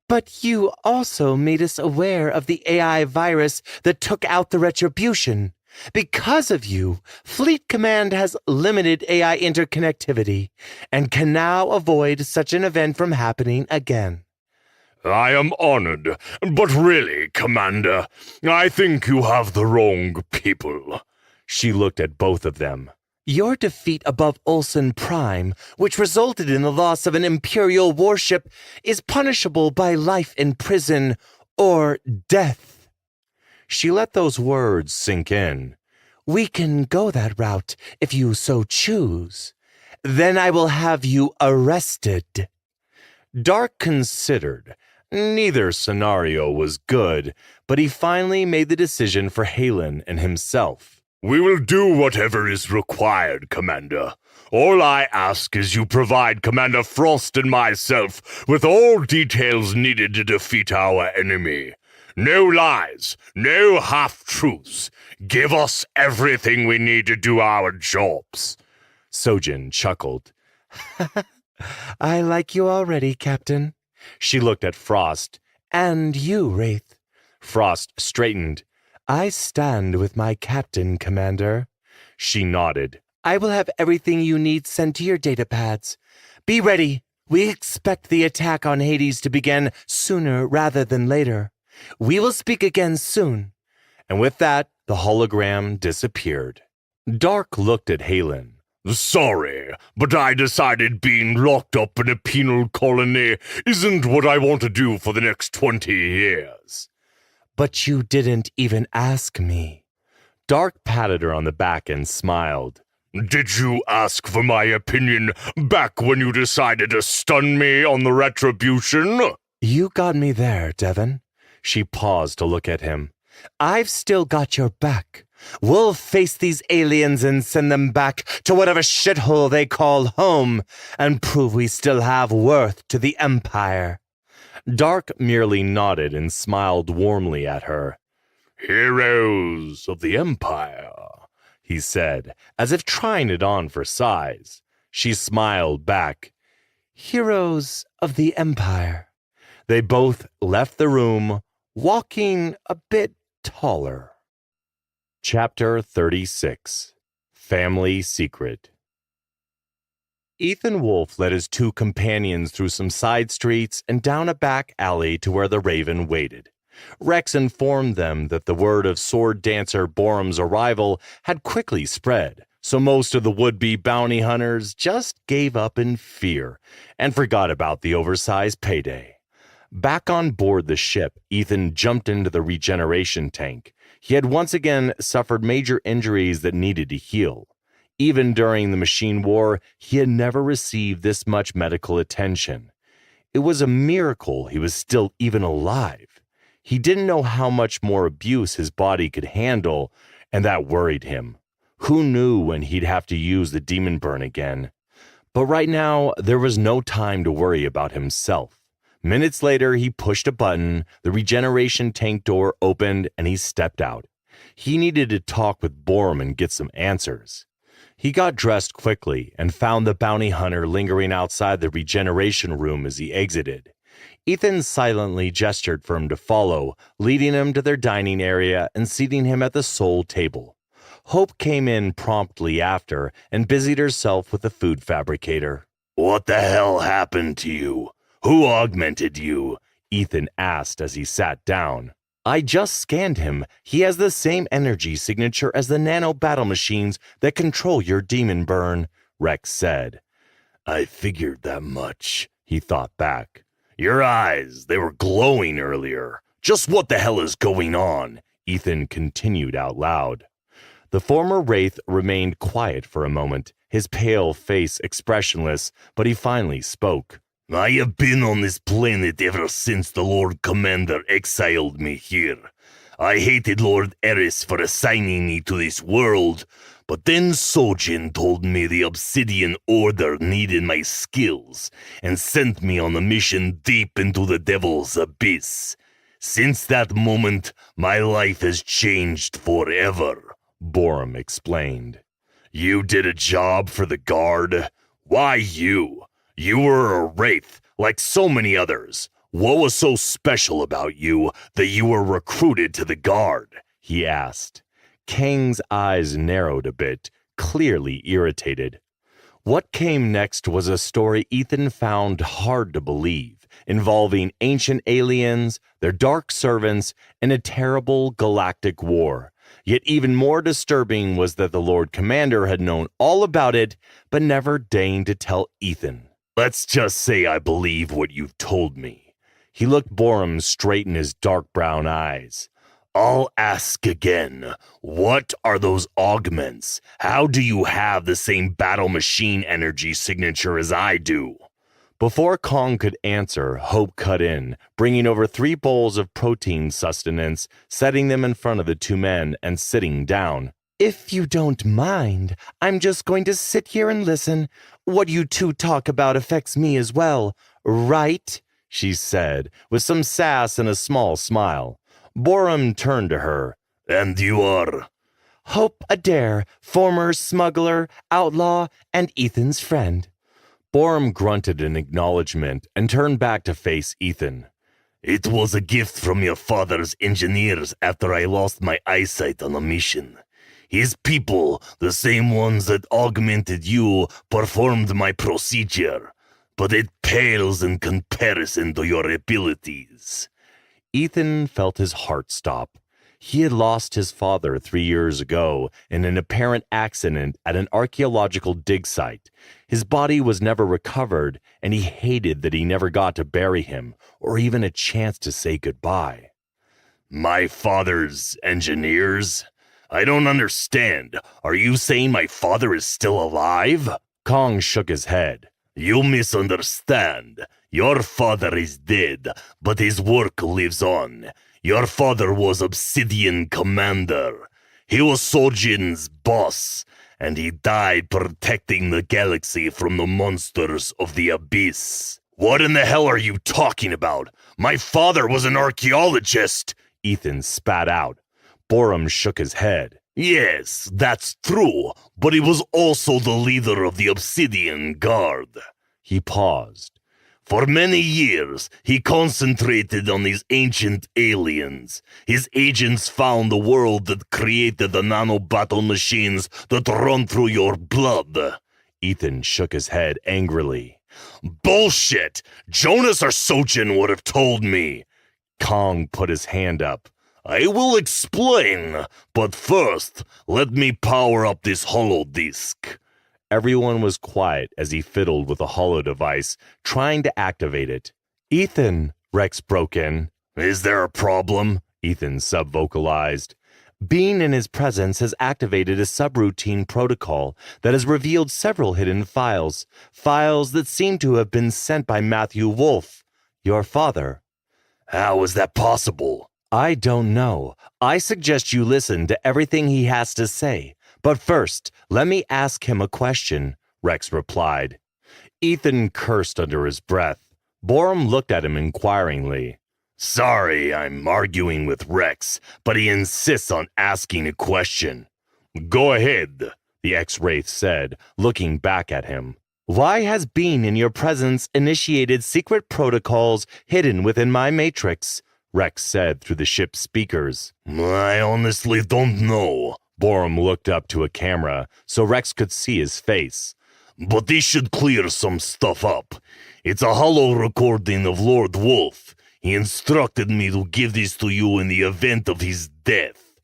But you also made us aware of the AI virus that took out the Retribution. Because of you, Fleet Command has limited AI interconnectivity and can now avoid such an event from happening again. I am honored, but really, Commander, I think you have the wrong people. She looked at both of them. Your defeat above Olsen Prime, which resulted in the loss of an Imperial warship, is punishable by life in prison or death. She let those words sink in. We can go that route if you so choose. Then I will have you arrested. Dark considered. Neither scenario was good, but he finally made the decision for Halen and himself. We will do whatever is required, Commander. All I ask is you provide Commander Frost and myself with all details needed to defeat our enemy. No lies, no half-truths. Give us everything we need to do our jobs. Sojin chuckled. I like you already, Captain. She looked at Frost. And you, Wraith. Frost straightened. I stand with my captain, Commander. She nodded. I will have everything you need sent to your datapads. Be ready. We expect the attack on Hades to begin sooner rather than later. We will speak again soon. And with that, the hologram disappeared. Dark looked at Halen. Sorry, but I decided being locked up in a penal colony isn't what I want to do for the next 20 years. But you didn't even ask me. Dark patted her on the back and smiled. Did you ask for my opinion back when you decided to stun me on the Retribution? You got me there, Devon. She paused to look at him. I've still got your back. We'll face these aliens and send them back to whatever shithole they call home and prove we still have worth to the Empire. Dark merely nodded and smiled warmly at her. Heroes of the Empire, he said, as if trying it on for size. She smiled back. Heroes of the Empire. They both left the room, walking a bit taller. Chapter 36. Family Secret. Ethan Wolfe led his two companions through some side streets and down a back alley to where the Raven waited. Rex informed them that the word of sword dancer Borum's arrival had quickly spread, so most of the would-be bounty hunters just gave up in fear and forgot about the oversized payday. Back on board the ship, Ethan jumped into the regeneration tank. He had once again suffered major injuries that needed to heal. Even during the machine war, he had never received this much medical attention. It was a miracle he was still even alive. He didn't know how much more abuse his body could handle, and that worried him. Who knew when he'd have to use the demon burn again? But right now, there was no time to worry about himself. Minutes later, he pushed a button, the regeneration tank door opened, and he stepped out. He needed to talk with Borum and get some answers. He got dressed quickly and found the bounty hunter lingering outside the regeneration room as he exited. Ethan silently gestured for him to follow, leading him to their dining area and seating him at the sole table. Hope came in promptly after and busied herself with the food fabricator. "What the hell happened to you? Who augmented you?" Ethan asked as he sat down. "I just scanned him. He has the same energy signature as the nano battle machines that control your demon burn," Rex said. "I figured that much," he thought back. "Your eyes, they were glowing earlier. Just what the hell is going on?" Ethan continued out loud. The former Wraith remained quiet for a moment, his pale face expressionless, but he finally spoke. "I have been on this planet ever since the Lord Commander exiled me here. I hated Lord Eris for assigning me to this world, but then Sojin told me the Obsidian Order needed my skills and sent me on a mission deep into the Devil's Abyss. Since that moment, my life has changed forever," Borum explained. "You did a job for the Guard? Why you? You were a Wraith, like so many others. What was so special about you that you were recruited to the Guard?" he asked. Kang's eyes narrowed a bit, clearly irritated. What came next was a story Ethan found hard to believe, involving ancient aliens, their dark servants, and a terrible galactic war. Yet even more disturbing was that the Lord Commander had known all about it, but never deigned to tell Ethan. "Let's just say I believe what you've told me." He looked Borum straight in his dark brown eyes. "I'll ask again. What are those augments? How do you have the same battle machine energy signature as I do?" Before Kong could answer, Hope cut in, bringing over 3 bowls of protein sustenance, setting them in front of the 2 men and sitting down. "If you don't mind, I'm just going to sit here and listen. What you two talk about affects me as well, right?" she said, with some sass and a small smile. Borum turned to her. "And you are?" "Hope Adair, former smuggler, outlaw, and Ethan's friend." Borum grunted in acknowledgement and turned back to face Ethan. "It was a gift from your father's engineers after I lost my eyesight on a mission. His people, the same ones that augmented you, performed my procedure, but it pales in comparison to your abilities." Ethan felt his heart stop. He had lost his father 3 years ago in an apparent accident at an archaeological dig site. His body was never recovered, and he hated that he never got to bury him or even a chance to say goodbye. "My father's engineers? I don't understand. Are you saying my father is still alive?" Kong shook his head. "You misunderstand. Your father is dead, but his work lives on. Your father was Obsidian Commander. He was Sojin's boss, and he died protecting the galaxy from the monsters of the Abyss." "What in the hell are you talking about? My father was an archaeologist," Ethan spat out. Borum shook his head. "Yes, that's true, but he was also the leader of the Obsidian Guard." He paused. "For many years, he concentrated on these ancient aliens. His agents found the world that created the nano-battle machines that run through your blood." Ethan shook his head angrily. "Bullshit! Jonas or Sojin would have told me." Kong put his hand up. "I will explain, but first, let me power up this holodisk." Everyone was quiet as he fiddled with the holo device, trying to activate it. "Ethan," Rex broke in. "Is there a problem?" Ethan subvocalized. "Being in his presence has activated a subroutine protocol that has revealed several hidden files that seem to have been sent by Matthew Wolfe, your father." "How is that possible?" "I don't know. I suggest you listen to everything he has to say. But first, let me ask him a question," Rex replied. Ethan cursed under his breath. Borum looked at him inquiringly. "Sorry, I'm arguing with Rex, but he insists on asking a question." "Go ahead," the ex-Wraith said, looking back at him. Why has being in your presence initiated secret protocols hidden within my matrix? Rex said through the ship's speakers. I honestly don't know. Borum looked up to a camera so Rex could see his face. But this should clear some stuff up. It's a hollow recording of Lord Wolf. He instructed me to give this to you in the event of his death.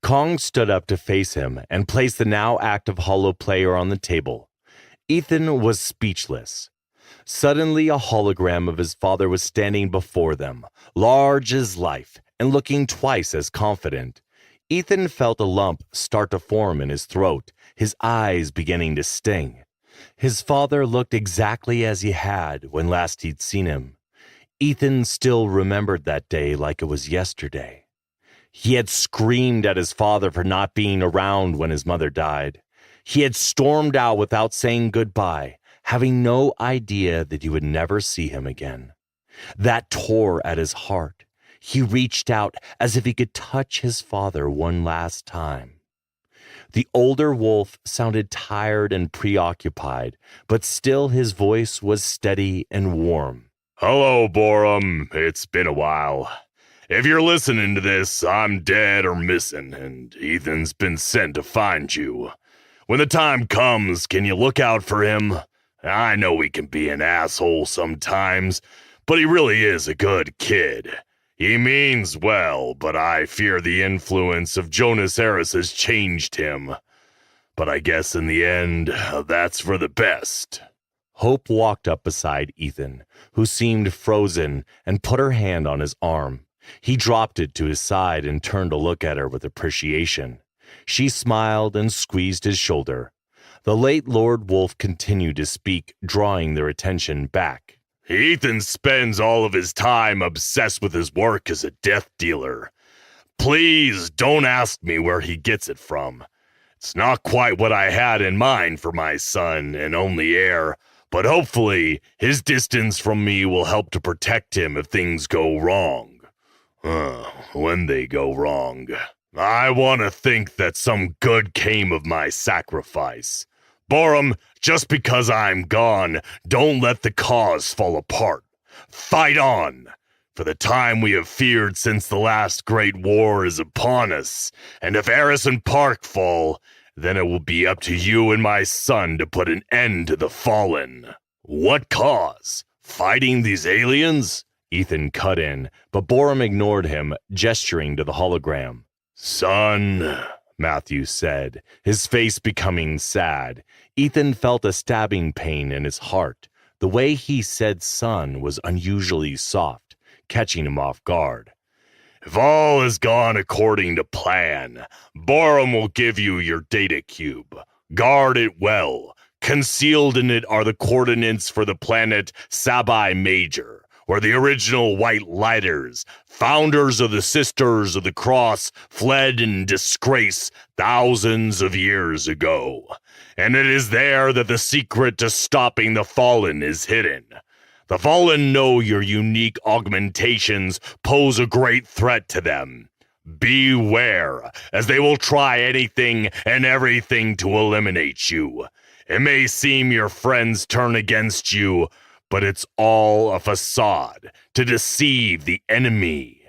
Kong stood up to face him and placed the now active hollow player on the table. Ethan was speechless. Suddenly, a hologram of his father was standing before them, large as life and looking twice as confident. Ethan felt a lump start to form in his throat, his eyes beginning to sting. His father looked exactly as he had when last he'd seen him. Ethan still remembered that day like it was yesterday. He had screamed at his father for not being around when his mother died. He had stormed out without saying goodbye, having no idea that he would never see him again. That tore at his heart. He reached out as if he could touch his father one last time. The older wolf sounded tired and preoccupied, but still his voice was steady and warm. Hello, Borum. It's been a while. If you're listening to this, I'm dead or missing, and Ethan's been sent to find you. When the time comes, can you look out for him? I know he can be an asshole sometimes, but he really is a good kid. He means well, but I fear the influence of Jonas Eris has changed him. But I guess in the end, that's for the best. Hope walked up beside Ethan, who seemed frozen, and put her hand on his arm. He dropped it to his side and turned to look at her with appreciation. She smiled and squeezed his shoulder. The late Lord Wolf continued to speak, drawing their attention back. Ethan spends all of his time obsessed with his work as a death dealer. Please don't ask me where he gets it from. It's not quite what I had in mind for my son and only heir, but hopefully his distance from me will help to protect him if things go wrong. When they go wrong. I want to think that some good came of my sacrifice. Borum, just because I'm gone, don't let the cause fall apart. Fight on, for the time we have feared since the last great war is upon us, and if Eris and Park fall, then it will be up to you and my son to put an end to the fallen. What cause? Fighting these aliens? Ethan cut in, but Borum ignored him, gesturing to the hologram. Son, Matthew said, his face becoming sad. Ethan felt a stabbing pain in his heart. The way he said son was unusually soft, catching him off guard. If all has gone according to plan, Borum will give you your data cube. Guard it well. Concealed in it are the coordinates for the planet Sabai Major, where the original White Lighters, founders of the Sisters of the Cross, fled in disgrace thousands of years ago. And it is there that the secret to stopping the Fallen is hidden. The Fallen know your unique augmentations pose a great threat to them. Beware, as they will try anything and everything to eliminate you. It may seem your friends turn against you, but it's all a facade to deceive the enemy.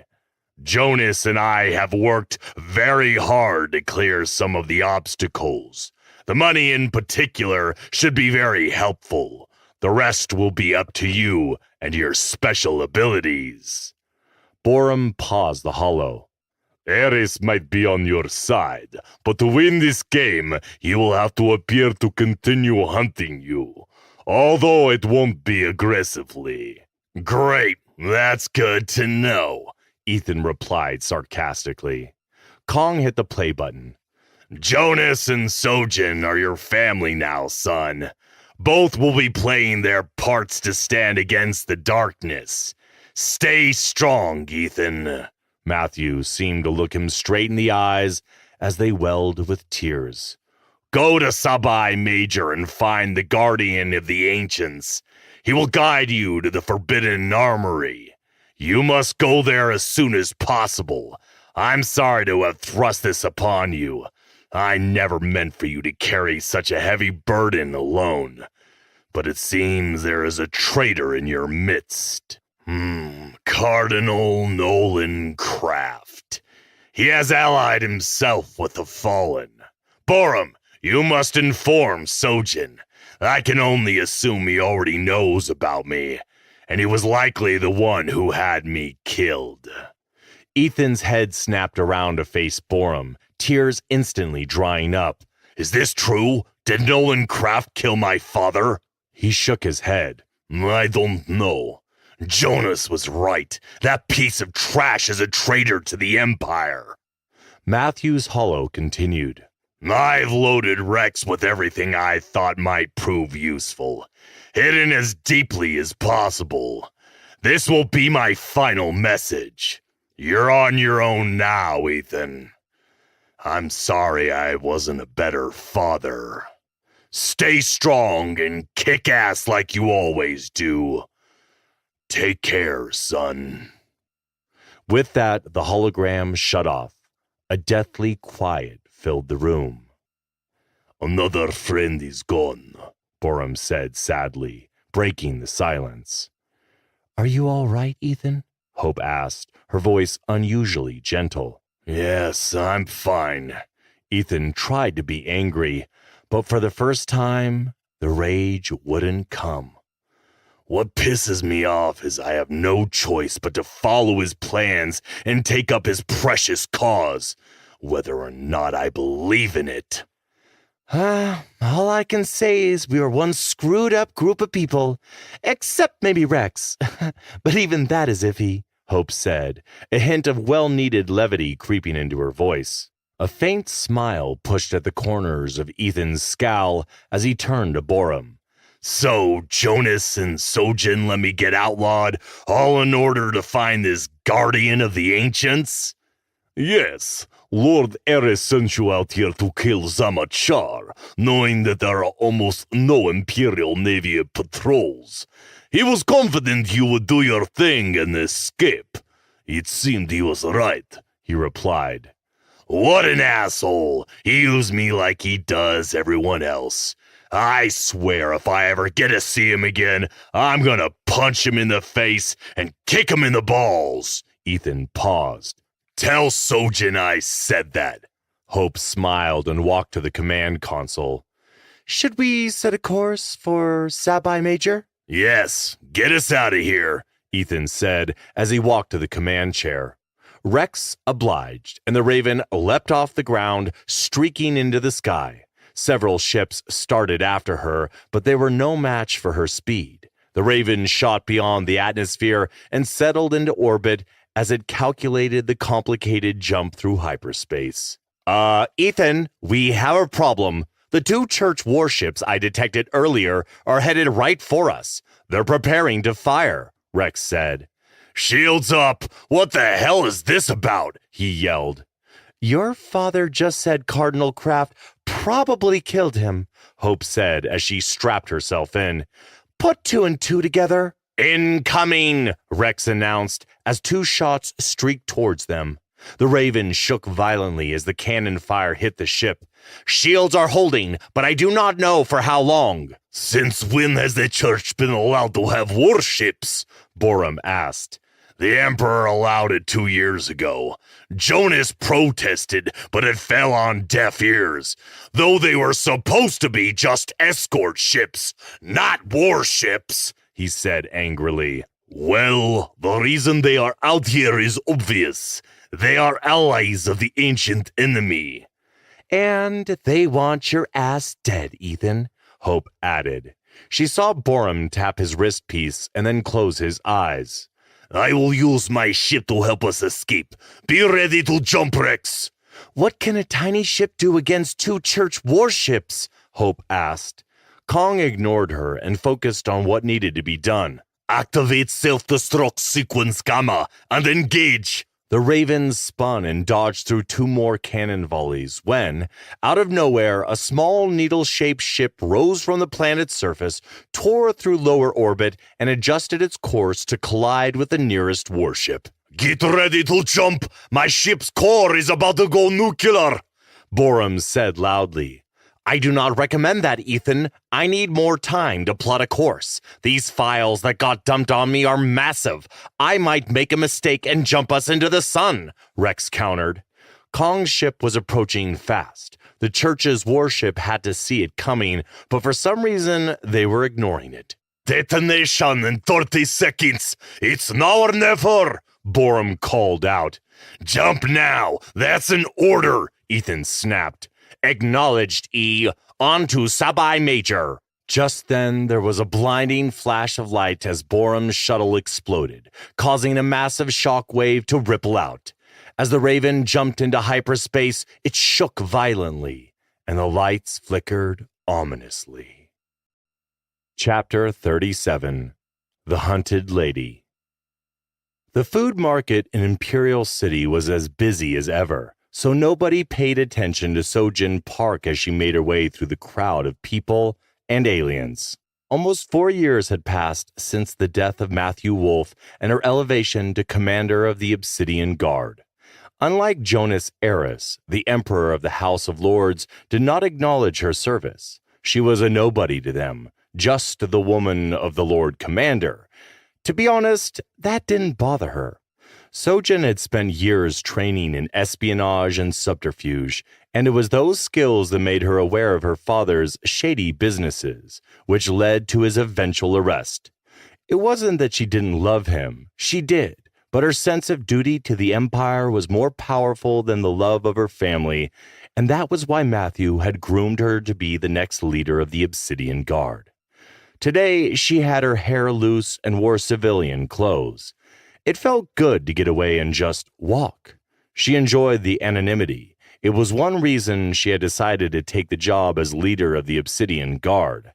Jonas and I have worked very hard to clear some of the obstacles. The money in particular should be very helpful. The rest will be up to you and your special abilities. Borum paused the hollow. Eris might be on your side, but to win this game, he will have to appear to continue hunting you. Although it won't be aggressively. Great, that's good to know, Ethan replied sarcastically. Kong hit the play button. Jonas and Sojin are your family now, son. Both will be playing their parts to stand against the darkness. Stay strong, Ethan. Matthew seemed to look him straight in the eyes as they welled with tears. Go to Sabai Major and find the guardian of the ancients. He will guide you to the Forbidden Armory. You must go there as soon as possible. I'm sorry to have thrust this upon you. I never meant for you to carry such a heavy burden alone. but it seems there is a traitor in your midst. Cardinal Nolan Craft. He has allied himself with the fallen. Borum, you must inform Sojin. I can only assume he already knows about me, and he was likely the one who had me killed. Ethan's head snapped around to face Borum, tears instantly drying up. Is this true? Did Nolan Craft kill my father? He shook his head. I don't know. Jonas was right. That piece of trash is a traitor to the Empire. Matthew's Hollow continued. I've loaded Rex with everything I thought might prove useful, hidden as deeply as possible. This will be my final message. You're on your own now, Ethan. I'm sorry I wasn't a better father. Stay strong and kick ass like you always do. Take care, son. With that, the hologram shut off. A deathly quiet filled the room. Another friend is gone, Borum said sadly, breaking the silence. Are you all right, Ethan? Hope asked, her voice unusually gentle. Yes, I'm fine. Ethan tried to be angry, but for the first time, the rage wouldn't come. What pisses me off is I have no choice but to follow his plans and take up his precious cause, whether or not I believe in it. All I can say is we were one screwed up group of people, except maybe Rex. But even that is iffy, Hope said, a hint of well-needed levity creeping into her voice. A faint smile pushed at the corners of Ethan's scowl as he turned to Borum. So Jonas and Sojin let me get outlawed, all in order to find this guardian of the ancients? Yes, Lord Eris sent you out here to kill Zamachar, knowing that there are almost no Imperial Navy patrols. He was confident you would do your thing and escape. It seemed he was right, he replied. What an asshole! He used me like he does everyone else. I swear if I ever get to see him again, I'm gonna punch him in the face and kick him in the balls. Ethan paused. Tell Sojin I said that. Hope smiled and walked to the command console. Should we set a course for Sabai Major? Yes, get us out of here, Ethan said as he walked to the command chair. Rex obliged, and the Raven leapt off the ground, streaking into the sky. Several ships started after her, but they were no match for her speed. The Raven shot beyond the atmosphere and settled into orbit as it calculated the complicated jump through hyperspace. Ethan, we have a problem. The 2 church warships I detected earlier are headed right for us. They're preparing to fire, Rex said. Shields up! What the hell is this about? He yelled. Your father just said Cardinal Craft probably killed him, Hope said as she strapped herself in. Put 2 and 2 together. Incoming, Rex announced as 2 shots streaked towards them. The Raven shook violently as the cannon fire hit the ship. Shields are holding, but I do not know for how long. Since when has the church been allowed to have warships? Borum asked. The Emperor allowed it 2 years ago. Jonas protested, but it fell on deaf ears, though they were supposed to be just escort ships, not warships, he said angrily. Well, the reason they are out here is obvious. They are allies of the ancient enemy. And they want your ass dead, Ethan, Hope added. She saw Borum tap his wrist piece and then close his eyes. I will use my ship to help us escape. Be ready to jump, Rex. What can a tiny ship do against 2 church warships? Hope asked. Kong ignored her and focused on what needed to be done. Activate self-destruct sequence Gamma and engage. The Raven spun and dodged through 2 more cannon volleys when, out of nowhere, a small needle-shaped ship rose from the planet's surface, tore through lower orbit, and adjusted its course to collide with the nearest warship. Get ready to jump! My ship's core is about to go nuclear! Borum said loudly. I do not recommend that, Ethan. I need more time to plot a course. These files that got dumped on me are massive. I might make a mistake and jump us into the sun, Rex countered. Kong's ship was approaching fast. The church's warship had to see it coming, but for some reason, they were ignoring it. Detonation in 30 seconds. It's now or never, Borum called out. Jump now. That's an order, Ethan snapped. Acknowledged, E. On to Sabai Major. Just then, there was a blinding flash of light as Borum's shuttle exploded, causing a massive shock wave to ripple out. As the Raven jumped into hyperspace, it shook violently, and the lights flickered ominously. Chapter 37. The Hunted Lady. The food market in Imperial City was as busy as ever, so nobody paid attention to Sojin Park as she made her way through the crowd of people and aliens. Almost 4 years had passed since the death of Matthew Wolfe and her elevation to commander of the Obsidian Guard. Unlike Jonas Eris, the Emperor of the House of Lords did not acknowledge her service. She was a nobody to them, just the woman of the Lord Commander. To be honest, that didn't bother her. Sojin had spent years training in espionage and subterfuge, and it was those skills that made her aware of her father's shady businesses, which led to his eventual arrest. It wasn't that she didn't love him. She did. But her sense of duty to the Empire was more powerful than the love of her family, and that was why Matthew had groomed her to be the next leader of the Obsidian Guard. Today, she had her hair loose and wore civilian clothes. It felt good to get away and just walk. She enjoyed the anonymity. It was one reason she had decided to take the job as leader of the Obsidian Guard.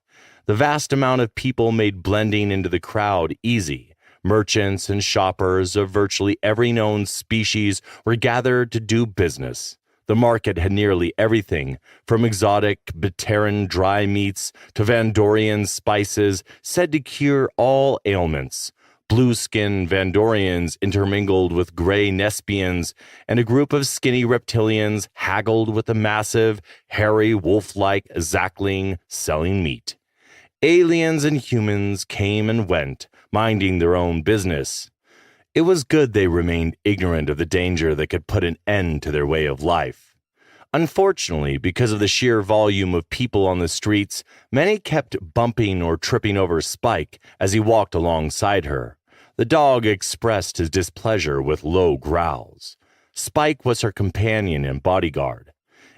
The vast amount of people made blending into the crowd easy. Merchants and shoppers of virtually every known species were gathered to do business. The market had nearly everything, from exotic Bateran dry meats to Vandorian spices said to cure all ailments. Blue-skinned Vandorians intermingled with gray Nespians, and a group of skinny reptilians haggled with a massive, hairy, wolf-like Zakling selling meat. Aliens and humans came and went, minding their own business. It was good they remained ignorant of the danger that could put an end to their way of life. Unfortunately, because of the sheer volume of people on the streets, many kept bumping or tripping over Spike as he walked alongside her. The dog expressed his displeasure with low growls. Spike was her companion and bodyguard.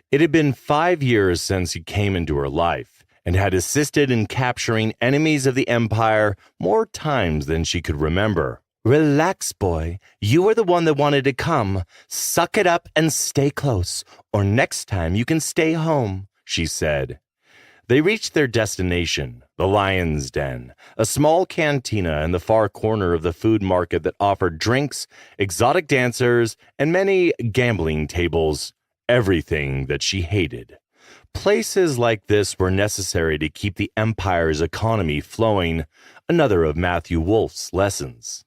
It had been 5 years since he came into her life, and had assisted in capturing enemies of the Empire more times than she could remember. Relax, boy. You were the one that wanted to come. Suck it up and stay close, or next time you can stay home, she said. They reached their destination, the Lion's Den, a small cantina in the far corner of the food market that offered drinks, exotic dancers, and many gambling tables, everything that she hated. Places like this were necessary to keep the Empire's economy flowing, another of Matthew Wolfe's lessons.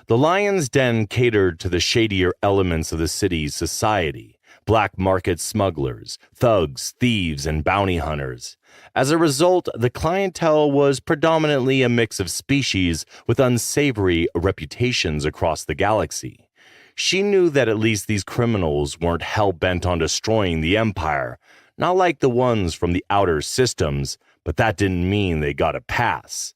The Lion's Den catered to the shadier elements of the city's society, black market smugglers, thugs, thieves, and bounty hunters. As a result, the clientele was predominantly a mix of species with unsavory reputations across the galaxy. She knew that at least these criminals weren't hell-bent on destroying the Empire, not like the ones from the outer systems, but that didn't mean they got a pass.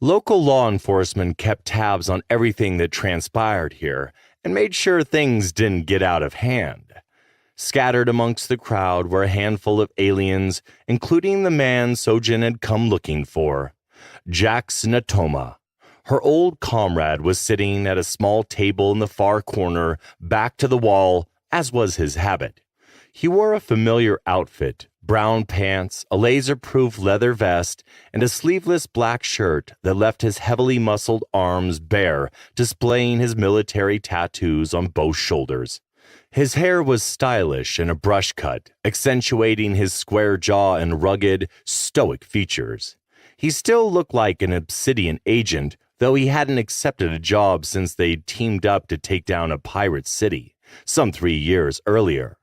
Local law enforcement kept tabs on everything that transpired here and made sure things didn't get out of hand. Scattered amongst the crowd were a handful of aliens, including the man Sojin had come looking for, Jax Natoma. Her old comrade was sitting at a small table in the far corner, back to the wall, as was his habit. He wore a familiar outfit, brown pants, a laser-proof leather vest, and a sleeveless black shirt that left his heavily muscled arms bare, displaying his military tattoos on both shoulders. His hair was stylish and a brush cut, accentuating his square jaw and rugged, stoic features. He still looked like an Obsidian agent, though he hadn't accepted a job since they'd teamed up to take down a pirate city, some 3 years earlier.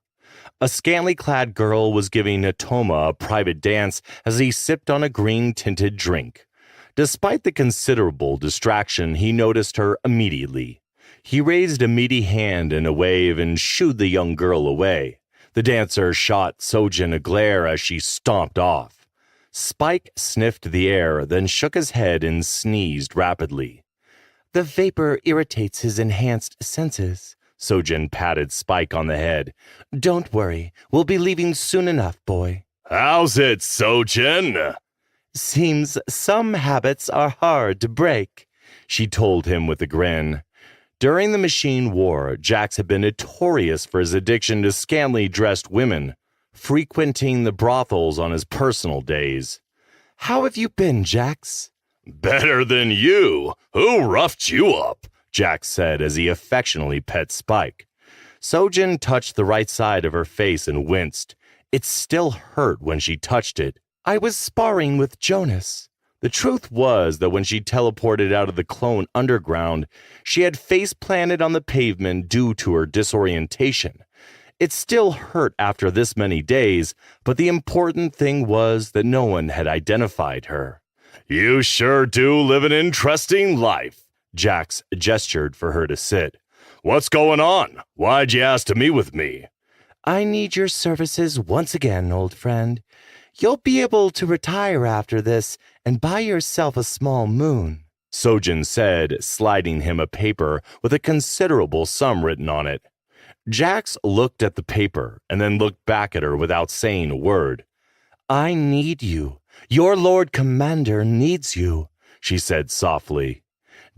A scantily clad girl was giving Natoma a private dance as he sipped on a green-tinted drink. Despite the considerable distraction, he noticed her immediately. He raised a meaty hand in a wave and shooed the young girl away. The dancer shot Sojin a glare as she stomped off. Spike sniffed the air, then shook his head and sneezed rapidly. The vapor irritates his enhanced senses. Sojin patted Spike on the head. Don't worry, we'll be leaving soon enough, boy. How's it, Sojin? Seems some habits are hard to break, she told him with a grin. During the Machine War, Jax had been notorious for his addiction to scantily dressed women, frequenting the brothels on his personal days. How have you been, Jax? Better than you. Who roughed you up? Jax said as he affectionately pet Spike. Sojin touched the right side of her face and winced. It still hurt when she touched it. I was sparring with Jonas. The truth was that when she teleported out of the clone underground, she had face planted on the pavement due to her disorientation. It still hurt after this many days, but the important thing was that no one had identified her. You sure do live an interesting life. Jax gestured for her to sit. What's going on? Why'd you ask to meet with me? I need your services once again, old friend. You'll be able to retire after this and buy yourself a small moon, Sojin said, sliding him a paper with a considerable sum written on it. Jax looked at the paper and then looked back at her without saying a word. I need you. Your Lord Commander needs you, she said softly.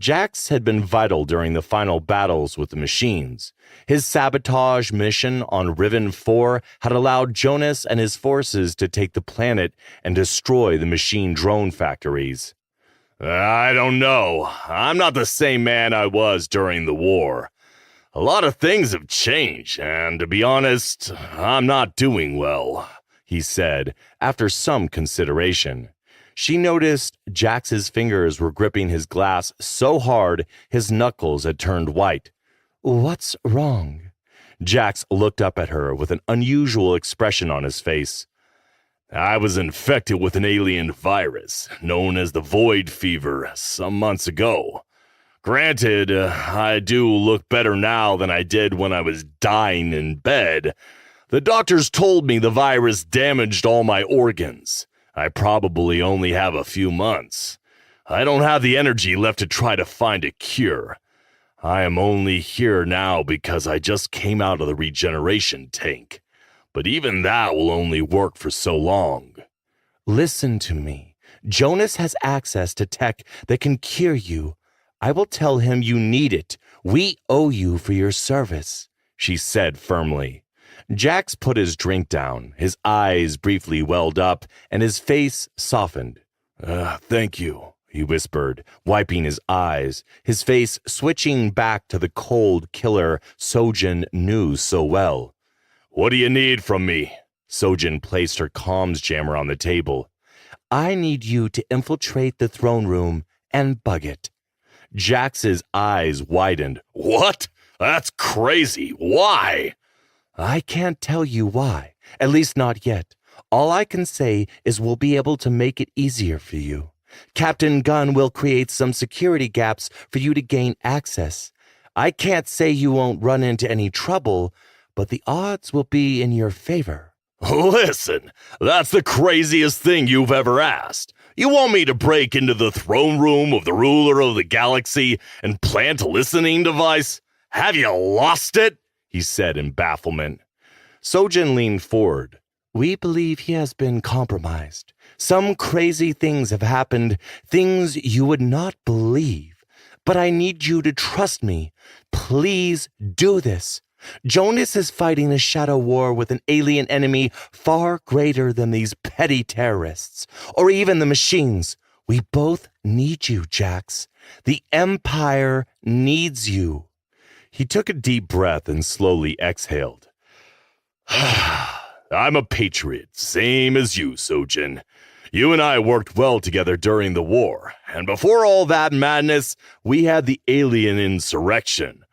Jax had been vital during the final battles with the machines. His sabotage mission on Riven 4 had allowed Jonas and his forces to take the planet and destroy the machine drone factories. I don't know. I'm not the same man I was during the war. A lot of things have changed, and to be honest, I'm not doing well, he said, after some consideration. She noticed Jax's fingers were gripping his glass so hard his knuckles had turned white. What's wrong? Jax looked up at her with an unusual expression on his face. I was infected with an alien virus known as the Void Fever some months ago. Granted, I do look better now than I did when I was dying in bed. The doctors told me the virus damaged all my organs. I probably only have a few months. I don't have the energy left to try to find a cure. I am only here now because I just came out of the regeneration tank. But even that will only work for so long. Listen to me. Jonas has access to tech that can cure you. I will tell him you need it. We owe you for your service, she said firmly. Jax put his drink down, his eyes briefly welled up, and his face softened. Thank you, he whispered, wiping his eyes, his face switching back to the cold killer Sojin knew so well. What do you need from me? Sojin placed her comms jammer on the table. I need you to infiltrate the throne room and bug it. Jax's eyes widened. What? That's crazy. Why? I can't tell you why, at least not yet. All I can say is we'll be able to make it easier for you. Captain Gunn will create some security gaps for you to gain access. I can't say you won't run into any trouble, but the odds will be in your favor. Listen, that's the craziest thing you've ever asked. You want me to break into the throne room of the ruler of the galaxy and plant a listening device? Have you lost it? He said in bafflement. Sojin leaned forward. We believe he has been compromised. Some crazy things have happened, things you would not believe. But I need you to trust me. Please do this. Jonas is fighting a shadow war with an alien enemy far greater than these petty terrorists, or even the machines. We both need you, Jax. The Empire needs you. He took a deep breath and slowly exhaled. I'm a patriot, same as you, Sojin. You and I worked well together during the war, and before all that madness, we had the alien insurrection.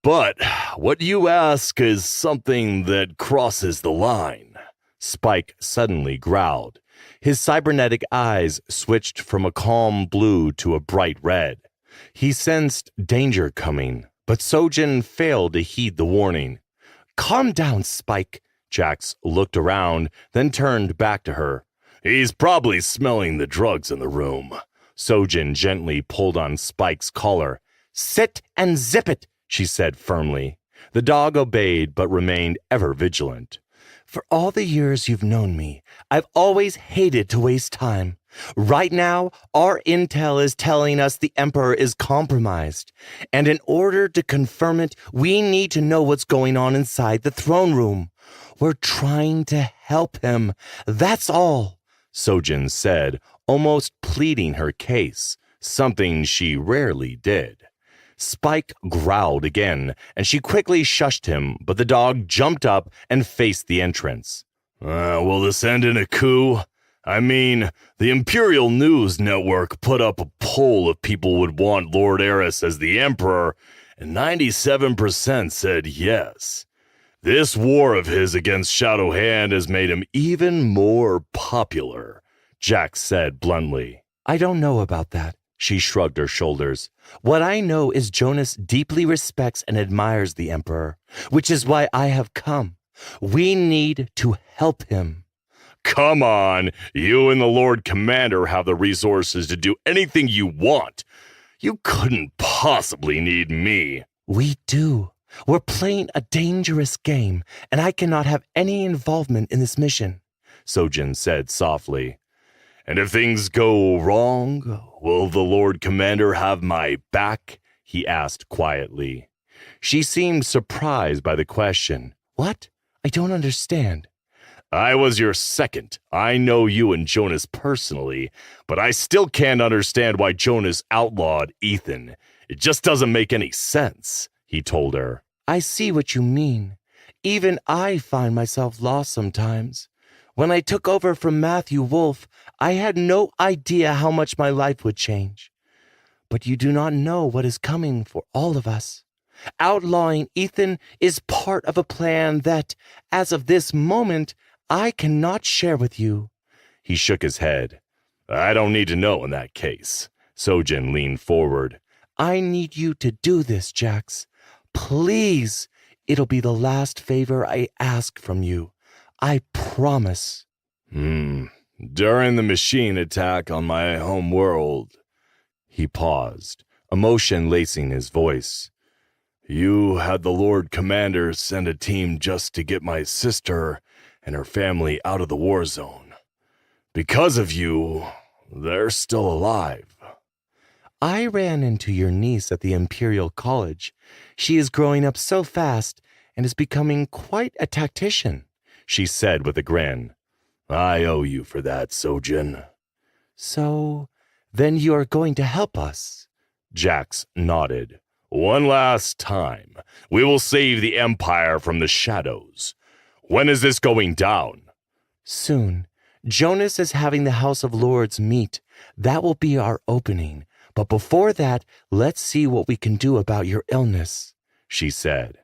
But what you ask is something that crosses the line. Spike suddenly growled. His cybernetic eyes switched from a calm blue to a bright red. He sensed danger coming, but Sojin failed to heed the warning. Calm down, Spike. Jax looked around, then turned back to her. He's probably smelling the drugs in the room. Sojin gently pulled on Spike's collar. Sit and zip it, she said firmly. The dog obeyed but remained ever vigilant. For all the years you've known me, I've always hated to waste time. Right now, our intel is telling us the Emperor is compromised. And in order to confirm it, we need to know what's going on inside the throne room. We're trying to help him. That's all, Sojin said, almost pleading her case, something she rarely did. Spike growled again, and she quickly shushed him, but the dog jumped up and faced the entrance. Will this end in a coup? I mean, the Imperial News Network put up a poll if people would want Lord Eris as the Emperor, and 97% said yes. This war of his against Shadowhand has made him even more popular, Jax said bluntly. I don't know about that. She shrugged her shoulders. What I know is Jonas deeply respects and admires the Emperor, which is why I have come. We need to help him. Come on, you and the Lord Commander have the resources to do anything you want. You couldn't possibly need me. We do. We're playing a dangerous game, and I cannot have any involvement in this mission, Sojin said softly. And if things go wrong, will the Lord Commander have my back? He asked quietly. She seemed surprised by the question. What? I don't understand. I was your second. I know you and Jonas personally, but I still can't understand why Jonas outlawed Ethan. It just doesn't make any sense, he told her. I see what you mean. Even I find myself lost sometimes. When I took over from Matthew Wolfe, I had no idea how much my life would change. But you do not know what is coming for all of us. Outlawing Ethan is part of a plan that, as of this moment, I cannot share with you. He shook his head. I don't need to know in that case. Sojin leaned forward. I need you to do this, Jax. Please, it'll be the last favor I ask from you. I promise. During the machine attack on my home world, he paused, emotion lacing his voice. You had the Lord Commander send a team just to get my sister and her family out of the war zone. Because of you, they're still alive. I ran into your niece at the Imperial College. She is growing up so fast and is becoming quite a tactician, she said with a grin. I owe you for that, Sojin. So, then you are going to help us? Jax nodded. One last time. We will save the Empire from the shadows. When is this going down? Soon. Jonas is having the House of Lords meet. That will be our opening. But before that, let's see what we can do about your illness, she said.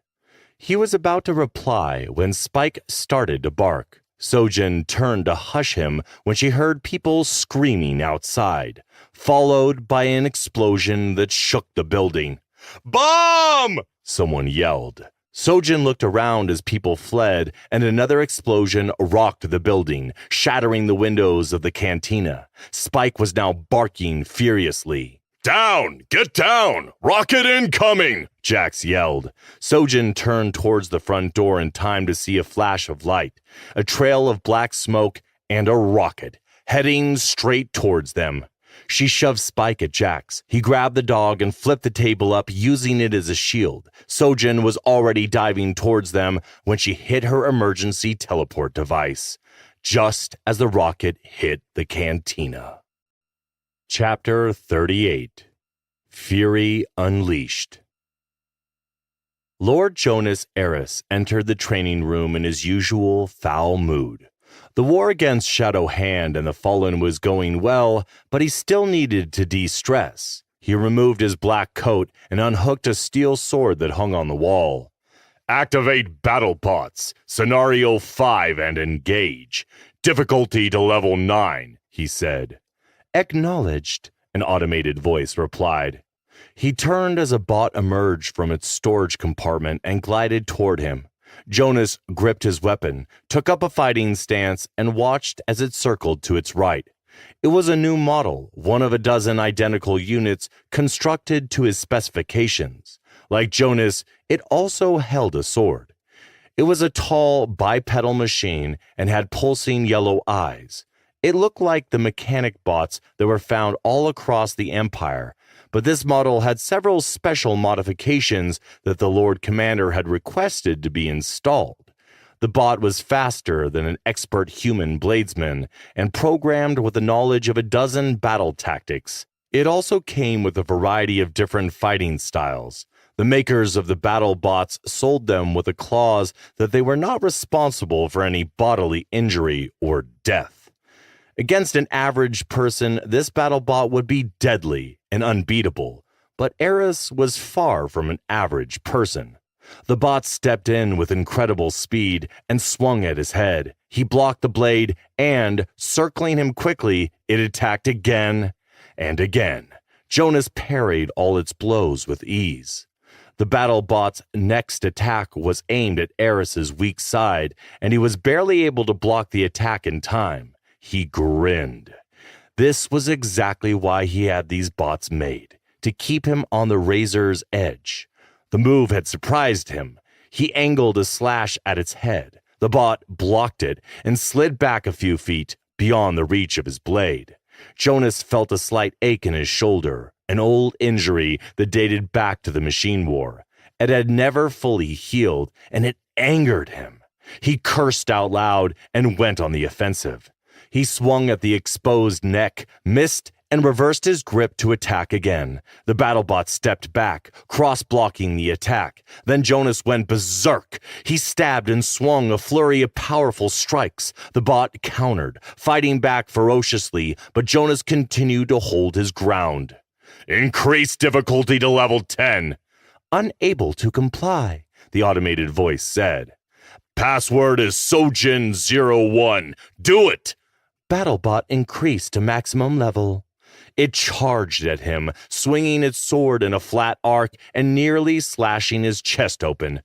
He was about to reply when Spike started to bark. Sojin turned to hush him when she heard people screaming outside, followed by an explosion that shook the building. Bomb! Someone yelled. Sojin looked around as people fled, and another explosion rocked the building, shattering the windows of the cantina. Spike was now barking furiously. Down! Get down! Rocket incoming! Jax yelled. Sojin turned towards the front door in time to see a flash of light, a trail of black smoke, and a rocket, heading straight towards them. She shoved Spike at Jax. He grabbed the dog and flipped the table up, using it as a shield. Sojin was already diving towards them when she hit her emergency teleport device, just as the rocket hit the cantina. Chapter 38. Fury Unleashed. Lord Jonas Eris entered the training room in his usual foul mood. The war against Shadowhand and the Fallen was going well, but he still needed to de-stress. He removed his black coat and unhooked a steel sword that hung on the wall. Activate battle bots, Scenario 5 and engage. Difficulty to level 9, he said. Acknowledged, an automated voice replied. He turned as a bot emerged from its storage compartment and glided toward him. Jonas gripped his weapon, took up a fighting stance, and watched as it circled to its right. It was a new model, one of a dozen identical units constructed to his specifications. Like Jonas, it also held a sword. It was a tall, bipedal machine and had pulsing yellow eyes. It looked like the mechanic bots that were found all across the Empire, but this model had several special modifications that the Lord Commander had requested to be installed. The bot was faster than an expert human bladesman and programmed with the knowledge of a dozen battle tactics. It also came with a variety of different fighting styles. The makers of the battle bots sold them with a clause that they were not responsible for any bodily injury or death. Against an average person, this battle bot would be deadly and unbeatable, but Eris was far from an average person. The bot stepped in with incredible speed and swung at his head. He blocked the blade and, circling him quickly, it attacked again and again. Jonas parried all its blows with ease. The battle bot's next attack was aimed at Eris's weak side, and he was barely able to block the attack in time. He grinned. This was exactly why he had these bots made, to keep him on the razor's edge. The move had surprised him. He angled a slash at its head. The bot blocked it and slid back a few feet beyond the reach of his blade. Jonas felt a slight ache in his shoulder, an old injury that dated back to the machine war. It had never fully healed, and it angered him. He cursed out loud and went on the offensive. He swung at the exposed neck, missed, and reversed his grip to attack again. The battlebot stepped back, cross-blocking the attack. Then Jonas went berserk. He stabbed and swung a flurry of powerful strikes. The bot countered, fighting back ferociously, but Jonas continued to hold his ground. Increase difficulty to level 10. Unable to comply, the automated voice said. Password is Sojin01. Do it! BattleBot increased to maximum level. It charged at him, swinging its sword in a flat arc and nearly slashing his chest open.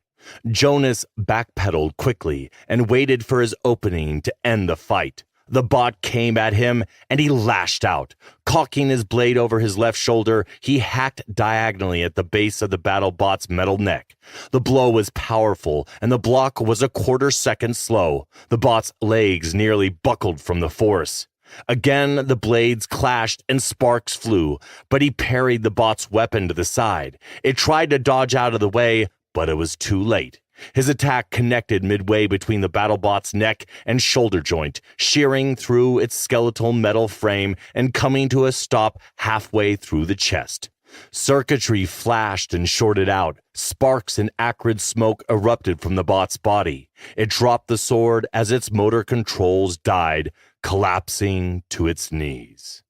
Jonas backpedaled quickly and waited for his opening to end the fight. The bot came at him, and he lashed out. Cocking his blade over his left shoulder, he hacked diagonally at the base of the battlebot's metal neck. The blow was powerful, and the block was a quarter-second slow. The bot's legs nearly buckled from the force. Again, the blades clashed and sparks flew, but he parried the bot's weapon to the side. It tried to dodge out of the way, but it was too late. His attack connected midway between the battlebot's neck and shoulder joint, shearing through its skeletal metal frame and coming to a stop halfway through the chest. Circuitry flashed and shorted out. Sparks and acrid smoke erupted from the bot's body. It dropped the sword as its motor controls died, collapsing to its knees.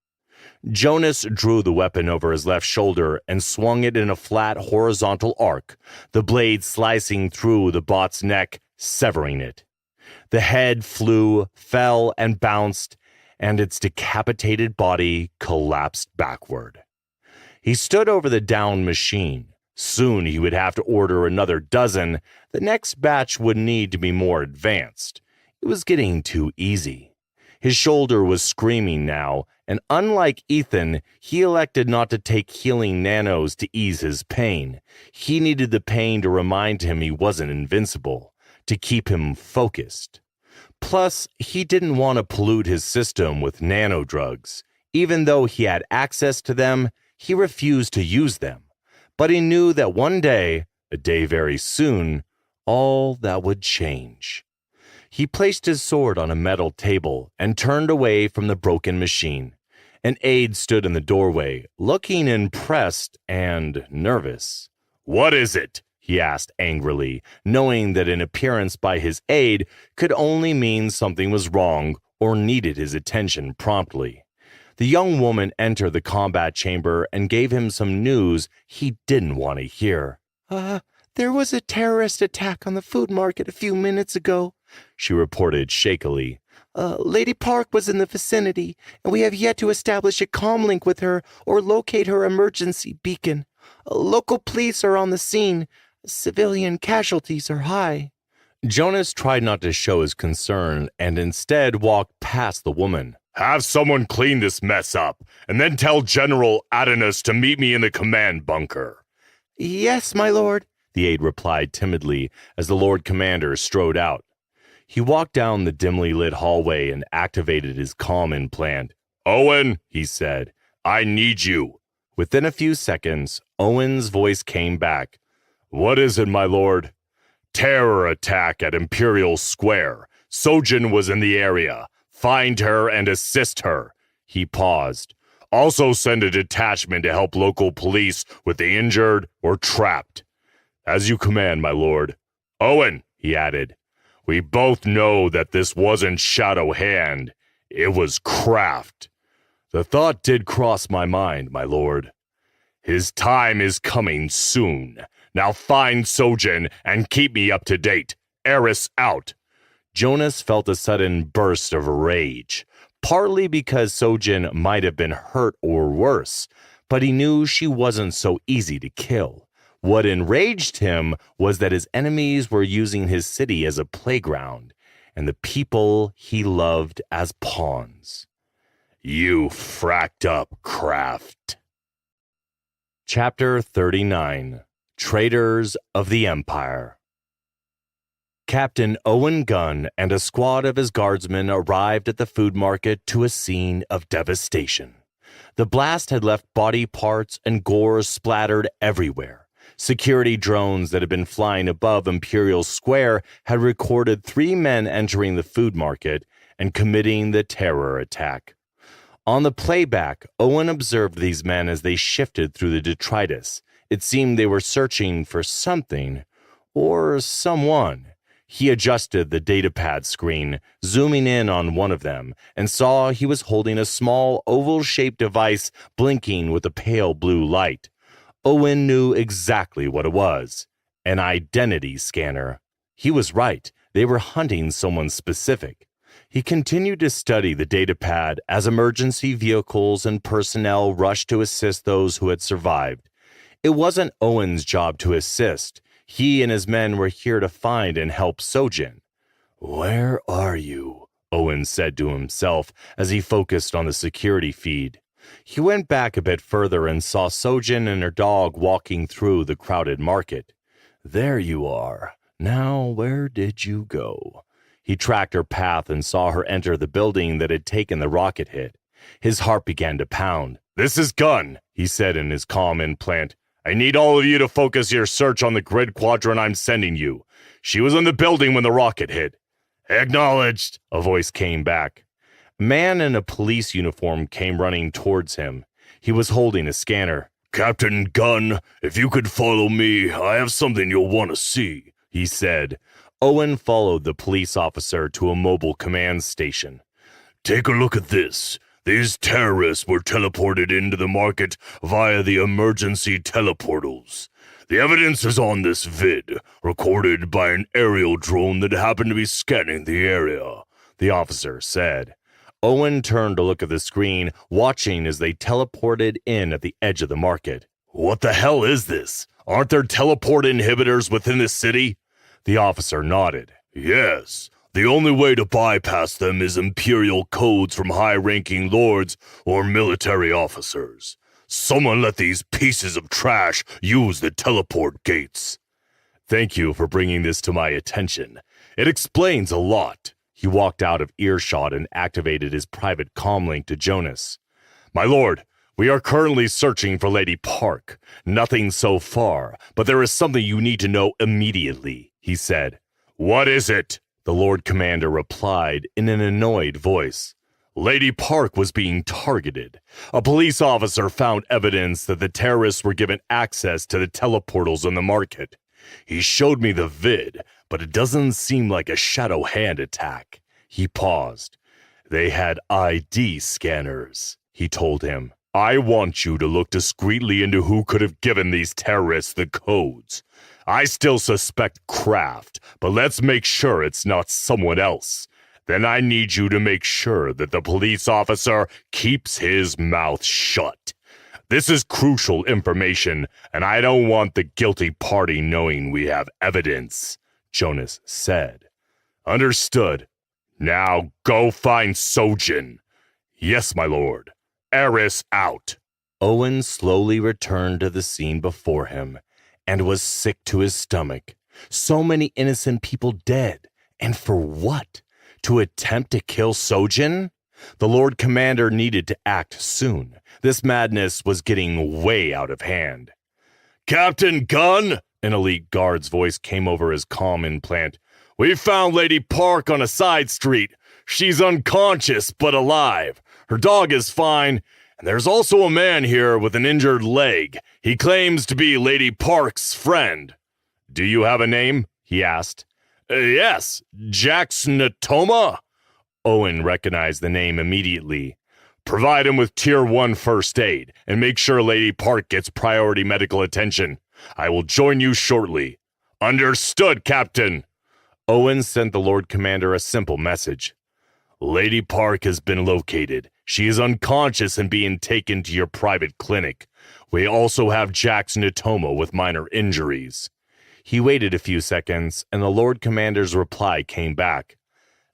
Jonas drew the weapon over his left shoulder and swung it in a flat horizontal arc, the blade slicing through the bot's neck, severing it. The head flew, fell, and bounced, and its decapitated body collapsed backward. He stood over the downed machine. Soon he would have to order another dozen. The next batch would need to be more advanced. It was getting too easy. His shoulder was screaming now, and unlike Ethan, he elected not to take healing nanos to ease his pain. He needed the pain to remind him he wasn't invincible, to keep him focused. Plus, he didn't want to pollute his system with nano drugs. Even though he had access to them, he refused to use them. But he knew that one day, a day very soon, all that would change. He placed his sword on a metal table and turned away from the broken machine. An aide stood in the doorway, looking impressed and nervous. What is it? He asked angrily, knowing that an appearance by his aide could only mean something was wrong or needed his attention promptly. The young woman entered the combat chamber and gave him some news he didn't want to hear. There was a terrorist attack on the food market a few minutes ago, she reported shakily. Lady Park was in the vicinity, and we have yet to establish a comm link with her or locate her emergency beacon. Local police are on the scene. Civilian casualties are high. Jonas tried not to show his concern and instead walked past the woman. Have someone clean this mess up, and then tell General Adonis to meet me in the command bunker. Yes, my lord, the aide replied timidly as the Lord Commander strode out. He walked down the dimly lit hallway and activated his comm implant. Owen, he said, I need you. Within a few seconds, Owen's voice came back. What is it, my lord? Terror attack at Imperial Square. Sojin was in the area. Find her and assist her. He paused. Also send a detachment to help local police with the injured or trapped. As you command, my lord. Owen, he added, we both know that this wasn't Shadow Hand. It was Craft. The thought did cross my mind, my lord. His time is coming soon. Now find Sojin and keep me up to date. Eris out. Jonas felt a sudden burst of rage, partly because Sojin might have been hurt or worse, but he knew she wasn't so easy to kill. What enraged him was that his enemies were using his city as a playground, and the people he loved as pawns. You fracked up, Craft. Chapter 39. Traitors of the Empire. Captain Owen Gunn and a squad of his guardsmen arrived at the food market to a scene of devastation. The blast had left body parts and gore splattered everywhere. Security drones that had been flying above Imperial Square had recorded 3 men entering the food market and committing the terror attack. On the playback, Owen observed these men as they shifted through the detritus. It seemed they were searching for something or someone. He adjusted the datapad screen, zooming in on one of them, and saw he was holding a small oval-shaped device blinking with a pale blue light. Owen knew exactly what it was. An identity scanner. He was right. They were hunting someone specific. He continued to study the datapad as emergency vehicles and personnel rushed to assist those who had survived. It wasn't Owen's job to assist. He and his men were here to find and help Sojin. "Where are you?" Owen said to himself as he focused on the security feed. He went back a bit further and saw Sojin and her dog walking through the crowded market. "There you are. Now where did you go?" He tracked her path and saw her enter the building that had taken the rocket hit. His heart began to pound. "This is Gunn," he said in his comm implant. "I need all of you to focus your search on the grid quadrant I'm sending you. She was in the building when the rocket hit." "Acknowledged," a voice came back. A man in a police uniform came running towards him. He was holding a scanner. "Captain Gunn, if you could follow me, I have something you'll want to see," he said. Owen followed the police officer to a mobile command station. "Take a look at this. These terrorists were teleported into the market via the emergency teleportals. The evidence is on this vid, recorded by an aerial drone that happened to be scanning the area," the officer said. Owen turned to look at the screen, watching as they teleported in at the edge of the market. "What the hell is this? Aren't there teleport inhibitors within the city?" The officer nodded. "Yes. The only way to bypass them is Imperial codes from high-ranking lords or military officers. Someone let these pieces of trash use the teleport gates." "Thank you for bringing this to my attention. It explains a lot." He walked out of earshot and activated his private comlink to Jonas. "My lord, we are currently searching for Lady Park. Nothing so far, but there is something you need to know immediately," he said. "What is it?" the Lord Commander replied in an annoyed voice. "Lady Park was being targeted. A police officer found evidence that the terrorists were given access to the teleportals in the market. He showed me the vid, but it doesn't seem like a shadow hand attack." He paused. "They had ID scanners." he told him. I want you to look discreetly into who could have given these terrorists the codes. I still suspect Kraft, but let's make sure it's not someone else. Then I need you to make sure that the police officer keeps his mouth shut. This is crucial information, and I don't want the guilty party knowing we have evidence, Jonas said. Understood. Now go find Sojin. Yes, my lord. Eris out. Owen slowly returned to the scene before him and was sick to his stomach. So many innocent people dead. And for what? To attempt to kill Sojin? The Lord Commander needed to act soon. This madness was getting way out of hand. Captain Gunn, an elite guard's voice came over his comm implant. We found Lady Park on a side street. She's unconscious but alive. Her dog is fine, and there's also a man here with an injured leg. He claims to be Lady Park's friend. Do you have a name? He asked. Yes, Jax Natoma. Owen recognized the name immediately. Provide him with Tier 1 first aid, and make sure Lady Park gets priority medical attention. I will join you shortly. Understood, Captain. Owen sent the Lord Commander a simple message. Lady Park has been located. She is unconscious and being taken to your private clinic. We also have Jax Natoma with minor injuries. He waited a few seconds, and the Lord Commander's reply came back.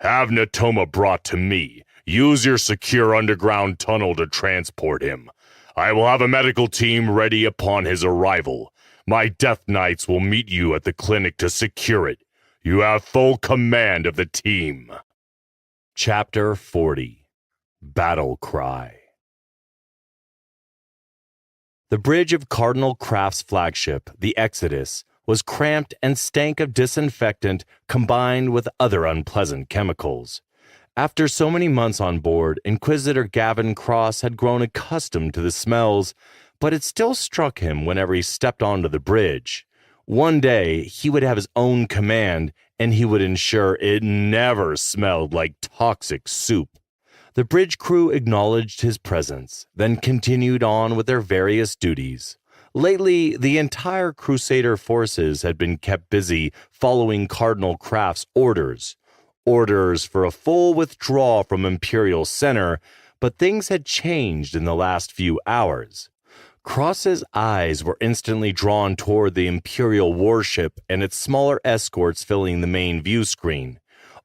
Have Natoma brought to me. Use your secure underground tunnel to transport him. I will have a medical team ready upon his arrival. My Death Knights will meet you at the clinic to secure it. You have full command of the team. Chapter 40. Battle Cry. The bridge of Cardinal Kraft's flagship, the Exodus, was cramped and stank of disinfectant combined with other unpleasant chemicals. After so many months on board, Inquisitor Gavin Cross had grown accustomed to the smells, but it still struck him whenever he stepped onto the bridge. One day, he would have his own command, and he would ensure it never smelled like toxic soup. The bridge crew acknowledged his presence, then continued on with their various duties. Lately, the entire Crusader forces had been kept busy following Cardinal Kraft's orders for a full withdrawal from Imperial Center, but things had changed in the last few hours. Cross's eyes were instantly drawn toward the Imperial warship and its smaller escorts filling the main view screen.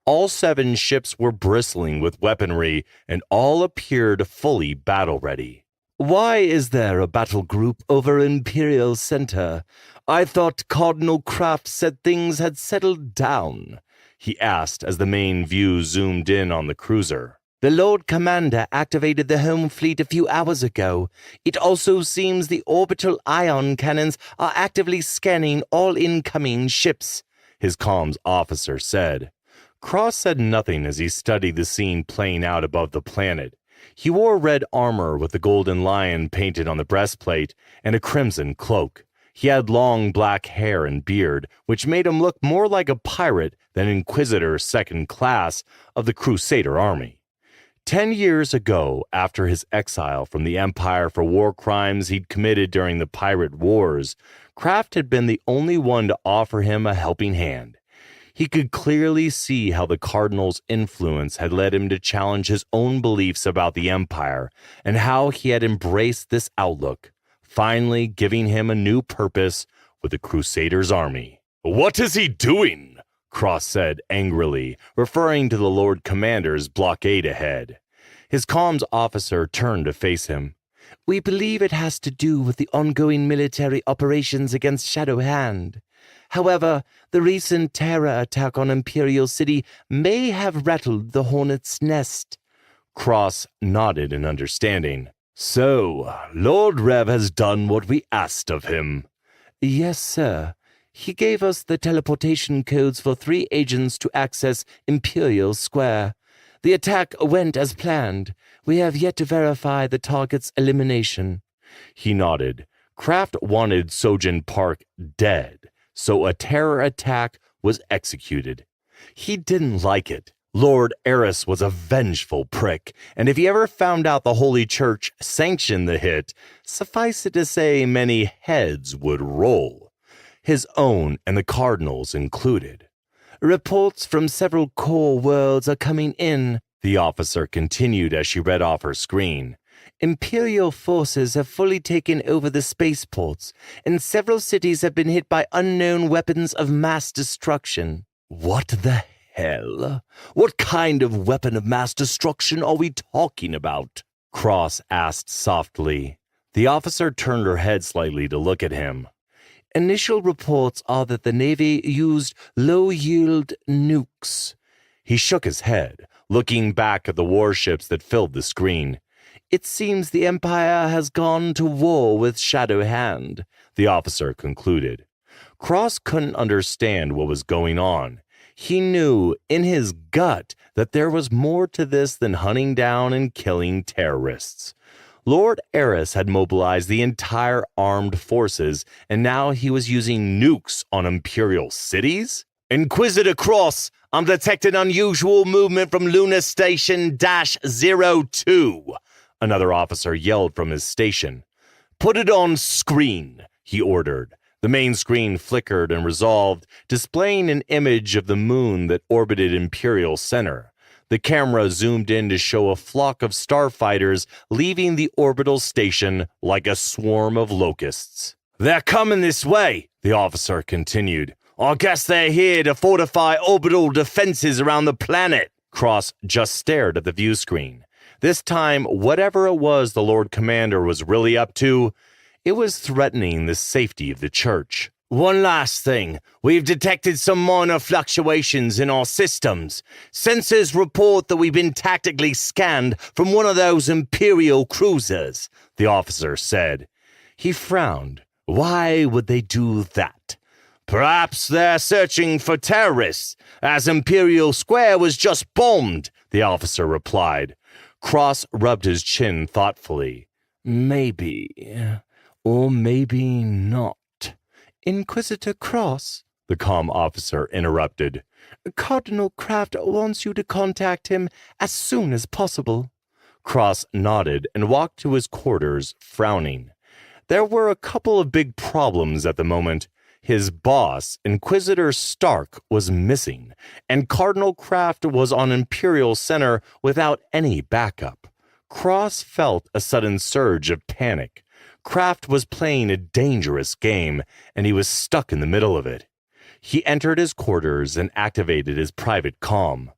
All 7 ships were bristling with weaponry, and all appeared fully battle-ready. Why is there a battle group over Imperial Center? I thought Cardinal Kraft said things had settled down, he asked as the main view zoomed in on the cruiser. The Lord Commander activated the home fleet a few hours ago. It also seems the orbital ion cannons are actively scanning all incoming ships, his comms officer said. Cross said nothing as he studied the scene playing out above the planet. He wore red armor with the golden lion painted on the breastplate and a crimson cloak. He had long black hair and beard, which made him look more like a pirate than Inquisitor second class of the Crusader army. 10 years ago, after his exile from the Empire for war crimes he'd committed during the Pirate Wars, Kraft had been the only one to offer him a helping hand. He could clearly see how the Cardinal's influence had led him to challenge his own beliefs about the Empire, and how he had embraced this outlook, finally giving him a new purpose with the Crusaders' army. What is he doing? Cross said angrily, referring to the Lord Commander's blockade ahead. His comms officer turned to face him. We believe it has to do with the ongoing military operations against Shadow Hand. However, the recent terror attack on Imperial City may have rattled the hornet's nest. Cross nodded in understanding. So, Lord Rev has done what we asked of him. Yes, sir. He gave us the teleportation codes for 3 agents to access Imperial Square. The attack went as planned. We have yet to verify the target's elimination. He nodded. Kraft wanted Sojin Park dead, so a terror attack was executed. He didn't like it, Lord Eris was a vengeful prick, and if he ever found out the Holy Church sanctioned the hit, suffice it to say many heads would roll. His own and the Cardinal's included. Reports from several core worlds are coming in, the officer continued as she read off her screen. Imperial forces have fully taken over the spaceports, and several cities have been hit by unknown weapons of mass destruction. What the hell? What kind of weapon of mass destruction are we talking about? Cross asked softly. The officer turned her head slightly to look at him. Initial reports are that the Navy used low-yield nukes. He shook his head, looking back at the warships that filled the screen. It seems the Empire has gone to war with Shadow Hand, the officer concluded. Cross couldn't understand what was going on. He knew in his gut that there was more to this than hunting down and killing terrorists. Lord Eris had mobilized the entire armed forces, and now he was using nukes on Imperial cities? Inquisitor Cross, I'm detecting unusual movement from Lunar Station -02. Another officer yelled from his station. Put it on screen, he ordered. The main screen flickered and resolved, displaying an image of the moon that orbited Imperial Center. The camera zoomed in to show a flock of starfighters leaving the orbital station like a swarm of locusts. They're coming this way, the officer continued. I guess they're here to fortify orbital defenses around the planet. Cross just stared at the view screen. This time, whatever it was the Lord Commander was really up to, it was threatening the safety of the church. One last thing. We've detected some minor fluctuations in our systems. Sensors report that we've been tactically scanned from one of those Imperial cruisers, the officer said. He frowned. Why would they do that? Perhaps they're searching for terrorists, as Imperial Square was just bombed, the officer replied. Cross rubbed his chin thoughtfully. Maybe, or maybe not. Inquisitor Cross, the comm officer interrupted. Cardinal Kraft wants you to contact him as soon as possible. Cross nodded and walked to his quarters, frowning. There were a couple of big problems at the moment. His boss, Inquisitor Stark, was missing, and Cardinal Kraft was on Imperial Center without any backup. Cross felt a sudden surge of panic. Kraft was playing a dangerous game, and he was stuck in the middle of it. He entered his quarters and activated his private comm.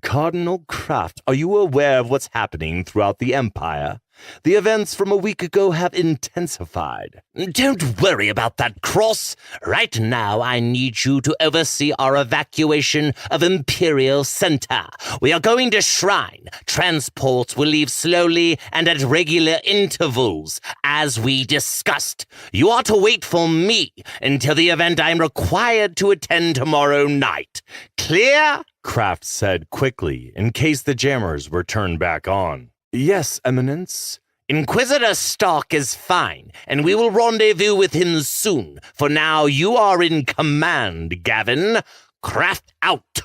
Cardinal Kraft, are you aware of what's happening throughout the Empire? The events from a week ago have intensified. Don't worry about that, Cross. Right now, I need you to oversee our evacuation of Imperial Center. We are going to Shrine. Transports will leave slowly and at regular intervals, as we discussed. You are to wait for me until the event I'm required to attend tomorrow night. Clear? Kraft said quickly, in case the jammers were turned back on. Yes, Eminence. Inquisitor Stark is fine, and we will rendezvous with him soon. For now, you are in command, Gavin. Kraft out.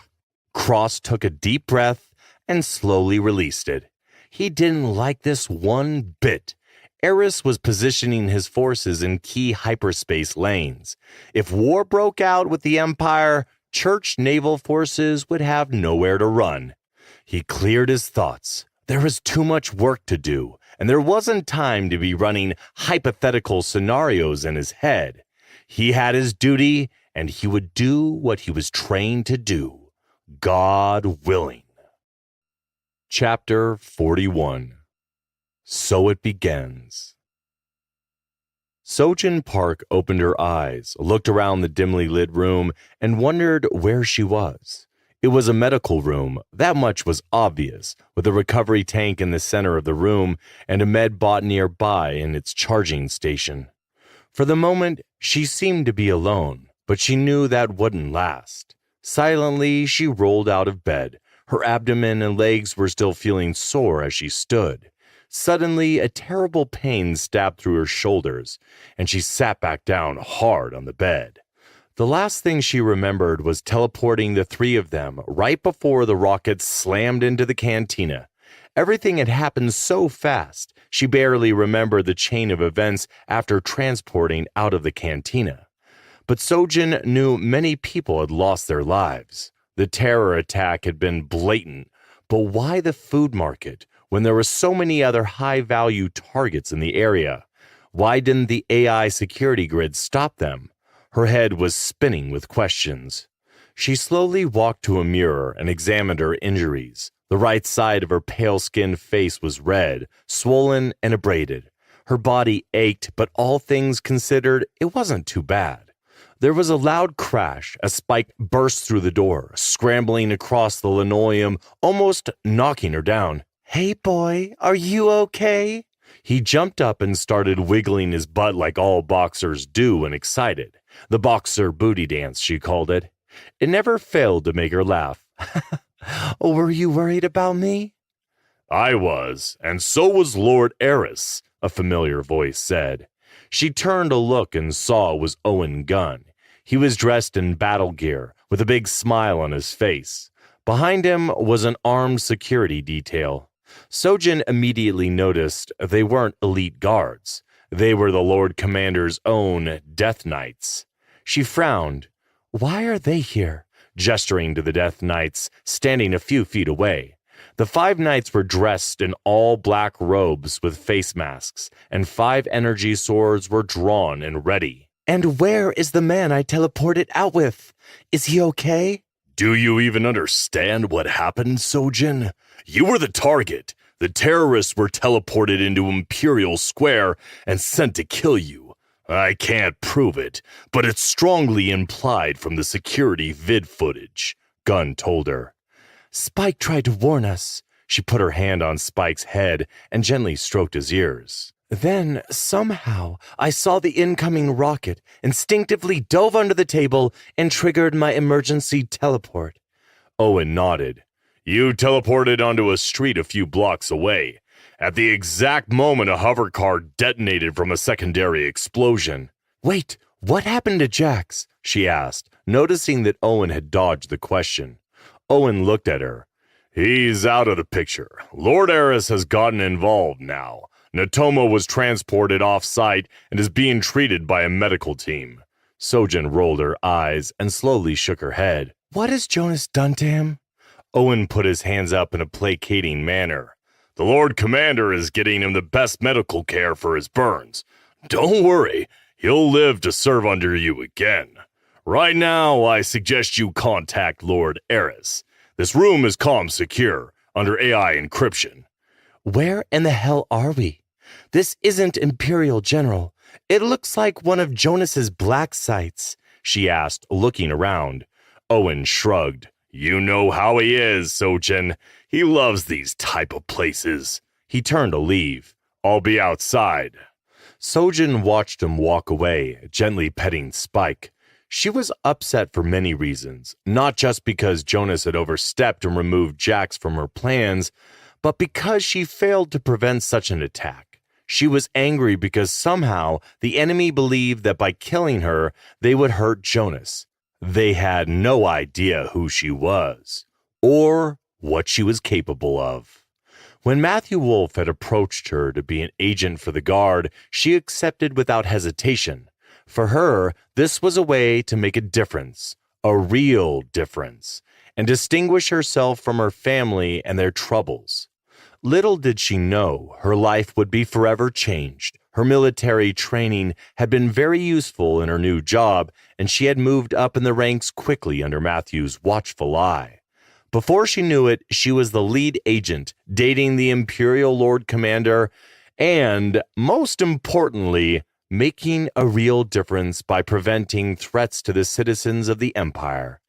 Cross took a deep breath and slowly released it. He didn't like this one bit. Eris was positioning his forces in key hyperspace lanes. If war broke out with the Empire, Church naval forces would have nowhere to run. He cleared his thoughts. There was too much work to do, and there wasn't time to be running hypothetical scenarios in his head. He had his duty, and he would do what he was trained to do, God willing. Chapter 41. So it begins. Sojin Park opened her eyes, looked around the dimly lit room, and wondered where she was. It was a medical room, that much was obvious, with a recovery tank in the center of the room and a med bot nearby in its charging station. For the moment, she seemed to be alone, but she knew that wouldn't last. Silently, she rolled out of bed. Her abdomen and legs were still feeling sore as she stood. Suddenly, a terrible pain stabbed through her shoulders, and she sat back down hard on the bed. The last thing she remembered was teleporting the three of them right before the rocket slammed into the cantina. Everything had happened so fast, she barely remembered the chain of events after transporting out of the cantina. But Sojin knew many people had lost their lives. The terror attack had been blatant, but why the food market when there were so many other high-value targets in the area? Why didn't the AI security grid stop them? Her head was spinning with questions. She slowly walked to a mirror and examined her injuries. The right side of her pale-skinned face was red, swollen, and abraded. Her body ached, but all things considered, it wasn't too bad. There was a loud crash as Spike burst through the door, scrambling across the linoleum, almost knocking her down. Hey, boy, are you okay? He jumped up and started wiggling his butt like all boxers do when excited. The boxer booty dance, she called it. It never failed to make her laugh. Were you worried about me? I was, and so was Lord Eris, a familiar voice said. She turned to look and saw it was Owen Gunn. He was dressed in battle gear, with a big smile on his face. Behind him was an armed security detail. Sojin immediately noticed they weren't elite guards. They were the Lord Commander's own Death Knights. She frowned. Why are they here? Gesturing to the Death Knights, standing a few feet away. The 5 knights were dressed in all black robes with face masks, and 5 energy swords were drawn and ready. And where is the man I teleported out with? Is he okay? Do you even understand what happened, Sojin? You were the target. The terrorists were teleported into Imperial Square and sent to kill you. I can't prove it, but it's strongly implied from the security vid footage, Gunn told her. Spike tried to warn us. She put her hand on Spike's head and gently stroked his ears. Then, somehow, I saw the incoming rocket, instinctively dove under the table, and triggered my emergency teleport. Owen nodded. You teleported onto a street a few blocks away. At the exact moment, a hover car detonated from a secondary explosion. Wait, what happened to Jax? She asked, noticing that Owen had dodged the question. Owen looked at her. He's out of the picture. Lord Eris has gotten involved now. Natoma was transported off-site and is being treated by a medical team. Sojin rolled her eyes and slowly shook her head. What has Jonas done to him? Owen put his hands up in a placating manner. The Lord Commander is getting him the best medical care for his burns. Don't worry, he'll live to serve under you again. Right now, I suggest you contact Lord Eris. This room is comm secure, under AI encryption. Where in the hell are we? This isn't Imperial General. It looks like one of Jonas's black sites, she asked, looking around. Owen shrugged. You know how he is, Sojin. He loves these type of places. He turned to leave. I'll be outside. Sojin watched him walk away, gently petting Spike. She was upset for many reasons, not just because Jonas had overstepped and removed Jax from her plans, but because she failed to prevent such an attack. She was angry because somehow the enemy believed that by killing her, they would hurt Jonas. They had no idea who she was, or what she was capable of. When Matthew Wolfe had approached her to be an agent for the Guard, she accepted without hesitation. For her, this was a way to make a difference, a real difference, and distinguish herself from her family and their troubles. Little did she know her life would be forever changed. Her military training had been very useful in her new job, and she had moved up in the ranks quickly under Matthew's watchful eye. Before she knew it, she was the lead agent, dating the Imperial Lord Commander, and, most importantly, making a real difference by preventing threats to the citizens of the Empire.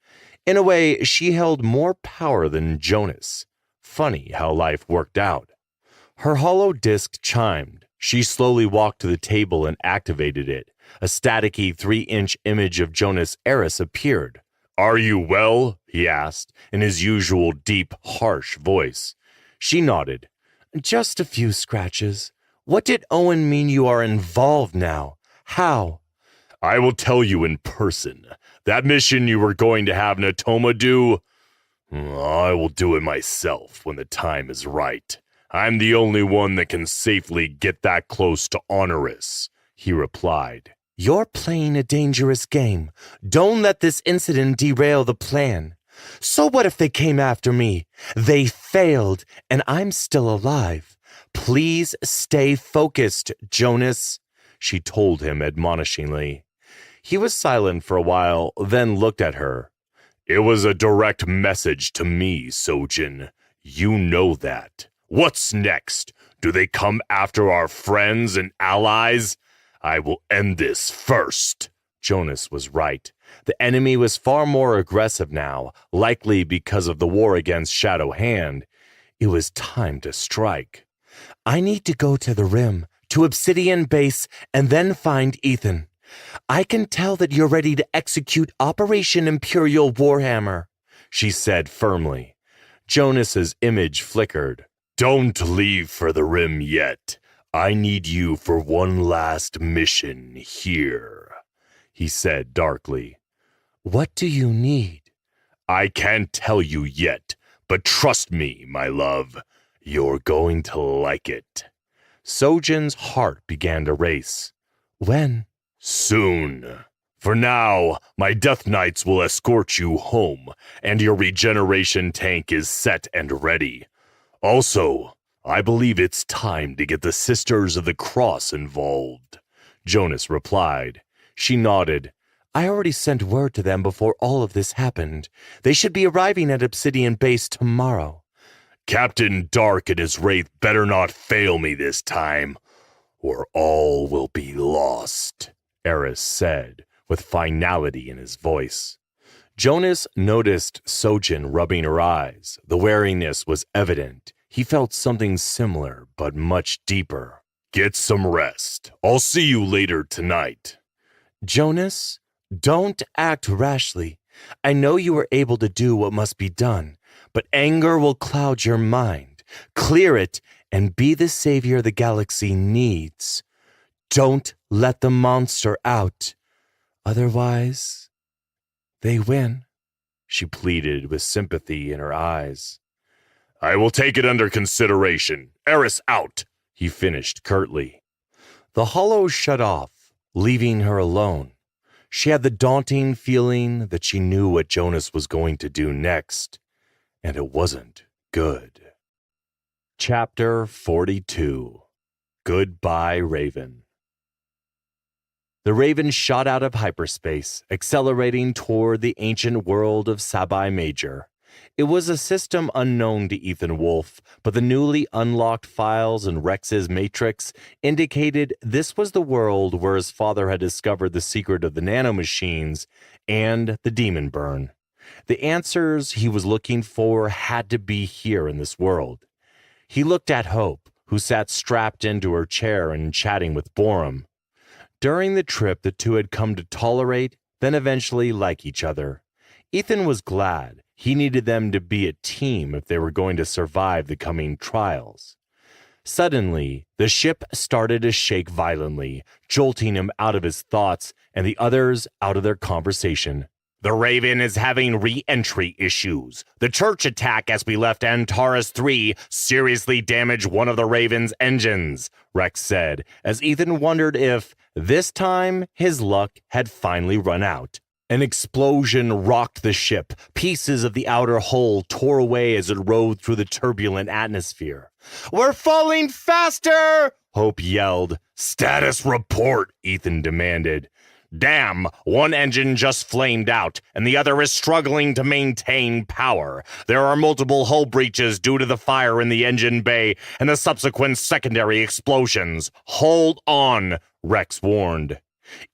In a way, she held more power than Jonas. Funny how life worked out. Her hollow disc chimed. She slowly walked to the table and activated it. A staticky 3-inch image of Jonas Eris appeared. Are you well? He asked, in his usual deep, harsh voice. She nodded. Just a few scratches. What did Owen mean you are involved now? How? I will tell you in person. That mission you were going to have Natoma do, I will do it myself when the time is right. I'm the only one that can safely get that close to Honoris, he replied. You're playing a dangerous game. Don't let this incident derail the plan. So what if they came after me? They failed, and I'm still alive. Please stay focused, Jonas, she told him admonishingly. He was silent for a while, then looked at her. It was a direct message to me, Sojin. You know that. What's next? Do they come after our friends and allies? I will end this first. Jonas was right. The enemy was far more aggressive now, likely because of the war against Shadow Hand. It was time to strike. I need to go to the Rim, to Obsidian Base, and then find Ethan. I can tell that you're ready to execute Operation Imperial Warhammer, she said firmly. Jonas's image flickered. Don't leave for the Rim yet. I need you for one last mission here, he said darkly. What do you need? I can't tell you yet, but trust me, my love. You're going to like it. Sojin's heart began to race. When? Soon. For now, my Death Knights will escort you home, and your regeneration tank is set and ready. Also, I believe it's time to get the Sisters of the Cross involved, Jonas replied. She nodded. I already sent word to them before all of this happened. They should be arriving at Obsidian Base tomorrow. Captain Dark and his wraith better not fail me this time, or all will be lost, Eris said, with finality in his voice. Jonas noticed Sojin rubbing her eyes. The wariness was evident. He felt something similar, but much deeper. Get some rest. I'll see you later tonight. Jonas, don't act rashly. I know you are able to do what must be done, but anger will cloud your mind. Clear it and be the savior the galaxy needs. Don't let the monster out. Otherwise, they win, she pleaded with sympathy in her eyes. I will take it under consideration. Eris out, he finished curtly. The hollow shut off, leaving her alone. She had the daunting feeling that she knew what Jonas was going to do next, and it wasn't good. Chapter 42. Goodbye, Raven. The Raven shot out of hyperspace, accelerating toward the ancient world of Sabai Major. It was a system unknown to Ethan Wolfe, but the newly unlocked files in Rex's matrix indicated this was the world where his father had discovered the secret of the nanomachines and the demon burn. The answers he was looking for had to be here in this world. He looked at Hope, who sat strapped into her chair and chatting with Borum. During the trip, the two had come to tolerate, then eventually like each other. Ethan was glad. He needed them to be a team if they were going to survive the coming trials. Suddenly, the ship started to shake violently, jolting him out of his thoughts and the others out of their conversation. The Raven is having re-entry issues. The church attack as we left Antares 3 seriously damaged one of the Raven's engines, Rex said, as Ethan wondered if, this time, his luck had finally run out. An explosion rocked the ship. Pieces of the outer hull tore away as it rode through the turbulent atmosphere. "We're falling faster!" Hope yelled. Status report, Ethan demanded. Damn, one engine just flamed out, and the other is struggling to maintain power. There are multiple hull breaches due to the fire in the engine bay and the subsequent secondary explosions. Hold on, Rex warned.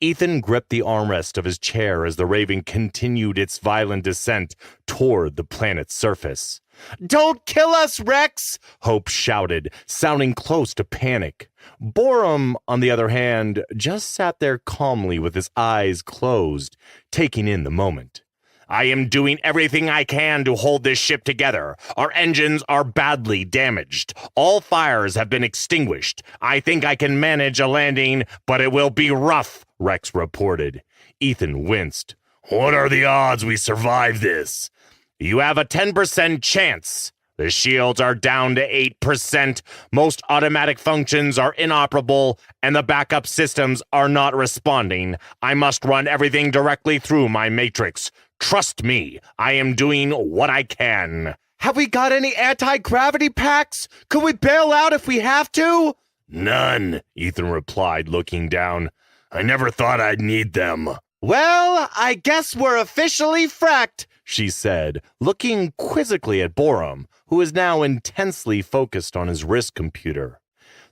Ethan gripped the armrest of his chair as the Raven continued its violent descent toward the planet's surface. "Don't kill us, Rex!" Hope shouted, sounding close to panic. Borum, on the other hand, just sat there calmly with his eyes closed, taking in the moment. I am doing everything I can to hold this ship together. Our engines are badly damaged. All fires have been extinguished. I think I can manage a landing, but it will be rough, Rex reported. Ethan winced. What are the odds we survive this? You have a 10% chance. The shields are down to 8%, most automatic functions are inoperable, and the backup systems are not responding. I must run everything directly through my matrix. Trust me, I am doing what I can. Have we got any anti-gravity packs? Could we bail out if we have to? None, Ethan replied, looking down. I never thought I'd need them. Well, I guess we're officially fracked, she said, looking quizzically at Borum, who is now intensely focused on his wrist computer.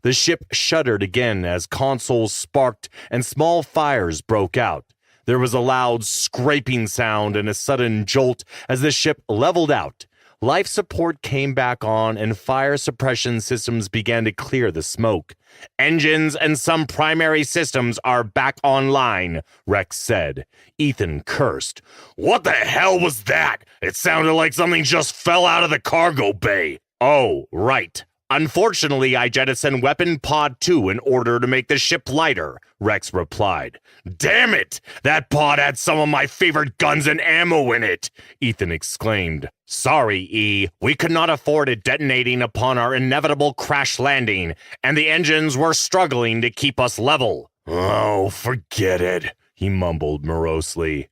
The ship shuddered again as consoles sparked and small fires broke out. There was a loud scraping sound and a sudden jolt as the ship leveled out. Life support came back on and fire suppression systems began to clear the smoke. Engines and some primary systems are back online, Rex said. Ethan cursed. What the hell was that? It sounded like something just fell out of the cargo bay. Oh, right. Unfortunately, I jettisoned Weapon Pod 2 in order to make the ship lighter, Rex replied. Damn it! That pod had some of my favorite guns and ammo in it, Ethan exclaimed. Sorry, E. We could not afford it detonating upon our inevitable crash landing, and the engines were struggling to keep us level. Oh, forget it, he mumbled morosely.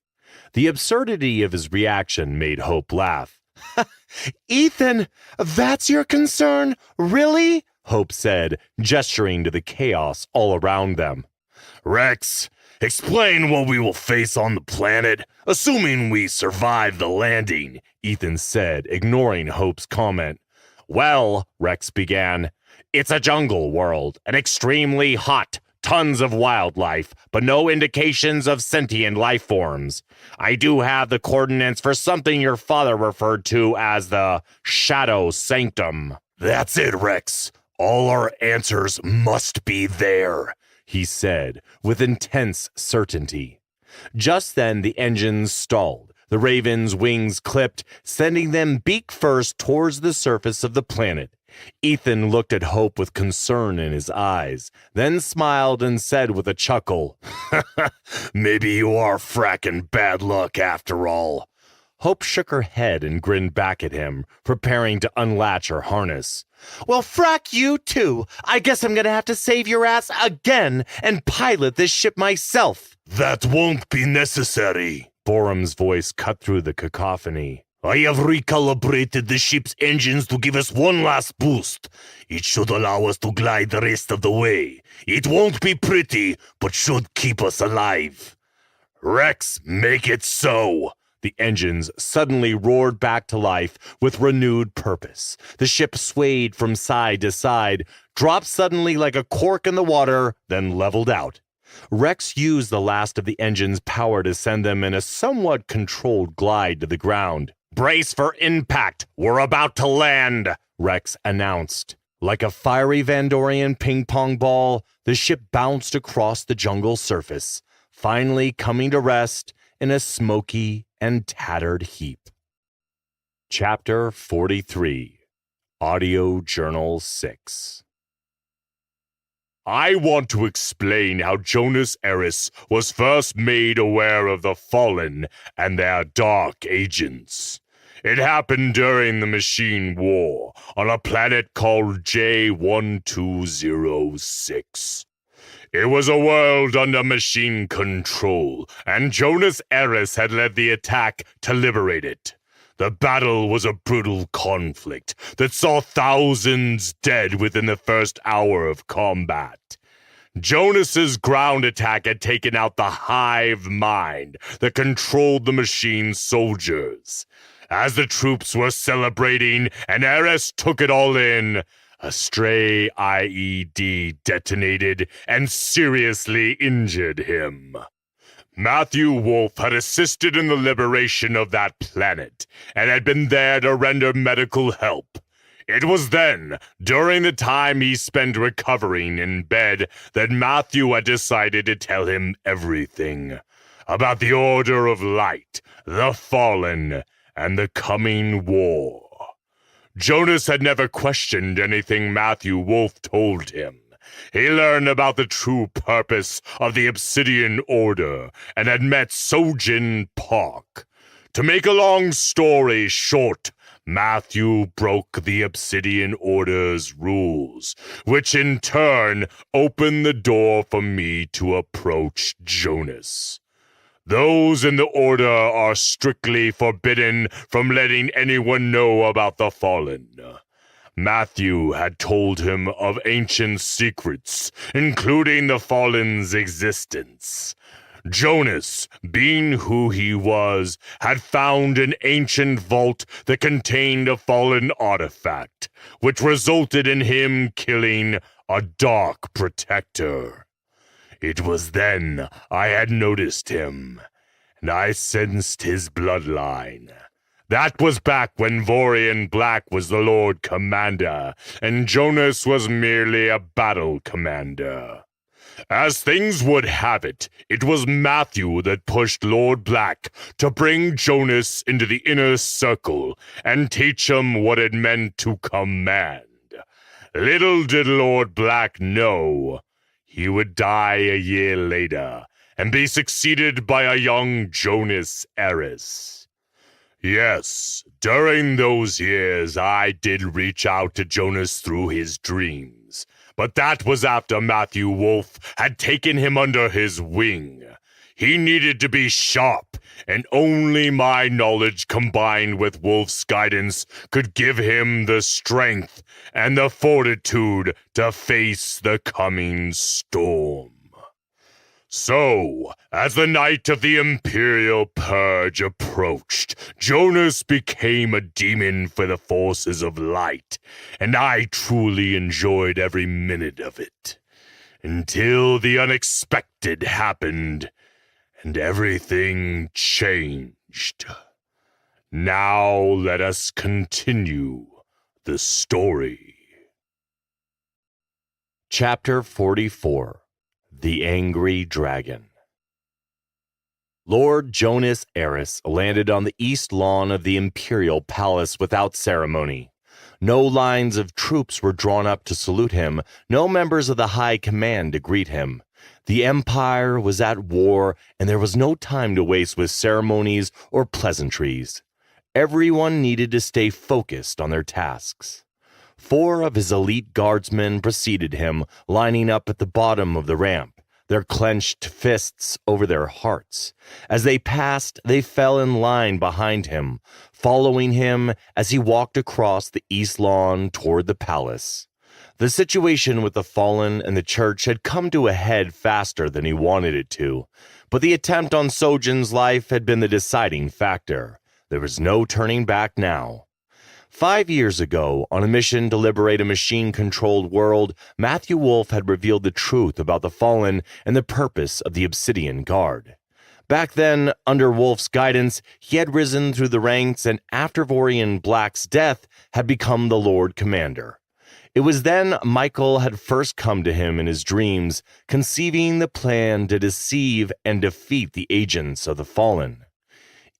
The absurdity of his reaction made Hope laugh. Ethan, that's your concern? Really? Hope said, gesturing to the chaos all around them. Rex, explain what we will face on the planet, assuming we survive the landing, Ethan said, ignoring Hope's comment. Well, Rex began, it's a jungle world, and extremely hot. Tons of wildlife, but no indications of sentient life forms. I do have the coordinates for something your father referred to as the Shadow Sanctum. That's it, Rex. All our answers must be there, he said, with intense certainty. Just then the engines stalled. The Raven's wings clipped, sending them beak first towards the surface of the planet. Ethan looked at Hope with concern in his eyes, then smiled and said with a chuckle, Maybe you are frackin' bad luck after all. Hope shook her head and grinned back at him, preparing to unlatch her harness. Well, frack you too. I guess I'm gonna have to save your ass again and pilot this ship myself. That won't be necessary. Borum's voice cut through the cacophony. I have recalibrated the ship's engines to give us one last boost. It should allow us to glide the rest of the way. It won't be pretty, but should keep us alive. Rex, make it so. The engines suddenly roared back to life with renewed purpose. The ship swayed from side to side, dropped suddenly like a cork in the water, then leveled out. Rex used the last of the engine's power to send them in a somewhat controlled glide to the ground. Brace for impact. We're about to land, Rex announced. Like a fiery Vandorian ping-pong ball, the ship bounced across the jungle surface, finally coming to rest in a smoky and tattered heap. Chapter 43, Audio Journal 6. I want to explain how Jonas Eris was first made aware of the Fallen and their dark agents. It happened during the Machine War on a planet called J1206. It was a world under machine control, and Jonas Eris had led the attack to liberate it. The battle was a brutal conflict that saw thousands dead within the first hour of combat. Jonas's ground attack had taken out the hive mind that controlled the machine's soldiers. As the troops were celebrating and Eris took it all in, a stray IED detonated and seriously injured him. Matthew Wolfe had assisted in the liberation of that planet and had been there to render medical help. It was then, during the time he spent recovering in bed, that Matthew had decided to tell him everything about the Order of Light, the Fallen, and the coming war. Jonas had never questioned anything Matthew Wolfe told him, He learned about the true purpose of the Obsidian Order and had met Sojin Park. To make a long story short, Matthew broke the Obsidian Order's rules, which in turn opened the door for me to approach Jonas. Those in the Order are strictly forbidden from letting anyone know about the Fallen. Matthew had told him of ancient secrets, including the Fallen's existence. Jonas, being who he was, had found an ancient vault that contained a fallen artifact, which resulted in him killing a Dark Protector. It was then I had noticed him, and I sensed his bloodline. That was back when Vorian Black was the Lord Commander, and Jonas was merely a battle commander. As things would have it, it was Matthew that pushed Lord Black to bring Jonas into the inner circle and teach him what it meant to command. Little did Lord Black know, he would die a year later and be succeeded by a young Jonas heiress. Yes, during those years I did reach out to Jonas through his dreams. But that was after Matthew Wolf had taken him under his wing. He needed to be sharp, and only my knowledge combined with Wolf's guidance could give him the strength and the fortitude to face the coming storm. So, as the night of the Imperial Purge approached, Jonas became a demon for the forces of light, and I truly enjoyed every minute of it. Until the unexpected happened, and everything changed. Now let us continue the story. Chapter 44. The Angry Dragon. Lord Jonas Eris landed on the east lawn of the Imperial Palace without ceremony. No lines of troops were drawn up to salute him, no members of the High Command to greet him. The Empire was at war, and there was no time to waste with ceremonies or pleasantries. Everyone needed to stay focused on their tasks. 4 of his elite guardsmen preceded him, lining up at the bottom of the ramp, their clenched fists over their hearts. As they passed, they fell in line behind him, following him as he walked across the east lawn toward the palace. The situation with the Fallen and the Church had come to a head faster than he wanted it to, but the attempt on Sojin's life had been the deciding factor. There was no turning back now. 5 years ago, on a mission to liberate a machine-controlled world, Matthew Wolf had revealed the truth about the Fallen and the purpose of the Obsidian Guard. Back then, under Wolf's guidance, he had risen through the ranks and after Vorian Black's death, had become the Lord Commander. It was then Michael had first come to him in his dreams, conceiving the plan to deceive and defeat the agents of the Fallen.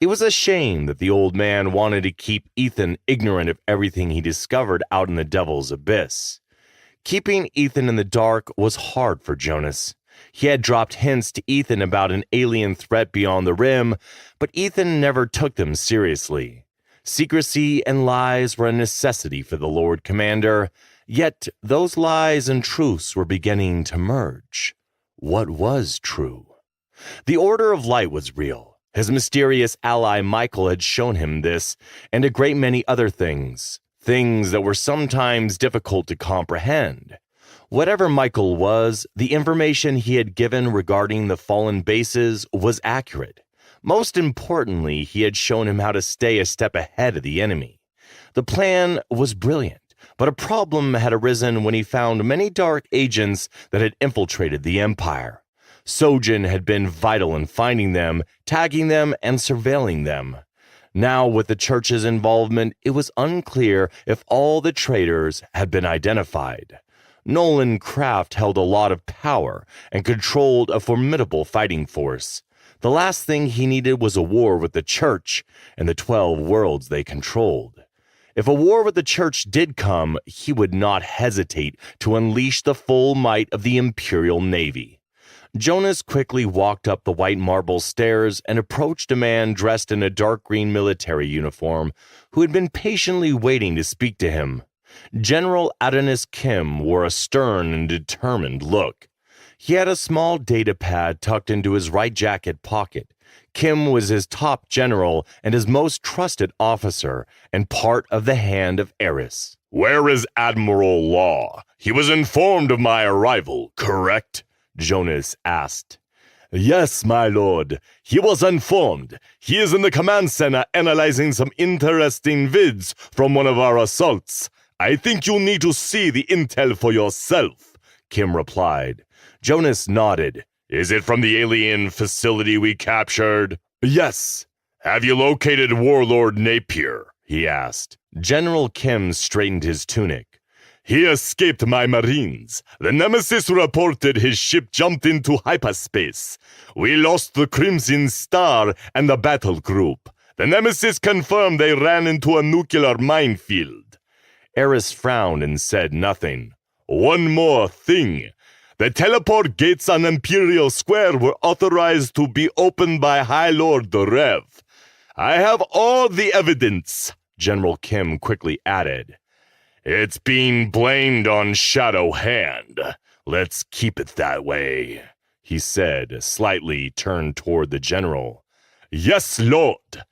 It was a shame that the old man wanted to keep Ethan ignorant of everything he discovered out in the Devil's Abyss. Keeping Ethan in the dark was hard for Jonas. He had dropped hints to Ethan about an alien threat beyond the Rim, but Ethan never took them seriously. Secrecy and lies were a necessity for the Lord Commander, yet those lies and truths were beginning to merge. What was true? The Order of Light was real. His mysterious ally Michael had shown him this, and a great many other things that were sometimes difficult to comprehend. Whatever Michael was, the information he had given regarding the Fallen bases was accurate. Most importantly, he had shown him how to stay a step ahead of the enemy. The plan was brilliant, but a problem had arisen when he found many dark agents that had infiltrated the Empire. Sojin had been vital in finding them, tagging them, and surveilling them. Now, with the Church's involvement, it was unclear if all the traitors had been identified. Nolan Kraft held a lot of power and controlled a formidable fighting force. The last thing he needed was a war with the Church and the 12 worlds they controlled. If a war with the church did come, he would not hesitate to unleash the full might of the Imperial Navy. Jonas quickly walked up the white marble stairs and approached a man dressed in a dark green military uniform who had been patiently waiting to speak to him. General Adonis Kim wore a stern and determined look. He had a small data pad tucked into his right jacket pocket. Kim was his top general and his most trusted officer, and part of the Hand of Eris. Where is Admiral Law? He was informed of my arrival, correct? Jonas asked. Yes, my lord. He was informed. He is in the command center analyzing some interesting vids from one of our assaults. I think you need to see the intel for yourself, Kim replied. Jonas nodded. Is it from the alien facility we captured? Yes. Have you located Warlord Napier? He asked. General Kim straightened his tunic. He escaped my marines. The Nemesis reported his ship jumped into hyperspace. We lost the Crimson Star and the battle group. The Nemesis confirmed they ran into a nuclear minefield. Eris frowned and said nothing. One more thing. The teleport gates on Imperial Square were authorized to be opened by High Lord the Rev. I have all the evidence, General Kim quickly added. It's being blamed on Shadow Hand. Let's keep it that way, he said, slightly turned toward the general. Yes, Lord.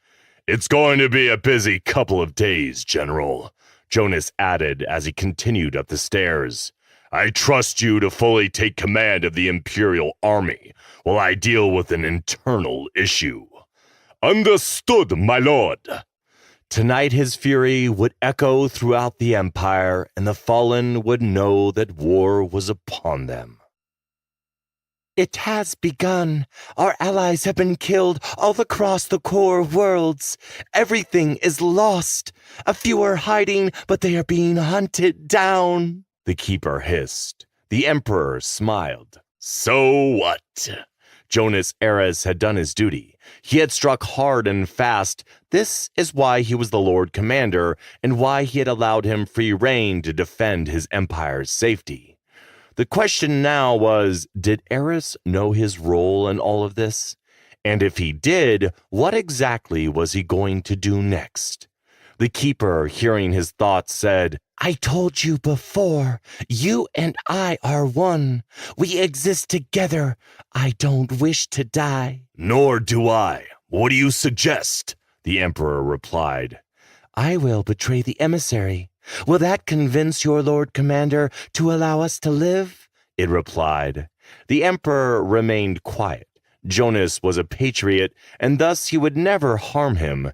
It's going to be a busy couple of days, General, Jonas added as he continued up the stairs. I trust you to fully take command of the Imperial Army while I deal with an internal issue. Understood, my lord. Tonight his fury would echo throughout the Empire, and the fallen would know that war was upon them. It has begun. Our allies have been killed all across the core worlds. Everything is lost. A few are hiding, but they are being hunted down, the Keeper hissed. The Emperor smiled. So what? Jonas Eris had done his duty. He had struck hard and fast. This is why he was the Lord Commander and why he had allowed him free rein to defend his empire's safety. The question now was, did Eris know his role in all of this? And if he did, what exactly was he going to do next? The Keeper, hearing his thoughts, said, I told you before, you and I are one. We exist together. I don't wish to die. Nor do I. What do you suggest? The Emperor replied. I will betray the emissary. Will that convince your Lord Commander to allow us to live? It replied. The Emperor remained quiet. Jonas was a patriot, and thus he would never harm him.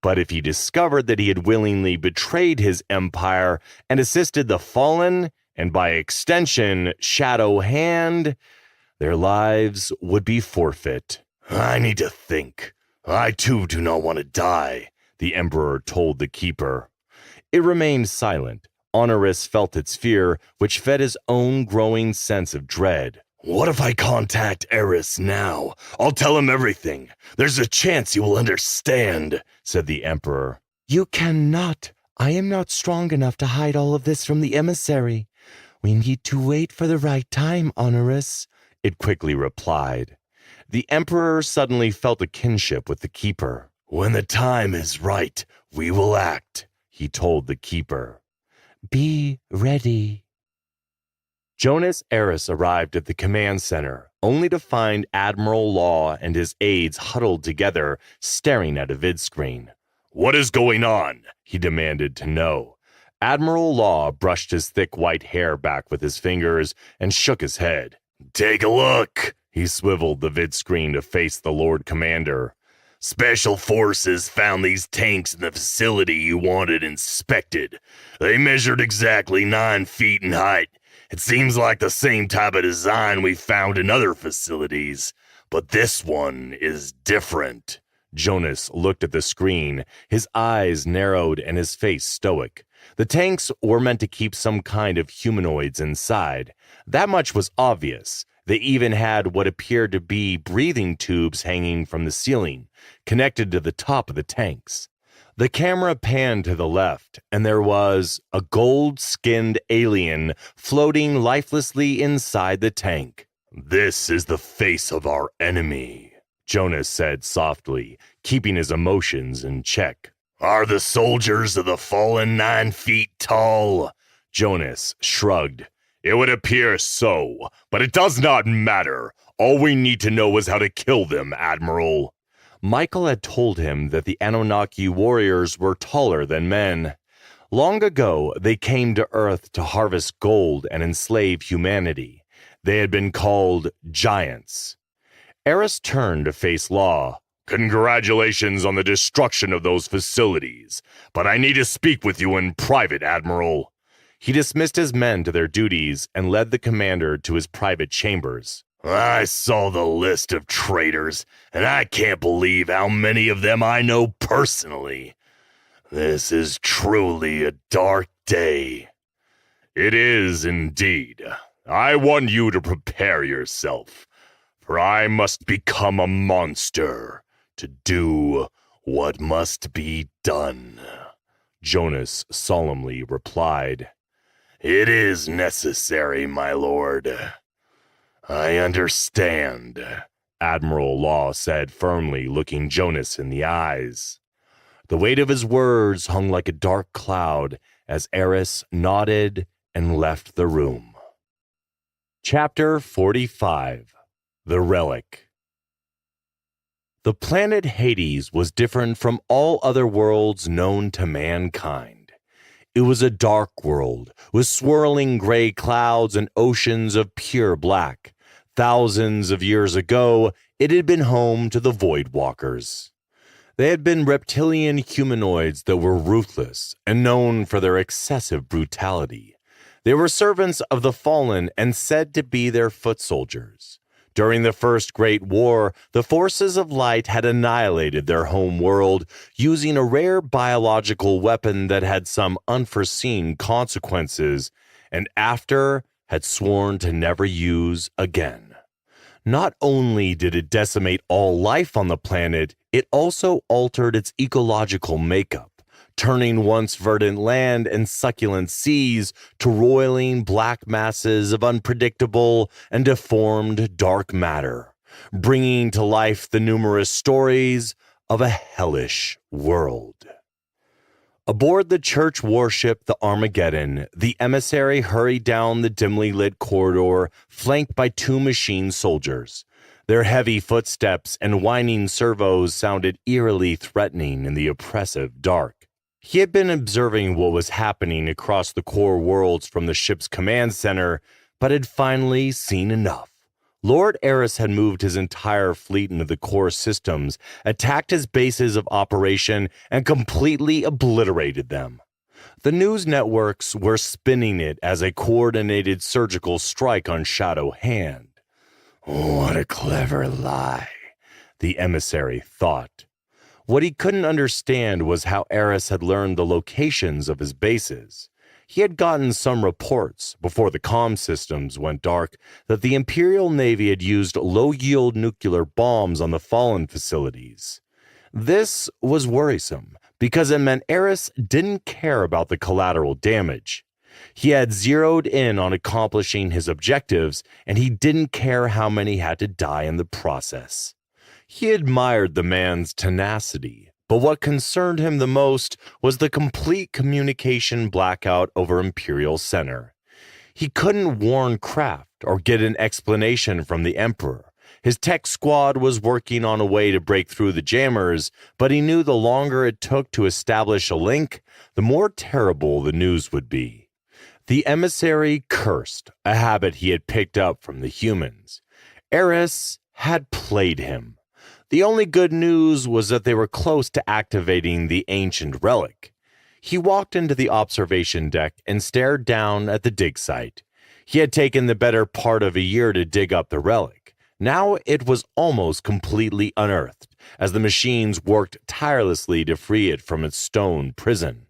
But if he discovered that he had willingly betrayed his empire and assisted the fallen, and by extension, Shadow Hand, their lives would be forfeit. I need to think. I too do not want to die, the Emperor told the Keeper. It remained silent. Honoris felt its fear, which fed his own growing sense of dread. What if I contact Eris now? I'll tell him everything. There's a chance he will understand, said the Emperor. You cannot. I am not strong enough to hide all of this from the emissary. We need to wait for the right time, Honoris, it quickly replied. The Emperor suddenly felt a kinship with the Keeper. When the time is right, we will act, he told the Keeper. Be ready. Jonas Eris arrived at the command center, only to find Admiral Law and his aides huddled together, staring at a vid screen. What is going on? He demanded to know. Admiral Law brushed his thick white hair back with his fingers and shook his head. Take a look. He swiveled the vid screen to face the Lord Commander. Special Forces found these tanks in the facility you wanted inspected. They measured exactly 9 feet in height. It seems like the same type of design we found in other facilities, but this one is different. Jonas looked at the screen, his eyes narrowed and his face stoic. The tanks were meant to keep some kind of humanoids inside. That much was obvious. They even had what appeared to be breathing tubes hanging from the ceiling, connected to the top of the tanks. The camera panned to the left, and there was a gold-skinned alien floating lifelessly inside the tank. This is the face of our enemy, Jonas said softly, keeping his emotions in check. Are the soldiers of the fallen 9 feet tall? Jonas shrugged. It would appear so, but it does not matter. All we need to know is how to kill them, Admiral. Michael had told him that the Anunnaki warriors were taller than men. Long ago, they came to Earth to harvest gold and enslave humanity. They had been called giants. Eris turned to face Law. Congratulations on the destruction of those facilities, but I need to speak with you in private, Admiral. He dismissed his men to their duties and led the commander to his private chambers. I saw the list of traitors, and I can't believe how many of them I know personally. This is truly a dark day. It is indeed. I want you to prepare yourself, for I must become a monster to do what must be done. Jonas solemnly replied. It is necessary, my lord. I understand, Admiral Law said firmly, looking Jonas in the eyes. The weight of his words hung like a dark cloud as Eris nodded and left the room. Chapter 45. The Relic. The planet Hades was different from all other worlds known to mankind. It was a dark world with swirling gray clouds and oceans of pure black. Thousands of years ago, it had been home to the Void Walkers. They had been reptilian humanoids that were ruthless and known for their excessive brutality. They were servants of the fallen and said to be their foot soldiers. During the First Great War, the forces of light had annihilated their home world using a rare biological weapon that had some unforeseen consequences, and after had sworn to never use again. Not only did it decimate all life on the planet, it also altered its ecological makeup, turning once verdant land and succulent seas to roiling black masses of unpredictable and deformed dark matter, bringing to life the numerous stories of a hellish world. Aboard the church warship, the Armageddon, the emissary hurried down the dimly lit corridor, flanked by 2 machine soldiers. Their heavy footsteps and whining servos sounded eerily threatening in the oppressive dark. He had been observing what was happening across the core worlds from the ship's command center, but had finally seen enough. Lord Eris had moved his entire fleet into the core systems, attacked his bases of operation, and completely obliterated them. The news networks were spinning it as a coordinated surgical strike on Shadow Hand. What a clever lie, the emissary thought. What he couldn't understand was how Eris had learned the locations of his bases. He had gotten some reports, before the comm systems went dark, that the Imperial Navy had used low-yield nuclear bombs on the Fallen facilities. This was worrisome, because it meant Eris didn't care about the collateral damage. He had zeroed in on accomplishing his objectives, and he didn't care how many had to die in the process. He admired the man's tenacity, but what concerned him the most was the complete communication blackout over Imperial Center. He couldn't warn Kraft or get an explanation from the Emperor. His tech squad was working on a way to break through the jammers, but he knew the longer it took to establish a link, the more terrible the news would be. The emissary cursed, a habit he had picked up from the humans. Eris had played him. The only good news was that they were close to activating the ancient relic. He walked into the observation deck and stared down at the dig site. He had taken the better part of a year to dig up the relic. Now it was almost completely unearthed, as the machines worked tirelessly to free it from its stone prison.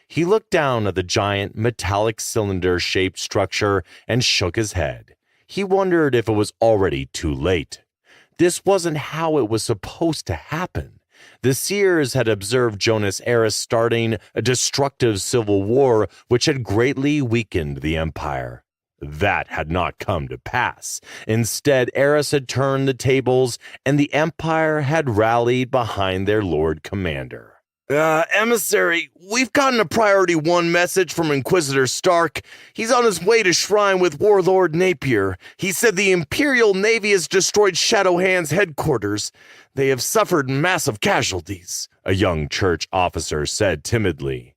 He looked down at the giant metallic cylinder-shaped structure and shook his head. He wondered if it was already too late. This wasn't how it was supposed to happen. The seers had observed Jonas Eris starting a destructive civil war which had greatly weakened the empire. That had not come to pass. Instead, Eris had turned the tables, and the empire had rallied behind their Lord Commander. Emissary, we've gotten a Priority 1 message from Inquisitor Stark. He's on his way to Shrine with Warlord Napier. He said the Imperial Navy has destroyed Shadowhand's headquarters. They have suffered massive casualties, a young church officer said timidly.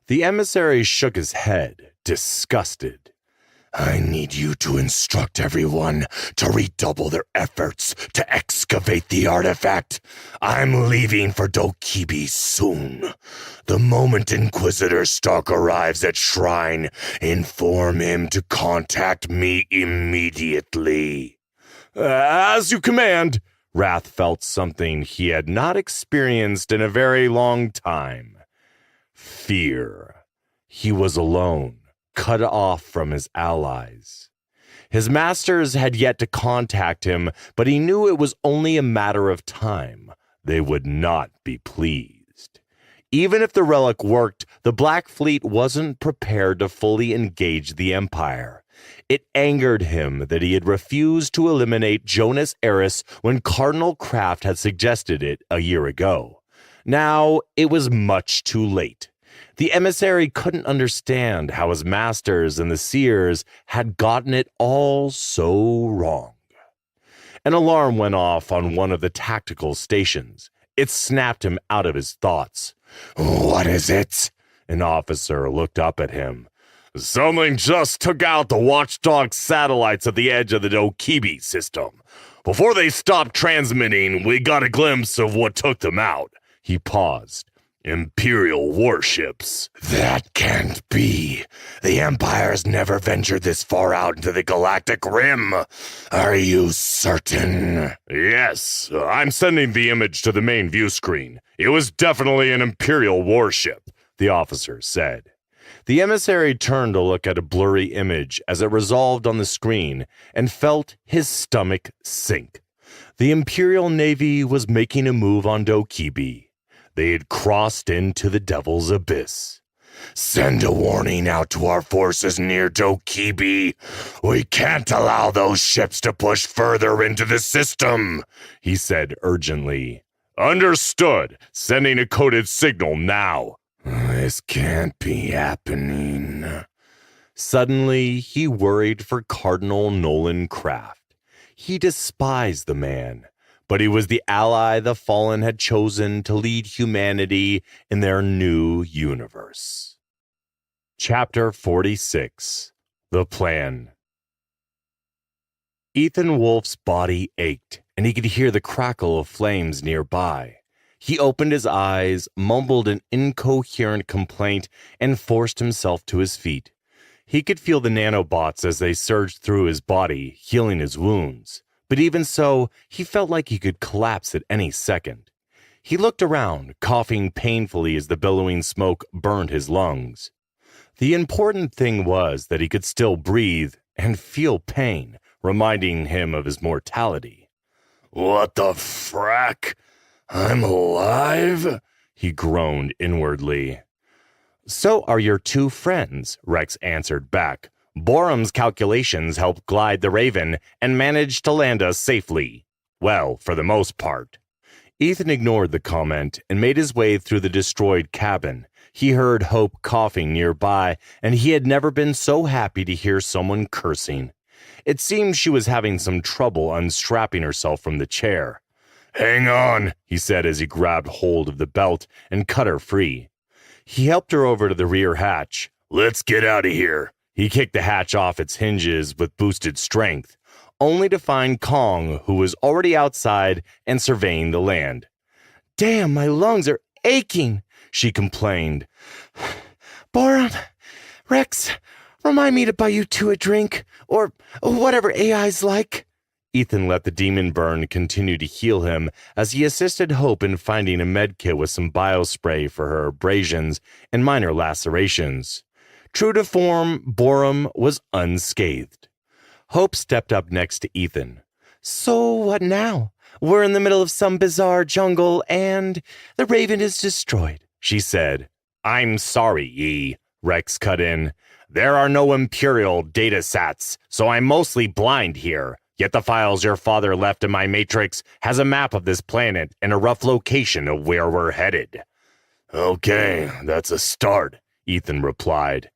The emissary shook his head, disgusted. I need you to instruct everyone to redouble their efforts to excavate the artifact. I'm leaving for Dokibi soon. The moment Inquisitor Stark arrives at Shrine, inform him to contact me immediately. As you command. Wrath felt something he had not experienced in a very long time. Fear. He was alone, cut off from his allies. His masters had yet to contact him, but he knew it was only a matter of time. They would not be pleased. Even if the relic worked, the Black Fleet wasn't prepared to fully engage the Empire. It angered him that he had refused to eliminate Jonas Eris when Cardinal Kraft had suggested it a year ago. Now it was much too late. The emissary couldn't understand how his masters and the seers had gotten it all so wrong. An alarm went off on one of the tactical stations. It snapped him out of his thoughts. What is it? An officer looked up at him. Something just took out the watchdog satellites at the edge of the Dokibi system. Before they stopped transmitting, we got a glimpse of what took them out. He paused. Imperial warships. That can't be. The Empire's never ventured this far out into the galactic rim. Are you certain? Yes, I'm sending the image to the main view screen. It was definitely an Imperial warship, the officer said. The emissary turned to look at a blurry image as it resolved on the screen and felt his stomach sink. The Imperial Navy was making a move on Dokibi. They had crossed into the Devil's Abyss. Send a warning out to our forces near Dokibi. We can't allow those ships to push further into the system, he said urgently. Understood. Sending a coded signal now. This can't be happening. Suddenly, he worried for Cardinal Nolan Kraft. He despised the man, but he was the ally the Fallen had chosen to lead humanity in their new universe. Chapter 46. The Plan. Ethan Wolf's body ached, and he could hear the crackle of flames nearby. He opened his eyes, mumbled an incoherent complaint, and forced himself to his feet. He could feel the nanobots as they surged through his body, healing his wounds. But even so, he felt like he could collapse at any second. He looked around, coughing painfully as the billowing smoke burned his lungs. The important thing was that he could still breathe and feel pain, reminding him of his mortality. What the frack? I'm alive? He groaned inwardly. So are your two friends, Rex answered back. Borum's calculations helped glide the Raven and managed to land us safely. Well, for the most part. Ethan ignored the comment and made his way through the destroyed cabin. He heard Hope coughing nearby, and he had never been so happy to hear someone cursing. It seemed she was having some trouble unstrapping herself from the chair. Hang on, he said as he grabbed hold of the belt and cut her free. He helped her over to the rear hatch. Let's get out of here. He kicked the hatch off its hinges with boosted strength, only to find Kong, who was already outside and surveying the land. Damn, my lungs are aching, she complained. Borum, Rex, remind me to buy you two a drink, or whatever AI's like. Ethan let the demon burn continue to heal him as he assisted Hope in finding a medkit with some biospray for her abrasions and minor lacerations. True to form, Borum was unscathed. Hope stepped up next to Ethan. So what now? We're in the middle of some bizarre jungle, and the raven is destroyed, she said. I'm sorry, Yi, Rex cut in. There are no Imperial datasats, so I'm mostly blind here. Yet the files your father left in my matrix has a map of this planet and a rough location of where we're headed. Okay, that's a start, Ethan replied.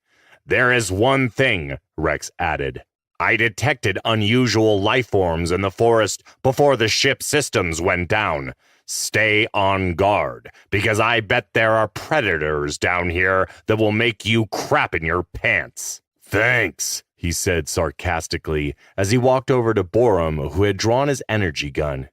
There is one thing, Rex added. I detected unusual life forms in the forest before the ship's systems went down. Stay on guard, because I bet there are predators down here that will make you crap in your pants. Thanks, he said sarcastically as he walked over to Borum, who had drawn his energy gun.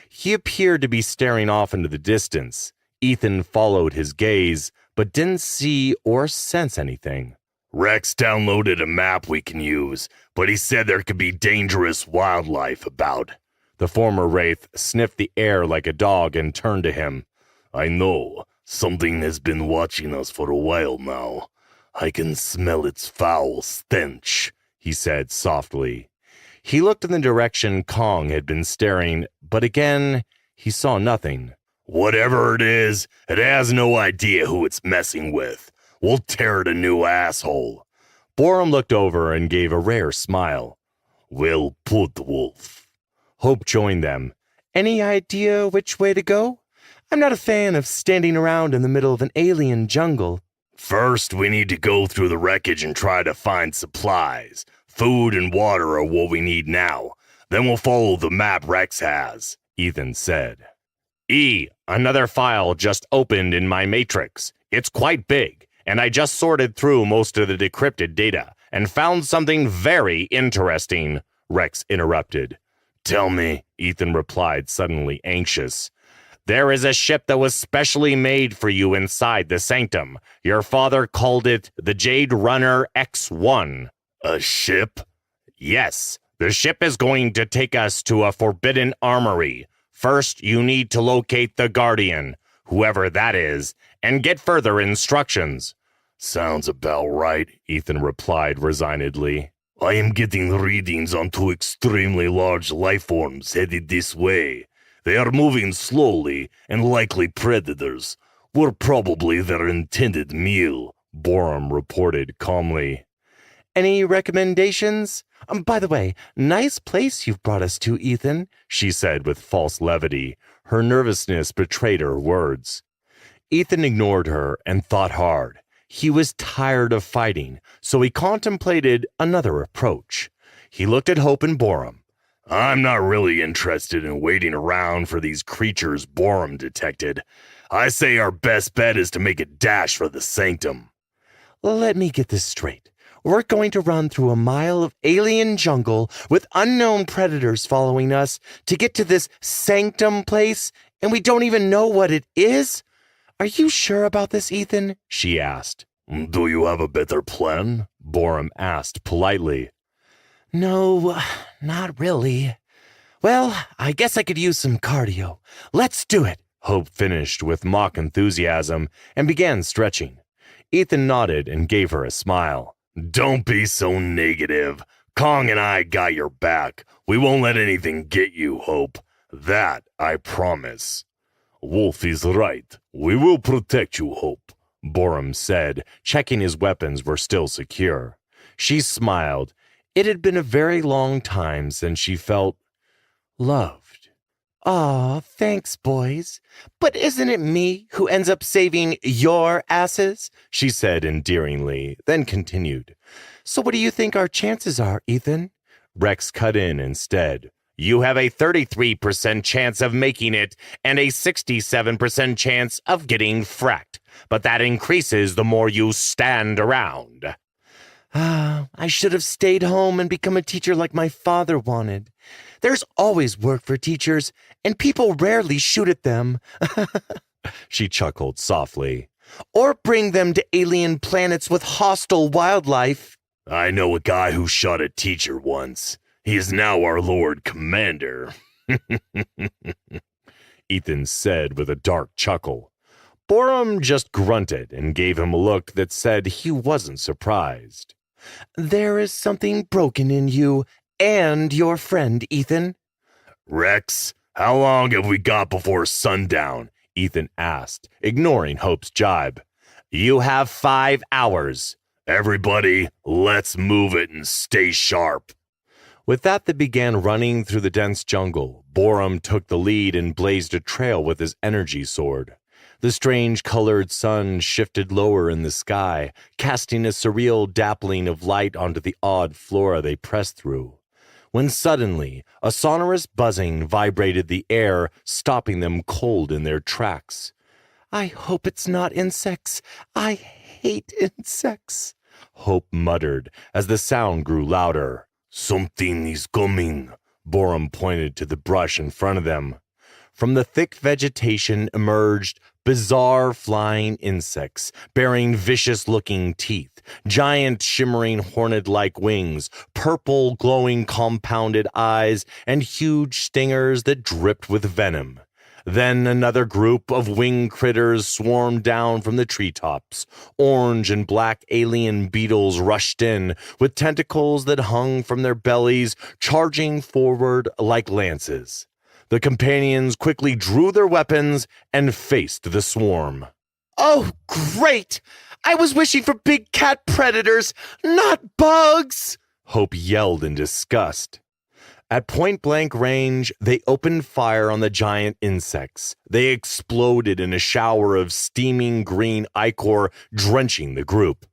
He appeared to be staring off into the distance. Ethan followed his gaze, but didn't see or sense anything. Rex downloaded a map we can use, but he said there could be dangerous wildlife about. The former Wraith sniffed the air like a dog and turned to him. I know. Something has been watching us for a while now. I can smell its foul stench, he said softly. He looked in the direction Kong had been staring, but again, he saw nothing. Whatever it is, it has no idea who it's messing with. We'll tear it a new asshole. Borum looked over and gave a rare smile. Well put, Wolf. Hope joined them. Any idea which way to go? I'm not a fan of standing around in the middle of an alien jungle. First, we need to go through the wreckage and try to find supplies. Food and water are what we need now. Then we'll follow the map Rex has, Ethan said. Another file just opened in my matrix. It's quite big, and I just sorted through most of the decrypted data and found something very interesting, Rex interrupted. Tell me, Ethan replied, suddenly anxious. There is a ship that was specially made for you inside the sanctum. Your father called it the Jade Runner X1. A ship? Yes, the ship is going to take us to a forbidden armory. First, you need to locate the Guardian, whoever that is, and get further instructions. Sounds about right, Ethan replied resignedly. I am getting readings on two extremely large life forms headed this way. They are moving slowly and likely predators. We're probably their intended meal, Borum reported calmly. Any recommendations? By the way, nice place you've brought us to, Ethan, she said with false levity. Her nervousness betrayed her words. Ethan ignored her and thought hard. He was tired of fighting, so he contemplated another approach. He looked at Hope and Borum. I'm not really interested in waiting around for these creatures Borum detected. I say our best bet is to make a dash for the sanctum. Let me get this straight. We're going to run through a mile of alien jungle with unknown predators following us to get to this sanctum place, and we don't even know what it is? Are you sure about this, Ethan? She asked. Do you have a better plan? Borum asked politely. No, not really. Well, I guess I could use some cardio. Let's do it, Hope finished with mock enthusiasm and began stretching. Ethan nodded and gave her a smile. Don't be so negative. Kong and I got your back. We won't let anything get you, Hope. That I promise. Wolf is right. We will protect you, Hope, Borum said, checking his weapons were still secure. She smiled. It had been a very long time since she felt loved. Aw, thanks, boys. But isn't it me who ends up saving your asses? She said endearingly, then continued. So what do you think our chances are, Ethan? Rex cut in instead. You have a 33% chance of making it and a 67% chance of getting fracked, but that increases the more you stand around. I should have stayed home and become a teacher like my father wanted. There's always work for teachers, and people rarely shoot at them. She chuckled softly. Or bring them to alien planets with hostile wildlife. I know a guy who shot a teacher once. He is now our Lord Commander. Ethan said with a dark chuckle. Borum just grunted and gave him a look that said he wasn't surprised. There is something broken in you and your friend, Ethan. Rex, How long have we got before sundown? Ethan asked, ignoring Hope's jibe. You have 5 hours. Everybody, let's move it and stay sharp. With that, they began running through the dense jungle. Borum took the lead and blazed a trail with his energy sword. The strange-colored sun shifted lower in the sky, casting a surreal dappling of light onto the odd flora they pressed through. When suddenly, a sonorous buzzing vibrated the air, stopping them cold in their tracks. I hope it's not insects. I hate insects, Hope muttered as the sound grew louder. Something is coming. Borum pointed to the brush in front of them. From the thick vegetation emerged bizarre flying insects, bearing vicious-looking teeth, giant shimmering hornet-like wings, purple glowing compounded eyes, and huge stingers that dripped with venom. Then another group of winged critters swarmed down from the treetops. Orange and black alien beetles rushed in, with tentacles that hung from their bellies, charging forward like lances. The companions quickly drew their weapons and faced the swarm. Oh, great! I was wishing for big cat predators, not bugs! Hope yelled in disgust. At point-blank range, they opened fire on the giant insects. They exploded in a shower of steaming green ichor, drenching the group.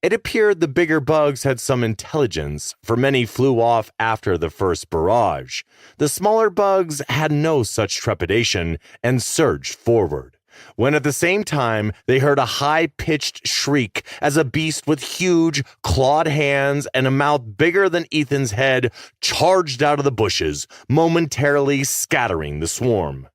It appeared the bigger bugs had some intelligence, for many flew off after the first barrage. The smaller bugs had no such trepidation and surged forward. When at the same time they heard a high-pitched shriek as a beast with huge, clawed hands and a mouth bigger than Ethan's head charged out of the bushes, momentarily scattering the swarm.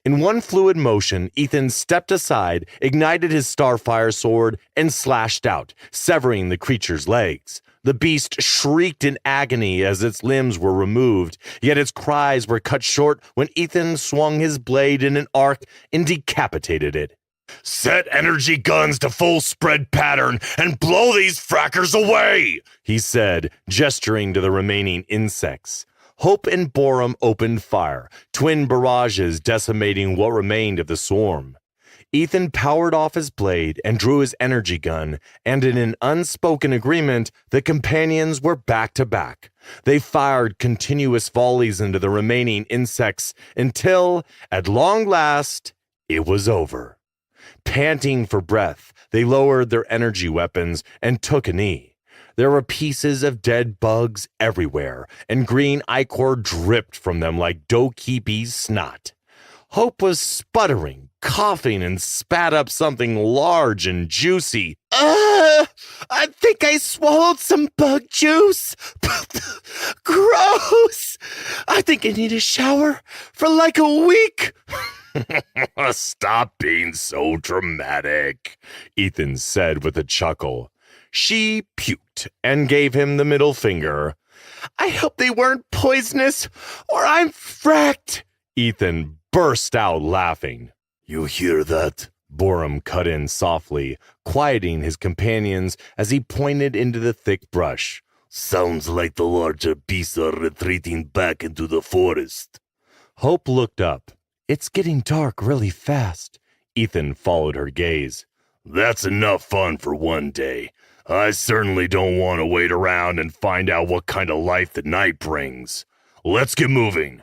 In one fluid motion, Ethan stepped aside, ignited his starfire sword, and slashed out, severing the creature's legs. The beast shrieked in agony as its limbs were removed, yet its cries were cut short when Ethan swung his blade in an arc and decapitated it. Set energy guns to full spread pattern and blow these frackers away, he said, gesturing to the remaining insects. Hope and Borum opened fire, twin barrages decimating what remained of the swarm. Ethan powered off his blade and drew his energy gun, and in an unspoken agreement, the companions were back to back. They fired continuous volleys into the remaining insects until, at long last, it was over. Panting for breath, they lowered their energy weapons and took a knee. There were pieces of dead bugs everywhere, and green ichor dripped from them like dokeepee's snot. Hope was sputtering, coughing, and spat up something large and juicy. I think I swallowed some bug juice. Gross! I think I need a shower for like a week. Stop being so dramatic, Ethan said with a chuckle. She puked and gave him the middle finger. I hope they weren't poisonous, or I'm fracked. Ethan burst out laughing. You hear that? Borum cut in softly, quieting his companions as he pointed into the thick brush. Sounds like the larger beasts are retreating back into the forest. Hope looked up. It's getting dark really fast. Ethan followed her gaze. That's enough fun for one day. I certainly don't want to wait around and find out what kind of life the night brings. Let's get moving.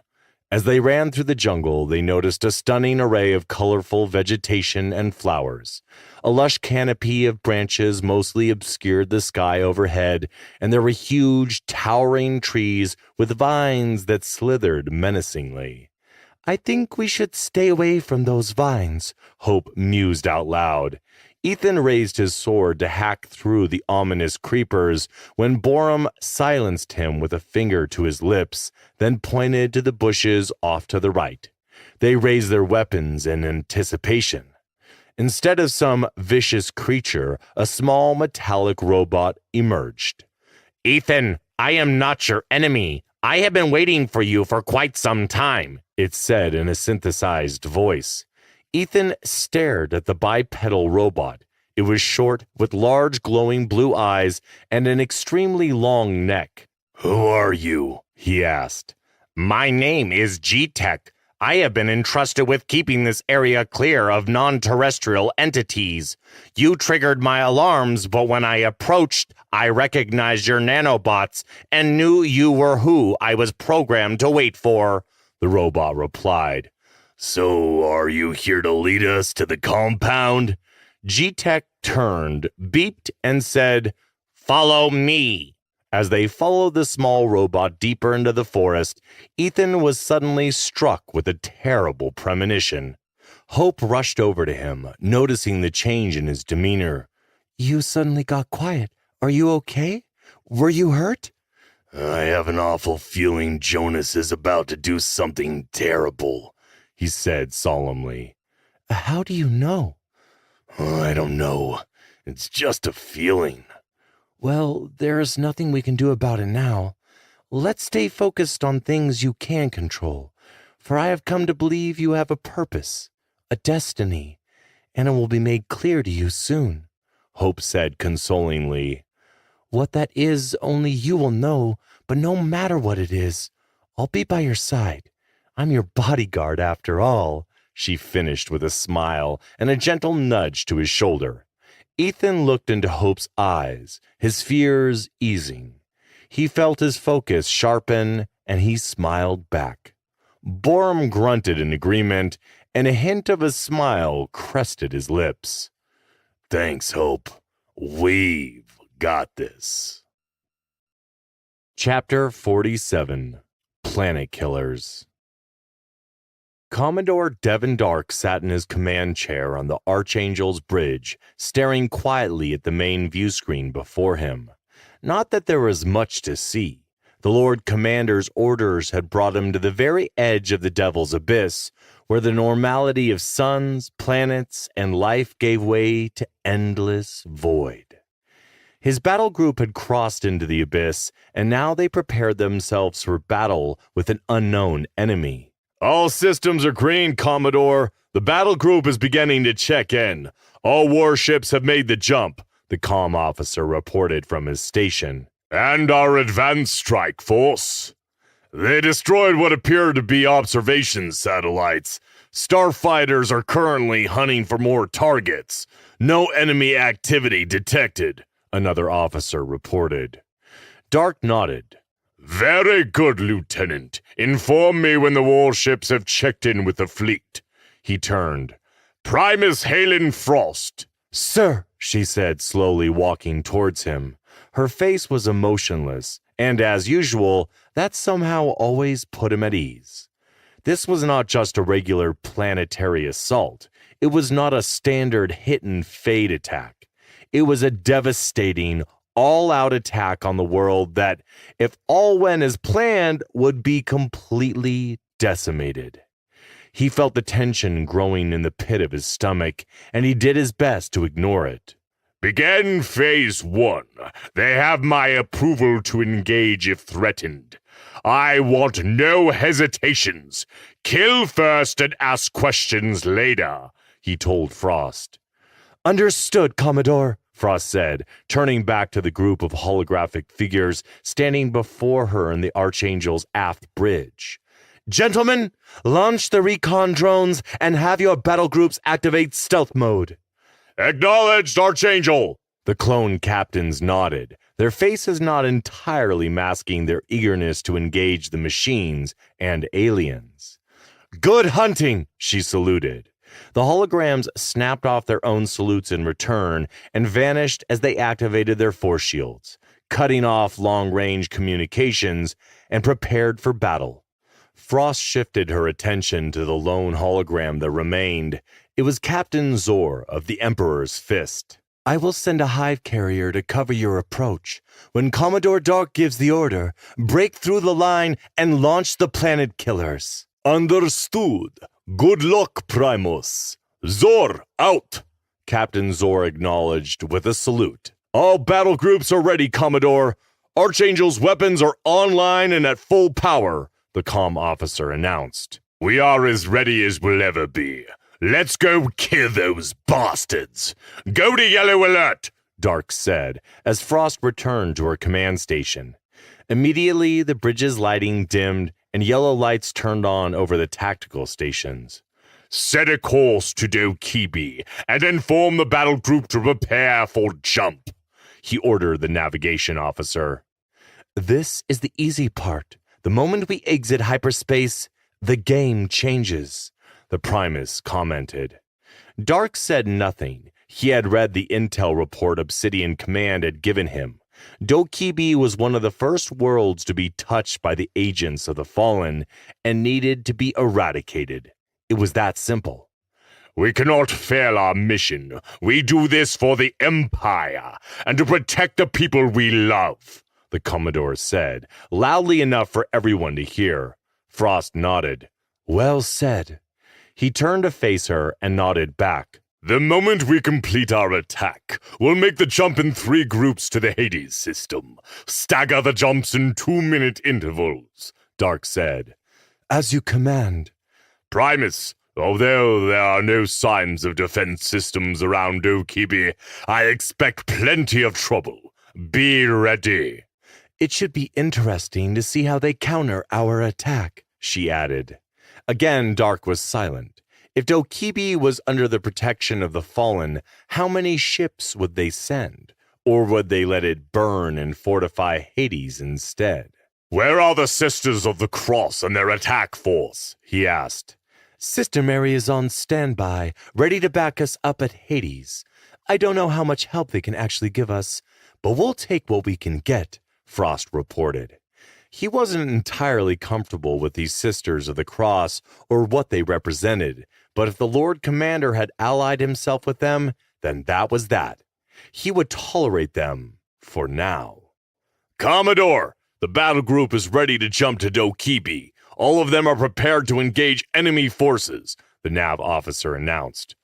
As they ran through the jungle, they noticed a stunning array of colorful vegetation and flowers. A lush canopy of branches mostly obscured the sky overhead, and there were huge, towering trees with vines that slithered menacingly. I think we should stay away from those vines, Hope mused out loud. Ethan raised his sword to hack through the ominous creepers when Borum silenced him with a finger to his lips, then pointed to the bushes off to the right. They raised their weapons in anticipation. Instead of some vicious creature, a small metallic robot emerged. Ethan, I am not your enemy. I have been waiting for you for quite some time, it said in a synthesized voice. Ethan stared at the bipedal robot. It was short, with large glowing blue eyes and an extremely long neck. Who are you? He asked. My name is G-Tech. I have been entrusted with keeping this area clear of non-terrestrial entities. You triggered my alarms, but when I approached, I recognized your nanobots and knew you were who I was programmed to wait for," the robot replied. "So, are you here to lead us to the compound?" G-Tech turned, beeped, and said, "Follow me." As they followed the small robot deeper into the forest, Ethan was suddenly struck with a terrible premonition. Hope rushed over to him, noticing the change in his demeanor. "You suddenly got quiet. Are you okay? Were you hurt?" "I have an awful feeling Jonas is about to do something terrible," he said solemnly. "How do you know?" "I don't know. It's just a feeling." "Well, there's nothing we can do about it now. Let's stay focused on things you can control, for I have come to believe you have a purpose, a destiny, and it will be made clear to you soon," Hope said consolingly. "What that is, only you will know, but no matter what it is, I'll be by your side. I'm your bodyguard after all," she finished with a smile and a gentle nudge to his shoulder. Ethan looked into Hope's eyes, his fears easing. He felt his focus sharpen, and he smiled back. Borum grunted in agreement, and a hint of a smile crested his lips. "Thanks, Hope. We've got this." Chapter 47, Planet Killers. Commodore Devin Dark sat in his command chair on the Archangel's bridge, staring quietly at the main view screen before him. Not that there was much to see. The Lord Commander's orders had brought him to the very edge of the Devil's Abyss, where the normality of suns, planets, and life gave way to endless void. His battle group had crossed into the abyss, and now they prepared themselves for battle with an unknown enemy. "All systems are green, Commodore. The battle group is beginning to check in. All warships have made the jump," the comm officer reported from his station. "And our advanced strike force. They destroyed what appeared to be observation satellites. Starfighters are currently hunting for more targets. No enemy activity detected," another officer reported. Dark nodded. "Very good, Lieutenant. Inform me when the warships have checked in with the fleet." He turned. "Primus Halen Frost." "Sir," she said, slowly walking towards him. Her face was emotionless, and as usual, that somehow always put him at ease. This was not just a regular planetary assault. It was not a standard hit and fade attack. It was a devastating, all-out attack on the world that, if all went as planned, would be completely decimated. He felt the tension growing in the pit of his stomach, and he did his best to ignore it. "Begin Phase 1. They have my approval to engage if threatened. I want no hesitations. Kill first and ask questions later," he told Frost. "Understood, Commodore," Frost said, turning back to the group of holographic figures standing before her in the Archangel's aft bridge. "Gentlemen, launch the recon drones and have your battle groups activate stealth mode." "Acknowledged, Archangel." The clone captains nodded, their faces not entirely masking their eagerness to engage the machines and aliens. "Good hunting," she saluted. The holograms snapped off their own salutes in return and vanished as they activated their force shields, cutting off long-range communications and prepared for battle. Frost shifted her attention to the lone hologram that remained. It was Captain Zor of the Emperor's Fist. "I will send a hive carrier to cover your approach. When Commodore Dark gives the order, break through the line and launch the planet killers." "Understood. Good luck, Primus. Zor, out." Captain Zor acknowledged with a salute. "All battle groups are ready, Commodore. Archangel's weapons are online and at full power," the comm officer announced. "We are as ready as we'll ever be. Let's go kill those bastards. Go to Yellow Alert," Dark said, as Frost returned to her command station. Immediately, the bridge's lighting dimmed, and yellow lights turned on over the tactical stations. Set a course to Dokibi and inform the battle group to prepare for jump, he ordered the navigation officer. This is the easy part. The moment we exit hyperspace, the game changes, the Primus commented. Dark said nothing. He had read the intel report Obsidian Command had given him. Dokibi was one of the first worlds to be touched by the agents of the Fallen and needed to be eradicated. It was that simple. We cannot fail our mission. We do this for the Empire and to protect the people we love, the Commodore said, loudly enough for everyone to hear. Frost nodded. Well said. He turned to face her and nodded back. The moment we complete our attack, we'll make the jump in 3 groups to the Hades system. Stagger the jumps in 2-minute intervals, Dark said. As you command. Primus, although there are no signs of defense systems around Dokibi, I expect plenty of trouble. Be ready. It should be interesting to see how they counter our attack, she added. Again, Dark was silent. If Dokibi was under the protection of the Fallen, how many ships would they send? Or would they let it burn and fortify Hades instead? Where are the Sisters of the Cross and their attack force? He asked. Sister Mary is on standby, ready to back us up at Hades. I don't know how much help they can actually give us, but we'll take what we can get, Frost reported. He wasn't entirely comfortable with these Sisters of the Cross or what they represented, but if the Lord Commander had allied himself with them, then that was that. He would tolerate them for now. Commodore, the battle group is ready to jump to Dokibi. All of them are prepared to engage enemy forces, the nav officer announced.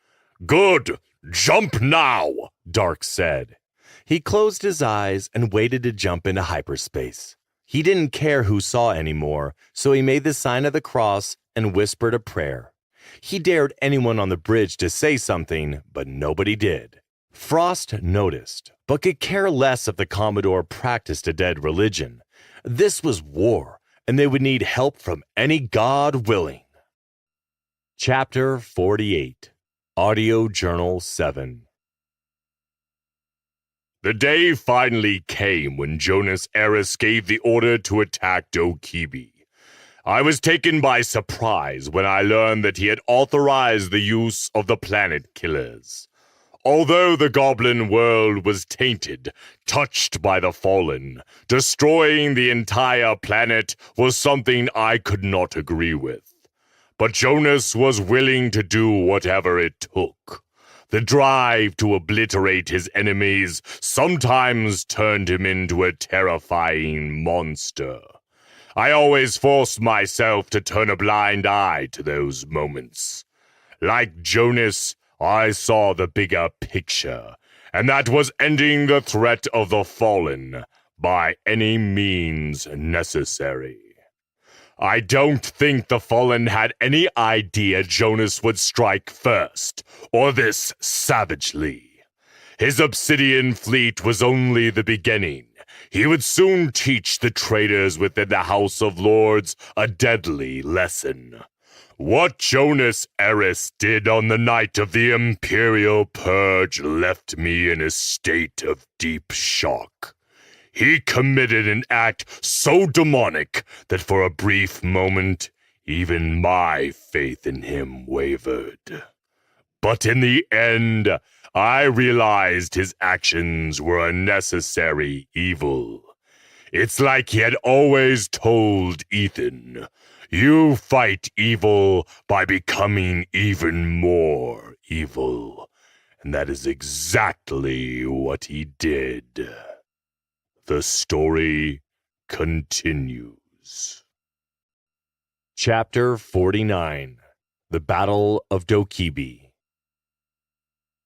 Good! Jump now, Dark said. He closed his eyes and waited to jump into hyperspace. He didn't care who saw anymore, so he made the sign of the cross and whispered a prayer. He dared anyone on the bridge to say something, but nobody did. Frost noticed, but could care less if the Commodore practiced a dead religion. This was war, and they would need help from any god willing. Chapter 48, Audio Journal 7. The day finally came when Jonas Eris gave the order to attack Dokibi. I was taken by surprise when I learned that he had authorized the use of the planet killers. Although the goblin world was tainted, touched by the Fallen, destroying the entire planet was something I could not agree with. But Jonas was willing to do whatever it took. The drive to obliterate his enemies sometimes turned him into a terrifying monster. I always forced myself to turn a blind eye to those moments. Like Jonas, I saw the bigger picture, and that was ending the threat of the Fallen by any means necessary. I don't think the Fallen had any idea Jonas would strike first, or this savagely. His Obsidian fleet was only the beginning. He would soon teach the traitors within the House of Lords a deadly lesson. What Jonas Eris did on the night of the Imperial Purge left me in a state of deep shock. He committed an act so demonic that for a brief moment, even my faith in him wavered. But in the end, I realized his actions were a necessary evil. It's like he had always told Ethan, you fight evil by becoming even more evil. And that is exactly what he did. The story continues. Chapter 49, The Battle of Dokibi.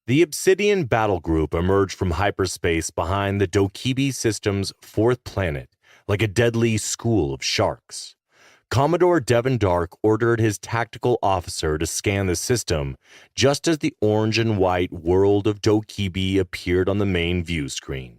The Obsidian battle group emerged from hyperspace behind the Dokibi system's 4th planet, like a deadly school of sharks. Commodore Devon Dark ordered his tactical officer to scan the system just as the orange and white world of Dokibi appeared on the main view screen.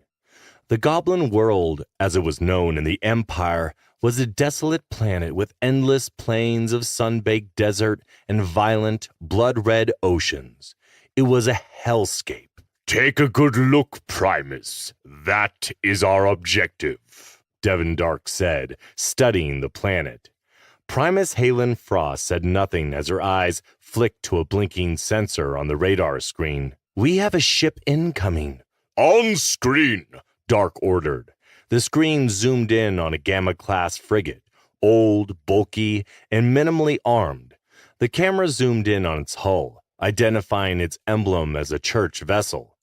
The Goblin world, as it was known in the Empire, was a desolate planet with endless plains of sun-baked desert and violent, blood-red oceans. It was a hellscape. Take a good look, Primus. That is our objective, Devin Dark said, studying the planet. Primus Halen Frost said nothing as her eyes flicked to a blinking sensor on the radar screen. We have a ship incoming. On screen, Dark ordered. The screen zoomed in on a Gamma-class frigate, old, bulky, and minimally armed. The camera zoomed in on its hull, identifying its emblem as a church vessel.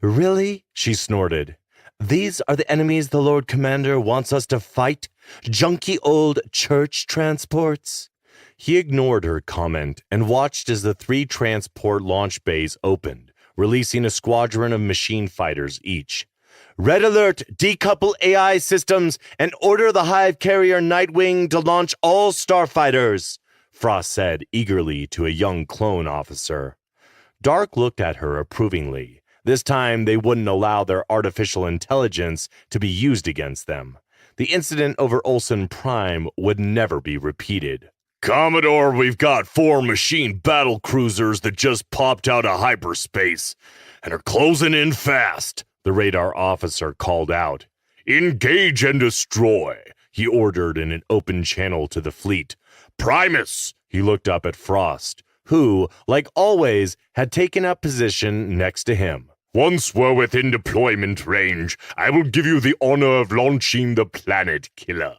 Really? She snorted. These are the enemies the Lord Commander wants us to fight? Junky old church transports? He ignored her comment and watched as the 3 transport launch bays opened, releasing a squadron of machine fighters each. Red alert, decouple AI systems and order the Hive carrier Nightwing to launch all starfighters, Frost said eagerly to a young clone officer. Dark looked at her approvingly. This time they wouldn't allow their artificial intelligence to be used against them. The incident over Olsen Prime would never be repeated. Commodore, we've got 4 machine battle cruisers that just popped out of hyperspace and are closing in fast, the radar officer called out. Engage and destroy, he ordered in an open channel to the fleet. Primus, he looked up at Frost, who, like always, had taken up position next to him. Once we're within deployment range, I will give you the honor of launching the planet killer.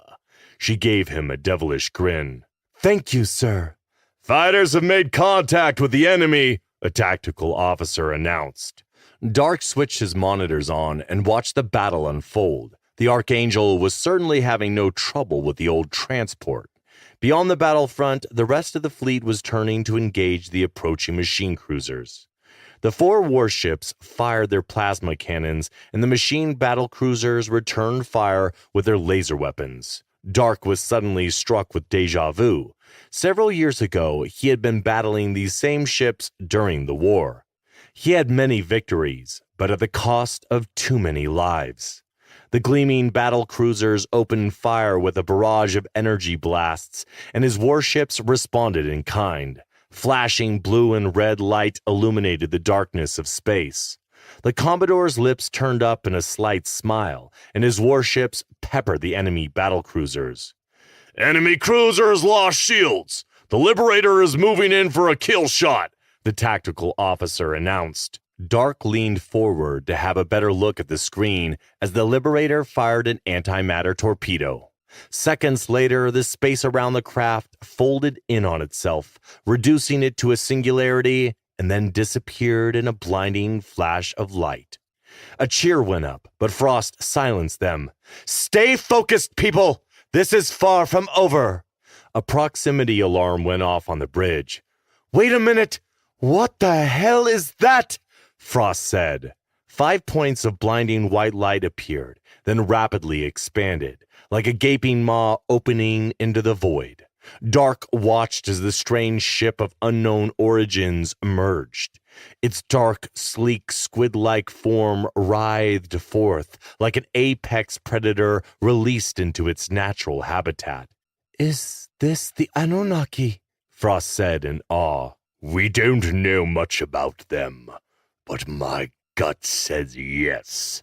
She gave him a devilish grin. Thank you, sir. Fighters have made contact with the enemy, a tactical officer announced. Dark switched his monitors on and watched the battle unfold. The Archangel was certainly having no trouble with the old transport. Beyond the battlefront, the rest of the fleet was turning to engage the approaching machine cruisers. The 4 warships fired their plasma cannons, and the machine battle cruisers returned fire with their laser weapons. Dark was suddenly struck with deja vu. Several years ago, he had been battling these same ships during the war. He had many victories, but at the cost of too many lives. The gleaming battle cruisers opened fire with a barrage of energy blasts, and his warships responded in kind. Flashing blue and red light illuminated the darkness of space. The Commodore's lips turned up in a slight smile, and his warships peppered the enemy battlecruisers. Enemy cruisers lost shields. The Liberator is moving in for a kill shot, the tactical officer announced. Dark leaned forward to have a better look at the screen as the Liberator fired an antimatter torpedo. Seconds later, the space around the craft folded in on itself, reducing it to a singularity, and then disappeared in a blinding flash of light. A cheer went up, but Frost silenced them. Stay focused, people! This is far from over! A proximity alarm went off on the bridge. Wait a minute! What the hell is that? Frost said. 5 points of blinding white light appeared, then rapidly expanded, like a gaping maw opening into the void. Dark watched as the strange ship of unknown origins emerged. Its dark, sleek, squid-like form writhed forth like an apex predator released into its natural habitat. Is this the Anunnaki? Frost said in awe. We don't know much about them, but my gut says yes,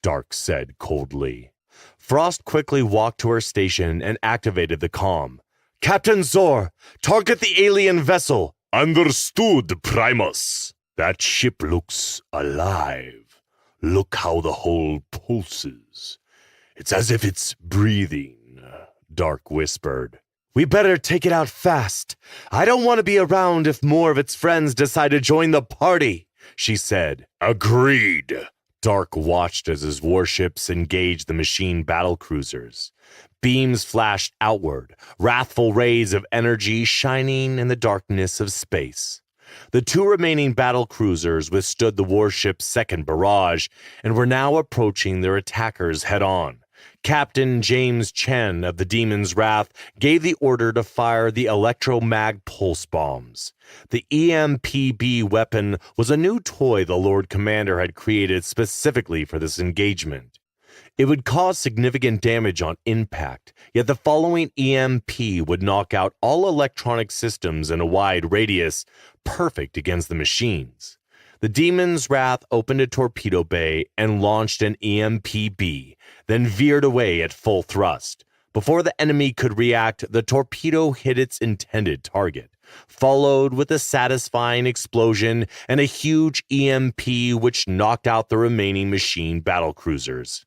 Dark said coldly. Frost quickly walked to her station and activated the comm. Captain Zor, target the alien vessel. Understood, Primus. That ship looks alive. Look how the hull pulses. It's as if it's breathing, Dark whispered. We better take it out fast. I don't want to be around if more of its friends decide to join the party, she said. Agreed. Dark watched as his warships engaged the machine battlecruisers. Beams flashed outward, wrathful rays of energy shining in the darkness of space. The 2 remaining battlecruisers withstood the warship's second barrage and were now approaching their attackers head-on. Captain James Chen of the Demon's Wrath gave the order to fire the electromag pulse bombs. The EMPB weapon was a new toy the Lord Commander had created specifically for this engagement. It would cause significant damage on impact, yet the following EMP would knock out all electronic systems in a wide radius, perfect against the machines. The Demon's Wrath opened a torpedo bay and launched an EMP-B, then veered away at full thrust. Before the enemy could react, the torpedo hit its intended target, followed with a satisfying explosion and a huge EMP which knocked out the remaining machine battlecruisers.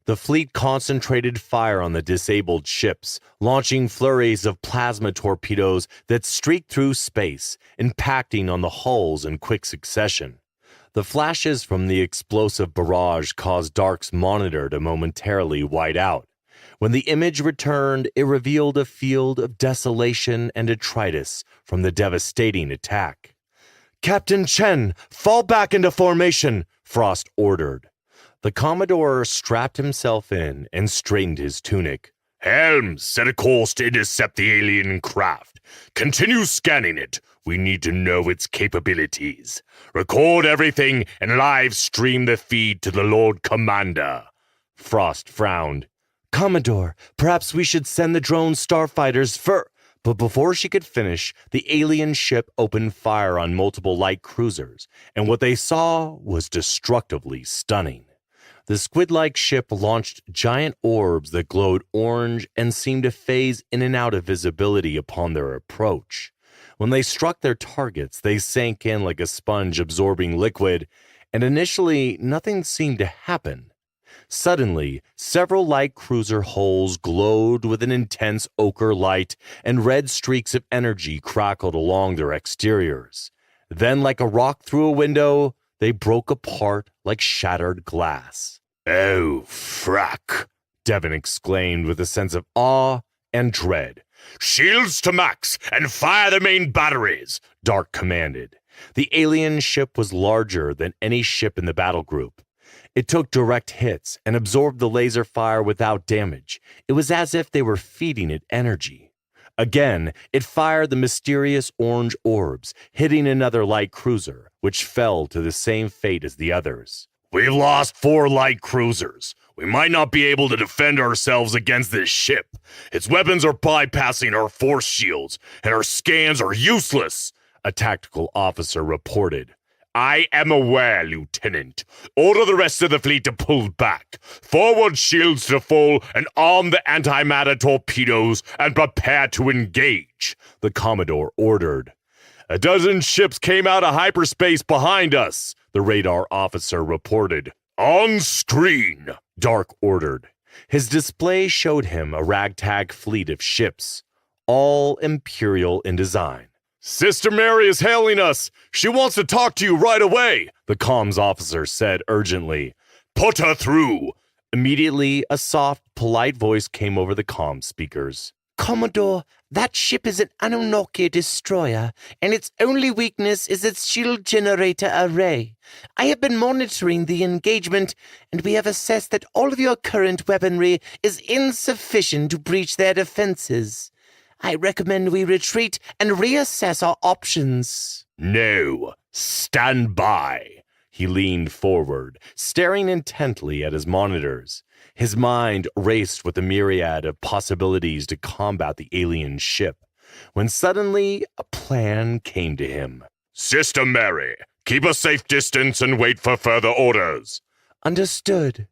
The fleet concentrated fire on the disabled ships, launching flurries of plasma torpedoes that streaked through space, impacting on the hulls in quick succession. The flashes from the explosive barrage caused Dark's monitor to momentarily white out. When the image returned, it revealed a field of desolation and detritus from the devastating attack. "Captain Chen, fall back into formation," Frost ordered. The Commodore strapped himself in and straightened his tunic. Helm, set a course to intercept the alien craft. Continue scanning it. We need to know its capabilities. Record everything and live stream the feed to the Lord Commander. Frost frowned. "Commodore, perhaps we should send the drone starfighters first." But before she could finish, the alien ship opened fire on multiple light cruisers, and what they saw was destructively stunning. The squid-like ship launched giant orbs that glowed orange and seemed to phase in and out of visibility upon their approach. When they struck their targets, they sank in like a sponge absorbing liquid, and initially nothing seemed to happen. Suddenly, several light cruiser hulls glowed with an intense ochre light, and red streaks of energy crackled along their exteriors. Then, like a rock through a window, they broke apart like shattered glass. Oh, frack, Devon exclaimed with a sense of awe and dread. Shields to max and fire the main batteries, Dark commanded. The alien ship was larger than any ship in the battle group. It took direct hits and absorbed the laser fire without damage. It was as if they were feeding it energy. Again, it fired the mysterious orange orbs, hitting another light cruiser, which fell to the same fate as the others. We've lost 4 light cruisers. We might not be able to defend ourselves against this ship. Its weapons are bypassing our force shields, and our scans are useless, a tactical officer reported. I am aware, Lieutenant. Order the rest of the fleet to pull back. Forward shields to full and arm the antimatter torpedoes and prepare to engage, the Commodore ordered. A dozen ships came out of hyperspace behind us, the radar officer reported. On screen, Dark ordered. His display showed him a ragtag fleet of ships, all Imperial in design. Sister Mary is hailing us. She wants to talk to you right away, the comms officer said urgently. Put her through. Immediately, a soft, polite voice came over the comm speakers. Commodore, that ship is an Anunnaki destroyer, and its only weakness is its shield generator array. I have been monitoring the engagement, and we have assessed that all of your current weaponry is insufficient to breach their defenses. I recommend we retreat and reassess our options. No, stand by. He leaned forward, staring intently at his monitors. His mind raced with a myriad of possibilities to combat the alien ship, when suddenly a plan came to him. Sister Mary, keep a safe distance and wait for further orders. Understood.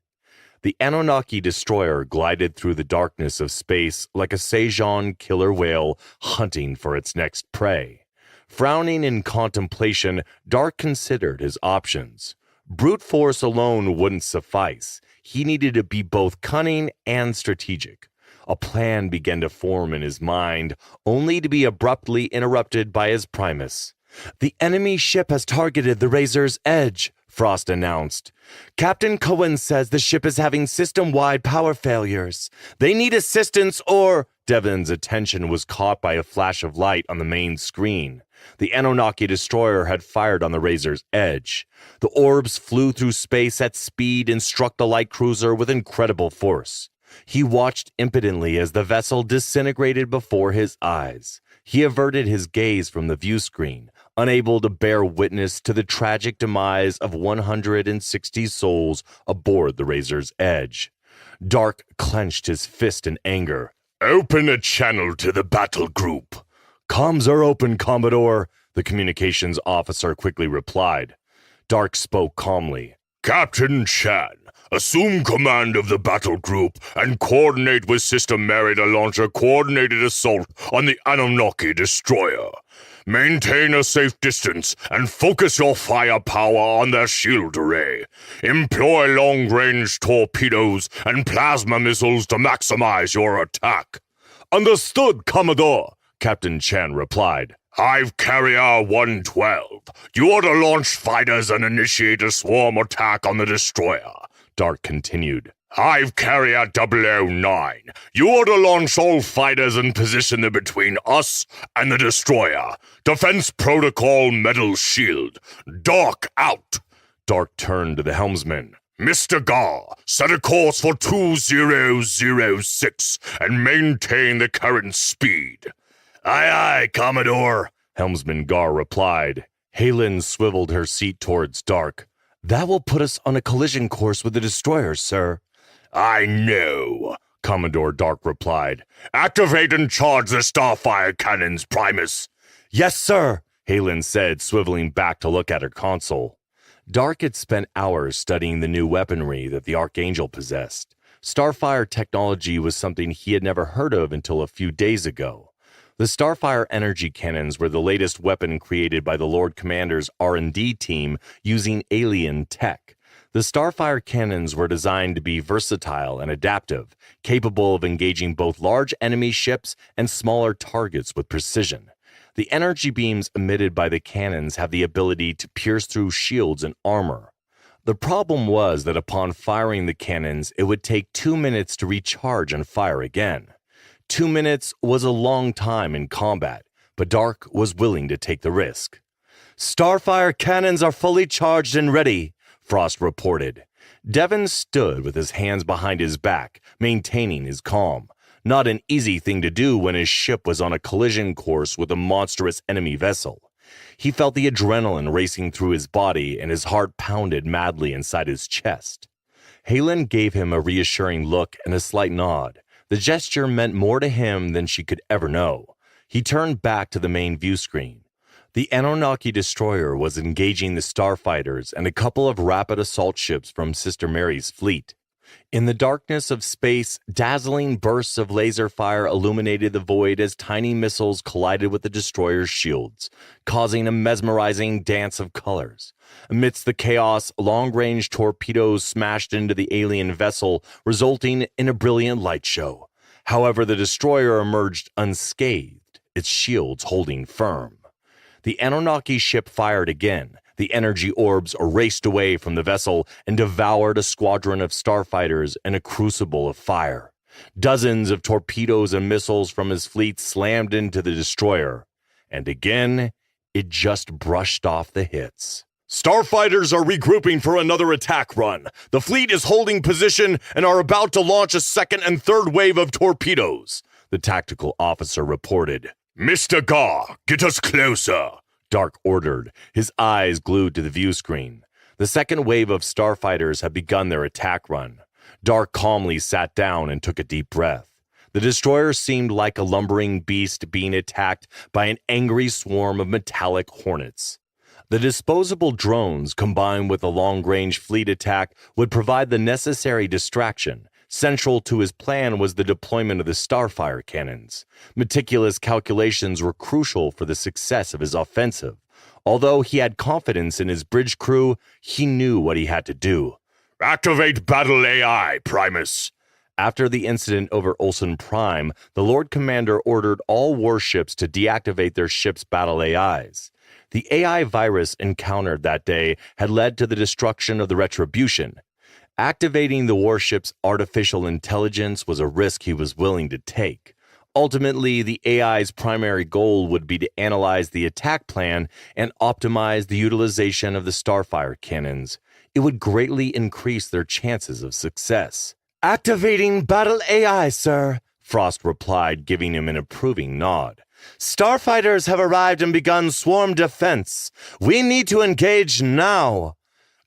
The Anunnaki destroyer glided through the darkness of space like a Sejong killer whale hunting for its next prey. Frowning in contemplation, Dark considered his options. Brute force alone wouldn't suffice. He needed to be both cunning and strategic. A plan began to form in his mind, only to be abruptly interrupted by his Primus. "The enemy ship has targeted the Razor's Edge," Frost announced. "Captain Cohen says the ship is having system-wide power failures. They need assistance or—" Devon's attention was caught by a flash of light on the main screen. The Anunnaki destroyer had fired on the Razor's Edge. The orbs flew through space at speed and struck the light cruiser with incredible force. He watched impotently as the vessel disintegrated before his eyes. He averted his gaze from the view screen, unable to bear witness to the tragic demise of 160 souls aboard the Razor's Edge. Dark clenched his fist in anger. Open a channel to the battle group. Comms are open, Commodore, the communications officer quickly replied. Dark spoke calmly. Captain Chan, assume command of the battle group and coordinate with Sister Mary to launch a coordinated assault on the Anunnaki destroyer. Maintain a safe distance and focus your firepower on their shield array. Employ long-range torpedoes and plasma missiles to maximize your attack. Understood, Commodore, Captain Chan replied. Hive Carrier 112. You are to launch fighters and initiate a swarm attack on the destroyer, Dark continued. Hive Carrier 009. You are to launch all fighters and position them between us and the destroyer. Defense Protocol Metal Shield. Dark out. Dark turned to the helmsman. Mr. Gar, set a course for 2006 and maintain the current speed. Aye, Commodore, Helmsman Gar replied. Halen swiveled her seat towards Dark. That will put us on a collision course with the destroyer, sir. I know, Commodore Dark replied. Activate and charge the starfire cannons, Primus. Yes, sir, Halen said, swiveling back to look at her console. Dark had spent hours studying the new weaponry that the Archangel possessed. Starfire technology was something he had never heard of until a few days ago. The Starfire energy cannons were the latest weapon created by the Lord Commander's R&D team using alien tech. The Starfire cannons were designed to be versatile and adaptive, capable of engaging both large enemy ships and smaller targets with precision. The energy beams emitted by the cannons have the ability to pierce through shields and armor. The problem was that upon firing the cannons, it would take 2 minutes to recharge and fire again. 2 minutes was a long time in combat, but Dark was willing to take the risk. Starfire cannons are fully charged and ready, Frost reported. Devon stood with his hands behind his back, maintaining his calm. Not an easy thing to do when his ship was on a collision course with a monstrous enemy vessel. He felt the adrenaline racing through his body and his heart pounded madly inside his chest. Halen gave him a reassuring look and a slight nod. The gesture meant more to him than she could ever know. He turned back to the main view screen. The Anunnaki destroyer was engaging the starfighters and a couple of rapid assault ships from Sister Mary's fleet. In the darkness of space, dazzling bursts of laser fire illuminated the void as tiny missiles collided with the destroyer's shields, causing a mesmerizing dance of colors. Amidst the chaos, long-range torpedoes smashed into the alien vessel, resulting in a brilliant light show. However, the destroyer emerged unscathed, its shields holding firm. The Anunnaki ship fired again. The energy orbs raced away from the vessel and devoured a squadron of starfighters in a crucible of fire. Dozens of torpedoes and missiles from his fleet slammed into the destroyer. And again, it just brushed off the hits. Starfighters are regrouping for another attack run. The fleet is holding position and are about to launch a second and third wave of torpedoes, the tactical officer reported. Mr. Gar, get us closer, Dark ordered, his eyes glued to the view screen. The second wave of starfighters had begun their attack run. Dark calmly sat down and took a deep breath. The destroyer seemed like a lumbering beast being attacked by an angry swarm of metallic hornets. The disposable drones, combined with a long-range fleet attack, would provide the necessary distraction. Central to his plan was the deployment of the Starfire cannons. Meticulous calculations were crucial for the success of his offensive. Although he had confidence in his bridge crew, he knew what he had to do. Activate Battle AI, Primus. After the incident over Olsen Prime, the Lord Commander ordered all warships to deactivate their ship's battle AIs. The AI virus encountered that day had led to the destruction of the Retribution. Activating the warship's artificial intelligence was a risk he was willing to take. Ultimately, the AI's primary goal would be to analyze the attack plan and optimize the utilization of the Starfire cannons. It would greatly increase their chances of success. Activating Battle AI, sir, Frost replied, giving him an approving nod. Starfighters have arrived and begun swarm defense. We need to engage now.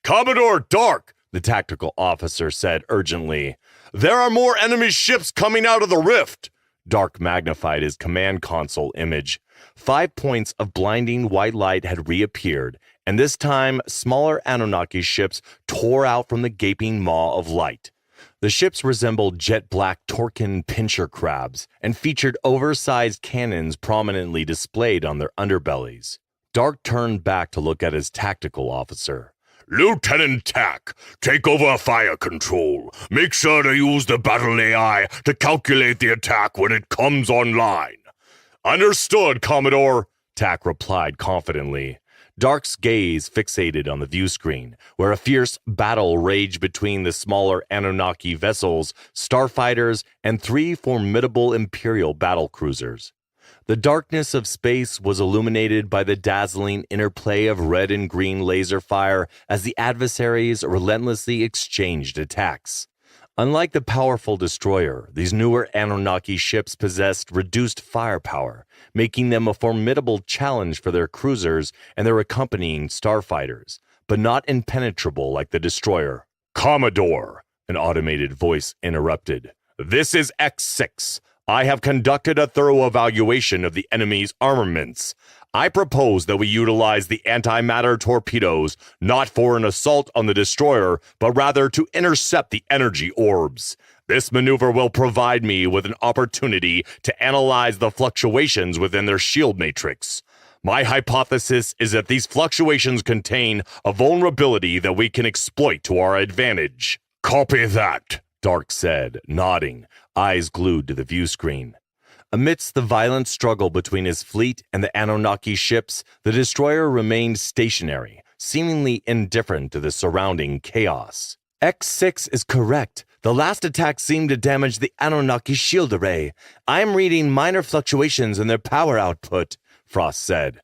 Commodore Dark, the tactical officer said urgently. There are more enemy ships coming out of the rift. Dark magnified his command console image. 5 points of blinding white light had reappeared, and this time smaller Anunnaki ships tore out from the gaping maw of light. The ships resembled jet-black Torkin pincher crabs and featured oversized cannons prominently displayed on their underbellies. Dark turned back to look at his tactical officer. Lieutenant Tack, take over fire control. Make sure to use the battle AI to calculate the attack when it comes online. Understood, Commodore, Tack replied confidently. Dark's gaze fixated on the view screen, where a fierce battle raged between the smaller Anunnaki vessels, starfighters, and 3 formidable Imperial battlecruisers. The darkness of space was illuminated by the dazzling interplay of red and green laser fire as the adversaries relentlessly exchanged attacks. Unlike the powerful destroyer, these newer Anunnaki ships possessed reduced firepower, making them a formidable challenge for their cruisers and their accompanying starfighters, but not impenetrable like the destroyer. Commodore, an automated voice interrupted. This is X6. I have conducted a thorough evaluation of the enemy's armaments. I propose that we utilize the antimatter torpedoes not for an assault on the destroyer, but rather to intercept the energy orbs. This maneuver will provide me with an opportunity to analyze the fluctuations within their shield matrix. My hypothesis is that these fluctuations contain a vulnerability that we can exploit to our advantage. Copy that, Dark said, nodding, eyes glued to the view screen. Amidst the violent struggle between his fleet and the Anunnaki ships, the destroyer remained stationary, seemingly indifferent to the surrounding chaos. X6 is correct. The last attack seemed to damage the Anunnaki shield array. I am reading minor fluctuations in their power output, Frost said.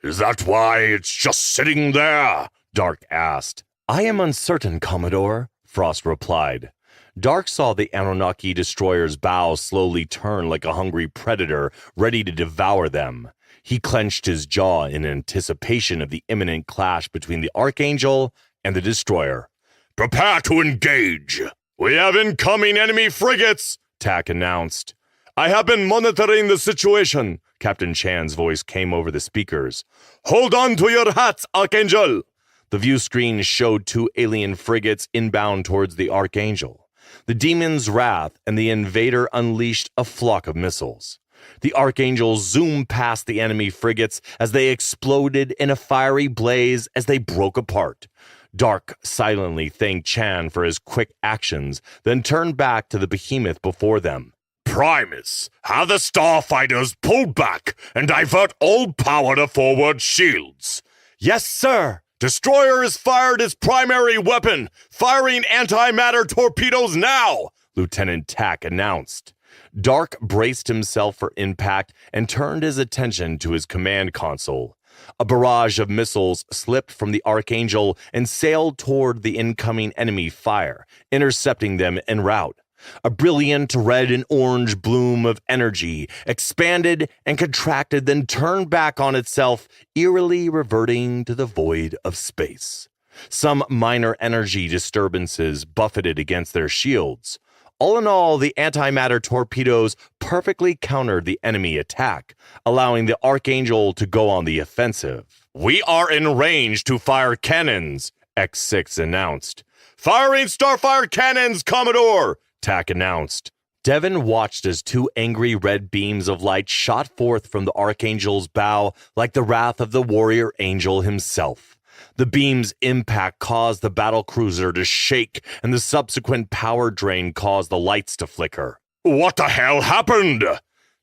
Is that why it's just sitting there? Dark asked. I am uncertain, Commodore, Frost replied. Dark saw the Anunnaki destroyer's bow slowly turn like a hungry predator ready to devour them. He clenched his jaw in anticipation of the imminent clash between the Archangel and the destroyer. Prepare to engage. We have incoming enemy frigates, Tack announced. I have been monitoring the situation, Captain Chan's voice came over the speakers. Hold on to your hats, Archangel. The view screen showed 2 alien frigates inbound towards the Archangel. The demon's wrath and the invader unleashed a flock of missiles. The Archangel zoomed past the enemy frigates as they exploded in a fiery blaze as they broke apart. Dark silently thanked Chan for his quick actions, then turned back to the behemoth before them. Primus, have the starfighters pull back and divert all power to forward shields. Yes, sir. Destroyer has fired its primary weapon, firing antimatter torpedoes now, Lieutenant Tack announced. Dark braced himself for impact and turned his attention to his command console. A barrage of missiles slipped from the Archangel and sailed toward the incoming enemy fire, intercepting them en route. A brilliant red and orange bloom of energy expanded and contracted, then turned back on itself, eerily reverting to the void of space. Some minor energy disturbances buffeted against their shields. All in all, the antimatter torpedoes perfectly countered the enemy attack, allowing the Archangel to go on the offensive. We are in range to fire cannons, X6 announced. Firing starfire cannons, Commodore! Tack announced. Devon watched as 2 angry red beams of light shot forth from the Archangel's bow like the wrath of the warrior angel himself. The beam's impact caused the battlecruiser to shake, and the subsequent power drain caused the lights to flicker. What the hell happened?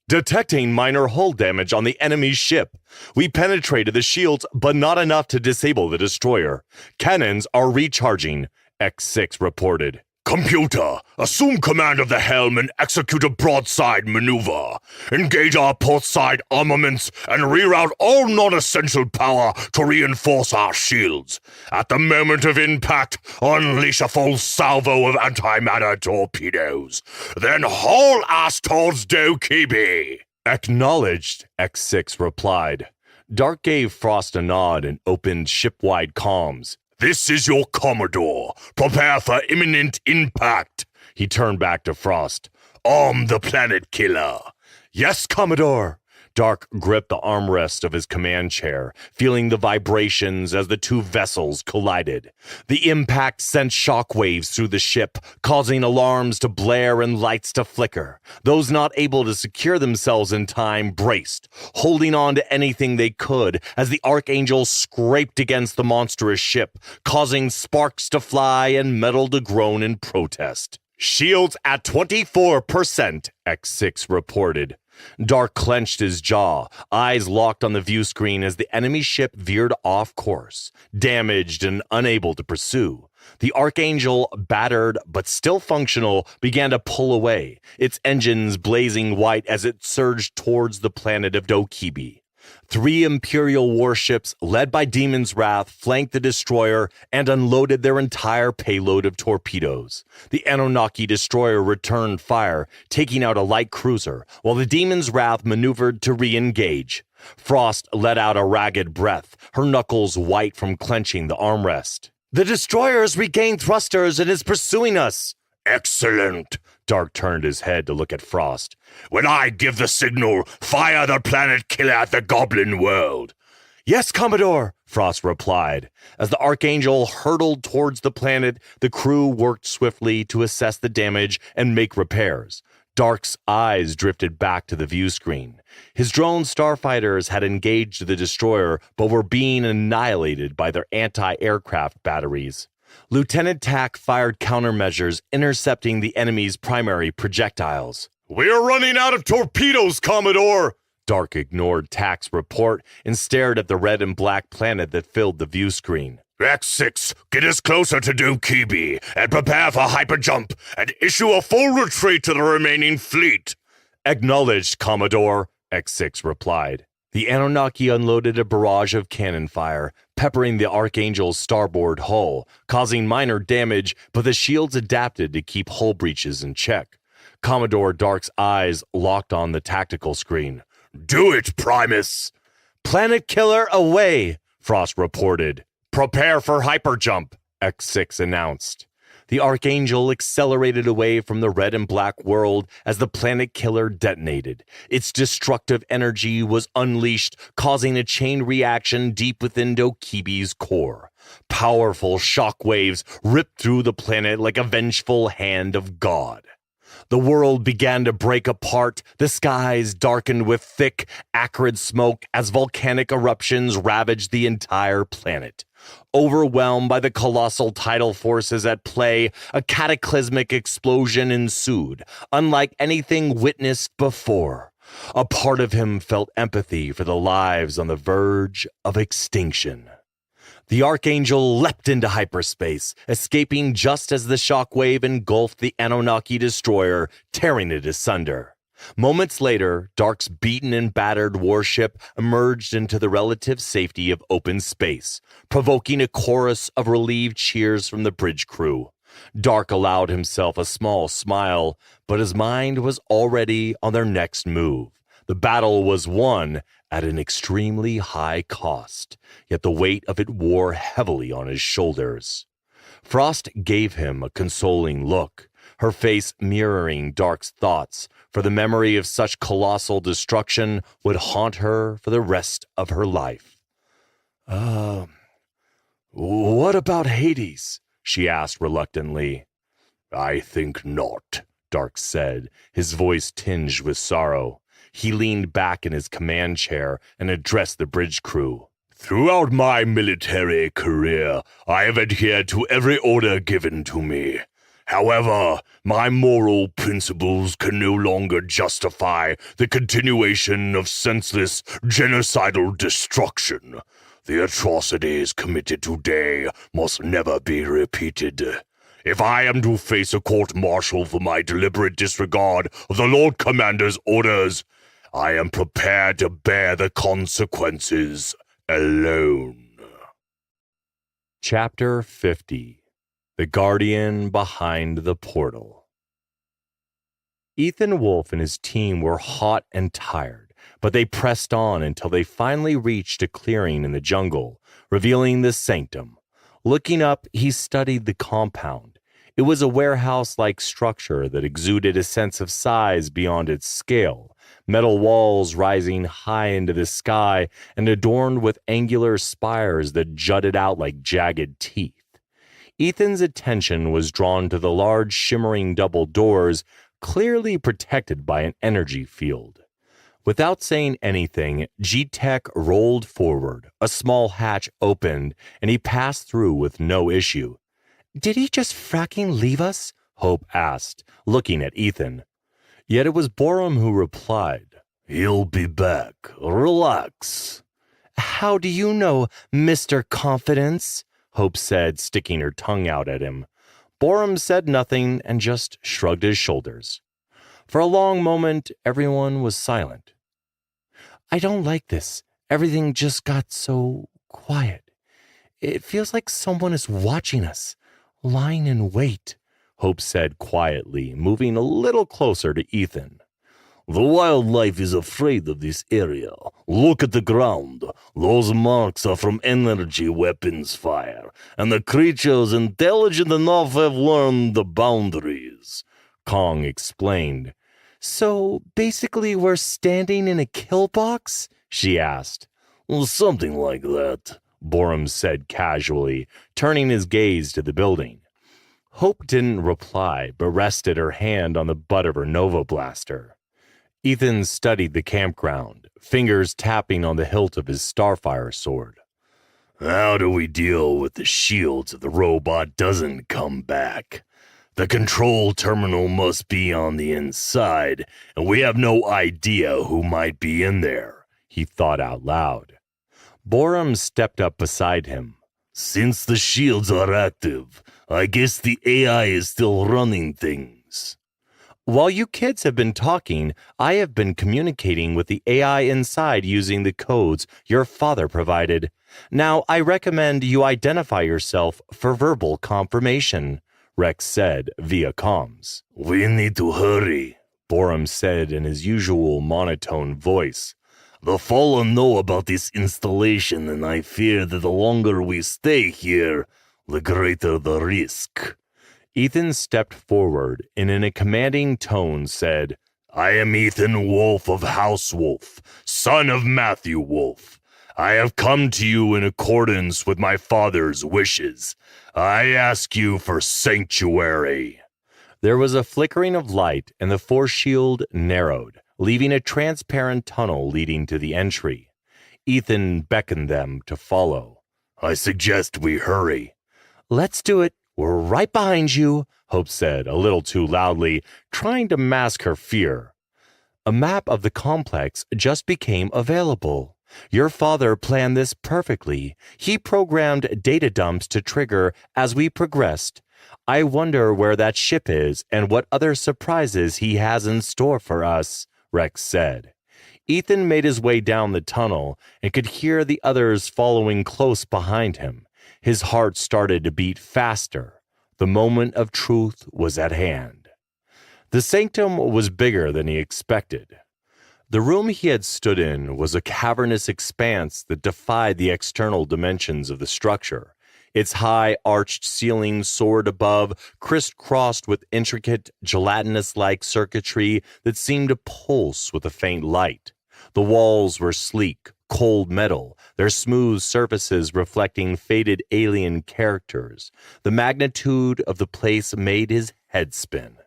Detecting minor hull damage on the enemy's ship. We penetrated the shields, but not enough to disable the destroyer. Cannons are recharging, X6 reported. Computer, assume command of the helm and execute a broadside maneuver. Engage our port side armaments and reroute all non-essential power to reinforce our shields. At the moment of impact, unleash a full salvo of antimatter torpedoes. Then haul ass towards Dokibi. Acknowledged, X6 replied. Dark gave Frost a nod and opened ship-wide comms. This is your Commodore. Prepare for imminent impact, He turned back to Frost. I'm the planet killer. Yes, Commodore. Dark gripped the armrest of his command chair, feeling the vibrations as the two vessels collided. The impact sent shockwaves through the ship, causing alarms to blare and lights to flicker. Those not able to secure themselves in time braced, holding on to anything they could as the Archangel scraped against the monstrous ship, causing sparks to fly and metal to groan in protest. Shields at 24%, X6 reported. Dark clenched his jaw, eyes locked on the view screen as the enemy ship veered off course, damaged and unable to pursue. The Archangel, battered but still functional, began to pull away, its engines blazing white as it surged towards the planet of Dokibi. 3 Imperial warships, led by Demon's Wrath, flanked the destroyer and unloaded their entire payload of torpedoes. The Anunnaki destroyer returned fire, taking out a light cruiser, while the Demon's Wrath maneuvered to re-engage. Frost let out a ragged breath, her knuckles white from clenching the armrest. The destroyer has regained thrusters and is pursuing us. Excellent. Dark turned his head to look at Frost. When I give the signal, fire the planet killer at the goblin world. Yes, Commodore, Frost replied. As the Archangel hurtled towards the planet, the crew worked swiftly to assess the damage and make repairs. Dark's eyes drifted back to the view screen. His drone starfighters had engaged the destroyer, but were being annihilated by their anti-aircraft batteries. Lieutenant Tack fired countermeasures, intercepting the enemy's primary projectiles. We're running out of torpedoes, Commodore! Dark ignored Tack's report and stared at the red and black planet that filled the view screen. X6, get us closer to Dokibi and prepare for hyperjump and issue a full retreat to the remaining fleet. Acknowledged, Commodore, X6 replied. The Anunnaki unloaded a barrage of cannon fire, peppering the Archangel's starboard hull, causing minor damage, but the shields adapted to keep hull breaches in check. Commodore Dark's eyes locked on the tactical screen. Do it, Primus! Planet killer away, Frost reported. Prepare for hyperjump, X6 announced. The Archangel accelerated away from the red and black world as the planet killer detonated. Its destructive energy was unleashed, causing a chain reaction deep within Dokibi's core. Powerful shockwaves ripped through the planet like a vengeful hand of God. The world began to break apart, the skies darkened with thick, acrid smoke as volcanic eruptions ravaged the entire planet. Overwhelmed by the colossal tidal forces at play, a cataclysmic explosion ensued, unlike anything witnessed before. A part of him felt empathy for the lives on the verge of extinction. The Archangel leapt into hyperspace, escaping just as the shockwave engulfed the Anunnaki destroyer, tearing it asunder. Moments later, Dark's beaten and battered warship emerged into the relative safety of open space, provoking a chorus of relieved cheers from the bridge crew. Dark allowed himself a small smile, but his mind was already on their next move. The battle was won at an extremely high cost, yet the weight of it wore heavily on his shoulders. Frost gave him a consoling look, her face mirroring Dark's thoughts, for the memory of such colossal destruction would haunt her for the rest of her life. What about Hades? She asked reluctantly. I think not, Dark said, his voice tinged with sorrow. He leaned back in his command chair and addressed the bridge crew. Throughout my military career, I have adhered to every order given to me. However, my moral principles can no longer justify the continuation of senseless, genocidal destruction. The atrocities committed today must never be repeated. If I am to face a court-martial for my deliberate disregard of the Lord Commander's orders, I am prepared to bear the consequences alone. Chapter 50. The Guardian Behind the Portal. Ethan Wolfe and his team were hot and tired, but they pressed on until they finally reached a clearing in the jungle, revealing the sanctum. Looking up, he studied the compound. It was a warehouse-like structure that exuded a sense of size beyond its scale, metal walls rising high into the sky and adorned with angular spires that jutted out like jagged teeth. Ethan's attention was drawn to the large shimmering double doors, clearly protected by an energy field. Without saying anything, G-Tech rolled forward, a small hatch opened, and he passed through with no issue. Did he just fracking leave us? Hope asked, looking at Ethan. Yet it was Borum who replied, "He'll be back. Relax." How do you know, Mr. Confidence? Hope said, sticking her tongue out at him. Borum said nothing and just shrugged his shoulders. For a long moment, everyone was silent. I don't like this. Everything just got so quiet. It feels like someone is watching us, lying in wait, Hope said quietly, moving a little closer to Ethan. "The wildlife is afraid of this area. Look at the ground. Those marks are from energy weapons fire, and the creatures intelligent enough have learned the boundaries," Kong explained. So basically we're standing in a kill box? She asked. "Something like that," Borum said casually, turning his gaze to the building. Hope didn't reply, but rested her hand on the butt of her Nova Blaster. Ethan studied the campground, fingers tapping on the hilt of his Starfire sword. "How do we deal with the shields if the robot doesn't come back? The control terminal must be on the inside, and we have no idea who might be in there," he thought out loud. Borum stepped up beside him. "Since the shields are active, I guess the AI is still running things." While you kids have been talking, I have been communicating with the AI inside using the codes your father provided. Now, I recommend you identify yourself for verbal confirmation, Rex said via comms. "We need to hurry," Borum said in his usual monotone voice. "The Fallen know about this installation, and I fear that the longer we stay here, the greater the risk." Ethan stepped forward and in a commanding tone said, "I am Ethan Wolf of House Wolf, son of Matthew Wolf. I have come to you in accordance with my father's wishes. I ask you for sanctuary." There was a flickering of light and the force shield narrowed, leaving a transparent tunnel leading to the entry. Ethan beckoned them to follow. "I suggest we hurry." "Let's do it. We're right behind you," Hope said, a little too loudly, trying to mask her fear. A map of the complex just became available. Your father planned this perfectly. He programmed data dumps to trigger as we progressed. I wonder where that ship is and what other surprises he has in store for us, Rex said. Ethan made his way down the tunnel and could hear the others following close behind him. His heart started to beat faster. The moment of truth was at hand. The sanctum was bigger than he expected. The room he had stood in was a cavernous expanse that defied the external dimensions of the structure. Its high, arched ceiling soared above, crisscrossed with intricate, gelatinous-like circuitry that seemed to pulse with a faint light. The walls were sleek, cold metal, their smooth surfaces reflecting faded alien characters. The magnitude of the place made his head spin.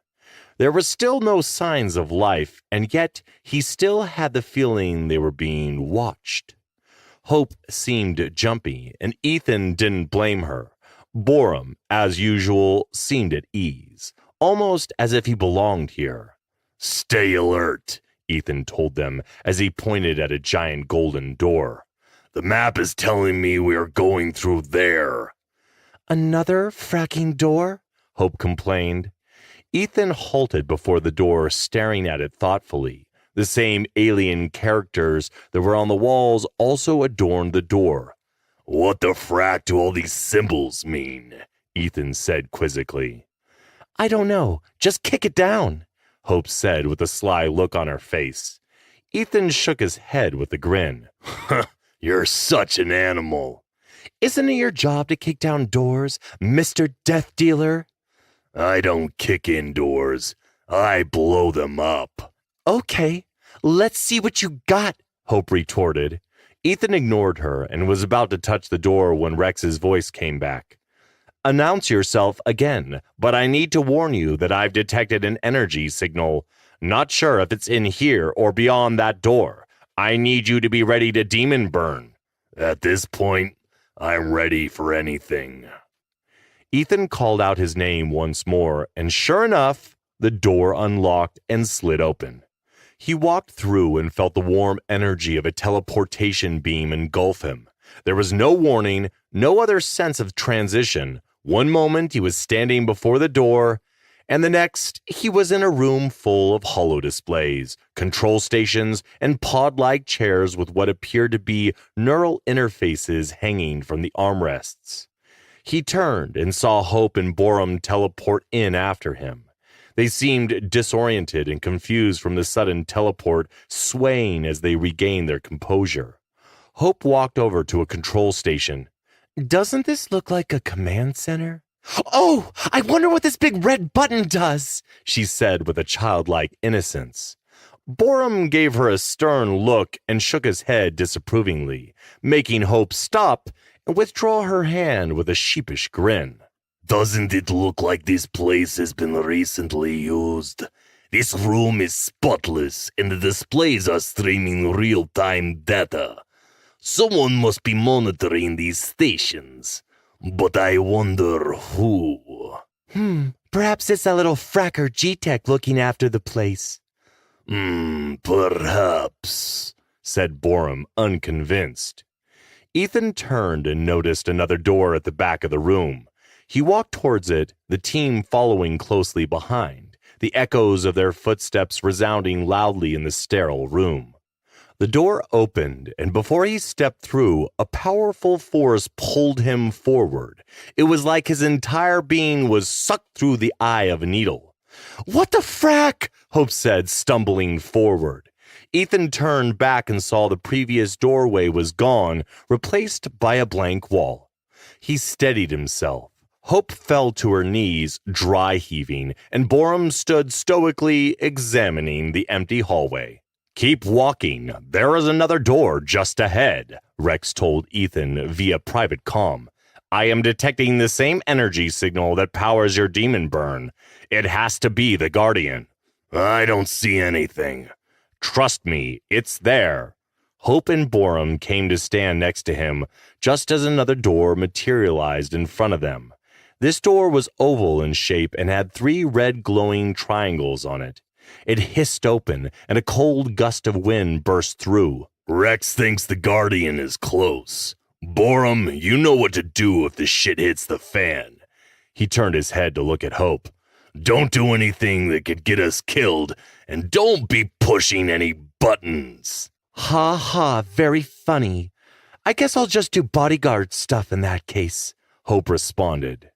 There were still no signs of life, and yet he still had the feeling they were being watched. Hope seemed jumpy, and Ethan didn't blame her. Borum, as usual, seemed at ease, almost as if he belonged here. "Stay alert," Ethan told them as he pointed at a giant golden door. "The map is telling me we are going through there." "Another fracking door?" Hope complained. Ethan halted before the door, staring at it thoughtfully. The same alien characters that were on the walls also adorned the door. "What the frack do all these symbols mean?" Ethan said quizzically. "I don't know. Just kick it down," Hope said with a sly look on her face. Ethan shook his head with a grin. "You're such an animal." "Isn't it your job to kick down doors, Mr. Death Dealer?" I don't kick in doors. I blow them up. Okay, let's see what you got, Hope retorted. Ethan ignored her and was about to touch the door when Rex's voice came back. Announce yourself again, but I need to warn you that I've detected an energy signal. Not sure if it's in here or beyond that door. I need you to be ready to demon burn. At this point, I'm ready for anything. Ethan called out his name once more, and sure enough, the door unlocked and slid open. He walked through and felt the warm energy of a teleportation beam engulf him. There was no warning, no other sense of transition. One moment he was standing before the door, and the next he was in a room full of holo displays, control stations, and pod-like chairs with what appeared to be neural interfaces hanging from the armrests. He turned and saw Hope and Borum teleport in after him. They seemed disoriented and confused from the sudden teleport, swaying as they regained their composure. Hope walked over to a control station. Doesn't this look like a command center? Oh, I wonder what this big red button does, she said with a childlike innocence. Borum gave her a stern look and shook his head disapprovingly, making Hope stop and withdraw her hand with a sheepish grin. Doesn't it look like this place has been recently used? This room is spotless, and the displays are streaming real-time data. Someone must be monitoring these stations. But I wonder who. Perhaps it's that little fracker G-Tech looking after the place. Perhaps, said Borum, unconvinced. Ethan turned and noticed another door at the back of the room. He walked towards it, the team following closely behind, the echoes of their footsteps resounding loudly in the sterile room. The door opened, and before he stepped through, a powerful force pulled him forward. It was like his entire being was sucked through the eye of a needle. What the frack? Hope said, stumbling forward. Ethan turned back and saw the previous doorway was gone, replaced by a blank wall. He steadied himself. Hope fell to her knees, dry heaving, and Borum stood stoically examining the empty hallway. Keep walking. There is another door just ahead, Rex told Ethan via private comm. I am detecting the same energy signal that powers your demon burn. It has to be the Guardian. I don't see anything. Trust me, it's there. Hope and Borum came to stand next to him just as another door materialized in front of them. This door was oval in shape and had 3 red glowing triangles on it. It hissed open, and a cold gust of wind burst through. Rex thinks the Guardian is close. Borum, you know what to do if the shit hits the fan. He turned his head to look at Hope. Don't do anything that could get us killed, and don't be pushing any buttons. Ha ha, very funny. I guess I'll just do bodyguard stuff in that case, Hope responded.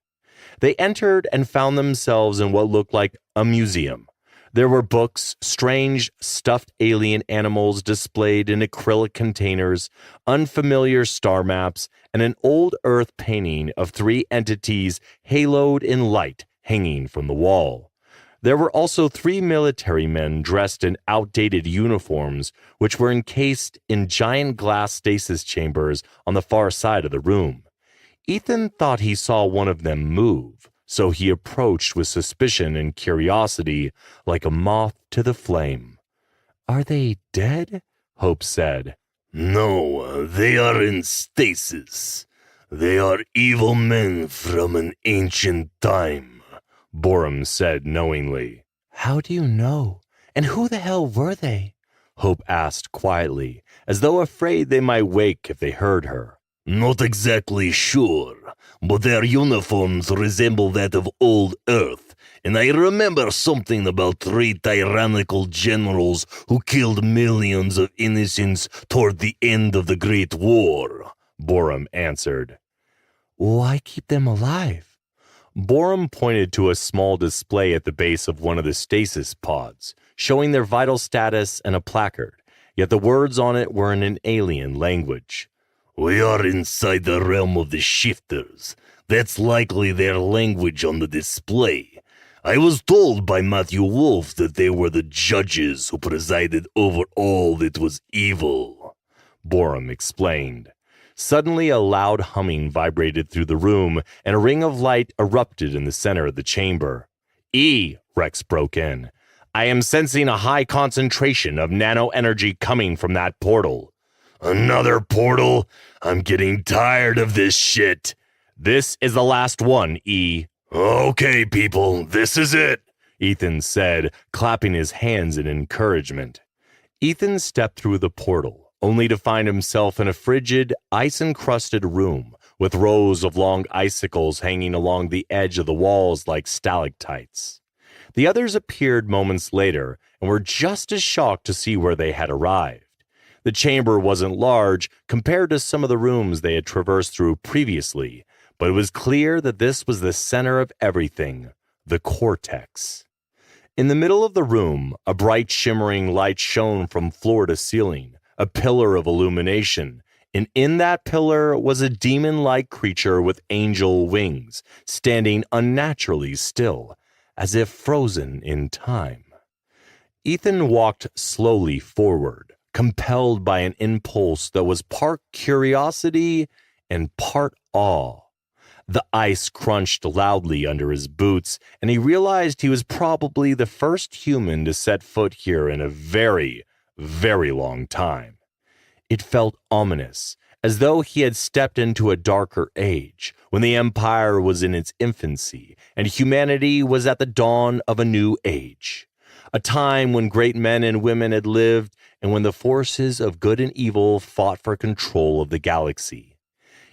They entered and found themselves in what looked like a museum. There were books, strange, stuffed alien animals displayed in acrylic containers, unfamiliar star maps, and an old Earth painting of 3 entities haloed in light hanging from the wall. There were also 3 military men dressed in outdated uniforms, which were encased in giant glass stasis chambers on the far side of the room. Ethan thought he saw one of them move, so he approached with suspicion and curiosity, like a moth to the flame. Are they dead? Hope said. No, they are in stasis. They are evil men from an ancient time, Borum said knowingly. How do you know? And who the hell were they? Hope asked quietly, as though afraid they might wake if they heard her. Not exactly sure, but their uniforms resemble that of old Earth, and I remember something about 3 tyrannical generals who killed millions of innocents toward the end of the Great War, Borum answered. Why keep them alive? Borum pointed to a small display at the base of one of the stasis pods, showing their vital status and a placard, yet the words on it were in an alien language. We are inside the realm of the shifters. That's likely their language on the display. I was told by Matthew Wolfe that they were the judges who presided over all that was evil, Borum explained. Suddenly, a loud humming vibrated through the room, and a ring of light erupted in the center of the chamber. Rex broke in. I am sensing a high concentration of nano-energy coming from that portal. Another portal? I'm getting tired of this shit. This is the last one, E. Okay, people, this is it, Ethan said, clapping his hands in encouragement. Ethan stepped through the portal, only to find himself in a frigid, ice-encrusted room with rows of long icicles hanging along the edge of the walls like stalactites. The others appeared moments later and were just as shocked to see where they had arrived. The chamber wasn't large compared to some of the rooms they had traversed through previously, but it was clear that this was the center of everything, the cortex. In the middle of the room, a bright shimmering light shone from floor to ceiling, a pillar of illumination, and in that pillar was a demon-like creature with angel wings, standing unnaturally still, as if frozen in time. Ethan walked slowly forward, compelled by an impulse that was part curiosity and part awe. The ice crunched loudly under his boots, and he realized he was probably the first human to set foot here in a very, very long time. It felt ominous, as though he had stepped into a darker age, when the Empire was in its infancy, and humanity was at the dawn of a new age. A time when great men and women had lived, and when the forces of good and evil fought for control of the galaxy.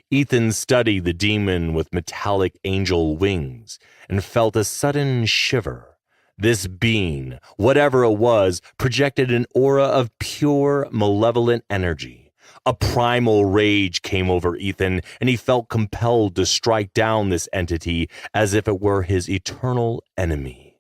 Ethan studied the demon with metallic angel wings and felt a sudden shiver. This being, whatever it was, projected an aura of pure, malevolent energy. A primal rage came over Ethan, and he felt compelled to strike down this entity as if it were his eternal enemy.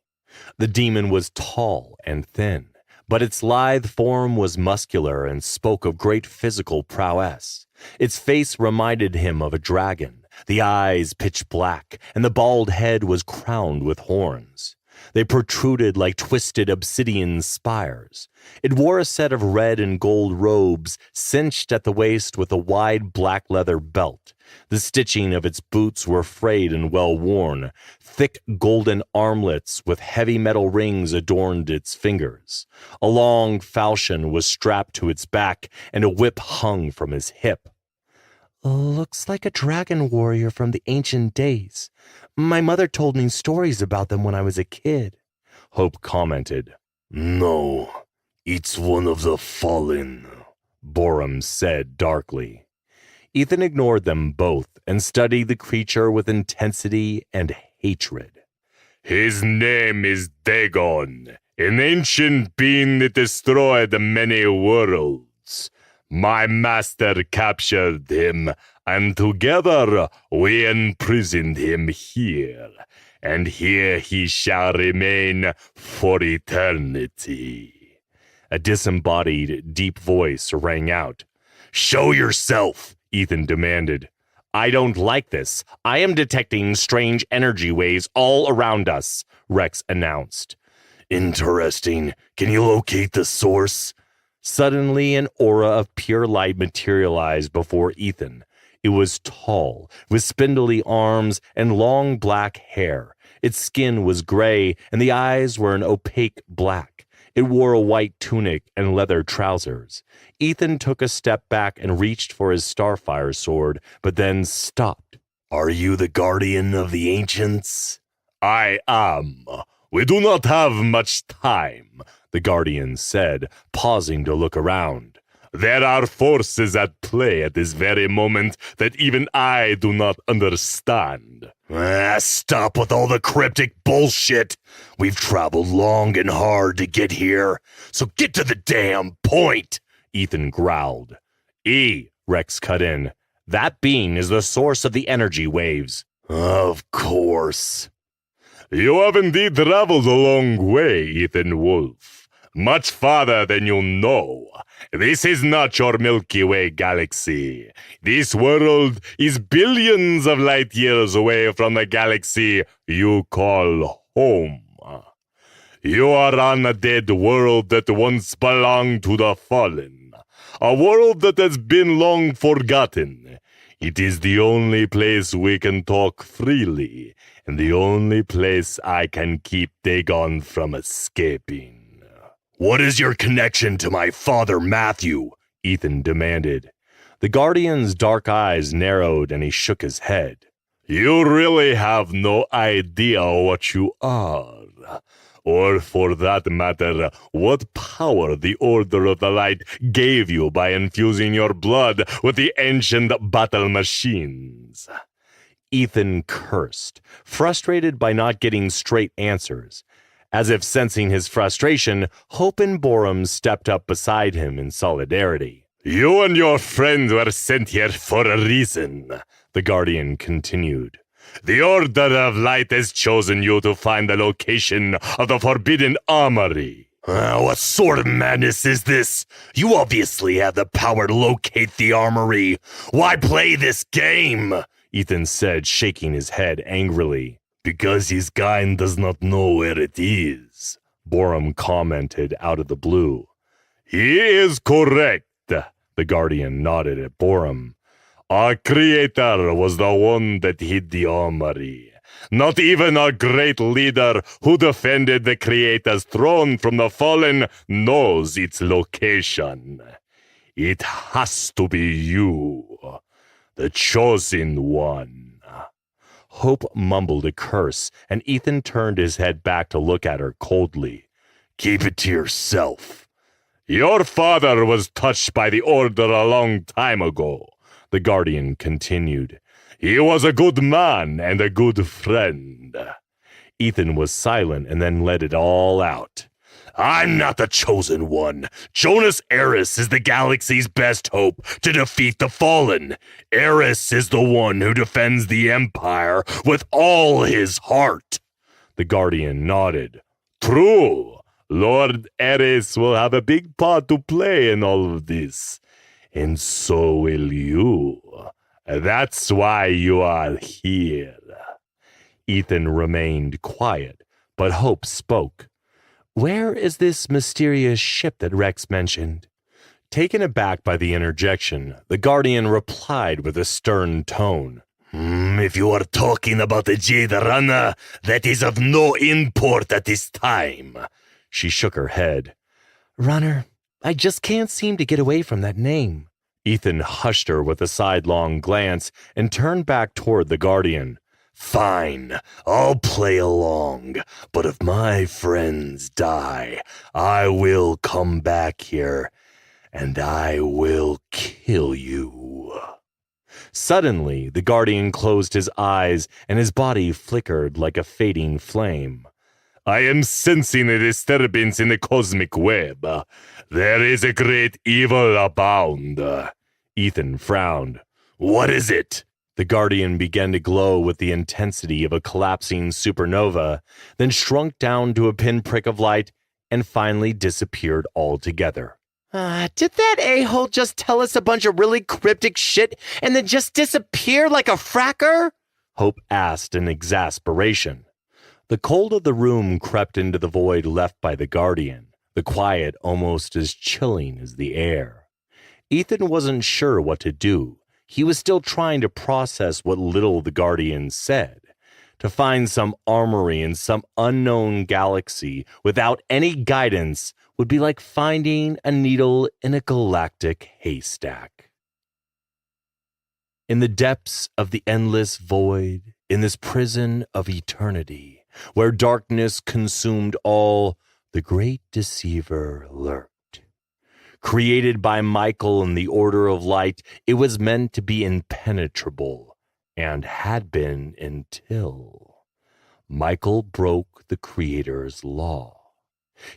The demon was tall and thin, but its lithe form was muscular and spoke of great physical prowess. Its face reminded him of a dragon, the eyes pitch black, and the bald head was crowned with horns. They protruded like twisted obsidian spires. It wore a set of red and gold robes, cinched at the waist with a wide black leather belt. The stitching of its boots were frayed and well-worn. Thick golden armlets with heavy metal rings adorned its fingers. A long falchion was strapped to its back, and a whip hung from his hip. Looks like a dragon warrior from the ancient days. My mother told me stories about them when I was a kid, Hope commented. No, it's one of the fallen, Borum said darkly. Ethan ignored them both and studied the creature with intensity and hatred. His name is Dagon, an ancient being that destroyed many worlds. My master captured him, and together we imprisoned him here, and here he shall remain for eternity. A disembodied, deep voice rang out. Show yourself, Ethan demanded. I don't like this. I am detecting strange energy waves all around us, Rex announced. Interesting. Can you locate the source? Suddenly, an aura of pure light materialized before Ethan. It was tall, with spindly arms and long black hair. Its skin was gray, and the eyes were an opaque black. It wore a white tunic and leather trousers. Ethan took a step back and reached for his starfire sword, but then stopped. Are you the guardian of the ancients? I am. We do not have much time, the guardian said, pausing to look around. There are forces at play at this very moment that even I do not understand. Stop with all the cryptic bullshit. We've traveled long and hard to get here, so get to the damn point, Ethan growled. Rex cut in. That being is the source of the energy waves. Of course. You have indeed traveled a long way, Ethan Wolfe. Much farther than you know. This is not your Milky Way galaxy. This world is billions of light years away from the galaxy you call home. You are on a dead world that once belonged to the fallen, a world that has been long forgotten. It is the only place we can talk freely, and the only place I can keep Dagon from escaping. What is your connection to my father, Matthew? Ethan demanded. The Guardian's dark eyes narrowed and he shook his head. You really have no idea what you are. Or, for that matter, what power the Order of the Light gave you by infusing your blood with the ancient battle machines. Ethan cursed, frustrated by not getting straight answers. As if sensing his frustration, Hope and Borum stepped up beside him in solidarity. You and your friend were sent here for a reason, the Guardian continued. The Order of Light has chosen you to find the location of the Forbidden Armory. What sort of madness is this? You obviously have the power to locate the armory. Why play this game? Ethan said, shaking his head angrily. Because his kind does not know where it is, Borum commented out of the blue. He is correct, the Guardian nodded at Borum. Our creator was the one that hid the armory. Not even our great leader who defended the creator's throne from the fallen knows its location. It has to be you, the chosen one. Hope mumbled a curse, and Ethan turned his head back to look at her coldly. Keep it to yourself. Your father was touched by the Order a long time ago, the Guardian continued. He was a good man and a good friend. Ethan was silent and then let it all out. I'm not the chosen one. Jonas Eris is the galaxy's best hope to defeat the fallen. Eris is the one who defends the Empire with all his heart. The Guardian nodded. True. Lord Eris will have a big part to play in all of this. And so will you. That's why you are here. Ethan remained quiet, but Hope spoke. Where is this mysterious ship that Rex mentioned? Taken aback by the interjection, the Guardian replied with a stern tone. If you are talking about the Jade Runner, that is of no import at this time. She shook her head. Runner, I just can't seem to get away from that name. Ethan hushed her with a sidelong glance and turned back toward the Guardian. Fine, I'll play along, but if my friends die, I will come back here, and I will kill you. Suddenly, the Guardian closed his eyes, and his body flickered like a fading flame. I am sensing a disturbance in the cosmic web. There is a great evil abound. Ethan frowned. What is it? The Guardian began to glow with the intensity of a collapsing supernova, then shrunk down to a pinprick of light, and finally disappeared altogether. Did that a-hole just tell us a bunch of really cryptic shit and then just disappear like a fracker? Hope asked in exasperation. The cold of the room crept into the void left by the Guardian, the quiet almost as chilling as the air. Ethan wasn't sure what to do. He was still trying to process what little the Guardian said. To find some armory in some unknown galaxy without any guidance would be like finding a needle in a galactic haystack. In the depths of the endless void, in this prison of eternity, where darkness consumed all, the great deceiver lurked. Created by Michael and the Order of Light, it was meant to be impenetrable, and had been until Michael broke the Creator's law.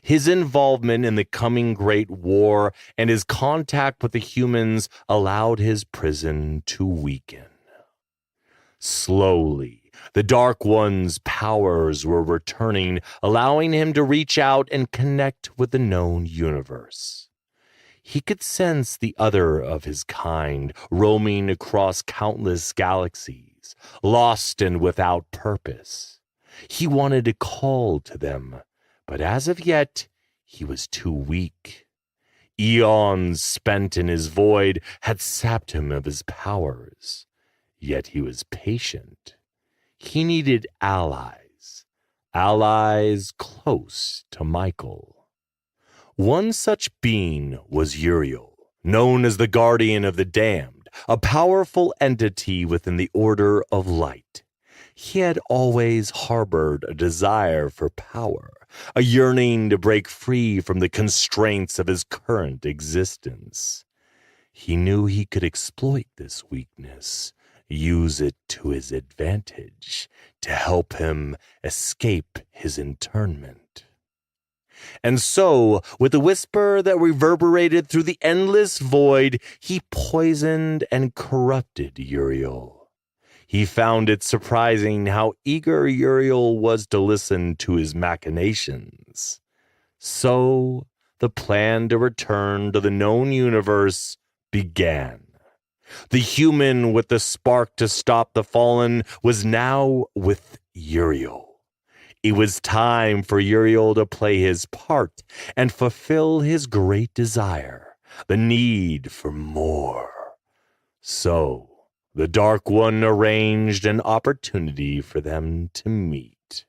His involvement in the coming Great War and his contact with the humans allowed his prison to weaken. Slowly, the Dark One's powers were returning, allowing him to reach out and connect with the known universe. He could sense the other of his kind roaming across countless galaxies, lost and without purpose. He wanted to call to them, but as of yet, he was too weak. Eons spent in his void had sapped him of his powers, yet he was patient. He needed allies close to Michael. One such being was Uriel, known as the Guardian of the Damned, a powerful entity within the Order of Light. He had always harbored a desire for power, a yearning to break free from the constraints of his current existence. He knew he could exploit this weakness, use it to his advantage, to help him escape his internment. And so, with a whisper that reverberated through the endless void, he poisoned and corrupted Uriel. He found it surprising how eager Uriel was to listen to his machinations. So, the plan to return to the known universe began. The human with the spark to stop the fallen was now with Uriel. It was time for Uriel to play his part and fulfill his great desire, the need for more. So, the Dark One arranged an opportunity for them to meet.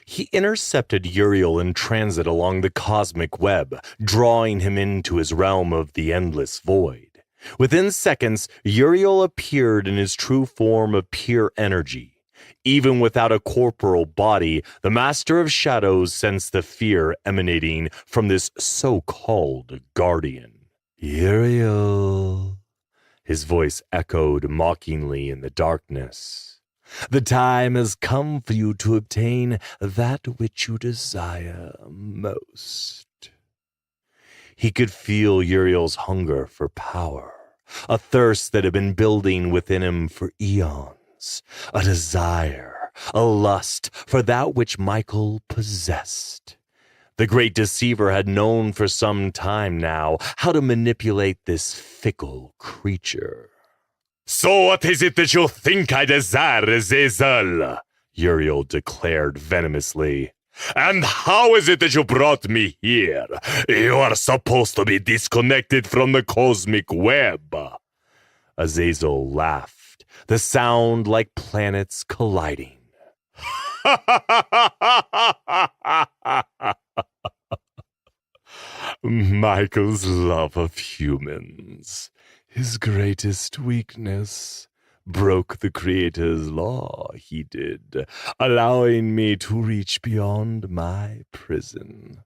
He intercepted Uriel in transit along the cosmic web, drawing him into his realm of the endless void. Within seconds, Uriel appeared in his true form of pure energy. Even without a corporal body, the Master of Shadows sensed the fear emanating from this so-called guardian. Uriel. His voice echoed mockingly in the darkness. The time has come for you to obtain that which you desire most. He could feel Uriel's hunger for power, a thirst that had been building within him for eons, a desire, a lust for that which Michael possessed. The great deceiver had known for some time now how to manipulate this fickle creature. So what is it that you think I desire, Azazel? Uriel declared venomously. And how is it that you brought me here? You are supposed to be disconnected from the cosmic web. Azazel laughed, the sound like planets colliding. Michael's love of humans, his greatest weakness, broke the Creator's law, he did, allowing me to reach beyond my prison.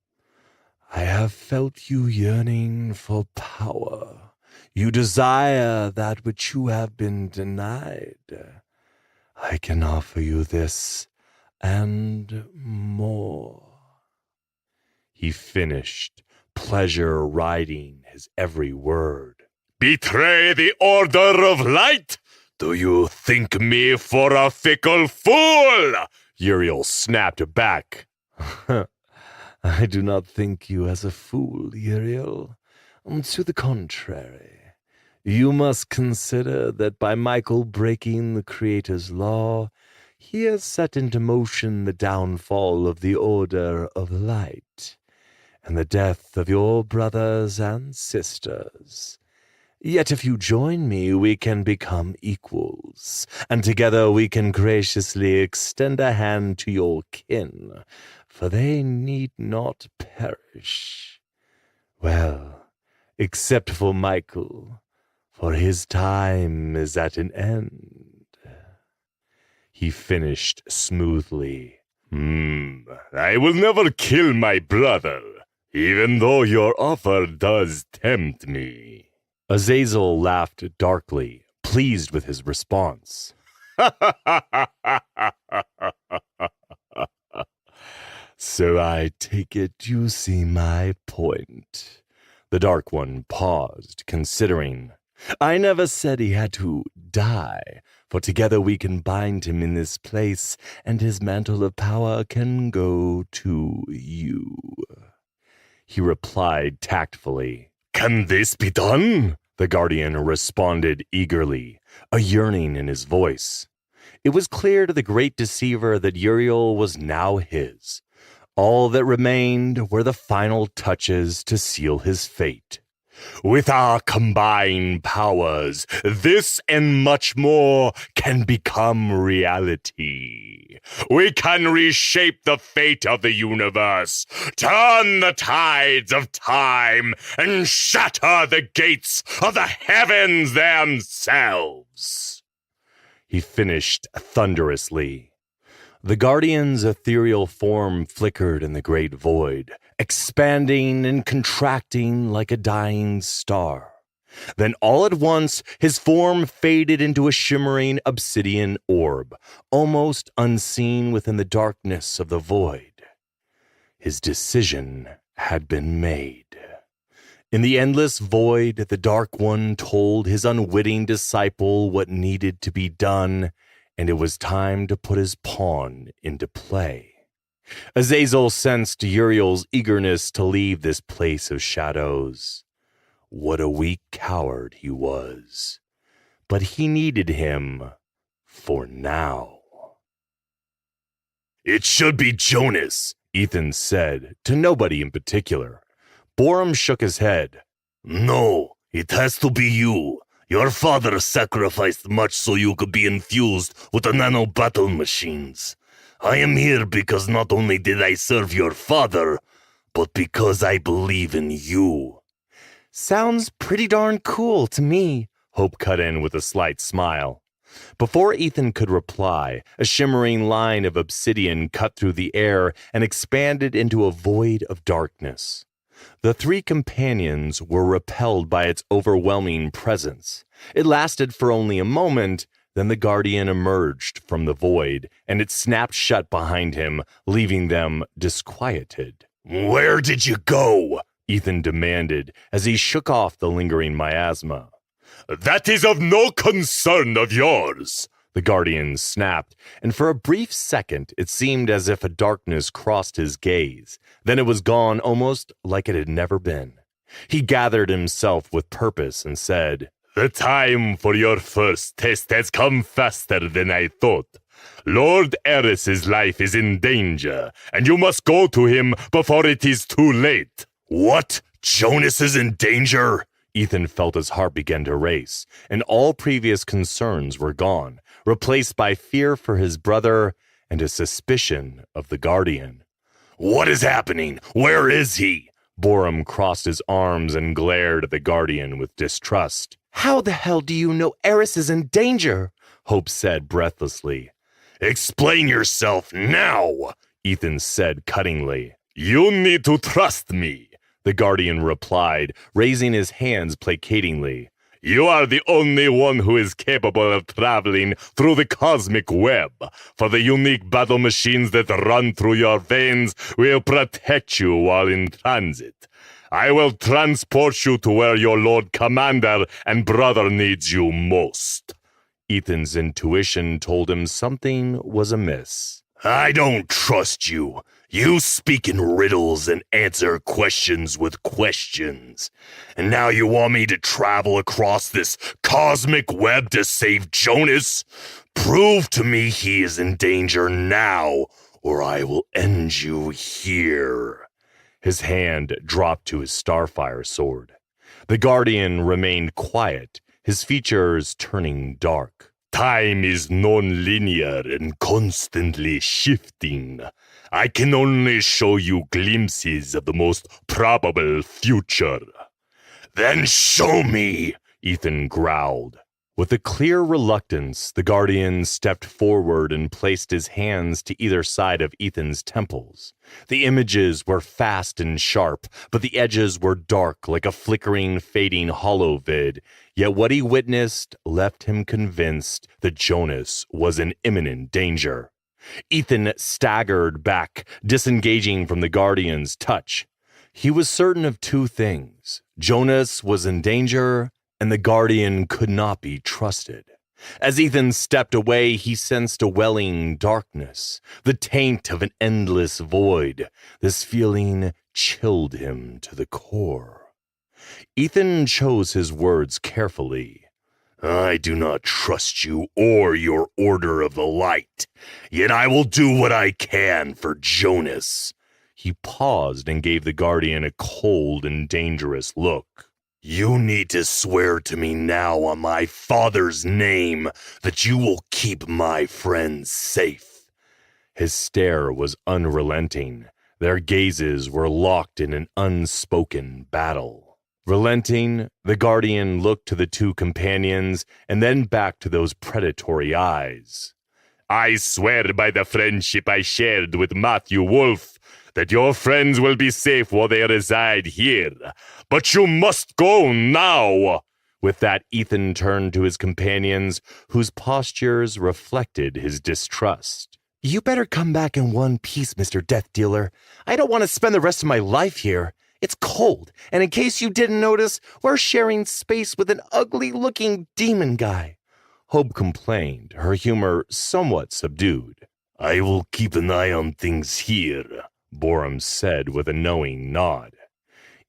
I have felt you yearning for power. You desire that which you have been denied. I can offer you this and more. He finished, pleasure riding his every word. Betray the Order of Light? Do you think me for a fickle fool? Uriel snapped back. I do not think you as a fool, Uriel. To the contrary, you must consider that by Michael breaking the Creator's law, he has set into motion the downfall of the Order of Light, and the death of your brothers and sisters. Yet if you join me, we can become equals, and together we can graciously extend a hand to your kin, for they need not perish. Well, except for Michael, for his time is at an end. He finished smoothly. I will never kill my brother, even though your offer does tempt me. Azazel laughed darkly, pleased with his response. So I take it you see my point. The Dark One paused, considering. I never said he had to die, for together we can bind him in this place, and his mantle of power can go to you. He replied tactfully. Can this be done? The Guardian responded eagerly, a yearning in his voice. It was clear to the great deceiver that Uriel was now his. All that remained were the final touches to seal his fate. With our combined powers, this and much more can become reality. We can reshape the fate of the universe, turn the tides of time, and shatter the gates of the heavens themselves. He finished thunderously. The Guardian's ethereal form flickered in the great void, expanding and contracting like a dying star. Then all at once, his form faded into a shimmering obsidian orb, almost unseen within the darkness of the void. His decision had been made. In the endless void, the Dark One told his unwitting disciple what needed to be done, and it was time to put his pawn into play. Azazel sensed Uriel's eagerness to leave this place of shadows. What a weak coward he was. But he needed him for now. It should be Jonas, Ethan said, to nobody in particular. Borum shook his head. No, it has to be you. Your father sacrificed much so you could be infused with the nano battle machines. I am here because not only did I serve your father, but because I believe in you. Sounds pretty darn cool to me, Hope cut in with a slight smile. Before Ethan could reply, a shimmering line of obsidian cut through the air and expanded into a void of darkness. The three companions were repelled by its overwhelming presence. It lasted for only a moment, then the Guardian emerged from the void, and it snapped shut behind him, leaving them disquieted. Where did you go? Ethan demanded as he shook off the lingering miasma. That is of no concern of yours, the Guardian snapped, and for a brief second it seemed as if a darkness crossed his gaze. Then it was gone almost like it had never been. He gathered himself with purpose and said, The time for your first test has come faster than I thought. Lord Eris's life is in danger, and you must go to him before it is too late. What? Jonas is in danger? Ethan felt his heart begin to race, and all previous concerns were gone, replaced by fear for his brother and a suspicion of the Guardian. What is happening? Where is he? Borum crossed his arms and glared at the Guardian with distrust. How the hell do you know Eris is in danger? Hope said breathlessly. Explain yourself now, Ethan said cuttingly. You need to trust me, the Guardian replied, raising his hands placatingly. You are the only one who is capable of traveling through the cosmic web, for the unique battle machines that run through your veins will protect you while in transit. I will transport you to where your Lord Commander and brother needs you most. Ethan's intuition told him something was amiss. I don't trust you. You speak in riddles and answer questions with questions. And now you want me to travel across this cosmic web to save Jonas? Prove to me he is in danger now, or I will end you here. His hand dropped to his starfire sword. The Guardian remained quiet, his features turning dark. Time is non-linear and constantly shifting. I can only show you glimpses of the most probable future. Then show me, Ethan growled. With a clear reluctance, the Guardian stepped forward and placed his hands to either side of Ethan's temples. The images were fast and sharp, but the edges were dark like a flickering, fading holovid. Yet what he witnessed left him convinced that Jonas was in imminent danger. Ethan staggered back, disengaging from the Guardian's touch. He was certain of two things. Jonas was in danger, and the Guardian could not be trusted. As Ethan stepped away, he sensed a welling darkness, the taint of an endless void. This feeling chilled him to the core. Ethan chose his words carefully. I do not trust you or your Order of the Light, yet I will do what I can for Jonas. He paused and gave the Guardian a cold and dangerous look. You need to swear to me now on my father's name that you will keep my friends safe. His stare was unrelenting. Their gazes were locked in an unspoken battle. Relenting, the Guardian looked to the two companions and then back to those predatory eyes. I swear by the friendship I shared with Matthew Wolfe that your friends will be safe while they reside here. But you must go now. With that, Ethan turned to his companions, whose postures reflected his distrust. You better come back in one piece, Mr. Death Dealer. I don't want to spend the rest of my life here. It's cold, and in case you didn't notice, we're sharing space with an ugly-looking demon guy. Hope complained, her humor somewhat subdued. I will keep an eye on things here, Borum said with a knowing nod.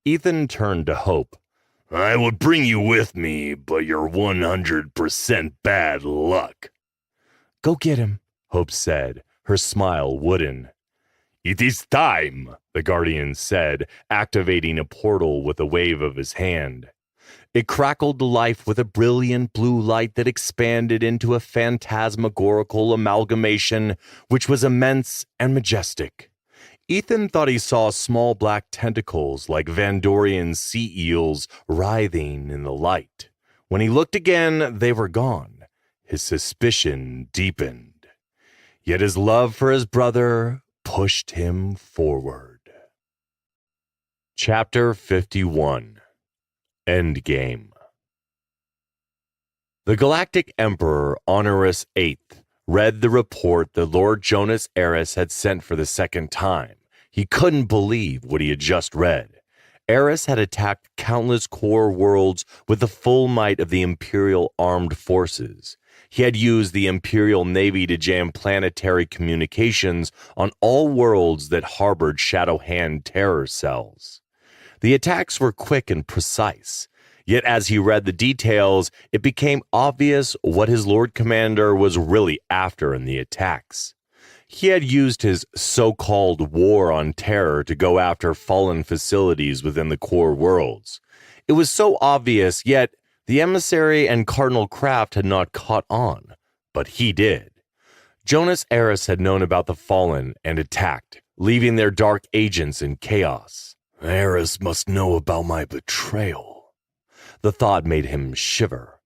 Ethan turned to Hope. I would bring you with me, but you're 100% bad luck. Go get him, Hope said, her smile wooden. It is time, the Guardian said, activating a portal with a wave of his hand. It crackled to life with a brilliant blue light that expanded into a phantasmagorical amalgamation which was immense and majestic. Ethan thought he saw small black tentacles like Vandorian sea eels writhing in the light. When he looked again, they were gone. His suspicion deepened. Yet his love for his brother pushed him forward. Chapter 51. Endgame. The Galactic Emperor Honorius VIII read the report that Lord Jonas Eris had sent for the second time. He couldn't believe what he had just read. Eris had attacked countless core worlds with the full might of the Imperial armed forces. He had used the Imperial Navy to jam planetary communications on all worlds that harbored Shadow Hand terror cells. The attacks were quick and precise, yet as he read the details, it became obvious what his Lord Commander was really after in the attacks. He had used his so-called war on terror to go after fallen facilities within the core worlds. It was so obvious, yet the emissary and Cardinal Craft had not caught on, but he did. Jonas Eris had known about the Fallen and attacked, leaving their dark agents in chaos. Eris must know about my betrayal. The thought made him shiver.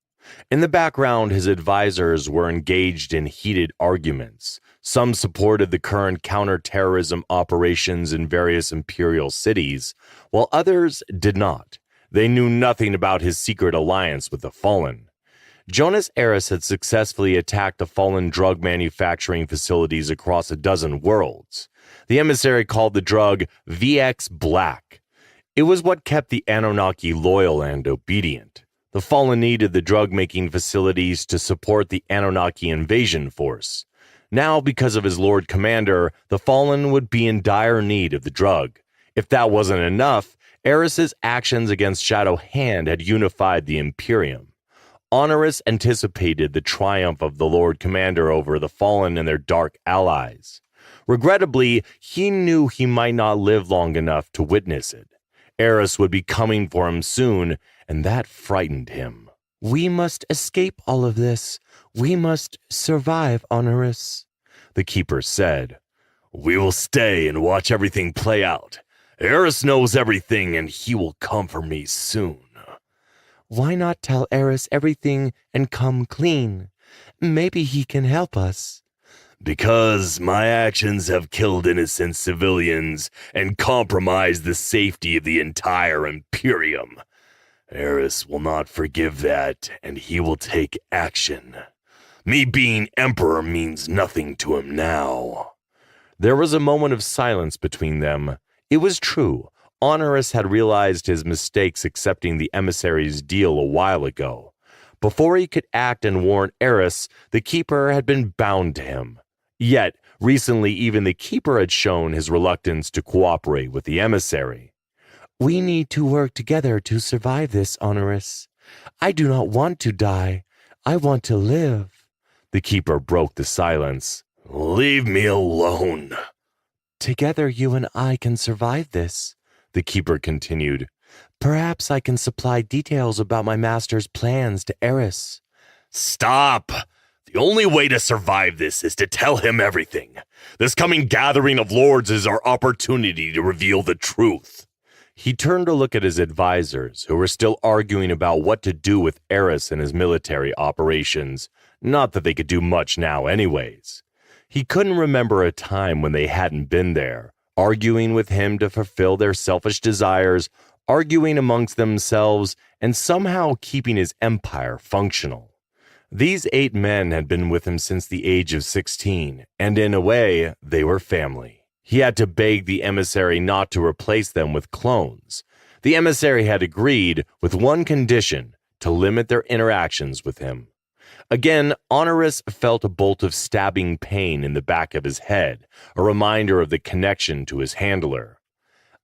In the background, his advisors were engaged in heated arguments. Some supported the current counter-terrorism operations in various imperial cities, while others did not. They knew nothing about his secret alliance with the Fallen. Jonas Eris had successfully attacked the Fallen drug manufacturing facilities across a dozen worlds. The emissary called the drug VX Black. It was what kept the Anunnaki loyal and obedient. The Fallen needed the drug-making facilities to support the Anunnaki invasion force. Now, because of his Lord Commander, the Fallen would be in dire need of the drug. If that wasn't enough, Eris's actions against Shadow Hand had unified the Imperium. Honorius anticipated the triumph of the Lord Commander over the Fallen and their dark allies. Regrettably, he knew he might not live long enough to witness it. Eris would be coming for him soon, and that frightened him. We must escape all of this. We must survive, Honorius, the Keeper said. We will stay and watch everything play out. Eris knows everything, and he will come for me soon. Why not tell Eris everything and come clean? Maybe he can help us. Because my actions have killed innocent civilians and compromised the safety of the entire Imperium. Eris will not forgive that, and he will take action. Me being Emperor means nothing to him now. There was a moment of silence between them. It was true. Honorius had realized his mistakes accepting the emissary's deal a while ago. Before he could act and warn Eris, the Keeper had been bound to him. Yet, recently even the Keeper had shown his reluctance to cooperate with the emissary. We need to work together to survive this, Honorius. I do not want to die. I want to live. The keeper broke the silence. Leave me alone. Together you and I can survive this, The keeper continued. Perhaps I can supply details about my master's plans to Eris. Stop! The only way to survive this is to tell him everything. This coming gathering of lords is our opportunity to reveal the truth. He turned to look at his advisors, who were still arguing about what to do with Eris and his military operations. Not that they could do much now anyways. He couldn't remember a time when they hadn't been there, arguing with him to fulfill their selfish desires, arguing amongst themselves, and somehow keeping his empire functional. These 8 men had been with him since the age of 16, and in a way, they were family. He had to beg the emissary not to replace them with clones. The emissary had agreed, with one condition, to limit their interactions with him. Again, Honoris felt a bolt of stabbing pain in the back of his head, a reminder of the connection to his handler.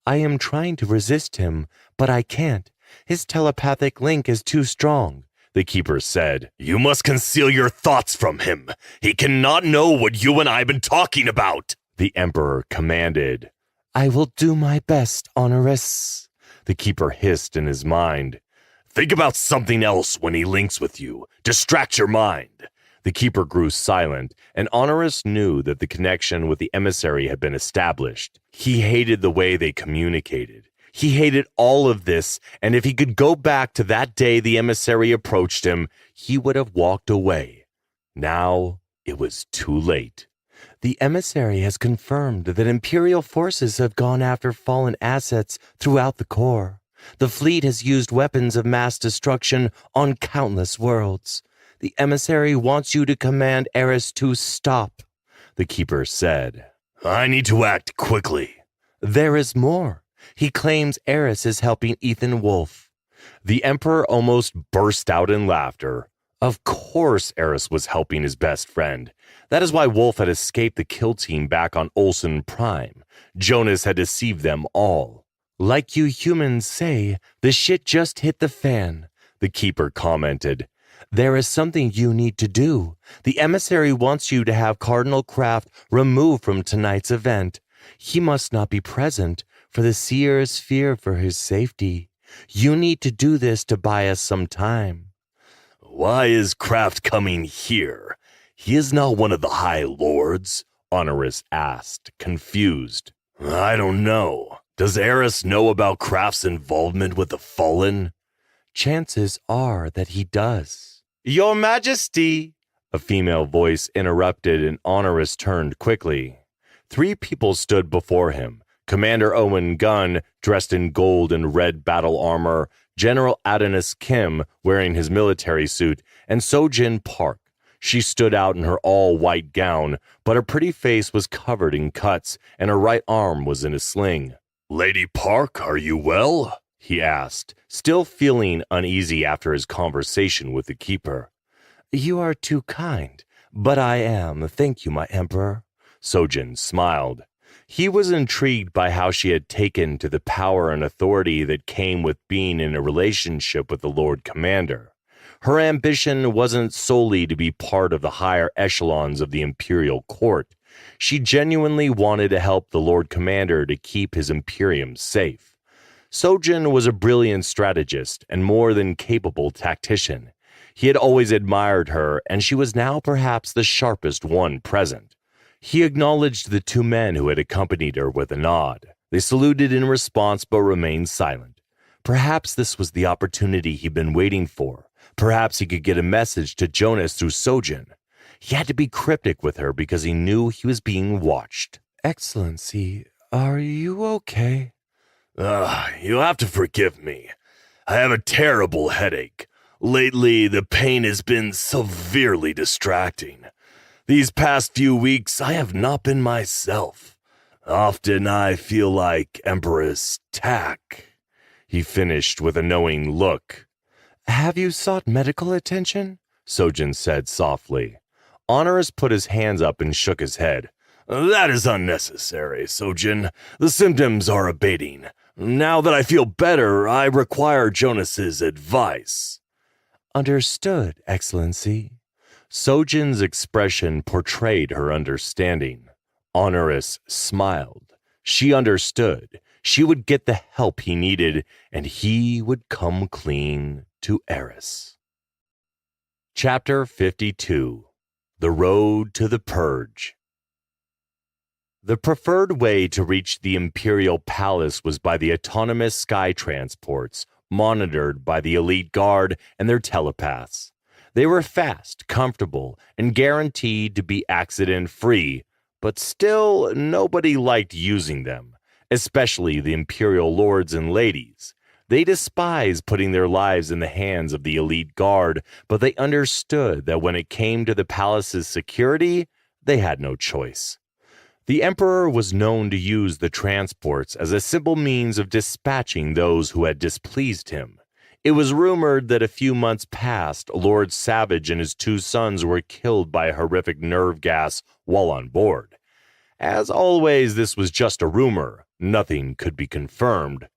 I am trying to resist him, but I can't. His telepathic link is too strong, the keeper said. You must conceal your thoughts from him. He cannot know what you and I have been talking about. The emperor commanded. I will do my best, Honoris, the keeper hissed in his mind. Think about something else when he links with you. Distract your mind. The keeper grew silent, and Honoris knew that the connection with the emissary had been established. He hated the way they communicated. He hated all of this, and if he could go back to that day the emissary approached him, he would have walked away. Now it was too late. The emissary has confirmed that Imperial forces have gone after fallen assets throughout the core. The fleet has used weapons of mass destruction on countless worlds. The emissary wants you to command Eris to stop, the keeper said. I need to act quickly. There is more. He claims Eris is helping Ethan Wolfe. The emperor almost burst out in laughter. Of course Eris was helping his best friend. That is why Wolfe had escaped the kill team back on Olsen Prime. Jonas had deceived them all. Like you humans say, the shit just hit the fan, the keeper commented. There is something you need to do. The emissary wants you to have Cardinal Kraft removed from tonight's event. He must not be present, for the seers fear for his safety. You need to do this to buy us some time. Why is Kraft coming here? He is not one of the High Lords, Honoris asked, confused. I don't know. Does Eris know about Kraft's involvement with the Fallen? Chances are that he does. Your Majesty, a female voice interrupted, and Honoris turned quickly. 3 people stood before him. Commander Owen Gunn, dressed in gold and red battle armor, General Adonis Kim, wearing his military suit, and Sojin Park. She stood out in her all-white gown, but her pretty face was covered in cuts, and her right arm was in a sling. Lady Park, are you well? He asked, still feeling uneasy after his conversation with the keeper. You are too kind, but I am, thank you, my emperor. Sojin smiled. He was intrigued by how she had taken to the power and authority that came with being in a relationship with the Lord Commander. Her ambition wasn't solely to be part of the higher echelons of the Imperial Court. She genuinely wanted to help the Lord Commander to keep his Imperium safe. Sojin was a brilliant strategist and more than capable tactician. He had always admired her, and she was now perhaps the sharpest one present. He acknowledged the 2 men who had accompanied her with a nod. They saluted in response but remained silent. Perhaps this was the opportunity he'd been waiting for. Perhaps he could get a message to Jonas through Sojin. He had to be cryptic with her because he knew he was being watched. Excellency, are you okay? You'll have to forgive me. I have a terrible headache. Lately, the pain has been severely distracting. These past few weeks, I have not been myself. Often I feel like Empress Tack. He finished with a knowing look. Have you sought medical attention? Sojin said softly. Honoris put his hands up and shook his head. That is unnecessary, Sojin. The symptoms are abating. Now that I feel better, I require Jonas's advice. Understood, Excellency. Sojin's expression portrayed her understanding. Honoris smiled. She understood. She would get the help he needed, and he would come clean to Eris. Chapter 52. The Road to the Purge. The preferred way to reach the Imperial Palace was by the autonomous sky transports, monitored by the elite guard and their telepaths. They were fast, comfortable, and guaranteed to be accident-free, but still nobody liked using them, especially the Imperial lords and ladies. They despised putting their lives in the hands of the elite guard, but they understood that when it came to the palace's security, they had no choice. The Emperor was known to use the transports as a simple means of dispatching those who had displeased him. It was rumored that a few months past, Lord Savage and his 2 sons were killed by a horrific nerve gas while on board. As always, this was just a rumor. Nothing could be confirmed.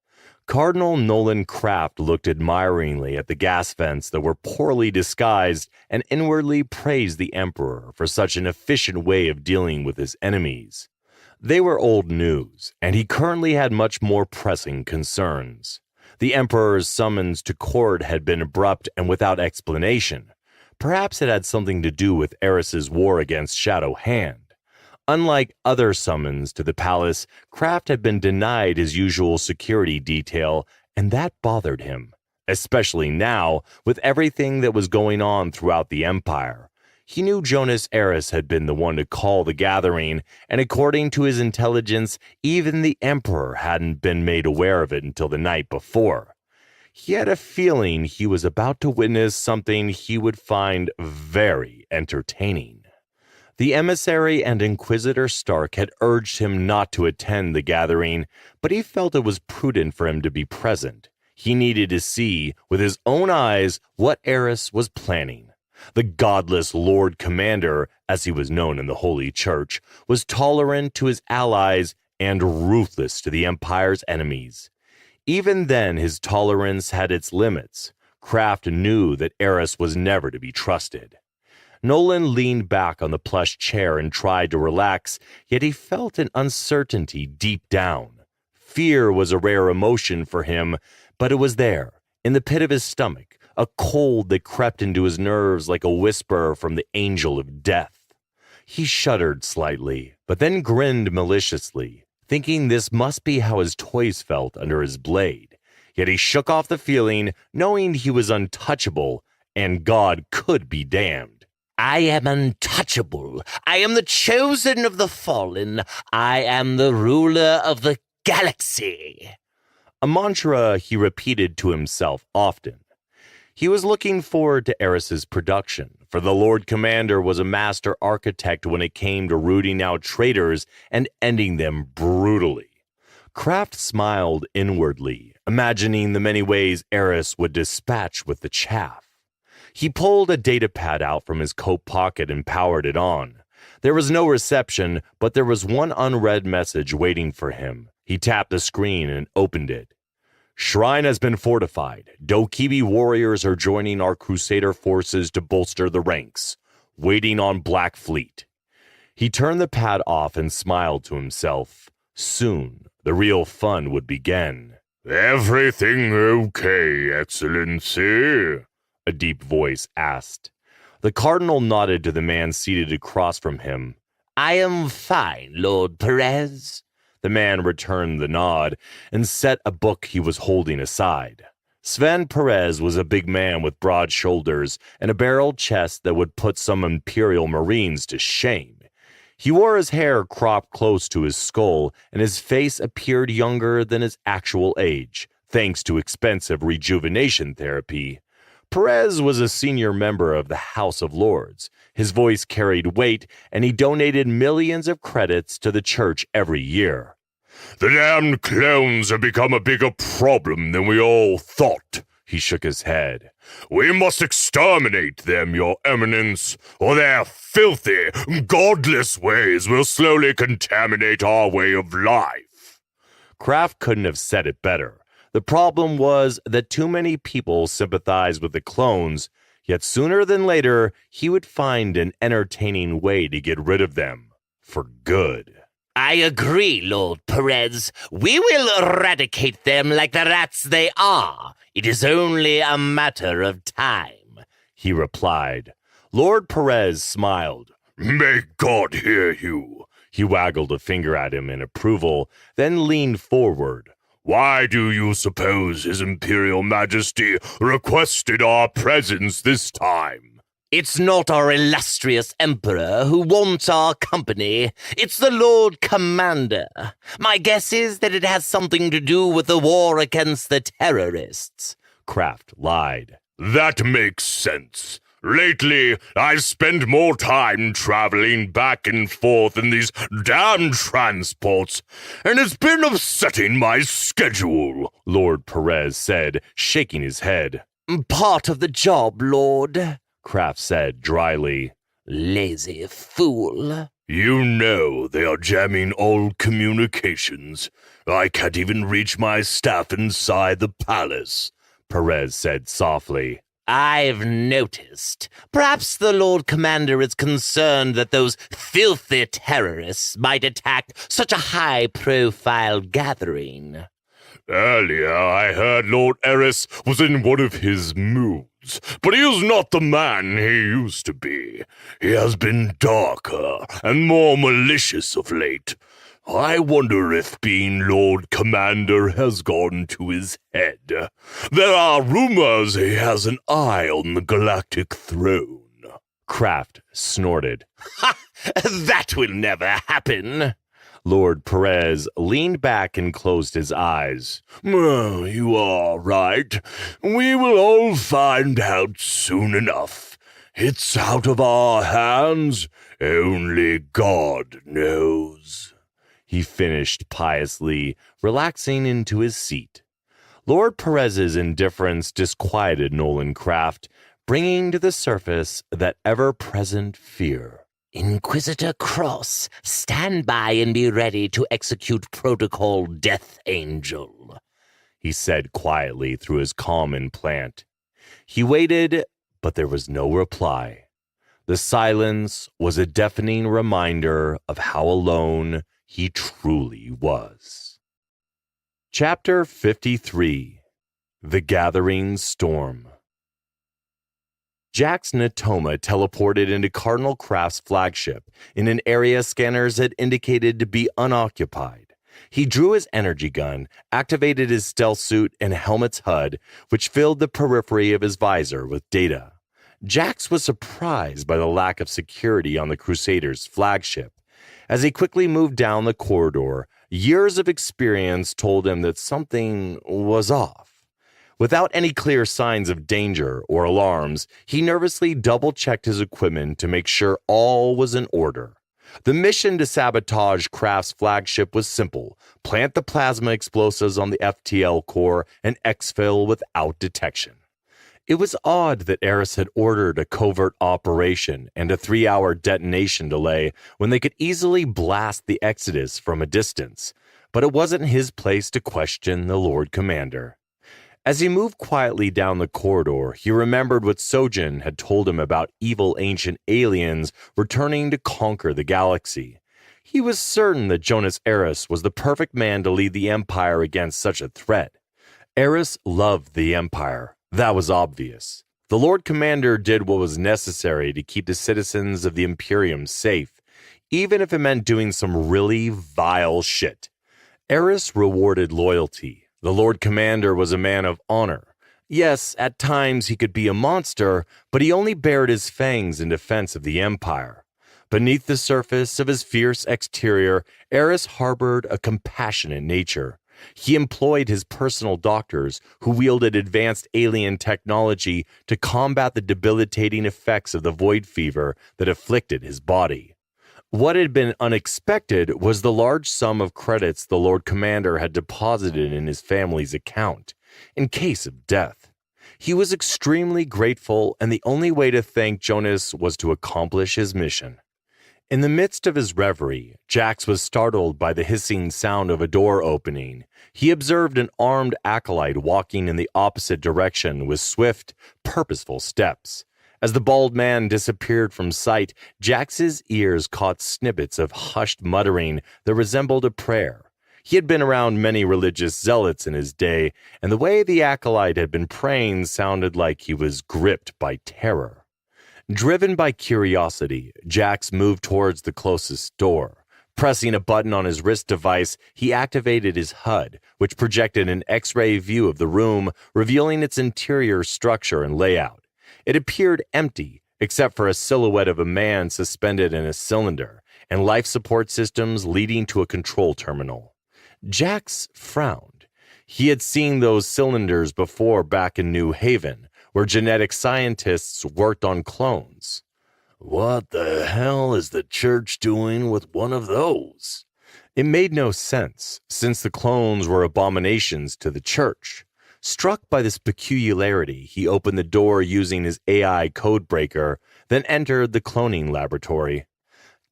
Cardinal Nolan Craft looked admiringly at the gas vents that were poorly disguised and inwardly praised the Emperor for such an efficient way of dealing with his enemies. They were old news, and he currently had much more pressing concerns. The Emperor's summons to court had been abrupt and without explanation. Perhaps it had something to do with Eris's war against Shadow Hand. Unlike other summons to the palace, Kraft had been denied his usual security detail, and that bothered him, especially now with everything that was going on throughout the Empire. He knew Jonas Eris had been the one to call the gathering, and according to his intelligence, even the Emperor hadn't been made aware of it until the night before. He had a feeling he was about to witness something he would find very entertaining. The emissary and Inquisitor Stark had urged him not to attend the gathering, but he felt it was prudent for him to be present. He needed to see, with his own eyes, what Eris was planning. The godless Lord Commander, as he was known in the Holy Church, was tolerant to his allies and ruthless to the Empire's enemies. Even then, his tolerance had its limits. Kraft knew that Eris was never to be trusted. Nolan leaned back on the plush chair and tried to relax, yet he felt an uncertainty deep down. Fear was a rare emotion for him, but it was there, in the pit of his stomach, a cold that crept into his nerves like a whisper from the angel of death. He shuddered slightly, but then grinned maliciously, thinking this must be how his toys felt under his blade. Yet he shook off the feeling, knowing he was untouchable, and God could be damned. I am untouchable. I am the chosen of the fallen. I am the ruler of the galaxy. A mantra he repeated to himself often. He was looking forward to Eris's production, for the Lord Commander was a master architect when it came to rooting out traitors and ending them brutally. Kraft smiled inwardly, imagining the many ways Eris would dispatch with the chaff. He pulled a datapad out from his coat pocket and powered it on. There was no reception, but there was one unread message waiting for him. He tapped the screen and opened it. Shrine has been fortified. Dokibi warriors are joining our Crusader forces to bolster the ranks. Waiting on Black Fleet. He turned the pad off and smiled to himself. Soon, the real fun would begin. Everything okay, Excellency? A deep voice asked. The Cardinal nodded to the man seated across from him. I am fine, Lord Perez. The man returned the nod and set a book he was holding aside. Sven Perez was a big man with broad shoulders and a barreled chest that would put some Imperial Marines to shame. He wore his hair cropped close to his skull, and his face appeared younger than his actual age, thanks to expensive rejuvenation therapy. Perez was a senior member of the House of Lords. His voice carried weight, and he donated millions of credits to the church every year. The damned clones have become a bigger problem than we all thought. He shook his head. We must exterminate them, Your Eminence, or their filthy, godless ways will slowly contaminate our way of life. Kraft couldn't have said it better. The problem was that too many people sympathized with the clones. Yet sooner than later, he would find an entertaining way to get rid of them. For good. I agree, Lord Perez. We will eradicate them like the rats they are. It is only a matter of time, he replied. Lord Perez smiled. May God hear you. He waggled a finger at him in approval, then leaned forward. Why do you suppose His Imperial Majesty requested our presence this time? It's not our illustrious Emperor who wants our company. It's the Lord Commander. My guess is that it has something to do with the war against the terrorists. Kraft lied. That makes sense. Lately, I've spent more time traveling back and forth in these damn transports, and it's been upsetting my schedule, Lord Perez said, shaking his head. Part of the job, Lord, Kraft said dryly. Lazy fool. You know they are jamming all communications. I can't even reach my staff inside the palace, Perez said softly. I've noticed. Perhaps the Lord Commander is concerned that those filthy terrorists might attack such a high-profile gathering. Earlier, I heard Lord Eris was in one of his moods, but he is not the man he used to be. He has been darker and more malicious of late. I wonder if being Lord Commander has gone to his head. There are rumors he has an eye on the galactic throne. Kraft snorted. Ha! That will never happen. Lord Perez leaned back and closed his eyes. Well, you are right. We will all find out soon enough. It's out of our hands. Only God knows. He finished piously, relaxing into his seat. Lord Perez's indifference disquieted Nolan Kraft, bringing to the surface that ever-present fear. Inquisitor Cross, stand by and be ready to execute Protocol Death Angel, he said quietly through his comm implant. He waited, but there was no reply. The silence was a deafening reminder of how alone he truly was. Chapter 53. The Gathering Storm. Jax Natoma teleported into Cardinal Kraft's flagship in an area scanners had indicated to be unoccupied. He drew his energy gun, activated his stealth suit and helmet's HUD, which filled the periphery of his visor with data. Jax was surprised by the lack of security on the Crusaders' flagship. As he quickly moved down the corridor, years of experience told him that something was off. Without any clear signs of danger or alarms, he nervously double-checked his equipment to make sure all was in order. The mission to sabotage Kraft's flagship was simple: plant the plasma explosives on the FTL core and exfil without detection. It was odd that Eris had ordered a covert operation and a 3-hour detonation delay when they could easily blast the Exodus from a distance, but it wasn't his place to question the Lord Commander. As he moved quietly down the corridor, he remembered what Sojin had told him about evil ancient aliens returning to conquer the galaxy. He was certain that Jonas Eris was the perfect man to lead the Empire against such a threat. Eris loved the Empire. That was obvious. The Lord Commander did what was necessary to keep the citizens of the Imperium safe, even if it meant doing some really vile shit. Eris rewarded loyalty. The Lord Commander was a man of honor. Yes, at times he could be a monster, but he only bared his fangs in defense of the Empire. Beneath the surface of his fierce exterior, Eris harbored a compassionate nature. He employed his personal doctors, who wielded advanced alien technology to combat the debilitating effects of the void fever that afflicted his body. What had been unexpected was the large sum of credits the Lord Commander had deposited in his family's account, in case of death. He was extremely grateful, and the only way to thank Jonas was to accomplish his mission. In the midst of his reverie, Jax was startled by the hissing sound of a door opening. He observed an armed acolyte walking in the opposite direction with swift, purposeful steps. As the bald man disappeared from sight, Jax's ears caught snippets of hushed muttering that resembled a prayer. He had been around many religious zealots in his day, and the way the acolyte had been praying sounded like he was gripped by terror. Driven by curiosity, Jax moved towards the closest door. Pressing a button on his wrist device, he activated his HUD, which projected an X-ray view of the room, revealing its interior structure and layout. It appeared empty, except for a silhouette of a man suspended in a cylinder, and life support systems leading to a control terminal. Jax frowned. He had seen those cylinders before back in New Haven, where genetic scientists worked on clones. What the hell is the church doing with one of those? It made no sense, since the clones were abominations to the church. Struck by this peculiarity, he opened the door using his AI codebreaker, then entered the cloning laboratory.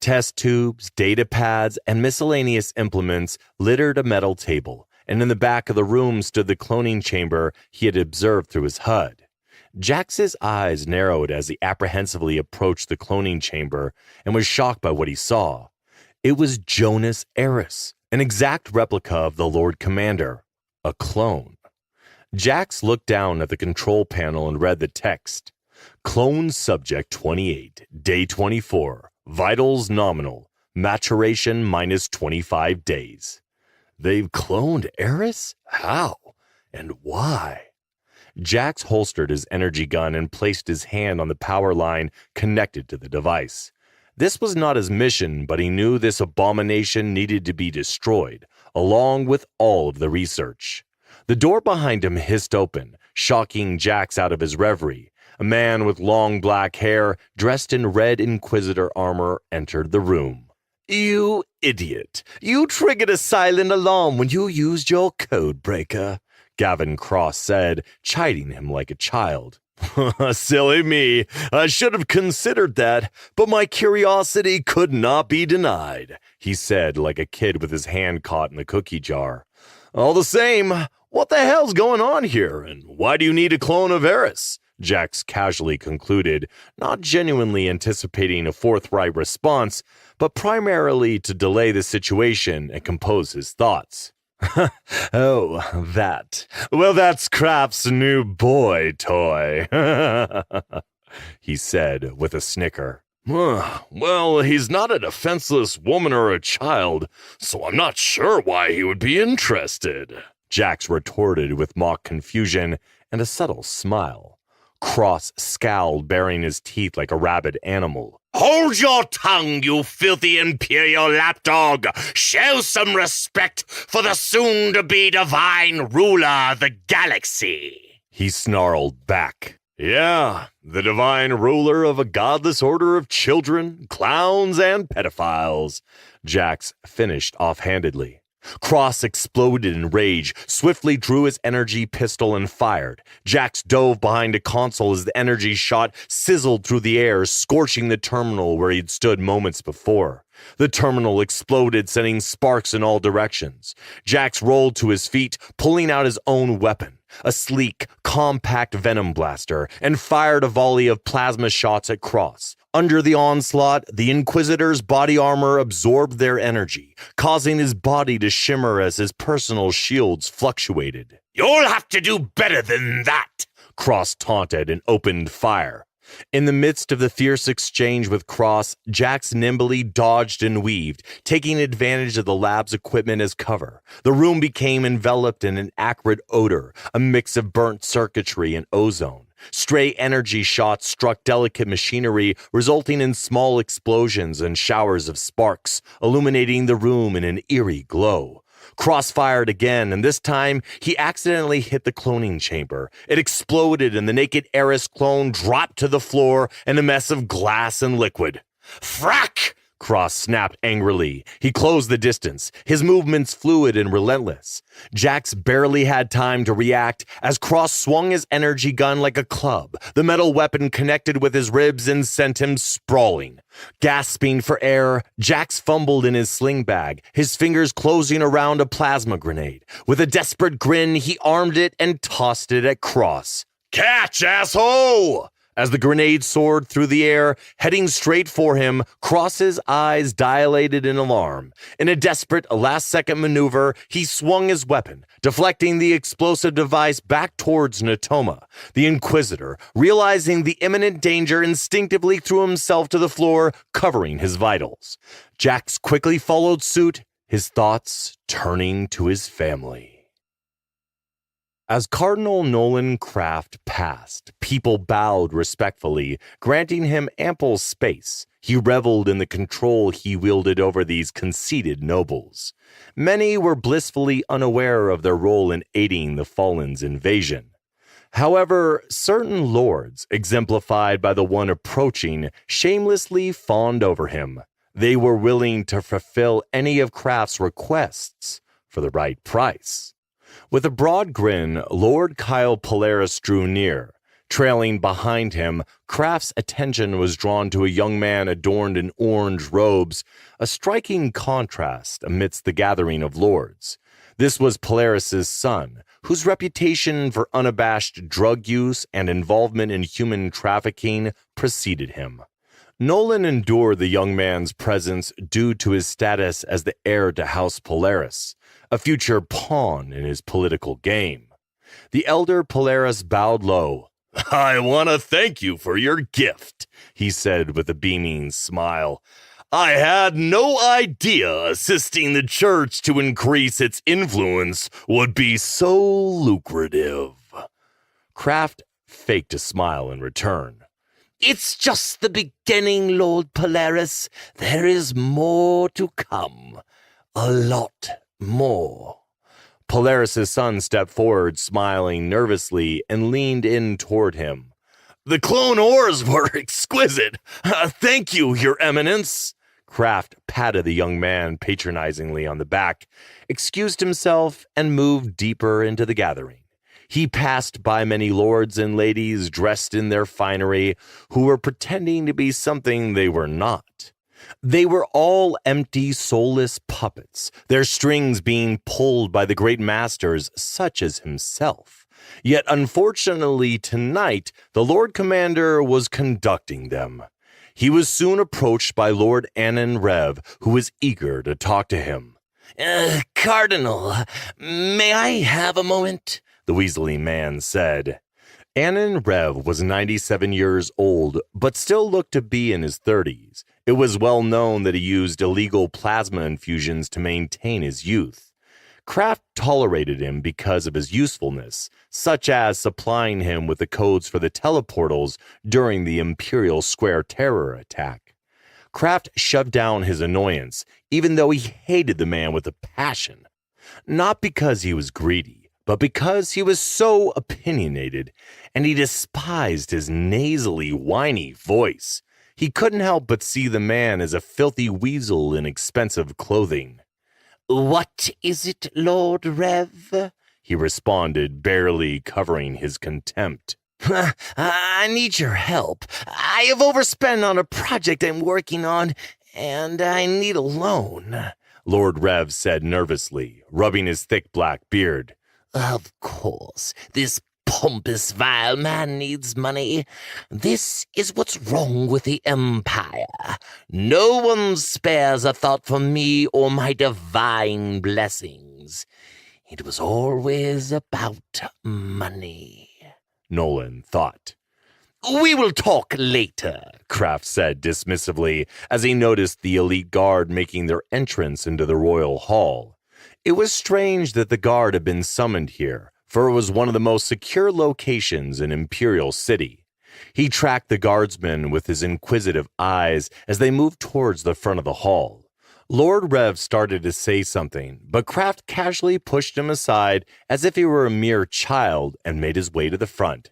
Test tubes, data pads, and miscellaneous implements littered a metal table, and in the back of the room stood the cloning chamber he had observed through his HUD. Jax's eyes narrowed as he apprehensively approached the cloning chamber and was shocked by what he saw. It was Jonas Eris, an exact replica of the Lord Commander, a clone. Jax looked down at the control panel and read the text. Clone Subject 28, Day 24. Vitals nominal. Maturation minus 25 days. They've cloned Eris? How? And why? Jax holstered his energy gun and placed his hand on the power line connected to the device. This was not his mission, but he knew this abomination needed to be destroyed, along with all of the research. The door behind him hissed open, shocking Jax out of his reverie. A man with long black hair, dressed in red Inquisitor armor, entered the room. You idiot! You triggered a silent alarm when you used your code breaker, Gavin Cross said, chiding him like a child. Silly me. I should have considered that, but my curiosity could not be denied, he said like a kid with his hand caught in the cookie jar. All the same, what the hell's going on here, and why do you need a clone of Eris? Jax casually concluded, not genuinely anticipating a forthright response, but primarily to delay the situation and compose his thoughts. Oh, that. Well, that's Kraft's new boy toy, he said with a snicker. Well, he's not a defenseless woman or a child, so I'm not sure why he would be interested, Jax retorted with mock confusion and a subtle smile. Cross scowled, baring his teeth like a rabid animal. Hold your tongue, you filthy imperial lapdog! Show some respect for the soon-to-be divine ruler of the galaxy! He snarled back. Yeah, the divine ruler of a godless order of children, clowns, and pedophiles, Jax finished offhandedly. Cross exploded in rage, swiftly drew his energy pistol and fired. Jax dove behind a console as the energy shot sizzled through the air, scorching the terminal where he'd stood moments before. The terminal exploded, sending sparks in all directions. Jax rolled to his feet, pulling out his own weapon, a sleek, compact venom blaster, and fired a volley of plasma shots at Cross. Under the onslaught, the Inquisitor's body armor absorbed their energy, causing his body to shimmer as his personal shields fluctuated. You'll have to do better than that, Cross taunted and opened fire. In the midst of the fierce exchange with Cross, Jax nimbly dodged and weaved, taking advantage of the lab's equipment as cover. The room became enveloped in an acrid odor, a mix of burnt circuitry and ozone. Stray energy shots struck delicate machinery, resulting in small explosions and showers of sparks, illuminating the room in an eerie glow. Cross fired again, and this time he accidentally hit the cloning chamber. It exploded, and the naked Eris clone dropped to the floor in a mess of glass and liquid. Frack! Cross snapped angrily. He closed the distance, his movements fluid and relentless. Jax barely had time to react as Cross swung his energy gun like a club. The metal weapon connected with his ribs and sent him sprawling. Gasping for air, Jax fumbled in his sling bag, his fingers closing around a plasma grenade. With a desperate grin, he armed it and tossed it at Cross. Catch, asshole! As the grenade soared through the air, heading straight for him, Cross's eyes dilated in alarm. In a desperate last-second maneuver, he swung his weapon, deflecting the explosive device back towards Natoma. The Inquisitor, realizing the imminent danger, instinctively threw himself to the floor, covering his vitals. Jax quickly followed suit, his thoughts turning to his family. As Cardinal Nolan Craft passed, people bowed respectfully, granting him ample space. He reveled in the control he wielded over these conceited nobles. Many were blissfully unaware of their role in aiding the Fallen's invasion. However, certain lords, exemplified by the one approaching, shamelessly fawned over him. They were willing to fulfill any of Craft's requests for the right price. With a broad grin, Lord Kyle Polaris drew near. Trailing behind him, Craft's attention was drawn to a young man adorned in orange robes, a striking contrast amidst the gathering of lords. This was Polaris's son, whose reputation for unabashed drug use and involvement in human trafficking preceded him. Nolan endured the young man's presence due to his status as the heir to House Polaris, a future pawn in his political game. The elder Polaris bowed low. "I want to thank you for your gift," he said with a beaming smile. "I had no idea assisting the church to increase its influence would be so lucrative." Craft faked a smile in return. It's just the beginning, Lord Polaris. There is more to come. A lot more. Polaris's son stepped forward, smiling nervously, and leaned in toward him. "The clone ores were exquisite. Thank you, Your Eminence." Craft patted the young man patronizingly on the back, excused himself, and moved deeper into the gathering. He passed by many lords and ladies dressed in their finery who were pretending to be something they were not. They were all empty, soulless puppets, their strings being pulled by the great masters such as himself. Yet unfortunately tonight, the Lord Commander was conducting them. He was soon approached by Lord Anan Rev, who was eager to talk to him. Cardinal, may I have a moment?" the Weasley man said. Anan Rev was 97 years old, but still looked to be in his 30s. It was well known that he used illegal plasma infusions to maintain his youth. Craft tolerated him because of his usefulness, such as supplying him with the codes for the teleportals during the Imperial Square terror attack. Craft shoved down his annoyance, even though he hated the man with a passion. Not because he was greedy, but because he was so opinionated, and he despised his nasally, whiny voice. He couldn't help but see the man as a filthy weasel in expensive clothing. "What is it, Lord Rev?" he responded, barely covering his contempt. "I need your help. I have overspent on a project I'm working on, and I need a loan," Lord Rev said nervously, rubbing his thick black beard. "Of course, this pompous, vile man needs money. This is what's wrong with the Empire. No one spares a thought for me or my divine blessings. It was always about money," Nolan thought. "We will talk later," Craft said dismissively as he noticed the elite guard making their entrance into the royal hall. It was strange that the guard had been summoned here, for it was one of the most secure locations in Imperial City. He tracked the guardsmen with his inquisitive eyes as they moved towards the front of the hall. Lord Rev started to say something, but Craft casually pushed him aside as if he were a mere child and made his way to the front.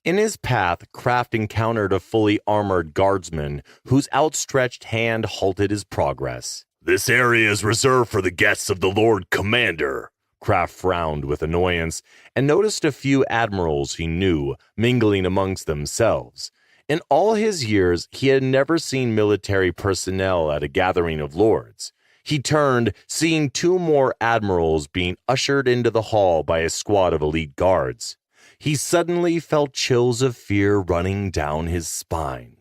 In his path, Craft encountered a fully armored guardsman whose outstretched hand halted his progress. "This area is reserved for the guests of the Lord Commander." Craft frowned with annoyance and noticed a few admirals he knew mingling amongst themselves. In all his years, he had never seen military personnel at a gathering of lords. He turned, seeing two more admirals being ushered into the hall by a squad of elite guards. He suddenly felt chills of fear running down his spine.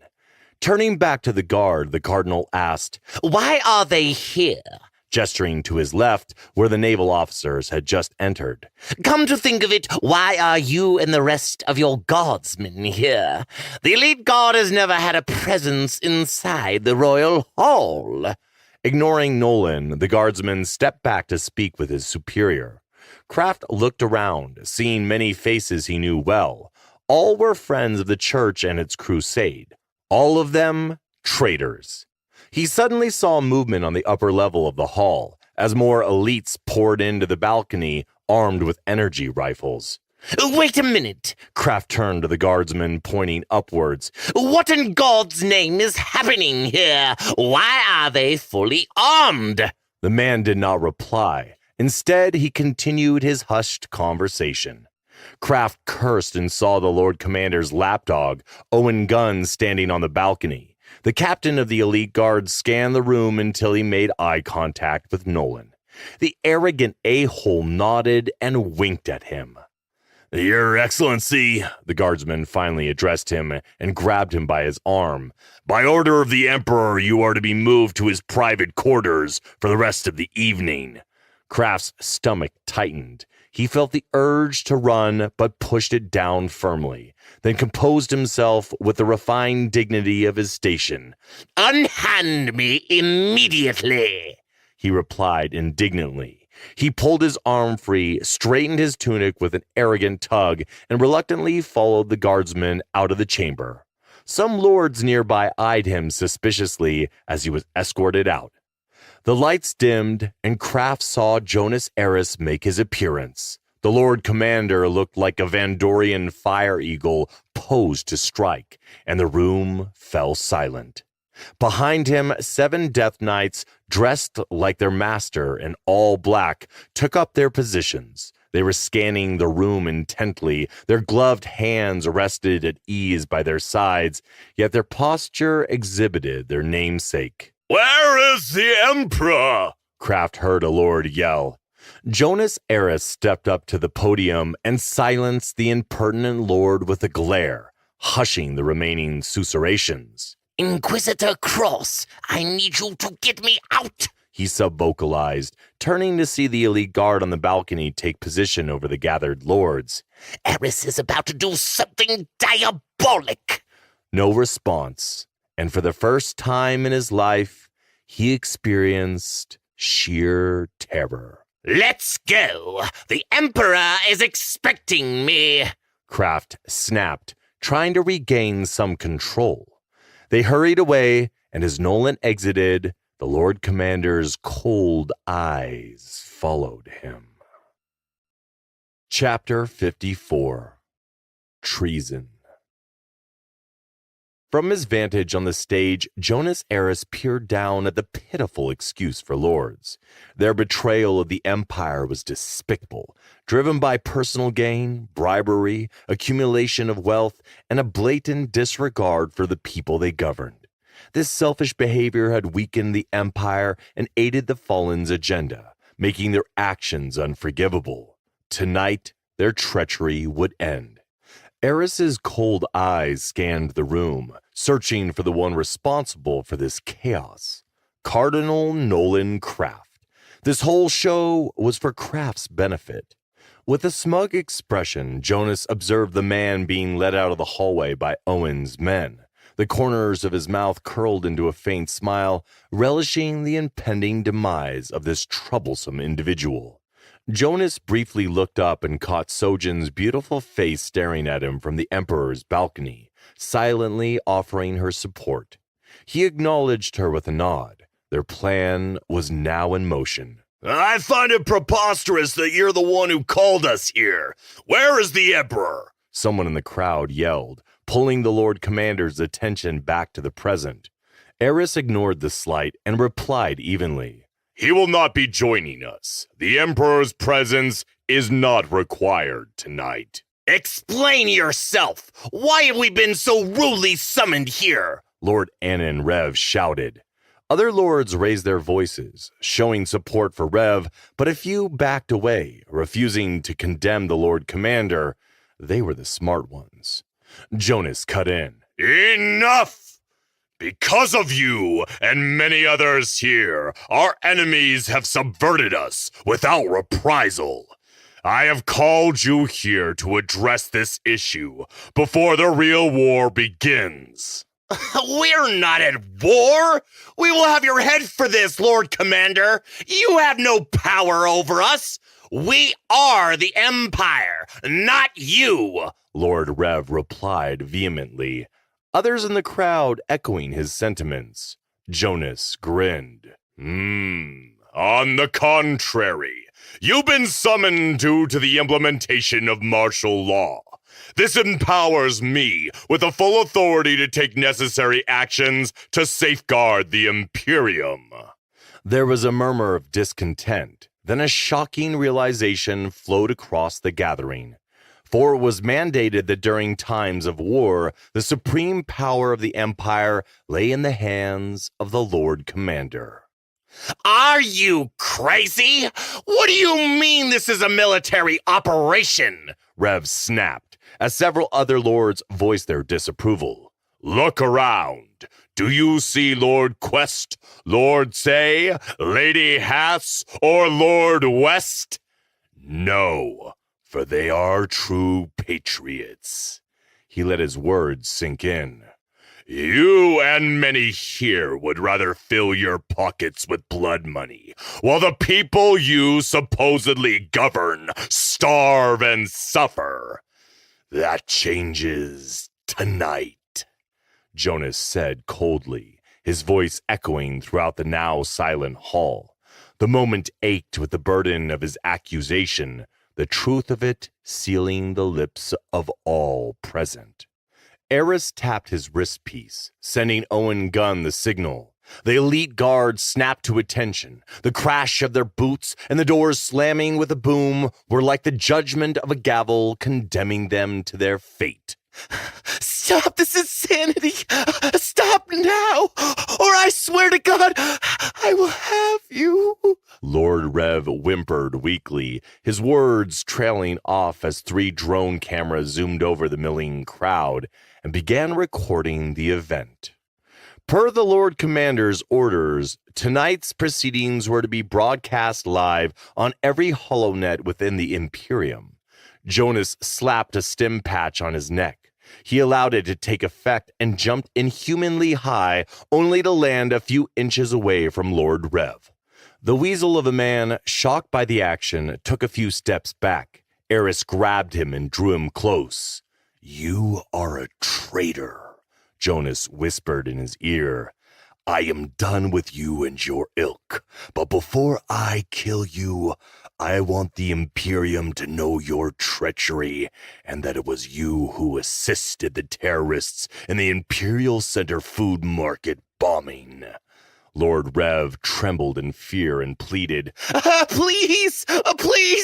Turning back to the guard, the cardinal asked, Why are they here? Gesturing to his left, where the naval officers had just entered. Come to think of it, why are you and the rest of your guardsmen here? The elite guard has never had a presence inside the royal hall. Ignoring Nolan, the guardsman stepped back to speak with his superior. Kraft looked around, seeing many faces he knew well. All were friends of the church and its crusade. All of them traitors. He suddenly saw movement on the upper level of the hall as more elites poured into the balcony armed with energy rifles. Wait a minute, Kraft turned to the guardsman, pointing upwards. What in God's name is happening here? Why are they fully armed? The man did not reply. Instead, he continued his hushed conversation. Kraft cursed and saw the Lord Commander's lapdog, Owen Gunn, standing on the balcony. The captain of the elite guard scanned the room until he made eye contact with Nolan. The arrogant a-hole nodded and winked at him. Your Excellency, the guardsman finally addressed him and grabbed him by his arm. By order of the Emperor, you are to be moved to his private quarters for the rest of the evening. Kraft's stomach tightened. He felt the urge to run, but pushed it down firmly, then composed himself with the refined dignity of his station. Unhand me immediately, he replied indignantly. He pulled his arm free, straightened his tunic with an arrogant tug, and reluctantly followed the guardsman out of the chamber. Some lords nearby eyed him suspiciously as he was escorted out. The lights dimmed, and Kraft saw Jonas Eris make his appearance. The Lord Commander looked like a Vandorian fire eagle posed to strike, and the room fell silent. Behind him, 7 Death Knights, dressed like their master in all black, took up their positions. They were scanning the room intently, their gloved hands rested at ease by their sides, yet their posture exhibited their namesake. Where is the Emperor? Kraft heard a lord yell. Jonas Eris stepped up to the podium and silenced the impertinent lord with a glare, hushing the remaining susurrations. Inquisitor Cross, I need you to get me out, he subvocalized, turning to see the elite guard on the balcony take position over the gathered lords. Eris is about to do something diabolic. No response, and for the first time in his life, he experienced sheer terror. Let's go. The Emperor is expecting me, Kraft snapped, trying to regain some control. They hurried away, and as Nolan exited, the Lord Commander's cold eyes followed him. Chapter 54. Treason. From his vantage on the stage, Jonas Eris peered down at the pitiful excuse for lords. Their betrayal of the Empire was despicable, driven by personal gain, bribery, accumulation of wealth, and a blatant disregard for the people they governed. This selfish behavior had weakened the Empire and aided the Fallen's agenda, making their actions unforgivable. Tonight, their treachery would end. Eris's cold eyes scanned the room, searching for the one responsible for this chaos. Cardinal Nolan Kraft. This whole show was for Kraft's benefit. With a smug expression, Jonas observed the man being led out of the hallway by Owen's men. The corners of his mouth curled into a faint smile, relishing the impending demise of this troublesome individual. Jonas briefly looked up and caught Sojin's beautiful face staring at him from the Emperor's balcony, silently offering her support. He acknowledged her with a nod. Their plan was now in motion. I find it preposterous that you're the one who called us here. Where is the Emperor? Someone in the crowd yelled, pulling the Lord Commander's attention back to the present. Eris ignored the slight and replied evenly. He will not be joining us. The Emperor's presence is not required tonight. Explain yourself. Why have we been so rudely summoned here? Lord Anon Rev shouted. Other lords raised their voices, showing support for Rev, but a few backed away, refusing to condemn the Lord Commander. They were the smart ones. Jonas cut in. Enough! Because of you and many others here, our enemies have subverted us without reprisal. I have called you here to address this issue before the real war begins. We're not at war. We will have your head for this, Lord Commander. You have no power over us. We are the Empire, not you. Lord Rev replied vehemently, others in the crowd echoing his sentiments. Jonas grinned. On the contrary, you've been summoned due to the implementation of martial law. This empowers me with the full authority to take necessary actions to safeguard the Imperium. There was a murmur of discontent. Then a shocking realization flowed across the gathering. For it was mandated that during times of war, the supreme power of the Empire lay in the hands of the Lord Commander. Are you crazy? What do you mean this is a military operation? Rev snapped, as several other lords voiced their disapproval. Look around. Do you see Lord Quest, Lord Say, Lady Hass, or Lord West? No, for they are true patriots. He let his words sink in. You and many here would rather fill your pockets with blood money, while the people you supposedly govern starve and suffer. That changes tonight, Jonas said coldly, his voice echoing throughout the now silent hall. The moment ached with the burden of his accusation, the truth of it sealing the lips of all present. Eris tapped his wrist piece, sending Owen Gunn the signal. The elite guards snapped to attention. The crash of their boots and the doors slamming with a boom were like the judgment of a gavel condemning them to their fate. Stop this insanity! Stop now, or I swear to God, I will have you. Lord Rev whimpered weakly, his words trailing off as 3 drone cameras zoomed over the milling crowd and began recording the event. Per the Lord Commander's orders, tonight's proceedings were to be broadcast live on every HoloNet within the Imperium. Jonas slapped a stim patch on his neck. He allowed it to take effect and jumped inhumanly high, only to land a few inches away from Lord Rev. The weasel of a man, shocked by the action, took a few steps back. Eris grabbed him and drew him close. "You are a traitor," Jonas whispered in his ear. "I am done with you and your ilk, but before I kill you, I want the Imperium to know your treachery and that it was you who assisted the terrorists in the Imperial Center food market bombing." Lord Rev trembled in fear and pleaded, Please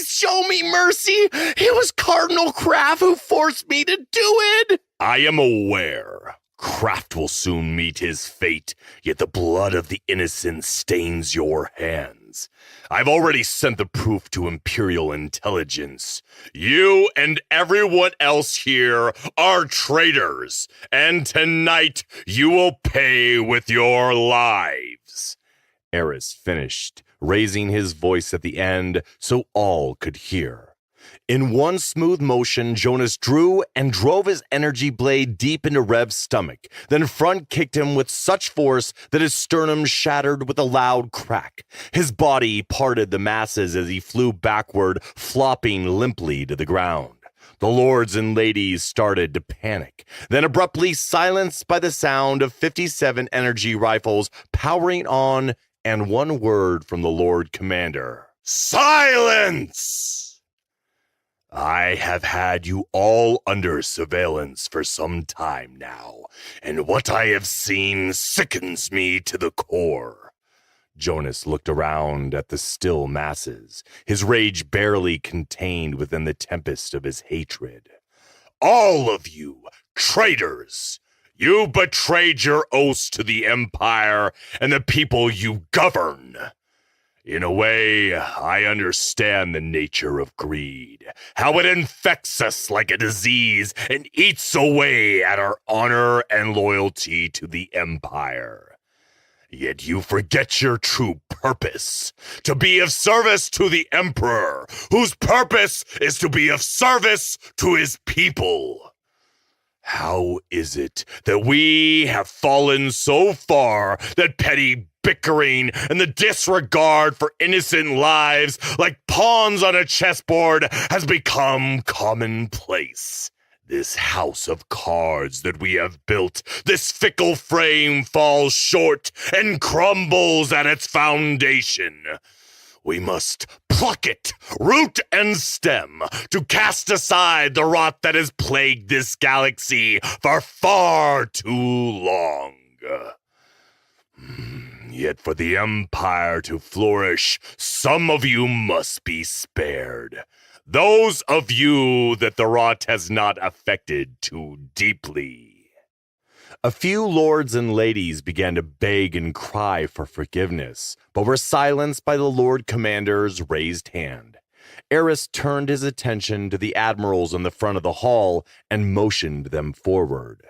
show me mercy. It was Cardinal Kraft who forced me to do it. I am aware. Kraft will soon meet his fate, yet the blood of the innocent stains your hands. I've already sent the proof to Imperial intelligence. You and everyone else here are traitors, and tonight you will pay with your lives. Eris finished, raising his voice at the end so all could hear. In one smooth motion, Jonas drew and drove his energy blade deep into Rev's stomach, then front kicked him with such force that his sternum shattered with a loud crack. His body parted the masses as he flew backward, flopping limply to the ground. The lords and ladies started to panic, then abruptly silenced by the sound of 57 energy rifles powering on and one word from the Lord Commander. Silence! I have had you all under surveillance for some time now, and what I have seen sickens me to the core. Jonas looked around at the still masses, his rage barely contained within the tempest of his hatred. All of you, traitors! You betrayed your oaths to the Empire and the people you govern. In a way, I understand the nature of greed, how it infects us like a disease and eats away at our honor and loyalty to the Empire. Yet you forget your true purpose, to be of service to the Emperor, whose purpose is to be of service to his people. How is it that we have fallen so far that petty bickering and the disregard for innocent lives like pawns on a chessboard has become commonplace? This house of cards that we have built, this fickle frame falls short and crumbles at its foundation. We must pluck it, root and stem, to cast aside the rot that has plagued this galaxy for far too long. Yet for the Empire to flourish, some of you must be spared. Those of you that the rot has not affected too deeply. A few lords and ladies began to beg and cry for forgiveness, but were silenced by the Lord Commander's raised hand. Eris turned his attention to the admirals in the front of the hall and motioned them forward.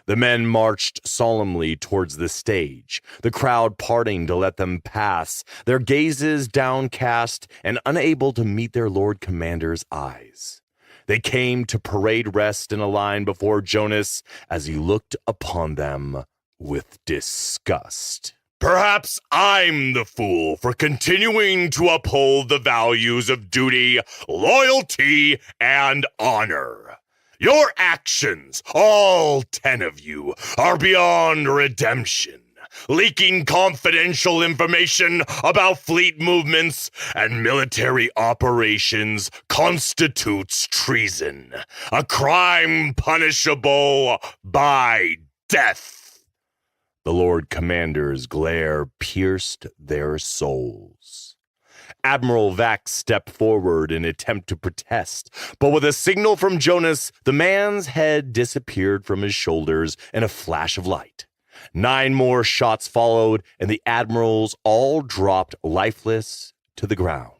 The men marched solemnly towards the stage, the crowd parting to let them pass, their gazes downcast and unable to meet their Lord Commander's eyes. They came to parade rest in a line before Jonas as he looked upon them with disgust. Perhaps I'm the fool for continuing to uphold the values of duty, loyalty, and honor. Your actions, all 10 of you, are beyond redemption. Leaking confidential information about fleet movements and military operations constitutes treason, a crime punishable by death. The Lord Commander's glare pierced their souls. Admiral Vax stepped forward in attempt to protest, but with a signal from Jonas, the man's head disappeared from his shoulders in a flash of light. 9 more shots followed, and the admirals all dropped lifeless to the ground.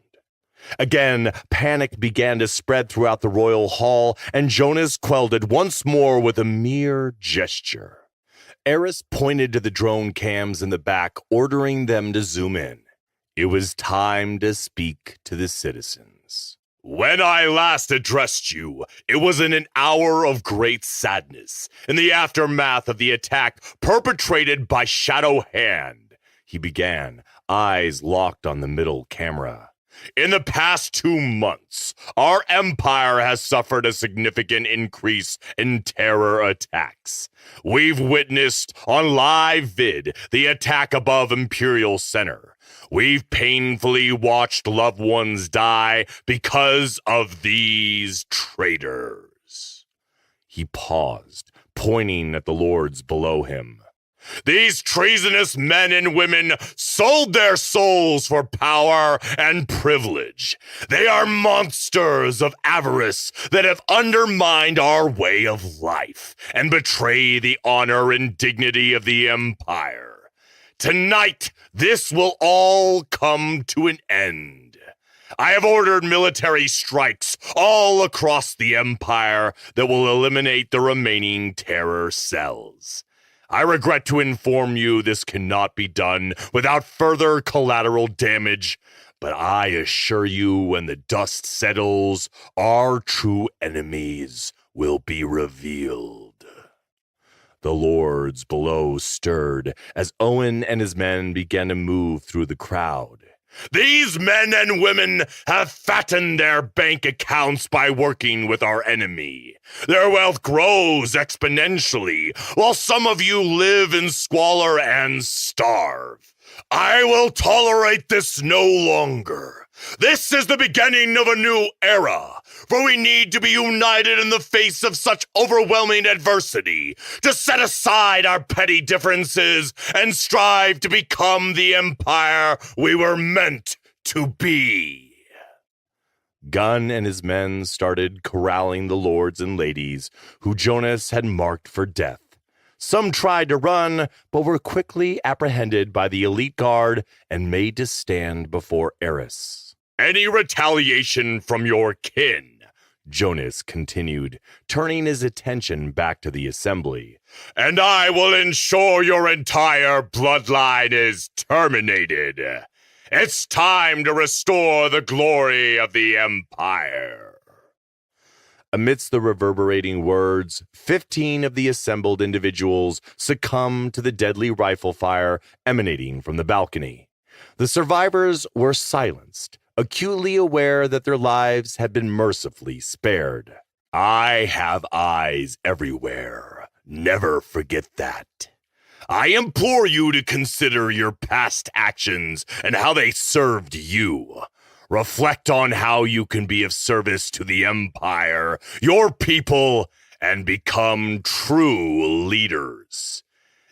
Again, panic began to spread throughout the royal hall, and Jonas quelled it once more with a mere gesture. Eris pointed to the drone cams in the back, ordering them to zoom in. It was time to speak to the citizens. When I last addressed you, it was in an hour of great sadness, in the aftermath of the attack perpetrated by Shadow Hand, he began, eyes locked on the middle camera. In the past 2 months, our empire has suffered a significant increase in terror attacks. We've witnessed on live vid the attack above Imperial Center. We've painfully watched loved ones die because of these traitors. He paused, pointing at the lords below him. These treasonous men and women sold their souls for power and privilege. They are monsters of avarice that have undermined our way of life and betray the honor and dignity of the Empire. Tonight, this will all come to an end. I have ordered military strikes all across the Empire that will eliminate the remaining terror cells. I regret to inform you this cannot be done without further collateral damage, but I assure you when the dust settles, our true enemies will be revealed. The lords below stirred as Owen and his men began to move through the crowd. These men and women have fattened their bank accounts by working with our enemy. Their wealth grows exponentially, while some of you live in squalor and starve. I will tolerate this no longer. This is the beginning of a new era, for we need to be united in the face of such overwhelming adversity, to set aside our petty differences and strive to become the empire we were meant to be. Gunn and his men started corralling the lords and ladies who Jonas had marked for death. Some tried to run, but were quickly apprehended by the elite guard and made to stand before Eris. Any retaliation from your kin, Jonas continued, turning his attention back to the assembly, and I will ensure your entire bloodline is terminated. It's time to restore the glory of the Empire. Amidst the reverberating words, 15 of the assembled individuals succumbed to the deadly rifle fire emanating from the balcony. The survivors were silenced, acutely aware that their lives had been mercifully spared. I have eyes everywhere. Never forget that. I implore you to consider your past actions and how they served you. Reflect on how you can be of service to the Empire, your people, and become true leaders.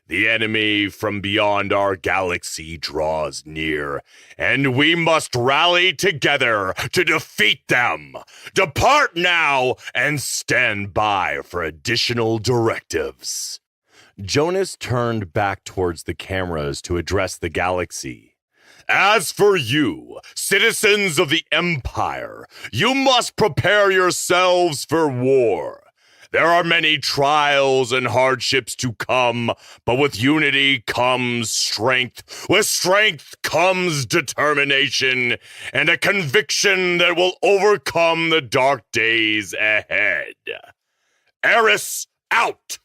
The enemy from beyond our galaxy draws near, and we must rally together to defeat them. Depart now and stand by for additional directives. Jonas turned back towards the cameras to address the galaxy. As for you, citizens of the Empire, you must prepare yourselves for war. There are many trials and hardships to come, but with unity comes strength. With strength comes determination and a conviction that will overcome the dark days ahead. Eris out!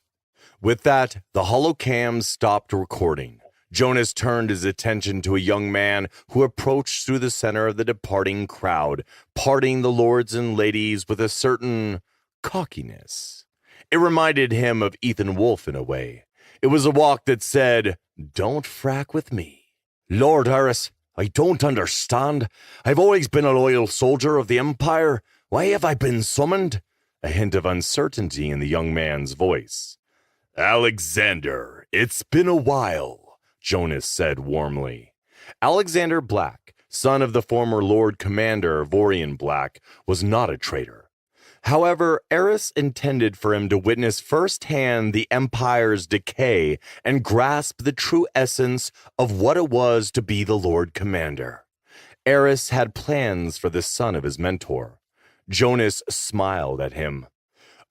With that, the holocams stopped recording. Jonas turned his attention to a young man who approached through the center of the departing crowd, parting the lords and ladies with a certain cockiness. It reminded him of Ethan Wolfe in a way. It was a walk that said, "Don't frack with me." Lord Eris, I don't understand. I've always been a loyal soldier of the Empire. Why have I been summoned? A hint of uncertainty in the young man's voice. Alexander, it's been a while, Jonas said warmly. Alexander Black, son of the former Lord Commander Vorian Black, was not a traitor. However, Eris intended for him to witness firsthand the Empire's decay and grasp the true essence of what it was to be the Lord Commander. Eris had plans for the son of his mentor. Jonas smiled at him.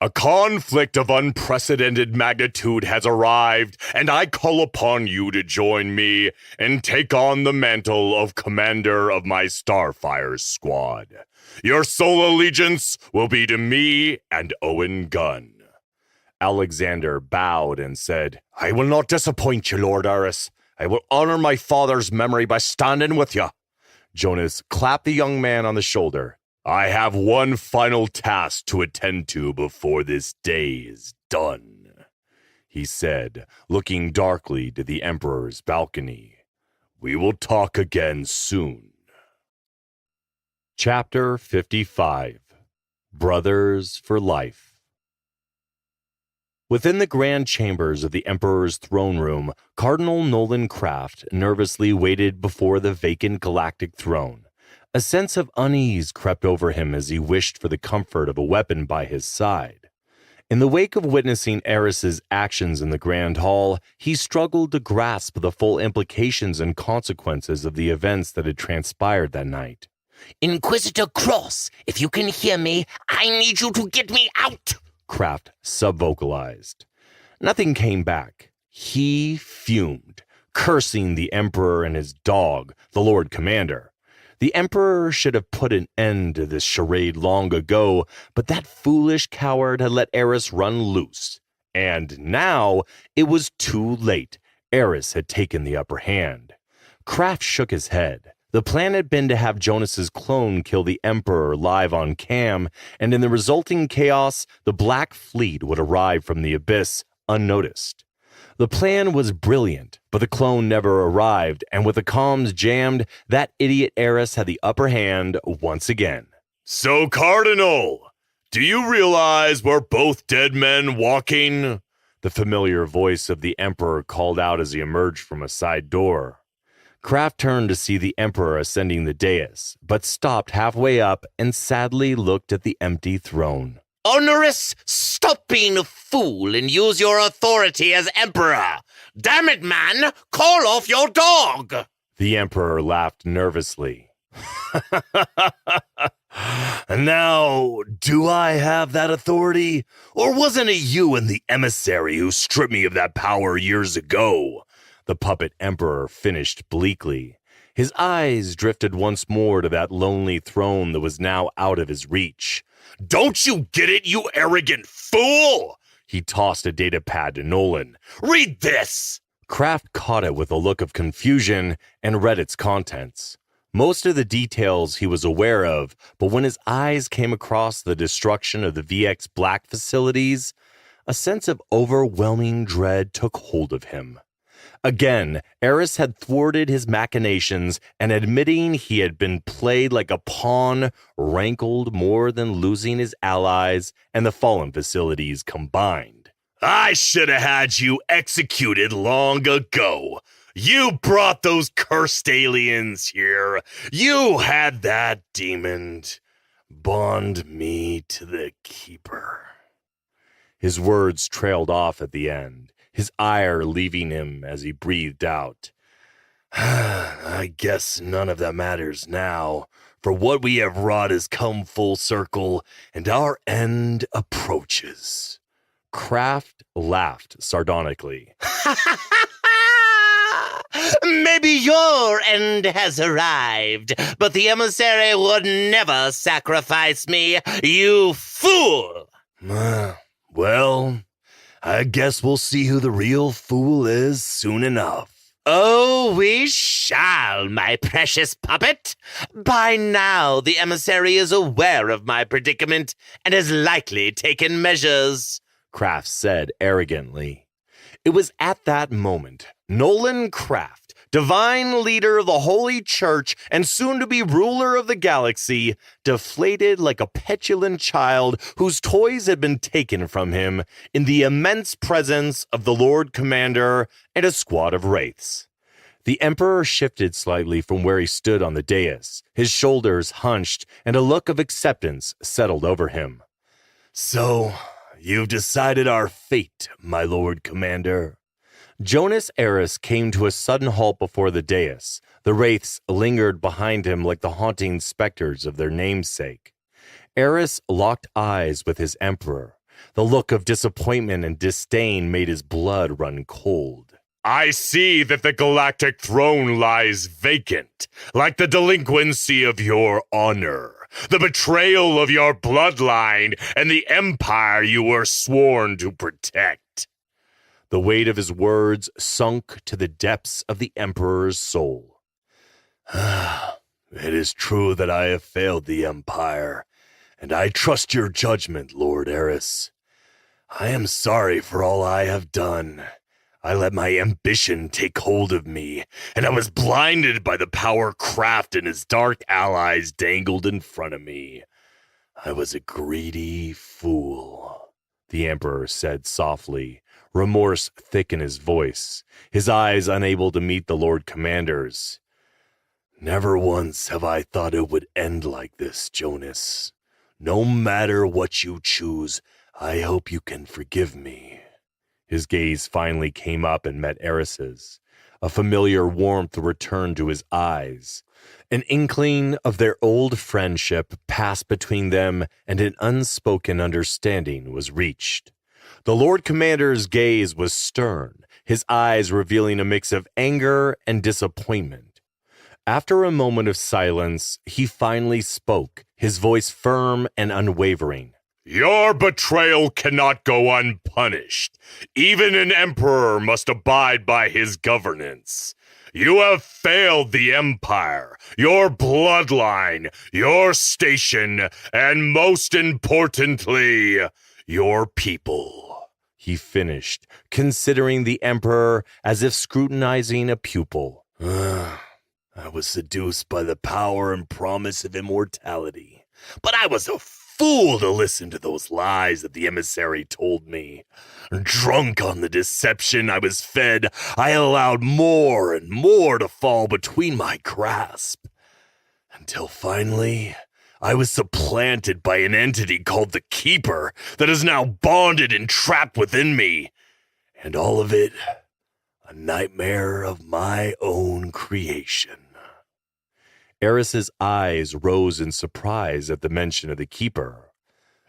A conflict of unprecedented magnitude has arrived, and I call upon you to join me and take on the mantle of commander of my Starfire squad. Your sole allegiance will be to me and Owen Gunn. Alexander bowed and said, I will not disappoint you, Lord Eris. I will honor my father's memory by standing with you. Jonas clapped the young man on the shoulder. I have one final task to attend to before this day is done, he said, looking darkly to the Emperor's balcony. We will talk again soon. Chapter 55. Brothers for Life. Within the grand chambers of the Emperor's throne room, Cardinal Nolan Craft nervously waited before the vacant galactic throne. A sense of unease crept over him as he wished for the comfort of a weapon by his side. In the wake of witnessing Eris's actions in the Grand Hall, he struggled to grasp the full implications and consequences of the events that had transpired that night. Inquisitor Cross, if you can hear me, I need you to get me out, Craft subvocalized. Nothing came back. He fumed, cursing the Emperor and his dog, the Lord Commander. The Emperor should have put an end to this charade long ago, but that foolish coward had let Eris run loose. And now it was too late. Eris had taken the upper hand. Kraft shook his head. The plan had been to have Jonas's clone kill the Emperor live on cam, and in the resulting chaos, the Black Fleet would arrive from the abyss unnoticed. The plan was brilliant, but the clone never arrived, and with the comms jammed, that idiot Eris had the upper hand once again. So, Cardinal, do you realize we're both dead men walking? The familiar voice of the Emperor called out as he emerged from a side door. Kraft turned to see the Emperor ascending the dais, but stopped halfway up and sadly looked at the empty throne. Onerous, stop being a fool and use your authority as emperor. Damn it, man, call off your dog. The Emperor laughed nervously. Now, do I have that authority? Or wasn't it you and the emissary who stripped me of that power years ago? The puppet Emperor finished bleakly. His eyes drifted once more to that lonely throne that was now out of his reach. Don't you get it, you arrogant fool? He tossed a data pad to Nolan. Read this! Kraft caught it with a look of confusion and read its contents. Most of the details he was aware of, but when his eyes came across the destruction of the VX Black facilities, a sense of overwhelming dread took hold of him. Again, Eris had thwarted his machinations, and admitting he had been played like a pawn rankled more than losing his allies and the fallen facilities combined. I should have had you executed long ago. You brought those cursed aliens here. You had that demon. Bond me to the keeper. His words trailed off at the end, his ire leaving him as he breathed out. I guess none of that matters now, for what we have wrought has come full circle, and our end approaches. Kraft laughed sardonically. Maybe your end has arrived, but the emissary would never sacrifice me, you fool! Well, I guess we'll see who the real fool is soon enough. Oh, we shall, my precious puppet. By now, the emissary is aware of my predicament and has likely taken measures, Kraft said arrogantly. It was at that moment Nolan Kraft, divine leader of the Holy Church and soon-to-be ruler of the galaxy, deflated like a petulant child whose toys had been taken from him in the immense presence of the Lord Commander and a squad of wraiths. The Emperor shifted slightly from where he stood on the dais, his shoulders hunched, and a look of acceptance settled over him. So, you've decided our fate, my Lord Commander. Jonas Eris came to a sudden halt before the dais. The wraiths lingered behind him like the haunting specters of their namesake. Eris locked eyes with his emperor. The look of disappointment and disdain made his blood run cold. I see that the galactic throne lies vacant, like the delinquency of your honor, the betrayal of your bloodline, and the empire you were sworn to protect. The weight of his words sunk to the depths of the Emperor's soul. It is true that I have failed the Empire, and I trust your judgment, Lord Eris. I am sorry for all I have done. I let my ambition take hold of me, and I was blinded by the power Kraft and his dark allies dangled in front of me. I was a greedy fool, the Emperor said softly, remorse thick in his voice, his eyes unable to meet the Lord Commander's. Never once have I thought it would end like this, Jonas. No matter what you choose, I hope you can forgive me. His gaze finally came up and met Eris's. A familiar warmth returned to his eyes. An inkling of their old friendship passed between them, and an unspoken understanding was reached. The Lord Commander's gaze was stern, his eyes revealing a mix of anger and disappointment. After a moment of silence, he finally spoke, his voice firm and unwavering. Your betrayal cannot go unpunished. Even an emperor must abide by his governance. You have failed the Empire, your bloodline, your station, and most importantly, your people, he finished, considering the Emperor as if scrutinizing a pupil. I was seduced by the power and promise of immortality, but I was a fool to listen to those lies that the emissary told me. Drunk on the deception I was fed, I allowed more and more to fall between my grasp, until finally I was supplanted by an entity called the Keeper that is now bonded and trapped within me. And all of it, a nightmare of my own creation. Eris's eyes rose in surprise at the mention of the Keeper.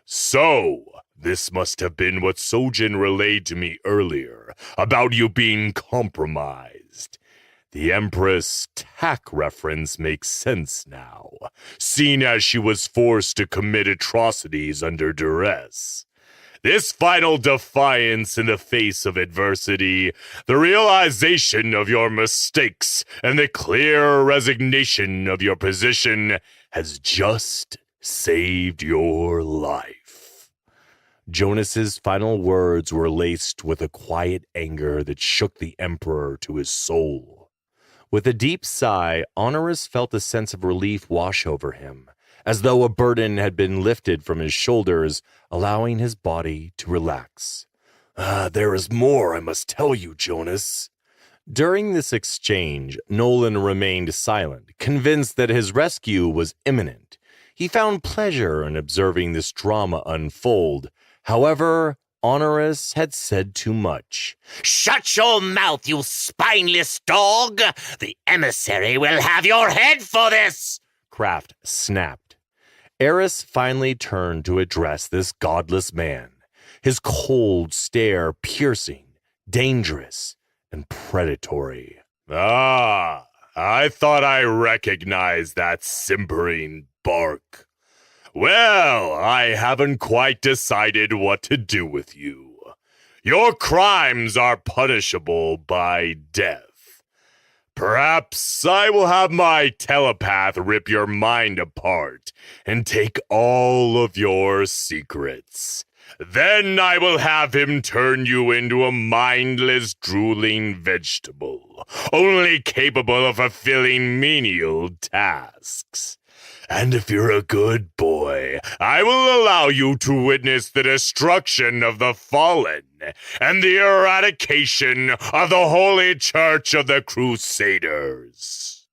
So, this must have been what Sojin relayed to me earlier about you being compromised. The Empress tack reference makes sense now, seeing as she was forced to commit atrocities under duress. This final defiance in the face of adversity, the realization of your mistakes, and the clear resignation of your position has just saved your life. Jonas's final words were laced with a quiet anger that shook the Emperor to his soul. With a deep sigh, Honoris felt a sense of relief wash over him, as though a burden had been lifted from his shoulders, allowing his body to relax. There is more I must tell you, Jonas. During this exchange, Nolan remained silent, convinced that his rescue was imminent. He found pleasure in observing this drama unfold. However, Honoris had said too much. Shut your mouth, you spineless dog! The emissary will have your head for this! Kraft snapped. Eris finally turned to address this godless man, his cold stare piercing, dangerous, and predatory. Ah, I thought I recognized that simpering bark. Well, I haven't quite decided what to do with you. Your crimes are punishable by death. Perhaps I will have my telepath rip your mind apart and take all of your secrets. Then I will have him turn you into a mindless, drooling vegetable, only capable of fulfilling menial tasks. And if you're a good boy, I will allow you to witness the destruction of the fallen and the eradication of the Holy Church of the Crusaders.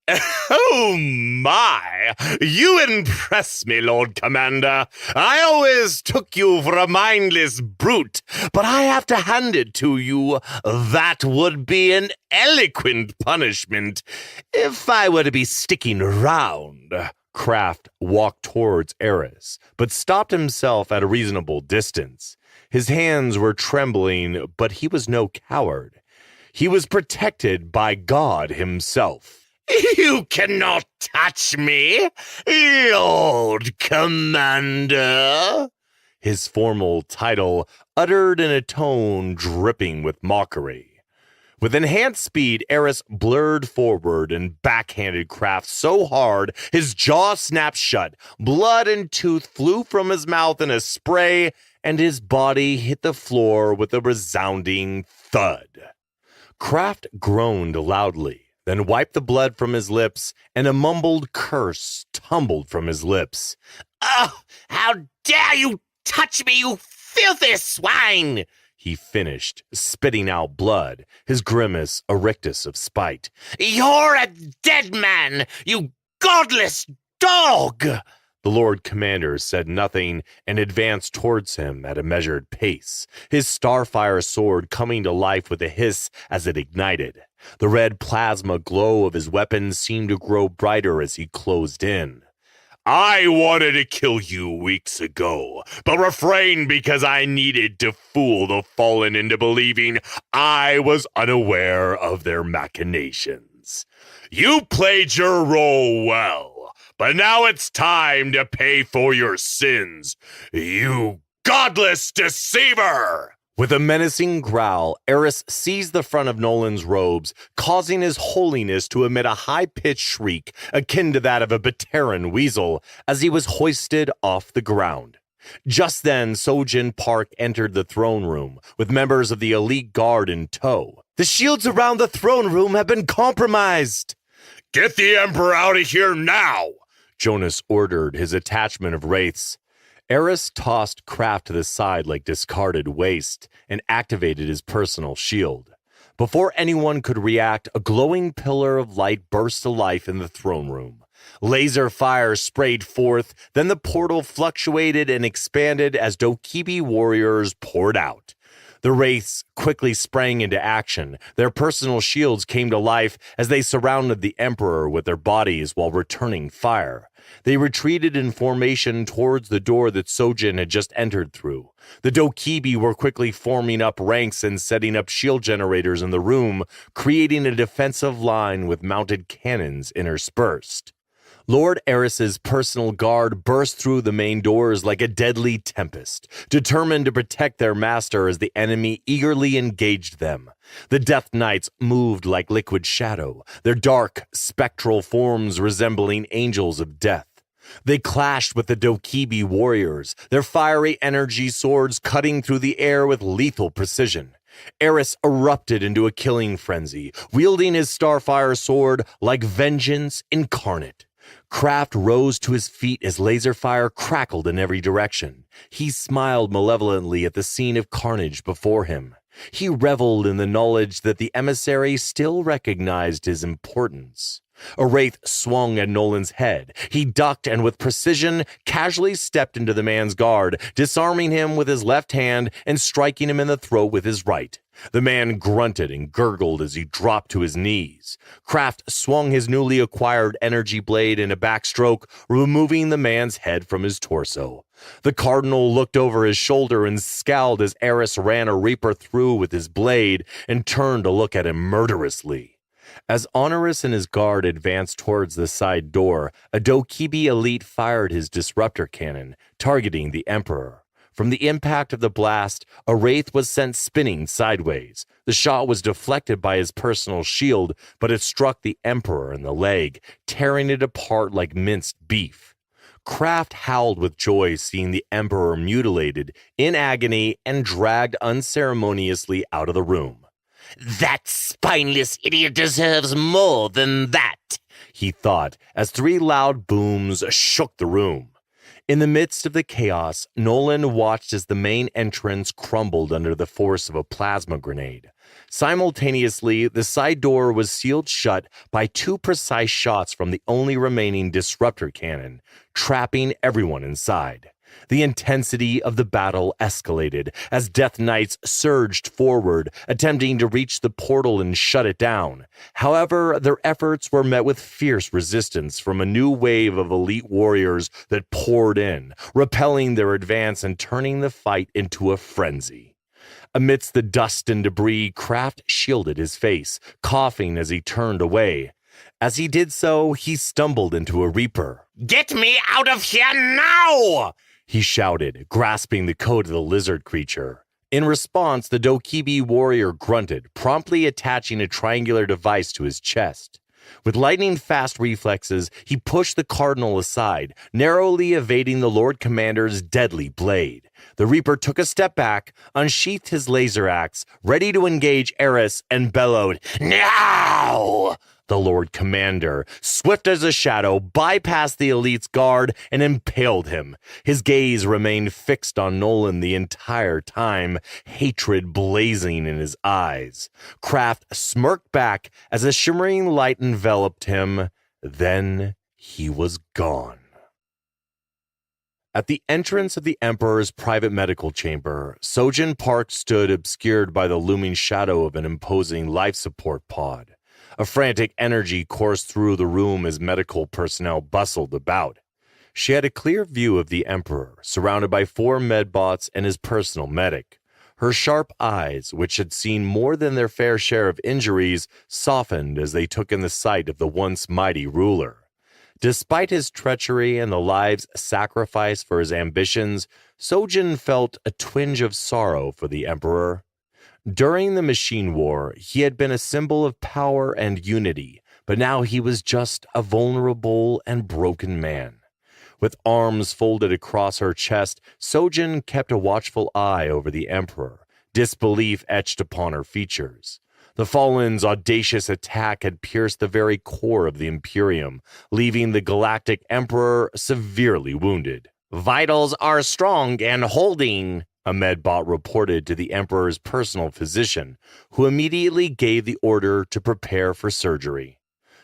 Oh my! You impress me, Lord Commander. I always took you for a mindless brute, but I have to hand it to you. That would be an eloquent punishment if I were to be sticking around. Kraft walked towards Eris, but stopped himself at a reasonable distance. His hands were trembling, but he was no coward. He was protected by God himself. You cannot touch me, Lord Commander. His formal title uttered in a tone dripping with mockery. With enhanced speed, Eris blurred forward and backhanded Kraft so hard his jaw snapped shut. Blood and tooth flew from his mouth in a spray, and his body hit the floor with a resounding thud. Kraft groaned loudly, then wiped the blood from his lips, and a mumbled curse tumbled from his lips. Oh, how dare you touch me, you filthy swine! He finished, spitting out blood, his grimace a rictus of spite. You're a dead man, you godless dog! The Lord Commander said nothing and advanced towards him at a measured pace, his starfire sword coming to life with a hiss as it ignited. The red plasma glow of his weapon seemed to grow brighter as he closed in. I wanted to kill you weeks ago, but refrained because I needed to fool the fallen into believing I was unaware of their machinations. You played your role well, but now it's time to pay for your sins, you godless deceiver! With a menacing growl, Eris seized the front of Nolan's robes, causing his holiness to emit a high-pitched shriek akin to that of a Bateran weasel as he was hoisted off the ground. Just then, Sojin Park entered the throne room, with members of the elite guard in tow. The shields around the throne room have been compromised. Get the Emperor out of here now! Jonas ordered his attachment of wraiths. Eris tossed Kraft to the side like discarded waste and activated his personal shield. Before anyone could react, a glowing pillar of light burst to life in the throne room. Laser fire sprayed forth, then the portal fluctuated and expanded as Dokibi warriors poured out. The wraiths quickly sprang into action. Their personal shields came to life as they surrounded the Emperor with their bodies while returning fire. They retreated in formation towards the door that Sojin had just entered through. The Dokibi were quickly forming up ranks and setting up shield generators in the room, creating a defensive line with mounted cannons interspersed. Lord Eris's personal guard burst through the main doors like a deadly tempest, determined to protect their master as the enemy eagerly engaged them. The Death Knights moved like liquid shadow, their dark, spectral forms resembling angels of death. They clashed with the Dokibi warriors, their fiery energy swords cutting through the air with lethal precision. Eris erupted into a killing frenzy, wielding his starfire sword like vengeance incarnate. Kraft rose to his feet as laser fire crackled in every direction. He smiled malevolently at the scene of carnage before him. He reveled in the knowledge that the emissary still recognized his importance. A wraith swung at Nolan's head. He ducked and with precision casually stepped into the man's guard, disarming him with his left hand and striking him in the throat with his right. The man grunted and gurgled as he dropped to his knees. Kraft swung his newly acquired energy blade in a backstroke, removing the man's head from his torso. The Cardinal looked over his shoulder and scowled as Eris ran a Reaper through with his blade and turned to look at him murderously. As Honoris and his guard advanced towards the side door, a Dokibi elite fired his disruptor cannon, targeting the Emperor. From the impact of the blast, a wraith was sent spinning sideways. The shot was deflected by his personal shield, but it struck the Emperor in the leg, tearing it apart like minced beef. Kraft howled with joy seeing the Emperor mutilated, in agony, and dragged unceremoniously out of the room. That spineless idiot deserves more than that, he thought, as three loud booms shook the room. In the midst of the chaos, Nolan watched as the main entrance crumbled under the force of a plasma grenade. Simultaneously, the side door was sealed shut by two precise shots from the only remaining disruptor cannon, trapping everyone inside. The intensity of the battle escalated as Death Knights surged forward, attempting to reach the portal and shut it down. However, their efforts were met with fierce resistance from a new wave of elite warriors that poured in, repelling their advance and turning the fight into a frenzy. Amidst the dust and debris, Kraft shielded his face, coughing as he turned away. As he did so, he stumbled into a Reaper. "Get me out of here now!" he shouted, grasping the coat of the lizard creature. In response, the Dokibi warrior grunted, promptly attaching a triangular device to his chest. With lightning-fast reflexes, he pushed the Cardinal aside, narrowly evading the Lord Commander's deadly blade. The Reaper took a step back, unsheathed his laser axe, ready to engage Eris, and bellowed, "Now!" The Lord Commander, swift as a shadow, bypassed the elite's guard and impaled him. His gaze remained fixed on Nolan the entire time, hatred blazing in his eyes. Kraft smirked back as a shimmering light enveloped him. Then he was gone. At the entrance of the Emperor's private medical chamber, Sojin Park stood obscured by the looming shadow of an imposing life support pod. A frantic energy coursed through the room as medical personnel bustled about. She had a clear view of the Emperor, surrounded by 4 medbots and his personal medic. Her sharp eyes, which had seen more than their fair share of injuries, softened as they took in the sight of the once mighty ruler. Despite his treachery and the lives sacrificed for his ambitions, Sojin felt a twinge of sorrow for the Emperor. During the Machine War, he had been a symbol of power and unity, but now he was just a vulnerable and broken man. With arms folded across her chest, Sojin kept a watchful eye over the Emperor, disbelief etched upon her features. The Fallen's audacious attack had pierced the very core of the Imperium, leaving the Galactic Emperor severely wounded. "Vitals are strong and holding," a medbot reported to the Emperor's personal physician, who immediately gave the order to prepare for surgery.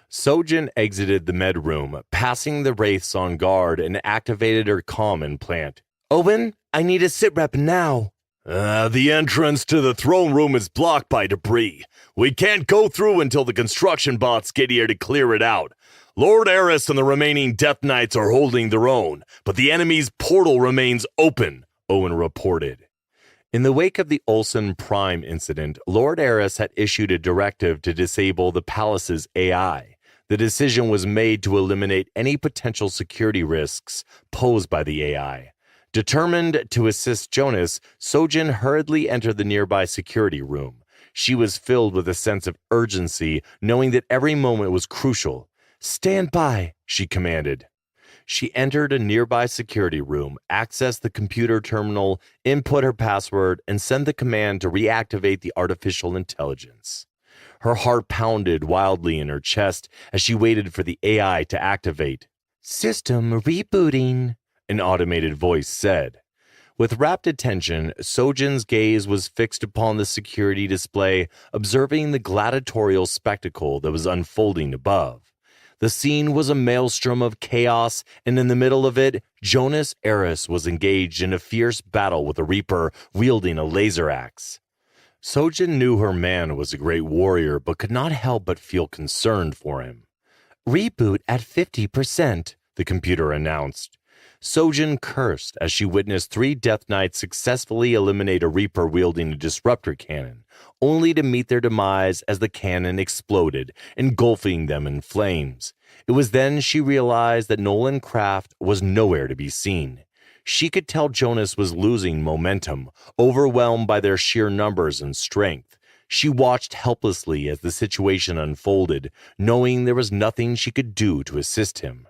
Sojin exited the med room, passing the wraiths on guard, and activated her comm implant. Owen, I need a sitrep now. The entrance to the throne room is blocked by debris. We can't go through until the construction bots get here to clear it out. Lord Eris and the remaining Death Knights are holding their own, but the enemy's portal remains open, Owen reported. In the wake of the Olsen Prime incident, Lord Eris had issued a directive to disable the palace's AI. The decision was made to eliminate any potential security risks posed by the AI. Determined to assist Jonas, Sojin hurriedly entered the nearby security room. She was filled with a sense of urgency, knowing that every moment was crucial. "Stand by," she commanded. She entered a nearby security room, accessed the computer terminal, input her password, and sent the command to reactivate the artificial intelligence. Her heart pounded wildly in her chest as she waited for the AI to activate. "System rebooting," an automated voice said. With rapt attention, Sojin's gaze was fixed upon the security display, observing the gladiatorial spectacle that was unfolding above. The scene was a maelstrom of chaos, and in the middle of it, Jonas Eris was engaged in a fierce battle with a Reaper wielding a laser axe. Sojin knew her man was a great warrior, but could not help but feel concerned for him. "Reboot at 50%, the computer announced. Sojin cursed as she witnessed 3 Death Knights successfully eliminate a Reaper wielding a disruptor cannon, only to meet their demise as the cannon exploded, engulfing them in flames. It was then she realized that Nolan Craft was nowhere to be seen. She could tell Jonas was losing momentum, overwhelmed by their sheer numbers and strength. She watched helplessly as the situation unfolded, knowing there was nothing she could do to assist him.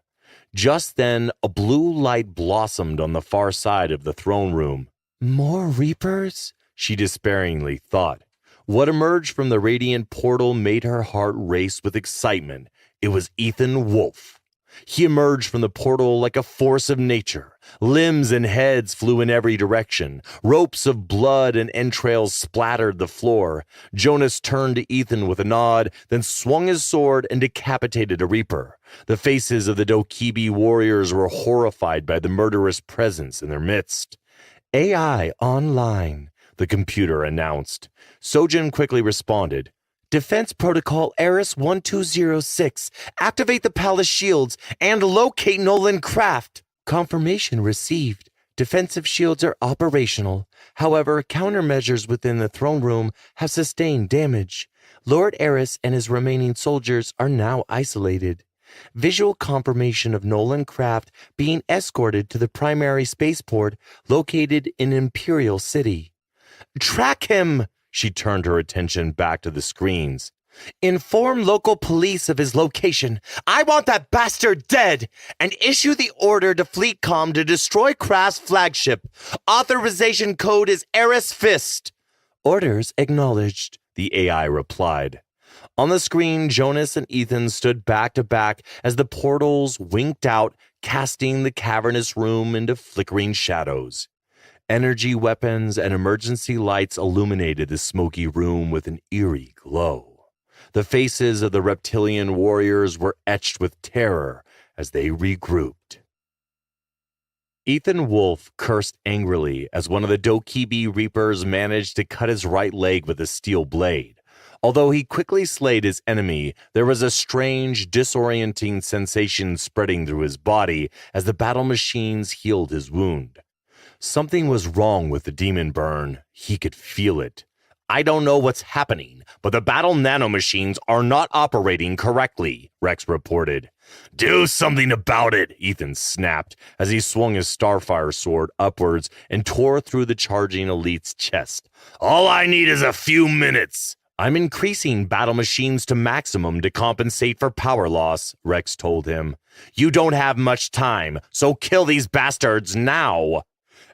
Just then, a blue light blossomed on the far side of the throne room. "More Reapers?" she despairingly thought. What emerged from the radiant portal made her heart race with excitement. It was Ethan Wolfe. He emerged from the portal like a force of nature. Limbs and heads flew in every direction. Ropes of blood and entrails splattered the floor. Jonas turned to Ethan with a nod, then swung his sword and decapitated a Reaper. The faces of the Dokibi warriors were horrified by the murderous presence in their midst. "AI online," the computer announced. Sojin quickly responded. "Defense Protocol Eris 1206. Activate the palace shields and locate Nolan Craft." "Confirmation received. Defensive shields are operational. However, countermeasures within the throne room have sustained damage. Lord Eris and his remaining soldiers are now isolated. Visual confirmation of Nolan Craft being escorted to the primary spaceport located in Imperial City." "Track him!" She turned her attention back to the screens. "Inform local police of his location. I want that bastard dead! And issue the order to Fleetcom to destroy Craft's flagship. Authorization code is Eris Fist." "Orders acknowledged," the AI replied. On the screen, Jonas and Ethan stood back to back as the portals winked out, casting the cavernous room into flickering shadows. Energy weapons and emergency lights illuminated the smoky room with an eerie glow. The faces of the reptilian warriors were etched with terror as they regrouped. Ethan Wolfe cursed angrily as one of the Dokibi Reapers managed to cut his right leg with a steel blade. Although he quickly slayed his enemy, there was a strange, disorienting sensation spreading through his body as the battle machines healed his wound. Something was wrong with the demon burn. He could feel it. "I don't know what's happening, but the battle nanomachines are not operating correctly," Rex reported. "Do something about it," Ethan snapped as he swung his Starfire sword upwards and tore through the charging elite's chest. "All I need is a few minutes." "I'm increasing battle machines to maximum to compensate for power loss," Rex told him. "You don't have much time, so kill these bastards now."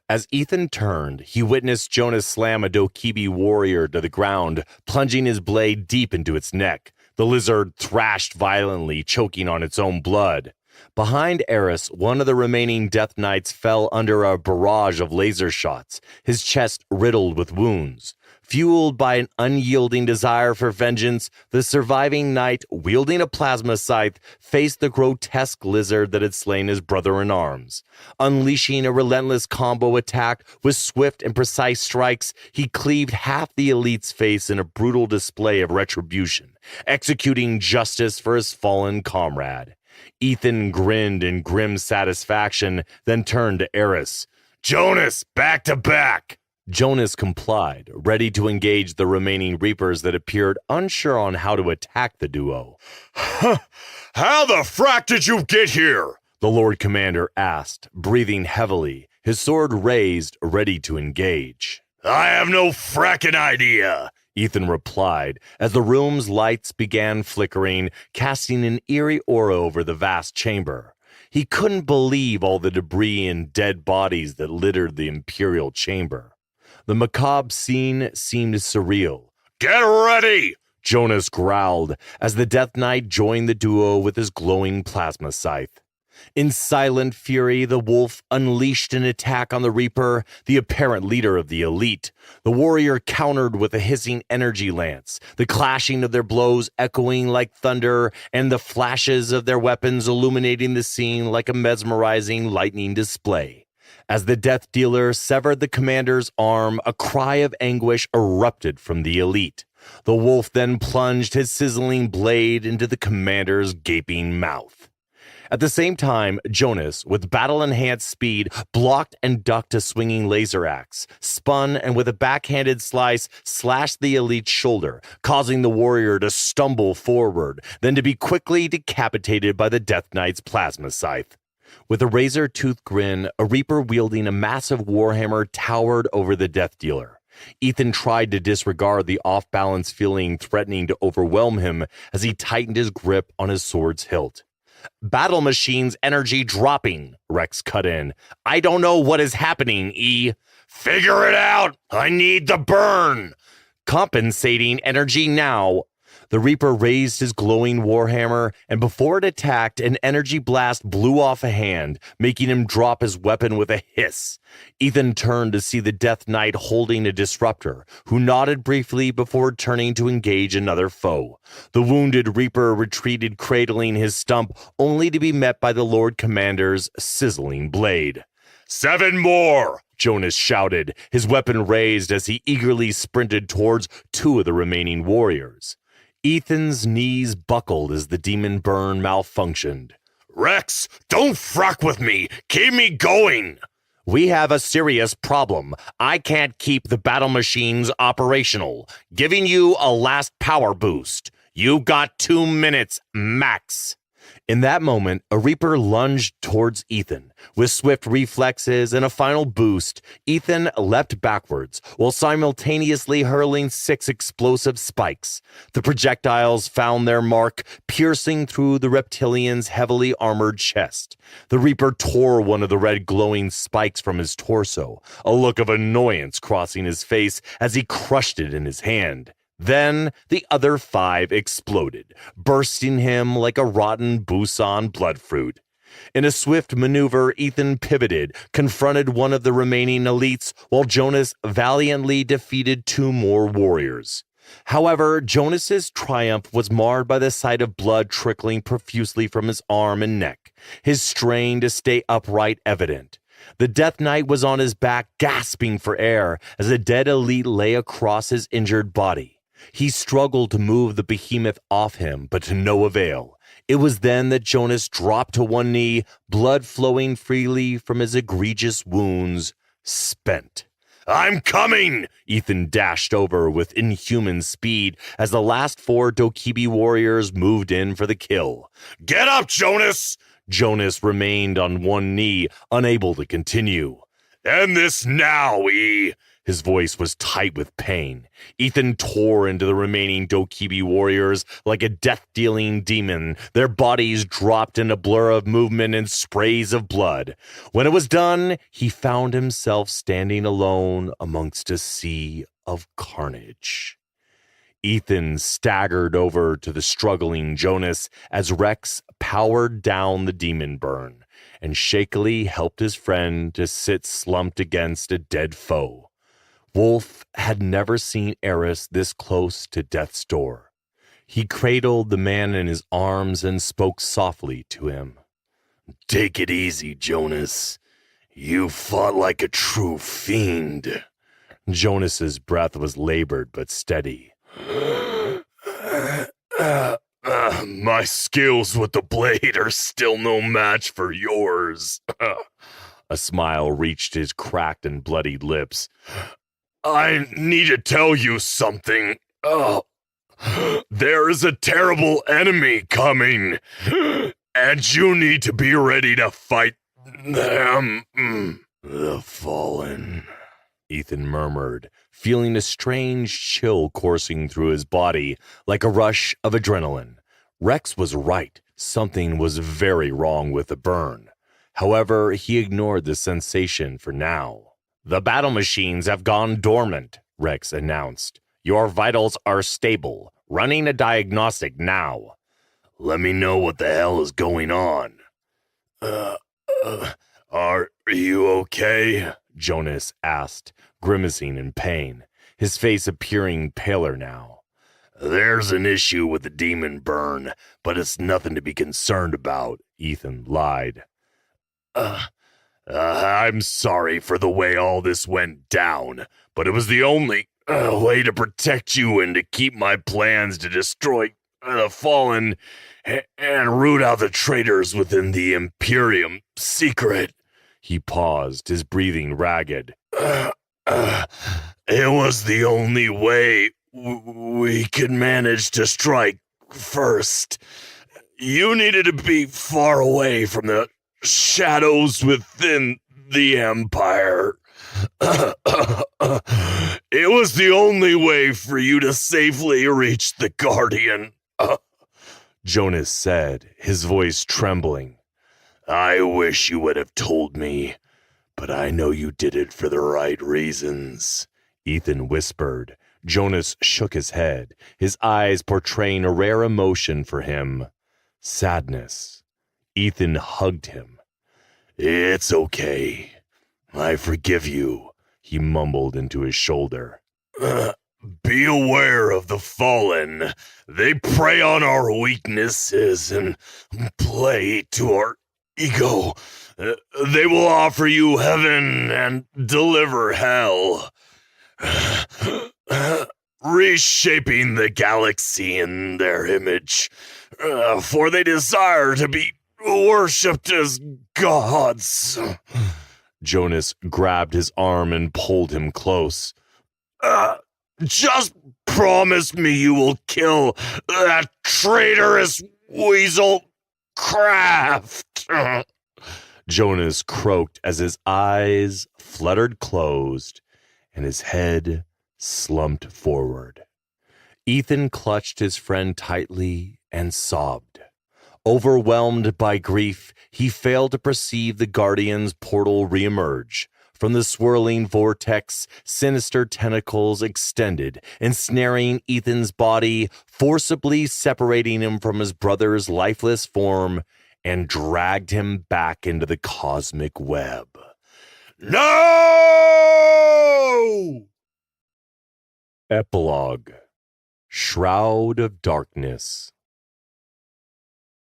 As Ethan turned, he witnessed Jonas slam a Dokibi warrior to the ground, plunging his blade deep into its neck. The lizard thrashed violently, choking on its own blood. Behind Eris, one of the remaining Death Knights fell under a barrage of laser shots, his chest riddled with wounds. Fueled by an unyielding desire for vengeance, the surviving knight, wielding a plasma scythe, faced the grotesque lizard that had slain his brother-in-arms. Unleashing a relentless combo attack with swift and precise strikes, he cleaved half the elite's face in a brutal display of retribution, executing justice for his fallen comrade. Ethan grinned in grim satisfaction, then turned to Eris. Jonas, back to back! Jonas complied, ready to engage the remaining Reapers that appeared unsure on how to attack the duo. How the frack did you get here? The Lord Commander asked, breathing heavily, his sword raised, ready to engage. I have no frackin' idea, Ethan replied, as the room's lights began flickering, casting an eerie aura over the vast chamber. He couldn't believe all the debris and dead bodies that littered the Imperial chamber. The macabre scene seemed surreal. Get ready! Jonas growled as the Death Knight joined the duo with his glowing plasma scythe. In silent fury, the wolf unleashed an attack on the Reaper, the apparent leader of the elite. The warrior countered with a hissing energy lance, the clashing of their blows echoing like thunder, and the flashes of their weapons illuminating the scene like a mesmerizing lightning display. As the death dealer severed the commander's arm, a cry of anguish erupted from the elite. The wolf then plunged his sizzling blade into the commander's gaping mouth. At the same time, Jonas, with battle-enhanced speed, blocked and ducked a swinging laser axe, spun, and with a backhanded slice, slashed the elite's shoulder, causing the warrior to stumble forward, then to be quickly decapitated by the Death Knight's plasma scythe. With a razor-toothed grin, a Reaper wielding a massive warhammer towered over the death dealer. Ethan tried to disregard the off-balance feeling threatening to overwhelm him as he tightened his grip on his sword's hilt. Battle machine's energy dropping, Rex cut in. I don't know what is happening, E. Figure it out! I need the burn! Compensating energy now. The Reaper raised his glowing warhammer, and before it attacked, an energy blast blew off a hand, making him drop his weapon with a hiss. Ethan turned to see the Death Knight holding a disruptor, who nodded briefly before turning to engage another foe. The wounded Reaper retreated, cradling his stump, only to be met by the Lord Commander's sizzling blade. 7 more! Jonas shouted, his weapon raised as he eagerly sprinted towards 2 of the remaining warriors. Ethan's knees buckled as the demon burn malfunctioned. Rex, don't frack with me! Keep me going! We have a serious problem. I can't keep the battle machines operational. Giving you a last power boost. You've got 2 minutes, max. In that moment, a Reaper lunged towards Ethan. With swift reflexes and a final boost, Ethan leapt backwards, while simultaneously hurling 6 explosive spikes. The projectiles found their mark, piercing through the reptilian's heavily armored chest. The Reaper tore one of the red glowing spikes from his torso, a look of annoyance crossing his face as he crushed it in his hand. Then the other 5 exploded, bursting him like a rotten Busan bloodfruit. In a swift maneuver, Ethan pivoted, confronted one of the remaining elites, while Jonas valiantly defeated 2 more warriors. However, Jonas's triumph was marred by the sight of blood trickling profusely from his arm and neck, his strain to stay upright evident. The Death Knight was on his back, gasping for air, as a dead elite lay across his injured body. He struggled to move the behemoth off him, but to no avail. It was then that Jonas dropped to one knee, blood flowing freely from his egregious wounds, spent. I'm coming! Ethan dashed over with inhuman speed as the last 4 Dokibi warriors moved in for the kill. Get up, Jonas! Jonas remained on one knee, unable to continue. End this now, E! His voice was tight with pain. Ethan tore into the remaining Dokibi warriors like a death-dealing demon. Their bodies dropped in a blur of movement and sprays of blood. When it was done, he found himself standing alone amongst a sea of carnage. Ethan staggered over to the struggling Jonas as Rex powered down the demon burn and shakily helped his friend to sit slumped against a dead foe. Wolf had never seen Eris this close to death's door. He cradled the man in his arms and spoke softly to him. Take it easy, Jonas. You fought like a true fiend. Jonas's breath was labored but steady. My skills with the blade are still no match for yours. A smile reached his cracked and bloodied lips. I need to tell you something. There is a terrible enemy coming, and you need to be ready to fight them. The Fallen, Ethan murmured, feeling a strange chill coursing through his body like a rush of adrenaline. Rex was right. Something was very wrong with the burn. However, he ignored the sensation for now. The battle machines have gone dormant, Rex announced. Your vitals are stable. Running a diagnostic now. Let me know what the hell is going on. Are you okay? Jonas asked, grimacing in pain, his face appearing paler now. There's an issue with the demon burn, but it's nothing to be concerned about, Ethan lied. I'm sorry for the way all this went down, but it was the only way to protect you and to keep my plans to destroy the Fallen and root out the traitors within the Imperium secret. He paused, his breathing ragged. It was the only way we could manage to strike first. You needed to be far away from the shadows within the Empire. It was the only way for you to safely reach the Guardian. Jonas said, his voice trembling. I wish you would have told me, but I know you did it for the right reasons. Ethan whispered. Jonas shook his head, his eyes portraying a rare emotion for him. Sadness. Ethan hugged him. It's okay. I forgive you, he mumbled into his shoulder. Be aware of the Fallen. They prey on our weaknesses and play to our ego. They will offer you heaven and deliver hell. Reshaping the galaxy in their image, for they desire to be worshipped as gods. Jonas grabbed his arm and pulled him close. Just promise me you will kill that traitorous weasel Kraft. Jonas croaked as his eyes fluttered closed and his head slumped forward. Ethan clutched his friend tightly and sobbed. Overwhelmed by grief, he failed to perceive the Guardian's portal reemerge. From the swirling vortex, sinister tentacles extended, ensnaring Ethan's body, forcibly separating him from his brother's lifeless form, and dragged him back into the cosmic web. No! Epilogue. Shroud of Darkness.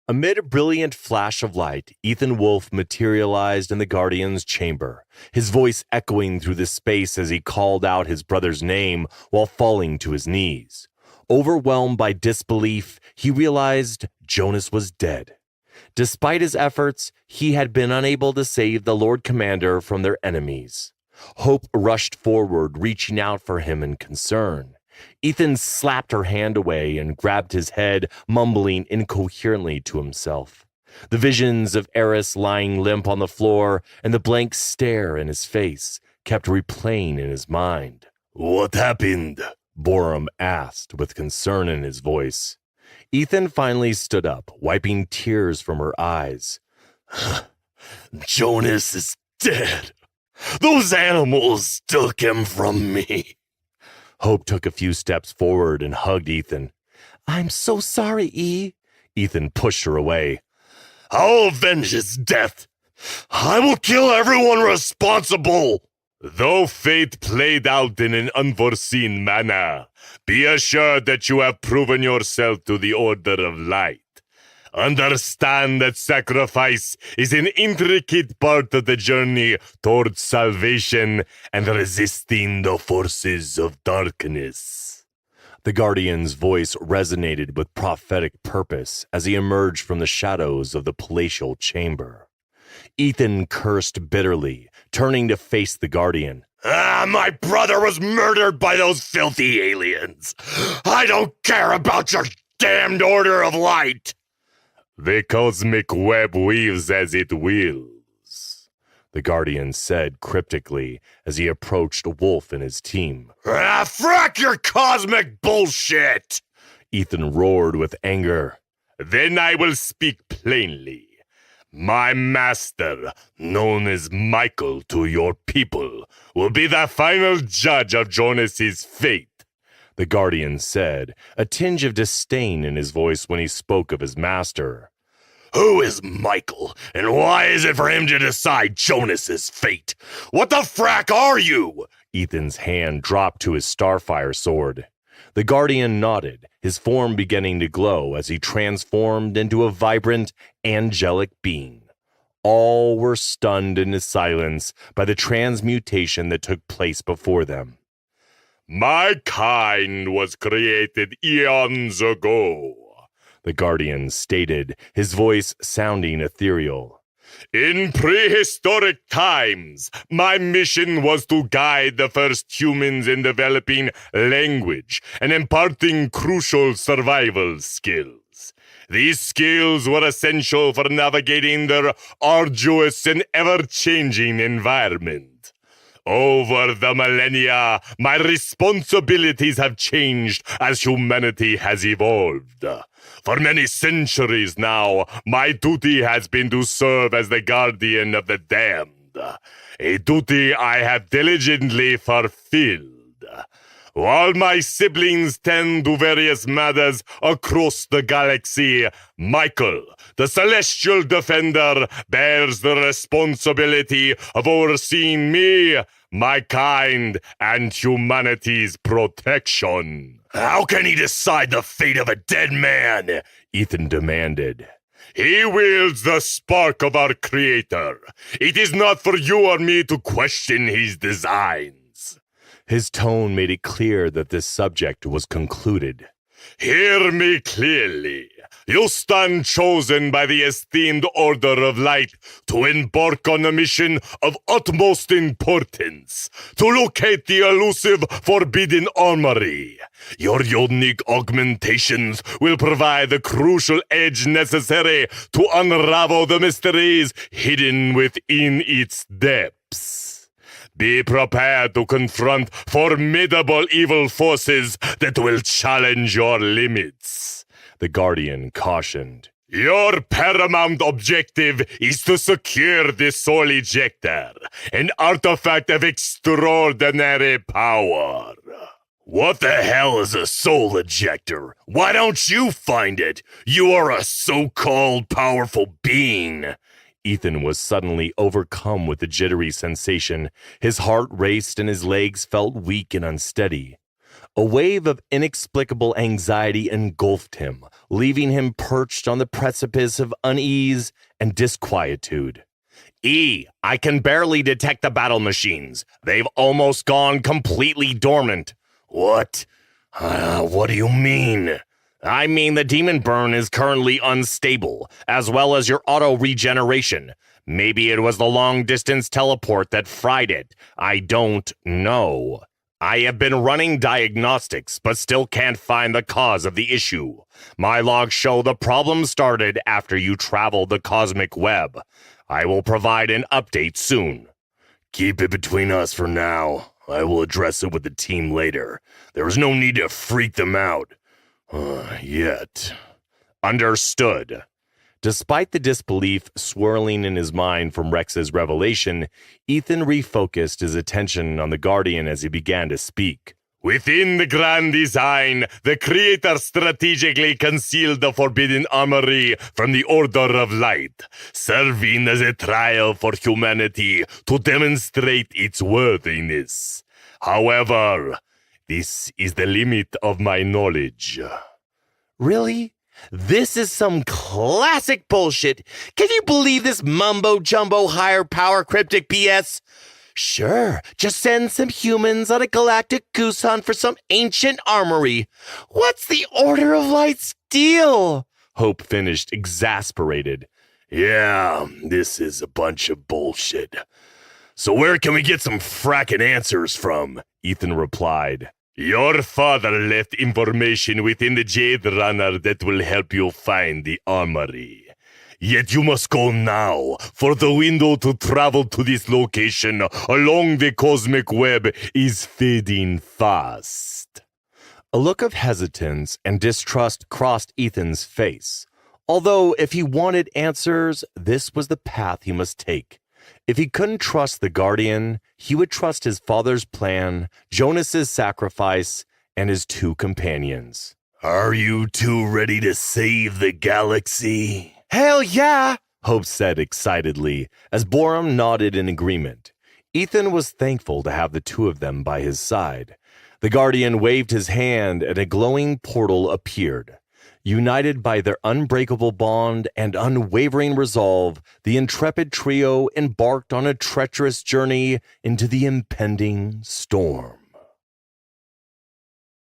Amid a brilliant flash of light, Ethan Wolfe materialized in the Guardian's chamber, his voice echoing through the space as he called out his brother's name while falling to his knees. Overwhelmed by disbelief, he realized Jonas was dead. Despite his efforts, he had been unable to save the Lord Commander from their enemies. Hope rushed forward, reaching out for him in concern. Ethan slapped her hand away and grabbed his head, mumbling incoherently to himself. The visions of Eris lying limp on the floor and the blank stare in his face kept replaying in his mind. What happened? Borum asked with concern in his voice. Ethan finally stood up, wiping tears from her eyes. Jonas is dead. Those animals took him from me. Hope took a few steps forward and hugged Ethan. I'm so sorry, E. Ethan pushed her away. I'll avenge his death. I will kill everyone responsible. Though fate played out in an unforeseen manner, be assured that you have proven yourself to the Order of Light. Understand that sacrifice is an intricate part of the journey towards salvation and resisting the forces of darkness. The Guardian's voice resonated with prophetic purpose as he emerged from the shadows of the palatial chamber. Ethan cursed bitterly, turning to face the Guardian. My brother was murdered by those filthy aliens. I don't care about your damned Order of Light. The cosmic web weaves as it wills, the Guardian said cryptically as he approached Wolf and his team. Frack your cosmic bullshit! Ethan roared with anger. Then I will speak plainly. My master, known as Michael to your people, will be the final judge of Jonas's fate, the Guardian said, a tinge of disdain in his voice when he spoke of his master. Who is Michael, and why is it for him to decide Jonas's fate? What the frack are you? Ethan's hand dropped to his starfire sword. The Guardian nodded, his form beginning to glow as he transformed into a vibrant, angelic being. All were stunned into silence by the transmutation that took place before them. My kind was created eons ago, the Guardian stated, his voice sounding ethereal. In prehistoric times, my mission was to guide the first humans in developing language and imparting crucial survival skills. These skills were essential for navigating their arduous and ever-changing environment. Over the millennia, my responsibilities have changed as humanity has evolved. For many centuries now, my duty has been to serve as the guardian of the damned, a duty I have diligently fulfilled. While my siblings tend to various matters across the galaxy, Michael, the Celestial Defender, bears the responsibility of overseeing me, my kind, and humanity's protection. How can he decide the fate of a dead man? Ethan demanded. He wields the spark of our Creator. It is not for you or me to question his designs. His tone made it clear that this subject was concluded. Hear me clearly. You stand chosen by the esteemed Order of Light to embark on a mission of utmost importance, to locate the elusive Forbidden Armory. Your unique augmentations will provide the crucial edge necessary to unravel the mysteries hidden within its depths. Be prepared to confront formidable evil forces that will challenge your limits, the Guardian cautioned. Your paramount objective is to secure the Soul Ejector, an artifact of extraordinary power. What the hell is a Soul Ejector? Why don't you find it? You are a so-called powerful being. Ethan was suddenly overcome with a jittery sensation. His heart raced and his legs felt weak and unsteady. A wave of inexplicable anxiety engulfed him, leaving him perched on the precipice of unease and disquietude. I can barely detect the battle machines. They've almost gone completely dormant. What? What do you mean? I mean the demon burn is currently unstable, as well as your auto-regeneration. Maybe it was the long-distance teleport that fried it. I don't know. I have been running diagnostics, but still can't find the cause of the issue. My logs show the problem started after you traveled the cosmic web. I will provide an update soon. Keep it between us for now. I will address it with the team later. There is no need to freak them out. Yet. Understood. Despite the disbelief swirling in his mind from Rex's revelation, Ethan refocused his attention on the Guardian as he began to speak. Within the grand design, the creator strategically concealed the forbidden armory from the Order of Light, serving as a trial for humanity to demonstrate its worthiness. However, this is the limit of my knowledge. Really? This is some classic bullshit. Can you believe this mumbo-jumbo higher power cryptic BS? Sure, just send some humans on a galactic goose hunt for some ancient armory. What's the Order of Light's deal? Hope finished, exasperated. Yeah, this is a bunch of bullshit. So where can we get some frackin' answers from? Ethan replied. Your father left information within the Jade Runner that will help you find the armory. Yet you must go now, for the window to travel to this location along the cosmic web is fading fast. A look of hesitance and distrust crossed Ethan's face. Although if he wanted answers, this was the path he must take. If he couldn't trust the Guardian, he would trust his father's plan, Jonas's sacrifice, and his two companions. Are you two ready to save the galaxy? Hell yeah, Hope said excitedly, as Borum nodded in agreement. Ethan was thankful to have the two of them by his side. The Guardian waved his hand and a glowing portal appeared. United by their unbreakable bond and unwavering resolve, the intrepid trio embarked on a treacherous journey into the impending storm.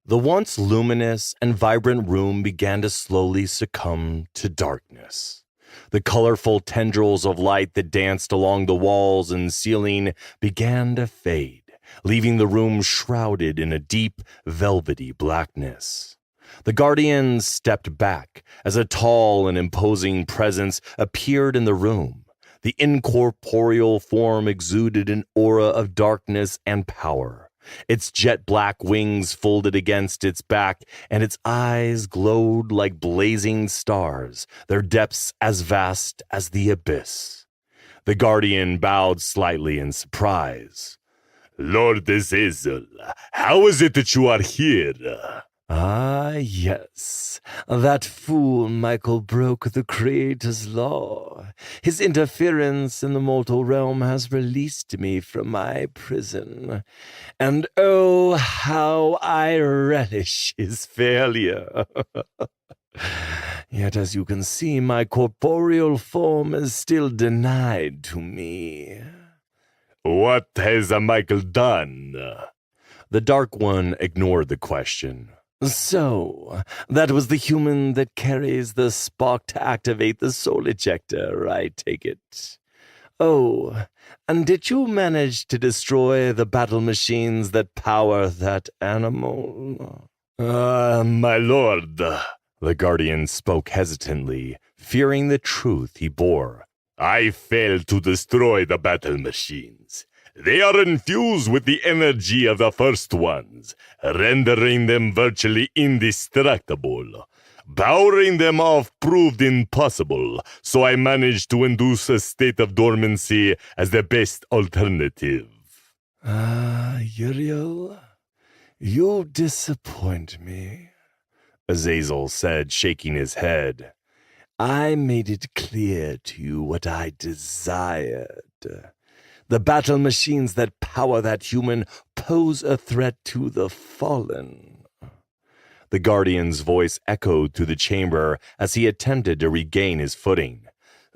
The once luminous and vibrant room began to slowly succumb to darkness. The colorful tendrils of light that danced along the walls and ceiling began to fade, leaving the room shrouded in a deep, velvety blackness. The Guardians stepped back as a tall and imposing presence appeared in the room. The incorporeal form exuded an aura of darkness and power. Its jet-black wings folded against its back, and its eyes glowed like blazing stars, their depths as vast as the abyss. The Guardian bowed slightly in surprise. Lord Azazel, how is it that you are here? Ah, yes. That fool Michael broke the Creator's law. His interference in the mortal realm has released me from my prison. And oh, how I relish his failure. Yet, as you can see, my corporeal form is still denied to me. What has Michael done? The Dark One ignored the question. So, that was the human that carries the spark to activate the soul ejector, I take it. Oh, and did you manage to destroy the battle machines that power that animal? My lord. The Guardian spoke hesitantly, fearing the truth he bore. I failed to destroy the battle machines. They are infused with the energy of the first ones, rendering them virtually indestructible. Powering them off proved impossible, so I managed to induce a state of dormancy as the best alternative. Ah, Uriel, you disappoint me, Azazel said, shaking his head. I made it clear to you what I desired. The battle machines that power that human pose a threat to the fallen. The Guardian's voice echoed through the chamber as he attempted to regain his footing.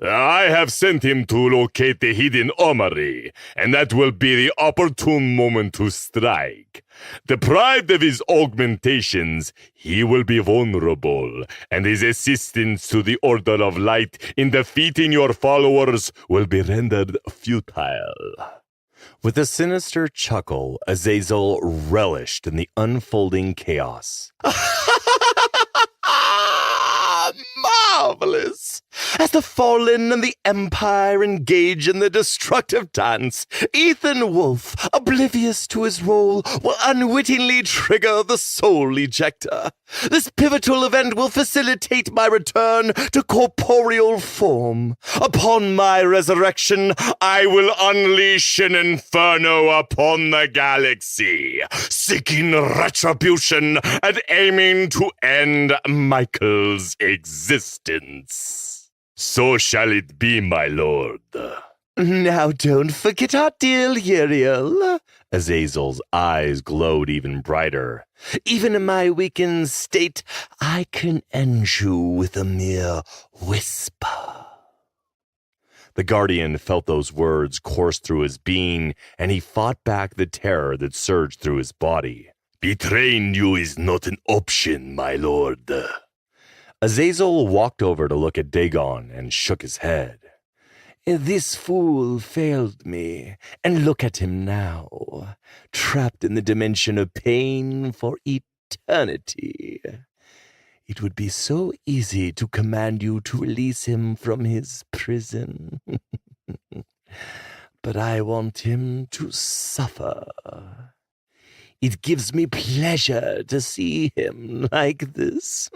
I have sent him to locate the hidden armory, and that will be the opportune moment to strike. Deprived of his augmentations, he will be vulnerable, and his assistance to the Order of Light in defeating your followers will be rendered futile. With a sinister chuckle, Azazel relished in the unfolding chaos. Marvelous! As the Fallen and the Empire engage in the destructive dance, Ethan Wolfe, oblivious to his role, will unwittingly trigger the soul ejector. This pivotal event will facilitate my return to corporeal form. Upon my resurrection, I will unleash an inferno upon the galaxy, seeking retribution and aiming to end Michael's existence. So shall it be, my lord. Now don't forget our deal, Uriel. Azazel's eyes glowed even brighter. Even in my weakened state, I can end you with a mere whisper. The Guardian felt those words course through his being, and he fought back the terror that surged through his body. Betraying you is not an option, my lord. Azazel walked over to look at Dagon and shook his head. This fool failed me, and look at him now, trapped in the dimension of pain for eternity. It would be so easy to command you to release him from his prison. But I want him to suffer. It gives me pleasure to see him like this.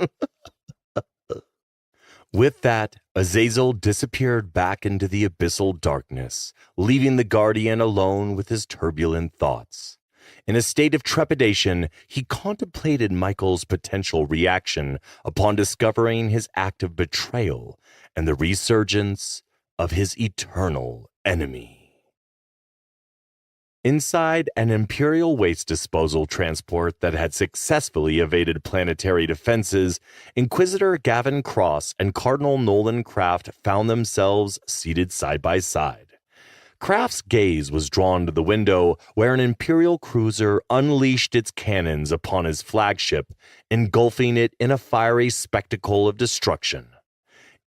With that, Azazel disappeared back into the abyssal darkness, leaving the Guardian alone with his turbulent thoughts. In a state of trepidation, he contemplated Michael's potential reaction upon discovering his act of betrayal and the resurgence of his eternal enemy. Inside an Imperial waste disposal transport that had successfully evaded planetary defenses, Inquisitor Gavin Cross and Cardinal Nolan Craft found themselves seated side by side. Craft's gaze was drawn to the window where an Imperial cruiser unleashed its cannons upon his flagship, engulfing it in a fiery spectacle of destruction.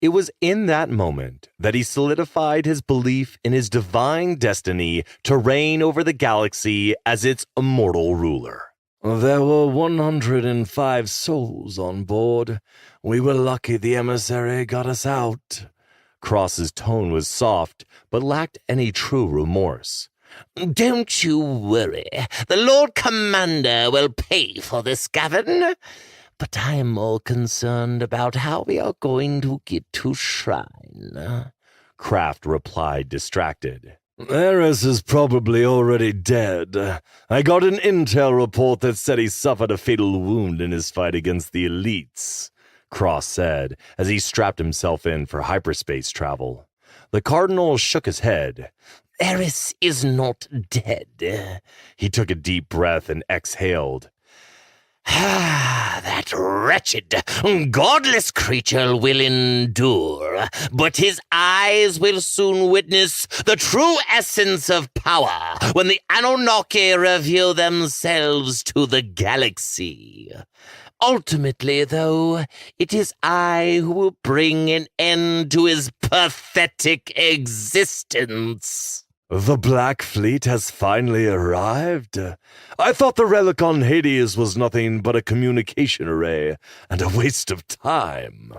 It was in that moment that he solidified his belief in his divine destiny to reign over the galaxy as its immortal ruler. There were 105 souls on board. We were lucky the emissary got us out. Cross's tone was soft, but lacked any true remorse. Don't you worry. The Lord Commander will pay for this, Gavin. But I am more concerned about how we are going to get to Shrine. Craft replied, distracted. Eris is probably already dead. I got an intel report that said he suffered a fatal wound in his fight against the elites, Cross said as he strapped himself in for hyperspace travel. The Cardinal shook his head. Eris is not dead. He took a deep breath and exhaled. That wretched, godless creature will endure, but his eyes will soon witness the true essence of power when the Anunnaki reveal themselves to the galaxy. Ultimately, though, it is I who will bring an end to his pathetic existence. The Black Fleet has finally arrived. I thought the relic on Hades was nothing but a communication array and a waste of time.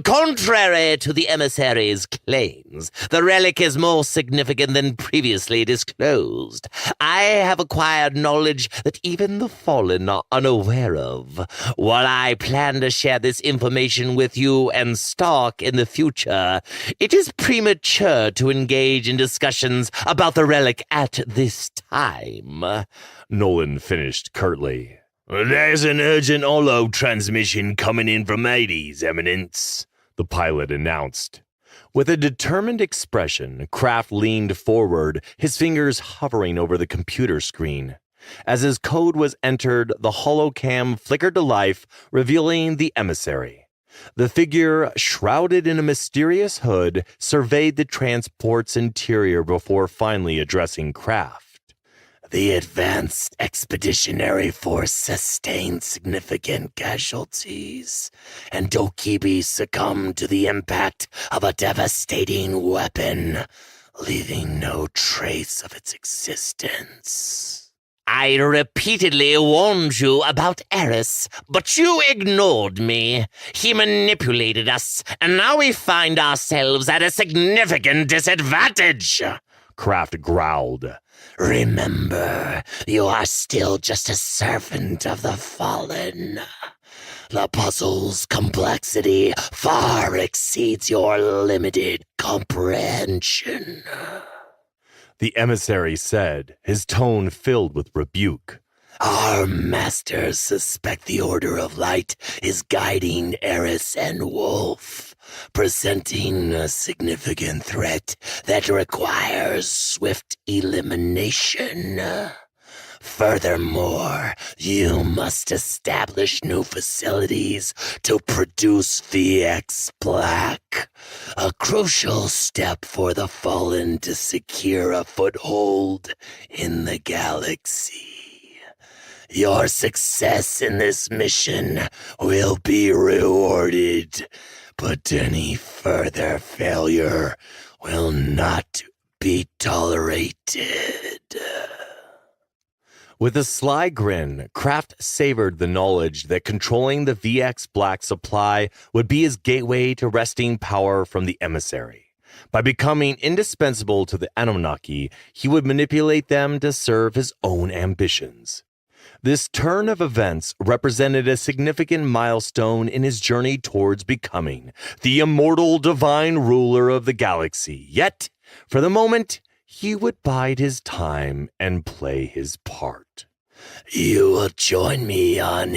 Contrary to the emissary's claims, the relic is more significant than previously disclosed. I have acquired knowledge that even the Fallen are unaware of. While I plan to share this information with you and Stark in the future, it is premature to engage in discussions about the relic at this time. Nolan finished curtly. There's an urgent holo transmission coming in from Hades, Eminence, the pilot announced. With a determined expression, Craft leaned forward, his fingers hovering over the computer screen. As his code was entered, the holocam flickered to life, revealing the emissary. The figure, shrouded in a mysterious hood, surveyed the transport's interior before finally addressing Craft. The Advanced Expeditionary Force sustained significant casualties, and Dokibi succumbed to the impact of a devastating weapon, leaving no trace of its existence. I repeatedly warned you about Eris, but you ignored me. He manipulated us, and now we find ourselves at a significant disadvantage. Kraft growled. Remember, you are still just a servant of the fallen. The puzzle's complexity far exceeds your limited comprehension. The emissary said, his tone filled with rebuke. Our masters suspect the Order of Light is guiding Eris and Wolf, presenting a significant threat that requires swift elimination. Furthermore, you must establish new facilities to produce VX Black, a crucial step for the Fallen to secure a foothold in the galaxy. Your success in this mission will be rewarded, but any further failure will not be tolerated. With a sly grin, Kraft savored the knowledge that controlling the VX Black supply would be his gateway to wresting power from the emissary. By becoming indispensable to the Anunnaki, he would manipulate them to serve his own ambitions. This turn of events represented a significant milestone in his journey towards becoming the immortal divine ruler of the galaxy. Yet, for the moment, he would bide his time and play his part. You will join me on